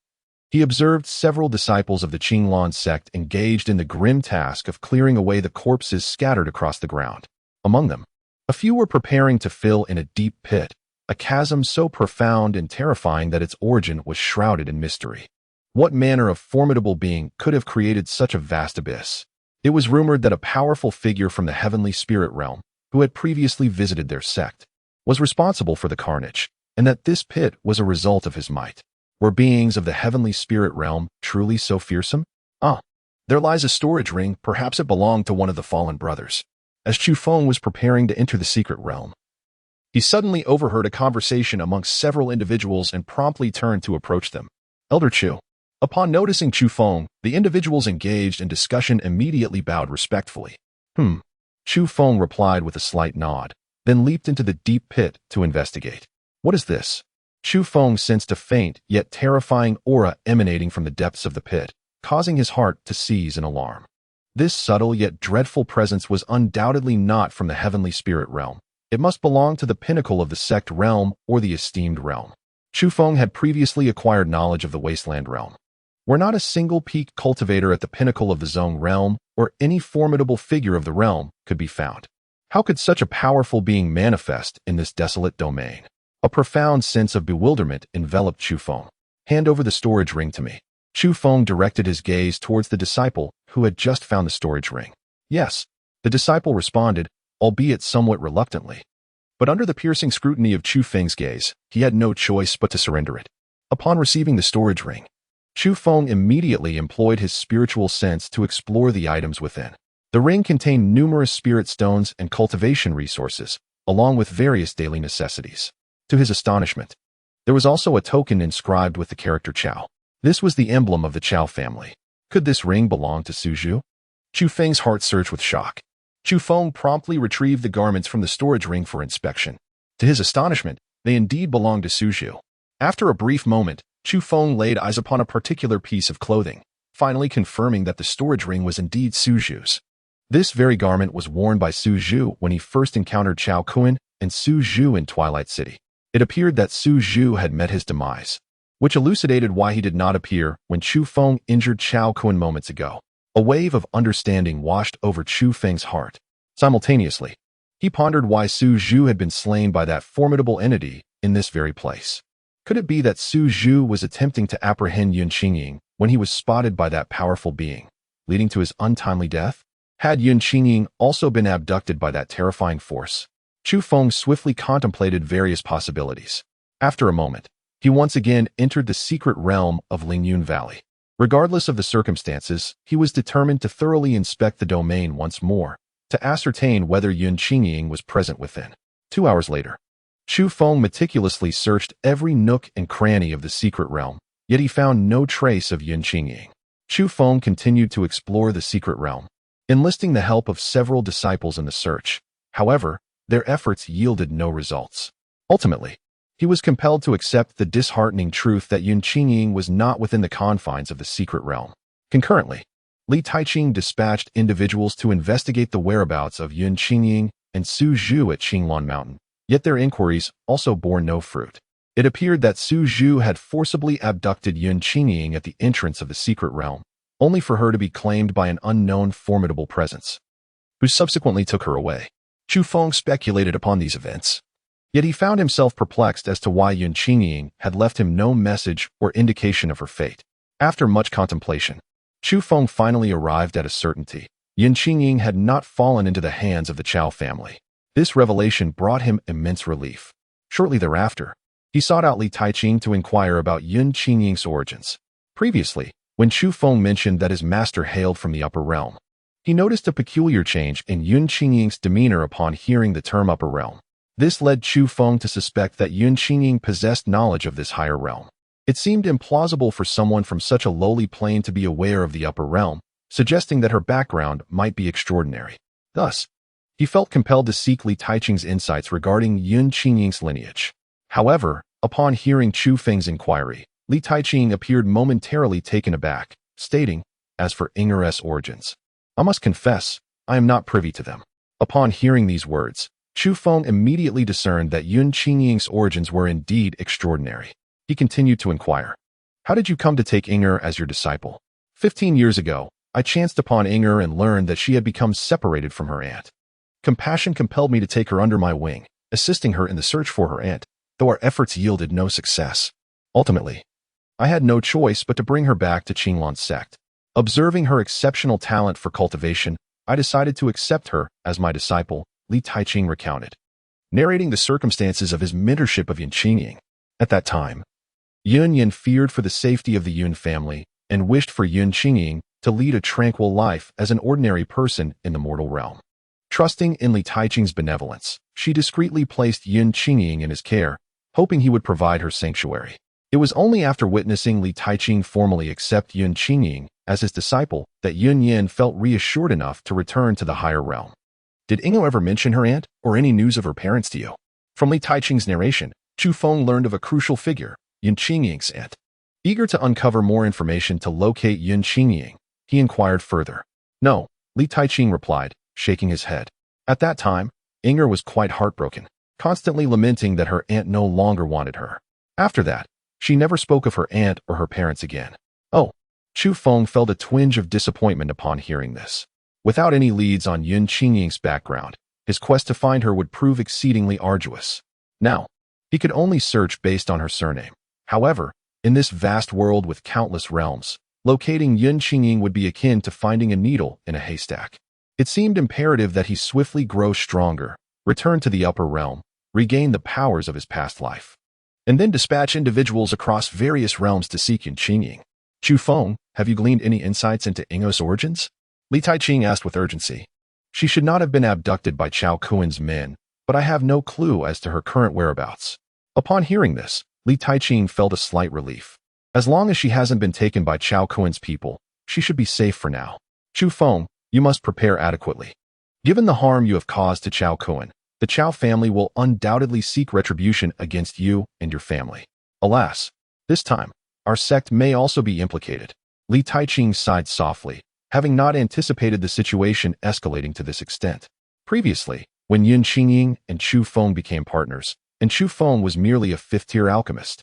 A: he observed several disciples of the Qinglong sect engaged in the grim task of clearing away the corpses scattered across the ground. Among them, a few were preparing to fill in a deep pit, a chasm so profound and terrifying that its origin was shrouded in mystery. What manner of formidable being could have created such a vast abyss? It was rumored that a powerful figure from the heavenly spirit realm, who had previously visited their sect, was responsible for the carnage, and that this pit was a result of his might. Were beings of the heavenly spirit realm truly so fearsome? Ah, there lies a storage ring, perhaps it belonged to one of the fallen brothers. As Chu Feng was preparing to enter the secret realm, he suddenly overheard a conversation amongst several individuals and promptly turned to approach them. Elder Chu. Upon noticing Chu Feng, the individuals engaged in discussion immediately bowed respectfully. Chu Feng replied with a slight nod. then leaped into the deep pit to investigate. What is this? Chu Feng sensed a faint yet terrifying aura emanating from the depths of the pit, causing his heart to seize in alarm. This subtle yet dreadful presence was undoubtedly not from the heavenly spirit realm. It must belong to the pinnacle of the sect realm or the esteemed realm. Chu Feng had previously acquired knowledge of the wasteland realm, where not a single peak cultivator at the pinnacle of the zone realm or any formidable figure of the realm could be found. How could such a powerful being manifest in this desolate domain? A profound sense of bewilderment enveloped Chu Feng. Hand over the storage ring to me. Chu Feng directed his gaze towards the disciple who had just found the storage ring. Yes, the disciple responded, albeit somewhat reluctantly. But under the piercing scrutiny of Chu Feng's gaze, he had no choice but to surrender it. Upon receiving the storage ring, Chu Feng immediately employed his spiritual sense to explore the items within. The ring contained numerous spirit stones and cultivation resources, along with various daily necessities. To his astonishment, there was also a token inscribed with the character Chao. This was the emblem of the Chao family. Could this ring belong to Suzhu? Chu Feng's heart surged with shock. Chu Feng promptly retrieved the garments from the storage ring for inspection. To his astonishment, they indeed belonged to Suzhu. After a brief moment, Chu Feng laid eyes upon a particular piece of clothing, finally confirming that the storage ring was indeed Suzhu's. This very garment was worn by Suzhu when he first encountered Chao Kun and Suzhu in Twilight City. It appeared that Suzhu had met his demise, which elucidated why he did not appear when Chu Feng injured Chao Kun moments ago. A wave of understanding washed over Chu Feng's heart. Simultaneously, he pondered why Suzhu had been slain by that formidable entity in this very place. Could it be that Suzhu was attempting to apprehend Yun Qingying when he was spotted by that powerful being, leading to his untimely death? Had Yun Qingying also been abducted by that terrifying force? Chu Feng swiftly contemplated various possibilities. After a moment, he once again entered the secret realm of Lingyun Valley. Regardless of the circumstances, he was determined to thoroughly inspect the domain once more, to ascertain whether Yun Qingying was present within. 2 hours later, Chu Feng meticulously searched every nook and cranny of the secret realm, yet he found no trace of Yun Qingying. Chu Feng continued to explore the secret realm, enlisting the help of several disciples in the search. However, their efforts yielded no results. Ultimately, he was compelled to accept the disheartening truth that Yun Qingying was not within the confines of the secret realm. Concurrently, Li Taiqing dispatched individuals to investigate the whereabouts of Yun Qingying and Suzhu at Qinglan Mountain, yet their inquiries also bore no fruit. It appeared that Suzhu had forcibly abducted Yun Qingying at the entrance of the secret realm, only for her to be claimed by an unknown formidable presence, who subsequently took her away. Chu Feng speculated upon these events, yet he found himself perplexed as to why Yun Qingying had left him no message or indication of her fate. After much contemplation, Chu Feng finally arrived at a certainty. Yun Qingying had not fallen into the hands of the Chao family. This revelation brought him immense relief. Shortly thereafter, he sought out Li Taiqing to inquire about Yun Qingying's origins. Previously, when Chu Feng mentioned that his master hailed from the upper realm, he noticed a peculiar change in Yun Qingying's demeanor upon hearing the term upper realm. This led Chu Feng to suspect that Yun Qingying possessed knowledge of this higher realm. It seemed implausible for someone from such a lowly plane to be aware of the upper realm, suggesting that her background might be extraordinary. Thus, he felt compelled to seek Li Taiqing's insights regarding Yun Qingying's lineage. However, upon hearing Chu Feng's inquiry, Li Taiqing appeared momentarily taken aback, stating, "As for Ingres' origins, I must confess, I am not privy to them." Upon hearing these words, Chu Feng immediately discerned that Yun Qingying's origins were indeed extraordinary. He continued to inquire, "How did you come to take Inger as your disciple?" 15 years ago, I chanced upon Inger and learned that she had become separated from her aunt. Compassion compelled me to take her under my wing, assisting her in the search for her aunt, though our efforts yielded no success. Ultimately, I had no choice but to bring her back to Qinglan's sect. Observing her exceptional talent for cultivation, I decided to accept her as my disciple, Li Taiqing recounted, narrating the circumstances of his mentorship of Yun Qingying. At that time, Yun Yin feared for the safety of the Yun family and wished for Yun Qingying to lead a tranquil life as an ordinary person in the mortal realm. Trusting in Li Taiqing's benevolence, she discreetly placed Yun Qingying in his care, hoping he would provide her sanctuary. It was only after witnessing Li Taiqing formally accept Yun Qingying as his disciple that Yun Yin felt reassured enough to return to the higher realm. Did Ingo ever mention her aunt or any news of her parents to you? From Li Taiqing's narration, Chu Feng learned of a crucial figure, Yun Qingying's aunt. Eager to uncover more information to locate Yun Qingying, he inquired further. No, Li Taiqing replied, shaking his head. At that time, Inger was quite heartbroken, constantly lamenting that her aunt no longer wanted her. After that, she never spoke of her aunt or her parents again. Oh, Chu Feng felt a twinge of disappointment upon hearing this. Without any leads on Yun Qingying's background, his quest to find her would prove exceedingly arduous. Now, he could only search based on her surname. However, in this vast world with countless realms, locating Yun Qingying would be akin to finding a needle in a haystack. It seemed imperative that he swiftly grow stronger, return to the upper realm, regain the powers of his past life, and then dispatch individuals across various realms to seek Yun Qingying. Chu Feng, have you gleaned any insights into Ingo's origins? Li Taiqing asked with urgency. She should not have been abducted by Chao Kuen's men, but I have no clue as to her current whereabouts. Upon hearing this, Li Taiqing felt a slight relief. As long as she hasn't been taken by Chao Kuen's people, she should be safe for now. Chu Feng, you must prepare adequately. Given the harm you have caused to Chao Kuen, the Chao family will undoubtedly seek retribution against you and your family. Alas, this time, our sect may also be implicated. Li Taiqing sighed softly, having not anticipated the situation escalating to this extent. Previously, when Yun Qingying and Chu Feng became partners, and Chu Feng was merely a fifth-tier alchemist,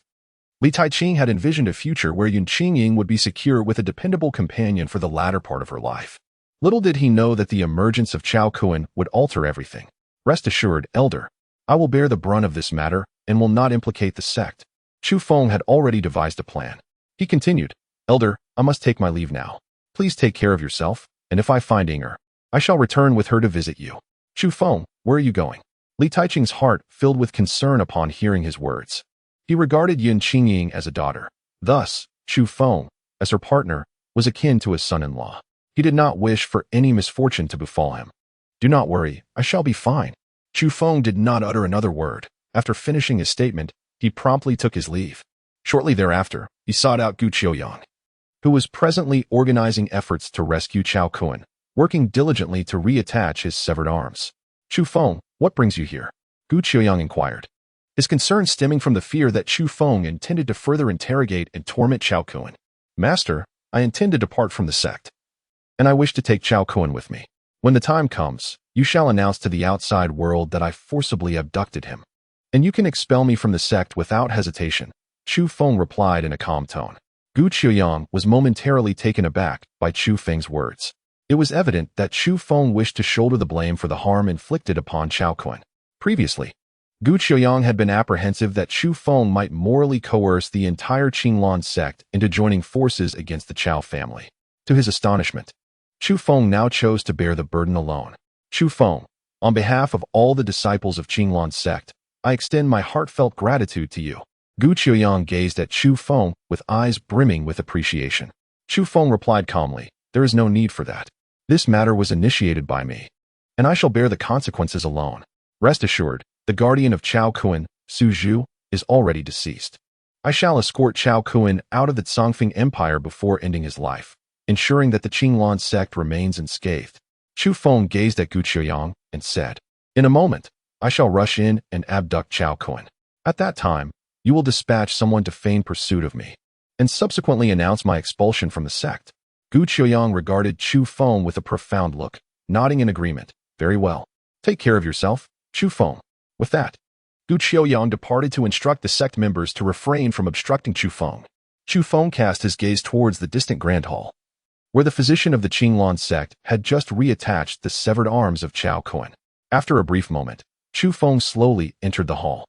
A: Li Taiqing had envisioned a future where Yun Qingying would be secure with a dependable companion for the latter part of her life. Little did he know that the emergence of Chao Kuen would alter everything. Rest assured, Elder, I will bear the brunt of this matter and will not implicate the sect. Chu Feng had already devised a plan. He continued, Elder, I must take my leave now. Please take care of yourself, and if I find Inger, I shall return with her to visit you. Chu Feng, where are you going? Li Taiqing's heart filled with concern upon hearing his words. He regarded Yun Qingying as a daughter. Thus, Chu Feng, as her partner, was akin to his son-in-law. He did not wish for any misfortune to befall him. Do not worry, I shall be fine. Chu Feng did not utter another word. After finishing his statement, he promptly took his leave. Shortly thereafter, he sought out Gu Qiuyang, who was presently organizing efforts to rescue Chao Kuen, working diligently to reattach his severed arms. Chu Feng, what brings you here? Gu Qiuyang inquired, his concern stemming from the fear that Chu Feng intended to further interrogate and torment Chao Kuen. Master, I intend to depart from the sect, and I wish to take Chao Kuen with me. When the time comes, you shall announce to the outside world that I forcibly abducted him, and you can expel me from the sect without hesitation. Chu Feng replied in a calm tone. Gu Qiuyang was momentarily taken aback by Chu Feng's words. It was evident that Chu Feng wished to shoulder the blame for the harm inflicted upon Chao Kuen. Previously, Gu Qiuyang had been apprehensive that Chu Feng might morally coerce the entire Qinglan sect into joining forces against the Chao family. To his astonishment, Chu Feng now chose to bear the burden alone. Chu Feng, on behalf of all the disciples of Qinglan sect, I extend my heartfelt gratitude to you. Gu Qiuyang gazed at Chu Feng with eyes brimming with appreciation. Chu Feng replied calmly, there is no need for that. This matter was initiated by me, and I shall bear the consequences alone. Rest assured, the guardian of Chao Kuen, Su Zhu, is already deceased. I shall escort Chao Kuen out of the Zongfeng Empire before ending his life, ensuring that the Qinglan sect remains unscathed. Chu Feng gazed at Gu Qiuyang and said, in a moment, I shall rush in and abduct Chao Kuen. At that time, you will dispatch someone to feign pursuit of me, and subsequently announce my expulsion from the sect. Gu Qiuyang regarded Chu Feng with a profound look, nodding in agreement. Very well. Take care of yourself, Chu Feng. With that, Gu Qiuyang departed to instruct the sect members to refrain from obstructing Chu Feng. Chu Feng cast his gaze towards the distant Grand Hall, where the physician of the Qinglan sect had just reattached the severed arms of Chao Kuen. After a brief moment, Chu Feng slowly entered the hall.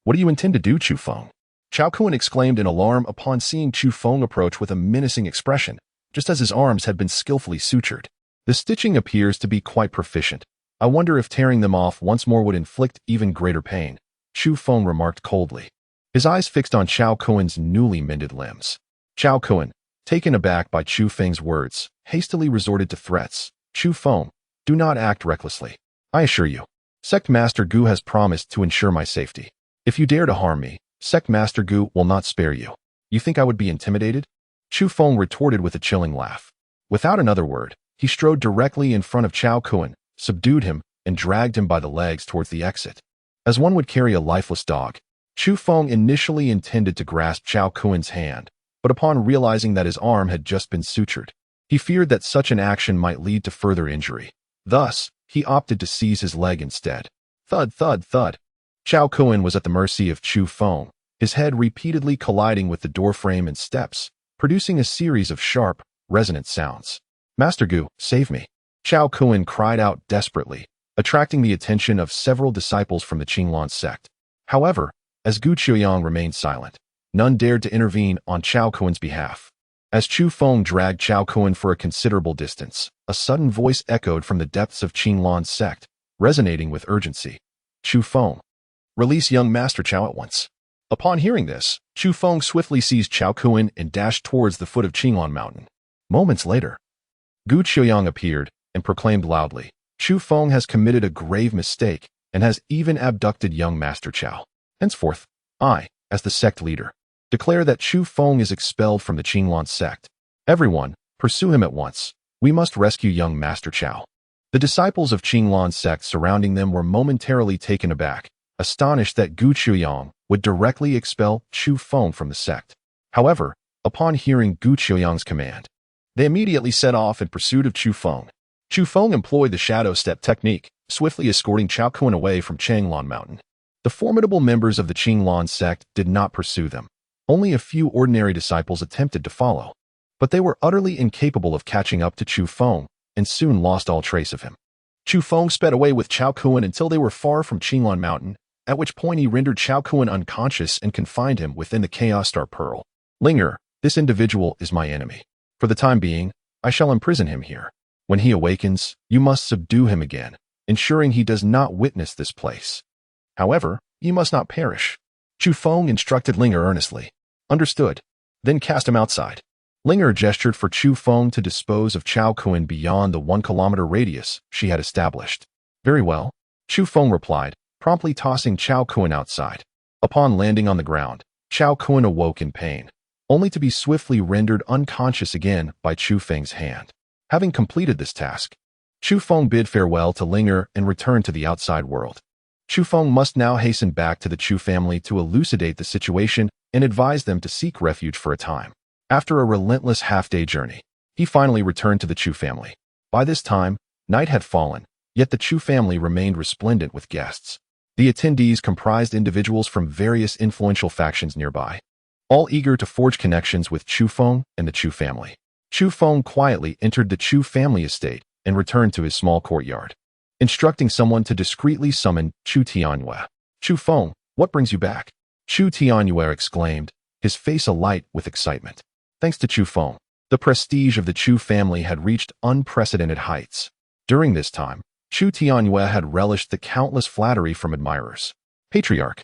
A: What do you intend to do, Chu Feng? Chao Kuen exclaimed in alarm upon seeing Chu Feng approach with a menacing expression, just as his arms had been skillfully sutured. The stitching appears to be quite proficient. I wonder if tearing them off once more would inflict even greater pain, Chu Feng remarked coldly, his eyes fixed on Chao Kuen's newly mended limbs. Chao Kuen, taken aback by Chu Feng's words, hastily resorted to threats. Chu Feng, do not act recklessly. I assure you, Sect Master Gu has promised to ensure my safety. If you dare to harm me, Sect Master Gu will not spare you. You think I would be intimidated? Chu Feng retorted with a chilling laugh. Without another word, he strode directly in front of Chao Kuen, subdued him, and dragged him by the legs towards the exit. As one would carry a lifeless dog, Chu Feng initially intended to grasp Chao Kuen's hand, but upon realizing that his arm had just been sutured, he feared that such an action might lead to further injury. Thus, he opted to seize his leg instead. Thud, thud, thud. Chao Kuen was at the mercy of Chu Feng, his head repeatedly colliding with the doorframe and steps, producing a series of sharp, resonant sounds. Master Gu, save me. Chao Kuen cried out desperately, attracting the attention of several disciples from the Qinglong sect. However, as Gu Qiuyang remained silent, none dared to intervene on Chao Kuen's behalf. As Chu Feng dragged Chao Kuen for a considerable distance, a sudden voice echoed from the depths of Qinglong's sect, resonating with urgency. Chu Feng, release young Master Chao at once. Upon hearing this, Chu Feng swiftly seized Chao Kuen and dashed towards the foot of Qinglong Mountain. Moments later, Gu Qiuyang appeared and proclaimed loudly, Chu Feng has committed a grave mistake and has even abducted young Master Chao. Henceforth, I, as the sect leader, declare that Chu Feng is expelled from the Qinglong sect. Everyone, pursue him at once. We must rescue young Master Chao. The disciples of Qinglong sect surrounding them were momentarily taken aback, astonished that Gu Qiuyang would directly expel Chu Feng from the sect. However, upon hearing Gu Qiuyang's command, they immediately set off in pursuit of Chu Feng. Chu Feng employed the shadow step technique, swiftly escorting Chao Kuen away from Qinglong Mountain. The formidable members of the Qinglong sect did not pursue them. Only a few ordinary disciples attempted to follow, but they were utterly incapable of catching up to Chu Feng and soon lost all trace of him. Chu Feng sped away with Chao Kuen until they were far from Qinglong Mountain, at which point he rendered Chao Kuen unconscious and confined him within the Chaos Star Pearl. Linger, this individual is my enemy. For the time being, I shall imprison him here. When he awakens, you must subdue him again, ensuring he does not witness this place. However, you must not perish. Chu Feng instructed Linger earnestly. Understood. Then cast him outside. Linger gestured for Chu Feng to dispose of Chao Kuen beyond the 1-kilometer radius she had established. Very well, Chu Feng replied, promptly tossing Chao Kuen outside. Upon landing on the ground, Chao Kuen awoke in pain, only to be swiftly rendered unconscious again by Chu Feng's hand. Having completed this task, Chu Feng bid farewell to Linger and returned to the outside world. Chu Feng must now hasten back to the Chu family to elucidate the situation and advise them to seek refuge for a time. After a relentless half-day journey, he finally returned to the Chu family. By this time, night had fallen, yet the Chu family remained resplendent with guests. The attendees comprised individuals from various influential factions nearby, all eager to forge connections with Chu Feng and the Chu family. Chu Feng quietly entered the Chu family estate and returned to his small courtyard, instructing someone to discreetly summon Chu Tianyue. Chu Feng, what brings you back? Chu Tianyue exclaimed, his face alight with excitement. Thanks to Chu Feng, the prestige of the Chu family had reached unprecedented heights. During this time, Chu Tianyue had relished the countless flattery from admirers. Patriarch,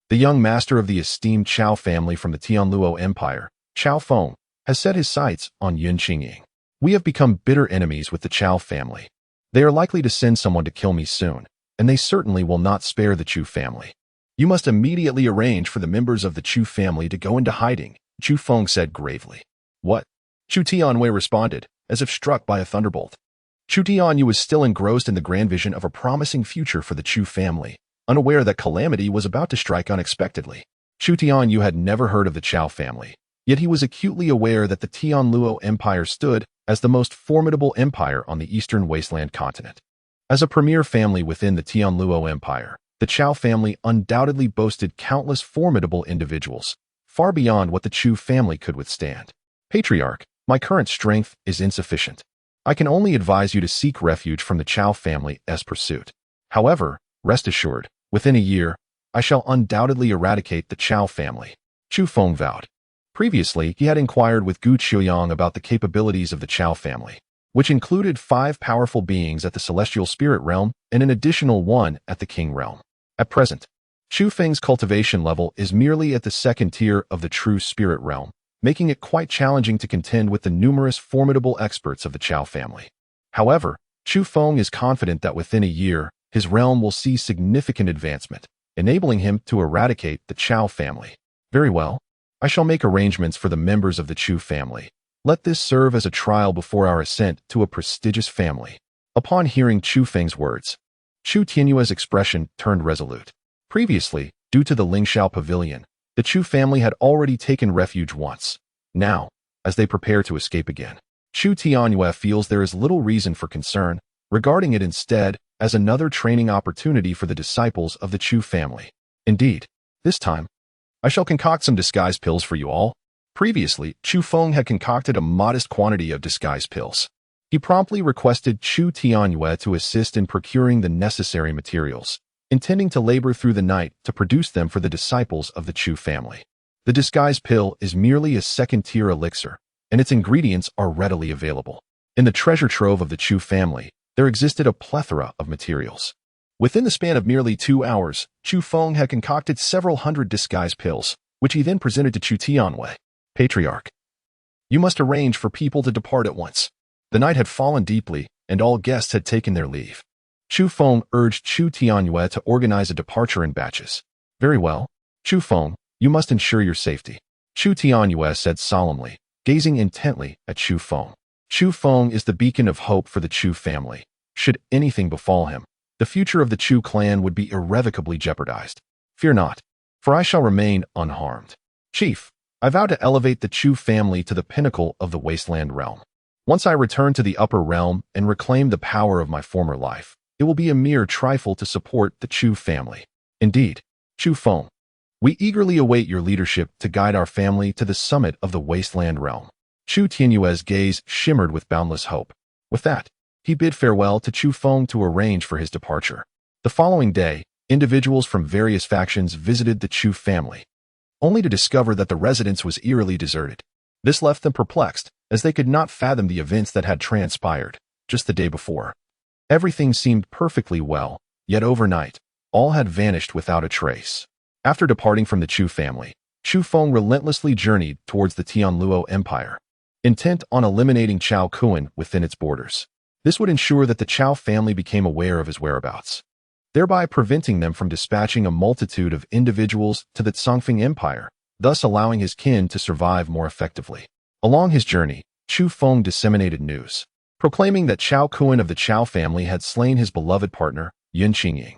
A: the young master of the esteemed Chao family from the Tianluo Empire, Chao Feng, has set his sights on Yun Qingying. We have become bitter enemies with the Chao family. They are likely to send someone to kill me soon, and they certainly will not spare the Chu family. You must immediately arrange for the members of the Chu family to go into hiding, Chu Feng said gravely. What? Chu Tianyue responded, as if struck by a thunderbolt. Chu Tianyue was still engrossed in the grand vision of a promising future for the Chu family, unaware that calamity was about to strike unexpectedly. Chu Tianyue had never heard of the Chao family, yet he was acutely aware that the Tianluo Empire stood as the most formidable empire on the eastern wasteland continent. As a premier family within the Tianluo Empire, the Chao family undoubtedly boasted countless formidable individuals, far beyond what the Chu family could withstand. Patriarch, my current strength is insufficient. I can only advise you to seek refuge from the Chao family as pursuit. However, rest assured, within a year, I shall undoubtedly eradicate the Chao family. Chu Feng vowed. Previously, he had inquired with Gu Qiuyang about the capabilities of the Chao family, which included 5 powerful beings at the celestial spirit realm and an additional 1 at the king realm. At present, Chu Feng's cultivation level is merely at the 2nd tier of the true spirit realm, making it quite challenging to contend with the numerous formidable experts of the Chao family. However, Chu Feng is confident that within a year, his realm will see significant advancement, enabling him to eradicate the Chao family. Very well. I shall make arrangements for the members of the Chu family. Let this serve as a trial before our ascent to a prestigious family. Upon hearing Chu Feng's words, Chu Tianyue's expression turned resolute. Previously, due to the Lingxiao Pavilion, the Chu family had already taken refuge once. Now, as they prepare to escape again, Chu Tianyue feels there is little reason for concern, regarding it instead as another training opportunity for the disciples of the Chu family. Indeed, this time, I shall concoct some disguise pills for you all. Previously, Chu Feng had concocted a modest quantity of disguise pills. He promptly requested Chu Tianyue to assist in procuring the necessary materials, intending to labor through the night to produce them for the disciples of the Chu family. The disguise pill is merely a second-tier elixir, and its ingredients are readily available. In the treasure trove of the Chu family, there existed a plethora of materials. Within the span of merely 2 hours, Chu Feng had concocted several hundred disguise pills, which he then presented to Chu Tianyue. Patriarch, you must arrange for people to depart at once. The night had fallen deeply, and all guests had taken their leave. Chu Feng urged Chu Tianyue to organize a departure in batches. Very well, Chu Feng, you must ensure your safety, Chu Tianyue said solemnly, gazing intently at Chu Feng. Chu Feng is the beacon of hope for the Chu family. Should anything befall him, the future of the Chu clan would be irrevocably jeopardized. Fear not, for I shall remain unharmed. Chief, I vow to elevate the Chu family to the pinnacle of the wasteland realm. Once I return to the upper realm and reclaim the power of my former life, it will be a mere trifle to support the Chu family. Indeed, Chu Feng, we eagerly await your leadership to guide our family to the summit of the wasteland realm. Chu Tianyue's gaze shimmered with boundless hope. With that, he bid farewell to Chu Feng to arrange for his departure. The following day, individuals from various factions visited the Chu family, only to discover that the residence was eerily deserted. This left them perplexed, as they could not fathom the events that had transpired just the day before. Everything seemed perfectly well, yet overnight, all had vanished without a trace. After departing from the Chu family, Chu Feng relentlessly journeyed towards the Tianluo Empire, intent on eliminating Chao Kuan within its borders. This would ensure that the Chao family became aware of his whereabouts, thereby preventing them from dispatching a multitude of individuals to the Songfeng Empire, thus allowing his kin to survive more effectively. Along his journey, Chu Feng disseminated news, proclaiming that Chao Kuan of the Chao family had slain his beloved partner, Yun Qingying.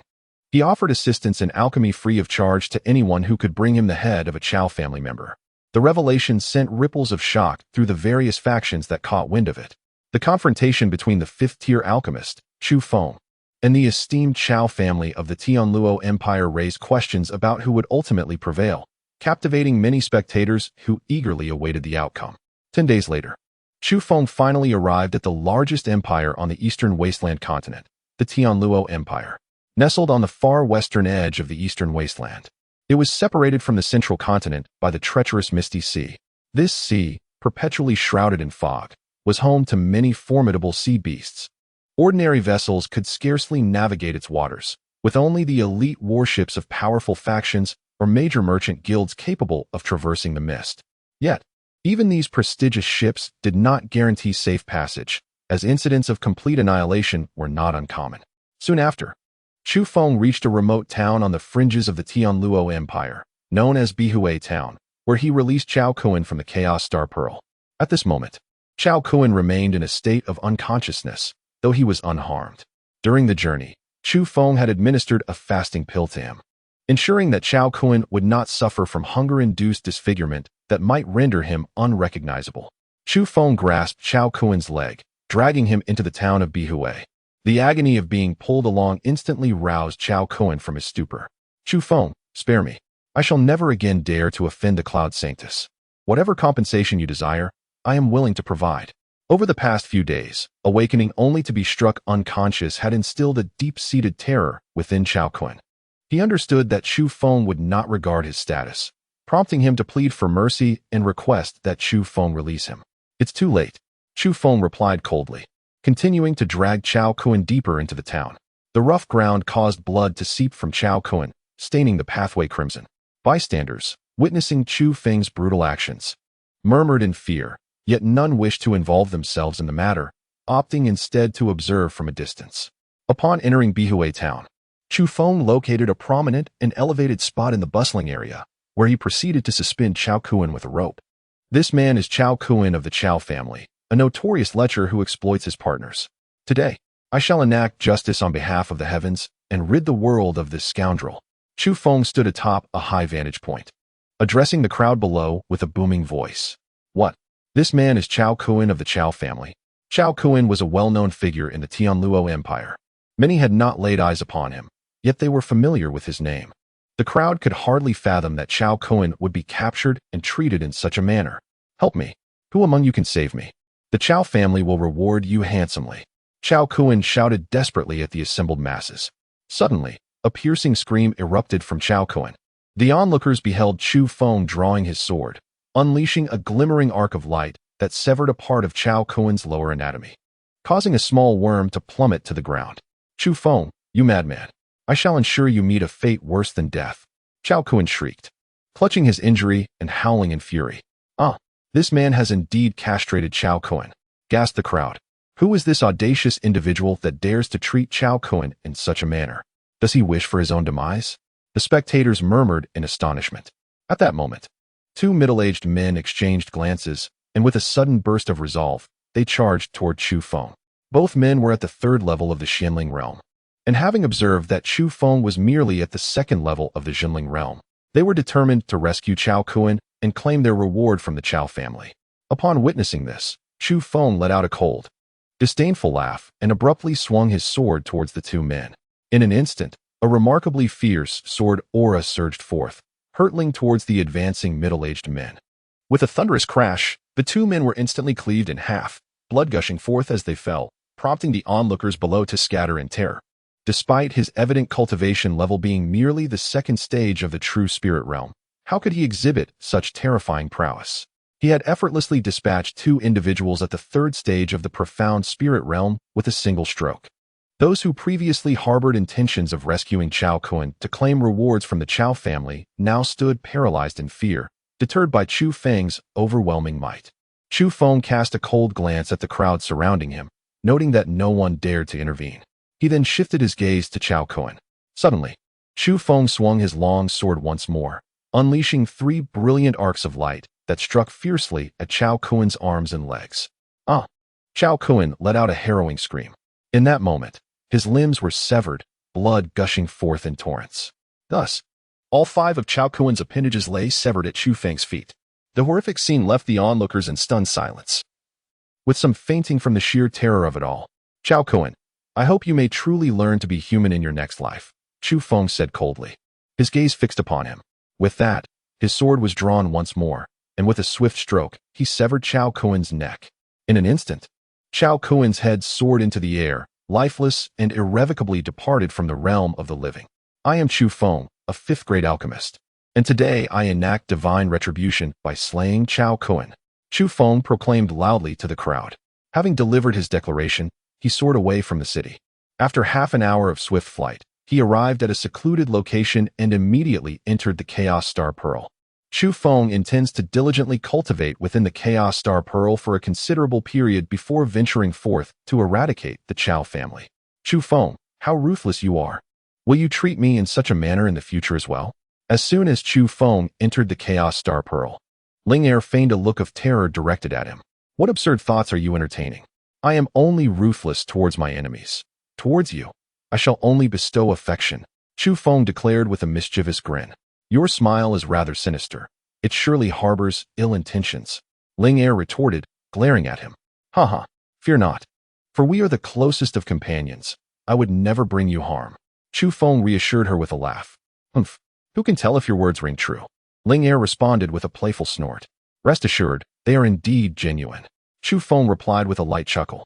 A: He offered assistance in alchemy free of charge to anyone who could bring him the head of a Chao family member. The revelation sent ripples of shock through the various factions that caught wind of it. The confrontation between the fifth-tier alchemist, Chu Feng, and the esteemed Chao family of the Tianluo Empire raised questions about who would ultimately prevail, captivating many spectators who eagerly awaited the outcome. 10 days later, Chu Feng finally arrived at the largest empire on the eastern wasteland continent, the Tianluo Empire. Nestled on the far western edge of the eastern wasteland, it was separated from the central continent by the treacherous misty sea. This sea, perpetually shrouded in fog, was home to many formidable sea beasts. Ordinary vessels could scarcely navigate its waters, with only the elite warships of powerful factions or major merchant guilds capable of traversing the mist. Yet, even these prestigious ships did not guarantee safe passage, as incidents of complete annihilation were not uncommon. Soon after, Chu Feng reached a remote town on the fringes of the Tianluo Empire, known as Bihue Town, where he released Chao Kuan from the Chaos Star Pearl. At this moment, Chao Kuan remained in a state of unconsciousness, though he was unharmed. During the journey, Chu Feng had administered a fasting pill to him, ensuring that Chao Kuan would not suffer from hunger-induced disfigurement that might render him unrecognizable. Chu Feng grasped Chao Kuan's leg, dragging him into the town of Bihue. The agony of being pulled along instantly roused Chao Kuan from his stupor. Chu Feng, spare me. I shall never again dare to offend the Cloud Sanctus. Whatever compensation you desire, I am willing to provide. Over the past few days, awakening only to be struck unconscious had instilled a deep-seated terror within Chao Kuan. He understood that Chu Feng would not regard his status, prompting him to plead for mercy and request that Chu Feng release him. It's too late, Chu Feng replied coldly, continuing to drag Chao Kuan deeper into the town. The rough ground caused blood to seep from Chao Kuan, staining the pathway crimson. Bystanders, witnessing Chu Feng's brutal actions, murmured in fear, yet none wished to involve themselves in the matter, opting instead to observe from a distance. Upon entering Bihue Town, Chu Feng located a prominent and elevated spot in the bustling area, where he proceeded to suspend Chao Kuan with a rope. This man is Chao Kuan of the Chao family, a notorious lecher who exploits his partners. Today, I shall enact justice on behalf of the heavens and rid the world of this scoundrel. Chu Feng stood atop a high vantage point, addressing the crowd below with a booming voice. What? This man is Chao Kuan of the Chao family. Chao Kuan was a well-known figure in the Tianluo Empire. Many had not laid eyes upon him, yet they were familiar with his name. The crowd could hardly fathom that Chao Kuan would be captured and treated in such a manner. Help me. Who among you can save me? The Chao family will reward you handsomely. Chao Kuan shouted desperately at the assembled masses. Suddenly, a piercing scream erupted from Chao Kuan. The onlookers beheld Chu Feng drawing his sword, unleashing a glimmering arc of light that severed a part of Chao Kuan's lower anatomy, causing a small worm to plummet to the ground. Chu Feng, you madman! I shall ensure you meet a fate worse than death. Chao Kuan shrieked, clutching his injury and howling in fury. This man has indeed castrated Chao Kuan, gasped the crowd. Who is this audacious individual that dares to treat Chao Kuan in such a manner? Does he wish for his own demise? The spectators murmured in astonishment. At that moment, two middle-aged men exchanged glances, and with a sudden burst of resolve, they charged toward Chu Feng. Both men were at the third level of the Xinling realm, and having observed that Chu Feng was merely at the second level of the Xinling realm, they were determined to rescue Chao Kuan and claim their reward from the Chao family. Upon witnessing this, Chu Feng let out a cold, disdainful laugh and abruptly swung his sword towards the two men. In an instant, a remarkably fierce sword aura surged forth, hurtling towards the advancing middle-aged men. With a thunderous crash, the two men were instantly cleaved in half, blood gushing forth as they fell, prompting the onlookers below to scatter in terror. Despite his evident cultivation level being merely the second stage of the true spirit realm, how could he exhibit such terrifying prowess? He had effortlessly dispatched two individuals at the third stage of the profound spirit realm with a single stroke. Those who previously harbored intentions of rescuing Chao Kuan to claim rewards from the Chao family now stood paralyzed in fear, deterred by Chu Feng's overwhelming might. Chu Feng cast a cold glance at the crowd surrounding him, noting that no one dared to intervene. He then shifted his gaze to Chao Kuan. Suddenly, Chu Feng swung his long sword once more, unleashing three brilliant arcs of light that struck fiercely at Chao Kuan's arms and legs. Chao Kuan let out a harrowing scream. In that moment, his limbs were severed, blood gushing forth in torrents. Thus, all five of Chao Kuan's appendages lay severed at Chu Feng's feet. The horrific scene left the onlookers in stunned silence, with some fainting from the sheer terror of it all. Chao Kuan, I hope you may truly learn to be human in your next life, Chu Feng said coldly, his gaze fixed upon him. With that, his sword was drawn once more, and with a swift stroke, he severed Chao Kuan's neck. In an instant, Chao Kuan's head soared into the air, lifeless and irrevocably departed from the realm of the living. I am Chu Feng, a fifth-grade alchemist, and today I enact divine retribution by slaying Chao Kuan. Chu Feng proclaimed loudly to the crowd. Having delivered his declaration, he soared away from the city. After half an hour of swift flight, he arrived at a secluded location and immediately entered the Chaos Star Pearl. Chu Feng intends to diligently cultivate within the Chaos Star Pearl for a considerable period before venturing forth to eradicate the Chao family. Chu Feng, how ruthless you are. Will you treat me in such a manner in the future as well? As soon as Chu Feng entered the Chaos Star Pearl, Ling Er feigned a look of terror directed at him. What absurd thoughts are you entertaining? I am only ruthless towards my enemies. Towards you, I shall only bestow affection, Chu Feng declared with a mischievous grin. Your smile is rather sinister. It surely harbors ill intentions. Ling Er retorted, glaring at him. Haha, fear not, for we are the closest of companions. I would never bring you harm. Chu Feng reassured her with a laugh. Humph, who can tell if your words ring true? Ling Er responded with a playful snort. Rest assured, they are indeed genuine. Chu Feng replied with a light chuckle.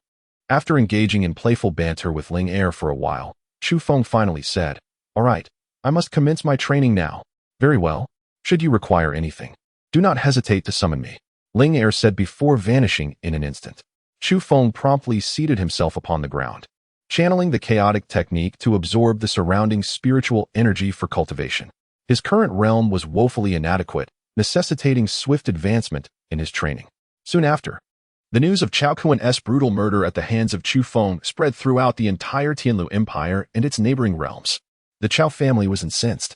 A: After engaging in playful banter with Ling Er for a while, Chu Feng finally said, All right, I must commence my training now. Very well. Should you require anything, do not hesitate to summon me, Ling Er said before vanishing in an instant. Chu Feng promptly seated himself upon the ground, channeling the chaotic technique to absorb the surrounding spiritual energy for cultivation. His current realm was woefully inadequate, necessitating swift advancement in his training. Soon after, the news of Chao Kuan's brutal murder at the hands of Chu Feng spread throughout the entire Tianlu Empire and its neighboring realms. The Chao family was incensed,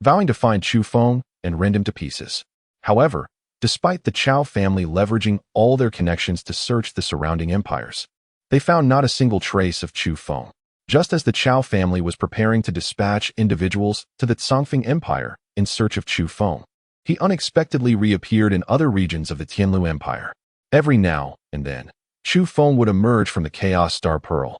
A: vowing to find Chu Feng and rend him to pieces. However, despite the Chao family leveraging all their connections to search the surrounding empires, They found not a single trace of Chu Feng. Just as the Chao family was preparing to dispatch individuals to the Songfeng Empire in search of Chu Feng, he unexpectedly reappeared in other regions of the Tianlu Empire. Every now and then, Chu Feng would emerge from the Chaos Star Pearl,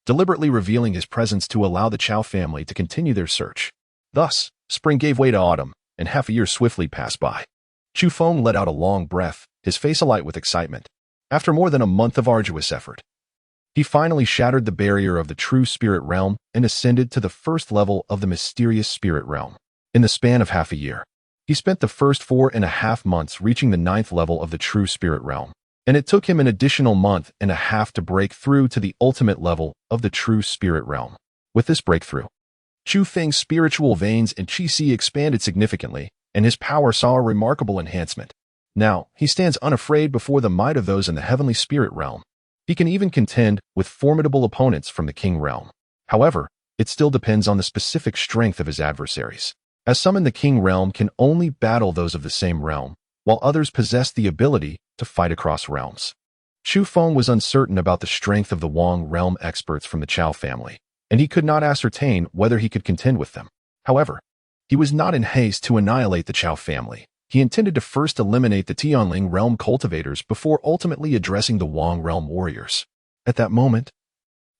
A: deliberately revealing his presence to allow the Chao family to continue their search. Thus, spring gave way to autumn, and half a year swiftly passed by. Chu Feng let out a long breath, his face alight with excitement. After more than a month of arduous effort, he finally shattered the barrier of the true spirit realm and ascended to the first level of the mysterious spirit realm. In the span of half a year, he spent the first 4.5 months reaching the 9th level of the true spirit realm, and it took him an additional month and a half to break through to the ultimate level of the true spirit realm. With this breakthrough, Chu Feng's spiritual veins and qi expanded significantly, and his power saw a remarkable enhancement. Now, he stands unafraid before the might of those in the heavenly spirit realm. He can even contend with formidable opponents from the King realm. However, it still depends on the specific strength of his adversaries, as some in the King realm can only battle those of the same realm, while others possess the ability to fight across realms. Chu Feng was uncertain about the strength of the Wang realm experts from the Chao family, and he could not ascertain whether he could contend with them. However, he was not in haste to annihilate the Chao family. He intended to first eliminate the Tianling realm cultivators before ultimately addressing the Wang realm warriors. At that moment,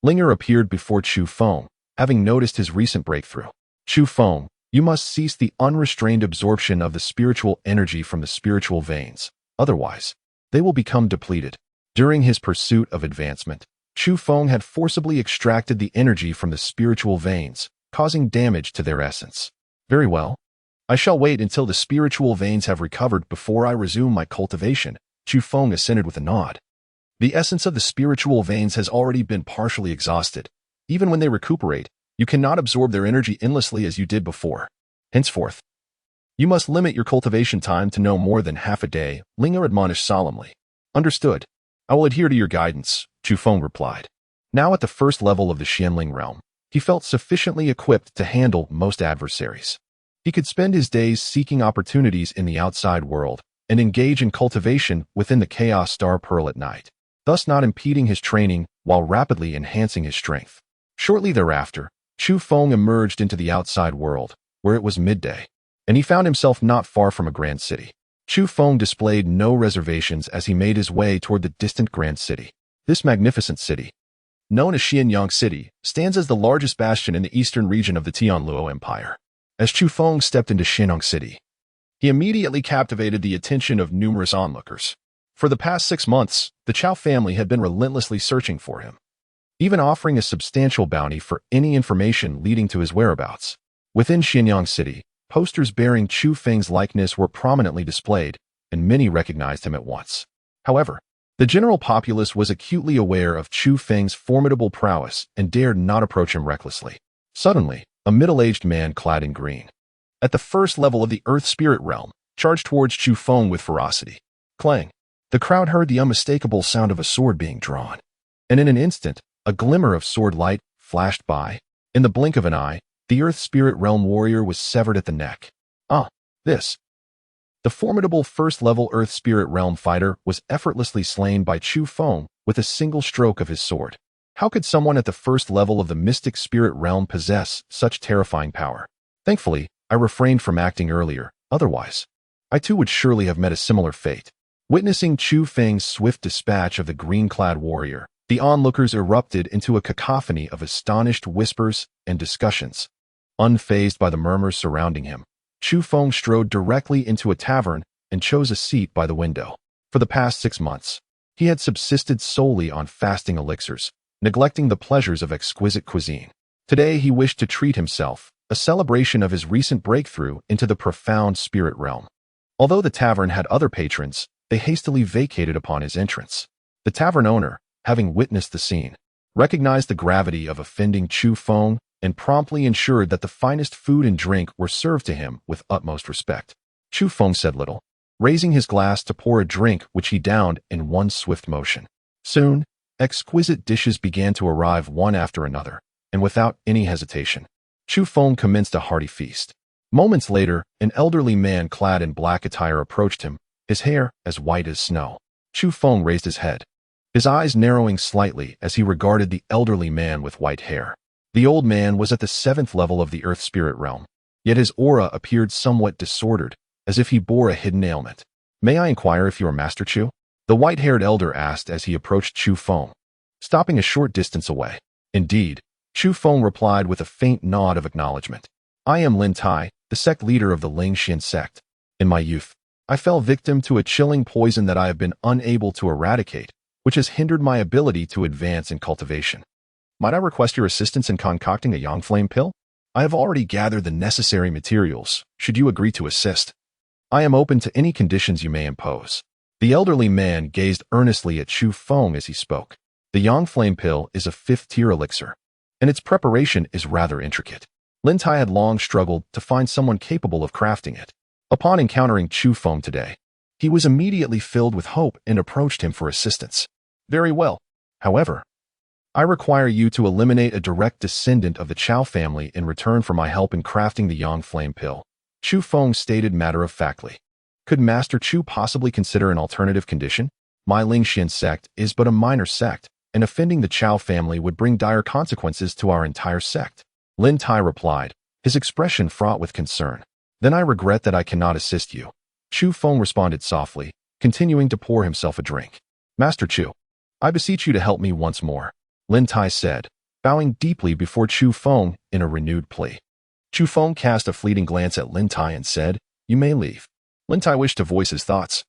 A: Linger appeared before Chu Feng, having noticed his recent breakthrough. Chu Feng, you must cease the unrestrained absorption of the spiritual energy from the spiritual veins, otherwise, they will become depleted. During his pursuit of advancement, Chu Feng had forcibly extracted the energy from the spiritual veins, causing damage to their essence. Very well. I shall wait until the spiritual veins have recovered before I resume my cultivation, Chu Feng assented with a nod. The essence of the spiritual veins has already been partially exhausted. Even when they recuperate, you cannot absorb their energy endlessly as you did before. Henceforth, you must limit your cultivation time to no more than half a day, Linger admonished solemnly. Understood. I will adhere to your guidance, Chu Feng replied. Now at the first level of the Xianling realm, he felt sufficiently equipped to handle most adversaries. He could spend his days seeking opportunities in the outside world and engage in cultivation within the Chaos Star Pearl at night, thus not impeding his training while rapidly enhancing his strength. Shortly thereafter, Chu Feng emerged into the outside world, where it was midday, and he found himself not far from a grand city. Chu Feng displayed no reservations as he made his way toward the distant grand city. This magnificent city, known as Xianyang City, stands as the largest bastion in the eastern region of the Tianluo Empire. As Chu Feng stepped into Xianyang City, he immediately captivated the attention of numerous onlookers. For the past 6 months, the Chao family had been relentlessly searching for him, even offering a substantial bounty for any information leading to his whereabouts. Within Xianyang City, posters bearing Chu Feng's likeness were prominently displayed, and many recognized him at once. However, the general populace was acutely aware of Chu Feng's formidable prowess and dared not approach him recklessly. Suddenly, a middle-aged man clad in green, at the first level of the Earth Spirit Realm, charged towards Chu Feng with ferocity. Clang! The crowd heard the unmistakable sound of a sword being drawn, and in an instant, a glimmer of sword light flashed by. In the blink of an eye, the Earth Spirit Realm warrior was severed at the neck. This. The formidable first-level Earth Spirit Realm fighter was effortlessly slain by Chu Feng with a single stroke of his sword. How could someone at the first level of the mystic spirit realm possess such terrifying power? Thankfully, I refrained from acting earlier, otherwise, I too would surely have met a similar fate. Witnessing Chu Feng's swift dispatch of the green-clad warrior, the onlookers erupted into a cacophony of astonished whispers and discussions. Unfazed by the murmurs surrounding him, Chu Feng strode directly into a tavern and chose a seat by the window. For the past 6 months, he had subsisted solely on fasting elixirs, neglecting the pleasures of exquisite cuisine. Today he wished to treat himself, a celebration of his recent breakthrough into the profound spirit realm. Although the tavern had other patrons, they hastily vacated upon his entrance. The tavern owner, having witnessed the scene, recognized the gravity of offending Chu Feng and promptly ensured that the finest food and drink were served to him with utmost respect. Chu Feng said little, raising his glass to pour a drink which he downed in one swift motion. Soon, exquisite dishes began to arrive one after another, and without any hesitation, Chu Feng commenced a hearty feast. Moments later, an elderly man clad in black attire approached him, his hair as white as snow. Chu Feng raised his head, his eyes narrowing slightly as he regarded the elderly man with white hair. The old man was at the 7th level of the earth spirit realm, yet his aura appeared somewhat disordered, as if he bore a hidden ailment. "May I inquire if you are Master Chu?" the white-haired elder asked as he approached Chu Feng, stopping a short distance away. "Indeed," Chu Feng replied with a faint nod of acknowledgement. "I am Lin Tai, the sect leader of the Lingxian sect. In my youth, I fell victim to a chilling poison that I have been unable to eradicate, which has hindered my ability to advance in cultivation. Might I request your assistance in concocting a yang flame pill? I have already gathered the necessary materials, should you agree to assist. I am open to any conditions you may impose." The elderly man gazed earnestly at Chu Feng as he spoke. The yang flame pill is a 5th-tier elixir, and its preparation is rather intricate. Lin Tai had long struggled to find someone capable of crafting it. Upon encountering Chu Feng today, he was immediately filled with hope and approached him for assistance. "Very well. However, I require you to eliminate a direct descendant of the Chao family in return for my help in crafting the yang flame pill," Chu Feng stated matter-of-factly. "Could Master Chu possibly consider an alternative condition? My Lingxian sect is but a minor sect, and offending the Chao family would bring dire consequences to our entire sect." Lin Tai replied, his expression fraught with concern. "Then I regret that I cannot assist you." Chu Feng responded softly, continuing to pour himself a drink. "Master Chu, I beseech you to help me once more," Lin Tai said, bowing deeply before Chu Feng in a renewed plea. Chu Feng cast a fleeting glance at Lin Tai and said, "You may leave." Lin Tai wished to voice his thoughts,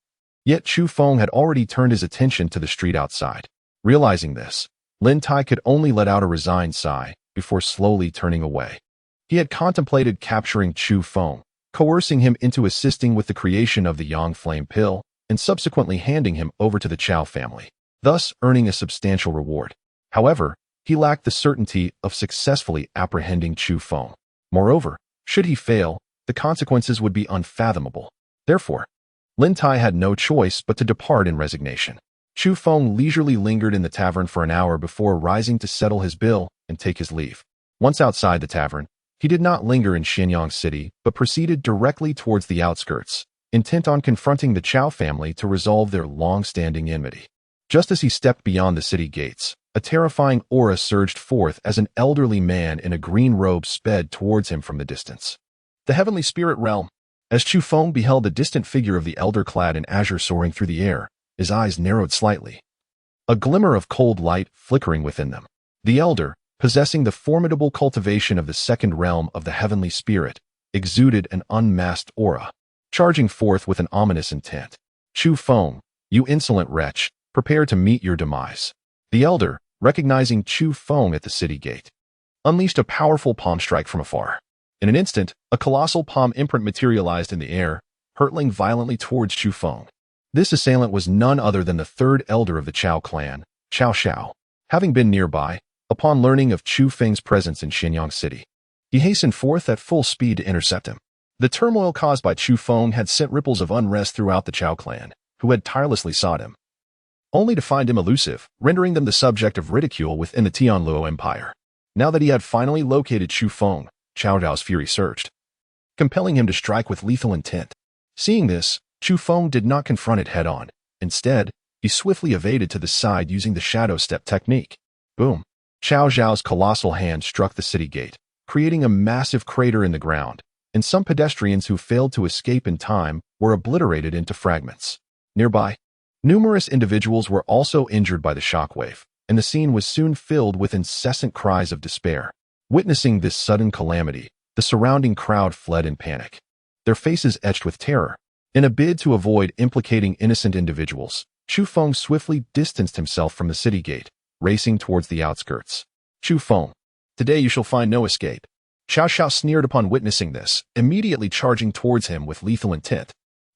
A: yet Chu Feng had already turned his attention to the street outside. Realizing this, Lin Tai could only let out a resigned sigh before slowly turning away. He had contemplated capturing Chu Feng, coercing him into assisting with the creation of the yang flame pill, and subsequently handing him over to the Chao family, thus earning a substantial reward. However, he lacked the certainty of successfully apprehending Chu Feng. Moreover, should he fail, the consequences would be unfathomable. Therefore, Lin Tai had no choice but to depart in resignation. Chu Feng leisurely lingered in the tavern for an hour before rising to settle his bill and take his leave. Once outside the tavern, he did not linger in Xianyang City, but proceeded directly towards the outskirts, intent on confronting the Chao family to resolve their long-standing enmity. Just as he stepped beyond the city gates, a terrifying aura surged forth as an elderly man in a green robe sped towards him from the distance. The heavenly spirit realm. As Chu Feng beheld the distant figure of the elder clad in azure soaring through the air, his eyes narrowed slightly, a glimmer of cold light flickering within them. The elder, possessing the formidable cultivation of the 2nd realm of the heavenly spirit, exuded an unmasked aura, charging forth with an ominous intent. "Chu Feng, you insolent wretch, prepare to meet your demise." The elder, recognizing Chu Feng at the city gate, unleashed a powerful palm strike from afar. In an instant, a colossal palm imprint materialized in the air, hurtling violently towards Chu Feng. This assailant was none other than the 3rd elder of the Chao clan, Chao Xiao. Having been nearby, upon learning of Chu Feng's presence in Xianyang City, he hastened forth at full speed to intercept him. The turmoil caused by Chu Feng had sent ripples of unrest throughout the Chao clan, who had tirelessly sought him, only to find him elusive, rendering them the subject of ridicule within the Tianluo Empire. Now that he had finally located Chu Feng, Chao Zhao's fury surged, compelling him to strike with lethal intent. Seeing this, Chu Feng did not confront it head-on. Instead, he swiftly evaded to the side using the shadow step technique. Boom! Chao Zhao's colossal hand struck the city gate, creating a massive crater in the ground, and some pedestrians who failed to escape in time were obliterated into fragments. Nearby, numerous individuals were also injured by the shockwave, and the scene was soon filled with incessant cries of despair. Witnessing this sudden calamity, the surrounding crowd fled in panic, their faces etched with terror. In a bid to avoid implicating innocent individuals, Chu Feng swiftly distanced himself from the city gate, racing towards the outskirts. "Chu Feng, today you shall find no escape." Chao Xiao sneered upon witnessing this, immediately charging towards him with lethal intent.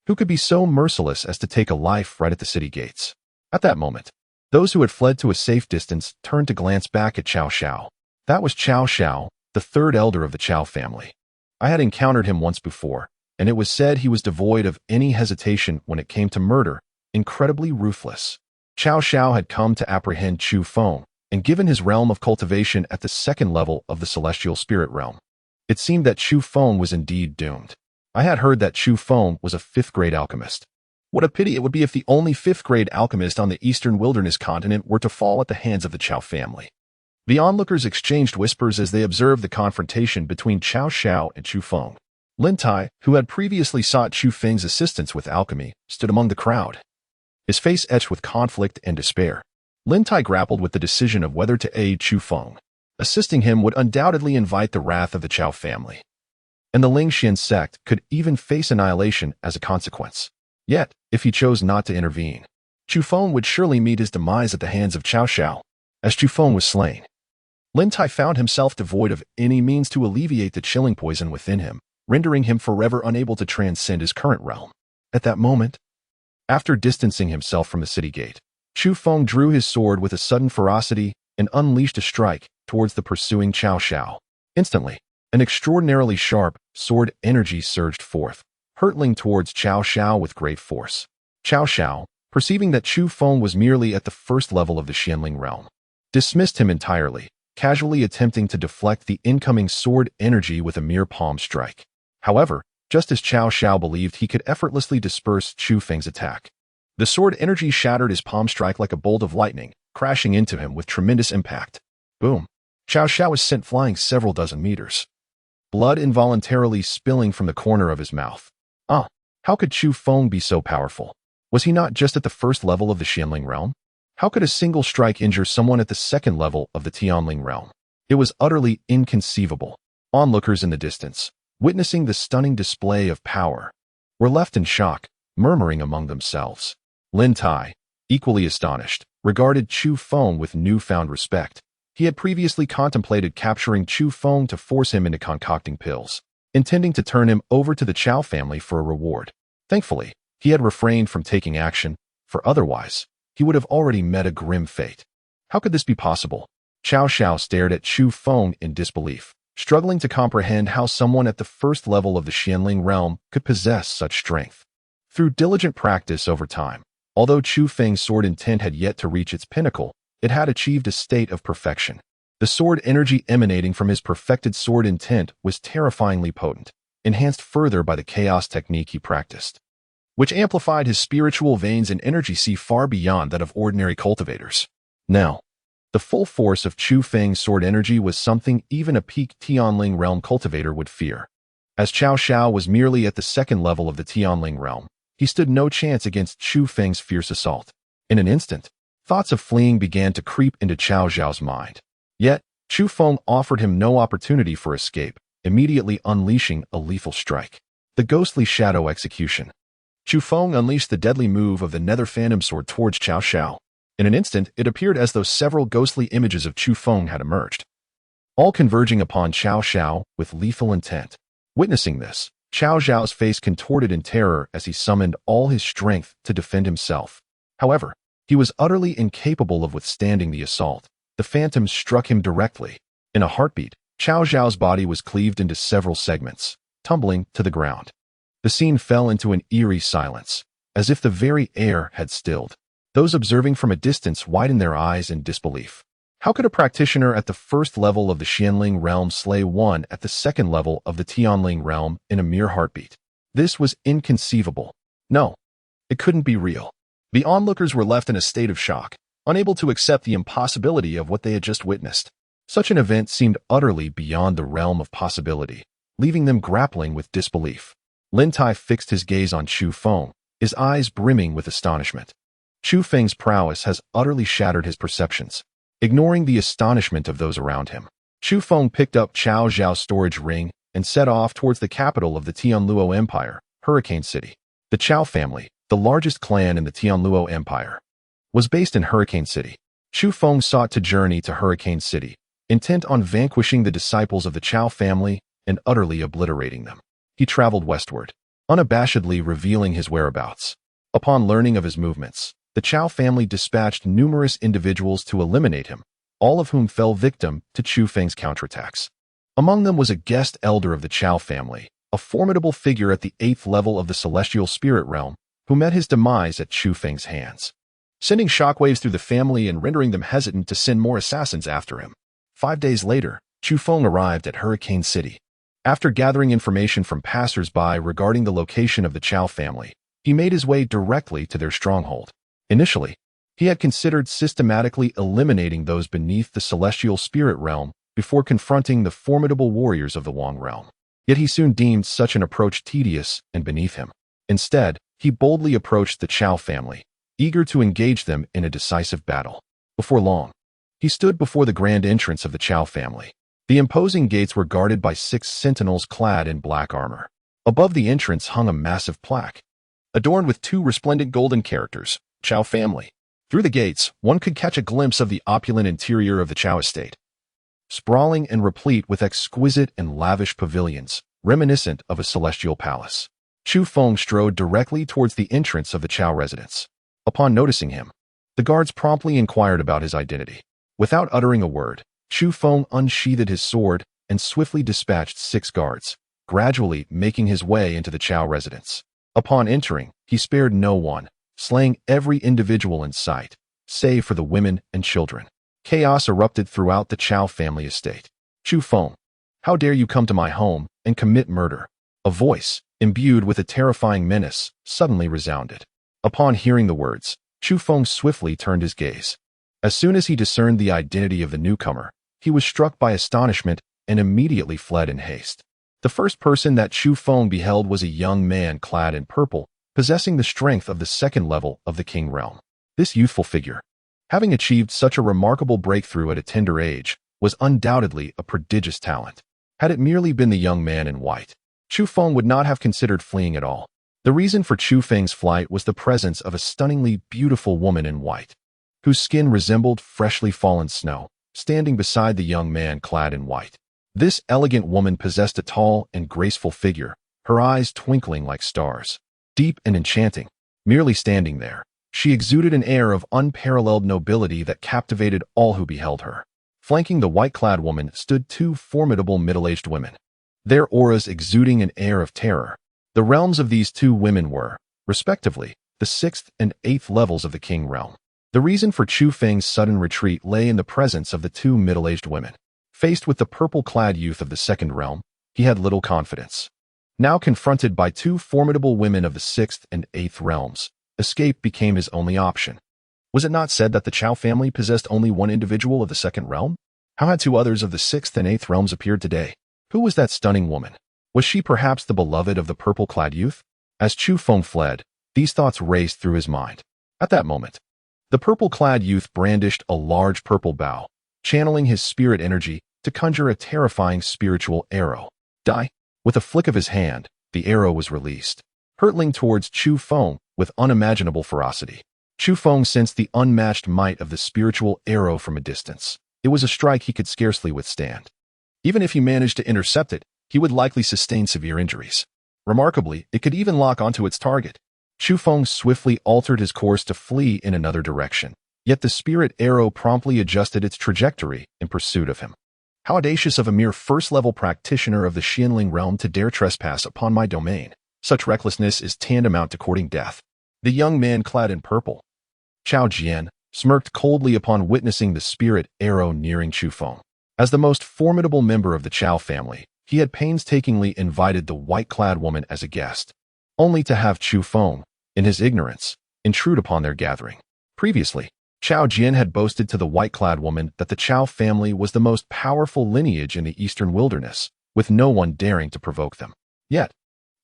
A: Who could be so merciless as to take a life right at the city gates? At that moment, those who had fled to a safe distance turned to glance back at Chao Xiao. That was Chao Xiao, the 3rd elder of the Chao family. I had encountered him once before, and it was said he was devoid of any hesitation when it came to murder, incredibly ruthless. Chao Xiao had come to apprehend Chu Feng, and given his realm of cultivation at the 2nd level of the celestial spirit realm, it seemed that Chu Feng was indeed doomed. I had heard that Chu Feng was a 5th-grade alchemist. What a pity it would be if the only fifth-grade alchemist on the eastern wilderness continent were to fall at the hands of the Chu family. The onlookers exchanged whispers as they observed the confrontation between Cao Xiao and Chu Feng. Lin Tai, who had previously sought Chu Feng's assistance with alchemy, stood among the crowd, his face etched with conflict and despair. Lin Tai grappled with the decision of whether to aid Chu Feng. Assisting him would undoubtedly invite the wrath of the Chu family, and the Lingxian sect could even face annihilation as a consequence. Yet, if he chose not to intervene, Chu Feng would surely meet his demise at the hands of Cao Xiao. As Chu Feng was slain, Lin Tai found himself devoid of any means to alleviate the chilling poison within him, rendering him forever unable to transcend his current realm. At that moment, after distancing himself from the city gate, Chu Feng drew his sword with a sudden ferocity and unleashed a strike towards the pursuing Cao Xiao. Instantly, an extraordinarily sharp sword energy surged forth, hurtling towards Cao Xiao with great force. Cao Xiao, perceiving that Chu Feng was merely at the first level of the Xianling realm, dismissed him entirely, casually attempting to deflect the incoming sword energy with a mere palm strike. However, just as Cao Xiao believed he could effortlessly disperse Chu Feng's attack, the sword energy shattered his palm strike like a bolt of lightning, crashing into him with tremendous impact. Boom! Cao Xiao was sent flying several dozen meters, blood involuntarily spilling from the corner of his mouth. How could Chu Feng be so powerful? Was he not just at the first level of the Xianling realm? How could a single strike injure someone at the second level of the Tianling realm? It was utterly inconceivable. Onlookers in the distance, witnessing the stunning display of power, were left in shock, murmuring among themselves. Lin Tai, equally astonished, regarded Chu Feng with newfound respect. He had previously contemplated capturing Chu Feng to force him into concocting pills, intending to turn him over to the Chu family for a reward. Thankfully, he had refrained from taking action, for otherwise, he would have already met a grim fate. How could this be possible? Cao Xiao stared at Chu Feng in disbelief, struggling to comprehend how someone at the first level of the Xianling realm could possess such strength. Through diligent practice over time, although Chu Feng's sword intent had yet to reach its pinnacle, it had achieved a state of perfection. The sword energy emanating from his perfected sword intent was terrifyingly potent, enhanced further by the chaos technique he practiced, which amplified his spiritual veins and energy far beyond that of ordinary cultivators. Now, the full force of Chu Feng's sword energy was something even a peak Tianling realm cultivator would fear. As Cao Xiao was merely at the second level of the Tianling realm, he stood no chance against Chu Feng's fierce assault. In an instant, thoughts of fleeing began to creep into Cao Xiao's mind. Yet, Chu Feng offered him no opportunity for escape, immediately unleashing a lethal strike. The ghostly shadow execution. Chu Feng unleashed the deadly move of the Nether Phantom Sword towards Cao Xiao. In an instant, it appeared as though several ghostly images of Chu Feng had emerged, all converging upon Cao Xiao with lethal intent. Witnessing this, Cao Xiao's face contorted in terror as he summoned all his strength to defend himself. However, he was utterly incapable of withstanding the assault. The phantom struck him directly. In a heartbeat, Cao Xiao's body was cleaved into several segments, tumbling to the ground. The scene fell into an eerie silence, as if the very air had stilled. Those observing from a distance widened their eyes in disbelief. How could a practitioner at the first level of the Xianling realm slay one at the second level of the Tianling realm in a mere heartbeat? This was inconceivable. No, it couldn't be real. The onlookers were left in a state of shock, unable to accept the impossibility of what they had just witnessed. Such an event seemed utterly beyond the realm of possibility, leaving them grappling with disbelief. Lin Tai fixed his gaze on Chu Feng, his eyes brimming with astonishment. Chu Feng's prowess has utterly shattered his perceptions. Ignoring the astonishment of those around him, Chu Feng picked up Cao Xiao's storage ring and set off towards the capital of the Tianluo Empire, Hurricane City. The Chu family, the largest clan in the Tianluo Empire, was based in Hurricane City. Chu Feng sought to journey to Hurricane City, intent on vanquishing the disciples of the Chu family and utterly obliterating them. He traveled westward, unabashedly revealing his whereabouts. Upon learning of his movements, the Chu family dispatched numerous individuals to eliminate him, all of whom fell victim to Chu Feng's counterattacks. Among them was a guest elder of the Chu family, a formidable figure at the 8th level of the celestial spirit realm, who met his demise at Chu Feng's hands, sending shockwaves through the family and rendering them hesitant to send more assassins after him. 5 days later, Chu Feng arrived at Hurricane City. After gathering information from passers-by regarding the location of the Chu family, he made his way directly to their stronghold. Initially, he had considered systematically eliminating those beneath the celestial spirit realm before confronting the formidable warriors of the Wang realm. Yet he soon deemed such an approach tedious and beneath him. Instead, he boldly approached the Chu family, eager to engage them in a decisive battle. Before long, he stood before the grand entrance of the Chu family. The imposing gates were guarded by 6 sentinels clad in black armor. Above the entrance hung a massive plaque, adorned with 2 resplendent golden characters, Chu family. Through the gates, one could catch a glimpse of the opulent interior of the Chu estate, sprawling and replete with exquisite and lavish pavilions, reminiscent of a celestial palace. Chu Feng strode directly towards the entrance of the Chu residence. Upon noticing him, the guards promptly inquired about his identity. Without uttering a word, Chu Feng unsheathed his sword and swiftly dispatched 6 guards, gradually making his way into the Chu residence. Upon entering, he spared no one, slaying every individual in sight, save for the women and children. Chaos erupted throughout the Chu family estate. Chu Feng, how dare you come to my home and commit murder? A voice, imbued with a terrifying menace, suddenly resounded. Upon hearing the words, Chu Feng swiftly turned his gaze. As soon as he discerned the identity of the newcomer, he was struck by astonishment and immediately fled in haste. The first person that Chu Feng beheld was a young man clad in purple, possessing the strength of the 2nd level of the King realm. This youthful figure, having achieved such a remarkable breakthrough at a tender age, was undoubtedly a prodigious talent. Had it merely been the young man in white, Chu Feng would not have considered fleeing at all. The reason for Chu Feng's flight was the presence of a stunningly beautiful woman in white, whose skin resembled freshly fallen snow, standing beside the young man clad in white. This elegant woman possessed a tall and graceful figure, her eyes twinkling like stars. Deep and enchanting, merely standing there, she exuded an air of unparalleled nobility that captivated all who beheld her. Flanking the white-clad woman stood 2 formidable middle-aged women, their auras exuding an air of terror. The realms of these 2 women were, respectively, the 6th and 8th levels of the King realm. The reason for Chu Feng's sudden retreat lay in the presence of the 2 middle-aged women. Faced with the purple-clad youth of the 2nd realm, he had little confidence. Now confronted by 2 formidable women of the 6th and 8th realms, escape became his only option. Was it not said that the Chu family possessed only 1 individual of the 2nd realm? How had 2 others of the 6th and 8th realms appeared today? Who was that stunning woman? Was she perhaps the beloved of the purple-clad youth? As Chu Feng fled, these thoughts raced through his mind. At that moment, the purple-clad youth brandished a large purple bow, channeling his spirit energy to conjure a terrifying spiritual arrow. Die! With a flick of his hand, the arrow was released, hurtling towards Chu Feng with unimaginable ferocity. Chu Feng sensed the unmatched might of the spiritual arrow from a distance. It was a strike he could scarcely withstand. Even if he managed to intercept it, he would likely sustain severe injuries. Remarkably, it could even lock onto its target. Chu Feng swiftly altered his course to flee in another direction, yet the spirit arrow promptly adjusted its trajectory in pursuit of him. How audacious of a mere 1st-level practitioner of the Xianling realm to dare trespass upon my domain. Such recklessness is tantamount to courting death. The young man clad in purple, Chao Jian, smirked coldly upon witnessing the spirit arrow nearing Chu Feng. As the most formidable member of the Chu family, he had painstakingly invited the white-clad woman as a guest, only to have Chu Feng, in his ignorance, intrude upon their gathering. Previously, Chao Jian had boasted to the white-clad woman that the Chu family was the most powerful lineage in the eastern wilderness, with no one daring to provoke them. Yet,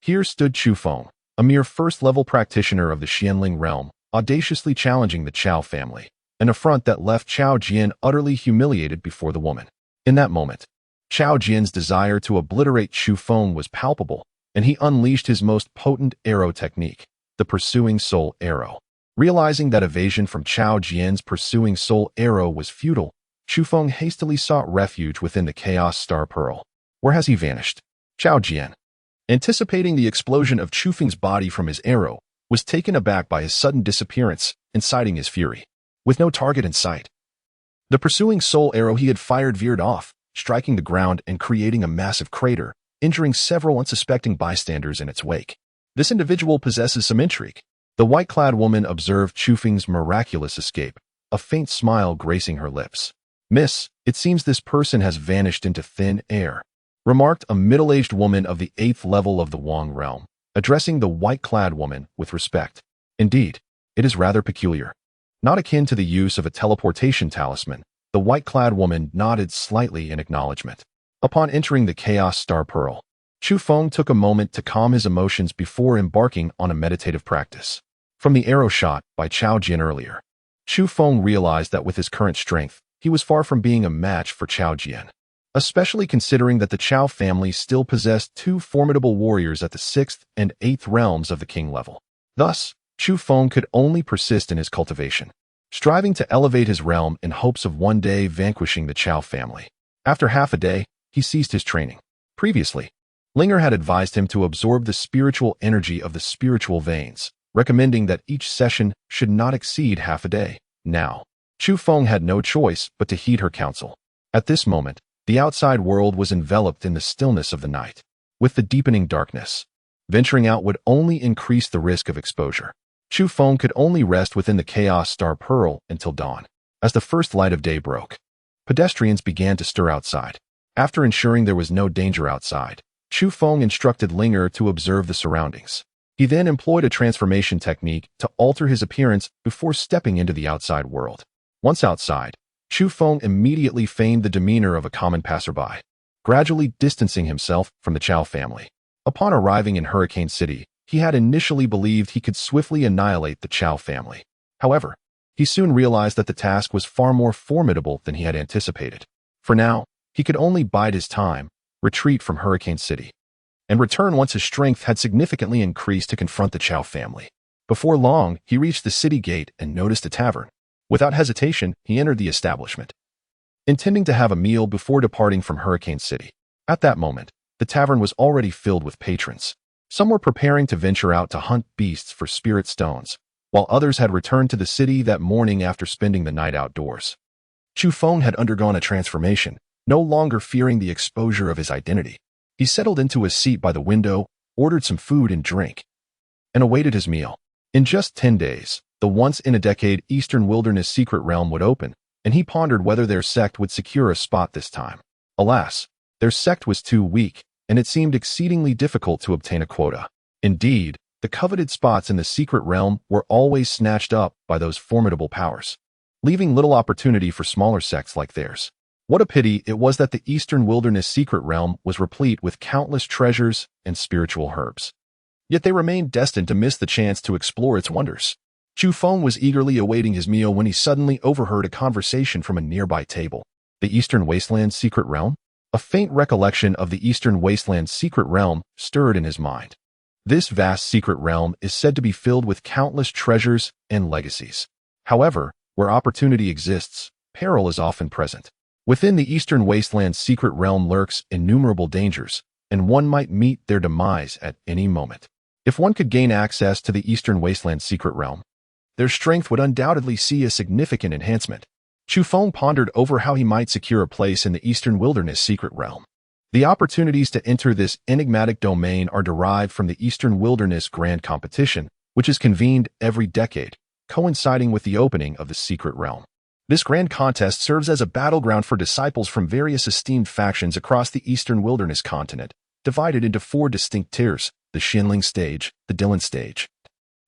A: here stood Chu Feng, a mere 1st-level practitioner of the Xianling realm, audaciously challenging the Chu family, an affront that left Chao Jian utterly humiliated before the woman. In that moment, Chao Jian's desire to obliterate Chu Feng was palpable, and he unleashed his most potent arrow technique, the pursuing soul arrow. Realizing that evasion from Chao Jian's pursuing soul arrow was futile, Chu Feng hastily sought refuge within the Chaos Star Pearl. Where has he vanished? Chao Jian, anticipating the explosion of Chu Feng's body from his arrow, was taken aback by his sudden disappearance, inciting his fury. With no target in sight, the pursuing soul arrow he had fired veered off, striking the ground and creating a massive crater, injuring several unsuspecting bystanders in its wake. This individual possesses some intrigue. The white-clad woman observed Chu Feng's miraculous escape, a faint smile gracing her lips. "Miss, it seems this person has vanished into thin air," remarked a middle-aged woman of the 8th level of the Wang realm, addressing the white-clad woman with respect. Indeed, it is rather peculiar. Not akin to the use of a teleportation talisman, the white-clad woman nodded slightly in acknowledgement. Upon entering the Chaos Star Pearl, Chu Feng took a moment to calm his emotions before embarking on a meditative practice. From the arrow shot by Chao Jian earlier, Chu Feng realized that with his current strength, he was far from being a match for Chao Jian, especially considering that the Chao family still possessed two formidable warriors at the 6th and 8th realms of the king level. Thus, Chu Feng could only persist in his cultivation, striving to elevate his realm in hopes of one day vanquishing the Chao family. After half a day, he ceased his training. Previously, Linger had advised him to absorb the spiritual energy of the spiritual veins, recommending that each session should not exceed half a day. Now, Chu Feng had no choice but to heed her counsel. At this moment, the outside world was enveloped in the stillness of the night. With the deepening darkness, venturing out would only increase the risk of exposure. Chu Feng could only rest within the Chaos Star Pearl until dawn. As the first light of day broke, pedestrians began to stir outside. After ensuring there was no danger outside, Chu Feng instructed Linger to observe the surroundings. He then employed a transformation technique to alter his appearance before stepping into the outside world. Once outside, Chu Feng immediately feigned the demeanor of a common passerby, gradually distancing himself from the Chao family. Upon arriving in Hurricane City, he had initially believed he could swiftly annihilate the Chao family. However, he soon realized that the task was far more formidable than he had anticipated. For now, he could only bide his time, retreat from Hurricane City, and return once his strength had significantly increased to confront the Chao family. Before long, he reached the city gate and noticed a tavern. Without hesitation, he entered the establishment, intending to have a meal before departing from Hurricane City. At that moment, the tavern was already filled with patrons. Some were preparing to venture out to hunt beasts for spirit stones, while others had returned to the city that morning after spending the night outdoors. Chu Feng had undergone a transformation, no longer fearing the exposure of his identity. He settled into his seat by the window, ordered some food and drink, and awaited his meal. In just 10 days, the once-in-a-decade Eastern Wilderness secret realm would open, and he pondered whether their sect would secure a spot this time. Alas, their sect was too weak, and it seemed exceedingly difficult to obtain a quota. Indeed, the coveted spots in the secret realm were always snatched up by those formidable powers, leaving little opportunity for smaller sects like theirs. What a pity it was that the Eastern Wilderness secret realm was replete with countless treasures and spiritual herbs. Yet they remained destined to miss the chance to explore its wonders. Chu Feng was eagerly awaiting his meal when he suddenly overheard a conversation from a nearby table. The Eastern Wasteland secret realm? A faint recollection of the Eastern Wasteland secret realm stirred in his mind. This vast secret realm is said to be filled with countless treasures and legacies. However, where opportunity exists, peril is often present. Within the Eastern Wasteland secret realm lurks innumerable dangers, and one might meet their demise at any moment. If one could gain access to the Eastern Wasteland secret realm, their strength would undoubtedly see a significant enhancement. Chu Feng pondered over how he might secure a place in the Eastern Wilderness secret realm. The opportunities to enter this enigmatic domain are derived from the Eastern Wilderness Grand Competition, which is convened every decade, coinciding with the opening of the secret realm. This grand contest serves as a battleground for disciples from various esteemed factions across the Eastern Wilderness continent, divided into 4 distinct tiers: the Xinling stage, the Dylan stage,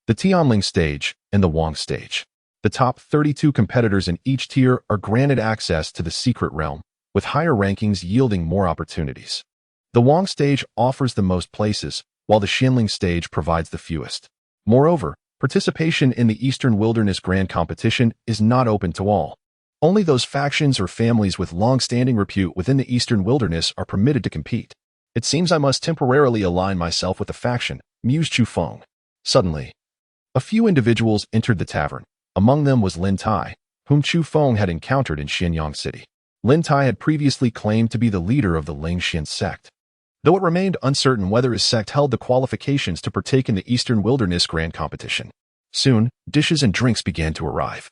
A: the Tianling stage, and the Wang stage. The top 32 competitors in each tier are granted access to the secret realm, with higher rankings yielding more opportunities. The Wang stage offers the most places, while the Xinling stage provides the fewest. Moreover, participation in the Eastern Wilderness Grand Competition is not open to all. Only those factions or families with long-standing repute within the Eastern Wilderness are permitted to compete. It seems I must temporarily align myself with the faction, mused Chu Feng. Suddenly, a few individuals entered the tavern. Among them was Lin Tai, whom Chu Feng had encountered in Xianyang City. Lin Tai had previously claimed to be the leader of the Ling Xin sect, though it remained uncertain whether his sect held the qualifications to partake in the Eastern Wilderness Grand Competition. Soon, dishes and drinks began to arrive,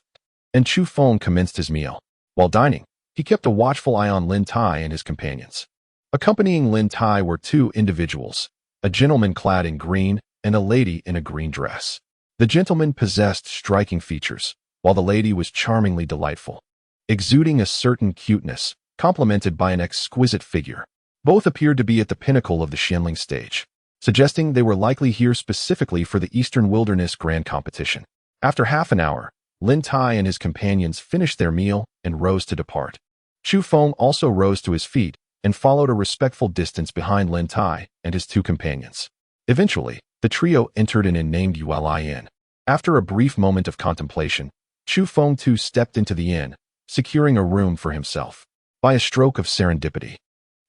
A: and Chu Feng commenced his meal. While dining, he kept a watchful eye on Lin Tai and his companions. Accompanying Lin Tai were 2 individuals, a gentleman clad in green and a lady in a green dress. The gentleman possessed striking features, while the lady was charmingly delightful, exuding a certain cuteness, complemented by an exquisite figure. Both appeared to be at the pinnacle of the Xianling stage. suggesting they were likely here specifically for the Eastern Wilderness Grand Competition. After half an hour, Lin Tai and his companions finished their meal and rose to depart. Chu Feng also rose to his feet and followed a respectful distance behind Lin Tai and his two companions. Eventually, the trio entered an inn named Yueli Inn. After a brief moment of contemplation, Chu Feng too stepped into the inn, securing a room for himself. By a stroke of serendipity,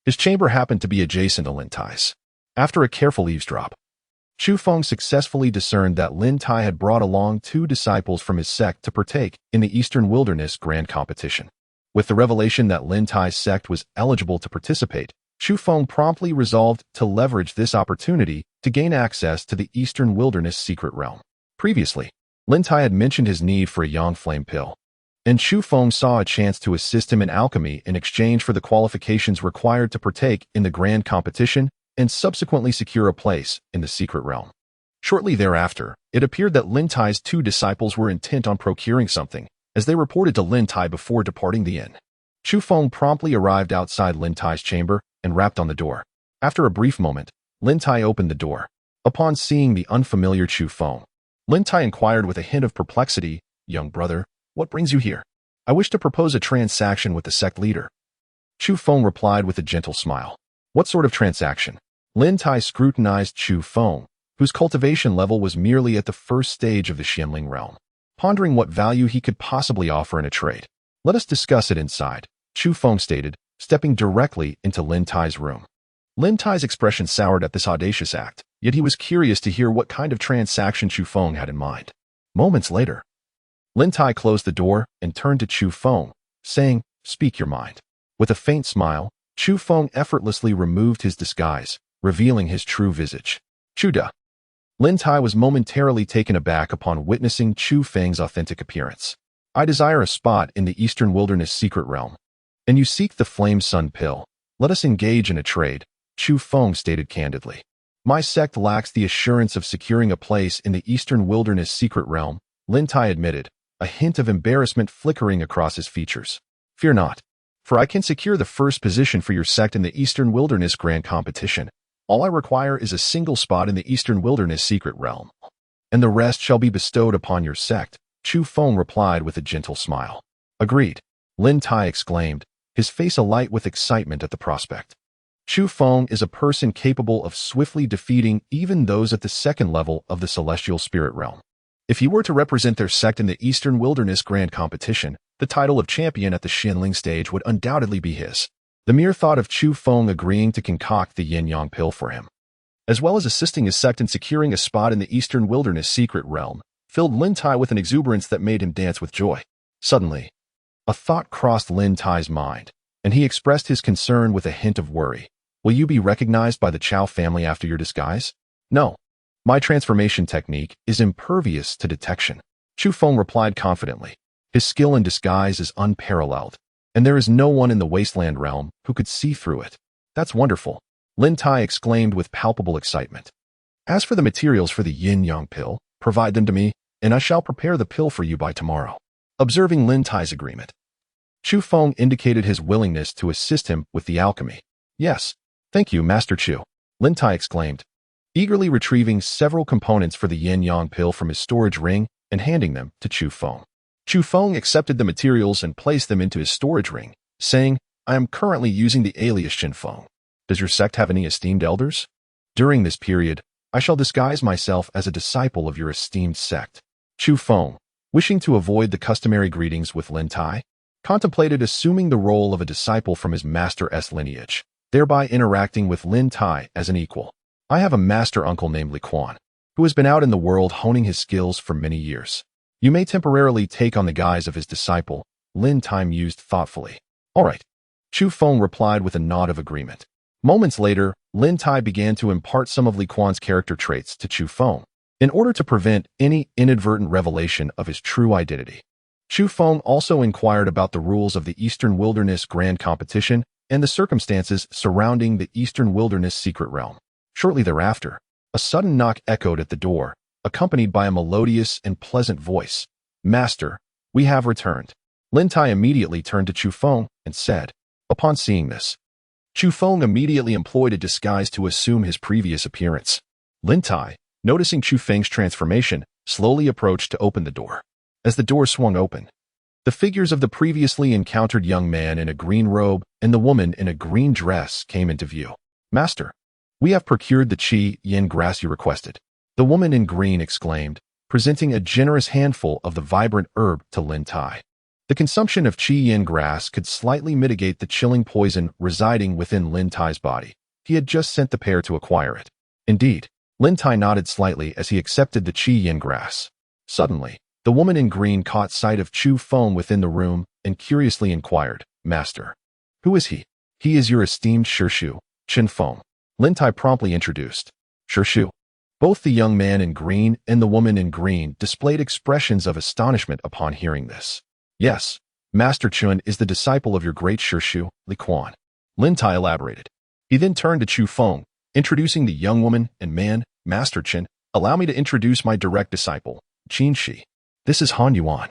A: his chamber happened to be adjacent to Lin Tai's. After a careful eavesdrop, Chu Feng successfully discerned that Lin Tai had brought along 2 disciples from his sect to partake in the Eastern Wilderness Grand Competition. With the revelation that Lin Tai's sect was eligible to participate, Chu Feng promptly resolved to leverage this opportunity to gain access to the Eastern Wilderness secret realm. Previously, Lin Tai had mentioned his need for a Yang Flame pill, and Chu Feng saw a chance to assist him in alchemy in exchange for the qualifications required to partake in the grand competition and subsequently secure a place in the secret realm. Shortly thereafter, it appeared that Lin Tai's 2 disciples were intent on procuring something, as they reported to Lin Tai before departing the inn. Chu Feng promptly arrived outside Lin Tai's chamber and rapped on the door. After a brief moment, Lin Tai opened the door. Upon seeing the unfamiliar Chu Feng, Lin Tai inquired with a hint of perplexity, "Young brother, what brings you here?" "I wish to propose a transaction with the sect leader." Chu Feng replied with a gentle smile. "What sort of transaction?" Lin Tai scrutinized Chu Feng, whose cultivation level was merely at the first stage of the Xianling realm, pondering what value he could possibly offer in a trade. "Let us discuss it inside," Chu Feng stated, stepping directly into Lin Tai's room. Lin Tai's expression soured at this audacious act, yet he was curious to hear what kind of transaction Chu Feng had in mind. Moments later, Lin Tai closed the door and turned to Chu Feng, saying, "Speak your mind." With a faint smile, Chu Feng effortlessly removed his disguise, revealing his true visage. "Chuda." Lin Tai was momentarily taken aback upon witnessing Chu Feng's authentic appearance. "I desire a spot in the Eastern Wilderness secret realm, and you seek the Flame Sun pill. Let us engage in a trade," Chu Feng stated candidly. "My sect lacks the assurance of securing a place in the Eastern Wilderness secret realm," Lin Tai admitted, a hint of embarrassment flickering across his features. "Fear not, for I can secure the first position for your sect in the Eastern Wilderness Grand Competition. All I require is a single spot in the Eastern Wilderness secret realm, and the rest shall be bestowed upon your sect," Chu Feng replied with a gentle smile. "Agreed," Lin Tai exclaimed, his face alight with excitement at the prospect. Chu Feng is a person capable of swiftly defeating even those at the second level of the celestial spirit realm. If he were to represent their sect in the Eastern Wilderness Grand Competition, the title of champion at the Xianling stage would undoubtedly be his. The mere thought of Chu Feng agreeing to concoct the yin-yang pill for him, as well as assisting his sect in securing a spot in the Eastern Wilderness secret realm, filled Lin Tai with an exuberance that made him dance with joy. Suddenly, a thought crossed Lin Tai's mind, and he expressed his concern with a hint of worry. "Will you be recognized by the Chao family after your disguise?" "No. My transformation technique is impervious to detection," Chu Feng replied confidently. "His skill in disguise is unparalleled, and there is no one in the wasteland realm who could see through it." "That's wonderful," Lin Tai exclaimed with palpable excitement. "As for the materials for the yin-yang pill, provide them to me, and I shall prepare the pill for you by tomorrow." Observing Lin Tai's agreement, Chu Feng indicated his willingness to assist him with the alchemy. "Yes, thank you, Master Chu," Lin Tai exclaimed, eagerly retrieving several components for the yin-yang pill from his storage ring and handing them to Chu Feng. Chu Feng accepted the materials and placed them into his storage ring, saying, "I am currently using the alias Shin Feng. Does your sect have any esteemed elders? During this period, I shall disguise myself as a disciple of your esteemed sect." Chu Feng, wishing to avoid the customary greetings with Lin Tai, contemplated assuming the role of a disciple from his master's lineage, thereby interacting with Lin Tai as an equal. "I have a master uncle named Li Quan, who has been out in the world honing his skills for many years. You may temporarily take on the guise of his disciple," Lin Tai mused thoughtfully. "All right," Chu Feng replied with a nod of agreement. Moments later, Lin Tai began to impart some of Li Quan's character traits to Chu Feng, in order to prevent any inadvertent revelation of his true identity. Chu Feng also inquired about the rules of the Eastern Wilderness Grand Competition and the circumstances surrounding the Eastern Wilderness secret realm. Shortly thereafter, a sudden knock echoed at the door, accompanied by a melodious and pleasant voice. "Master, we have returned." Lin Tai immediately turned to Chu Feng and said. Upon seeing this, Chu Feng immediately employed a disguise to assume his previous appearance. Lin Tai, noticing Chu Feng's transformation, slowly approached to open the door. As the door swung open, the figures of the previously encountered young man in a green robe and the woman in a green dress came into view. Master, we have procured the Qi Yin grass you requested, the woman in green exclaimed, presenting a generous handful of the vibrant herb to Lin Tai. The consumption of Qi Yin grass could slightly mitigate the chilling poison residing within Lin Tai's body. He had just sent the pair to acquire it. Indeed, Lin Tai nodded slightly as he accepted the Qi Yin grass. Suddenly, the woman in green caught sight of Chu Feng within the room and curiously inquired, Master, who is he? He is your esteemed Shishu, Chu Feng. Lin Tai promptly introduced. Shishu. Both the young man in green and the woman in green displayed expressions of astonishment upon hearing this. Yes, Master Chun is the disciple of your great Shishu, Li Quan. Lin Tai elaborated. He then turned to Chu Feng, introducing the young woman and man, Master Chen. Allow me to introduce my direct disciple, Qin Shi. This is Han Yuan,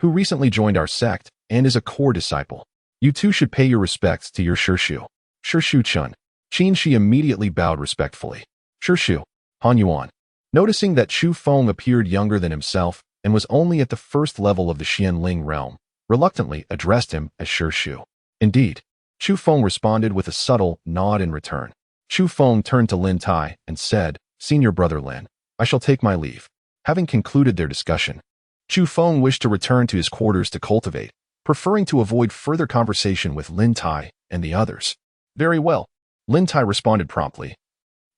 A: who recently joined our sect and is a core disciple. You too should pay your respects to your Shishu. Shishu Chun. Qin Shi immediately bowed respectfully. Shishu, Han Yuan. Noticing that Chu Feng appeared younger than himself and was only at the first level of the Xianling realm, reluctantly addressed him as Shishu. Indeed, Chu Feng responded with a subtle nod in return. Chu Feng turned to Lin Tai and said, Senior brother Lin, I shall take my leave. Having concluded their discussion, Chu Feng wished to return to his quarters to cultivate, preferring to avoid further conversation with Lin Tai and the others. Very well, Lin Tai responded promptly,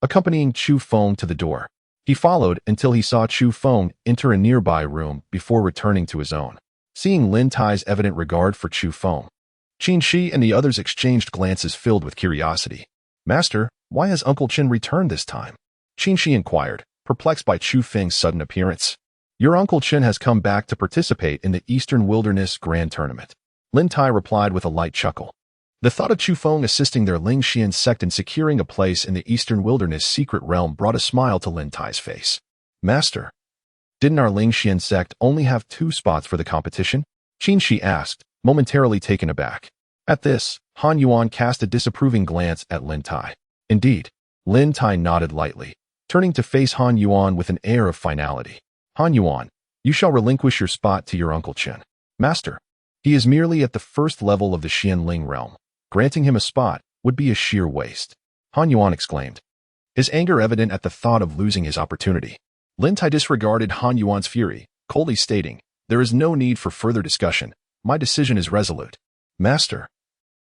A: accompanying Chu Feng to the door. He followed until he saw Chu Feng enter a nearby room before returning to his own. Seeing Lin Tai's evident regard for Chu Feng, Qin Shi and the others exchanged glances filled with curiosity. Master, why has Uncle Chen returned this time? Qin Shi inquired, perplexed by Chu Feng's sudden appearance. Your Uncle Chen has come back to participate in the Eastern Wilderness Grand Tournament. Lin Tai replied with a light chuckle. The thought of Chu Feng assisting their Ling Xian sect in securing a place in the Eastern Wilderness secret realm brought a smile to Lin Tai's face. Master, didn't our Ling Xian sect only have 2 spots for the competition? Qin Shi asked, momentarily taken aback. At this, Han Yuan cast a disapproving glance at Lin Tai. Indeed, Lin Tai nodded lightly, turning to face Han Yuan with an air of finality. Han Yuan, you shall relinquish your spot to your Uncle Chen. Master, he is merely at the first level of the Xianling realm. Granting him a spot would be a sheer waste. Han Yuan exclaimed, his anger evident at the thought of losing his opportunity. Lin Tai disregarded Han Yuan's fury, coldly stating, there is no need for further discussion. My decision is resolute. Master,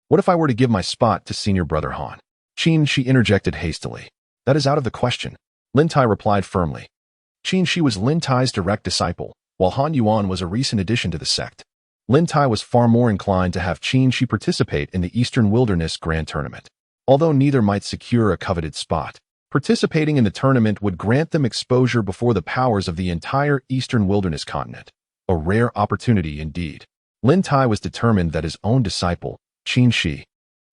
A: what if I were to give my spot to senior brother Han? Qin Shi interjected hastily. That is out of the question. Lin Tai replied firmly. Qin Shi was Lin Tai's direct disciple, while Han Yuan was a recent addition to the sect. Lin Tai was far more inclined to have Qin Shi participate in the Eastern Wilderness Grand Tournament. Although neither might secure a coveted spot, participating in the tournament would grant them exposure before the powers of the entire Eastern Wilderness continent. A rare opportunity indeed. Lin Tai was determined that his own disciple, Qin Shi,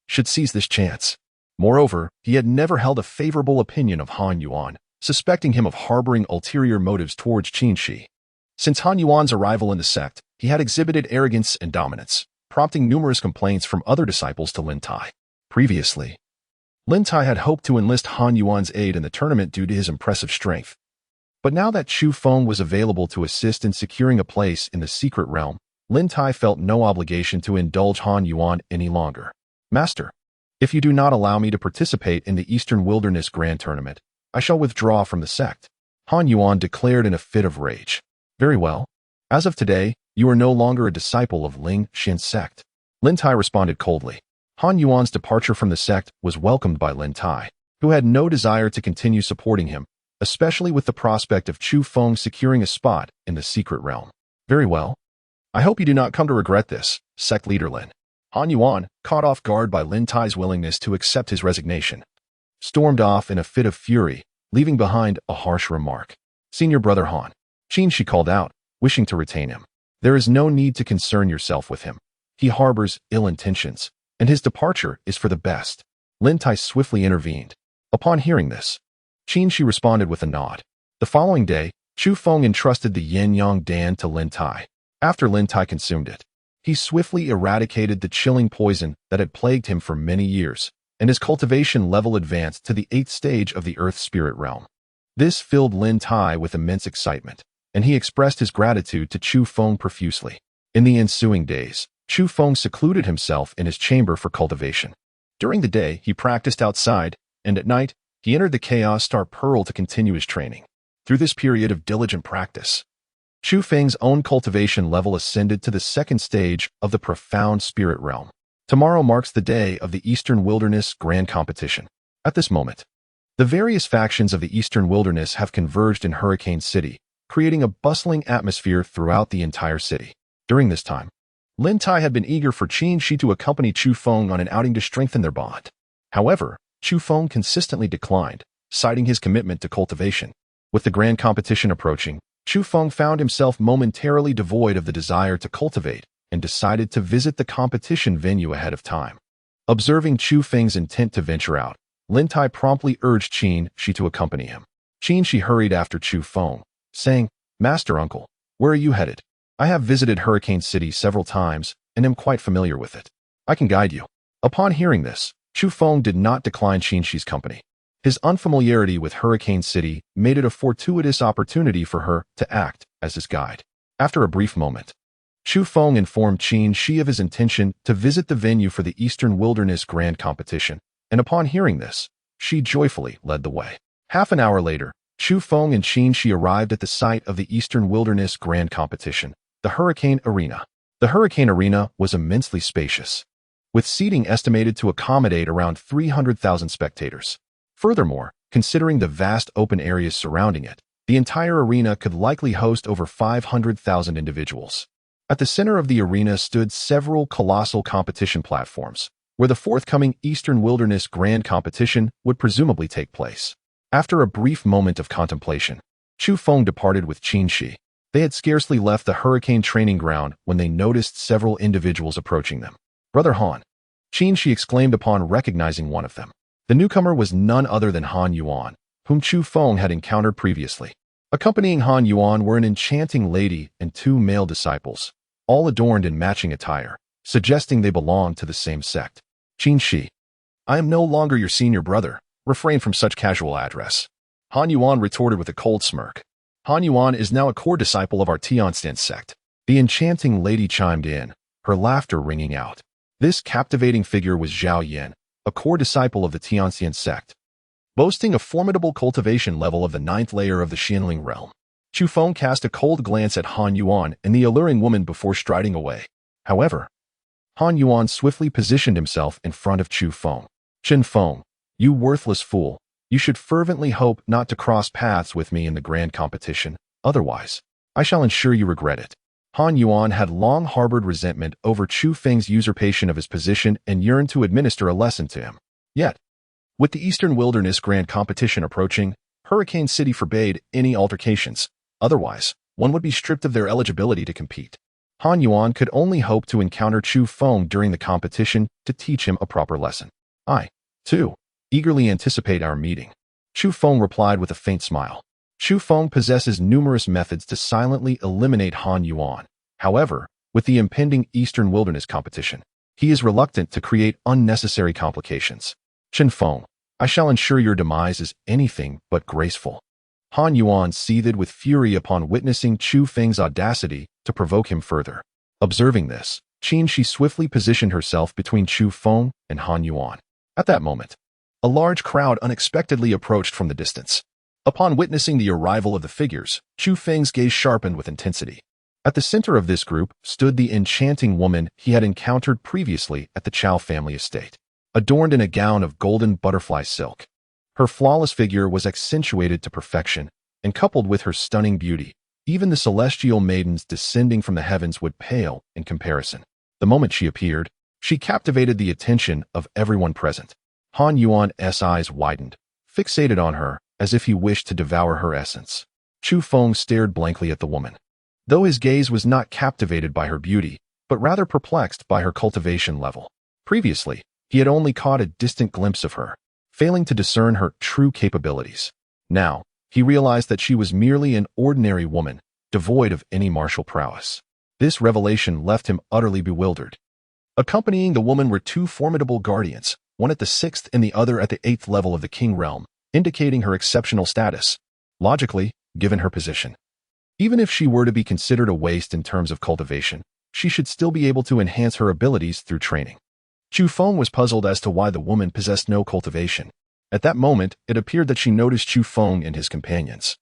A: should seize this chance. Moreover, he had never held a favorable opinion of Han Yuan, suspecting him of harboring ulterior motives towards Qin Shi. Since Han Yuan's arrival in the sect, he had exhibited arrogance and dominance, prompting numerous complaints from other disciples to Lin Tai. Previously, Lin Tai had hoped to enlist Han Yuan's aid in the tournament due to his impressive strength. But now that Chu Feng was available to assist in securing a place in the secret realm, Lin Tai felt no obligation to indulge Han Yuan any longer. Master, if you do not allow me to participate in the Eastern Wilderness Grand Tournament, I shall withdraw from the sect. Han Yuan declared in a fit of rage. Very well. As of today, you are no longer a disciple of Ling Xian sect. Lin Tai responded coldly. Han Yuan's departure from the sect was welcomed by Lin Tai, who had no desire to continue supporting him, especially with the prospect of Chu Feng securing a spot in the secret realm. Very well. I hope you do not come to regret this, sect leader Lin. Han Yuan, caught off guard by Lin Tai's willingness to accept his resignation, stormed off in a fit of fury, leaving behind a harsh remark. Senior brother Han, Qin Shi called out, wishing to retain him. There is no need to concern yourself with him. He harbors ill intentions, and his departure is for the best. Lin Tai swiftly intervened. Upon hearing this, Qin Shi responded with a nod. The following day, Chu Feng entrusted the Yin Yang Dan to Lin Tai. After Lin Tai consumed it, he swiftly eradicated the chilling poison that had plagued him for many years, and his cultivation level advanced to the 8th stage of the Earth Spirit realm. This filled Lin Tai with immense excitement, and he expressed his gratitude to Chu Feng profusely. In the ensuing days, Chu Feng secluded himself in his chamber for cultivation. During the day, he practiced outside, and at night, he entered the Chaos Star Pearl to continue his training. Through this period of diligent practice, Chu Feng's own cultivation level ascended to the second stage of the profound spirit realm. Tomorrow marks the day of the Eastern Wilderness Grand Competition. At this moment, the various factions of the Eastern Wilderness have converged in Hurricane City, creating a bustling atmosphere throughout the entire city. During this time, Lin Tai had been eager for Qin Shi to accompany Chu Feng on an outing to strengthen their bond. However, Chu Feng consistently declined, citing his commitment to cultivation. With the grand competition approaching, Chu Feng found himself momentarily devoid of the desire to cultivate and decided to visit the competition venue ahead of time. Observing Chu Feng's intent to venture out, Lin Tai promptly urged Qin Shi to accompany him. Qin Shi hurried after Chu Feng, saying, "Master Uncle, where are you headed? I have visited Hurricane City several times and am quite familiar with it. I can guide you." Upon hearing this, Chu Feng did not decline Qin Shi's company. His unfamiliarity with Hurricane City made it a fortuitous opportunity for her to act as his guide. After a brief moment, Chu Feng informed Qin Shi of his intention to visit the venue for the Eastern Wilderness Grand Competition, and upon hearing this, she joyfully led the way. Half an hour later, Chu Feng and Qin Shi arrived at the site of the Eastern Wilderness Grand Competition, the Hurricane Arena. The Hurricane Arena was immensely spacious, with seating estimated to accommodate around 300,000 spectators. Furthermore, considering the vast open areas surrounding it, the entire arena could likely host over 500,000 individuals. At the center of the arena stood several colossal competition platforms, where the forthcoming Eastern Wilderness Grand Competition would presumably take place. After a brief moment of contemplation, Chu Feng departed with Qin Shi. They had scarcely left the hurricane training ground when they noticed several individuals approaching them. "Brother Han," Qin Shi exclaimed upon recognizing one of them. The newcomer was none other than Han Yuan, whom Chu Feng had encountered previously. Accompanying Han Yuan were an enchanting lady and two male disciples, all adorned in matching attire, suggesting they belonged to the same sect. "Qin Shi, I am no longer your senior brother. Refrain from such casual address," Han Yuan retorted with a cold smirk. "Han Yuan is now a core disciple of our Tianshan sect." The enchanting lady chimed in, her laughter ringing out. This captivating figure was Zhao Yan, a core disciple of the Tianshan sect, boasting a formidable cultivation level of the 9th layer of the Xianling realm. Chu Feng cast a cold glance at Han Yuan and the alluring woman before striding away. However, Han Yuan swiftly positioned himself in front of Chu Feng. "Chen Feng, you worthless fool, you should fervently hope not to cross paths with me in the grand competition, otherwise, I shall ensure you regret it." Han Yuan had long harbored resentment over Chu Feng's usurpation of his position and yearned to administer a lesson to him. Yet, with the Eastern Wilderness Grand Competition approaching, Hurricane City forbade any altercations, otherwise, one would be stripped of their eligibility to compete. Han Yuan could only hope to encounter Chu Feng during the competition to teach him a proper lesson. "I, too, eagerly anticipate our meeting," Chu Feng replied with a faint smile. Chu Feng possesses numerous methods to silently eliminate Han Yuan. However, with the impending Eastern Wilderness competition, he is reluctant to create unnecessary complications. "Chen Feng, I shall ensure your demise is anything but graceful." Han Yuan seethed with fury upon witnessing Chu Feng's audacity to provoke him further. Observing this, Qin Shi swiftly positioned herself between Chu Feng and Han Yuan. At that moment, a large crowd unexpectedly approached from the distance. Upon witnessing the arrival of the figures, Chu Feng's gaze sharpened with intensity. At the center of this group stood the enchanting woman he had encountered previously at the Chao family estate. Adorned in a gown of golden butterfly silk, her flawless figure was accentuated to perfection, and coupled with her stunning beauty, even the celestial maidens descending from the heavens would pale in comparison. The moment she appeared, she captivated the attention of everyone present. Han Yuan's eyes widened, fixated on her, as if he wished to devour her essence. Chu Feng stared blankly at the woman, though his gaze was not captivated by her beauty, but rather perplexed by her cultivation level. Previously, he had only caught a distant glimpse of her, failing to discern her true capabilities. Now, he realized that she was merely an ordinary woman, devoid of any martial prowess. This revelation left him utterly bewildered. Accompanying the woman were two formidable guardians, one at the 6th and the other at the 8th level of the King realm, indicating her exceptional status. Logically, given her position. Even if she were to be considered a waste in terms of cultivation, she should still be able to enhance her abilities through training. Chu Feng was puzzled as to why the woman possessed no cultivation. At that moment, it appeared that she noticed Chu Feng and his companions.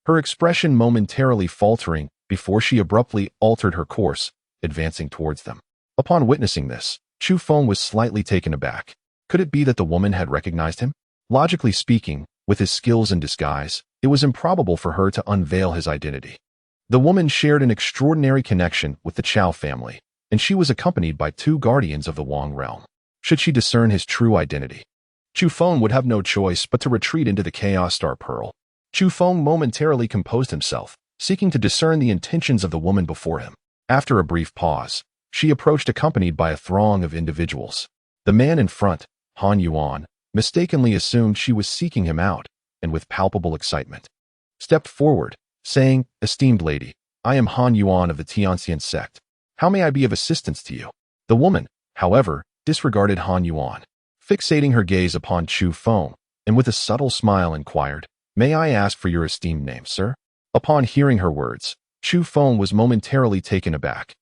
A: Her expression momentarily faltering before she abruptly altered her course, advancing towards them. Upon witnessing this, Chu Feng was slightly taken aback. Could it be that the woman had recognized him? Logically speaking, with his skills in disguise, it was improbable for her to unveil his identity. The woman shared an extraordinary connection with the Chao family, and she was accompanied by 2 guardians of the Wang realm. Should she discern his true identity, Chu Feng would have no choice but to retreat into the Chaos Star Pearl. Chu Feng momentarily composed himself, seeking to discern the intentions of the woman before him. After a brief pause, she approached accompanied by a throng of individuals. The man in front, Han Yuan, mistakenly assumed she was seeking him out, and with palpable excitement, stepped forward, saying, "Esteemed lady, I am Han Yuan of the Tianxian sect. How may I be of assistance to you?" The woman, however, disregarded Han Yuan, fixating her gaze upon Chu Feng, and with a subtle smile inquired, "May I ask for your esteemed name, sir?" Upon hearing her words, Chu Feng was momentarily taken aback,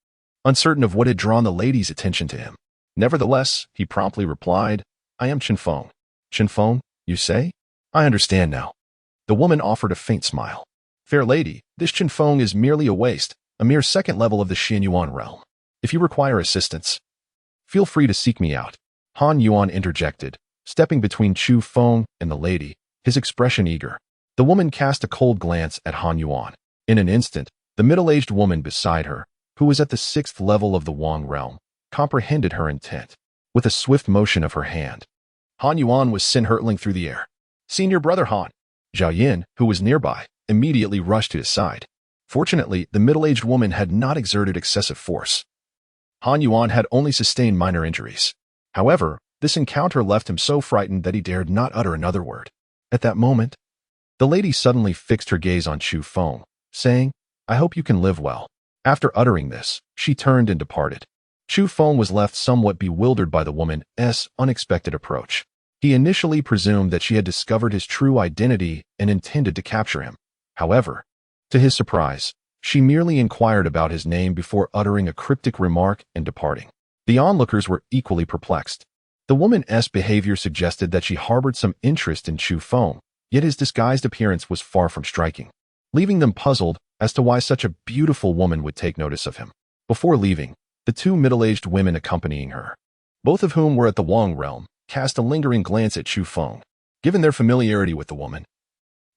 A: uncertain of what had drawn the lady's attention to him. Nevertheless, he promptly replied, "I am Chen Feng." "Chen Feng, you say? I understand now." The woman offered a faint smile. "Fair lady, this Chen Feng is merely a waste, a mere second level of the Xianyuan realm. If you require assistance, feel free to seek me out." Han Yuan interjected, stepping between Chu Feng and the lady, his expression eager. The woman cast a cold glance at Han Yuan. In an instant, the middle-aged woman beside her, who was at the 6th level of the Wang realm, comprehended her intent. With a swift motion of her hand, Han Yuan was sent hurtling through the air. "Senior brother Han!" Zhao Yin, who was nearby, immediately rushed to his side. Fortunately, the middle-aged woman had not exerted excessive force. Han Yuan had only sustained minor injuries. However, this encounter left him so frightened that he dared not utter another word. At that moment, the lady suddenly fixed her gaze on Chu Feng, saying, "I hope you can live well." After uttering this, she turned and departed. Chu Feng was left somewhat bewildered by the woman's unexpected approach. He initially presumed that she had discovered his true identity and intended to capture him. However, to his surprise, she merely inquired about his name before uttering a cryptic remark and departing. The onlookers were equally perplexed. The woman's behavior suggested that she harbored some interest in Chu Feng, yet his disguised appearance was far from striking, leaving them puzzled as to why such a beautiful woman would take notice of him. Before leaving, the 2 middle-aged women accompanying her, both of whom were at the Wang realm, cast a lingering glance at Chu Feng. Given their familiarity with the woman,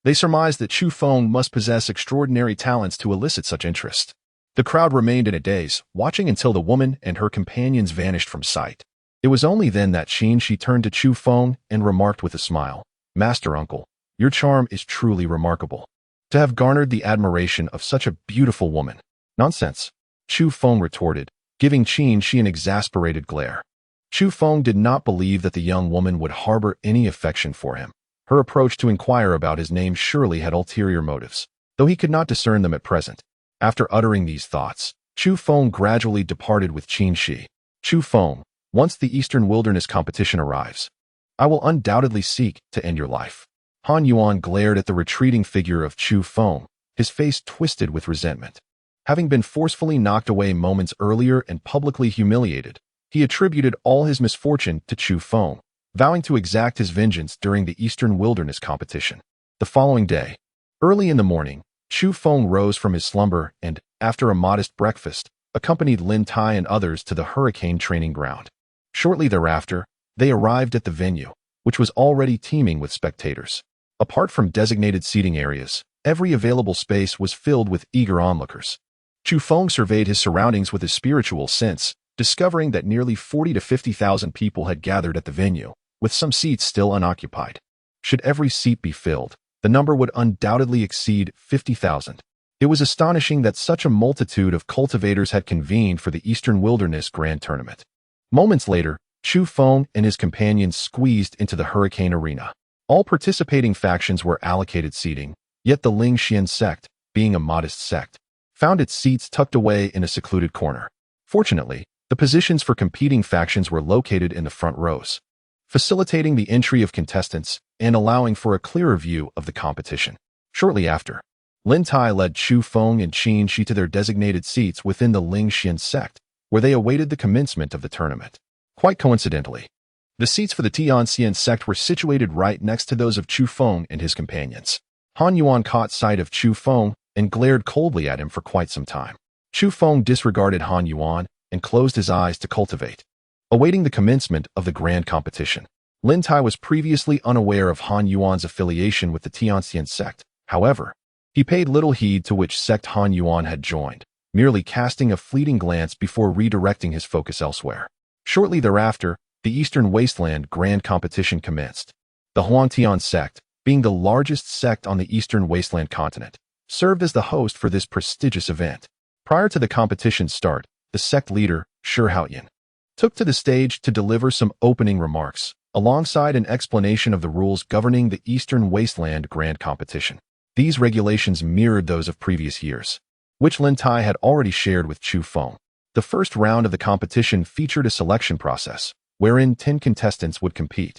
A: they surmised that Chu Feng must possess extraordinary talents to elicit such interest. The crowd remained in a daze, watching until the woman and her companions vanished from sight. It was only then that she turned to Chu Feng and remarked with a smile, "Master Uncle, your charm is truly remarkable. To have garnered the admiration of such a beautiful woman." "Nonsense," Chu Feng retorted, giving Qin an exasperated glare. Chu Feng did not believe that the young woman would harbor any affection for him. Her approach to inquire about his name surely had ulterior motives, though he could not discern them at present. After uttering these thoughts, Chu Feng gradually departed with Qin Shi. "Chu Feng, once the Eastern Wilderness competition arrives, I will undoubtedly seek to end your life." Han Yuan glared at the retreating figure of Chu Feng, his face twisted with resentment. Having been forcefully knocked away moments earlier and publicly humiliated, he attributed all his misfortune to Chu Feng, vowing to exact his vengeance during the Eastern Wilderness competition. The following day, early in the morning, Chu Feng rose from his slumber and, after a modest breakfast, accompanied Lin Tai and others to the hurricane training ground. Shortly thereafter, they arrived at the venue, which was already teeming with spectators. Apart from designated seating areas, every available space was filled with eager onlookers. Chu Feng surveyed his surroundings with a spiritual sense, discovering that nearly 40 to 50,000 people had gathered at the venue, with some seats still unoccupied. Should every seat be filled, the number would undoubtedly exceed 50,000. It was astonishing that such a multitude of cultivators had convened for the Eastern Wilderness Grand Tournament. Moments later, Chu Feng and his companions squeezed into the hurricane arena. All participating factions were allocated seating, yet the Ling Xian sect, being a modest sect, found its seats tucked away in a secluded corner. Fortunately, the positions for competing factions were located in the front rows, facilitating the entry of contestants and allowing for a clearer view of the competition. Shortly after, Lin Tai led Chu Feng and Qin Shi to their designated seats within the Ling Xian sect, where they awaited the commencement of the tournament. Quite coincidentally, the seats for the Tianxian sect were situated right next to those of Chu Feng and his companions. Han Yuan caught sight of Chu Feng and glared coldly at him for quite some time. Chu Feng disregarded Han Yuan and closed his eyes to cultivate, awaiting the commencement of the grand competition. Lin Tai was previously unaware of Han Yuan's affiliation with the Tianxian sect. However, he paid little heed to which sect Han Yuan had joined, merely casting a fleeting glance before redirecting his focus elsewhere. Shortly thereafter, the Eastern Wasteland Grand Competition commenced. The Huangtian sect, being the largest sect on the Eastern Wasteland continent, served as the host for this prestigious event. Prior to the competition's start, the sect leader, Shi Haoyan, took to the stage to deliver some opening remarks, alongside an explanation of the rules governing the Eastern Wasteland Grand Competition. These regulations mirrored those of previous years, which Lin Tai had already shared with Chu Feng. The first round of the competition featured a selection process, wherein 10 contestants would compete,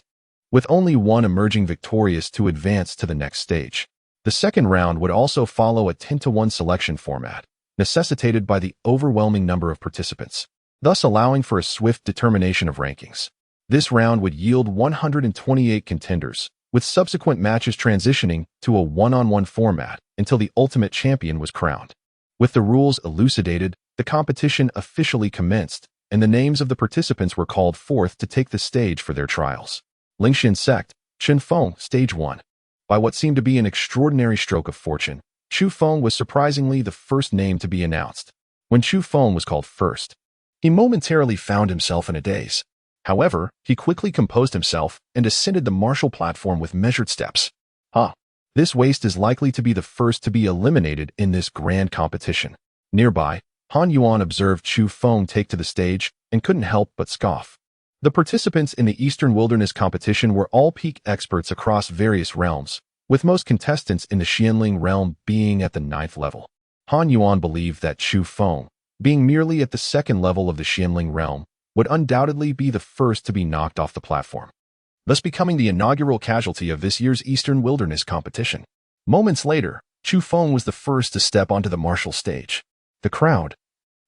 A: with only one emerging victorious to advance to the next stage. The second round would also follow a 10-to-1 selection format, necessitated by the overwhelming number of participants, thus allowing for a swift determination of rankings. This round would yield 128 contenders, with subsequent matches transitioning to a one-on-one format until the ultimate champion was crowned. With the rules elucidated, the competition officially commenced, and the names of the participants were called forth to take the stage for their trials. Lingxian Sect, Qin Feng, Stage 1. By what seemed to be an extraordinary stroke of fortune, Chu Feng was surprisingly the first name to be announced. When Chu Feng was called first, he momentarily found himself in a daze. However, he quickly composed himself and ascended the martial platform with measured steps. This waste is likely to be the first to be eliminated in this grand competition. Nearby, Han Yuan observed Chu Feng take to the stage and couldn't help but scoff. The participants in the Eastern Wilderness competition were all peak experts across various realms, with most contestants in the Xianling realm being at the 9th level. Han Yuan believed that Chu Feng, being merely at the 2nd level of the Xianling realm, would undoubtedly be the first to be knocked off the platform, thus becoming the inaugural casualty of this year's Eastern Wilderness competition. Moments later, Chu Feng was the first to step onto the martial stage. The crowd,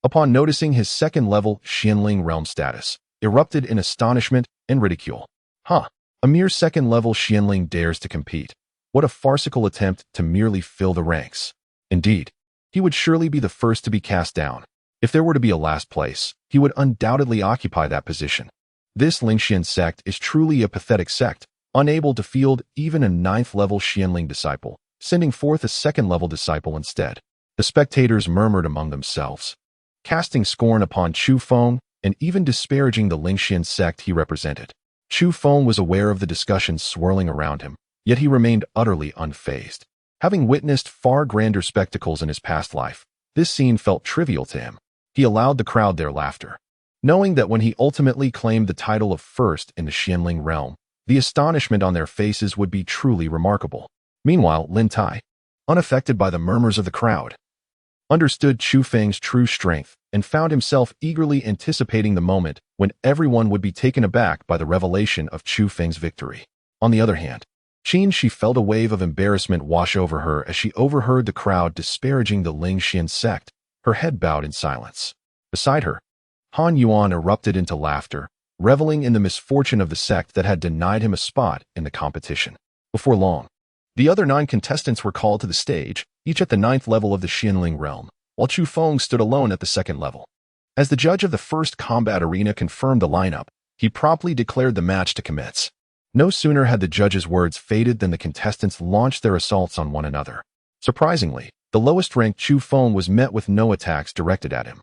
A: upon noticing his 2nd-level Xianling realm status, erupted in astonishment and ridicule. A mere 2nd-level Xianling dares to compete. What a farcical attempt to merely fill the ranks. Indeed, he would surely be the first to be cast down. If there were to be a last place, he would undoubtedly occupy that position. This Lingxian sect is truly a pathetic sect, unable to field even a 9th-level Xianling disciple, sending forth a 2nd-level disciple instead. The spectators murmured among themselves, casting scorn upon Chu Feng and even disparaging the Lingxian sect he represented. Chu Feng was aware of the discussions swirling around him, yet he remained utterly unfazed. Having witnessed far grander spectacles in his past life, this scene felt trivial to him. He allowed the crowd their laughter, knowing that when he ultimately claimed the title of first in the Xianling realm, the astonishment on their faces would be truly remarkable. Meanwhile, Lin Tai, unaffected by the murmurs of the crowd, understood Chu Feng's true strength and found himself eagerly anticipating the moment when everyone would be taken aback by the revelation of Chu Feng's victory. On the other hand, Qin Shi felt a wave of embarrassment wash over her as she overheard the crowd disparaging the Lingxian sect, her head bowed in silence. Beside her, Han Yuan erupted into laughter, reveling in the misfortune of the sect that had denied him a spot in the competition. Before long, the other 9 contestants were called to the stage, each at the 9th level of the Xianling realm, while Chu Feng stood alone at the 2nd level. As the judge of the first combat arena confirmed the lineup, he promptly declared the match to commence. No sooner had the judge's words faded than the contestants launched their assaults on one another. Surprisingly, the lowest-ranked Chu Feng was met with no attacks directed at him.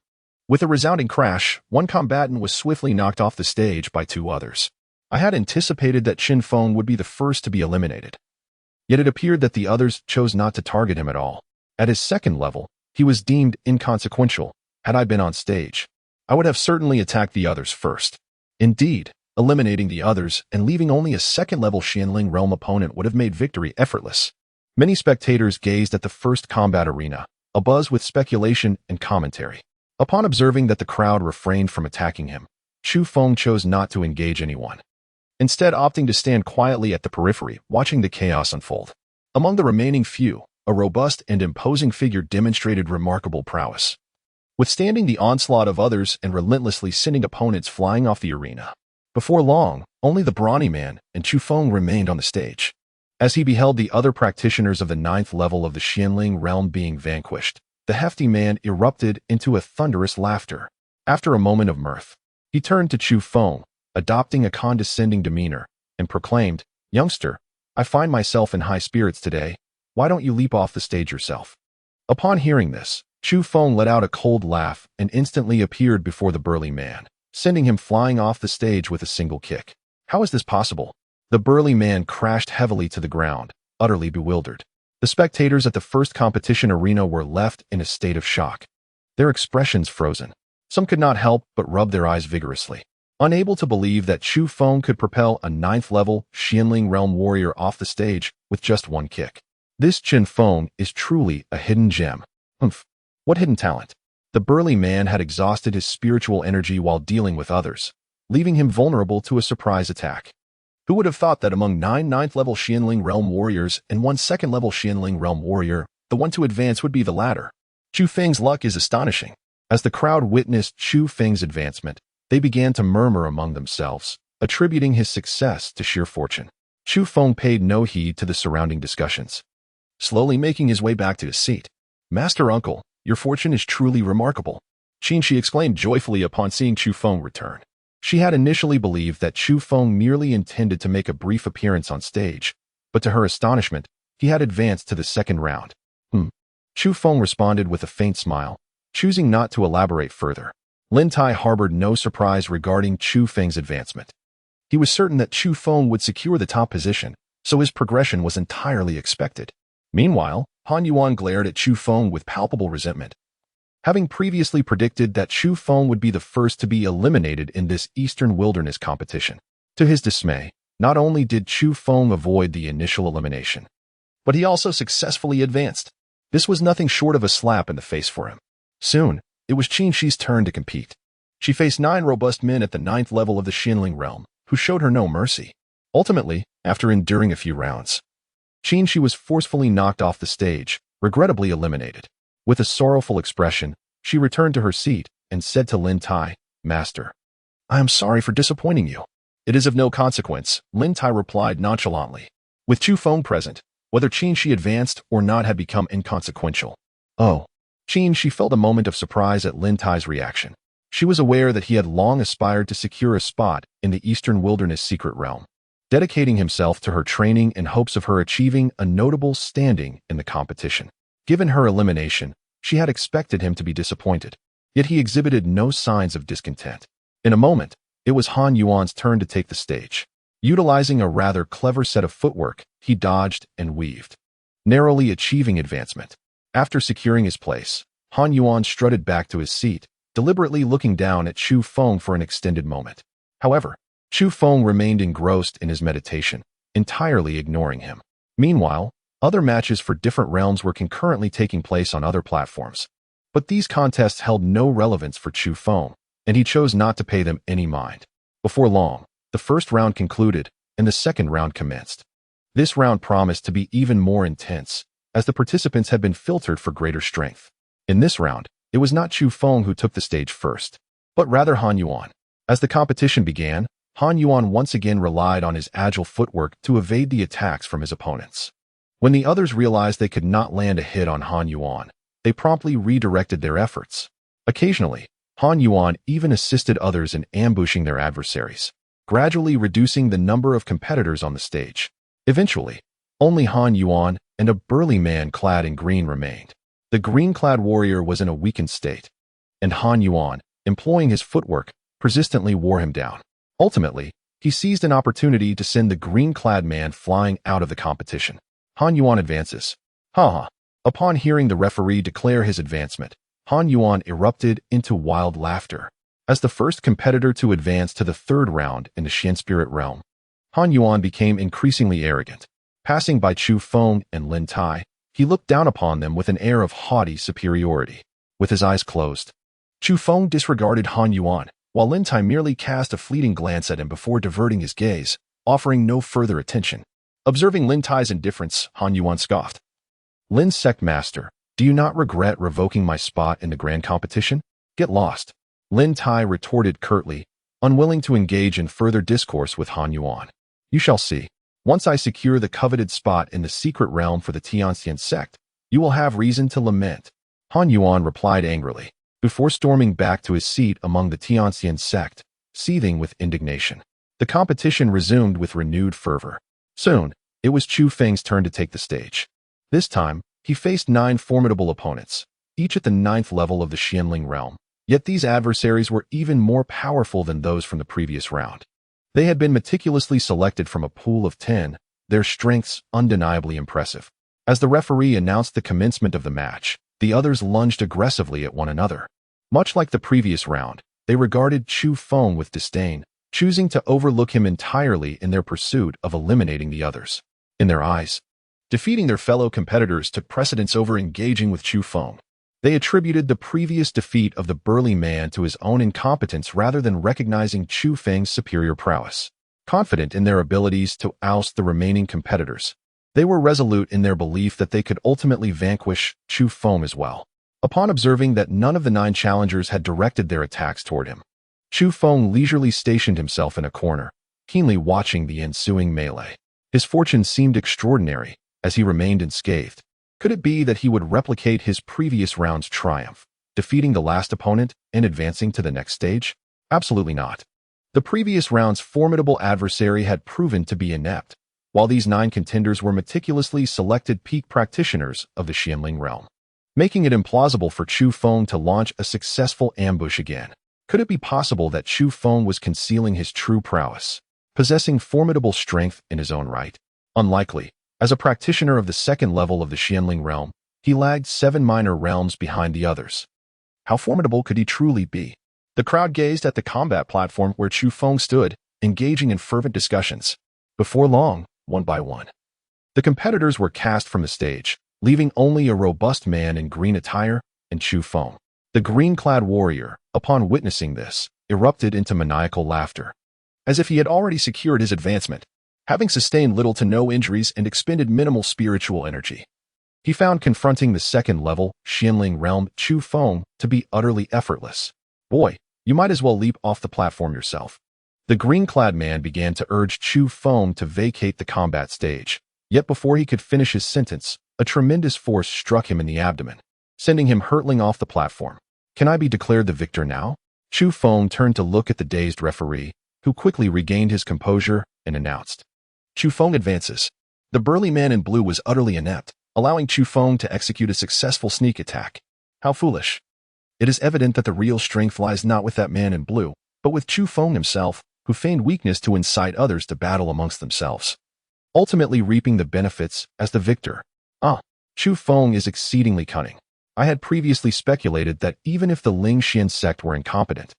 A: With a resounding crash, one combatant was swiftly knocked off the stage by 2 others. I had anticipated that Qin Feng would be the first to be eliminated. Yet it appeared that the others chose not to target him at all. At his 2nd level, he was deemed inconsequential. Had I been on stage, I would have certainly attacked the others first. Indeed, eliminating the others and leaving only a 2nd-level Xianling realm opponent would have made victory effortless. Many spectators gazed at the first combat arena, abuzz with speculation and commentary. Upon observing that the crowd refrained from attacking him, Chu Feng chose not to engage anyone, instead opting to stand quietly at the periphery, watching the chaos unfold. Among the remaining few, a robust and imposing figure demonstrated remarkable prowess, withstanding the onslaught of others and relentlessly sending opponents flying off the arena. Before long, only the brawny man and Chu Feng remained on the stage. As he beheld the other practitioners of the 9th level of the Xianling realm being vanquished, the hefty man erupted into a thunderous laughter. After a moment of mirth, he turned to Chu Feng, adopting a condescending demeanor, and proclaimed, "Youngster, I find myself in high spirits today. Why don't you leap off the stage yourself?" Upon hearing this, Chu Feng let out a cold laugh and instantly appeared before the burly man, sending him flying off the stage with a single kick. How is this possible? The burly man crashed heavily to the ground, utterly bewildered. The spectators at the first competition arena were left in a state of shock, their expressions frozen. Some could not help but rub their eyes vigorously, unable to believe that Chu Feng could propel a 9th-level Xianling realm warrior off the stage with just one kick. This Chu Feng is truly a hidden gem. Humph. What hidden talent? The burly man had exhausted his spiritual energy while dealing with others, leaving him vulnerable to a surprise attack. Who would have thought that among 9 9th-level Xianling realm warriors and 1 2nd-level Xianling realm warrior, the one to advance would be the latter? Chu Feng's luck is astonishing. As the crowd witnessed Chu Feng's advancement, they began to murmur among themselves, attributing his success to sheer fortune. Chu Feng paid no heed to the surrounding discussions, slowly making his way back to his seat. "Master Uncle, your fortune is truly remarkable," Qinshi exclaimed joyfully upon seeing Chu Feng return. She had initially believed that Chu Feng merely intended to make a brief appearance on stage, but to her astonishment, he had advanced to the second round. Chu Feng responded with a faint smile, choosing not to elaborate further. Lin Tai harbored no surprise regarding Chu Feng's advancement. He was certain that Chu Feng would secure the top position, so his progression was entirely expected. Meanwhile, Han Yuan glared at Chu Feng with palpable resentment. Having previously predicted that Chu Feng would be the first to be eliminated in this Eastern Wilderness competition, to his dismay, not only did Chu Feng avoid the initial elimination, but he also successfully advanced. This was nothing short of a slap in the face for him. Soon, it was Qinshi's turn to compete. She faced 9 robust men at the 9th level of the Xianling realm, who showed her no mercy. Ultimately, after enduring a few rounds, Qinshi was forcefully knocked off the stage, regrettably eliminated. With a sorrowful expression, she returned to her seat and said to Lin Tai, "Master, I am sorry for disappointing you." "It is of no consequence," Lin Tai replied nonchalantly. With Chu Feng present, whether Qinshi advanced or not had become inconsequential. Oh. Qinshi felt a moment of surprise at Lin Tai's reaction. She was aware that he had long aspired to secure a spot in the Eastern Wilderness secret realm, dedicating himself to her training in hopes of her achieving a notable standing in the competition. Given her elimination, she had expected him to be disappointed, yet he exhibited no signs of discontent. In a moment, it was Han Yuan's turn to take the stage. Utilizing a rather clever set of footwork, he dodged and weaved, narrowly achieving advancement. After securing his place, Han Yuan strutted back to his seat, deliberately looking down at Chu Feng for an extended moment. However, Chu Feng remained engrossed in his meditation, entirely ignoring him. Meanwhile, other matches for different realms were concurrently taking place on other platforms. But these contests held no relevance for Chu Feng, and he chose not to pay them any mind. Before long, the first round concluded, and the second round commenced. This round promised to be even more intense, as the participants had been filtered for greater strength. In this round, it was not Chu Feng who took the stage first, but rather Han Yuan. As the competition began, Han Yuan once again relied on his agile footwork to evade the attacks from his opponents. When the others realized they could not land a hit on Han Yuan, they promptly redirected their efforts. Occasionally, Han Yuan even assisted others in ambushing their adversaries, gradually reducing the number of competitors on the stage. Eventually, only Han Yuan and a burly man clad in green remained. The green-clad warrior was in a weakened state, and Han Yuan, employing his footwork, persistently wore him down. Ultimately, he seized an opportunity to send the green-clad man flying out of the competition. Han Yuan advances. Ha! Upon hearing the referee declare his advancement, Han Yuan erupted into wild laughter. As the first competitor to advance to the third round in the Xian Spirit realm, Han Yuan became increasingly arrogant. Passing by Chu Feng and Lin Tai, he looked down upon them with an air of haughty superiority. With his eyes closed, Chu Feng disregarded Han Yuan, while Lin Tai merely cast a fleeting glance at him before diverting his gaze, offering no further attention. Observing Lin Tai's indifference, Han Yuan scoffed. Lin's sect master, do you not regret revoking my spot in the grand competition? Get lost. Lin Tai retorted curtly, unwilling to engage in further discourse with Han Yuan. You shall see. Once I secure the coveted spot in the secret realm for the Tianxian sect, you will have reason to lament. Han Yuan replied angrily, before storming back to his seat among the Tianxian sect, seething with indignation. The competition resumed with renewed fervor. Soon, it was Chu Feng's turn to take the stage. This time, he faced 9 formidable opponents, each at the 9th level of the Xianling realm. Yet these adversaries were even more powerful than those from the previous round. They had been meticulously selected from a pool of 10, their strengths undeniably impressive. As the referee announced the commencement of the match, the others lunged aggressively at one another. Much like the previous round, they regarded Chu Feng with disdain, choosing to overlook him entirely in their pursuit of eliminating the others. In their eyes, defeating their fellow competitors took precedence over engaging with Chu Feng. They attributed the previous defeat of the burly man to his own incompetence rather than recognizing Chu Feng's superior prowess. Confident in their abilities to oust the remaining competitors, they were resolute in their belief that they could ultimately vanquish Chu Feng as well. Upon observing that none of the 9 challengers had directed their attacks toward him, Chu Feng leisurely stationed himself in a corner, keenly watching the ensuing melee. His fortune seemed extraordinary, as he remained unscathed. Could it be that he would replicate his previous round's triumph, defeating the last opponent and advancing to the next stage? Absolutely not. The previous round's formidable adversary had proven to be inept, while these 9 contenders were meticulously selected peak practitioners of the Xianling realm, making it implausible for Chu Feng to launch a successful ambush again. Could it be possible that Chu Feng was concealing his true prowess, possessing formidable strength in his own right? Unlikely. As a practitioner of the 2nd level of the Xianling realm, he lagged 7 minor realms behind the others. How formidable could he truly be? The crowd gazed at the combat platform where Chu Feng stood, engaging in fervent discussions. Before long, one by one, the competitors were cast from the stage, leaving only a robust man in green attire and Chu Feng. The green-clad warrior, upon witnessing this, erupted into maniacal laughter, as if he had already secured his advancement. Having sustained little to no injuries and expended minimal spiritual energy, he found confronting the 2nd level Xianling realm Chu Feng to be utterly effortless. Boy, you might as well leap off the platform yourself. The green-clad man began to urge Chu Feng to vacate the combat stage, yet before he could finish his sentence, a tremendous force struck him in the abdomen, sending him hurtling off the platform. Can I be declared the victor now? Chu Feng turned to look at the dazed referee, who quickly regained his composure and announced, Chu Feng advances. The burly man in blue was utterly inept, allowing Chu Feng to execute a successful sneak attack. How foolish. It is evident that the real strength lies not with that man in blue, but with Chu Feng himself, who feigned weakness to incite others to battle amongst themselves, ultimately reaping the benefits as the victor. Chu Feng is exceedingly cunning. I had previously speculated that even if the Lingxian sect were incompetent,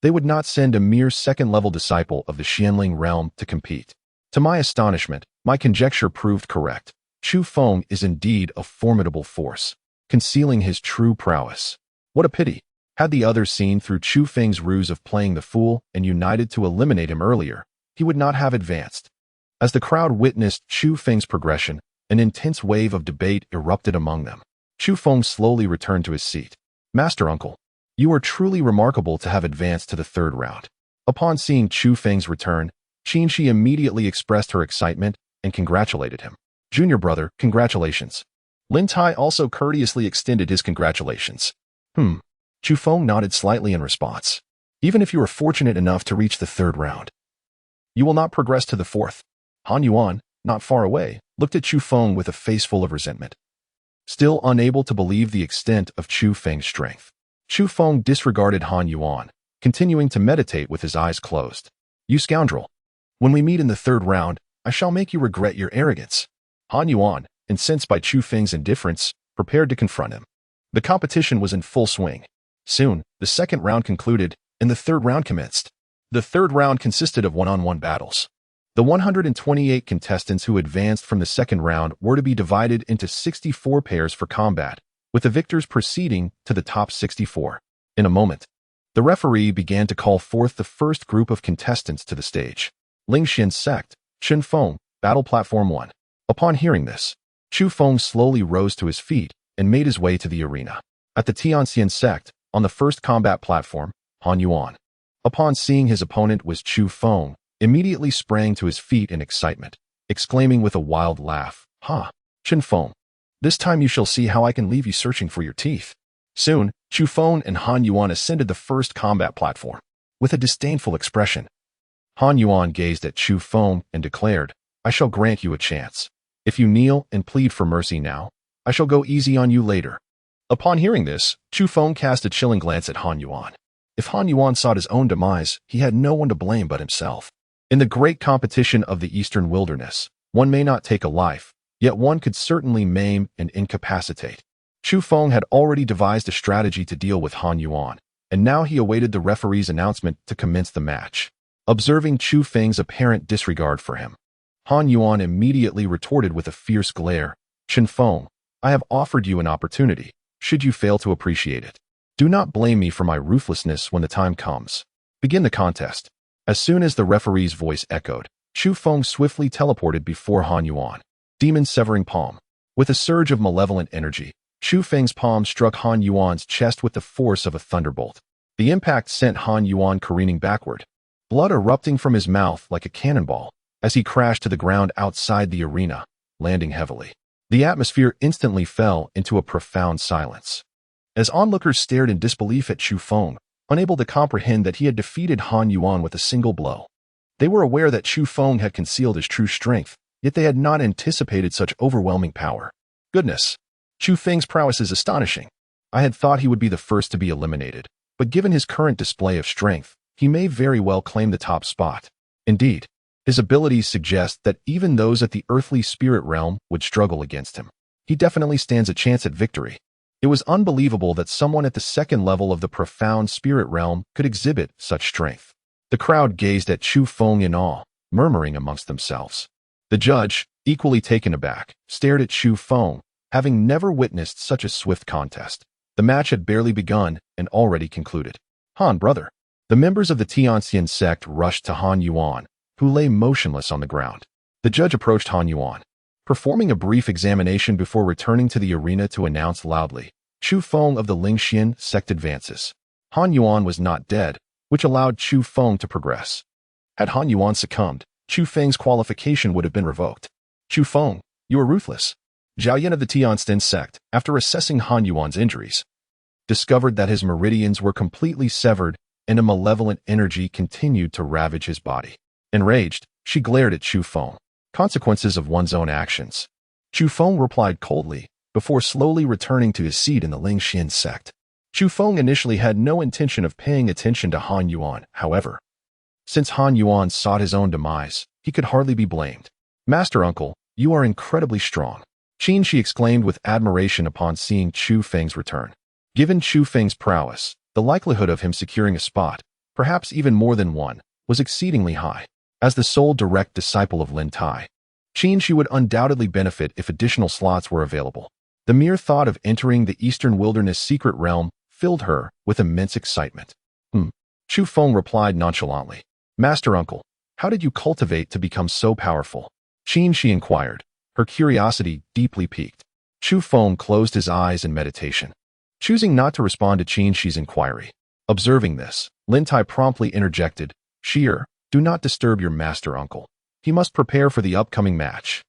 A: they would not send a mere 2nd-level disciple of the Xianling realm to compete. To my astonishment, my conjecture proved correct. Chu Feng is indeed a formidable force, concealing his true prowess. What a pity. Had the others seen through Chu Feng's ruse of playing the fool and united to eliminate him earlier, he would not have advanced. As the crowd witnessed Chu Feng's progression, an intense wave of debate erupted among them. Chu Feng slowly returned to his seat. Master Uncle, you are truly remarkable to have advanced to the 3rd round. Upon seeing Chu Feng's return, Qinshi immediately expressed her excitement and congratulated him. Junior brother, congratulations. Lin Tai also courteously extended his congratulations. Chu Feng nodded slightly in response. Even if you are fortunate enough to reach the 3rd round, you will not progress to the 4th. Han Yuan, not far away, looked at Chu Feng with a face full of resentment. Still unable to believe the extent of Chu Feng's strength, Chu Feng disregarded Han Yuan, continuing to meditate with his eyes closed. You scoundrel. When we meet in the 3rd round, I shall make you regret your arrogance. Han Yuan, incensed by Chu Feng's indifference, prepared to confront him. The competition was in full swing. Soon, the 2nd round concluded, and the 3rd round commenced. The 3rd round consisted of one-on-one battles. The 128 contestants who advanced from the 2nd round were to be divided into 64 pairs for combat, with the victors proceeding to the top 64. In a moment, the referee began to call forth the first group of contestants to the stage. Lingxian sect, Chu Feng, battle platform 1. Upon hearing this, Chu Feng slowly rose to his feet and made his way to the arena. At the Tianxian sect, on the first combat platform, Han Yuan, upon seeing his opponent was Chu Feng, immediately sprang to his feet in excitement, exclaiming with a wild laugh, "Ha! Chen Feng, this time you shall see how I can leave you searching for your teeth." Soon, Chu Feng and Han Yuan ascended the first combat platform. With a disdainful expression, Han Yuan gazed at Chu Feng and declared, "I shall grant you a chance. If you kneel and plead for mercy now, I shall go easy on you later." Upon hearing this, Chu Feng cast a chilling glance at Han Yuan. If Han Yuan sought his own demise, he had no one to blame but himself. In the great competition of the Eastern Wilderness, one may not take a life, yet one could certainly maim and incapacitate. Chu Feng had already devised a strategy to deal with Han Yuan, and now he awaited the referee's announcement to commence the match. Observing Chu Feng's apparent disregard for him, Han Yuan immediately retorted with a fierce glare, "Chen Feng, I have offered you an opportunity. Should you fail to appreciate it, do not blame me for my ruthlessness when the time comes. Begin the contest." As soon as the referee's voice echoed, Chu Feng swiftly teleported before Han Yuan. Demon severing palm. With a surge of malevolent energy, Chu Feng's palm struck Han Yuan's chest with the force of a thunderbolt. The impact sent Han Yuan careening backward, blood erupting from his mouth like a cannonball as he crashed to the ground outside the arena, landing heavily. The atmosphere instantly fell into a profound silence. As onlookers stared in disbelief at Chu Feng, unable to comprehend that he had defeated Han Yuan with a single blow. They were aware that Chu Feng had concealed his true strength, yet they had not anticipated such overwhelming power. Goodness! Chu Feng's prowess is astonishing. I had thought he would be the first to be eliminated, but given his current display of strength, he may very well claim the top spot. Indeed, his abilities suggest that even those at the earthly spirit realm would struggle against him. He definitely stands a chance at victory. It was unbelievable that someone at the second level of the profound spirit realm could exhibit such strength. The crowd gazed at Chu Feng in awe, murmuring amongst themselves. The judge, equally taken aback, stared at Chu Feng, having never witnessed such a swift contest. The match had barely begun and already concluded. "Han, brother." The members of the Tianxian sect rushed to Han Yuan, who lay motionless on the ground. The judge approached Han Yuan, performing a brief examination before returning to the arena to announce loudly, "Chu Feng of the Lingxian sect advances." Han Yuan was not dead, which allowed Chu Feng to progress. Had Han Yuan succumbed, Chu Feng's qualification would have been revoked. "Chu Feng, you are ruthless." Zhao Yan of the Tianxian sect, after assessing Han Yuan's injuries, discovered that his meridians were completely severed and a malevolent energy continued to ravage his body. Enraged, she glared at Chu Feng. Consequences of one's own actions. Chu Feng replied coldly, before slowly returning to his seat in the Lingxian sect. Chu Feng initially had no intention of paying attention to Han Yuan, however. Since Han Yuan sought his own demise, he could hardly be blamed. "Master Uncle, you are incredibly strong," she exclaimed with admiration upon seeing Chu Feng's return. Given Chu Feng's prowess, the likelihood of him securing a spot, perhaps even more than one, was exceedingly high. As the sole direct disciple of Lin Tai, she would undoubtedly benefit if additional slots were available. The mere thought of entering the Eastern Wilderness secret realm filled her with immense excitement. Chu Feng replied nonchalantly. "Master Uncle, how did you cultivate to become so powerful?" She inquired, her curiosity deeply piqued. Chu Feng closed his eyes in meditation, choosing not to respond to She's inquiry. Observing this, Lin Tai promptly interjected, "Sheer, do not disturb your master uncle. He must prepare for the upcoming match."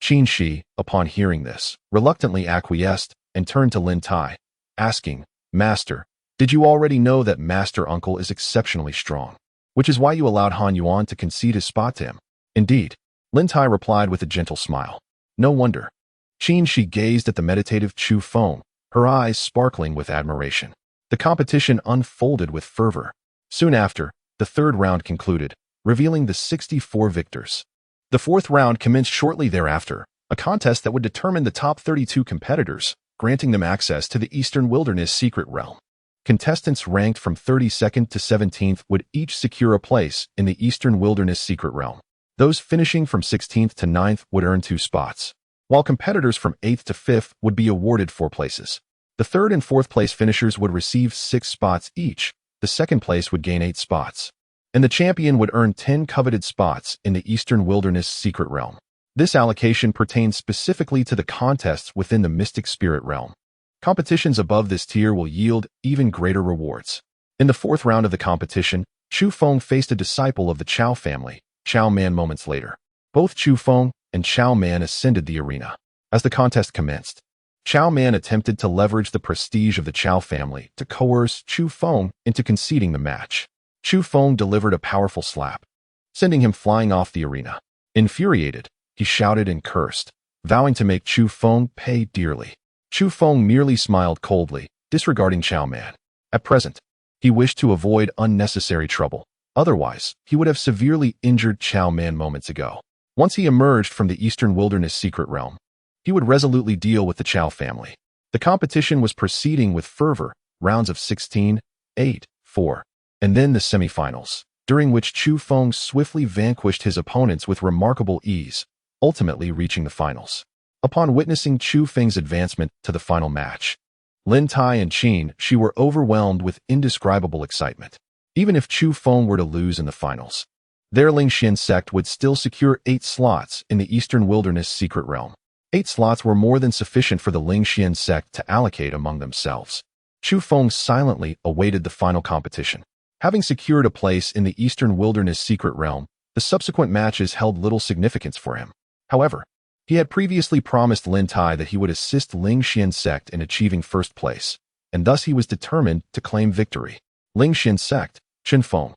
A: Shi, upon hearing this, reluctantly acquiesced and turned to Lin Tai, asking, "Master, did you already know that master uncle is exceptionally strong, which is why you allowed Han Yuan to concede his spot to him?" "Indeed," Lin Tai replied with a gentle smile. "No wonder." She gazed at the meditative Chu Feng, her eyes sparkling with admiration. The competition unfolded with fervor. Soon after, the third round concluded, revealing the 64 victors. The fourth round commenced shortly thereafter, a contest that would determine the top 32 competitors, granting them access to the Eastern Wilderness secret realm. Contestants ranked from 32nd to 17th would each secure a place in the Eastern Wilderness secret realm. Those finishing from 16th to 9th would earn 2 spots, while competitors from 8th to 5th would be awarded 4 places. The third and fourth place finishers would receive 6 spots each. The second place would gain 8 spots, and the champion would earn 10 coveted spots in the Eastern Wilderness secret realm. This allocation pertains specifically to the contests within the mystic spirit realm. Competitions above this tier will yield even greater rewards. In the fourth round of the competition, Chu Feng faced a disciple of the Chao family, Chao Man. Moments later, both Chu Feng and Chao Man ascended the arena. As the contest commenced, Chao Man attempted to leverage the prestige of the Chao family to coerce Chu Feng into conceding the match. Chu Feng delivered a powerful slap, sending him flying off the arena. Infuriated, he shouted and cursed, vowing to make Chu Feng pay dearly. Chu Feng merely smiled coldly, disregarding Chao Man. At present, he wished to avoid unnecessary trouble. Otherwise, he would have severely injured Chao Man moments ago. Once he emerged from the Eastern Wilderness secret realm, he would resolutely deal with the Chao family. The competition was proceeding with fervor, rounds of 16, 8, 4, and then the semifinals, during which Chu Feng swiftly vanquished his opponents with remarkable ease, ultimately reaching the finals. Upon witnessing Chu Feng's advancement to the final match, Lin Tai and Qin Shi were overwhelmed with indescribable excitement. Even if Chu Feng were to lose in the finals, their Lingxian sect would still secure 8 slots in the Eastern Wilderness secret realm. 8 slots were more than sufficient for the Lingxian sect to allocate among themselves. Chu Feng silently awaited the final competition. Having secured a place in the Eastern Wilderness secret realm, the subsequent matches held little significance for him. However, he had previously promised Lin Tai that he would assist Lingxian sect in achieving first place, and thus he was determined to claim victory. Lingxian sect, Chen Feng.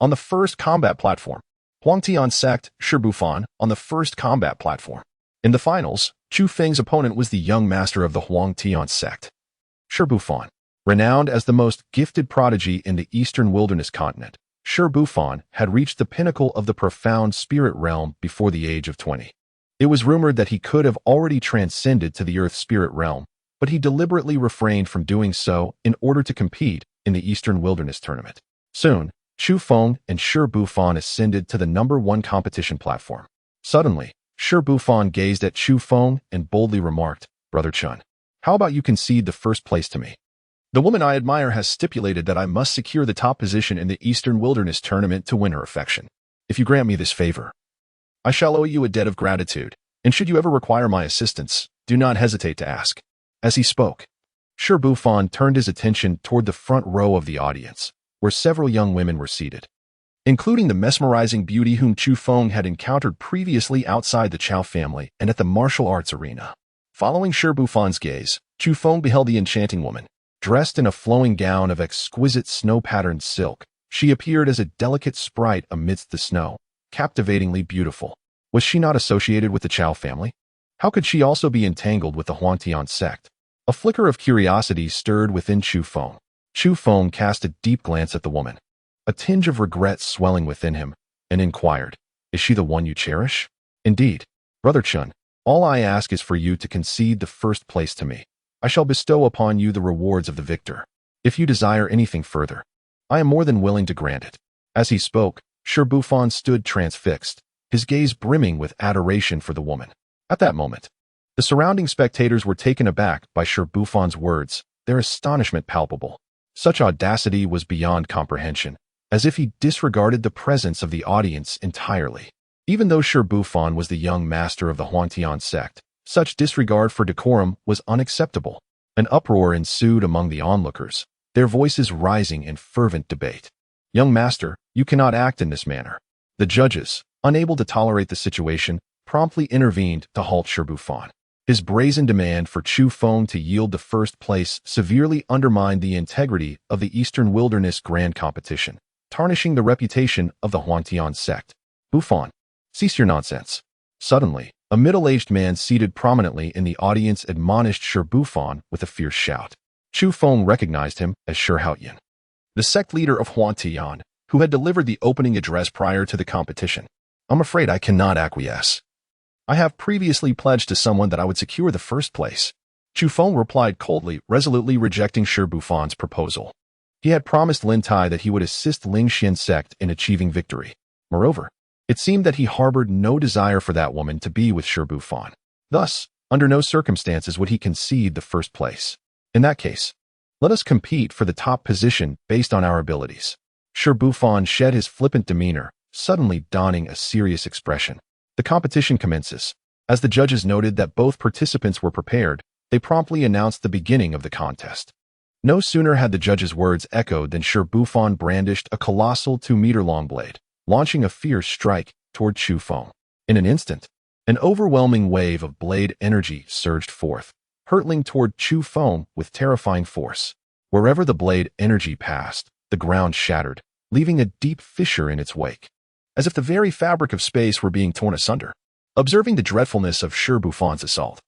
A: On the first combat platform, Huangtian sect, Shi Bufan, on the first combat platform. In the finals, Chu Feng's opponent was the young master of the Huangtian sect, Shi Bufan. Renowned as the most gifted prodigy in the Eastern Wilderness continent, Shi Bufan had reached the pinnacle of the profound spirit realm before the age of 20. It was rumored that he could have already transcended to the earth spirit realm, but he deliberately refrained from doing so in order to compete in the Eastern Wilderness tournament. Soon, Chu Feng and Shi Bufan ascended to the #1 competition platform. Suddenly, Shi Bufan gazed at Chu Feng and boldly remarked, "Brother Chun, how about you concede the first place to me? The woman I admire has stipulated that I must secure the top position in the Eastern Wilderness tournament to win her affection. If you grant me this favor, I shall owe you a debt of gratitude, and should you ever require my assistance, do not hesitate to ask." As he spoke, Shi Bufan turned his attention toward the front row of the audience, where several young women were seated, including the mesmerizing beauty whom Chu Feng had encountered previously outside the Chao family and at the martial arts arena. Following Shi Bufan's gaze, Chu Feng beheld the enchanting woman. Dressed in a flowing gown of exquisite snow-patterned silk, she appeared as a delicate sprite amidst the snow, captivatingly beautiful. Was she not associated with the Chao family? How could she also be entangled with the Huangtian sect? A flicker of curiosity stirred within Chu Feng. Chu Feng cast a deep glance at the woman, a tinge of regret swelling within him, and inquired, "Is she the one you cherish?" "Indeed, Brother Chun, all I ask is for you to concede the first place to me. I shall bestow upon you the rewards of the victor. If you desire anything further, I am more than willing to grant it." As he spoke, Shi Bufan stood transfixed, his gaze brimming with adoration for the woman. At that moment, the surrounding spectators were taken aback by Shi Bufan's words, their astonishment palpable. Such audacity was beyond comprehension, as if he disregarded the presence of the audience entirely. Even though Shi Bufan was the young master of the Huangtian sect, such disregard for decorum was unacceptable. An uproar ensued among the onlookers, their voices rising in fervent debate. "Young master, you cannot act in this manner." The judges, unable to tolerate the situation, promptly intervened to halt Shi Bufan. His brazen demand for Chu Feng to yield the first place severely undermined the integrity of the Eastern Wilderness Grand Competition, tarnishing the reputation of the Huangtian sect. "Bufan, cease your nonsense." Suddenly, a middle-aged man seated prominently in the audience admonished Shi Bufan with a fierce shout. Chu Feng recognized him as Shi Haoyan, the sect leader of Huangtian, who had delivered the opening address prior to the competition. "I'm afraid I cannot acquiesce. I have previously pledged to someone that I would secure the first place." Chu Feng replied coldly, resolutely rejecting Shi Bufan's proposal. He had promised Lin Tai that he would assist Lingxian sect in achieving victory. Moreover, it seemed that he harbored no desire for that woman to be with Shi Bufan. Thus, under no circumstances would he concede the first place. In that case, let us compete for the top position based on our abilities. Shi Bufan shed his flippant demeanor, suddenly donning a serious expression. The competition commences. As the judges noted that both participants were prepared, they promptly announced the beginning of the contest. No sooner had the judges' words echoed than Shi Bufan brandished a colossal 2-meter-long blade, launching a fierce strike toward Chu Feng. In an instant, an overwhelming wave of blade energy surged forth, hurtling toward Chu Feng with terrifying force. Wherever the blade energy passed, the ground shattered, leaving a deep fissure in its wake, as if the very fabric of space were being torn asunder. Observing the dreadfulness of Shi Bufan's assault,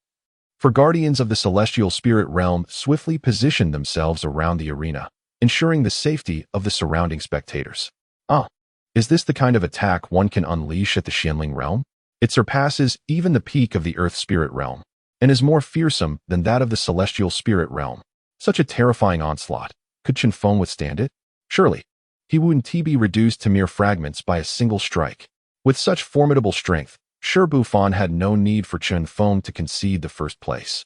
A: for guardians of the celestial spirit realm swiftly positioned themselves around the arena, ensuring the safety of the surrounding spectators. Is this the kind of attack one can unleash at the Xianling realm? It surpasses even the peak of the earth spirit realm, and is more fearsome than that of the celestial spirit realm. Such a terrifying onslaught. Could Chu Feng withstand it? Surely. He wouldn't be reduced to mere fragments by a single strike. With such formidable strength, Shi Bufan had no need for Chu Feng to concede the first place.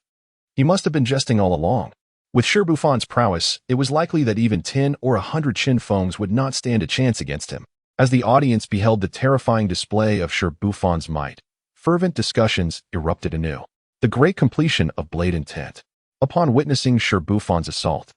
A: He must have been jesting all along. With Shi Bufan's prowess, it was likely that even 10 or 100 Chu Fengs would not stand a chance against him. As the audience beheld the terrifying display of Shi Bufan's might, fervent discussions erupted anew. The great completion of blade intent. Upon witnessing Shi Bufan's assault,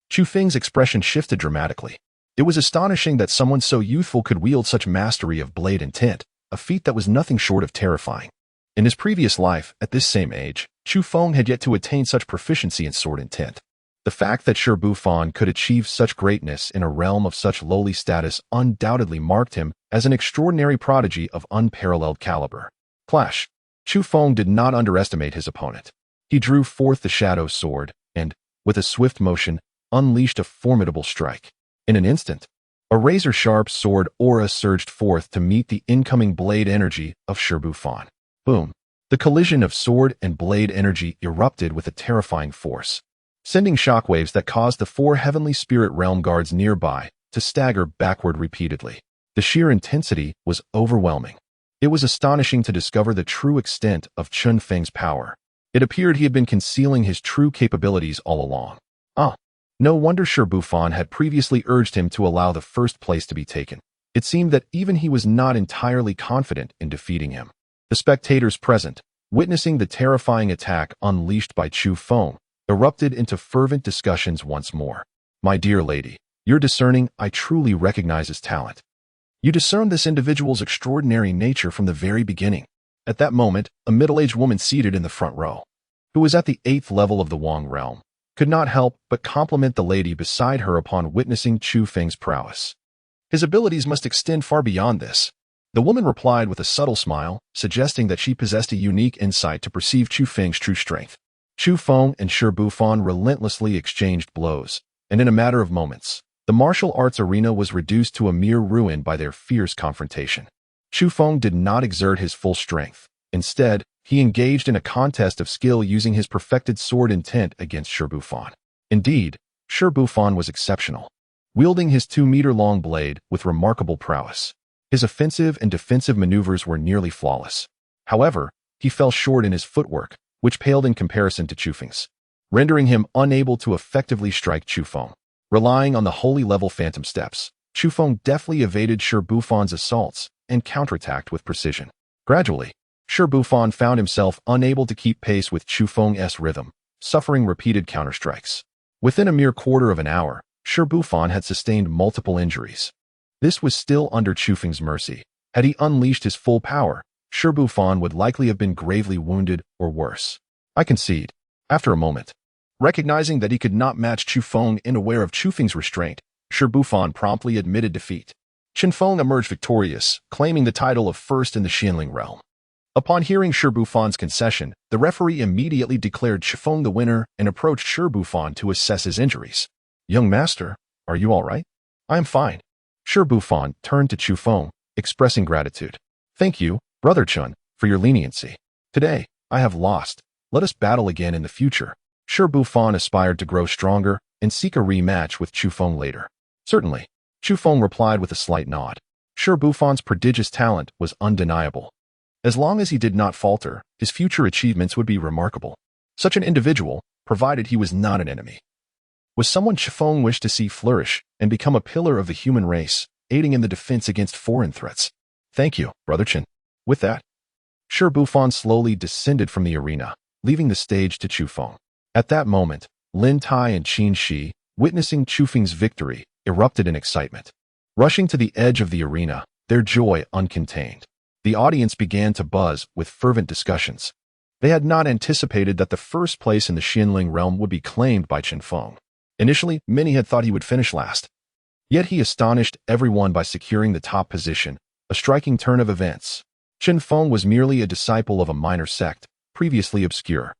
A: Chu Feng's expression shifted dramatically. It was astonishing that someone so youthful could wield such mastery of blade intent, a feat that was nothing short of terrifying. In his previous life, at this same age, Chu Feng had yet to attain such proficiency in sword intent. The fact that Shi Bufan could achieve such greatness in a realm of such lowly status undoubtedly marked him as an extraordinary prodigy of unparalleled caliber. Clash. Chu Feng did not underestimate his opponent. He drew forth the shadow sword and, with a swift motion, unleashed a formidable strike. In an instant, a razor-sharp sword aura surged forth to meet the incoming blade energy of Shi Bufan. Boom! The collision of sword and blade energy erupted with a terrifying force, sending shockwaves that caused the 4 heavenly spirit realm guards nearby to stagger backward repeatedly. The sheer intensity was overwhelming. It was astonishing to discover the true extent of Chu Feng's power. It appeared he had been concealing his true capabilities all along. No wonder Shi Bufan had previously urged him to allow the first place to be taken. It seemed that even he was not entirely confident in defeating him. The spectators present, witnessing the terrifying attack unleashed by Chu Feng, erupted into fervent discussions once more. My dear lady, you're discerning. I truly recognize his talent. You discerned this individual's extraordinary nature from the very beginning. At that moment, a middle-aged woman seated in the front row, who was at the 8th level of the Wang realm, could not help but compliment the lady beside her upon witnessing Chu Feng's prowess. His abilities must extend far beyond this. The woman replied with a subtle smile, suggesting that she possessed a unique insight to perceive Chu Feng's true strength. Chu Feng and Shi Bufan relentlessly exchanged blows, and in a matter of moments, the martial arts arena was reduced to a mere ruin by their fierce confrontation. Chu Feng did not exert his full strength. Instead, he engaged in a contest of skill using his perfected sword intent against Shi Bufan. Indeed, Shi Bufan was exceptional, wielding his 2-meter-long blade with remarkable prowess. His offensive and defensive maneuvers were nearly flawless. However, he fell short in his footwork, which paled in comparison to Chu Feng's, rendering him unable to effectively strike Chu Feng. Relying on the holy level phantom steps, Chu Feng deftly evaded Shi Bufan's assaults and counterattacked with precision. Gradually, Shi Bufan found himself unable to keep pace with Chu Feng's rhythm, suffering repeated counterstrikes. Within a mere quarter of an hour, Shi Bufan had sustained multiple injuries. This was still under Chu Feng's mercy. Had he unleashed his full power, Shi Bufan would likely have been gravely wounded or worse. I concede. After a moment, recognizing that he could not match Chu Feng and aware of Chu Feng's restraint, Shi Bufan promptly admitted defeat. Chu Feng emerged victorious, claiming the title of first in the Xianling realm. Upon hearing Shi Bufan's concession, the referee immediately declared Chu Feng the winner and approached Shi Bufan to assess his injuries. Young master, are you all right? I am fine. Shi Bufan turned to Chu Feng, expressing gratitude. Thank you, Brother Chun, for your leniency. Today, I have lost. Let us battle again in the future. Shi Bufan aspired to grow stronger and seek a rematch with Chu Feng later. Certainly. Chu Feng replied with a slight nod. Shi Bufan's prodigious talent was undeniable. As long as he did not falter, his future achievements would be remarkable. Such an individual, provided he was not an enemy, was someone Chu Feng wished to see flourish and become a pillar of the human race, aiding in the defense against foreign threats. Thank you, Brother Chen. With that, Shi Bufan slowly descended from the arena, leaving the stage to Chu Feng. At that moment, Lin Tai and Qin Shi, witnessing Chu Feng's victory, erupted in excitement. Rushing to the edge of the arena, their joy uncontained. The audience began to buzz with fervent discussions. They had not anticipated that the first place in the Xianling realm would be claimed by Qin Feng. Initially, many had thought he would finish last. Yet he astonished everyone by securing the top position, a striking turn of events. Qin Feng was merely a disciple of a minor sect, previously obscure.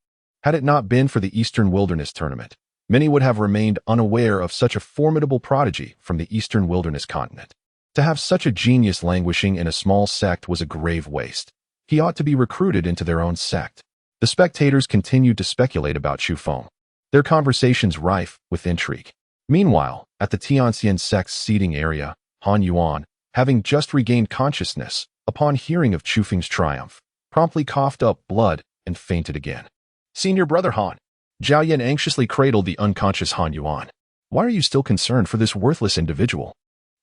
A: Had it not been for the Eastern Wilderness Tournament, many would have remained unaware of such a formidable prodigy from the Eastern Wilderness continent. To have such a genius languishing in a small sect was a grave waste. He ought to be recruited into their own sect. The spectators continued to speculate about Chu Feng, their conversations rife with intrigue. Meanwhile, at the Tianxian sect's seating area, Han Yuan, having just regained consciousness, upon hearing of Chu Feng's triumph, promptly coughed up blood and fainted again. Senior brother Han. Zhao Yan anxiously cradled the unconscious Han Yuan. Why are you still concerned for this worthless individual?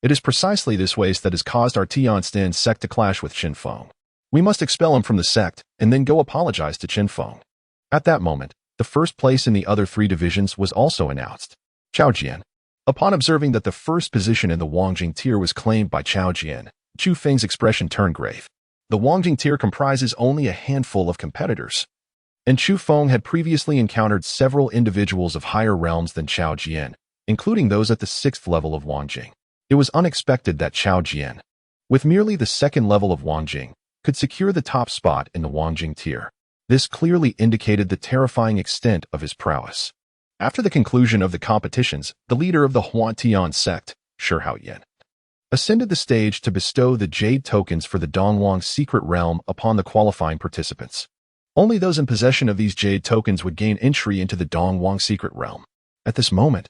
A: It is precisely this waste that has caused our Tianxian sect to clash with Qin Feng. We must expel him from the sect and then go apologize to Qin Feng. At that moment, the first place in the other three divisions was also announced. Chao Jian. Upon observing that the first position in the Wangjing tier was claimed by Chao Jian, Chu Feng's expression turned grave. The Wangjing tier comprises only a handful of competitors, and Chu Feng had previously encountered several individuals of higher realms than Chao Jian, including those at the 6th level of Wangjing. It was unexpected that Chao Jian, with merely the 2nd level of Wangjing, could secure the top spot in the Wangjing tier. This clearly indicated the terrifying extent of his prowess. After the conclusion of the competitions, the leader of the Huantian sect, Shi Haoyan, ascended the stage to bestow the jade tokens for the Dongwang secret realm upon the qualifying participants. Only those in possession of these jade tokens would gain entry into the Dongwang secret realm. At this moment,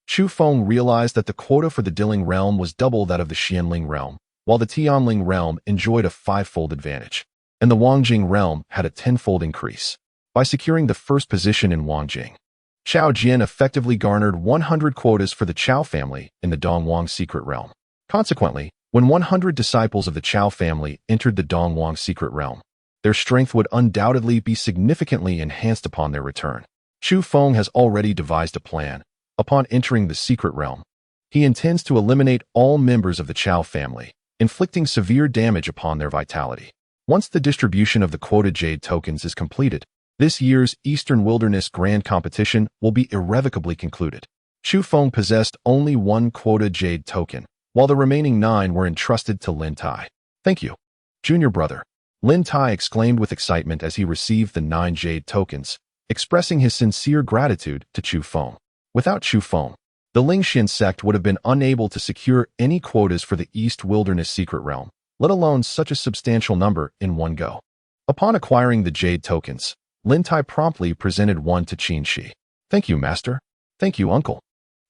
A: Chu Feng realized that the quota for the Diling realm was double that of the Xianling realm, while the Tianling realm enjoyed a 5-fold advantage, and the Wangjing realm had a 10-fold increase. By securing the first position in Wangjing, Chao Jian effectively garnered 100 quotas for the Chao family in the Dongwang secret realm. Consequently, when 100 disciples of the Chao family entered the Dongwang secret realm, their strength would undoubtedly be significantly enhanced upon their return. Chu Feng has already devised a plan. Upon entering the secret realm, he intends to eliminate all members of the Chao family, inflicting severe damage upon their vitality. Once the distribution of the quota jade tokens is completed, this year's Eastern Wilderness Grand Competition will be irrevocably concluded. Chu Feng possessed only 1 quota jade token, while the remaining 9 were entrusted to Lin Tai. Thank you, junior brother. Lin Tai exclaimed with excitement as he received the 9 jade tokens, expressing his sincere gratitude to Chu Feng. Without Chu Feng, the Lingxian sect would have been unable to secure any quotas for the East Wilderness secret realm, let alone such a substantial number in one go. Upon acquiring the jade tokens, Lin Tai promptly presented one to Qin Shi. Thank you, master. Thank you, uncle.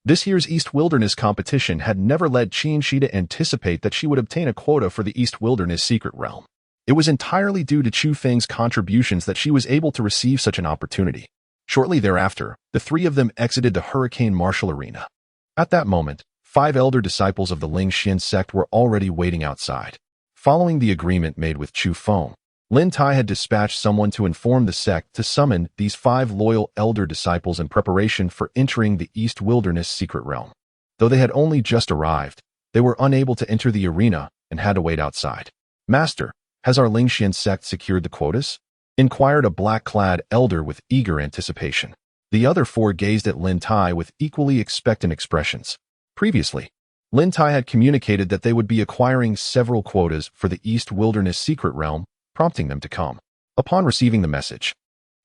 A: This year's East Wilderness competition had never led Qin Shi to anticipate that she would obtain a quota for the East Wilderness secret realm. It was entirely due to Chu Feng's contributions that she was able to receive such an opportunity. Shortly thereafter, the 3 of them exited the Hurricane Martial Arena. At that moment, 5 elder disciples of the Lingxian sect were already waiting outside. Following the agreement made with Chu Feng, Lin Tai had dispatched someone to inform the sect to summon these 5 loyal elder disciples in preparation for entering the East Wilderness secret realm. Though they had only just arrived, they were unable to enter the arena and had to wait outside. Master, has our Lingxian sect secured the quotas? Inquired a black-clad elder with eager anticipation. The other 4 gazed at Lin Tai with equally expectant expressions. Previously, Lin Tai had communicated that they would be acquiring several quotas for the East Wilderness secret realm, prompting them to come. Upon receiving the message,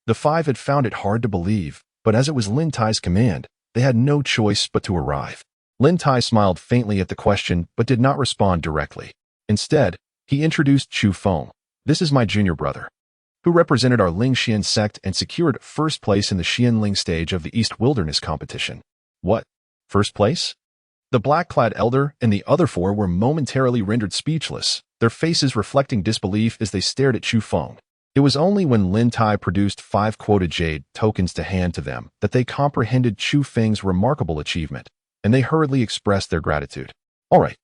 A: the 5 had found it hard to believe, but as it was Lin Tai's command, they had no choice but to arrive. Lin Tai smiled faintly at the question but did not respond directly. Instead, he introduced Chu Feng. This is my junior brother, who represented our Lingxian sect and secured first place in the Xianling stage of the East Wilderness competition. What? First place? The black-clad elder and the other 4 were momentarily rendered speechless, their faces reflecting disbelief as they stared at Chu Feng. It was only when Lin Tai produced 5 quota jade tokens to hand to them that they comprehended Chu Feng's remarkable achievement, and they hurriedly expressed their gratitude. All right,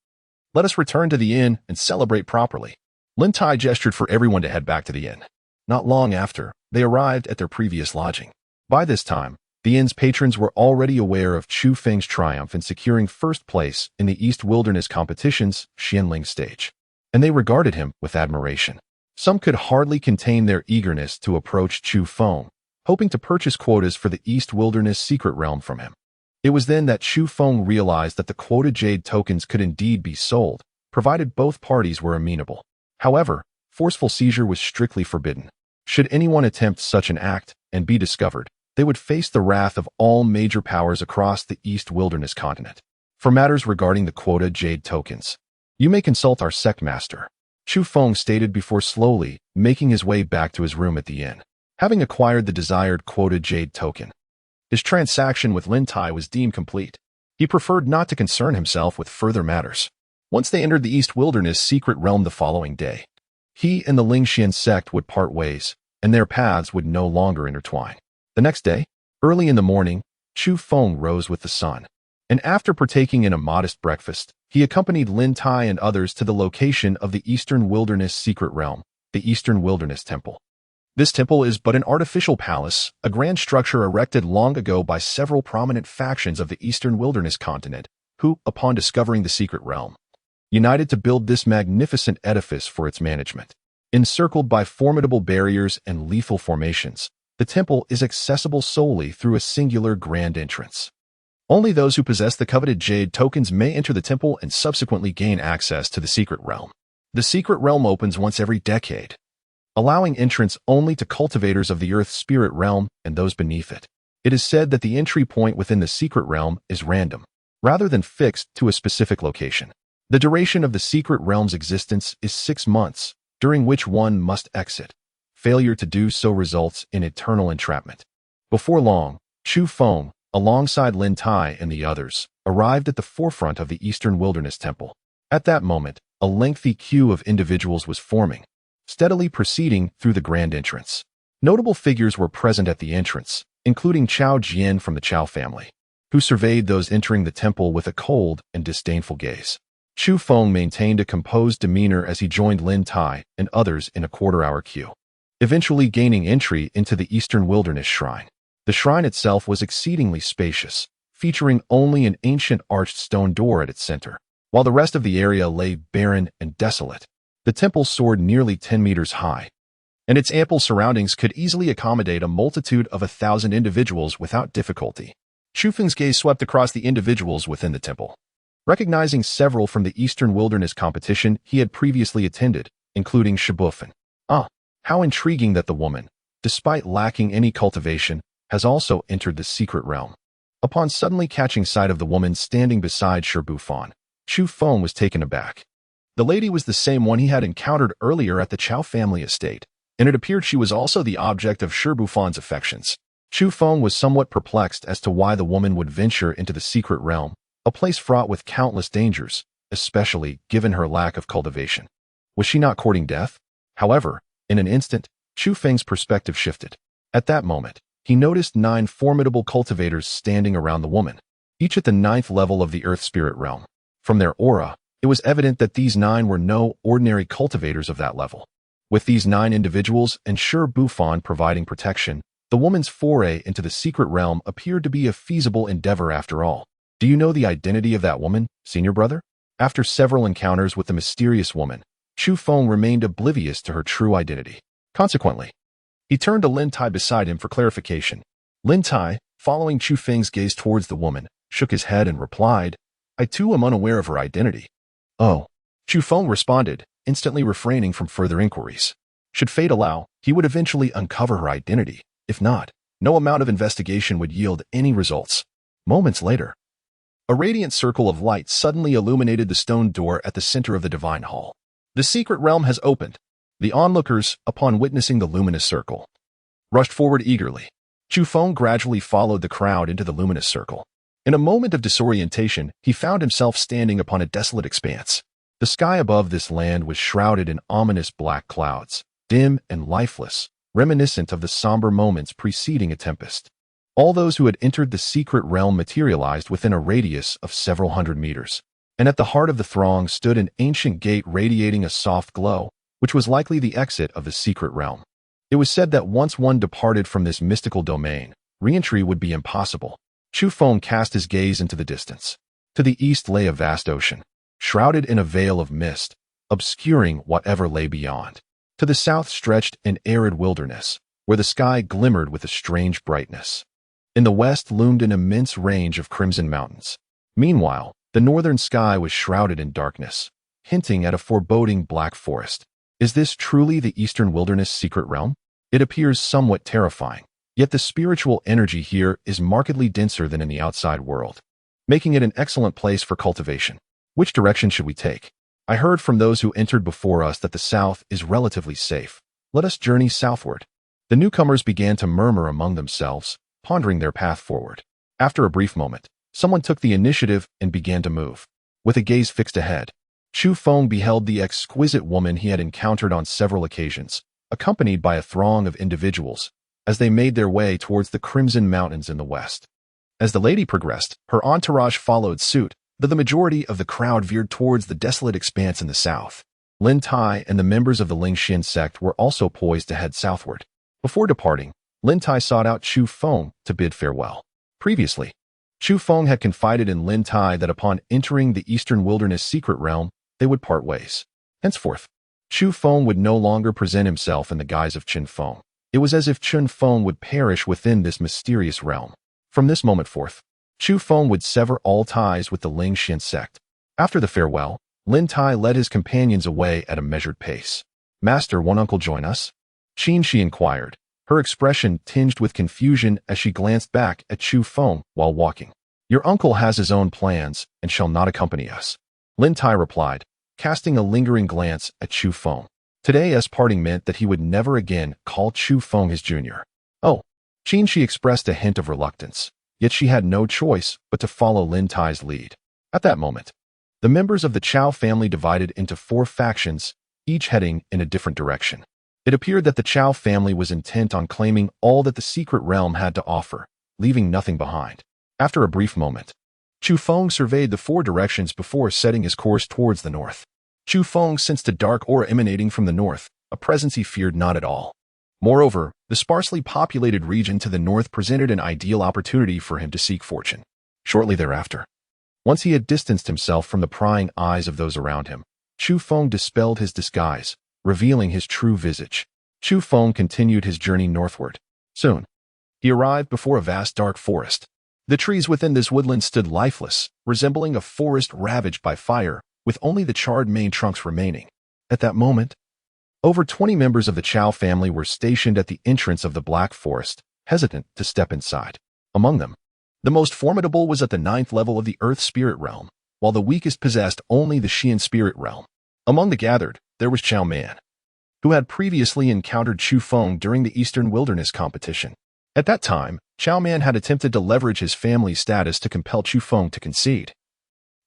A: let us return to the inn and celebrate properly. Lin Tai gestured for everyone to head back to the inn. Not long after, they arrived at their previous lodging. By this time, the inn's patrons were already aware of Chu Feng's triumph in securing first place in the East Wilderness Competition's Xianling stage, and they regarded him with admiration. Some could hardly contain their eagerness to approach Chu Feng, hoping to purchase quotas for the East Wilderness secret realm from him. It was then that Chu Feng realized that the quota jade tokens could indeed be sold, provided both parties were amenable. However, forceful seizure was strictly forbidden. Should anyone attempt such an act and be discovered, they would face the wrath of all major powers across the East Wilderness continent. For matters regarding the quota jade tokens, you may consult our sect master, Chu Feng stated before slowly making his way back to his room at the inn. Having acquired the desired quota jade token, his transaction with Lin Tai was deemed complete. He preferred not to concern himself with further matters. Once they entered the East Wilderness secret realm the following day, he and the Lingxian sect would part ways, and their paths would no longer intertwine. The next day, early in the morning, Chu Feng rose with the sun, and after partaking in a modest breakfast, he accompanied Lin Tai and others to the location of the Eastern Wilderness secret realm, the Eastern Wilderness Temple. This temple is but an artificial palace, a grand structure erected long ago by several prominent factions of the Eastern Wilderness continent, who, upon discovering the secret realm, united to build this magnificent edifice for its management. Encircled by formidable barriers and lethal formations, the temple is accessible solely through a singular grand entrance. Only those who possess the coveted jade tokens may enter the temple and subsequently gain access to the secret realm. The secret realm opens once every decade, allowing entrance only to cultivators of the Earth spirit realm and those beneath it. It is said that the entry point within the secret realm is random, rather than fixed to a specific location. The duration of the secret realm's existence is 6 months, during which one must exit. Failure to do so results in eternal entrapment. Before long, Chu Feng, alongside Lin Tai and the others, arrived at the forefront of the Eastern Wilderness Temple. At that moment, a lengthy queue of individuals was forming, steadily proceeding through the grand entrance. Notable figures were present at the entrance, including Chao Jian from the Chao family, who surveyed those entering the temple with a cold and disdainful gaze. Chu Feng maintained a composed demeanor as he joined Lin Tai and others in a quarter-hour queue, eventually gaining entry into the Eastern Wilderness Shrine. The shrine itself was exceedingly spacious, featuring only an ancient arched stone door at its center, while the rest of the area lay barren and desolate. The temple soared nearly 10 meters high, and its ample surroundings could easily accommodate a multitude of 1,000 individuals without difficulty. Chu Feng's gaze swept across the individuals within the temple, recognizing several from the Eastern Wilderness competition he had previously attended, including Shibufen. How intriguing that the woman, despite lacking any cultivation, has also entered the secret realm. Upon suddenly catching sight of the woman standing beside Shibufen, Chu Feng was taken aback. The lady was the same one he had encountered earlier at the Chao family estate, and it appeared she was also the object of Shibufen's affections. Chu Feng was somewhat perplexed as to why the woman would venture into the secret realm, a place fraught with countless dangers, especially given her lack of cultivation. Was she not courting death? However, in an instant, Chu Feng's perspective shifted. At that moment, he noticed 9 formidable cultivators standing around the woman, each at the 9th level of the Earth Spirit realm. From their aura, it was evident that these 9 were no ordinary cultivators of that level. With these 9 individuals and Shibufen providing protection, the woman's foray into the secret realm appeared to be a feasible endeavor after all. Do you know the identity of that woman, senior brother? After several encounters with the mysterious woman, Chu Feng remained oblivious to her true identity. Consequently, he turned to Lin Tai beside him for clarification. Lin Tai, following Chu Feng's gaze towards the woman, shook his head and replied, "I too am unaware of her identity." "Oh," Chu Feng responded, instantly refraining from further inquiries. Should fate allow, he would eventually uncover her identity. If not, no amount of investigation would yield any results. Moments later, a radiant circle of light suddenly illuminated the stone door at the center of the divine hall. The secret realm has opened. The onlookers, upon witnessing the luminous circle, rushed forward eagerly. Chu Feng gradually followed the crowd into the luminous circle. In a moment of disorientation, he found himself standing upon a desolate expanse. The sky above this land was shrouded in ominous black clouds, dim and lifeless, reminiscent of the somber moments preceding a tempest. All those who had entered the secret realm materialized within a radius of several hundred meters, and at the heart of the throng stood an ancient gate radiating a soft glow, which was likely the exit of the secret realm. It was said that once one departed from this mystical domain, re-entry would be impossible. Chu Feng cast his gaze into the distance. To the east lay a vast ocean, shrouded in a veil of mist, obscuring whatever lay beyond. To the south stretched an arid wilderness, where the sky glimmered with a strange brightness. In the west loomed an immense range of crimson mountains. Meanwhile, the northern sky was shrouded in darkness, hinting at a foreboding black forest. Is this truly the eastern wilderness secret realm? It appears somewhat terrifying, yet the spiritual energy here is markedly denser than in the outside world, making it an excellent place for cultivation. Which direction should we take? I heard from those who entered before us that the south is relatively safe. Let us journey southward. The newcomers began to murmur among themselves, pondering their path forward. After a brief moment, someone took the initiative and began to move. With a gaze fixed ahead, Chu Feng beheld the exquisite woman he had encountered on several occasions, accompanied by a throng of individuals, as they made their way towards the Crimson Mountains in the west. As the lady progressed, her entourage followed suit, though the majority of the crowd veered towards the desolate expanse in the south. Lin Tai and the members of the Lingxian sect were also poised to head southward. Before departing, Lin Tai sought out Chu Feng to bid farewell. Previously, Chu Feng had confided in Lin Tai that upon entering the Eastern Wilderness secret realm, they would part ways. Henceforth, Chu Feng would no longer present himself in the guise of Chen Feng. It was as if Chen Feng would perish within this mysterious realm. From this moment forth, Chu Feng would sever all ties with the Lingxian sect. After the farewell, Lin Tai led his companions away at a measured pace. Master, won't uncle join us? Qin, she inquired, her expression tinged with confusion as she glanced back at Chu Feng while walking. Your uncle has his own plans and shall not accompany us, Lin Tai replied, casting a lingering glance at Chu Feng. Today's parting meant that he would never again call Chu Feng his junior. Oh, Qin, she expressed a hint of reluctance, yet she had no choice but to follow Lin Tai's lead. At that moment, the members of the Chao family divided into 4 factions, each heading in a different direction. It appeared that the Chao family was intent on claiming all that the secret realm had to offer, leaving nothing behind. After a brief moment, Chu Feng surveyed the 4 directions before setting his course towards the north. Chu Feng sensed a dark aura emanating from the north, a presence he feared not at all. Moreover, the sparsely populated region to the north presented an ideal opportunity for him to seek fortune. Shortly thereafter, once he had distanced himself from the prying eyes of those around him, Chu Feng dispelled his disguise, revealing his true visage. Chu Feng continued his journey northward. Soon, he arrived before a vast dark forest. The trees within this woodland stood lifeless, resembling a forest ravaged by fire, with only the charred main trunks remaining. At that moment, over 20 members of the Chao family were stationed at the entrance of the Black Forest, hesitant to step inside. Among them, the most formidable was at the 9th level of the Earth Spirit Realm, while the weakest possessed only the Xian Spirit Realm. Among the gathered, there was Chao Man, who had previously encountered Chu Feng during the Eastern Wilderness competition. At that time, Chao Man had attempted to leverage his family's status to compel Chu Feng to concede,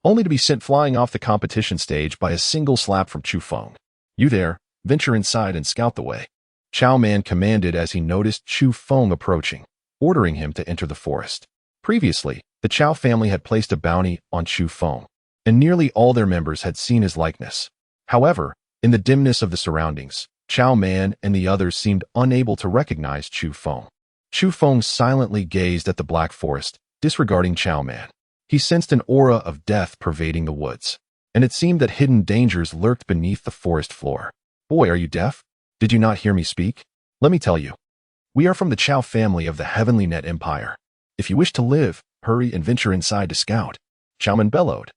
A: only to be sent flying off the competition stage by a single slap from Chu Feng. You there, venture inside and scout the way, Chao Man commanded as he noticed Chu Feng approaching, ordering him to enter the forest. Previously, the Chao family had placed a bounty on Chu Feng, and nearly all their members had seen his likeness. However, in the dimness of the surroundings, Chao Man and the others seemed unable to recognize Chu Feng. Chu Feng silently gazed at the Black Forest, disregarding Chao Man. He sensed an aura of death pervading the woods, and it seemed that hidden dangers lurked beneath the forest floor. Boy, are you deaf? Did you not hear me speak? Let me tell you. We are from the Chao family of the Heavenly Net Empire. If you wish to live, hurry and venture inside to scout, Chao Man bellowed,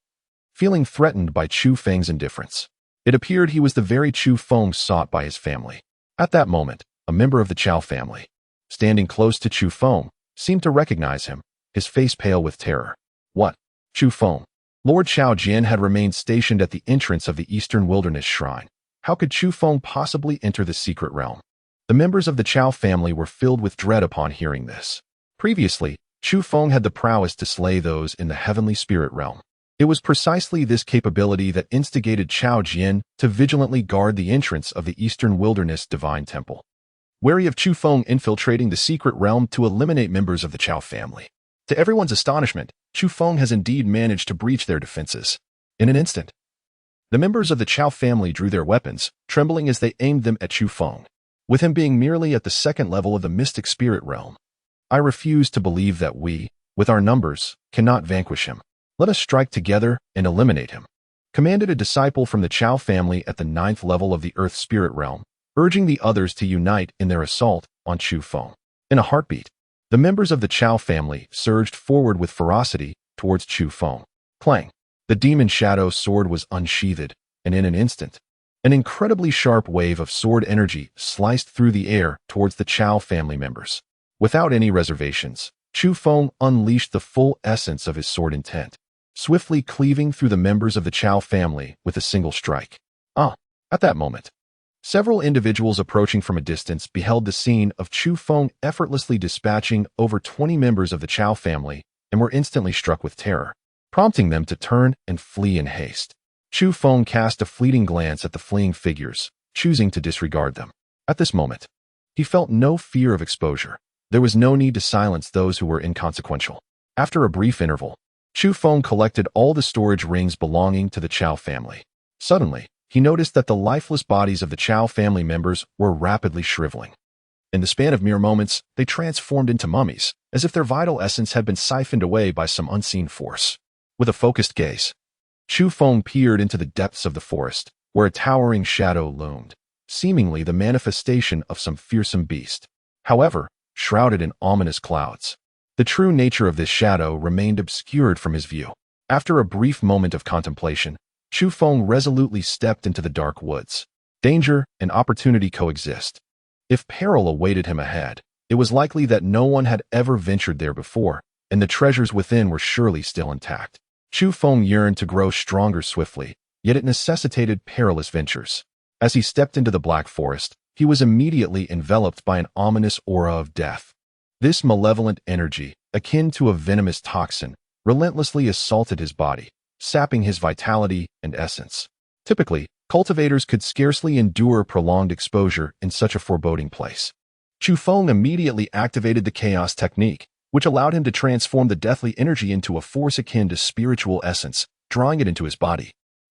A: feeling threatened by Chu Feng's indifference. It appeared he was the very Chu Feng sought by his family. At that moment, a member of the Chao family, standing close to Chu Feng, seemed to recognize him, his face pale with terror. What? Chu Feng? Lord Chao Jian had remained stationed at the entrance of the Eastern Wilderness Shrine. How could Chu Feng possibly enter the secret realm? The members of the Chao family were filled with dread upon hearing this. Previously, Chu Feng had the prowess to slay those in the heavenly spirit realm. It was precisely this capability that instigated Chao Jian to vigilantly guard the entrance of the Eastern Wilderness Divine Temple, wary of Chu Feng infiltrating the secret realm to eliminate members of the Chao family. To everyone's astonishment, Chu Feng has indeed managed to breach their defenses. In an instant, The members of the Chu family drew their weapons, trembling as they aimed them at Chu Feng. With him being merely at the second level of the mystic spirit realm, I refuse to believe that we, with our numbers, cannot vanquish him. Let us strike together and eliminate him, commanded a disciple from the Chu family at the 9th level of the earth spirit realm, urging the others to unite in their assault on Chu Feng. In a heartbeat, the members of the Chu family surged forward with ferocity towards Chu Feng. Clang! The demon shadow sword was unsheathed, and in an instant, an incredibly sharp wave of sword energy sliced through the air towards the Chu family members. Without any reservations, Chu Feng unleashed the full essence of his sword intent, swiftly cleaving through the members of the Chu family with a single strike. At that moment, several individuals approaching from a distance beheld the scene of Chu Feng effortlessly dispatching over 20 members of the Chu family and were instantly struck with terror, prompting them to turn and flee in haste. Chu Feng cast a fleeting glance at the fleeing figures, choosing to disregard them. At this moment, he felt no fear of exposure. There was no need to silence those who were inconsequential. After a brief interval, Chu Feng collected all the storage rings belonging to the Chu family. Suddenly, he noticed that the lifeless bodies of the Chu family members were rapidly shriveling. In the span of mere moments, they transformed into mummies, as if their vital essence had been siphoned away by some unseen force. With a focused gaze, Chu Feng peered into the depths of the forest, where a towering shadow loomed, seemingly the manifestation of some fearsome beast. However, shrouded in ominous clouds, the true nature of this shadow remained obscured from his view. After a brief moment of contemplation, Chu Feng resolutely stepped into the dark woods. Danger and opportunity coexist. If peril awaited him ahead, it was likely that no one had ever ventured there before, and the treasures within were surely still intact. Chu Feng yearned to grow stronger swiftly, yet it necessitated perilous ventures. As he stepped into the black forest, he was immediately enveloped by an ominous aura of death. This malevolent energy, akin to a venomous toxin, relentlessly assaulted his body, sapping his vitality and essence. Typically, cultivators could scarcely endure prolonged exposure in such a foreboding place. Chu Feng immediately activated the chaos technique, which allowed him to transform the deathly energy into a force akin to spiritual essence, drawing it into his body.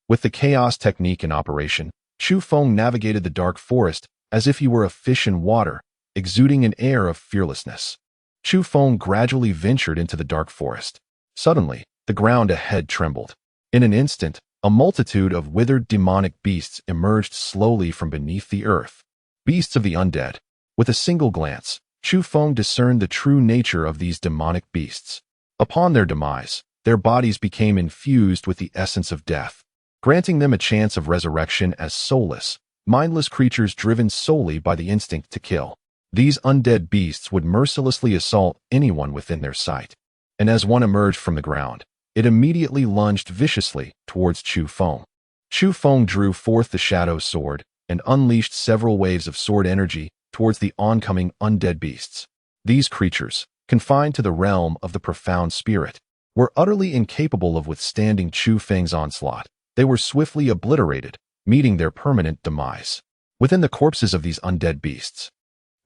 A: With the chaos technique in operation, Chu Feng navigated the dark forest as if he were a fish in water, exuding an air of fearlessness. Chu Feng gradually ventured into the dark forest. Suddenly, the ground ahead trembled. In an instant, a multitude of withered demonic beasts emerged slowly from beneath the earth. Beasts of the undead. With a single glance, Chu Feng discerned the true nature of these demonic beasts. Upon their demise, their bodies became infused with the essence of death, granting them a chance of resurrection as soulless, mindless creatures driven solely by the instinct to kill. These undead beasts would mercilessly assault anyone within their sight. And as one emerged from the ground, it immediately lunged viciously towards Chu Feng. Chu Feng drew forth the shadow sword and unleashed several waves of sword energy towards the oncoming undead beasts. These creatures, confined to the realm of the profound spirit, were utterly incapable of withstanding Chu Feng's onslaught. They were swiftly obliterated, meeting their permanent demise. Within the corpses of these undead beasts,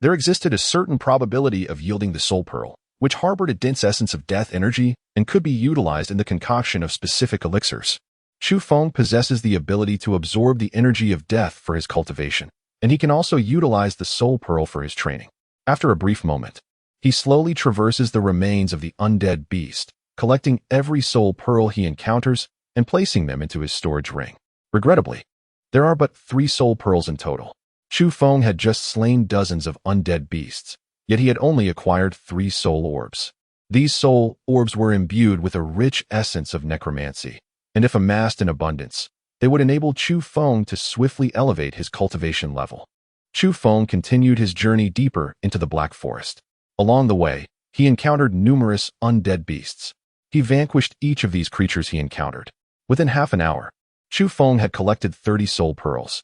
A: there existed a certain probability of yielding the soul pearl, which harbored a dense essence of death energy and could be utilized in the concoction of specific elixirs. Chu Feng possesses the ability to absorb the energy of death for his cultivation, and he can also utilize the soul pearl for his training. After a brief moment, he slowly traverses the remains of the undead beast, collecting every soul pearl he encounters and placing them into his storage ring. Regrettably, there are but 3 soul pearls in total. Chu Feng had just slain dozens of undead beasts, yet he had only acquired 3 soul orbs. These soul orbs were imbued with a rich essence of necromancy, and if amassed in abundance, they would enable Chu Feng to swiftly elevate his cultivation level. Chu Feng continued his journey deeper into the Black Forest. Along the way, he encountered numerous undead beasts. He vanquished each of these creatures he encountered. Within half an hour, Chu Feng had collected 30 soul pearls.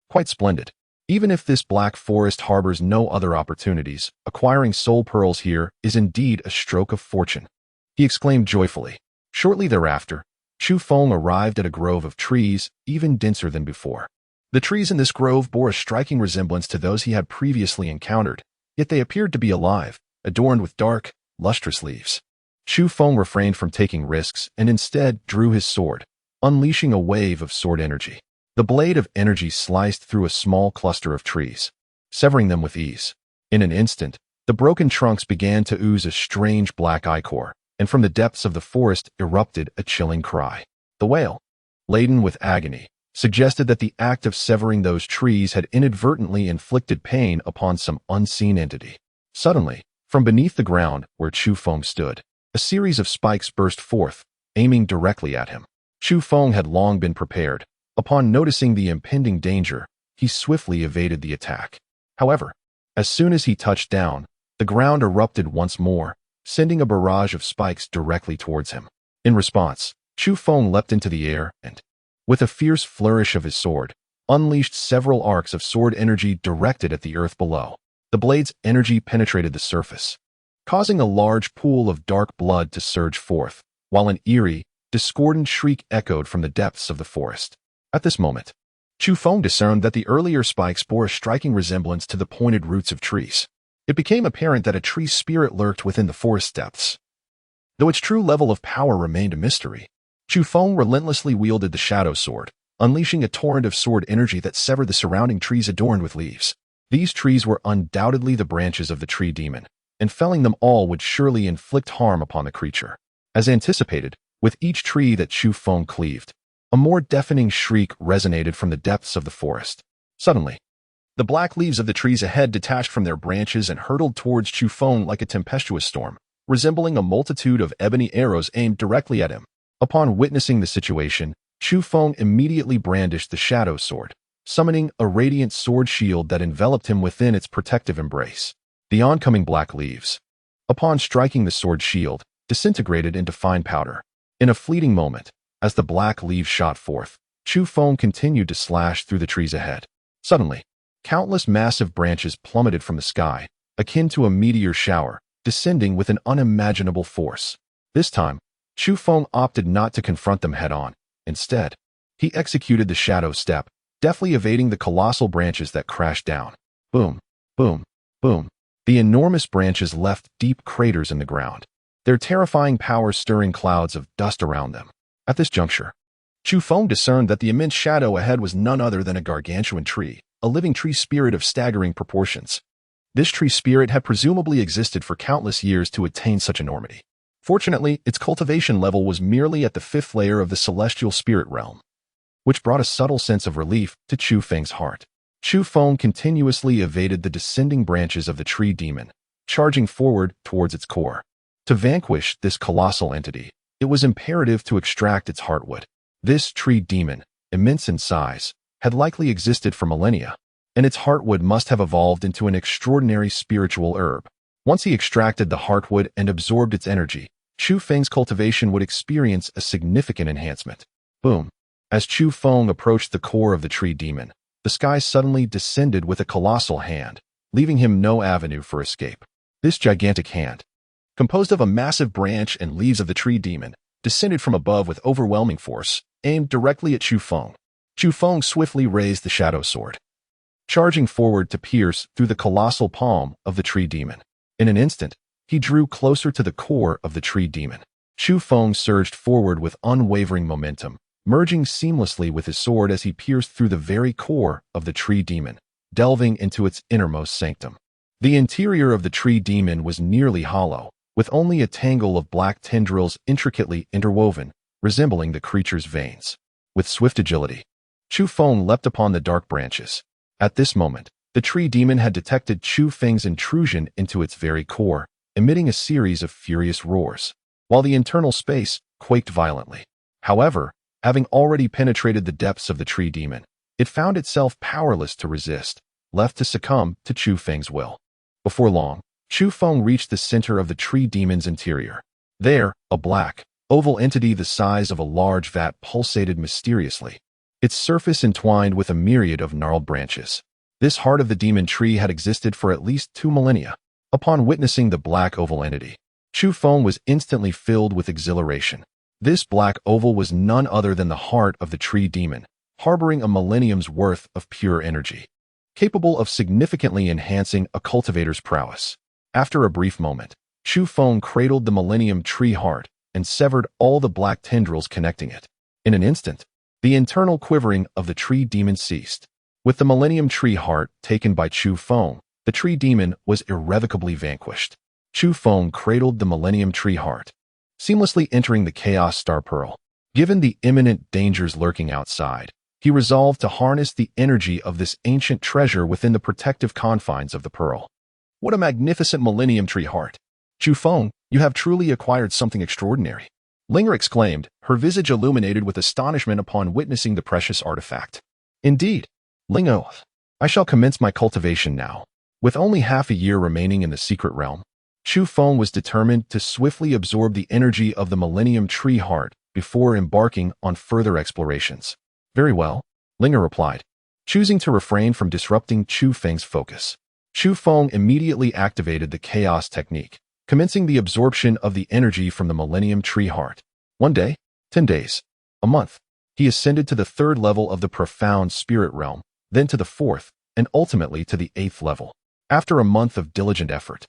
A: Quite splendid. Even if this Black Forest harbors no other opportunities, acquiring soul pearls here is indeed a stroke of fortune, he exclaimed joyfully. Shortly thereafter, Chu Feng arrived at a grove of trees even denser than before. The trees in this grove bore a striking resemblance to those he had previously encountered, yet they appeared to be alive, adorned with dark, lustrous leaves. Chu Feng refrained from taking risks and instead drew his sword, unleashing a wave of sword energy. The blade of energy sliced through a small cluster of trees, severing them with ease. In an instant, the broken trunks began to ooze a strange black ichor, and from the depths of the forest erupted a chilling cry. The wail, laden with agony, suggested that the act of severing those trees had inadvertently inflicted pain upon some unseen entity. Suddenly, from beneath the ground where Chu Feng stood, a series of spikes burst forth, aiming directly at him. Chu Feng had long been prepared. Upon noticing the impending danger, he swiftly evaded the attack. However, as soon as he touched down, the ground erupted once more, sending a barrage of spikes directly towards him. In response, Chu Feng leapt into the air and, with a fierce flourish of his sword, unleashed several arcs of sword energy directed at the earth below. The blade's energy penetrated the surface, causing a large pool of dark blood to surge forth, while an eerie, discordant shriek echoed from the depths of the forest. At this moment, Chu Feng discerned that the earlier spikes bore a striking resemblance to the pointed roots of trees. It became apparent that a tree spirit lurked within the forest depths. Though its true level of power remained a mystery, Chu Feng relentlessly wielded the shadow sword, unleashing a torrent of sword energy that severed the surrounding trees adorned with leaves. These trees were undoubtedly the branches of the tree demon, and felling them all would surely inflict harm upon the creature. As anticipated, with each tree that Chu Feng cleaved, a more deafening shriek resonated from the depths of the forest. Suddenly, the black leaves of the trees ahead detached from their branches and hurtled towards Chu Feng like a tempestuous storm, resembling a multitude of ebony arrows aimed directly at him. Upon witnessing the situation, Chu Feng immediately brandished the shadow sword, summoning a radiant sword shield that enveloped him within its protective embrace. The oncoming black leaves, upon striking the sword shield, disintegrated into fine powder. In a fleeting moment, as the black leaves shot forth, Chu Feng continued to slash through the trees ahead. Suddenly, countless massive branches plummeted from the sky, akin to a meteor shower, descending with an unimaginable force. This time, Chu Feng opted not to confront them head-on. Instead, he executed the shadow step, deftly evading the colossal branches that crashed down. Boom, boom, boom. The enormous branches left deep craters in the ground, their terrifying power stirring clouds of dust around them. At this juncture, Chu Feng discerned that the immense shadow ahead was none other than a gargantuan tree, a living tree spirit of staggering proportions. This tree spirit had presumably existed for countless years to attain such enormity. Fortunately, its cultivation level was merely at the 5th layer of the celestial spirit realm, which brought a subtle sense of relief to Chu Feng's heart. Chu Feng continuously evaded the descending branches of the tree demon, charging forward towards its core. To vanquish this colossal entity, it was imperative to extract its heartwood. This tree demon, immense in size, had likely existed for millennia, and its heartwood must have evolved into an extraordinary spiritual herb. Once he extracted the heartwood and absorbed its energy, Chu Feng's cultivation would experience a significant enhancement. Boom. As Chu Feng approached the core of the tree demon, the sky suddenly descended with a colossal hand, leaving him no avenue for escape. This gigantic hand, composed of a massive branch and leaves of the tree demon, descended from above with overwhelming force, aimed directly at Chu Feng. Chu Feng swiftly raised the shadow sword, charging forward to pierce through the colossal palm of the tree demon. In an instant, he drew closer to the core of the tree demon. Chu Feng surged forward with unwavering momentum, merging seamlessly with his sword as he pierced through the very core of the tree demon, delving into its innermost sanctum. The interior of the tree demon was nearly hollow, with only a tangle of black tendrils intricately interwoven, resembling the creature's veins. With swift agility, Chu Feng leapt upon the dark branches. At this moment, the tree demon had detected Chu Feng's intrusion into its very core, emitting a series of furious roars, while the internal space quaked violently. However, having already penetrated the depths of the tree demon, it found itself powerless to resist, left to succumb to Chu Feng's will. Before long, Chu Feng reached the center of the tree demon's interior. There, a black, oval entity the size of a large vat pulsated mysteriously, its surface entwined with a myriad of gnarled branches. This heart of the demon tree had existed for at least 2 millennia. Upon witnessing the black oval entity, Chu Feng was instantly filled with exhilaration. This black oval was none other than the heart of the tree demon, harboring a millennium's worth of pure energy, capable of significantly enhancing a cultivator's prowess. After a brief moment, Chu Feng cradled the millennium tree heart and severed all the black tendrils connecting it. In an instant, the internal quivering of the tree demon ceased. With the Millennium Tree Heart taken by Chu Feng, the tree demon was irrevocably vanquished. Chu Feng cradled the Millennium Tree Heart, seamlessly entering the Chaos Star Pearl. Given the imminent dangers lurking outside, he resolved to harness the energy of this ancient treasure within the protective confines of the pearl. What a magnificent Millennium Tree Heart! Chu Feng, you have truly acquired something extraordinary. Linger exclaimed, her visage illuminated with astonishment upon witnessing the precious artifact. Indeed, Lingo, I shall commence my cultivation now. With only half a year remaining in the secret realm, Chu Feng was determined to swiftly absorb the energy of the Millennium Tree Heart before embarking on further explorations. Very well, Linger replied, choosing to refrain from disrupting Chu Feng's focus. Chu Feng immediately activated the Chaos Technique, commencing the absorption of the energy from the Millennium Tree Heart. 1 day, 10 days, a month, he ascended to the 3rd level of the profound spirit realm, then to the 4th, and ultimately to the 8th level. After a month of diligent effort,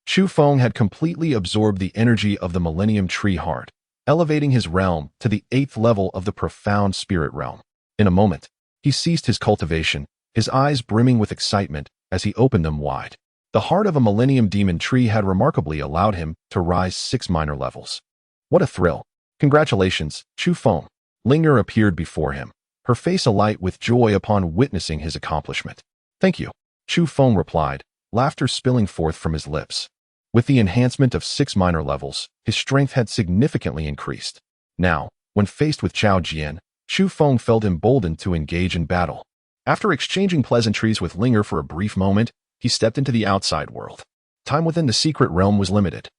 A: Chu Feng had completely absorbed the energy of the Millennium Tree Heart, elevating his realm to the 8th level of the profound spirit realm. In a moment, he ceased his cultivation, his eyes brimming with excitement as he opened them wide. The heart of a Millennium Demon Tree had remarkably allowed him to rise 6 minor levels. What a thrill! Congratulations, Chu Feng. Linger appeared before him, her face alight with joy upon witnessing his accomplishment. Thank you, Chu Feng replied, laughter spilling forth from his lips. With the enhancement of 6 minor levels, his strength had significantly increased. Now, when faced with Chao Jian, Chu Feng felt emboldened to engage in battle. After exchanging pleasantries with Linger for a brief moment, he stepped into the outside world. Time within the secret realm was limited,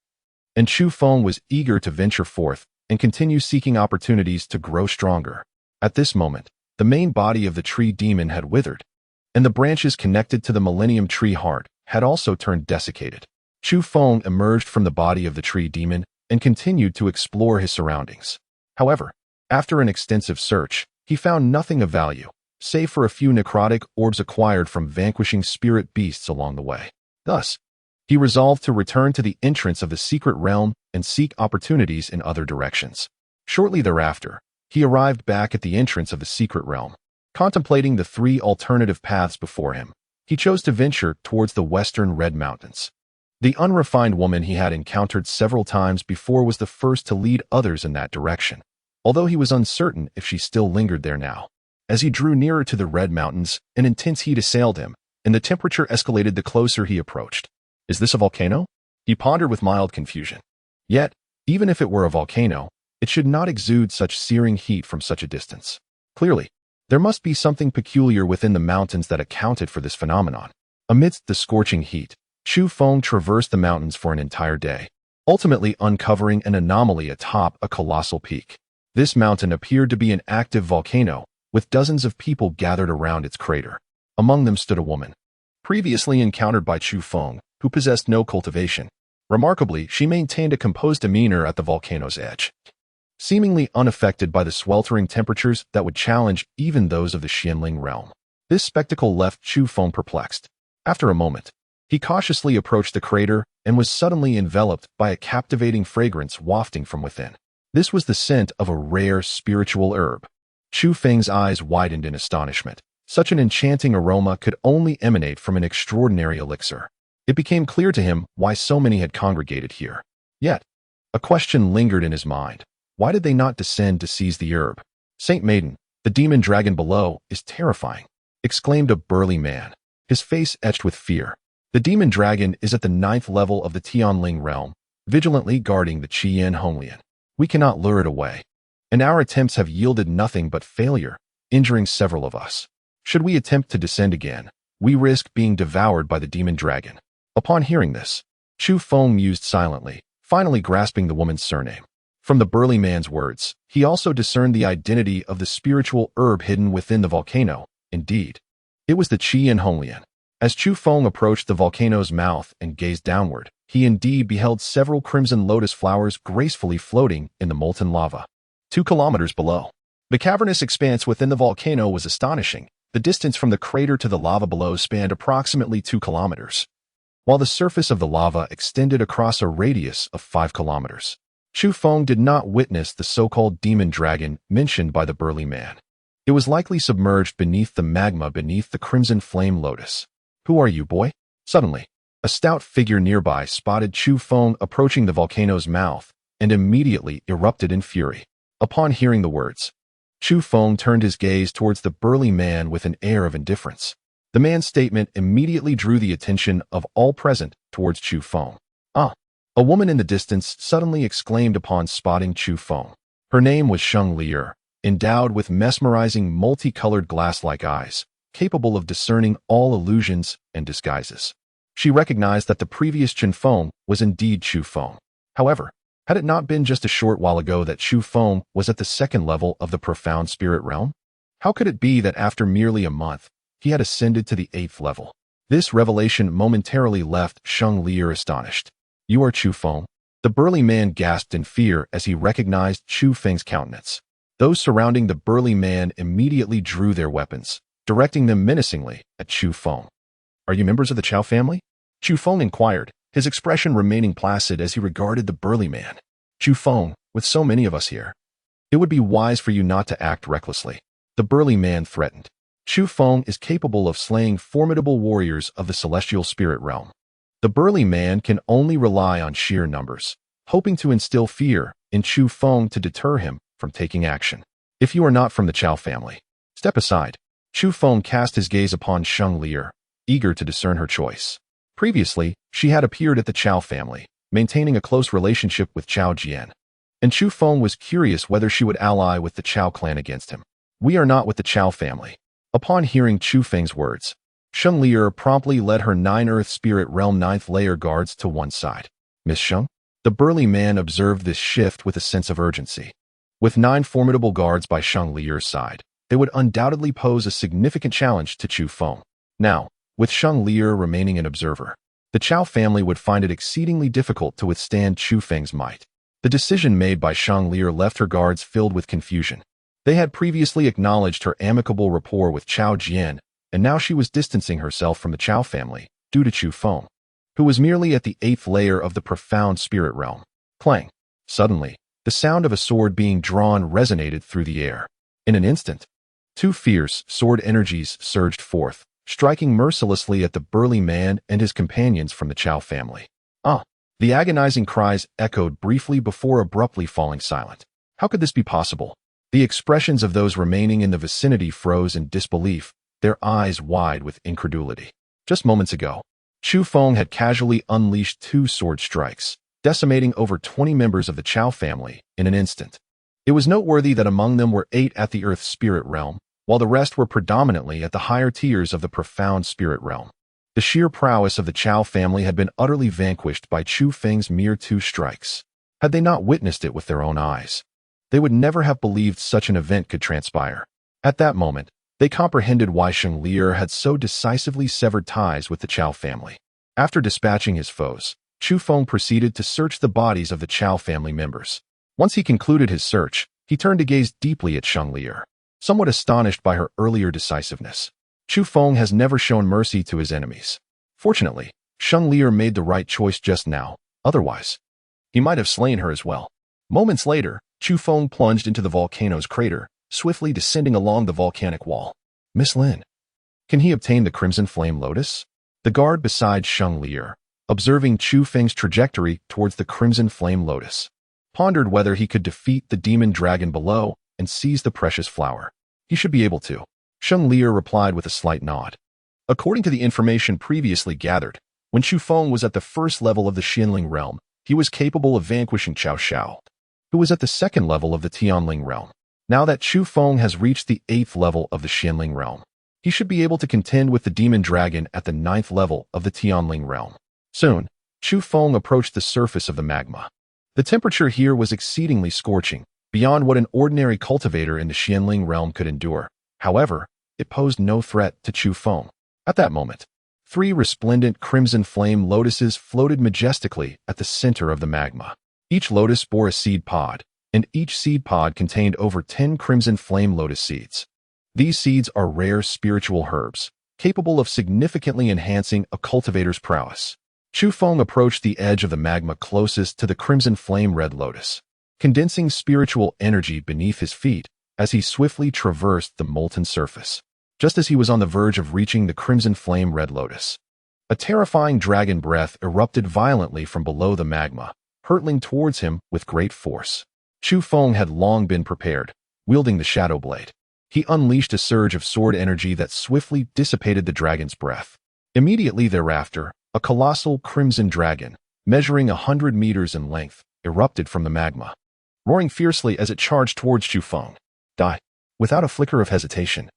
A: and Chu Feng was eager to venture forth and continue seeking opportunities to grow stronger. At this moment, the main body of the tree demon had withered, and the branches connected to the Millennium Tree Heart had also turned desiccated. Chu Feng emerged from the body of the tree demon and continued to explore his surroundings. However, after an extensive search, he found nothing of value, save for a few necrotic orbs acquired from vanquishing spirit beasts along the way. Thus, he resolved to return to the entrance of the secret realm and seek opportunities in other directions. Shortly thereafter, he arrived back at the entrance of the secret realm. Contemplating the 3 alternative paths before him, he chose to venture towards the western Red Mountains. The unrefined woman he had encountered several times before was the first to lead others in that direction, although he was uncertain if she still lingered there now. As he drew nearer to the Red Mountains, an intense heat assailed him, and the temperature escalated the closer he approached. Is this a volcano? He pondered with mild confusion. Yet, even if it were a volcano, it should not exude such searing heat from such a distance. Clearly, there must be something peculiar within the mountains that accounted for this phenomenon. Amidst the scorching heat, Chu Feng traversed the mountains for an entire day, ultimately uncovering an anomaly atop a colossal peak. This mountain appeared to be an active volcano, with dozens of people gathered around its crater. Among them stood a woman, previously encountered by Chu Feng, who possessed no cultivation. Remarkably, she maintained a composed demeanor at the volcano's edge, seemingly unaffected by the sweltering temperatures that would challenge even those of the Xianling realm. This spectacle left Chu Feng perplexed. After a moment, he cautiously approached the crater and was suddenly enveloped by a captivating fragrance wafting from within. This was the scent of a rare spiritual herb. Chu Feng's eyes widened in astonishment. Such an enchanting aroma could only emanate from an extraordinary elixir. It became clear to him why so many had congregated here. Yet, a question lingered in his mind. Why did they not descend to seize the herb? Saint Maiden, the demon dragon below, is terrifying, exclaimed a burly man, his face etched with fear. The demon dragon is at the 9th level of the Tianling realm, vigilantly guarding the Qian Honglian. We cannot lure it away, and our attempts have yielded nothing but failure, injuring several of us. Should we attempt to descend again, we risk being devoured by the demon dragon. Upon hearing this, Chu Feng mused silently, finally grasping the woman's surname. From the burly man's words, he also discerned the identity of the spiritual herb hidden within the volcano. Indeed, it was the Qian Honglian. As Chu Feng approached the volcano's mouth and gazed downward, he indeed beheld several crimson lotus flowers gracefully floating in the molten lava. 2 kilometers below, the cavernous expanse within the volcano was astonishing. The distance from the crater to the lava below spanned approximately 2 kilometers, while the surface of the lava extended across a radius of 5 kilometers. Chu Feng did not witness the so-called demon dragon mentioned by the burly man. It was likely submerged beneath the magma beneath the crimson flame lotus. Who are you, boy? Suddenly, a stout figure nearby spotted Chu Feng approaching the volcano's mouth and immediately erupted in fury. Upon hearing the words, Chu Feng turned his gaze towards the burly man with an air of indifference. The man's statement immediately drew the attention of all present towards Chu Feng. "Ah!" A woman in the distance suddenly exclaimed upon spotting Chu Feng. Her name was Sheng Lier, endowed with mesmerizing multicolored glass-like eyes, capable of discerning all illusions and disguises. She recognized that the previous Chu Feng was indeed Chu Feng. However, had it not been just a short while ago that Chu Feng was at the second level of the profound spirit realm? How could it be that after merely a month, he had ascended to the 8th level? This revelation momentarily left Sheng Lier astonished. "You are Chu Feng?" The burly man gasped in fear as he recognized Chu Feng's countenance. Those surrounding the burly man immediately drew their weapons, directing them menacingly at Chu Feng. "Are you members of the Chao family?" Chu Feng inquired, his expression remaining placid as he regarded the burly man. "Chu Feng, with so many of us here, it would be wise for you not to act recklessly," the burly man threatened. "Chu Feng is capable of slaying formidable warriors of the celestial spirit realm. The burly man can only rely on sheer numbers, hoping to instill fear in Chu Feng to deter him from taking action. If you are not from the Chao family, step aside." Chu Feng cast his gaze upon Sheng Lier, eager to discern her choice. Previously, she had appeared at the Chao family, maintaining a close relationship with Chao Jian, and Chu Feng was curious whether she would ally with the Chao clan against him. "We are not with the Chao family." Upon hearing Chu Feng's words, Sheng Lier promptly led her 9 Earth Spirit Realm 9th layer guards to one side. "Miss Sheng?" The burly man observed this shift with a sense of urgency. With 9 formidable guards by Sheng Lier's side, they would undoubtedly pose a significant challenge to Chu Feng. Now, with Sheng Lier remaining an observer, the Chao family would find it exceedingly difficult to withstand Chu Feng's might. The decision made by Sheng Lier left her guards filled with confusion. They had previously acknowledged her amicable rapport with Chao Jian, and now she was distancing herself from the Chao family due to Chu Feng, who was merely at the 8th layer of the profound spirit realm. Clang! Suddenly, the sound of a sword being drawn resonated through the air. In an instant, 2 fierce sword energies surged forth, striking mercilessly at the burly man and his companions from the Chao family. "Ah!" The agonizing cries echoed briefly before abruptly falling silent. How could this be possible? The expressions of those remaining in the vicinity froze in disbelief, their eyes wide with incredulity. Just moments ago, Chu Feng had casually unleashed 2 sword strikes, decimating over 20 members of the Chao family in an instant. It was noteworthy that among them were 8 at the Earth Spirit Realm, while the rest were predominantly at the higher tiers of the profound spirit realm. The sheer prowess of the Chao family had been utterly vanquished by Chu Feng's mere 2 strikes. Had they not witnessed it with their own eyes, they would never have believed such an event could transpire. At that moment, they comprehended why Sheng Lier had so decisively severed ties with the Chao family. After dispatching his foes, Chu Feng proceeded to search the bodies of the Chao family members. Once he concluded his search, he turned to gaze deeply at Sheng Lier, somewhat astonished by her earlier decisiveness. Chu Feng has never shown mercy to his enemies. Fortunately, Sheng Lier made the right choice just now, otherwise, he might have slain her as well. Moments later, Chu Feng plunged into the volcano's crater, swiftly descending along the volcanic wall. "Miss Lin, can he obtain the Crimson Flame Lotus?" The guard beside Sheng Lier, observing Chu Feng's trajectory towards the Crimson Flame Lotus, pondered whether he could defeat the demon dragon below and seize the precious flower. "He should be able to," Sheng Lier replied with a slight nod. According to the information previously gathered, when Chu Feng was at the 1st level of the Xianling realm, he was capable of vanquishing Cao Xiao, who was at the 2nd level of the Tianling realm. Now that Chu Feng has reached the 8th level of the Xianling realm, he should be able to contend with the demon dragon at the 9th level of the Tianling realm. Soon, Chu Feng approached the surface of the magma. The temperature here was exceedingly scorching, beyond what an ordinary cultivator in the Xianling realm could endure. However, it posed no threat to Chu Feng. At that moment, 3 resplendent crimson flame lotuses floated majestically at the center of the magma. Each lotus bore a seed pod, and each seed pod contained over 10 crimson flame lotus seeds. These seeds are rare spiritual herbs, capable of significantly enhancing a cultivator's prowess. Chu Feng approached the edge of the magma closest to the crimson flame red lotus, condensing spiritual energy beneath his feet as he swiftly traversed the molten surface. Just as he was on the verge of reaching the crimson flame red lotus, a terrifying dragon breath erupted violently from below the magma, hurtling towards him with great force. Chu Feng had long been prepared, wielding the shadow blade. He unleashed a surge of sword energy that swiftly dissipated the dragon's breath. Immediately thereafter, a colossal crimson dragon, measuring 100 meters in length, erupted from the magma, roaring fiercely as it charged towards Chu Feng. Die. Without a flicker of hesitation,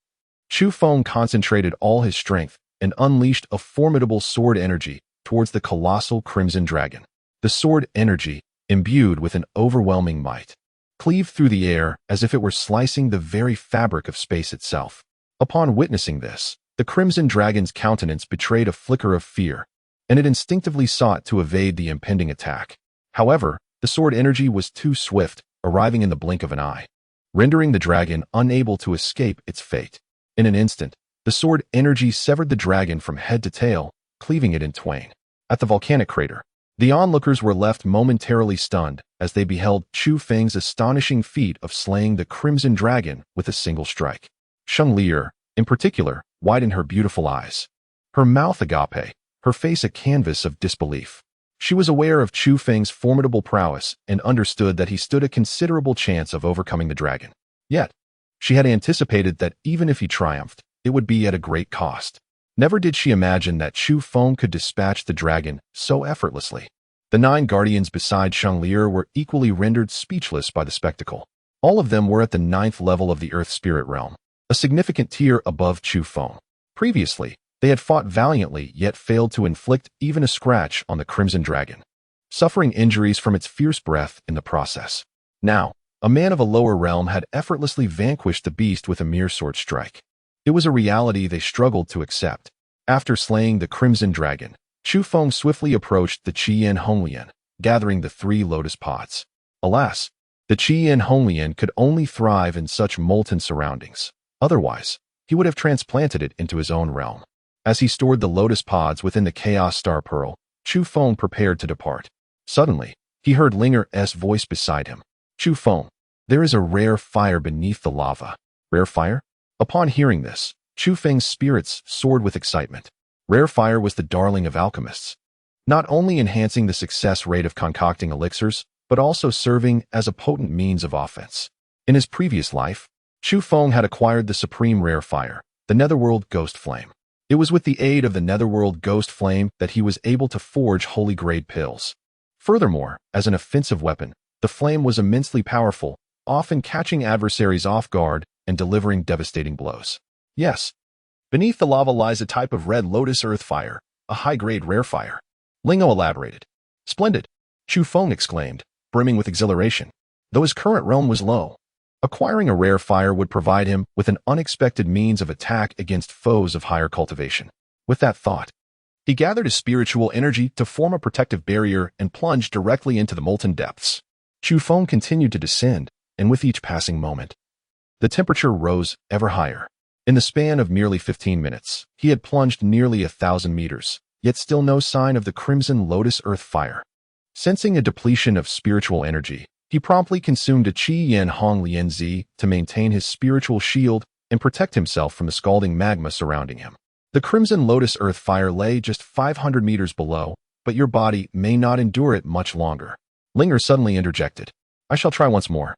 A: Chu Feng concentrated all his strength and unleashed a formidable sword energy towards the colossal crimson dragon. The sword energy, imbued with an overwhelming might, cleaved through the air as if it were slicing the very fabric of space itself. Upon witnessing this, the crimson dragon's countenance betrayed a flicker of fear, and it instinctively sought to evade the impending attack. However, the sword energy was too swift, arriving in the blink of an eye, rendering the dragon unable to escape its fate. In an instant, the sword energy severed the dragon from head to tail, cleaving it in twain. At the volcanic crater, the onlookers were left momentarily stunned as they beheld Chu Feng's astonishing feat of slaying the crimson dragon with a single strike. Sheng Lier, in particular, widened her beautiful eyes, her mouth agape, her face a canvas of disbelief. She was aware of Chu Feng's formidable prowess and understood that he stood a considerable chance of overcoming the dragon. Yet, she had anticipated that even if he triumphed, it would be at a great cost. Never did she imagine that Chu Feng could dispatch the dragon so effortlessly. The 9 guardians beside Sheng Lier were equally rendered speechless by the spectacle. All of them were at the 9th level of the Earth Spirit Realm, a significant tier above Chu Feng. Previously, they had fought valiantly yet failed to inflict even a scratch on the crimson dragon, suffering injuries from its fierce breath in the process. Now, a man of a lower realm had effortlessly vanquished the beast with a mere sword strike. It was a reality they struggled to accept. After slaying the crimson dragon, Chu Feng swiftly approached the Qian Honglian, gathering the 3 lotus pods. Alas, the Qian Honglian could only thrive in such molten surroundings. Otherwise, he would have transplanted it into his own realm. As he stored the lotus pods within the Chaos Star Pearl, Chu Feng prepared to depart. Suddenly, he heard Linger's voice beside him. Chu Feng, there is a rare fire beneath the lava. Rare fire? Upon hearing this, Chu Feng's spirits soared with excitement. Rare fire was the darling of alchemists, not only enhancing the success rate of concocting elixirs, but also serving as a potent means of offense. In his previous life, Chu Feng had acquired the supreme rare fire, the Netherworld Ghost Flame. It was with the aid of the Netherworld Ghost Flame that he was able to forge holy-grade pills. Furthermore, as an offensive weapon, the flame was immensely powerful, often catching adversaries off guard and delivering devastating blows. Yes, beneath the lava lies a type of red lotus earth fire, a high-grade rare fire. Lingo elaborated. Splendid, Chu Feng exclaimed, brimming with exhilaration. Though his current realm was low, acquiring a rare fire would provide him with an unexpected means of attack against foes of higher cultivation. With that thought, he gathered his spiritual energy to form a protective barrier and plunged directly into the molten depths. Chu Feng continued to descend, and with each passing moment, the temperature rose ever higher. In the span of merely 15 minutes, he had plunged nearly 1,000 meters, yet still no sign of the crimson lotus earth fire. Sensing a depletion of spiritual energy, he promptly consumed a Qi Yan Hong Lian Zi to maintain his spiritual shield and protect himself from the scalding magma surrounding him. The crimson lotus earth fire lay just 500 meters below, but your body may not endure it much longer. Linger suddenly interjected. I shall try once more.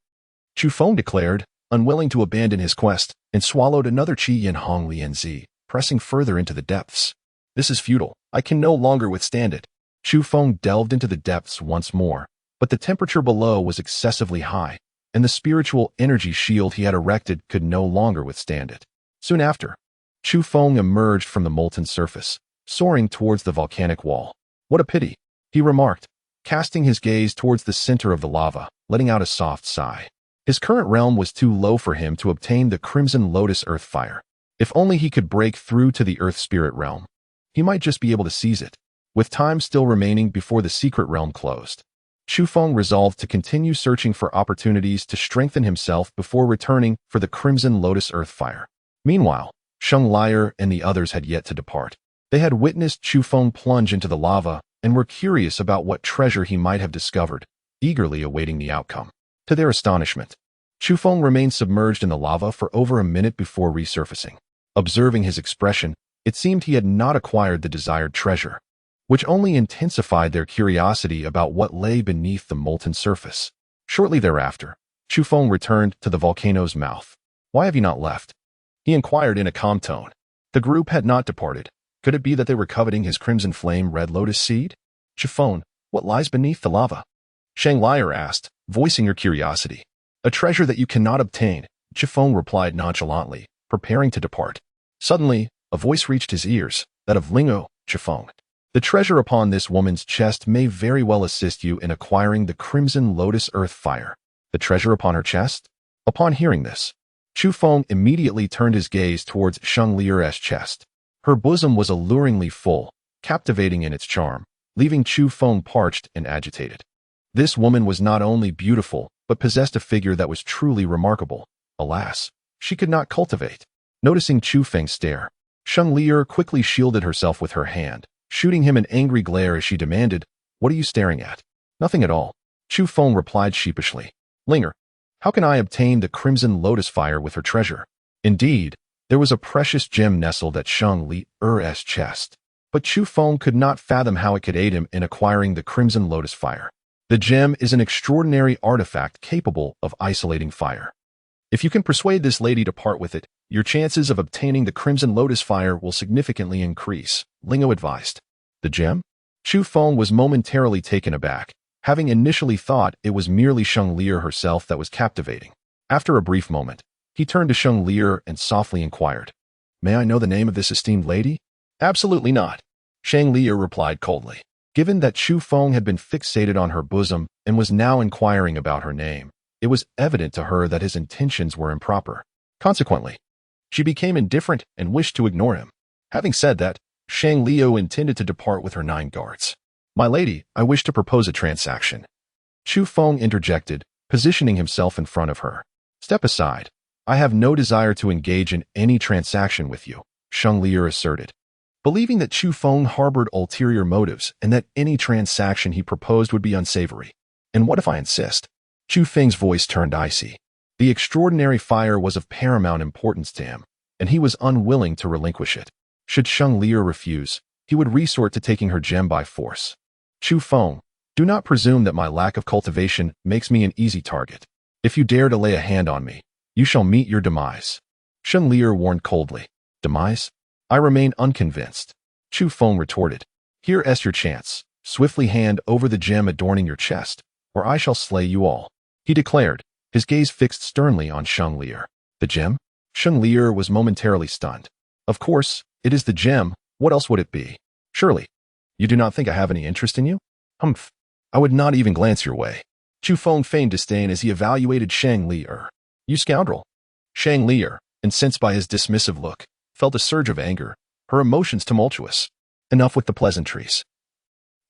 A: Chu Feng declared, unwilling to abandon his quest, and swallowed another Qi Yan Hong Lian Zi, pressing further into the depths. This is futile. I can no longer withstand it. Chu Feng delved into the depths once more, but the temperature below was excessively high, and the spiritual energy shield he had erected could no longer withstand it. Soon after, Chu Feng emerged from the molten surface, soaring towards the volcanic wall. What a pity, he remarked, casting his gaze towards the center of the lava, letting out a soft sigh. His current realm was too low for him to obtain the crimson lotus earth fire. If only he could break through to the earth spirit realm, he might just be able to seize it. With time still remaining before the secret realm closed, Chu Feng resolved to continue searching for opportunities to strengthen himself before returning for the crimson lotus earth fire. Meanwhile, Sheng Lier and the others had yet to depart. They had witnessed Chu Feng plunge into the lava and were curious about what treasure he might have discovered, eagerly awaiting the outcome. To their astonishment, Chu Feng remained submerged in the lava for over a minute before resurfacing. Observing his expression, it seemed he had not acquired the desired treasure, which only intensified their curiosity about what lay beneath the molten surface. Shortly thereafter, Chu Feng returned to the volcano's mouth. "Why have you not left?" he inquired in a calm tone. The group had not departed. Could it be that they were coveting his crimson flame red lotus seed? "Chu Feng, what lies beneath the lava?" Shang Lier asked, voicing her curiosity. "A treasure that you cannot obtain," Chu Feng replied nonchalantly, preparing to depart. Suddenly, a voice reached his ears, that of Lingo. "Chu Feng, the treasure upon this woman's chest may very well assist you in acquiring the crimson lotus earth fire." The treasure upon her chest? Upon hearing this, Chu Feng immediately turned his gaze towards Shang Lier's chest. Her bosom was alluringly full, captivating in its charm, leaving Chu Feng parched and agitated. This woman was not only beautiful, but possessed a figure that was truly remarkable. Alas, she could not cultivate. Noticing Chu Feng's stare, Shang Lier quickly shielded herself with her hand, shooting him an angry glare as she demanded, "What are you staring at?" "Nothing at all," Chu Feng replied sheepishly. "Linger, how can I obtain the crimson lotus fire with her treasure?" Indeed, there was a precious gem nestled at Shang Lier's chest, but Chu Feng could not fathom how it could aid him in acquiring the crimson lotus fire. The gem is an extraordinary artifact capable of isolating fire. If you can persuade this lady to part with it, your chances of obtaining the crimson lotus fire will significantly increase, Lingo advised. The gem? Chu Feng was momentarily taken aback, having initially thought it was merely Shang Lier herself that was captivating. After a brief moment, he turned to Shang Lier and softly inquired, "May I know the name of this esteemed lady?" "Absolutely not," Shang Lier replied coldly. Given that Chu Feng had been fixated on her bosom and was now inquiring about her name, it was evident to her that his intentions were improper. Consequently, she became indifferent and wished to ignore him. Having said that, Shang Liu intended to depart with her 9 guards. "My lady, I wish to propose a transaction." Chu Feng interjected, positioning himself in front of her. "Step aside. I have no desire to engage in any transaction with you," Shang Liu asserted, believing that Chu Feng harbored ulterior motives and that any transaction he proposed would be unsavory. "And what if I insist?" Chu Feng's voice turned icy. The extraordinary fire was of paramount importance to him, and he was unwilling to relinquish it. Should Shang Liu refuse, he would resort to taking her gem by force. "Chu Feng, do not presume that my lack of cultivation makes me an easy target. If you dare to lay a hand on me, you shall meet your demise," Shang Liu warned coldly. "Demise? I remain unconvinced," Chu Feng retorted. "Here's your chance. Swiftly hand over the gem adorning your chest, or I shall slay you all," he declared, his gaze fixed sternly on Shang Liu. "The gem?" Shang Liu was momentarily stunned. "Of course, it is the gem. What else would it be? Surely, you do not think I have any interest in you?" "Humph. I would not even glance your way." Chu Feng feigned disdain as he evaluated Shang Liu. "You scoundrel." Shang Liu, incensed by his dismissive look, felt a surge of anger, her emotions tumultuous. "Enough with the pleasantries.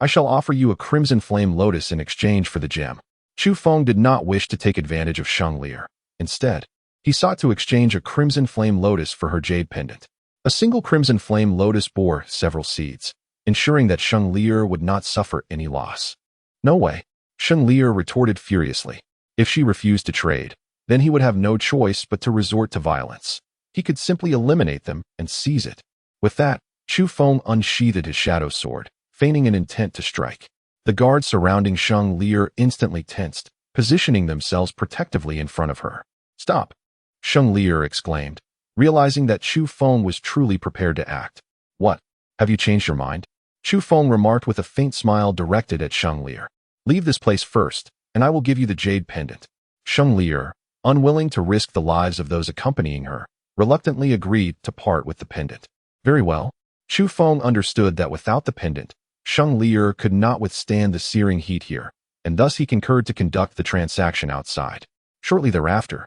A: I shall offer you a crimson flame lotus in exchange for the gem." Chu Feng did not wish to take advantage of Shang Liu. Instead, he sought to exchange a crimson flame lotus for her jade pendant. A single crimson flame lotus bore several seeds, ensuring that Shang Liu would not suffer any loss. "No way," Shang Liu retorted furiously. If she refused to trade, then he would have no choice but to resort to violence. He could simply eliminate them and seize it. With that, Chu Feng unsheathed his shadow sword, feigning an intent to strike. The guards surrounding Shang Liu instantly tensed, positioning themselves protectively in front of her. "Stop!" Shang Liu exclaimed, realizing that Chu Feng was truly prepared to act. "What? Have you changed your mind?" Chu Feng remarked with a faint smile directed at Shang Liu. "Leave this place first, and I will give you the jade pendant." Shang Liu, unwilling to risk the lives of those accompanying her, reluctantly agreed to part with the pendant. Very well. Chu Feng understood that without the pendant, Shang Liu could not withstand the searing heat here, and thus he concurred to conduct the transaction outside. Shortly thereafter,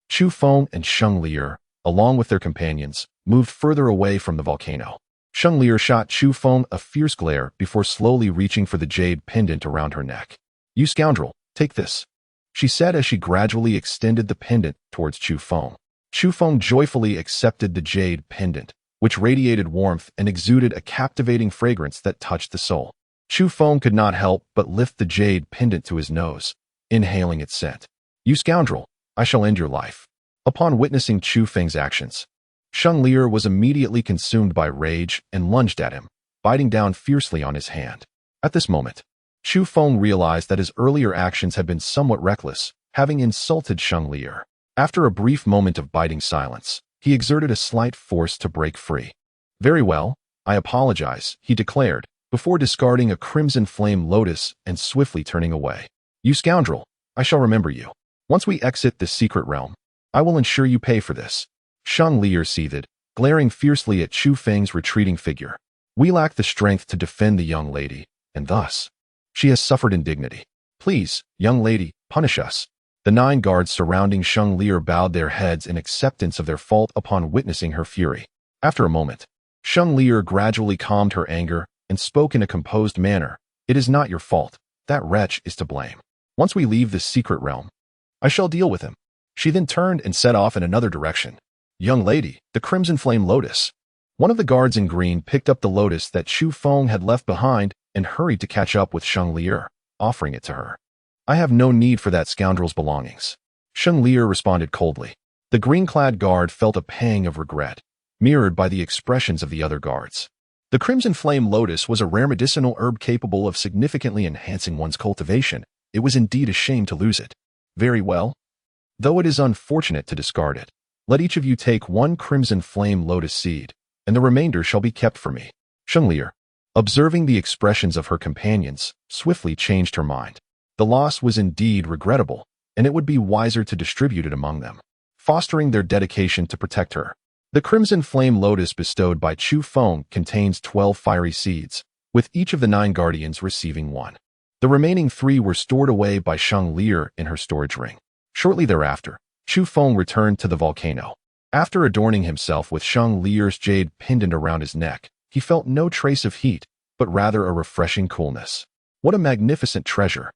A: Chu Feng and Shang Liu, along with their companions, moved further away from the volcano. Shang Liu shot Chu Feng a fierce glare before slowly reaching for the jade pendant around her neck. "You scoundrel, take this," she said as she gradually extended the pendant towards Chu Feng. Chu Feng joyfully accepted the jade pendant, which radiated warmth and exuded a captivating fragrance that touched the soul. Chu Feng could not help but lift the jade pendant to his nose, inhaling its scent. "You scoundrel, I shall end your life." Upon witnessing Chu Feng's actions, Sheng Lier was immediately consumed by rage and lunged at him, biting down fiercely on his hand. At this moment, Chu Feng realized that his earlier actions had been somewhat reckless, having insulted Sheng Lier. After a brief moment of biting silence, he exerted a slight force to break free. "Very well, I apologize," he declared, before discarding a crimson flame lotus and swiftly turning away. "You scoundrel, I shall remember you. Once we exit this secret realm, I will ensure you pay for this." Sheng Lier seethed, glaring fiercely at Chu Feng's retreating figure. "We lack the strength to defend the young lady, and thus, she has suffered indignity. Please, young lady, punish us." The 9 guards surrounding Sheng Lier bowed their heads in acceptance of their fault upon witnessing her fury. After a moment, Sheng Lier gradually calmed her anger and spoke in a composed manner. "It is not your fault. That wretch is to blame. Once we leave this secret realm, I shall deal with him." She then turned and set off in another direction. "Young lady, the crimson flame lotus." One of the guards in green picked up the lotus that Chu Feng had left behind and hurried to catch up with Sheng Lier, offering it to her. "I have no need for that scoundrel's belongings." Sheng Lier responded coldly. The green-clad guard felt a pang of regret, mirrored by the expressions of the other guards. The crimson flame lotus was a rare medicinal herb capable of significantly enhancing one's cultivation. It was indeed a shame to lose it. "Very well. Though it is unfortunate to discard it, let each of you take 1 crimson flame lotus seed, and the remainder shall be kept for me." Sheng Lier, observing the expressions of her companions, swiftly changed her mind. The loss was indeed regrettable, and it would be wiser to distribute it among them, fostering their dedication to protect her. The crimson flame lotus bestowed by Chu Feng contains 12 fiery seeds, with each of the 9 guardians receiving 1. The remaining 3 were stored away by Sheng Lier in her storage ring. Shortly thereafter, Chu Feng returned to the volcano. After adorning himself with Sheng Lier's jade pendant around his neck, he felt no trace of heat, but rather a refreshing coolness. What a magnificent treasure!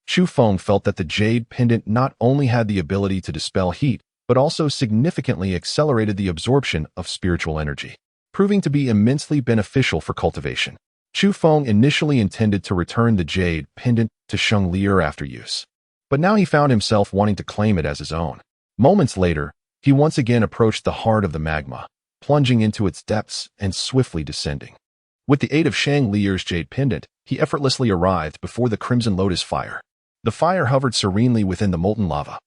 A: Chu Feng felt that the jade pendant not only had the ability to dispel heat, but also significantly accelerated the absorption of spiritual energy, proving to be immensely beneficial for cultivation. Chu Feng initially intended to return the jade pendant to Sheng Lier after use, but now he found himself wanting to claim it as his own. Moments later, he once again approached the heart of the magma, plunging into its depths and swiftly descending. With the aid of Sheng Lier's jade pendant, he effortlessly arrived before the crimson lotus fire. The fire hovered serenely within the molten lava,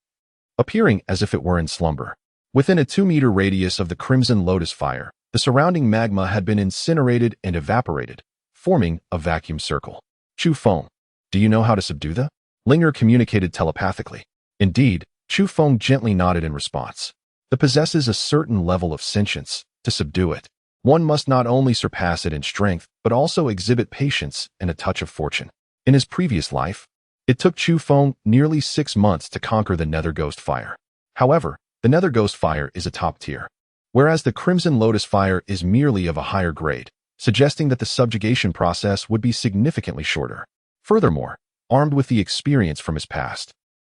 A: appearing as if it were in slumber. Within a 2-meter radius of the crimson lotus fire, the surrounding magma had been incinerated and evaporated, forming a vacuum circle. "Chu Feng, do you know how to subdue the?" Linger communicated telepathically. Indeed, Chu Feng gently nodded in response. "It possesses a certain level of sentience. To subdue it, one must not only surpass it in strength, but also exhibit patience and a touch of fortune." In his previous life, it took Chu Feng nearly 6 months to conquer the Nether Ghost Fire. However, the Nether Ghost Fire is a top tier, whereas the Crimson Lotus Fire is merely of a higher grade, suggesting that the subjugation process would be significantly shorter. Furthermore, armed with the experience from his past,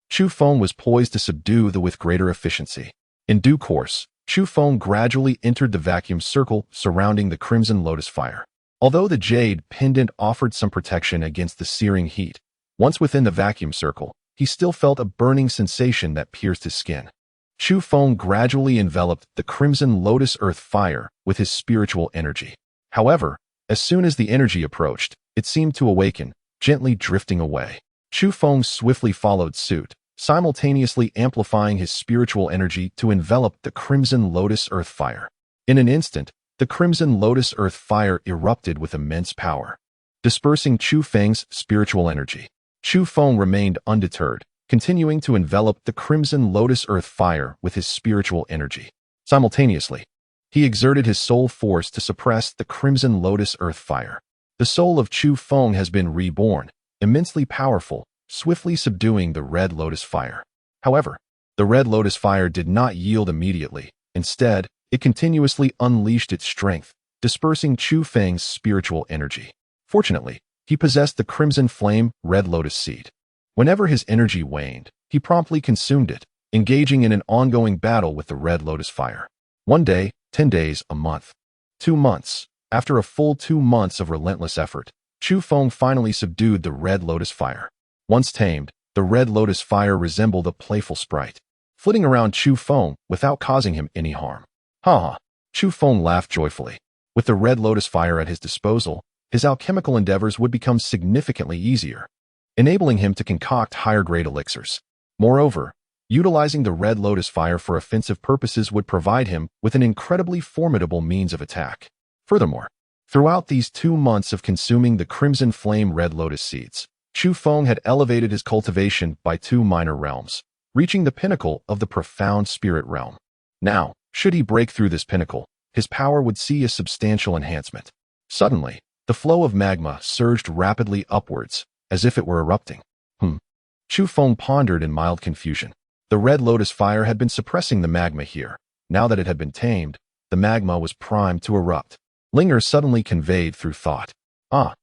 A: Chu Feng was poised to subdue the with greater efficiency. In due course, Chu Feng gradually entered the vacuum circle surrounding the Crimson Lotus Fire. Although the jade pendant offered some protection against the searing heat, once within the vacuum circle, he still felt a burning sensation that pierced his skin. Chu Feng gradually enveloped the Crimson Lotus Earth Fire with his spiritual energy. However, as soon as the energy approached, it seemed to awaken, gently drifting away. Chu Feng swiftly followed suit, simultaneously amplifying his spiritual energy to envelop the Crimson Lotus Earth Fire. In an instant, the Crimson Lotus Earth Fire erupted with immense power, dispersing Chu Feng's spiritual energy. Chu Feng remained undeterred, continuing to envelop the Crimson Lotus Earth Fire with his spiritual energy. Simultaneously, he exerted his soul force to suppress the Crimson Lotus Earth Fire. The soul of Chu Feng has been reborn, immensely powerful, swiftly subduing the Red Lotus Fire. However, the Red Lotus Fire did not yield immediately. Instead, it continuously unleashed its strength, dispersing Chu Feng's spiritual energy. Fortunately, he possessed the Crimson Flame Red Lotus Seed. Whenever his energy waned, he promptly consumed it, engaging in an ongoing battle with the Red Lotus Fire. 1 day, 10 days, a month, 2 months. After a full 2 months of relentless effort, Chu Feng finally subdued the red lotus fire. Once tamed, the red lotus fire resembled a playful sprite, flitting around Chu Feng without causing him any harm. Ha ha! Chu Feng laughed joyfully. With the red lotus fire at his disposal, his alchemical endeavors would become significantly easier, enabling him to concoct higher-grade elixirs. Moreover, utilizing the red lotus fire for offensive purposes would provide him with an incredibly formidable means of attack. Furthermore, throughout these 2 months of consuming the crimson flame red lotus seeds, Chu Feng had elevated his cultivation by 2 minor realms, reaching the pinnacle of the profound spirit realm. Now, should he break through this pinnacle, his power would see a substantial enhancement. Suddenly, the flow of magma surged rapidly upwards, as if it were erupting. Chu Feng pondered in mild confusion. The red lotus fire had been suppressing the magma here. Now that it had been tamed, the magma was primed to erupt. Linger suddenly conveyed through thought.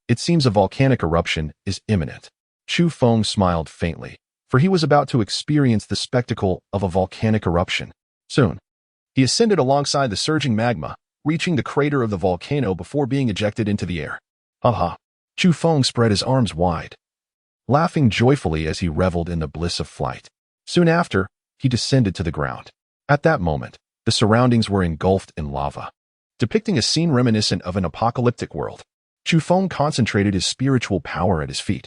A: It seems a volcanic eruption is imminent. Chu Feng smiled faintly, for he was about to experience the spectacle of a volcanic eruption. Soon, he ascended alongside the surging magma, reaching the crater of the volcano before being ejected into the air. Chu Feng spread his arms wide, laughing joyfully as he reveled in the bliss of flight. Soon after, he descended to the ground. At that moment, the surroundings were engulfed in lava, depicting a scene reminiscent of an apocalyptic world. Chu Feng concentrated his spiritual power at his feet,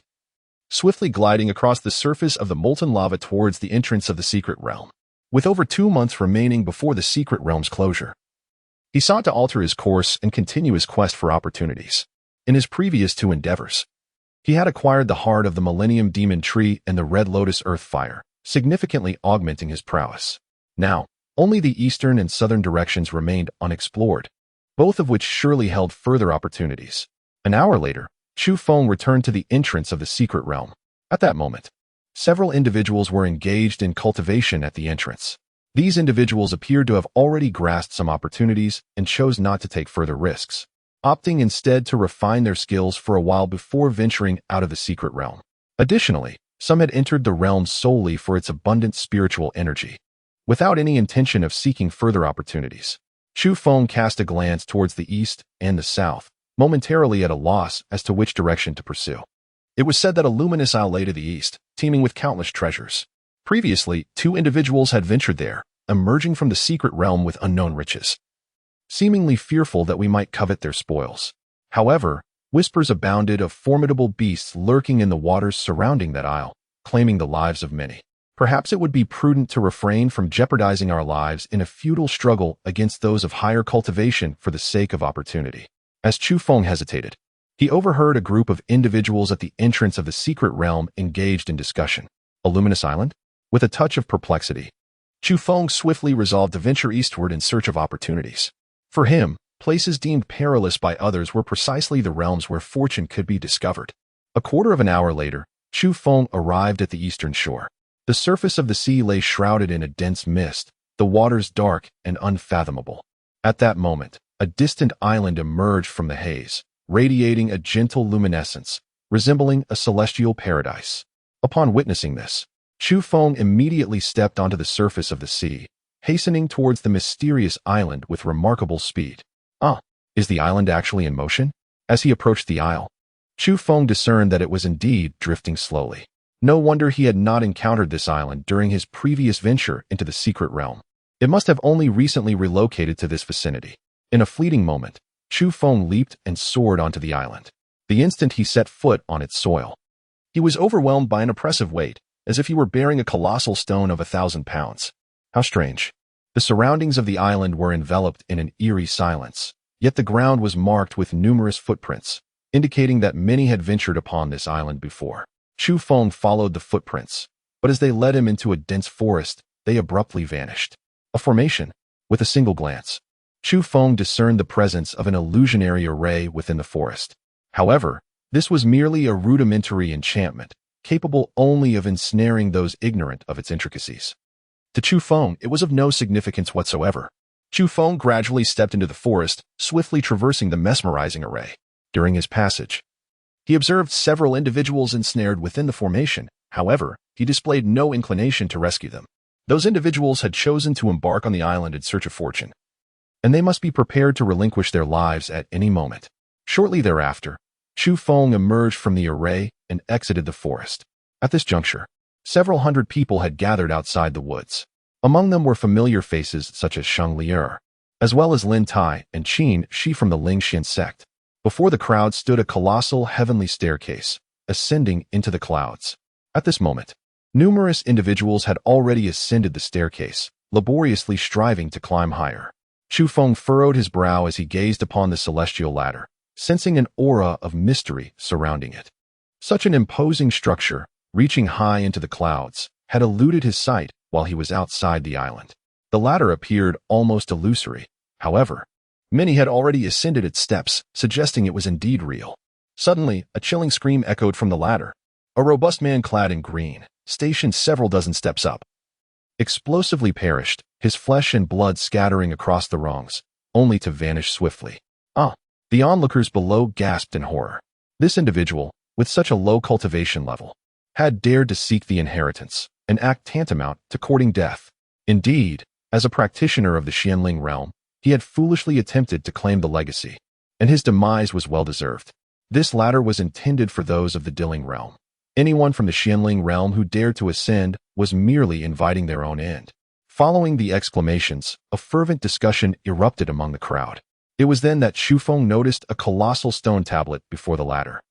A: swiftly gliding across the surface of the molten lava towards the entrance of the secret realm. With over 2 months remaining before the secret realm's closure, he sought to alter his course and continue his quest for opportunities. In his previous 2 endeavors, he had acquired the heart of the Millennium Demon Tree and the Red Lotus Earth Fire, significantly augmenting his prowess. Now, only the eastern and southern directions remained unexplored, both of which surely held further opportunities. An hour later, Chu Feng returned to the entrance of the secret realm. At that moment, several individuals were engaged in cultivation at the entrance. These individuals appeared to have already grasped some opportunities and chose not to take further risks, opting instead to refine their skills for a while before venturing out of the secret realm. Additionally, some had entered the realm solely for its abundant spiritual energy, without any intention of seeking further opportunities. Chu Feng cast a glance towards the east and the south, momentarily at a loss as to which direction to pursue. It was said that a luminous isle lay to the east, teeming with countless treasures. Previously, 2 individuals had ventured there, emerging from the secret realm with unknown riches, seemingly fearful that we might covet their spoils. However, whispers abounded of formidable beasts lurking in the waters surrounding that isle, claiming the lives of many. Perhaps it would be prudent to refrain from jeopardizing our lives in a futile struggle against those of higher cultivation for the sake of opportunity. As Chu Feng hesitated, he overheard a group of individuals at the entrance of the secret realm engaged in discussion. A luminous island? With a touch of perplexity, Chu Feng swiftly resolved to venture eastward in search of opportunities. For him, places deemed perilous by others were precisely the realms where fortune could be discovered. A quarter of an hour later, Chu Feng arrived at the eastern shore. The surface of the sea lay shrouded in a dense mist, the waters dark and unfathomable. At that moment, a distant island emerged from the haze, radiating a gentle luminescence, resembling a celestial paradise. Upon witnessing this, Chu Feng immediately stepped onto the surface of the sea, hastening towards the mysterious island with remarkable speed. Is the island actually in motion? As he approached the isle, Chu Feng discerned that it was indeed drifting slowly. No wonder he had not encountered this island during his previous venture into the secret realm. It must have only recently relocated to this vicinity. In a fleeting moment, Chu Feng leaped and soared onto the island. The instant he set foot on its soil, he was overwhelmed by an oppressive weight, as if he were bearing a colossal stone of 1,000 pounds. How strange. The surroundings of the island were enveloped in an eerie silence, yet the ground was marked with numerous footprints, indicating that many had ventured upon this island before. Chu Feng followed the footprints, but as they led him into a dense forest, they abruptly vanished. A formation. With a single glance, Chu Feng discerned the presence of an illusionary array within the forest. However, this was merely a rudimentary enchantment, capable only of ensnaring those ignorant of its intricacies. To Chu Feng, it was of no significance whatsoever. Chu Feng gradually stepped into the forest, swiftly traversing the mesmerizing array. During his passage, he observed several individuals ensnared within the formation. However, he displayed no inclination to rescue them. Those individuals had chosen to embark on the island in search of fortune, and they must be prepared to relinquish their lives at any moment. Shortly thereafter, Chu Feng emerged from the array and exited the forest. At this juncture, several hundred people had gathered outside the woods. Among them were familiar faces such as Sheng Lier, as well as Lin Tai and Qin Shi from the Lingxian sect. Before the crowd stood a colossal heavenly staircase, ascending into the clouds. At this moment, numerous individuals had already ascended the staircase, laboriously striving to climb higher. Chu Feng furrowed his brow as he gazed upon the celestial ladder, sensing an aura of mystery surrounding it. Such an imposing structure, reaching high into the clouds, had eluded his sight while he was outside the island. The ladder appeared almost illusory. However, many had already ascended its steps, suggesting it was indeed real. Suddenly, a chilling scream echoed from the ladder. A robust man clad in green, stationed several dozen steps up, explosively perished, his flesh and blood scattering across the rungs, only to vanish swiftly. The onlookers below gasped in horror. This individual, with such a low cultivation level, had dared to seek the inheritance, an act tantamount to courting death. Indeed, as a practitioner of the Xianling realm, he had foolishly attempted to claim the legacy, and his demise was well-deserved. This ladder was intended for those of the Diling realm. Anyone from the Xianling realm who dared to ascend was merely inviting their own end. Following the exclamations, a fervent discussion erupted among the crowd. It was then that Chu Feng noticed a colossal stone tablet before the ladder.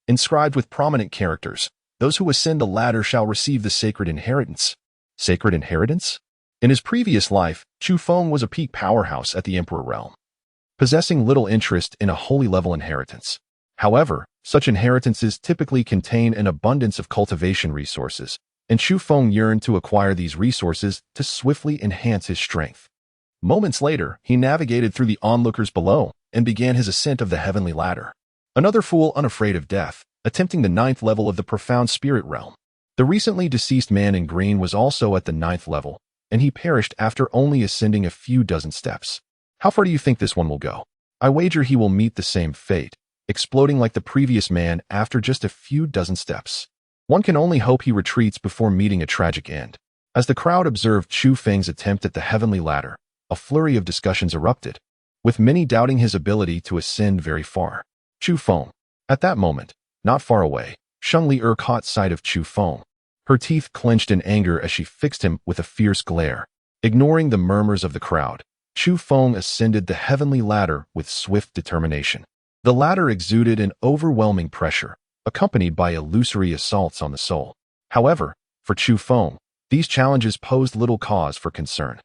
A: Inscribed with prominent characters, "Those who ascend the ladder shall receive the sacred inheritance." Sacred inheritance? In his previous life, Chu Feng was a peak powerhouse at the Emperor realm, possessing little interest in a holy-level inheritance. However, such inheritances typically contain an abundance of cultivation resources, and Chu Feng yearned to acquire these resources to swiftly enhance his strength. Moments later, he navigated through the onlookers below and began his ascent of the heavenly ladder. Another fool unafraid of death, attempting the 9th level of the profound spirit realm. The recently deceased man in green was also at the 9th level, and he perished after only ascending a few dozen steps. How far do you think this one will go? I wager he will meet the same fate, exploding like the previous man after just a few dozen steps. One can only hope he retreats before meeting a tragic end. As the crowd observed Chu Feng's attempt at the heavenly ladder, a flurry of discussions erupted, with many doubting his ability to ascend very far. Chu Feng. At that moment, not far away, Sheng Lier caught sight of Chu Feng. Her teeth clenched in anger as she fixed him with a fierce glare. Ignoring the murmurs of the crowd, Chu Feng ascended the heavenly ladder with swift determination. The ladder exuded an overwhelming pressure, accompanied by illusory assaults on the soul. However, for Chu Feng, these challenges posed little cause for concern.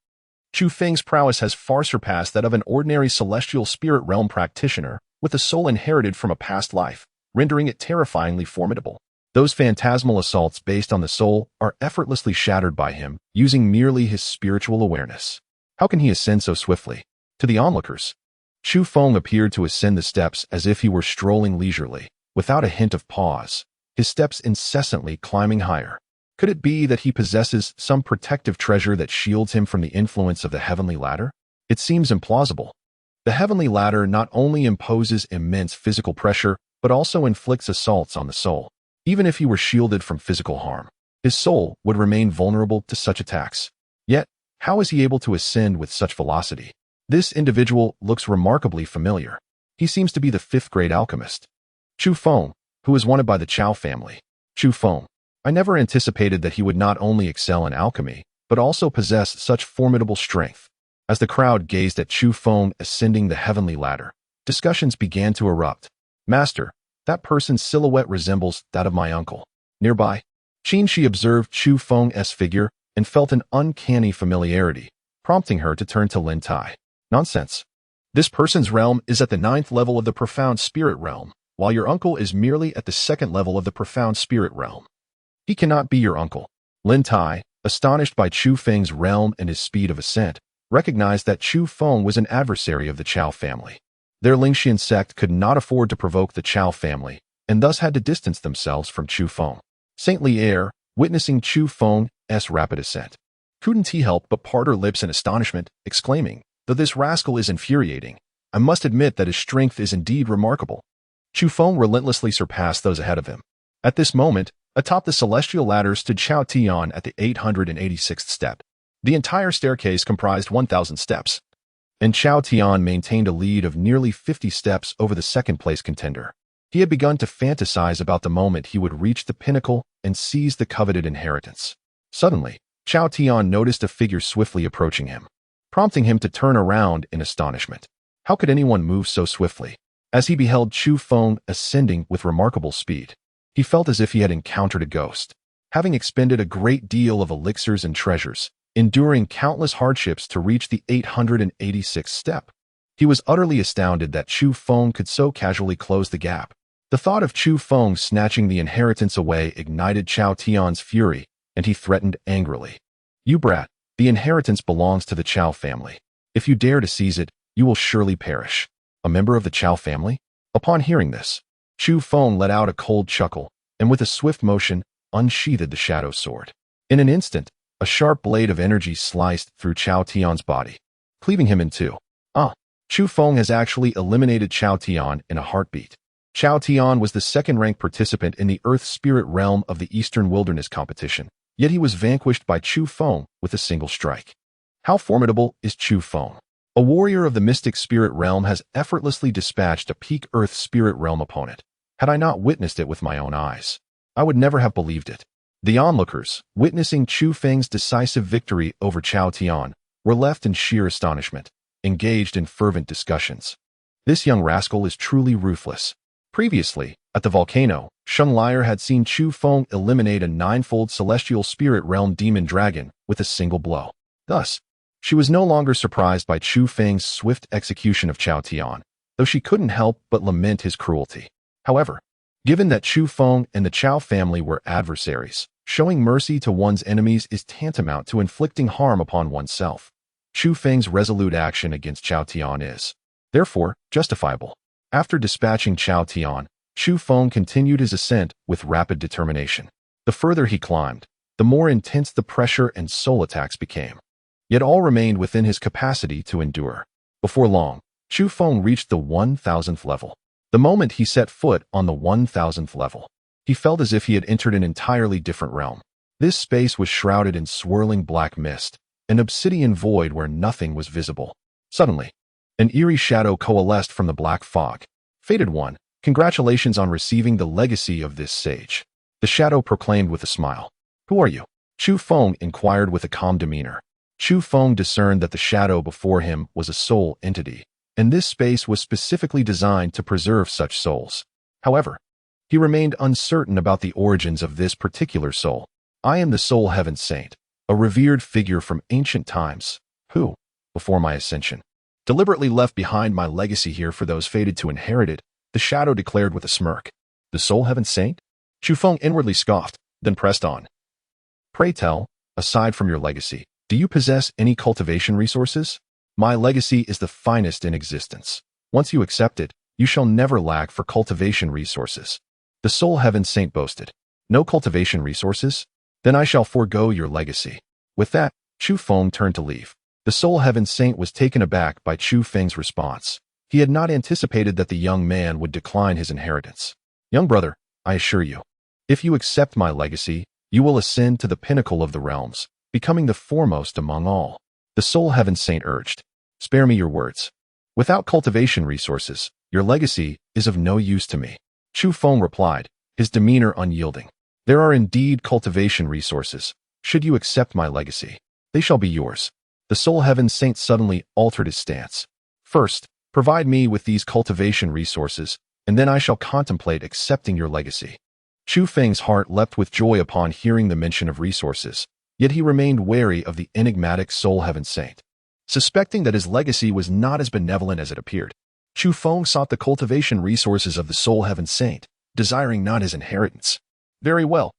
A: Chu Feng's prowess has far surpassed that of an ordinary celestial spirit realm practitioner with a soul inherited from a past life, rendering it terrifyingly formidable. Those phantasmal assaults based on the soul are effortlessly shattered by him, using merely his spiritual awareness. How can he ascend so swiftly? To the onlookers, Chu Feng appeared to ascend the steps as if he were strolling leisurely, without a hint of pause, his steps incessantly climbing higher. Could it be that he possesses some protective treasure that shields him from the influence of the heavenly ladder? It seems implausible. The heavenly ladder not only imposes immense physical pressure, but also inflicts assaults on the soul. Even if he were shielded from physical harm, his soul would remain vulnerable to such attacks. Yet, how is he able to ascend with such velocity? This individual looks remarkably familiar. He seems to be the 5th grade alchemist, Chu Feng, who is wanted by the Chao family. Chu Feng. I never anticipated that he would not only excel in alchemy, but also possess such formidable strength. As the crowd gazed at Chu Feng ascending the heavenly ladder, discussions began to erupt. Master, that person's silhouette resembles that of my uncle. Nearby, Qin Shi observed Chu Feng's figure and felt an uncanny familiarity, prompting her to turn to Lin Tai. Nonsense. This person's realm is at the 9th level of the profound spirit realm, while your uncle is merely at the 2nd level of the profound spirit realm. He cannot be your uncle. Lin Tai, astonished by Chu Feng's realm and his speed of ascent, recognized that Chu Feng was an adversary of the Chao family. Their Lingxian sect could not afford to provoke the Chao family, and thus had to distance themselves from Chu Feng. Saint Lier, witnessing Chu Feng's rapid ascent, couldn't he help but part her lips in astonishment, exclaiming, "Though this rascal is infuriating, I must admit that his strength is indeed remarkable." Chu Feng relentlessly surpassed those ahead of him. At this moment, atop the celestial ladder stood Chao Tian at the 886th step. The entire staircase comprised 1,000 steps, and Chao Tian maintained a lead of nearly 50 steps over the second-place contender. He had begun to fantasize about the moment he would reach the pinnacle and seize the coveted inheritance. Suddenly, Chao Tian noticed a figure swiftly approaching him, prompting him to turn around in astonishment. How could anyone move so swiftly? As he beheld Chu Feng ascending with remarkable speed, he felt as if he had encountered a ghost. Having expended a great deal of elixirs and treasures, enduring countless hardships to reach the 886th step, he was utterly astounded that Chu Feng could so casually close the gap. The thought of Chu Feng snatching the inheritance away ignited Chao Tian's fury, and he threatened angrily. "You brat, the inheritance belongs to the Chao family. If you dare to seize it, you will surely perish." A member of the Chao family? Upon hearing this, Chu Feng let out a cold chuckle, and with a swift motion, unsheathed the shadow sword. In an instant, a sharp blade of energy sliced through Chao Tian's body, cleaving him in two. Chu Feng has actually eliminated Chao Tian in a heartbeat. Chao Tian was the second-ranked participant in the Earth Spirit realm of the Eastern Wilderness competition, yet he was vanquished by Chu Feng with a single strike. How formidable is Chu Feng? A warrior of the Mystic Spirit realm has effortlessly dispatched a peak Earth Spirit realm opponent. Had I not witnessed it with my own eyes, I would never have believed it. The onlookers, witnessing Chu Feng's decisive victory over Chao Tian, were left in sheer astonishment, engaged in fervent discussions. This young rascal is truly ruthless. Previously, at the volcano, Sheng Liar had seen Chu Feng eliminate a ninefold celestial spirit realm demon dragon with a single blow. Thus, she was no longer surprised by Chu Feng's swift execution of Chao Tian, though she couldn't help but lament his cruelty. However, given that Chu Feng and the Chao family were adversaries, showing mercy to one's enemies is tantamount to inflicting harm upon oneself. Chu Feng's resolute action against Chao Tian is, therefore, justifiable. After dispatching Chao Tian, Chu Feng continued his ascent with rapid determination. The further he climbed, the more intense the pressure and soul attacks became. Yet all remained within his capacity to endure. Before long, Chu Feng reached the 1000th level. The moment he set foot on the 1000th level, he felt as if he had entered an entirely different realm. This space was shrouded in swirling black mist, an obsidian void where nothing was visible. Suddenly, an eerie shadow coalesced from the black fog. "Fated one, congratulations on receiving the legacy of this sage," the shadow proclaimed with a smile. "Who are you?" Chu Feng inquired with a calm demeanor. Chu Feng discerned that the shadow before him was a soul entity, and this space was specifically designed to preserve such souls. However, he remained uncertain about the origins of this particular soul. "I am the Soul Heaven Saint, a revered figure from ancient times, who, before my ascension, deliberately left behind my legacy here for those fated to inherit it," the shadow declared with a smirk. "The Soul Heaven Saint?" Chu Feng inwardly scoffed, then pressed on. "Pray tell, aside from your legacy, do you possess any cultivation resources? My legacy is the finest in existence. Once you accept it, you shall never lack for cultivation resources." The Soul Heaven Saint boasted. "No cultivation resources? Then I shall forego your legacy." With that, Chu Feng turned to leave. The Soul Heaven Saint was taken aback by Chu Feng's response. He had not anticipated that the young man would decline his inheritance. "Young brother, I assure you, if you accept my legacy, you will ascend to the pinnacle of the realms, becoming the foremost among all." The Soul Heaven Saint urged. "Spare me your words. Without cultivation resources, your legacy is of no use to me." Chu Feng replied, his demeanor unyielding. "There are indeed cultivation resources. Should you accept my legacy, they shall be yours." The Soul Heaven Saint suddenly altered his stance. "First, provide me with these cultivation resources, and then I shall contemplate accepting your legacy." Chu Feng's heart leapt with joy upon hearing the mention of resources, yet he remained wary of the enigmatic Soul Heaven Saint. Suspecting that his legacy was not as benevolent as it appeared, Chu Feng sought the cultivation resources of the Soul Heaven Saint, desiring not his inheritance. "Very well.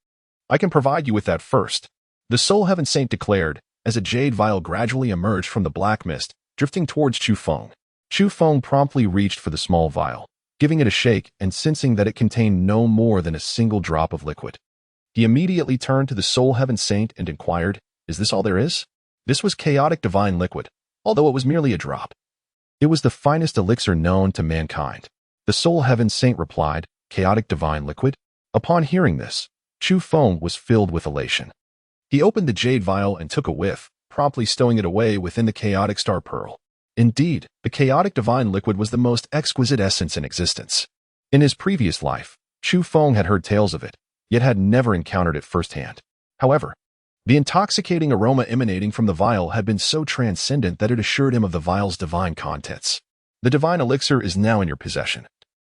A: I can provide you with that first," the Soul Heaven Saint declared, as a jade vial gradually emerged from the black mist, drifting towards Chu Feng. Chu Feng promptly reached for the small vial, giving it a shake and sensing that it contained no more than a single drop of liquid. He immediately turned to the Soul Heaven Saint and inquired, "Is this all there is?" This was chaotic divine liquid, although it was merely a drop. It was the finest elixir known to mankind. The Soul Heaven Saint replied, "Chaotic divine liquid?" Upon hearing this, Chu Feng was filled with elation. He opened the jade vial and took a whiff, promptly stowing it away within the chaotic star pearl. Indeed, the chaotic divine liquid was the most exquisite essence in existence. In his previous life, Chu Feng had heard tales of it, yet had never encountered it firsthand. However, the intoxicating aroma emanating from the vial had been so transcendent that it assured him of the vial's divine contents. The divine elixir is now in your possession.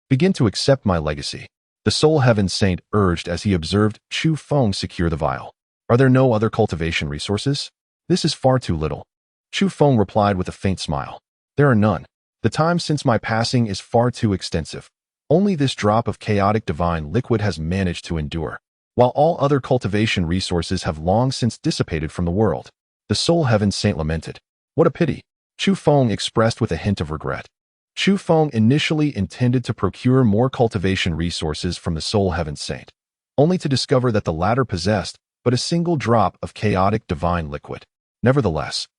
A: Begin to accept my legacy, the Soul Heaven Saint urged as he observed Chu Feng secure the vial. Are there no other cultivation resources? This is far too little. Chu Feng replied with a faint smile. There are none. The time since my passing is far too extensive. Only this drop of chaotic divine liquid has managed to endure, while all other cultivation resources have long since dissipated from the world. The Soul Heaven Saint lamented. What a pity. Chu Feng expressed with a hint of regret. Chu Feng initially intended to procure more cultivation resources from the Soul Heaven Saint, only to discover that the latter possessed but a single drop of chaotic divine liquid. Nevertheless,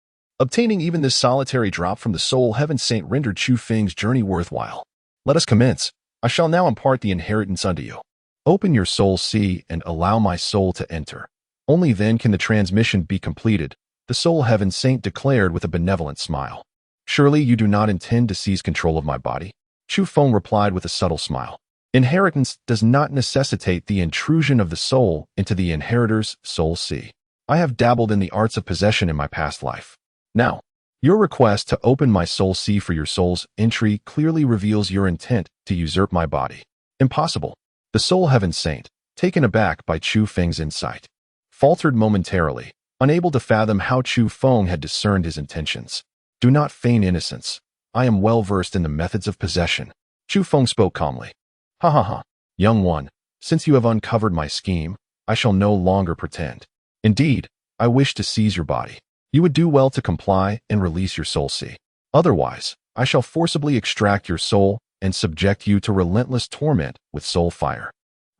A: obtaining even this solitary drop from the Soul Heaven Saint rendered Chu Feng's journey worthwhile. Let us commence. I shall now impart the inheritance unto you. Open your soul sea and allow my soul to enter. Only then can the transmission be completed, the Soul Heaven Saint declared with a benevolent smile. Surely you do not intend to seize control of my body? Chu Feng replied with a subtle smile. Inheritance does not necessitate the intrusion of the soul into the inheritor's soul sea. I have dabbled in the arts of possession in my past life. Now, your request to open my soul sea for your soul's entry clearly reveals your intent to usurp my body. Impossible. The Soul Heaven Saint, taken aback by Chu Feng's insight, faltered momentarily, unable to fathom how Chu Feng had discerned his intentions. Do not feign innocence. I am well versed in the methods of possession. Chu Feng spoke calmly. Ha ha ha. Young one, since you have uncovered my scheme, I shall no longer pretend. Indeed, I wish to seize your body. You would do well to comply and release your soul sea. Otherwise, I shall forcibly extract your soul and subject you to relentless torment with soul fire,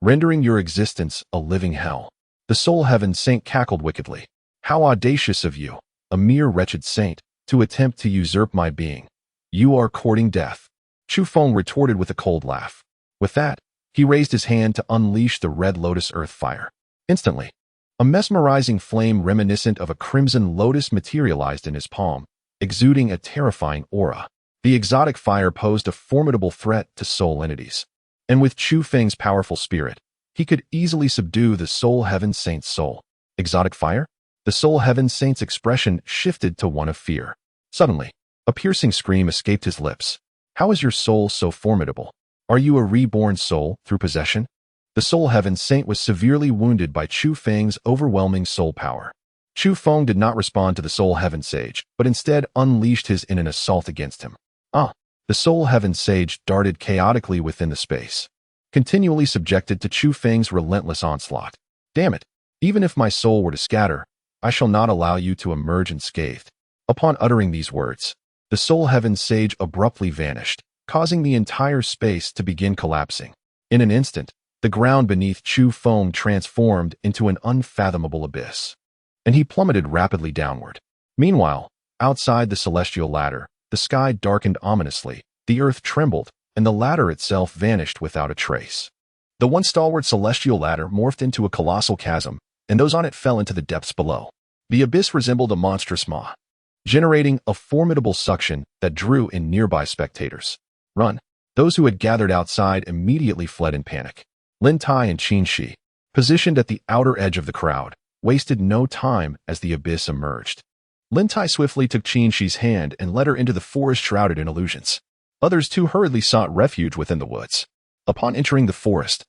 A: rendering your existence a living hell. The Soul Heaven Saint cackled wickedly. How audacious of you, a mere wretched saint, to attempt to usurp my being. You are courting death. Chu Feng retorted with a cold laugh. With that, he raised his hand to unleash the red lotus earth fire. Instantly, a mesmerizing flame reminiscent of a crimson lotus materialized in his palm, exuding a terrifying aura. The exotic fire posed a formidable threat to soul entities. And with Chu Feng's powerful spirit, he could easily subdue the Soul Heaven Saint's soul. Exotic fire? The Soul Heaven Saint's expression shifted to one of fear. Suddenly, a piercing scream escaped his lips. How is your soul so formidable? Are you a reborn soul through possession? The Soul Heaven Saint was severely wounded by Chu Feng's overwhelming soul power. Chu Feng did not respond to the Soul Heaven Sage, but instead unleashed his in an assault against him. The Soul Heaven Sage darted chaotically within the space, continually subjected to Chu Feng's relentless onslaught. Damn it! Even if my soul were to scatter, I shall not allow you to emerge unscathed. Upon uttering these words, the Soul Heaven Sage abruptly vanished, causing the entire space to begin collapsing. In an instant, the ground beneath Chu Feng transformed into an unfathomable abyss, and he plummeted rapidly downward. Meanwhile, outside the celestial ladder, the sky darkened ominously, the earth trembled, and the ladder itself vanished without a trace. The once stalwart celestial ladder morphed into a colossal chasm, and those on it fell into the depths below. The abyss resembled a monstrous maw, generating a formidable suction that drew in nearby spectators. Run! Those who had gathered outside immediately fled in panic. Lin Tai and Qin Shi, positioned at the outer edge of the crowd, wasted no time as the abyss emerged. Lin Tai swiftly took Qin Shi's hand and led her into the forest shrouded in illusions. Others too hurriedly sought refuge within the woods. Upon entering the forest,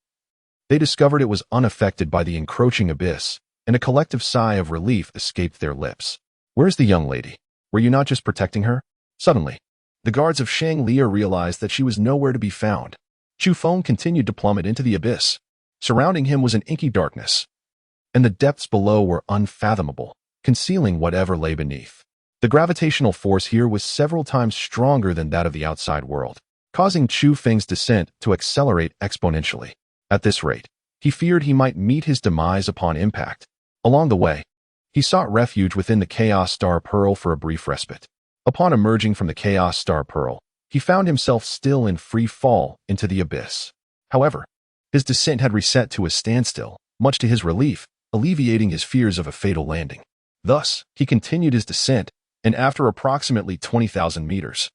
A: they discovered it was unaffected by the encroaching abyss, and a collective sigh of relief escaped their lips. Where's the young lady? Were you not just protecting her? Suddenly, the guards of Shanglia realized that she was nowhere to be found. Chu Feng continued to plummet into the abyss. Surrounding him was an inky darkness, and the depths below were unfathomable, concealing whatever lay beneath. The gravitational force here was several times stronger than that of the outside world, causing Chu Feng's descent to accelerate exponentially. At this rate, he feared he might meet his demise upon impact. Along the way, he sought refuge within the Chaos Star Pearl for a brief respite. Upon emerging from the Chaos Star Pearl, he found himself still in free fall into the abyss. However, his descent had reset to a standstill, much to his relief, alleviating his fears of a fatal landing. Thus, he continued his descent, and after approximately 20,000 meters,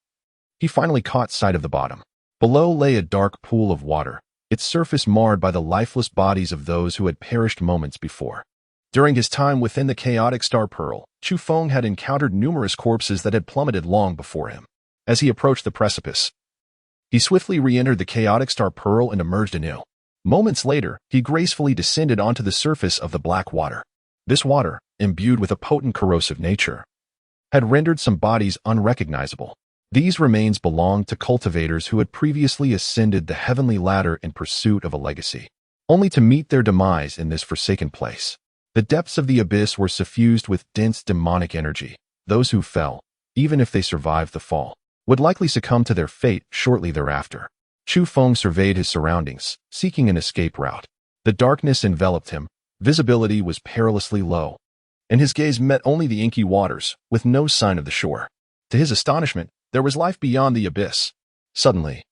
A: he finally caught sight of the bottom. Below lay a dark pool of water, its surface marred by the lifeless bodies of those who had perished moments before. During his time within the chaotic star pearl, Chu Feng had encountered numerous corpses that had plummeted long before him. As he approached the precipice, he swiftly re-entered the chaotic star pearl and emerged anew. Moments later, he gracefully descended onto the surface of the black water. This water, imbued with a potent corrosive nature, had rendered some bodies unrecognizable. These remains belonged to cultivators who had previously ascended the heavenly ladder in pursuit of a legacy, only to meet their demise in this forsaken place. The depths of the abyss were suffused with dense demonic energy. Those who fell, even if they survived the fall, would likely succumb to their fate shortly thereafter. Chu Feng surveyed his surroundings, seeking an escape route. The darkness enveloped him, visibility was perilously low, and his gaze met only the inky waters, with no sign of the shore. To his astonishment, there was life beyond the abyss. Suddenly,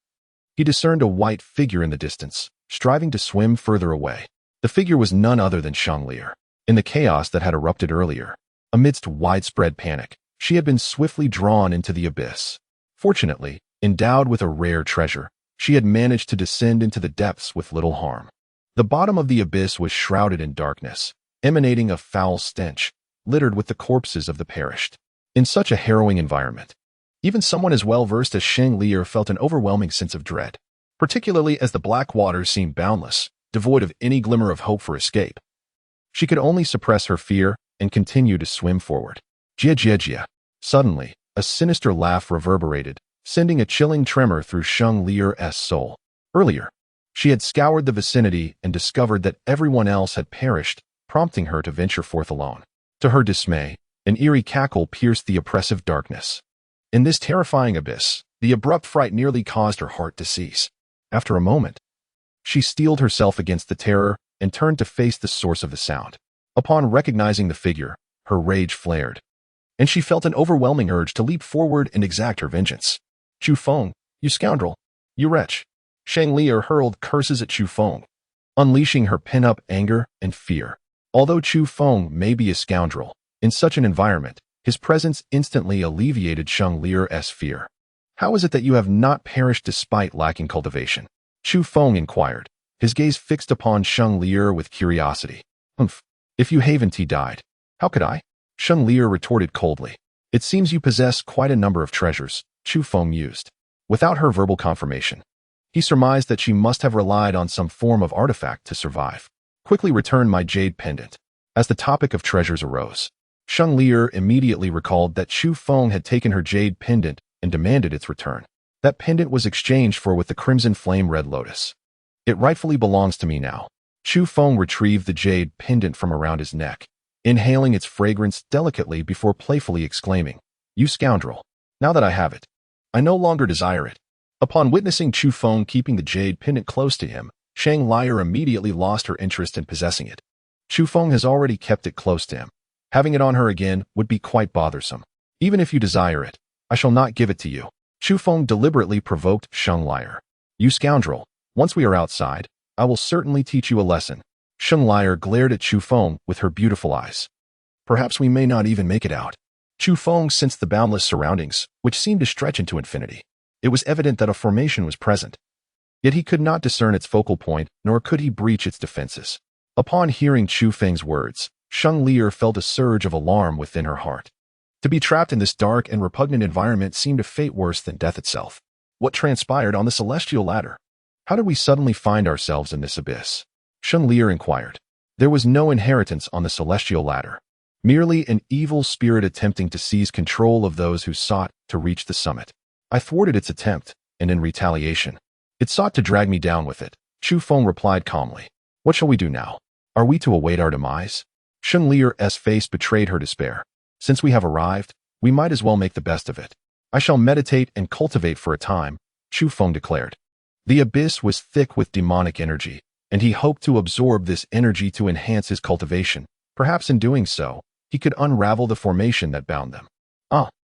A: he discerned a white figure in the distance, striving to swim further away. The figure was none other than Shang Lier. In the chaos that had erupted earlier, amidst widespread panic, she had been swiftly drawn into the abyss. Fortunately, endowed with a rare treasure, she had managed to descend into the depths with little harm. The bottom of the abyss was shrouded in darkness, emanating a foul stench, littered with the corpses of the perished. In such a harrowing environment, even someone as well-versed as Shang Lier felt an overwhelming sense of dread, particularly as the black waters seemed boundless, devoid of any glimmer of hope for escape. She could only suppress her fear and continue to swim forward. Jia jia jia. Suddenly, a sinister laugh reverberated, sending a chilling tremor through Shang Lier's soul. Earlier, she had scoured the vicinity and discovered that everyone else had perished, prompting her to venture forth alone. To her dismay, an eerie cackle pierced the oppressive darkness. In this terrifying abyss, the abrupt fright nearly caused her heart to cease. After a moment, she steeled herself against the terror and turned to face the source of the sound. Upon recognizing the figure, her rage flared, and she felt an overwhelming urge to leap forward and exact her vengeance. Chu Feng, you scoundrel, you wretch. Shang Lier hurled curses at Chu Feng, unleashing her pent-up anger and fear. Although Chu Feng may be a scoundrel, in such an environment, his presence instantly alleviated Shang Lier's fear. How is it that you have not perished despite lacking cultivation? Chu Feng inquired, his gaze fixed upon Shang Lier with curiosity. If you haven't died, how could I? Shang Lier retorted coldly. It seems you possess quite a number of treasures, Chu Feng mused. Without her verbal confirmation, he surmised that she must have relied on some form of artifact to survive. Quickly return my jade pendant. As the topic of treasures arose, Shang Lier immediately recalled that Chu Feng had taken her jade pendant and demanded its return. That pendant was exchanged for with the crimson flame red lotus. It rightfully belongs to me now. Chu Feng retrieved the jade pendant from around his neck, inhaling its fragrance delicately before playfully exclaiming, "You scoundrel! Now that I have it, I no longer desire it." Upon witnessing Chu Feng keeping the jade pendant close to him, Shang Lier immediately lost her interest in possessing it. Chu Feng has already kept it close to him. Having it on her again would be quite bothersome. Even if you desire it, I shall not give it to you. Chu Feng deliberately provoked Shang Lier. You scoundrel! Once we are outside, I will certainly teach you a lesson. Shang Lier glared at Chu Feng with her beautiful eyes. Perhaps we may not even make it out. Chu Feng sensed the boundless surroundings, which seemed to stretch into infinity. It was evident that a formation was present. Yet he could not discern its focal point, nor could he breach its defenses. Upon hearing Chu Feng's words, Shang Lier felt a surge of alarm within her heart. To be trapped in this dark and repugnant environment seemed a fate worse than death itself. What transpired on the celestial ladder? How did we suddenly find ourselves in this abyss? Shang Lier inquired. There was no inheritance on the celestial ladder, merely an evil spirit attempting to seize control of those who sought to reach the summit. I thwarted its attempt, and in retaliation, it sought to drag me down with it. Chu Feng replied calmly. What shall we do now? Are we to await our demise? Shang Lier's face betrayed her despair. Since we have arrived, we might as well make the best of it. I shall meditate and cultivate for a time, Chu Feng declared. The abyss was thick with demonic energy, and he hoped to absorb this energy to enhance his cultivation. Perhaps in doing so, he could unravel the formation that bound them.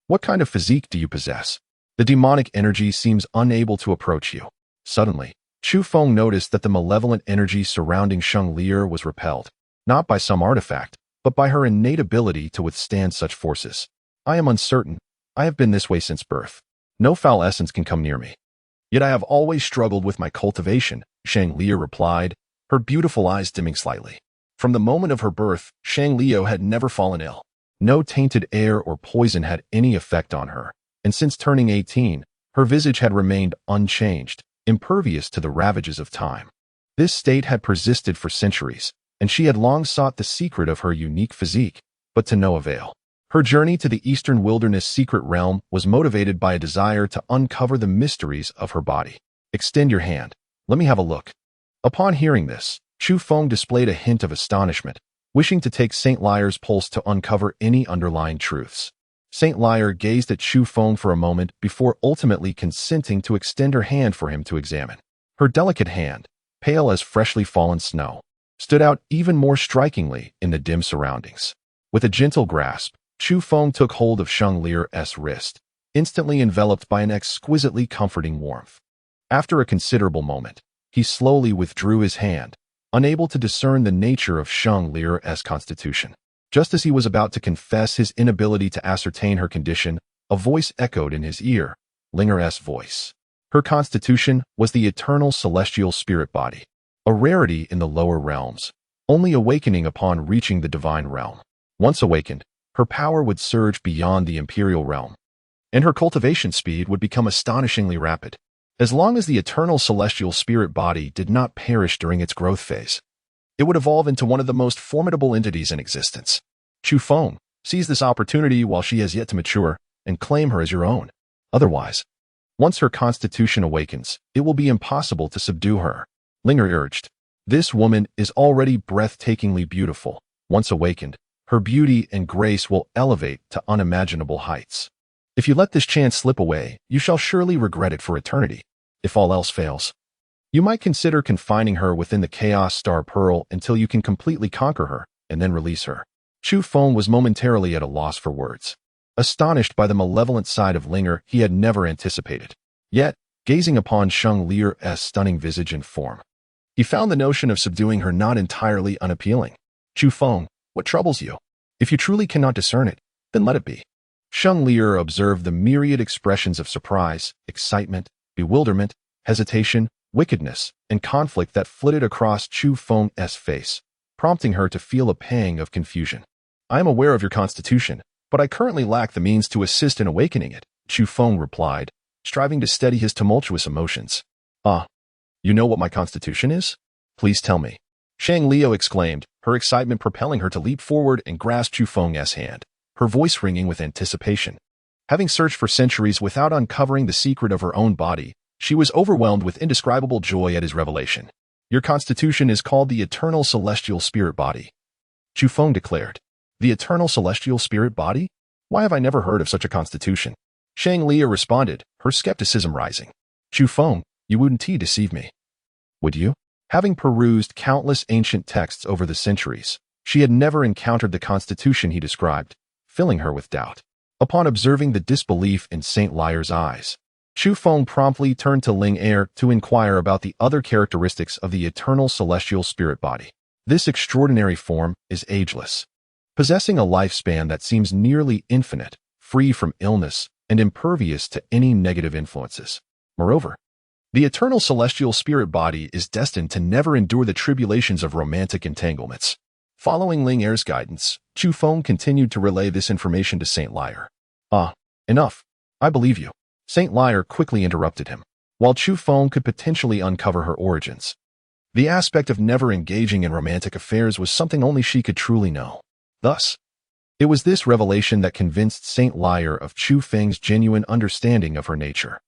A: What kind of physique do you possess? The demonic energy seems unable to approach you. Suddenly, Chu Feng noticed that the malevolent energy surrounding Shang Lier was repelled, not by some artifact, but by her innate ability to withstand such forces. I am uncertain. I have been this way since birth. No foul essence can come near me. Yet I have always struggled with my cultivation, Shang Liu replied, her beautiful eyes dimming slightly. From the moment of her birth, Shang Liu had never fallen ill. No tainted air or poison had any effect on her, and since turning 18, her visage had remained unchanged, impervious to the ravages of time. This state had persisted for centuries, and she had long sought the secret of her unique physique, but to no avail. Her journey to the Eastern Wilderness secret realm was motivated by a desire to uncover the mysteries of her body. Extend your hand. Let me have a look. Upon hearing this, Chu Feng displayed a hint of astonishment, wishing to take Saint Liar's pulse to uncover any underlying truths. Saint Liar gazed at Chu Feng for a moment before ultimately consenting to extend her hand for him to examine. Her delicate hand, pale as freshly fallen snow, stood out even more strikingly in the dim surroundings. With a gentle grasp, Chu Feng took hold of Shang Li's wrist, instantly enveloped by an exquisitely comforting warmth. After a considerable moment, he slowly withdrew his hand, unable to discern the nature of Shang Li's constitution. Just as he was about to confess his inability to ascertain her condition, a voice echoed in his ear, Linger's voice. Her constitution was the eternal celestial spirit body, a rarity in the lower realms, only awakening upon reaching the divine realm. Once awakened, her power would surge beyond the imperial realm, and her cultivation speed would become astonishingly rapid. As long as the eternal celestial spirit body did not perish during its growth phase, it would evolve into one of the most formidable entities in existence. Chu Feng, seize this opportunity while she has yet to mature, and claim her as your own. Otherwise, once her constitution awakens, it will be impossible to subdue her. Linger urged. This woman is already breathtakingly beautiful. Once awakened, her beauty and grace will elevate to unimaginable heights. If you let this chance slip away, you shall surely regret it for eternity. If all else fails, you might consider confining her within the Chaos Star Pearl until you can completely conquer her, and then release her. Chu Feng was momentarily at a loss for words, astonished by the malevolent side of Linger he had never anticipated. Yet, gazing upon Shang Li's stunning visage and form, he found the notion of subduing her not entirely unappealing. Chu Feng, what troubles you? If you truly cannot discern it, then let it be. Shang Li observed the myriad expressions of surprise, excitement, bewilderment, hesitation, wickedness, and conflict that flitted across Chu Feng's face, prompting her to feel a pang of confusion. I am aware of your constitution, but I currently lack the means to assist in awakening it, Chu Feng replied, striving to steady his tumultuous emotions. You know what my constitution is? Please tell me. Shang Liu exclaimed, her excitement propelling her to leap forward and grasp Chu Feng's hand, her voice ringing with anticipation. Having searched for centuries without uncovering the secret of her own body, she was overwhelmed with indescribable joy at his revelation. Your constitution is called the Eternal Celestial Spirit Body, Chu Feng declared. The Eternal Celestial Spirit Body? Why have I never heard of such a constitution? Shang Li responded, her skepticism rising. Chu Feng, you wouldn't deceive me, would you? Having perused countless ancient texts over the centuries, she had never encountered the constitution he described, filling her with doubt. Upon observing the disbelief in Saint Liar's eyes, Chu Feng promptly turned to Ling Er to inquire about the other characteristics of the eternal celestial spirit body. This extraordinary form is ageless, possessing a lifespan that seems nearly infinite, free from illness, and impervious to any negative influences. Moreover, the eternal celestial spirit body is destined to never endure the tribulations of romantic entanglements. Following Ling Er's guidance, Chu Feng continued to relay this information to Saint Liar. Enough. I believe you. Saint Liar quickly interrupted him. While Chu Feng could potentially uncover her origins, the aspect of never engaging in romantic affairs was something only she could truly know. Thus, it was this revelation that convinced Saint Liar of Chu Feng's genuine understanding of her nature.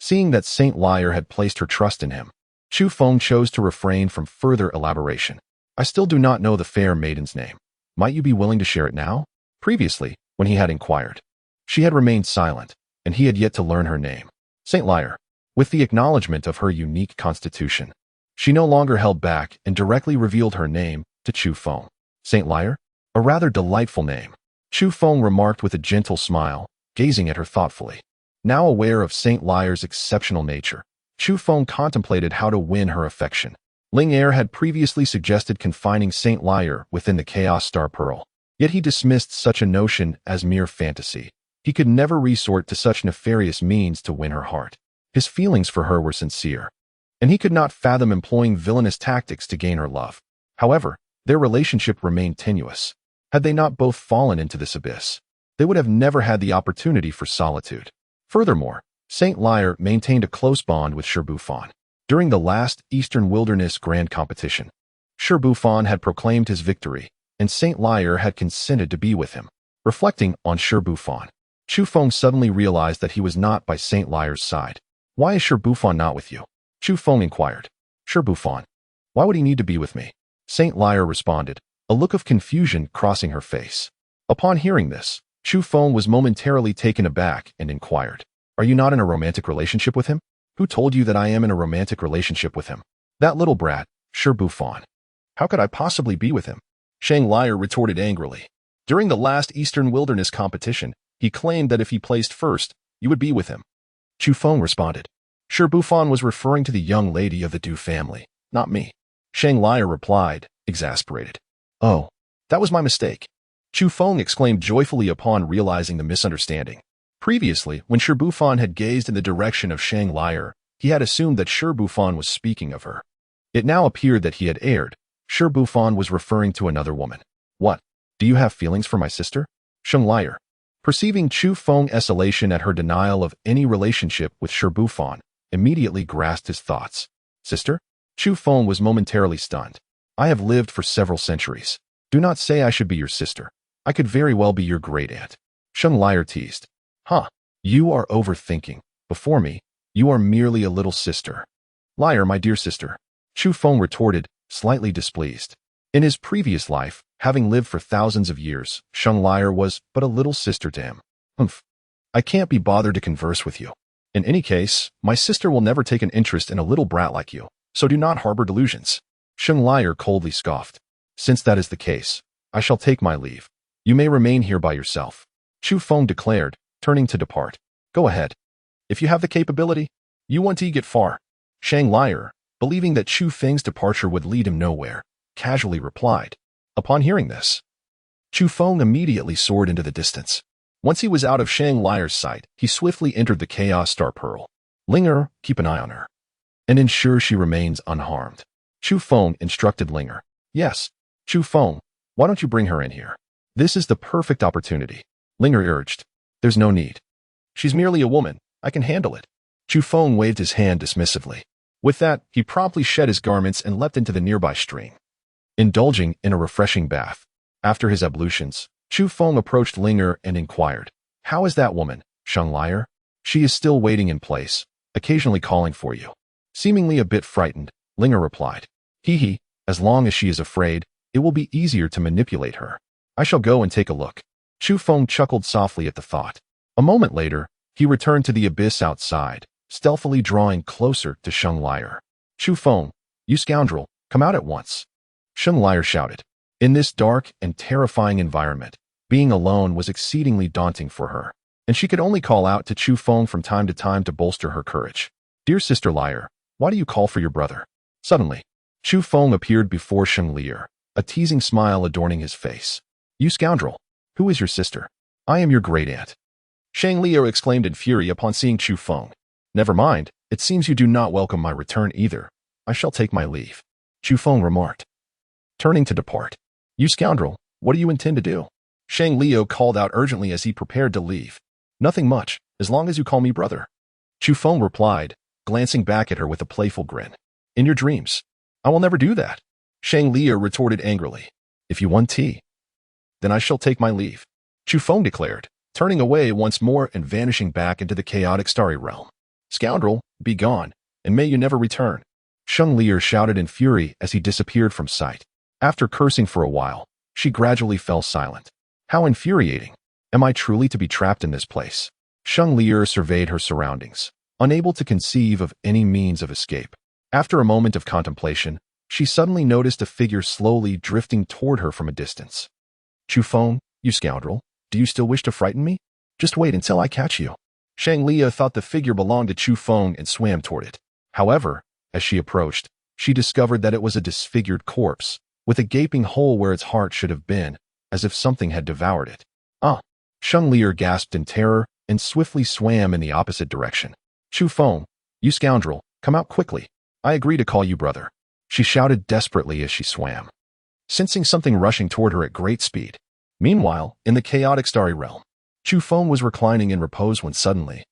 A: Seeing that Saint Liar had placed her trust in him, Chu Feng chose to refrain from further elaboration. I still do not know the fair maiden's name. Might you be willing to share it now? Previously, when he had inquired, she had remained silent, and he had yet to learn her name. Saint Liar, with the acknowledgement of her unique constitution, she no longer held back and directly revealed her name to Chu Feng. Saint Liar? A rather delightful name, Chu Feng remarked with a gentle smile, gazing at her thoughtfully. Now aware of Saint Liar's exceptional nature, Chu Feng contemplated how to win her affection. Ling Er had previously suggested confining Saint Liar within the Chaos Star Pearl, yet he dismissed such a notion as mere fantasy. He could never resort to such nefarious means to win her heart. His feelings for her were sincere, and he could not fathom employing villainous tactics to gain her love. However, their relationship remained tenuous. Had they not both fallen into this abyss, they would have never had the opportunity for solitude. Furthermore, Saint Lyre maintained a close bond with Cherbufon. During the last Eastern Wilderness Grand Competition, Cherbufon had proclaimed his victory, and Saint Lyre had consented to be with him. Reflecting on Cherbufon, Chu Feng suddenly realized that he was not by Saint Lyre's side. "Why is Cherbufon not with you?" Chu Feng inquired. "Cherbufon? Why would he need to be with me?" Saint Lyre responded, a look of confusion crossing her face. Upon hearing this, Chu Feng was momentarily taken aback and inquired, "Are you not in a romantic relationship with him?" "Who told you that I am in a romantic relationship with him?" "That little brat, Cherbufon. How could I possibly be with him?" Saint Lyre retorted angrily. "During the last Eastern Wilderness competition, he claimed that if he placed first, you would be with him." Chu Feng responded. "Cherbufon was referring to the young lady of the Du family, not me." Saint Lyre replied, exasperated. "Oh, that was my mistake." Chu Feng exclaimed joyfully upon realizing the misunderstanding. Previously, when Cherbufon had gazed in the direction of Saint Lyre, he had assumed that Cherbufon was speaking of her. It now appeared that he had erred. Cherbufon was referring to another woman. "What? Do you have feelings for my sister?" Saint Lyre, perceiving Chu Feng's elation at her denial of any relationship with Cherbufon, immediately grasped his thoughts. "Sister?" Chu Feng was momentarily stunned. "I have lived for several centuries. Do not say I should be your sister. I could very well be your great-aunt." Saint Lyre teased. "Huh, you are overthinking. Before me, you are merely a little sister." "Lyre, my dear sister," Chu Feng retorted, slightly displeased. In his previous life, having lived for thousands of years, Saint Lyre was but a little sister to him. "Humph. I can't be bothered to converse with you. In any case, my sister will never take an interest in a little brat like you, so do not harbor delusions." Saint Lyre coldly scoffed. "Since that is the case, I shall take my leave. You may remain here by yourself," Chu Feng declared, turning to depart. "Go ahead. If you have the capability, you want to get far." Saint Lyre, believing that Chu Feng's departure would lead him nowhere, casually replied. Upon hearing this, Chu Feng immediately soared into the distance. Once he was out of Saint Lyre's sight, he swiftly entered the Chaos Star Pearl. "Linger, keep an eye on her, and ensure she remains unharmed," Chu Feng instructed Linger. "Yes, Chu Feng, why don't you bring her in here? This is the perfect opportunity," Linger urged. "There's no need. She's merely a woman. I can handle it." Chu Feng waved his hand dismissively. With that, he promptly shed his garments and leapt into the nearby stream, indulging in a refreshing bath. After his ablutions, Chu Feng approached Linger and inquired, "How is that woman, Saint Lyre?" "She is still waiting in place, occasionally calling for you." Seemingly a bit frightened, Linger replied, "Hee, as long as she is afraid, it will be easier to manipulate her. I shall go and take a look." Chu Feng chuckled softly at the thought. A moment later, he returned to the abyss outside, stealthily drawing closer to Saint Lyre. "Chu Feng, you scoundrel, come out at once," Saint Lyre shouted. In this dark and terrifying environment, being alone was exceedingly daunting for her, and she could only call out to Chu Feng from time to time to bolster her courage. "Dear Sister Lyre, why do you call for your brother?" Suddenly, Chu Feng appeared before Saint Lyre, a teasing smile adorning his face. "You scoundrel, who is your sister?" "I am your great-aunt," Saint Lyre exclaimed in fury upon seeing Chu Feng. "Never mind, it seems you do not welcome my return either. I shall take my leave," Chu Feng remarked, turning to depart. "You scoundrel, what do you intend to do?" Saint Lyre called out urgently as he prepared to leave. "Nothing much, as long as you call me brother," Chu Feng replied, glancing back at her with a playful grin. "In your dreams. I will never do that," Saint Lyre retorted angrily. "If you want tea, then I shall take my leave," Chu Feng declared, turning away once more and vanishing back into the chaotic starry realm. "Scoundrel, be gone, and may you never return," Saint Lyre shouted in fury as he disappeared from sight. After cursing for a while, she gradually fell silent. "How infuriating. Am I truly to be trapped in this place?" Saint Lyre surveyed her surroundings, unable to conceive of any means of escape. After a moment of contemplation, she suddenly noticed a figure slowly drifting toward her from a distance. "Chu Feng, you scoundrel, do you still wish to frighten me? Just wait until I catch you." Saint Lyre thought the figure belonged to Chu Feng and swam toward it. However, as she approached, she discovered that it was a disfigured corpse, with a gaping hole where its heart should have been, as if something had devoured it. "Ah!" Saint Lyre gasped in terror and swiftly swam in the opposite direction. "Chu Feng, You scoundrel, come out quickly. I agree to call you brother. She shouted desperately as she swam, sensing something rushing toward her at great speed. Meanwhile, in the chaotic starry realm, Chu Feng was reclining in repose when suddenly,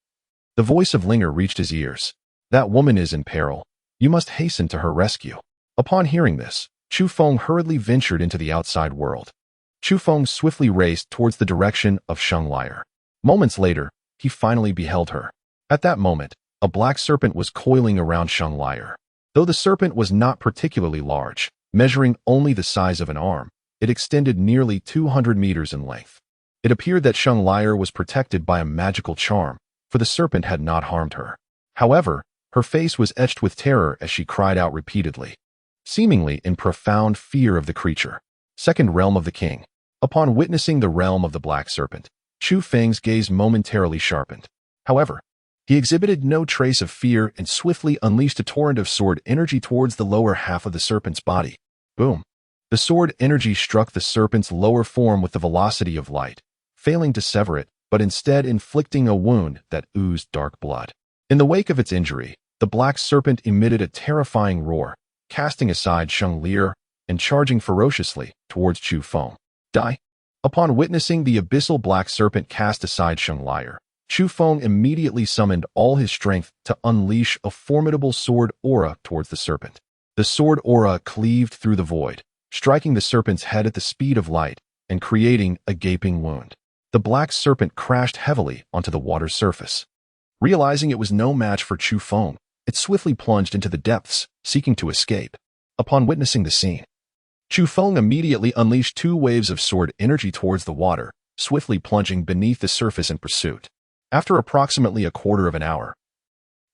A: the voice of Linger reached his ears. That woman is in peril. You must hasten to her rescue. Upon hearing this, Chu Feng hurriedly ventured into the outside world. Chu Feng swiftly raced towards the direction of Sheng Lier. Moments later, he finally beheld her. At that moment, a black serpent was coiling around Sheng Lier. Though the serpent was not particularly large, measuring only the size of an arm, it extended nearly 200 meters in length. It appeared that Sheng Lier was protected by a magical charm, for the serpent had not harmed her. However, her face was etched with terror as she cried out repeatedly, seemingly in profound fear of the creature. Second realm of the king. Upon witnessing the realm of the black serpent, Chu Feng's gaze momentarily sharpened. However, he exhibited no trace of fear and swiftly unleashed a torrent of sword energy towards the lower half of the serpent's body. Boom! The sword energy struck the serpent's lower form with the velocity of light, failing to sever it, but instead inflicting a wound that oozed dark blood. In the wake of its injury, the black serpent emitted a terrifying roar, casting aside Sheng Lier and charging ferociously towards Chu Feng. Die! Upon witnessing the abyssal black serpent cast aside Sheng Lier, Chu Feng immediately summoned all his strength to unleash a formidable sword aura towards the serpent. The sword aura cleaved through the void, striking the serpent's head at the speed of light and creating a gaping wound. The black serpent crashed heavily onto the water's surface. Realizing it was no match for Chu Feng, it swiftly plunged into the depths, seeking to escape. Upon witnessing the scene, Chu Feng immediately unleashed 2 waves of sword energy towards the water, swiftly plunging beneath the surface in pursuit. After approximately a quarter of an hour,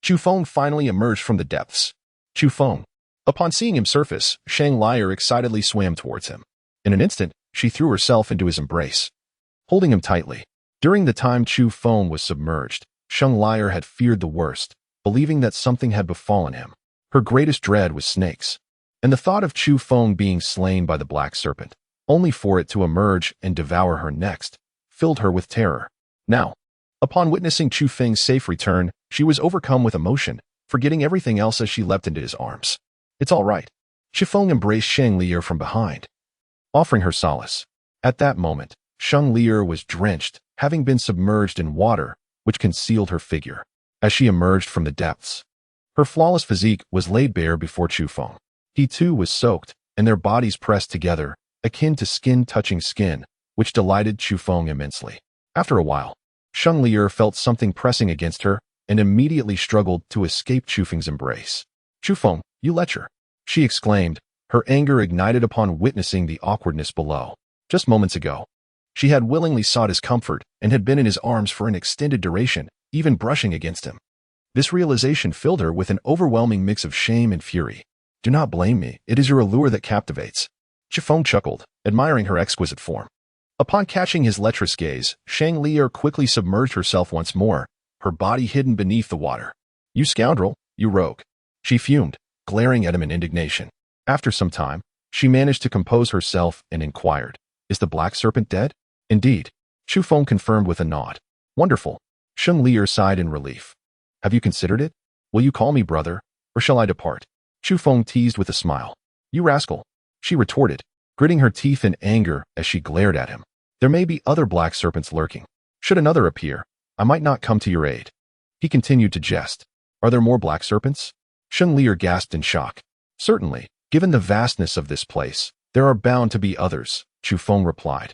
A: Chu Feng finally emerged from the depths. Chu Feng. Upon seeing him surface, Sheng Lier excitedly swam towards him. In an instant, she threw herself into his embrace, holding him tightly. During the time Chu Feng was submerged, Sheng Lier had feared the worst, believing that something had befallen him. Her greatest dread was snakes, and the thought of Chu Feng being slain by the black serpent, only for it to emerge and devour her next, filled her with terror. Now, upon witnessing Chu Feng's safe return, she was overcome with emotion, forgetting everything else as she leapt into his arms. It's all right. Chu Feng embraced Sheng Lier from behind, offering her solace. At that moment, Sheng Lier was drenched, having been submerged in water, which concealed her figure. As she emerged from the depths, her flawless physique was laid bare before Chu Feng. He too was soaked, and their bodies pressed together, akin to skin touching skin, which delighted Chu Feng immensely. After a while, Sheng Lier felt something pressing against her and immediately struggled to escape Chu Feng's embrace. Chu Feng, you lecher! She exclaimed, her anger ignited upon witnessing the awkwardness below. Just moments ago, she had willingly sought his comfort and had been in his arms for an extended duration, even brushing against him. This realization filled her with an overwhelming mix of shame and fury. Do not blame me, it is your allure that captivates. Chu Feng chuckled, admiring her exquisite form. Upon catching his lecherous gaze, Sheng Lier quickly submerged herself once more, her body hidden beneath the water. You scoundrel, you rogue! She fumed, glaring at him in indignation. After some time, she managed to compose herself and inquired, is the black serpent dead? Indeed. Chu Feng confirmed with a nod. Wonderful. Sheng Lier sighed in relief. Have you considered it? Will you call me brother, or shall I depart? Chu Feng teased with a smile. You rascal, she retorted, gritting her teeth in anger as she glared at him. There may be other black serpents lurking. Should another appear, I might not come to your aid. He continued to jest. Are there more black serpents? Sheng Lier gasped in shock. Certainly, given the vastness of this place, there are bound to be others, Chu Feng replied.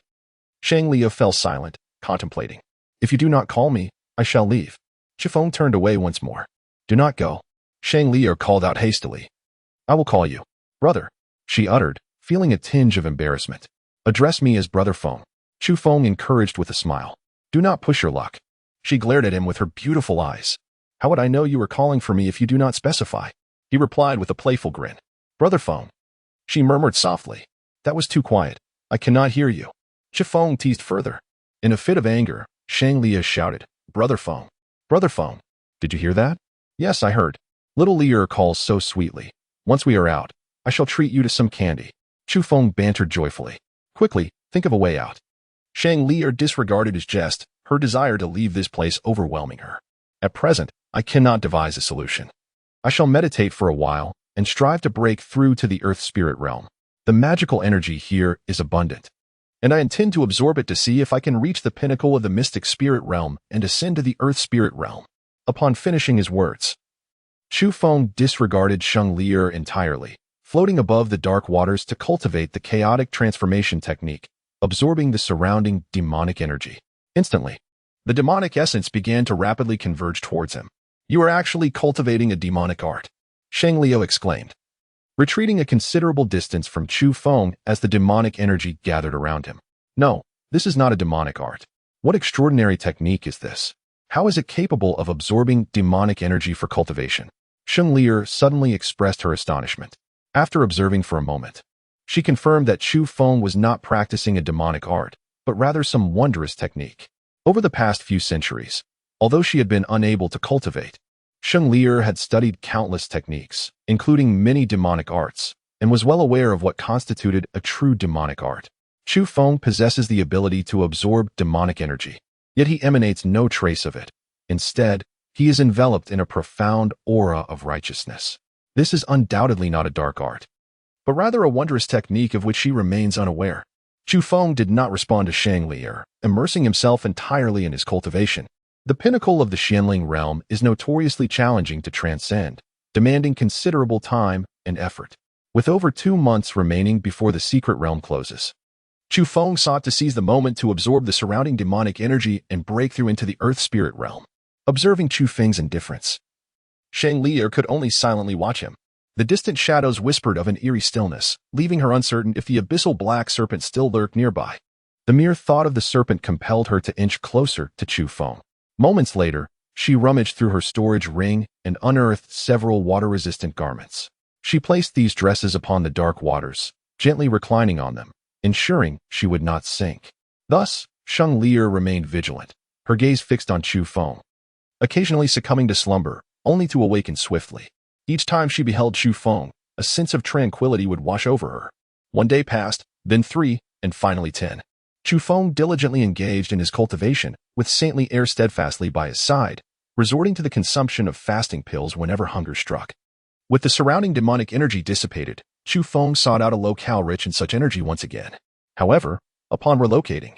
A: Sheng Lier fell silent, contemplating. If you do not call me, I shall leave. Chu Feng turned away once more. Do not go. Sheng Lier called out hastily. I will call you. Brother, she uttered, feeling a tinge of embarrassment. Address me as Brother Feng. Chu Feng encouraged with a smile. Do not push your luck. She glared at him with her beautiful eyes. How would I know you were calling for me if you do not specify? He replied with a playful grin. Brother Feng. She murmured softly. That was too quiet. I cannot hear you. Chu Feng teased further. In a fit of anger, Sheng Lier shouted, Brother Feng. Brother Feng. Did you hear that? Yes, I heard. Little Lier calls so sweetly. Once we are out, I shall treat you to some candy. Chu Feng bantered joyfully. Quickly, think of a way out. Sheng Lier disregarded his jest, her desire to leave this place overwhelming her. At present, I cannot devise a solution. I shall meditate for a while and strive to break through to the earth spirit realm. The magical energy here is abundant, and I intend to absorb it to see if I can reach the pinnacle of the mystic spirit realm and ascend to the earth spirit realm. Upon finishing his words, Chu Feng disregarded Sheng Lier entirely, floating above the dark waters to cultivate the chaotic transformation technique, absorbing the surrounding demonic energy. Instantly, the demonic essence began to rapidly converge towards him. You are actually cultivating a demonic art, Sheng Liu exclaimed, retreating a considerable distance from Chu Feng as the demonic energy gathered around him. No, this is not a demonic art. What extraordinary technique is this? How is it capable of absorbing demonic energy for cultivation? Sheng Lier suddenly expressed her astonishment. After observing for a moment, she confirmed that Chu Feng was not practicing a demonic art, but rather some wondrous technique. Over the past few centuries, although she had been unable to cultivate, Sheng Lier had studied countless techniques, including many demonic arts, and was well aware of what constituted a true demonic art. Chu Feng possesses the ability to absorb demonic energy, yet he emanates no trace of it. Instead, he is enveloped in a profound aura of righteousness. This is undoubtedly not a dark art, but rather a wondrous technique of which she remains unaware. Chu Feng did not respond to Sheng Lier, immersing himself entirely in his cultivation. The pinnacle of the Xianling realm is notoriously challenging to transcend, demanding considerable time and effort. With over 2 months remaining before the secret realm closes, Chu Feng sought to seize the moment to absorb the surrounding demonic energy and break through into the earth spirit realm. Observing Chu Feng's indifference, Sheng Lier could only silently watch him. The distant shadows whispered of an eerie stillness, leaving her uncertain if the abyssal black serpent still lurked nearby. The mere thought of the serpent compelled her to inch closer to Chu Feng. Moments later, she rummaged through her storage ring and unearthed several water-resistant garments. She placed these dresses upon the dark waters, gently reclining on them, ensuring she would not sink. Thus, Sheng Lier remained vigilant, her gaze fixed on Chu Feng, occasionally succumbing to slumber, only to awaken swiftly. Each time she beheld Chu Feng, a sense of tranquility would wash over her. 1 day passed, then 3, and finally 10. Chu Feng diligently engaged in his cultivation, with saintly air steadfastly by his side, resorting to the consumption of fasting pills whenever hunger struck. With the surrounding demonic energy dissipated, Chu Feng sought out a locale rich in such energy once again. However, upon relocating,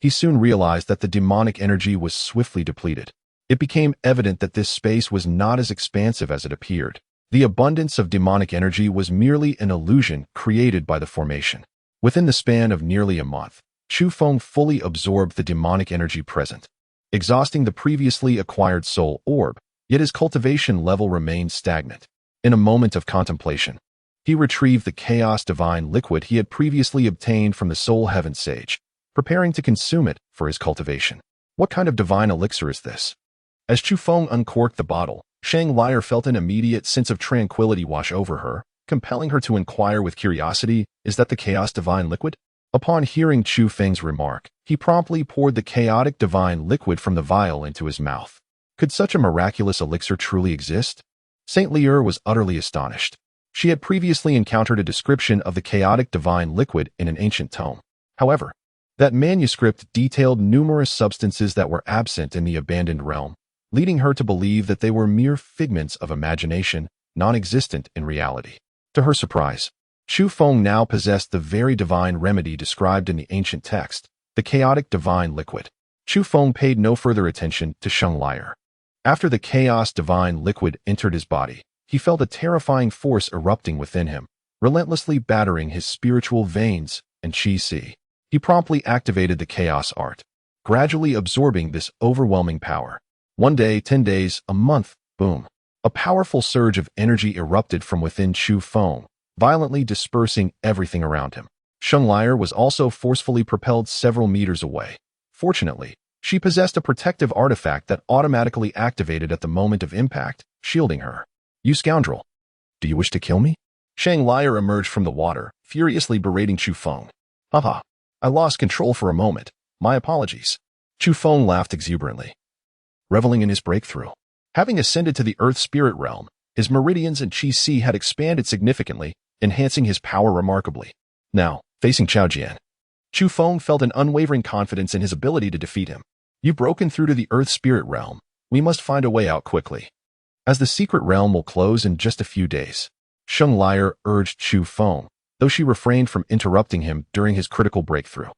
A: he soon realized that the demonic energy was swiftly depleted. It became evident that this space was not as expansive as it appeared. The abundance of demonic energy was merely an illusion created by the formation. Within the span of nearly a month, Chu Feng fully absorbed the demonic energy present, exhausting the previously acquired soul orb, yet his cultivation level remained stagnant. In a moment of contemplation, he retrieved the chaos divine liquid he had previously obtained from the soul heaven sage, preparing to consume it for his cultivation. What kind of divine elixir is this? As Chu Feng uncorked the bottle, Sheng Lier felt an immediate sense of tranquility wash over her, compelling her to inquire with curiosity, "Is that the chaos divine liquid?" Upon hearing Chu Feng's remark, he promptly poured the chaotic divine liquid from the vial into his mouth. Could such a miraculous elixir truly exist? Saint Lier was utterly astonished. She had previously encountered a description of the chaotic divine liquid in an ancient tome. However, that manuscript detailed numerous substances that were absent in the abandoned realm, leading her to believe that they were mere figments of imagination, non-existent in reality. To her surprise, Chu Feng now possessed the very divine remedy described in the ancient text, the chaotic divine liquid. Chu Feng paid no further attention to Sheng Lier. After the chaos divine liquid entered his body, he felt a terrifying force erupting within him, relentlessly battering his spiritual veins and chi. He promptly activated the chaos art, gradually absorbing this overwhelming power. 1 day, 10 days, a month, boom. A powerful surge of energy erupted from within Chu Feng, violently dispersing everything around him. Sheng Lier was also forcefully propelled several meters away. Fortunately, she possessed a protective artifact that automatically activated at the moment of impact, shielding her. "You scoundrel! Do you wish to kill me?" Sheng Lier emerged from the water, furiously berating Chu Feng. "Haha, I lost control for a moment. My apologies." Chu Feng laughed exuberantly, reveling in his breakthrough. Having ascended to the earth spirit realm, his meridians and chi had expanded significantly, enhancing his power remarkably. Now, facing Chao Jian, Chu Feng felt an unwavering confidence in his ability to defeat him. "You've broken through to the earth spirit realm. We must find a way out quickly, as the secret realm will close in just a few days. Sheng Lier urged Chu Feng, though she refrained from interrupting him during his critical breakthrough.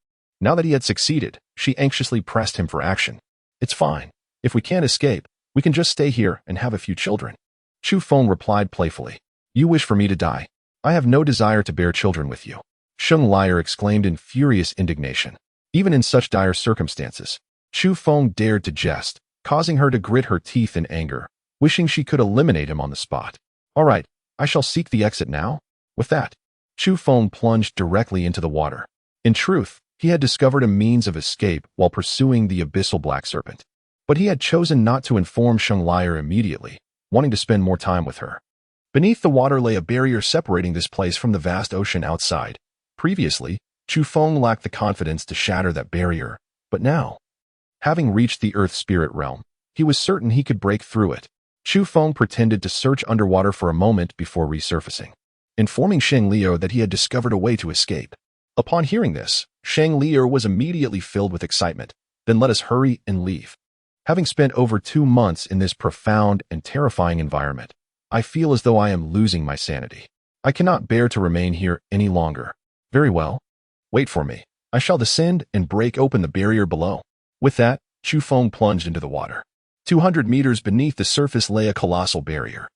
A: Now that he had succeeded, she anxiously pressed him for action. It's fine. If we can't escape, we can just stay here and have a few children. Chu Feng replied playfully. You wish for me to die? I have no desire to bear children with you. Sheng Lier exclaimed in furious indignation. Even in such dire circumstances, Chu Feng dared to jest, causing her to grit her teeth in anger, wishing she could eliminate him on the spot. All right, I shall seek the exit now. With that, Chu Feng plunged directly into the water. In truth, he had discovered a means of escape while pursuing the abyssal black serpent. But he had chosen not to inform Sheng Lier immediately, wanting to spend more time with her. Beneath the water lay a barrier separating this place from the vast ocean outside. Previously, Chu Feng lacked the confidence to shatter that barrier, but now, having reached the earth spirit realm, he was certain he could break through it. Chu Feng pretended to search underwater for a moment before resurfacing, informing Sheng Lier that he had discovered a way to escape. Upon hearing this, Sheng Lier was immediately filled with excitement. Then let us hurry and leave. Having spent over 2 months in this profound and terrifying environment, I feel as though I am losing my sanity. I cannot bear to remain here any longer. Very well. Wait for me. I shall descend and break open the barrier below. With that, Chu Feng plunged into the water. 200 meters beneath the surface lay a colossal barrier,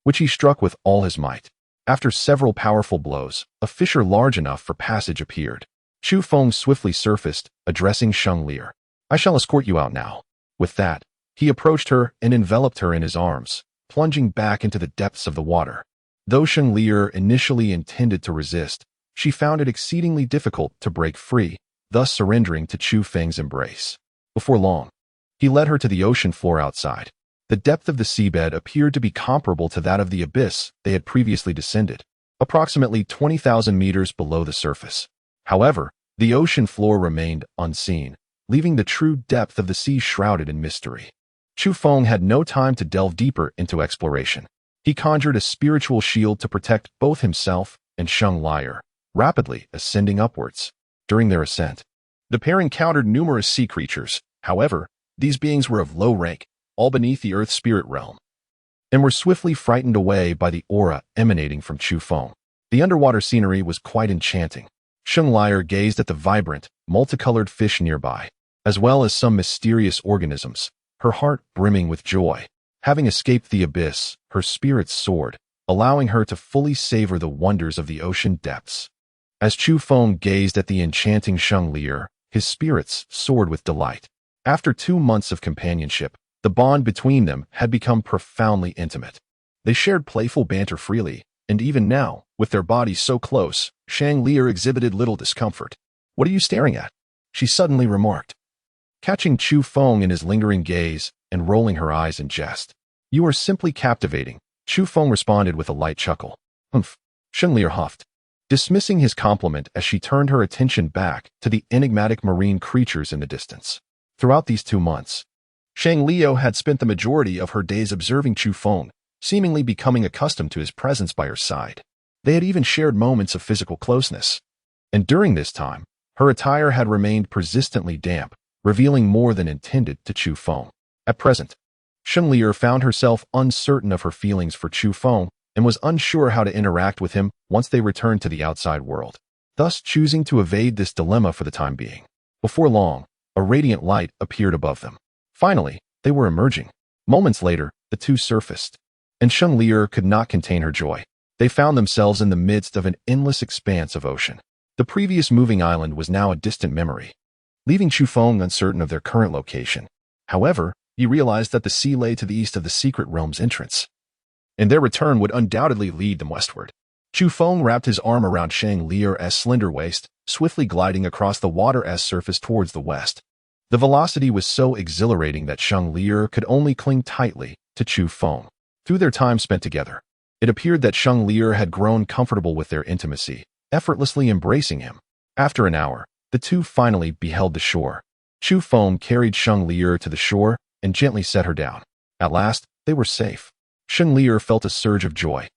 A: which he struck with all his might. After several powerful blows, a fissure large enough for passage appeared. Chu Feng swiftly surfaced, addressing Sheng Lier. I shall escort you out now. With that, he approached her and enveloped her in his arms, plunging back into the depths of the water. Though Sheng Lier initially intended to resist, she found it exceedingly difficult to break free, thus surrendering to Chu Feng's embrace. Before long, he led her to the ocean floor outside. The depth of the seabed appeared to be comparable to that of the abyss they had previously descended, approximately 20,000 meters below the surface. However, the ocean floor remained unseen, leaving the true depth of the sea shrouded in mystery. Chu Feng had no time to delve deeper into exploration. He conjured a spiritual shield to protect both himself and Sheng Lier, rapidly ascending upwards. During their ascent, the pair encountered numerous sea creatures. However, these beings were of low rank, all beneath the earth spirit realm, and were swiftly frightened away by the aura emanating from Chu Feng. The underwater scenery was quite enchanting. Sheng Lier gazed at the vibrant, multicolored fish nearby, as well as some mysterious organisms, her heart brimming with joy. Having escaped the abyss, her spirits soared, allowing her to fully savor the wonders of the ocean depths. As Chu Feng gazed at the enchanting Sheng Lier, his spirits soared with delight. After 2 months of companionship, the bond between them had become profoundly intimate. They shared playful banter freely, and even now, with their bodies so close, Sheng Lier exhibited little discomfort. What are you staring at? She suddenly remarked, catching Chu Feng in his lingering gaze and rolling her eyes in jest. You are simply captivating, Chu Feng responded with a light chuckle. Humph, Sheng Lier huffed, dismissing his compliment as she turned her attention back to the enigmatic marine creatures in the distance. Throughout these 2 months, Sheng Lier had spent the majority of her days observing Chu Feng, seemingly becoming accustomed to his presence by her side. They had even shared moments of physical closeness. And during this time, her attire had remained persistently damp, revealing more than intended to Chu Feng. At present, Sheng Lier found herself uncertain of her feelings for Chu Feng and was unsure how to interact with him once they returned to the outside world, thus choosing to evade this dilemma for the time being. Before long, a radiant light appeared above them. Finally, they were emerging. Moments later, the two surfaced, and Sheng Lier could not contain her joy. They found themselves in the midst of an endless expanse of ocean. The previous moving island was now a distant memory, leaving Chu Feng uncertain of their current location. However, he realized that the sea lay to the east of the secret realm's entrance, and their return would undoubtedly lead them westward. Chu Feng wrapped his arm around Sheng Lier's slender waist, swiftly gliding across the water's surface towards the west. The velocity was so exhilarating that Sheng Lier could only cling tightly to Chu Feng. Through their time spent together, it appeared that Sheng Lier had grown comfortable with their intimacy, effortlessly embracing him. After an hour, the two finally beheld the shore. Chu Feng carried Sheng Lier to the shore and gently set her down. At last, they were safe. Sheng Lier felt a surge of joy.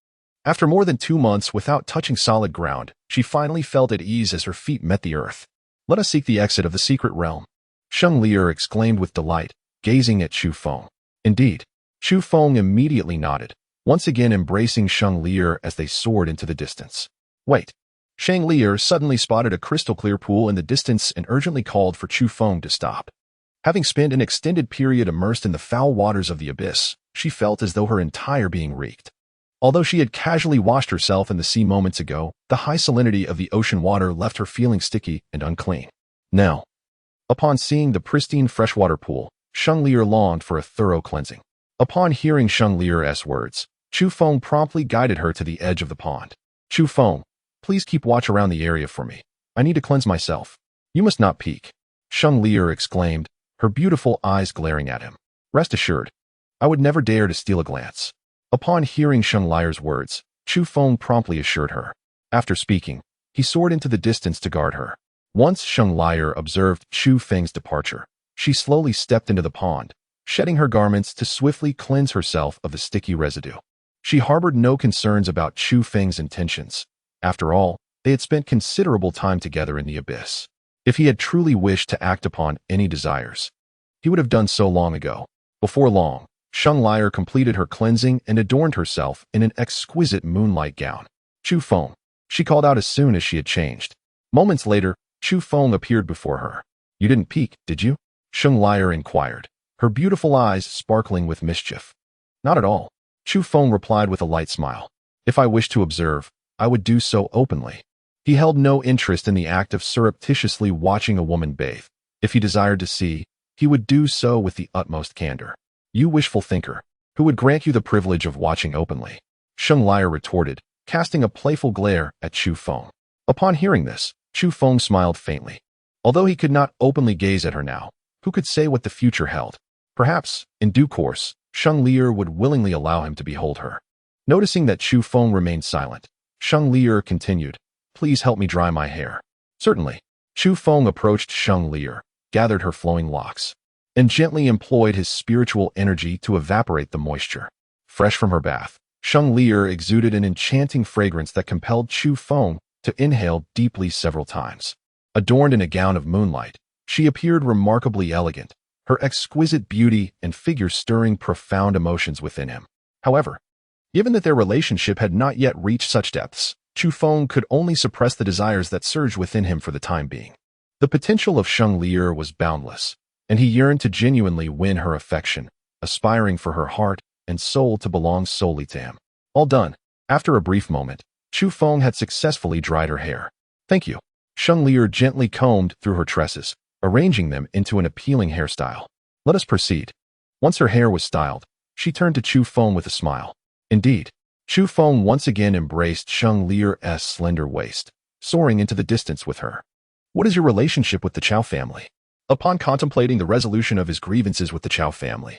A: After more than 2 months without touching solid ground, she finally felt at ease as her feet met the earth. Let us seek the exit of the secret realm, Sheng Lier exclaimed with delight, gazing at Chu Feng. Indeed. Chu Feng immediately nodded, once again embracing Sheng Lier as they soared into the distance. Wait. Sheng Lier suddenly spotted a crystal-clear pool in the distance and urgently called for Chu Feng to stop. Having spent an extended period immersed in the foul waters of the abyss, she felt as though her entire being reeked. Although she had casually washed herself in the sea moments ago, the high salinity of the ocean water left her feeling sticky and unclean. Now, upon seeing the pristine freshwater pool, Sheng Lier longed for a thorough cleansing. Upon hearing Sheng Lier's words, Chu Feng promptly guided her to the edge of the pond. Chu Feng, please keep watch around the area for me. I need to cleanse myself. You must not peek. Sheng Lier exclaimed, her beautiful eyes glaring at him. Rest assured, I would never dare to steal a glance. Upon hearing Sheng Lier's words, Chu Feng promptly assured her. After speaking, he soared into the distance to guard her. Once Sheng Lier observed Chu Feng's departure, she slowly stepped into the pond, shedding her garments to swiftly cleanse herself of the sticky residue. She harbored no concerns about Chu Feng's intentions. After all, they had spent considerable time together in the abyss. If he had truly wished to act upon any desires, he would have done so long ago. Before long, Sheng Lier completed her cleansing and adorned herself in an exquisite moonlight gown. Chu Feng, she called out as soon as she had changed. Moments later, Chu Feng appeared before her. You didn't peek, did you? Sheng Lier inquired, her beautiful eyes sparkling with mischief. Not at all. Chu Feng replied with a light smile. If I wished to observe, I would do so openly. He held no interest in the act of surreptitiously watching a woman bathe. If he desired to see, he would do so with the utmost candor. You wishful thinker, who would grant you the privilege of watching openly? Sheng Lier retorted, casting a playful glare at Chu Feng. Upon hearing this, Chu Feng smiled faintly. Although he could not openly gaze at her now, who could say what the future held? Perhaps, in due course, Sheng Lier would willingly allow him to behold her. Noticing that Chu Feng remained silent, Sheng Lier continued, Please help me dry my hair. Certainly. Chu Feng approached Sheng Lier, gathered her flowing locks, and gently employed his spiritual energy to evaporate the moisture. Fresh from her bath, Sheng Lier exuded an enchanting fragrance that compelled Chu Feng to inhale deeply several times. Adorned in a gown of moonlight, she appeared remarkably elegant, her exquisite beauty and figure stirring profound emotions within him. However, given that their relationship had not yet reached such depths, Chu Feng could only suppress the desires that surged within him for the time being. The potential of Sheng Lier was boundless, and he yearned to genuinely win her affection, aspiring for her heart and soul to belong solely to him. All done. After a brief moment, Chu Feng had successfully dried her hair. Thank you. Sheng Lier gently combed through her tresses, arranging them into an appealing hairstyle. Let us proceed. Once her hair was styled, she turned to Chu Feng with a smile. Indeed, Chu Feng once again embraced Sheng Lier's slender waist, soaring into the distance with her. What is your relationship with the Chao family? Upon contemplating the resolution of his grievances with the Chao family,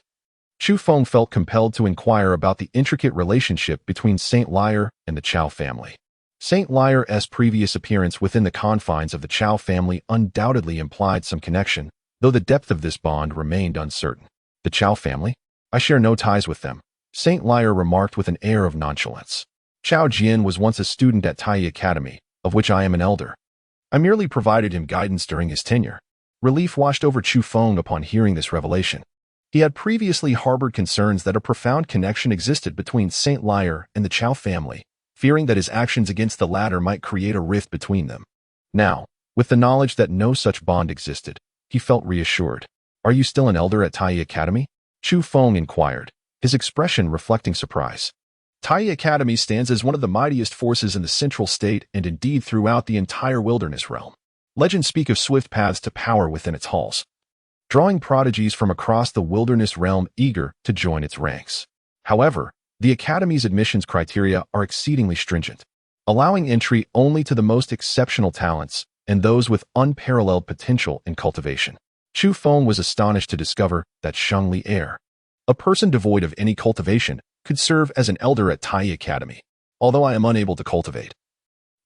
A: Chu Feng felt compelled to inquire about the intricate relationship between Saint Lier and the Chao family. Saint Lier's previous appearance within the confines of the Chao family undoubtedly implied some connection, though the depth of this bond remained uncertain. The Chao family? I share no ties with them, Saint Lier remarked with an air of nonchalance. Chao Jian was once a student at Tai Academy, of which I am an elder. I merely provided him guidance during his tenure. Relief washed over Chu Feng upon hearing this revelation. He had previously harbored concerns that a profound connection existed between Saint Lier and the Chao family, fearing that his actions against the latter might create a rift between them. Now, with the knowledge that no such bond existed, he felt reassured. Are you still an elder at Tai Academy? Chu Feng inquired, his expression reflecting surprise. Tai Academy stands as one of the mightiest forces in the central state and indeed throughout the entire wilderness realm. Legends speak of swift paths to power within its halls, drawing prodigies from across the wilderness realm eager to join its ranks. However, the Academy's admissions criteria are exceedingly stringent, allowing entry only to the most exceptional talents and those with unparalleled potential and cultivation. Chu Feng was astonished to discover that Sheng Lier, a person devoid of any cultivation, could serve as an elder at Tai Academy, although I am unable to cultivate.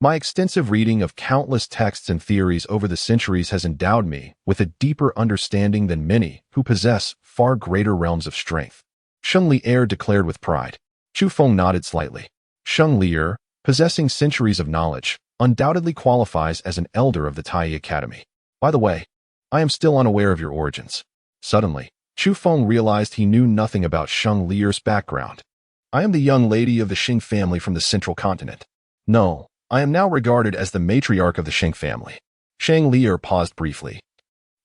A: My extensive reading of countless texts and theories over the centuries has endowed me with a deeper understanding than many who possess far greater realms of strength, Sheng Lier declared with pride. Chu Feng nodded slightly. Sheng Lier, possessing centuries of knowledge, undoubtedly qualifies as an elder of the Tai Academy. By the way, I am still unaware of your origins. Suddenly, Chu Feng realized he knew nothing about Sheng Lier's background. I am the young lady of the Xing family from the central continent. No, I am now regarded as the matriarch of the Xing family. Sheng Lier paused briefly,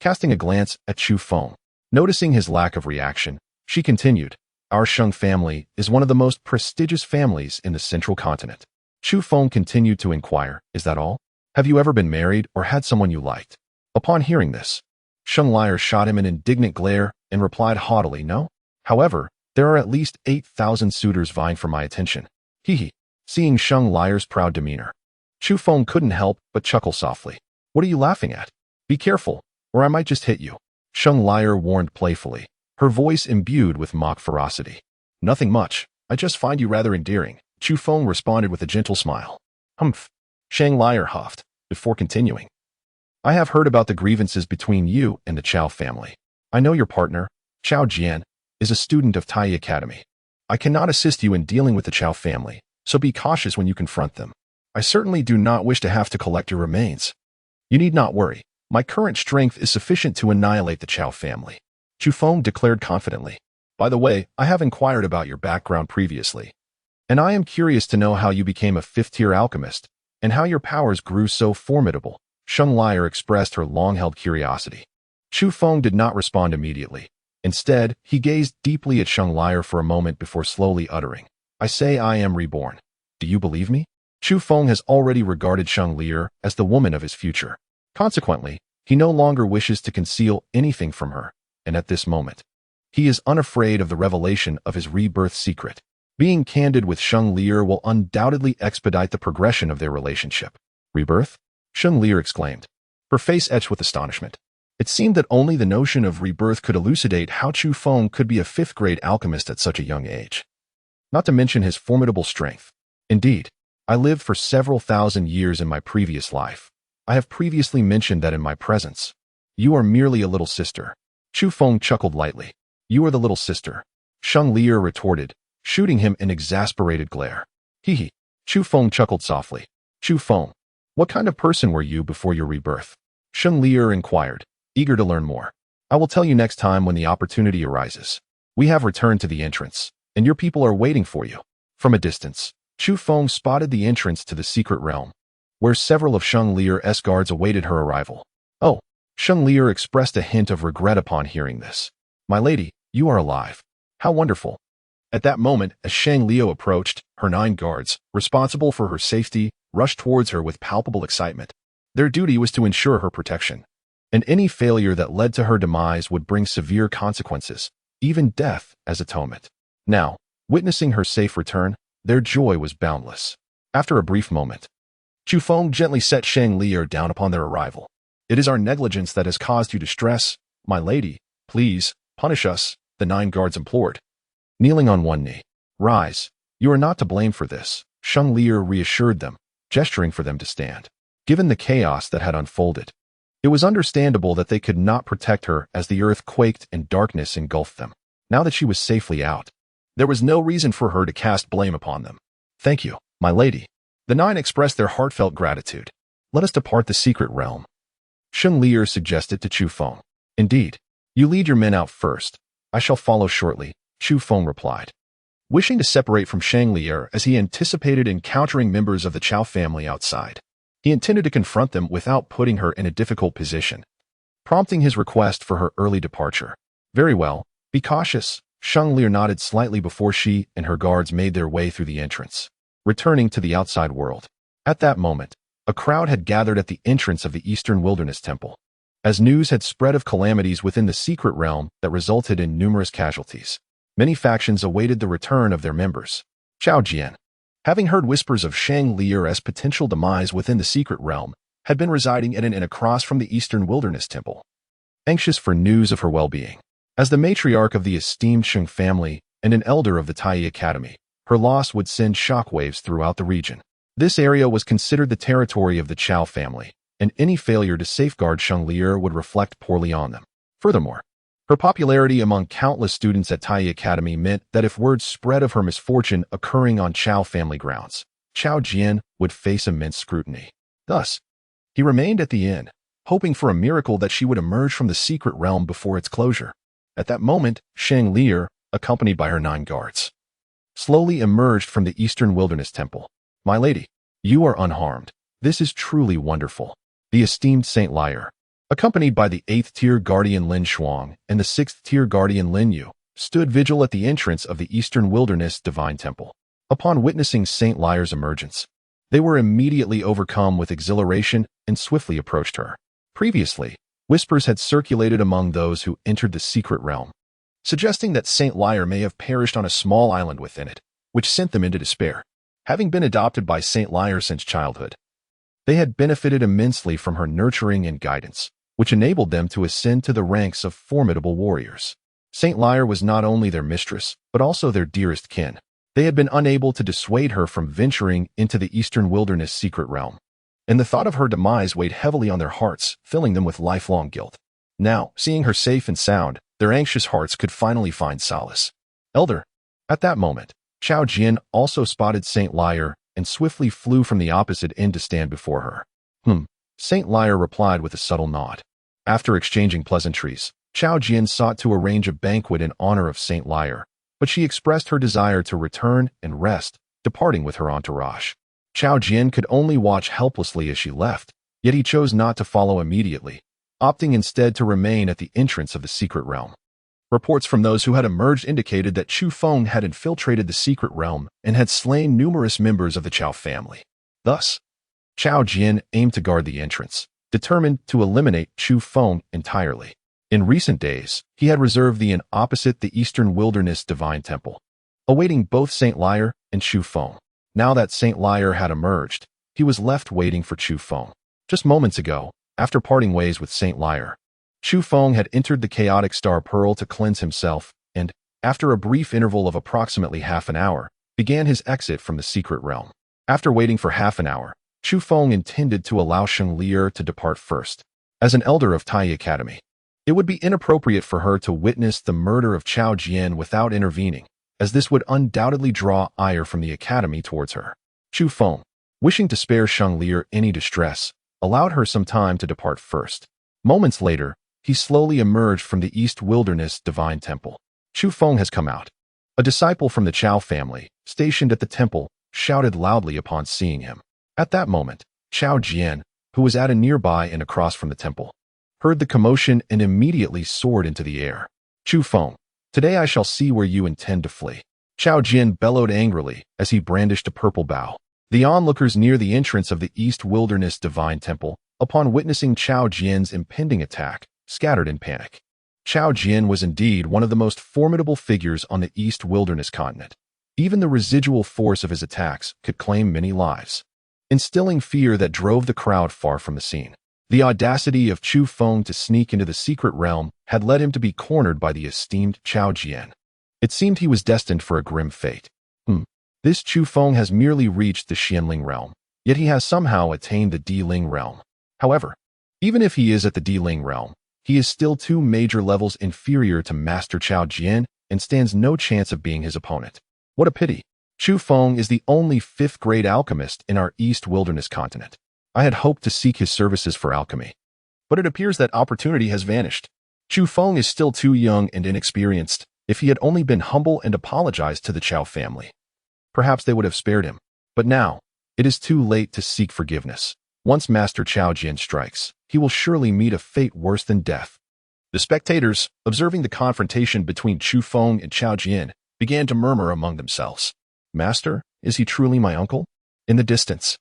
A: casting a glance at Chu Feng. Noticing his lack of reaction, she continued, Our Sheng family is one of the most prestigious families in the central continent. Chu Feng continued to inquire, Is that all? Have you ever been married or had someone you liked? Upon hearing this, Sheng Lier shot him an indignant glare and replied haughtily, No. However, there are at least 8,000 suitors vying for my attention. Hee. Seeing Sheng Lier's proud demeanor, Chu Feng couldn't help but chuckle softly. What are you laughing at? Be careful, or I might just hit you. Sheng Lier warned playfully, her voice imbued with mock ferocity. Nothing much. I just find you rather endearing. Chu Feng responded with a gentle smile. Humph. Sheng Lier huffed, before continuing. I have heard about the grievances between you and the Chao family. I know your partner, Chao Jian, is a student of Tai Academy. I cannot assist you in dealing with the Chao family, so be cautious when you confront them. I certainly do not wish to have to collect your remains. You need not worry. My current strength is sufficient to annihilate the Chao family. Chu Feng declared confidently. By the way, I have inquired about your background previously, and I am curious to know how you became a fifth-tier alchemist, and how your powers grew so formidable. Sheng Lier expressed her long-held curiosity. Chu Feng did not respond immediately. Instead, he gazed deeply at Sheng Lier for a moment before slowly uttering, I say I am reborn. Do you believe me? Chu Feng has already regarded Sheng Lier as the woman of his future. Consequently, he no longer wishes to conceal anything from her, and at this moment, he is unafraid of the revelation of his rebirth secret. Being candid with Sheng Lier will undoubtedly expedite the progression of their relationship. Rebirth? Sheng Lier exclaimed, her face etched with astonishment. It seemed that only the notion of rebirth could elucidate how Chu Feng could be a fifth-grade alchemist at such a young age. Not to mention his formidable strength. Indeed, I lived for several thousand years in my previous life. I have previously mentioned that in my presence. You are merely a little sister. Chu Feng chuckled lightly. You are the little sister. Sheng Lier retorted, shooting him an exasperated glare. Hee. Chu Feng chuckled softly. Chu Feng, what kind of person were you before your rebirth? Sheng Lier inquired, eager to learn more. I will tell you next time when the opportunity arises. We have returned to the entrance, and your people are waiting for you. From a distance, Chu Feng spotted the entrance to the secret realm, where several of Sheng Lier's guards awaited her arrival. Oh, Sheng Lier expressed a hint of regret upon hearing this. My lady, you are alive. How wonderful. At that moment, as Sheng Lier approached, her 9 guards, responsible for her safety, rushed towards her with palpable excitement. Their duty was to ensure her protection, and any failure that led to her demise would bring severe consequences, even death as atonement. Now, witnessing her safe return, their joy was boundless. After a brief moment, Chu Feng gently set Sheng Lier down upon their arrival. It is our negligence that has caused you distress, my lady. Please, punish us, the 9 guards implored. Kneeling on one knee. Rise. You are not to blame for this, Sheng Lier reassured them, gesturing for them to stand. Given the chaos that had unfolded, it was understandable that they could not protect her as the earth quaked and darkness engulfed them. Now that she was safely out, there was no reason for her to cast blame upon them. Thank you, my lady. The 9 expressed their heartfelt gratitude. Let us depart the secret realm. Sheng Lier suggested to Chu Feng. Indeed, you lead your men out first. I shall follow shortly, Chu Feng replied. Wishing to separate from Sheng Lier as he anticipated encountering members of the Chao family outside, he intended to confront them without putting her in a difficult position, prompting his request for her early departure. Very well, be cautious. Sheng Lier nodded slightly before she and her guards made their way through the entrance, returning to the outside world. At that moment, a crowd had gathered at the entrance of the Eastern Wilderness Temple, as news had spread of calamities within the secret realm that resulted in numerous casualties. Many factions awaited the return of their members. Chao Jian, having heard whispers of Sheng Lier's potential demise within the secret realm, had been residing at an inn across from the Eastern Wilderness Temple, anxious for news of her well-being. As the matriarch of the esteemed Sheng family and an elder of the Tai Academy, her loss would send shockwaves throughout the region. This area was considered the territory of the Chao family, and any failure to safeguard Sheng Lier would reflect poorly on them. Furthermore, her popularity among countless students at Tai Academy meant that if word spread of her misfortune occurring on Chao family grounds, Chao Jian would face immense scrutiny. Thus, he remained at the inn, hoping for a miracle that she would emerge from the secret realm before its closure. At that moment, Shang Lier, accompanied by her 9 guards, slowly emerged from the eastern wilderness temple. "My lady, you are unharmed. This is truly wonderful." The esteemed Saint Lier, accompanied by the 8th-tier guardian Lin Shuang and the 6th-tier guardian Lin Yu, stood vigil at the entrance of the eastern wilderness divine temple. Upon witnessing Saint Lier's emergence, they were immediately overcome with exhilaration and swiftly approached her. Previously, whispers had circulated among those who entered the secret realm, suggesting that Saint Lier may have perished on a small island within it, which sent them into despair. Having been adopted by Saint Lier since childhood, they had benefited immensely from her nurturing and guidance, which enabled them to ascend to the ranks of formidable warriors. Saint Lier was not only their mistress, but also their dearest kin. They had been unable to dissuade her from venturing into the eastern wilderness secret realm, and the thought of her demise weighed heavily on their hearts, filling them with lifelong guilt. Now, seeing her safe and sound, their anxious hearts could finally find solace. "Elder." At that moment, Chao Jian also spotted Saint Lier and swiftly flew from the opposite end to stand before her. Saint Lier replied with a subtle nod. After exchanging pleasantries, Chao Jian sought to arrange a banquet in honor of Saint Lier, but she expressed her desire to return and rest, departing with her entourage. Chao Jian could only watch helplessly as she left, yet he chose not to follow immediately, opting instead to remain at the entrance of the secret realm. Reports from those who had emerged indicated that Chu Feng had infiltrated the secret realm and had slain numerous members of the Chao family. Thus, Chao Jian aimed to guard the entrance, determined to eliminate Chu Feng entirely. In recent days, he had reserved the inn opposite the eastern wilderness divine temple, awaiting both Saint Lier and Chu Feng. Now that Saint Lier had emerged, he was left waiting for Chu Feng. Just moments ago, after parting ways with Saint Lier, Chu Feng had entered the chaotic star pearl to cleanse himself and, after a brief interval of approximately half an hour, began his exit from the secret realm. After waiting for half an hour, Chu Feng intended to allow Shang Lier to depart first. As an elder of Tai Academy, it would be inappropriate for her to witness the murder of Chao Jian without intervening, as this would undoubtedly draw ire from the academy towards her. Chu Feng, wishing to spare Shang Lier any distress, allowed her some time to depart first. Moments later, he slowly emerged from the East Wilderness Divine Temple. Chu Feng has come out. A disciple from the Chao family, stationed at the temple, shouted loudly upon seeing him. At that moment, Chao Jian, who was at a nearby and across from the temple, heard the commotion and immediately soared into the air. "Chu Feng, today I shall see where you intend to flee." Chao Jian bellowed angrily as he brandished a purple bow. The onlookers near the entrance of the East Wilderness Divine Temple, upon witnessing Chao Jian's impending attack, scattered in panic. Chao Jian was indeed one of the most formidable figures on the East Wilderness continent. Even the residual force of his attacks could claim many lives, instilling fear that drove the crowd far from the scene. The audacity of Chu Feng to sneak into the secret realm had led him to be cornered by the esteemed Chao Jian. It seemed he was destined for a grim fate. This Chu Feng has merely reached the Xianling realm, yet he has somehow attained the Diling realm. However, even if he is at the Diling realm, he is still 2 major levels inferior to Master Chao Jian and stands no chance of being his opponent. What a pity. Chu Feng is the only 5th-grade alchemist in our East Wilderness continent. I had hoped to seek his services for alchemy, but it appears that opportunity has vanished. Chu Feng is still too young and inexperienced. If he had only been humble and apologized to the Chao family, perhaps they would have spared him. But now, it is too late to seek forgiveness. Once Master Chao Jian strikes, he will surely meet a fate worse than death. The spectators, observing the confrontation between Chu Feng and Chao Jian, began to murmur among themselves. "Master, is he truly my uncle?" In the distance,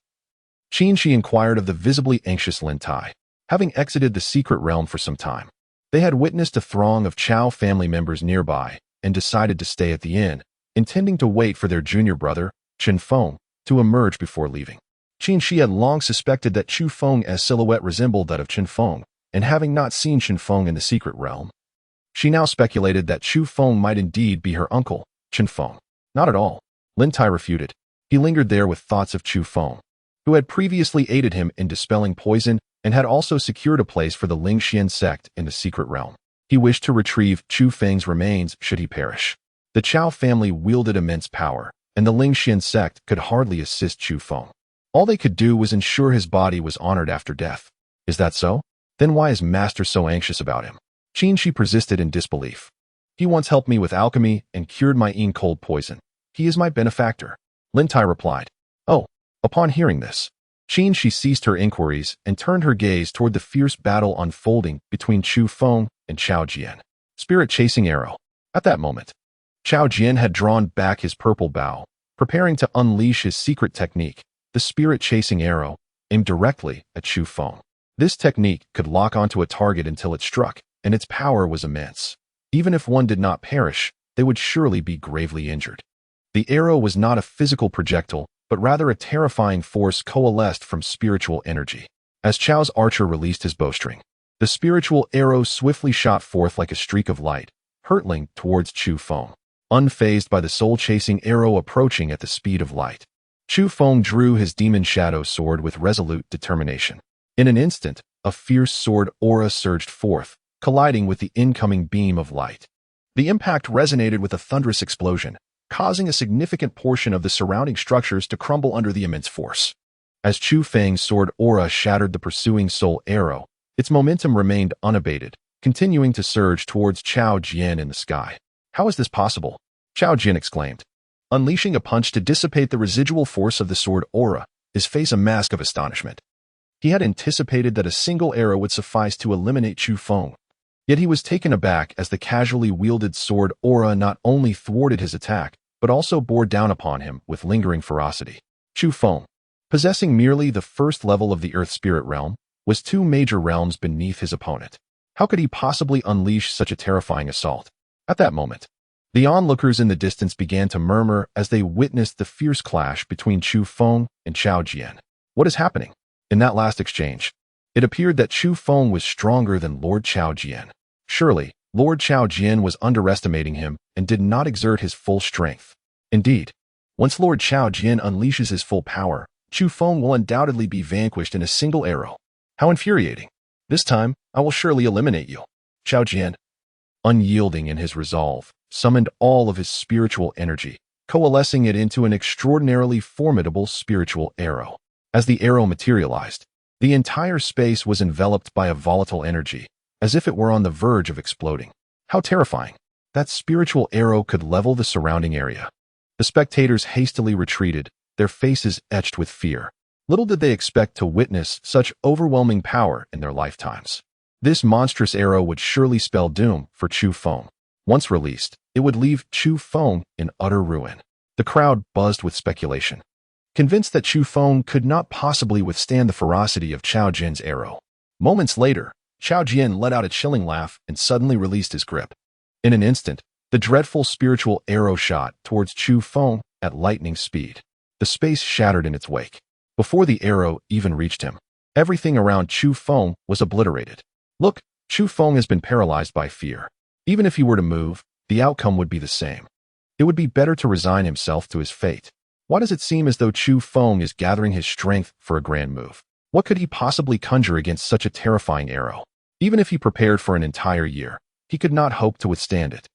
A: Qin Shi inquired of the visibly anxious Lin Tai. Having exited the secret realm for some time, they had witnessed a throng of Chao family members nearby and decided to stay at the inn, intending to wait for their junior brother, Chen Feng, to emerge before leaving. Qin Shi had long suspected that Chu Feng's silhouette resembled that of Chen Feng, and having not seen Chen Feng in the secret realm, she now speculated that Chu Feng might indeed be her uncle, Chen Feng. Not at all. Lin Tai refuted. He lingered there with thoughts of Chu Feng, who had previously aided him in dispelling poison and had also secured a place for the Lingxian sect in the secret realm. He wished to retrieve Chu Feng's remains should he perish. The Chao family wielded immense power, and the Lingxian sect could hardly assist Chu Feng. All they could do was ensure his body was honored after death. Is that so? Then why is Master so anxious about him? Qin Shi persisted in disbelief. He once helped me with alchemy and cured my cold poison. He is my benefactor. Lin Tai replied. Oh, upon hearing this, she ceased her inquiries and turned her gaze toward the fierce battle unfolding between Chu Feng and Chao Jian. Spirit chasing arrow. At that moment, Chao Jian had drawn back his purple bow, preparing to unleash his secret technique, the spirit chasing arrow, aimed directly at Chu Feng. This technique could lock onto a target until it struck, and its power was immense. Even if one did not perish, they would surely be gravely injured. The arrow was not a physical projectile, but rather a terrifying force coalesced from spiritual energy. As Chao's archer released his bowstring, the spiritual arrow swiftly shot forth like a streak of light, hurtling towards Chu Feng. Unfazed by the soul-chasing arrow approaching at the speed of light, Chu Feng drew his demon shadow sword with resolute determination. In an instant, a fierce sword aura surged forth, colliding with the incoming beam of light. The impact resonated with a thunderous explosion, causing a significant portion of the surrounding structures to crumble under the immense force. As Chu Feng's sword aura shattered the pursuing soul arrow, its momentum remained unabated, continuing to surge towards Chao Jian in the sky. How is this possible? Chao Jian exclaimed, unleashing a punch to dissipate the residual force of the sword aura, his face a mask of astonishment. He had anticipated that a single arrow would suffice to eliminate Chu Feng. Yet he was taken aback as the casually wielded sword aura not only thwarted his attack, but also bore down upon him with lingering ferocity. Chu Feng, possessing merely the first level of the Earth Spirit realm, was 2 major realms beneath his opponent. How could he possibly unleash such a terrifying assault? At that moment, the onlookers in the distance began to murmur as they witnessed the fierce clash between Chu Feng and Chao Jian. What is happening? In that last exchange, it appeared that Chu Feng was stronger than Lord Chao Jian. Surely, Lord Chao Jian was underestimating him and did not exert his full strength. Indeed, once Lord Chao Jian unleashes his full power, Chu Feng will undoubtedly be vanquished in a single arrow. How infuriating. This time, I will surely eliminate you. Chao Jian, unyielding in his resolve, summoned all of his spiritual energy, coalescing it into an extraordinarily formidable spiritual arrow. As the arrow materialized, the entire space was enveloped by a volatile energy, as if it were on the verge of exploding. How terrifying! That spiritual arrow could level the surrounding area. The spectators hastily retreated, their faces etched with fear. Little did they expect to witness such overwhelming power in their lifetimes. This monstrous arrow would surely spell doom for Chu Feng. Once released, it would leave Chu Feng in utter ruin. The crowd buzzed with speculation, convinced that Chu Feng could not possibly withstand the ferocity of Chao Jian's arrow. Moments later, Chao Jian let out a chilling laugh and suddenly released his grip. In an instant, the dreadful spiritual arrow shot towards Chu Feng at lightning speed. The space shattered in its wake. Before the arrow even reached him, everything around Chu Feng was obliterated. Look, Chu Feng has been paralyzed by fear. Even if he were to move, the outcome would be the same. It would be better to resign himself to his fate. Why does it seem as though Chu Feng is gathering his strength for a grand move? What could he possibly conjure against such a terrifying arrow? Even if he prepared for an entire year, he could not hope to withstand it.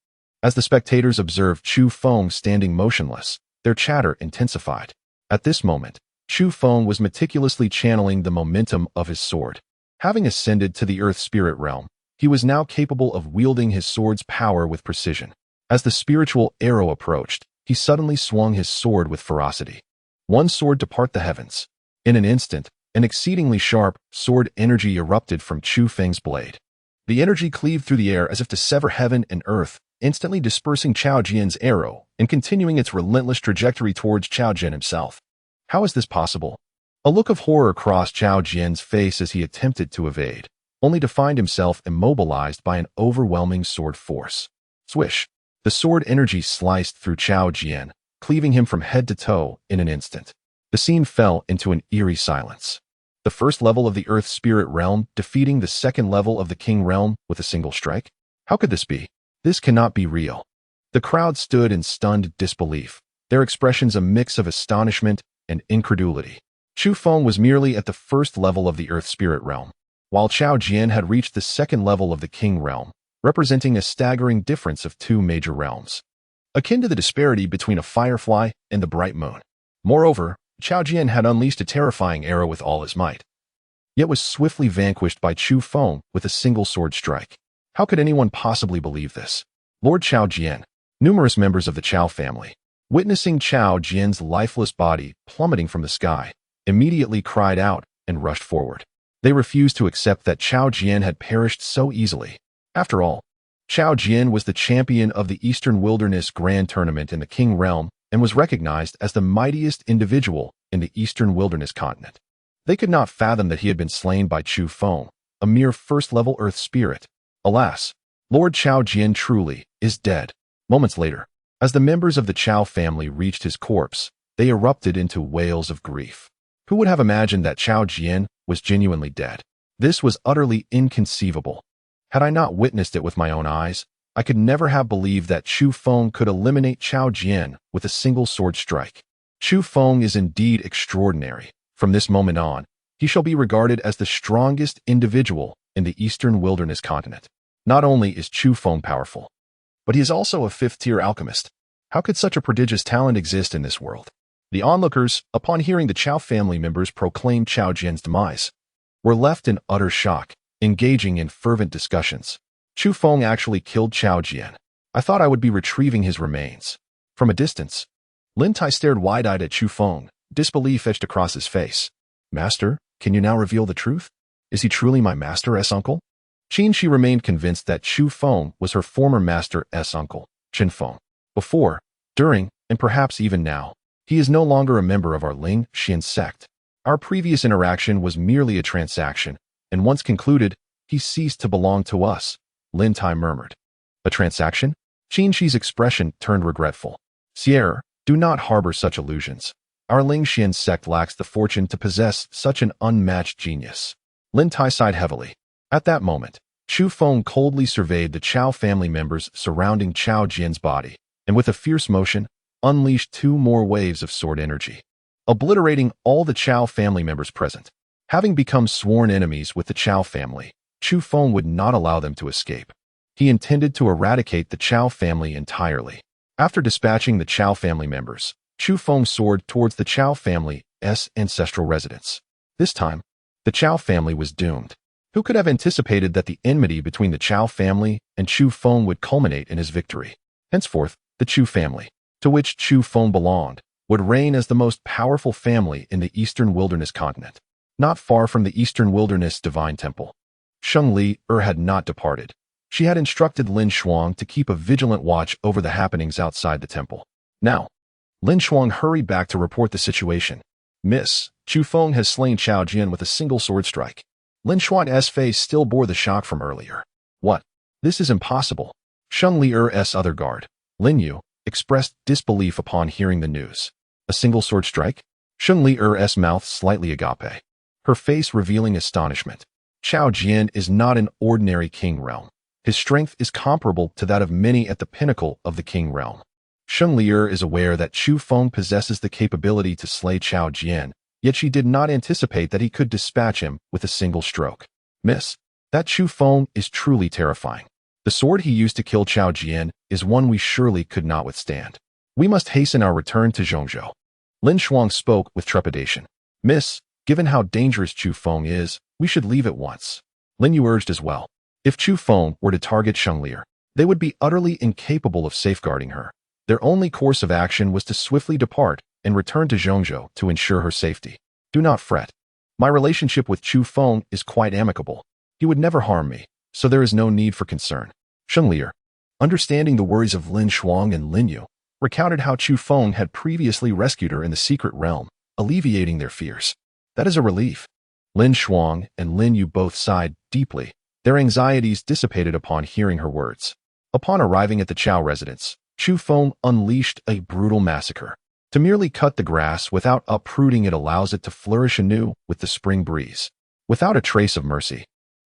A: As the spectators observed Chu Feng standing motionless, their chatter intensified. At this moment, Chu Feng was meticulously channeling the momentum of his sword. Having ascended to the Earth Spirit realm, he was now capable of wielding his sword's power with precision. As the spiritual arrow approached, he suddenly swung his sword with ferocity. One sword to part the heavens. In an instant, an exceedingly sharp sword energy erupted from Chu Feng's blade. The energy cleaved through the air as if to sever heaven and earth, instantly dispersing Chao Jian's arrow and continuing its relentless trajectory towards Chao Jian himself. How is this possible? A look of horror crossed Chao Jian's face as he attempted to evade, only to find himself immobilized by an overwhelming sword force. Swish! The sword energy sliced through Chao Jian, cleaving him from head to toe in an instant. The scene fell into an eerie silence. The first level of the Earth Spirit realm defeating the second level of the King realm with a single strike? How could this be? This cannot be real. The crowd stood in stunned disbelief, their expressions a mix of astonishment and incredulity. Chu Feng was merely at the first level of the Earth Spirit realm, while Chao Jian had reached the second level of the King realm, representing a staggering difference of 2 major realms, akin to the disparity between a firefly and the bright moon. Moreover, Chao Jian had unleashed a terrifying arrow with all his might, yet was swiftly vanquished by Chu Feng with a single sword strike. How could anyone possibly believe this? Lord Chao Jian. Numerous members of the Chao family, witnessing Chao Jian's lifeless body plummeting from the sky, immediately cried out and rushed forward. They refused to accept that Chao Jian had perished so easily. After all, Chao Jian was the champion of the Eastern Wilderness Grand Tournament in the King Realm and was recognized as the mightiest individual in the Eastern Wilderness continent. They could not fathom that he had been slain by Chu Feng, a mere first-level earth spirit. Alas, Lord Chao Jian truly is dead. Moments later, as the members of the Chao family reached his corpse, they erupted into wails of grief. Who would have imagined that Chao Jian was genuinely dead? This was utterly inconceivable. Had I not witnessed it with my own eyes, I could never have believed that Chu Feng could eliminate Chao Jian with a single sword strike. Chu Feng is indeed extraordinary. From this moment on, he shall be regarded as the strongest individual in the Eastern Wilderness continent. Not only is Chu Feng powerful, but he is also a fifth-tier alchemist. How could such a prodigious talent exist in this world? The onlookers, upon hearing the Chao family members proclaim Chao Jian's demise, were left in utter shock, engaging in fervent discussions. Chu Feng actually killed Chao Jian. I thought I would be retrieving his remains. From a distance, Lin Tai stared wide-eyed at Chu Feng, disbelief etched across his face. Master, can you now reveal the truth? Is he truly my master's uncle? Qin Shi remained convinced that Chu Feng was her former master's uncle, Qin Feng. Before, during, and perhaps even now, he is no longer a member of our Ling Xian sect. Our previous interaction was merely a transaction, and once concluded, he ceased to belong to us, Lin Tai murmured. A transaction? Qin Shi's expression turned regretful. Sierra, do not harbor such illusions. Our Ling Xian sect lacks the fortune to possess such an unmatched genius. Lin Tai sighed heavily. At that moment, Chu Feng coldly surveyed the Chao family members surrounding Chao Jian's body, and with a fierce motion, unleashed 2 more waves of sword energy, obliterating all the Chao family members present. Having become sworn enemies with the Chao family, Chu Feng would not allow them to escape. He intended to eradicate the Chao family entirely. After dispatching the Chao family members, Chu Feng soared towards the Chao family's ancestral residence. This time, the Chao family was doomed. Who could have anticipated that the enmity between the Chao family and Chu Feng would culminate in his victory? Henceforth, the Chu family, to which Chu Feng belonged, would reign as the most powerful family in the Eastern Wilderness continent. Not far from the Eastern Wilderness Divine Temple, Sheng Li had not departed. She had instructed Lin Shuang to keep a vigilant watch over the happenings outside the temple. Now, Lin Shuang hurried back to report the situation. Miss, Chu Feng has slain Chao Jian with a single sword strike. Lin Shuang's face still bore the shock from earlier. What? This is impossible. Sheng Li's other guard, Lin Yu, expressed disbelief upon hearing the news. A single sword strike? Sheng Li's mouth slightly agape, her face revealing astonishment. Chao Jian is not an ordinary king realm. His strength is comparable to that of many at the pinnacle of the king realm. Sheng Li is aware that Chu Feng possesses the capability to slay Chao Jian, yet she did not anticipate that he could dispatch him with a single stroke. Miss, that Chu Feng is truly terrifying. The sword he used to kill Chao Jian is one we surely could not withstand. We must hasten our return to Zhongzhou. Lin Shuang spoke with trepidation. Miss, given how dangerous Chu Feng is, we should leave at once. Lin Yu urged as well. If Chu Feng were to target Sheng Li, they would be utterly incapable of safeguarding her. Their only course of action was to swiftly depart and return to Zhongzhou to ensure her safety. Do not fret. My relationship with Chu Feng is quite amicable. He would never harm me, so there is no need for concern. Sheng Li, understanding the worries of Lin Shuang and Lin Yu, recounted how Chu Feng had previously rescued her in the secret realm, alleviating their fears. That is a relief. Lin Shuang and Lin Yu both sighed deeply, their anxieties dissipated upon hearing her words. Upon arriving at the Chao residence, Chu Feng unleashed a brutal massacre. To merely cut the grass without uprooting it allows it to flourish anew with the spring breeze. Without a trace of mercy,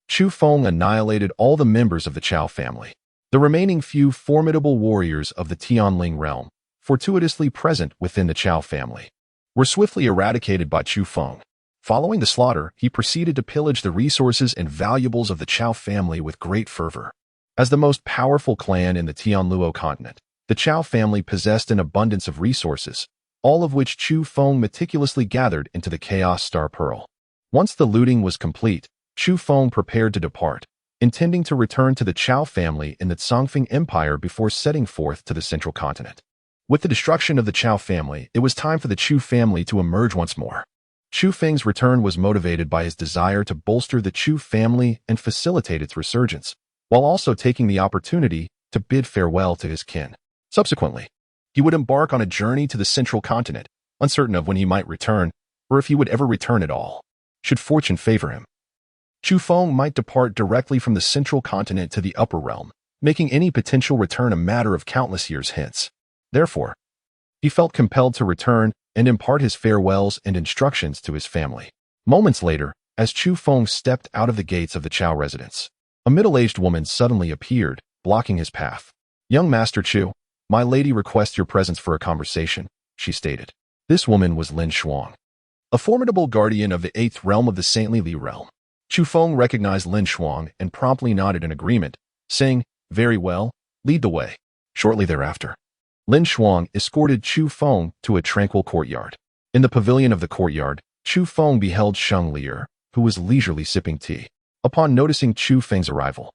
A: Chu Feng annihilated all the members of the Chao family. The remaining few formidable warriors of the Tianling realm, fortuitously present within the Chao family, were swiftly eradicated by Chu Feng. Following the slaughter, he proceeded to pillage the resources and valuables of the Chao family with great fervor. As the most powerful clan in the Tianluo continent, the Chao family possessed an abundance of resources, all of which Chu Feng meticulously gathered into the Chaos Star Pearl. Once the looting was complete, Chu Feng prepared to depart, intending to return to the Chao family in the Zongfeng Empire before setting forth to the central continent. With the destruction of the Chao family, it was time for the Chu family to emerge once more. Chu Feng's return was motivated by his desire to bolster the Chu family and facilitate its resurgence, while also taking the opportunity to bid farewell to his kin. Subsequently, he would embark on a journey to the central continent, uncertain of when he might return, or if he would ever return at all, should fortune favor him. Chu Feng might depart directly from the central continent to the upper realm, making any potential return a matter of countless years hence. Therefore, he felt compelled to return and impart his farewells and instructions to his family. Moments later, as Chu Feng stepped out of the gates of the Chao residence, a middle-aged woman suddenly appeared, blocking his path. "Young Master Chu, my lady requests your presence for a conversation," she stated. This woman was Lin Shuang, a formidable guardian of the 8th realm of the saintly Li realm. Chu Feng recognized Lin Shuang and promptly nodded in agreement, saying, "Very well, lead the way." Shortly thereafter, Lin Shuang escorted Chu Feng to a tranquil courtyard. In the pavilion of the courtyard, Chu Feng beheld Sheng Lier, who was leisurely sipping tea. Upon noticing Chu Feng's arrival,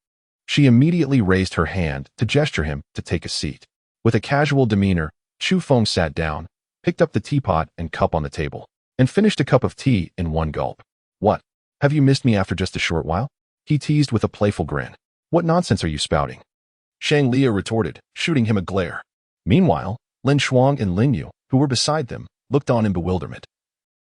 A: she immediately raised her hand to gesture him to take a seat. With a casual demeanor, Chu Feng sat down, picked up the teapot and cup on the table, and finished a cup of tea in one gulp. "What? Have you missed me after just a short while?" he teased with a playful grin. "What nonsense are you spouting?" Sheng Lier retorted, shooting him a glare. Meanwhile, Lin Shuang and Lin Yu, who were beside them, looked on in bewilderment,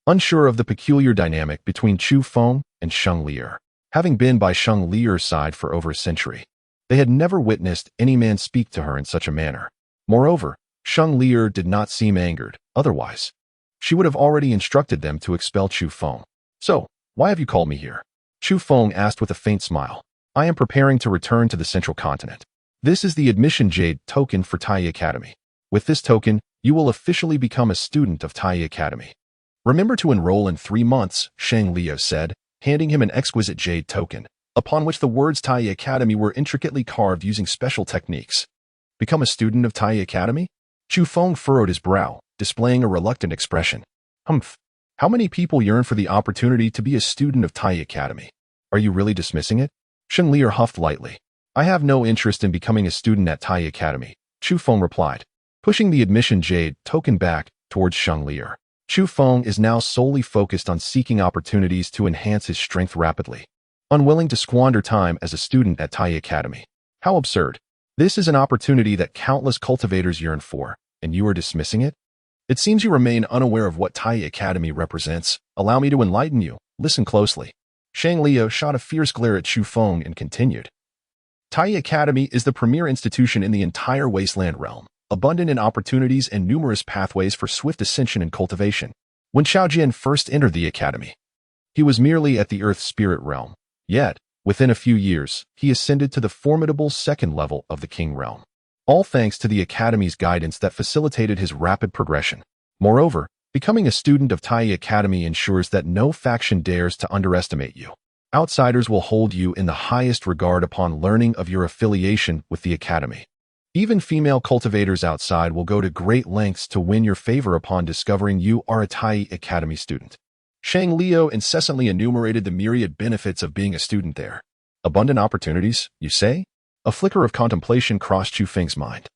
A: unsure of the peculiar dynamic between Chu Feng and Sheng Lier. Having been by Sheng Lier's side for over a century, they had never witnessed any man speak to her in such a manner. Moreover, Sheng Lier did not seem angered. Otherwise, she would have already instructed them to expel Chu Feng. "So, why have you called me here?" Chu Feng asked with a faint smile. "I am preparing to return to the central continent. This is the admission jade token for Tai Academy. With this token, you will officially become a student of Tai Academy. Remember to enroll in 3 months," Sheng Liu said, handing him an exquisite jade token, upon which the words Tai Academy were intricately carved using special techniques. "Become a student of Tai Academy?" Chu Feng furrowed his brow, displaying a reluctant expression. "Humph. How many people yearn for the opportunity to be a student of Tai Academy? Are you really dismissing it?" Sheng Liu huffed lightly. "I have no interest in becoming a student at Tai Academy," Chu Feng replied, pushing the admission jade token back towards Sheng Liu. Chu Feng is now solely focused on seeking opportunities to enhance his strength rapidly, unwilling to squander time as a student at Tai Academy. How absurd. This is an opportunity that countless cultivators yearn for, and you are dismissing it? It seems you remain unaware of what Tai Academy represents. Allow me to enlighten you. Listen closely. Sheng Liu shot a fierce glare at Chu Feng and continued. Tai Academy is the premier institution in the entire wasteland realm, abundant in opportunities and numerous pathways for swift ascension and cultivation. When Xiaojian first entered the academy, he was merely at the earth spirit realm. Yet, within a few years, he ascended to the formidable 2nd level of the king realm, all thanks to the academy's guidance that facilitated his rapid progression. Moreover, becoming a student of Tai Academy ensures that no faction dares to underestimate you. Outsiders will hold you in the highest regard upon learning of your affiliation with the academy. Even female cultivators outside will go to great lengths to win your favor upon discovering you are a Tai Academy student. Sheng Liu incessantly enumerated the myriad benefits of being a student there. Abundant opportunities, you say? A flicker of contemplation crossed Chu Feng's mind.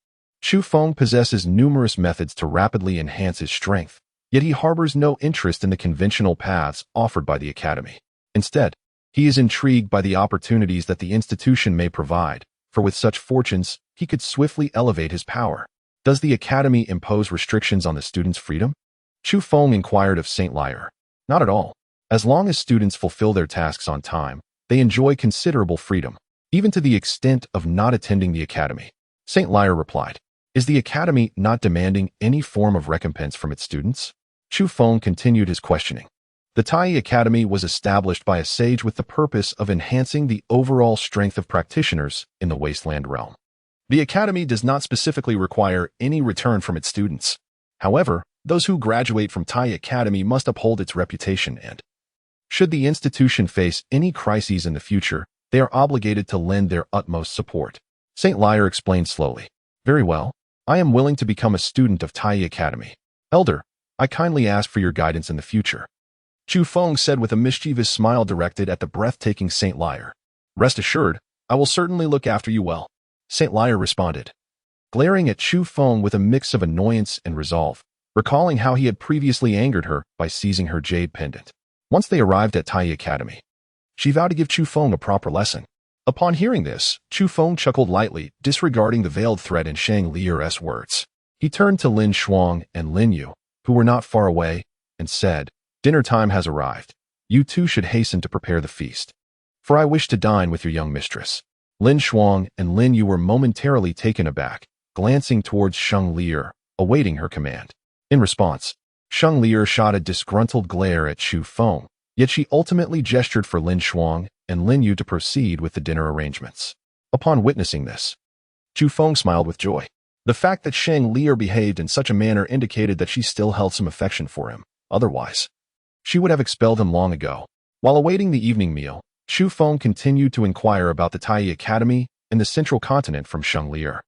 A: Chu Feng possesses numerous methods to rapidly enhance his strength, yet he harbors no interest in the conventional paths offered by the academy. Instead, he is intrigued by the opportunities that the institution may provide, for with such fortunes, he could swiftly elevate his power. Does the academy impose restrictions on the students' freedom? Chu Feng inquired of Saint Lier. Not at all. As long as students fulfill their tasks on time, they enjoy considerable freedom, even to the extent of not attending the academy. Saint Lier replied. Is the academy not demanding any form of recompense from its students? Chu Feng continued his questioning. The Tai Academy was established by a sage with the purpose of enhancing the overall strength of practitioners in the wasteland realm. The academy does not specifically require any return from its students. However, those who graduate from Tai Academy must uphold its reputation and, should the institution face any crises in the future, they are obligated to lend their utmost support. Saint Lier explained slowly. Very well. I am willing to become a student of Tai Academy. Elder, I kindly ask for your guidance in the future. Chu Feng said with a mischievous smile directed at the breathtaking Saint Lier. Rest assured, I will certainly look after you well, Saint Liar responded, glaring at Chu Feng with a mix of annoyance and resolve, recalling how he had previously angered her by seizing her jade pendant. Once they arrived at Tai Academy, she vowed to give Chu Feng a proper lesson. Upon hearing this, Chu Feng chuckled lightly, disregarding the veiled threat in Shang Lier's words. He turned to Lin Shuang and Lin Yu, who were not far away, and said, "Dinner time has arrived. You two should hasten to prepare the feast, for I wish to dine with your young mistress." Lin Shuang and Lin Yu were momentarily taken aback, glancing towards Shang Lier, awaiting her command. In response, Shang Lier shot a disgruntled glare at Chu Feng, yet she ultimately gestured for Lin Shuang and Lin Yu to proceed with the dinner arrangements. Upon witnessing this, Chu Feng smiled with joy. The fact that Shang Lier behaved in such a manner indicated that she still held some affection for him. Otherwise, she would have expelled him long ago. While awaiting the evening meal, Chu Feng continued to inquire about the Tai Academy and the Central Continent from Shang Lier.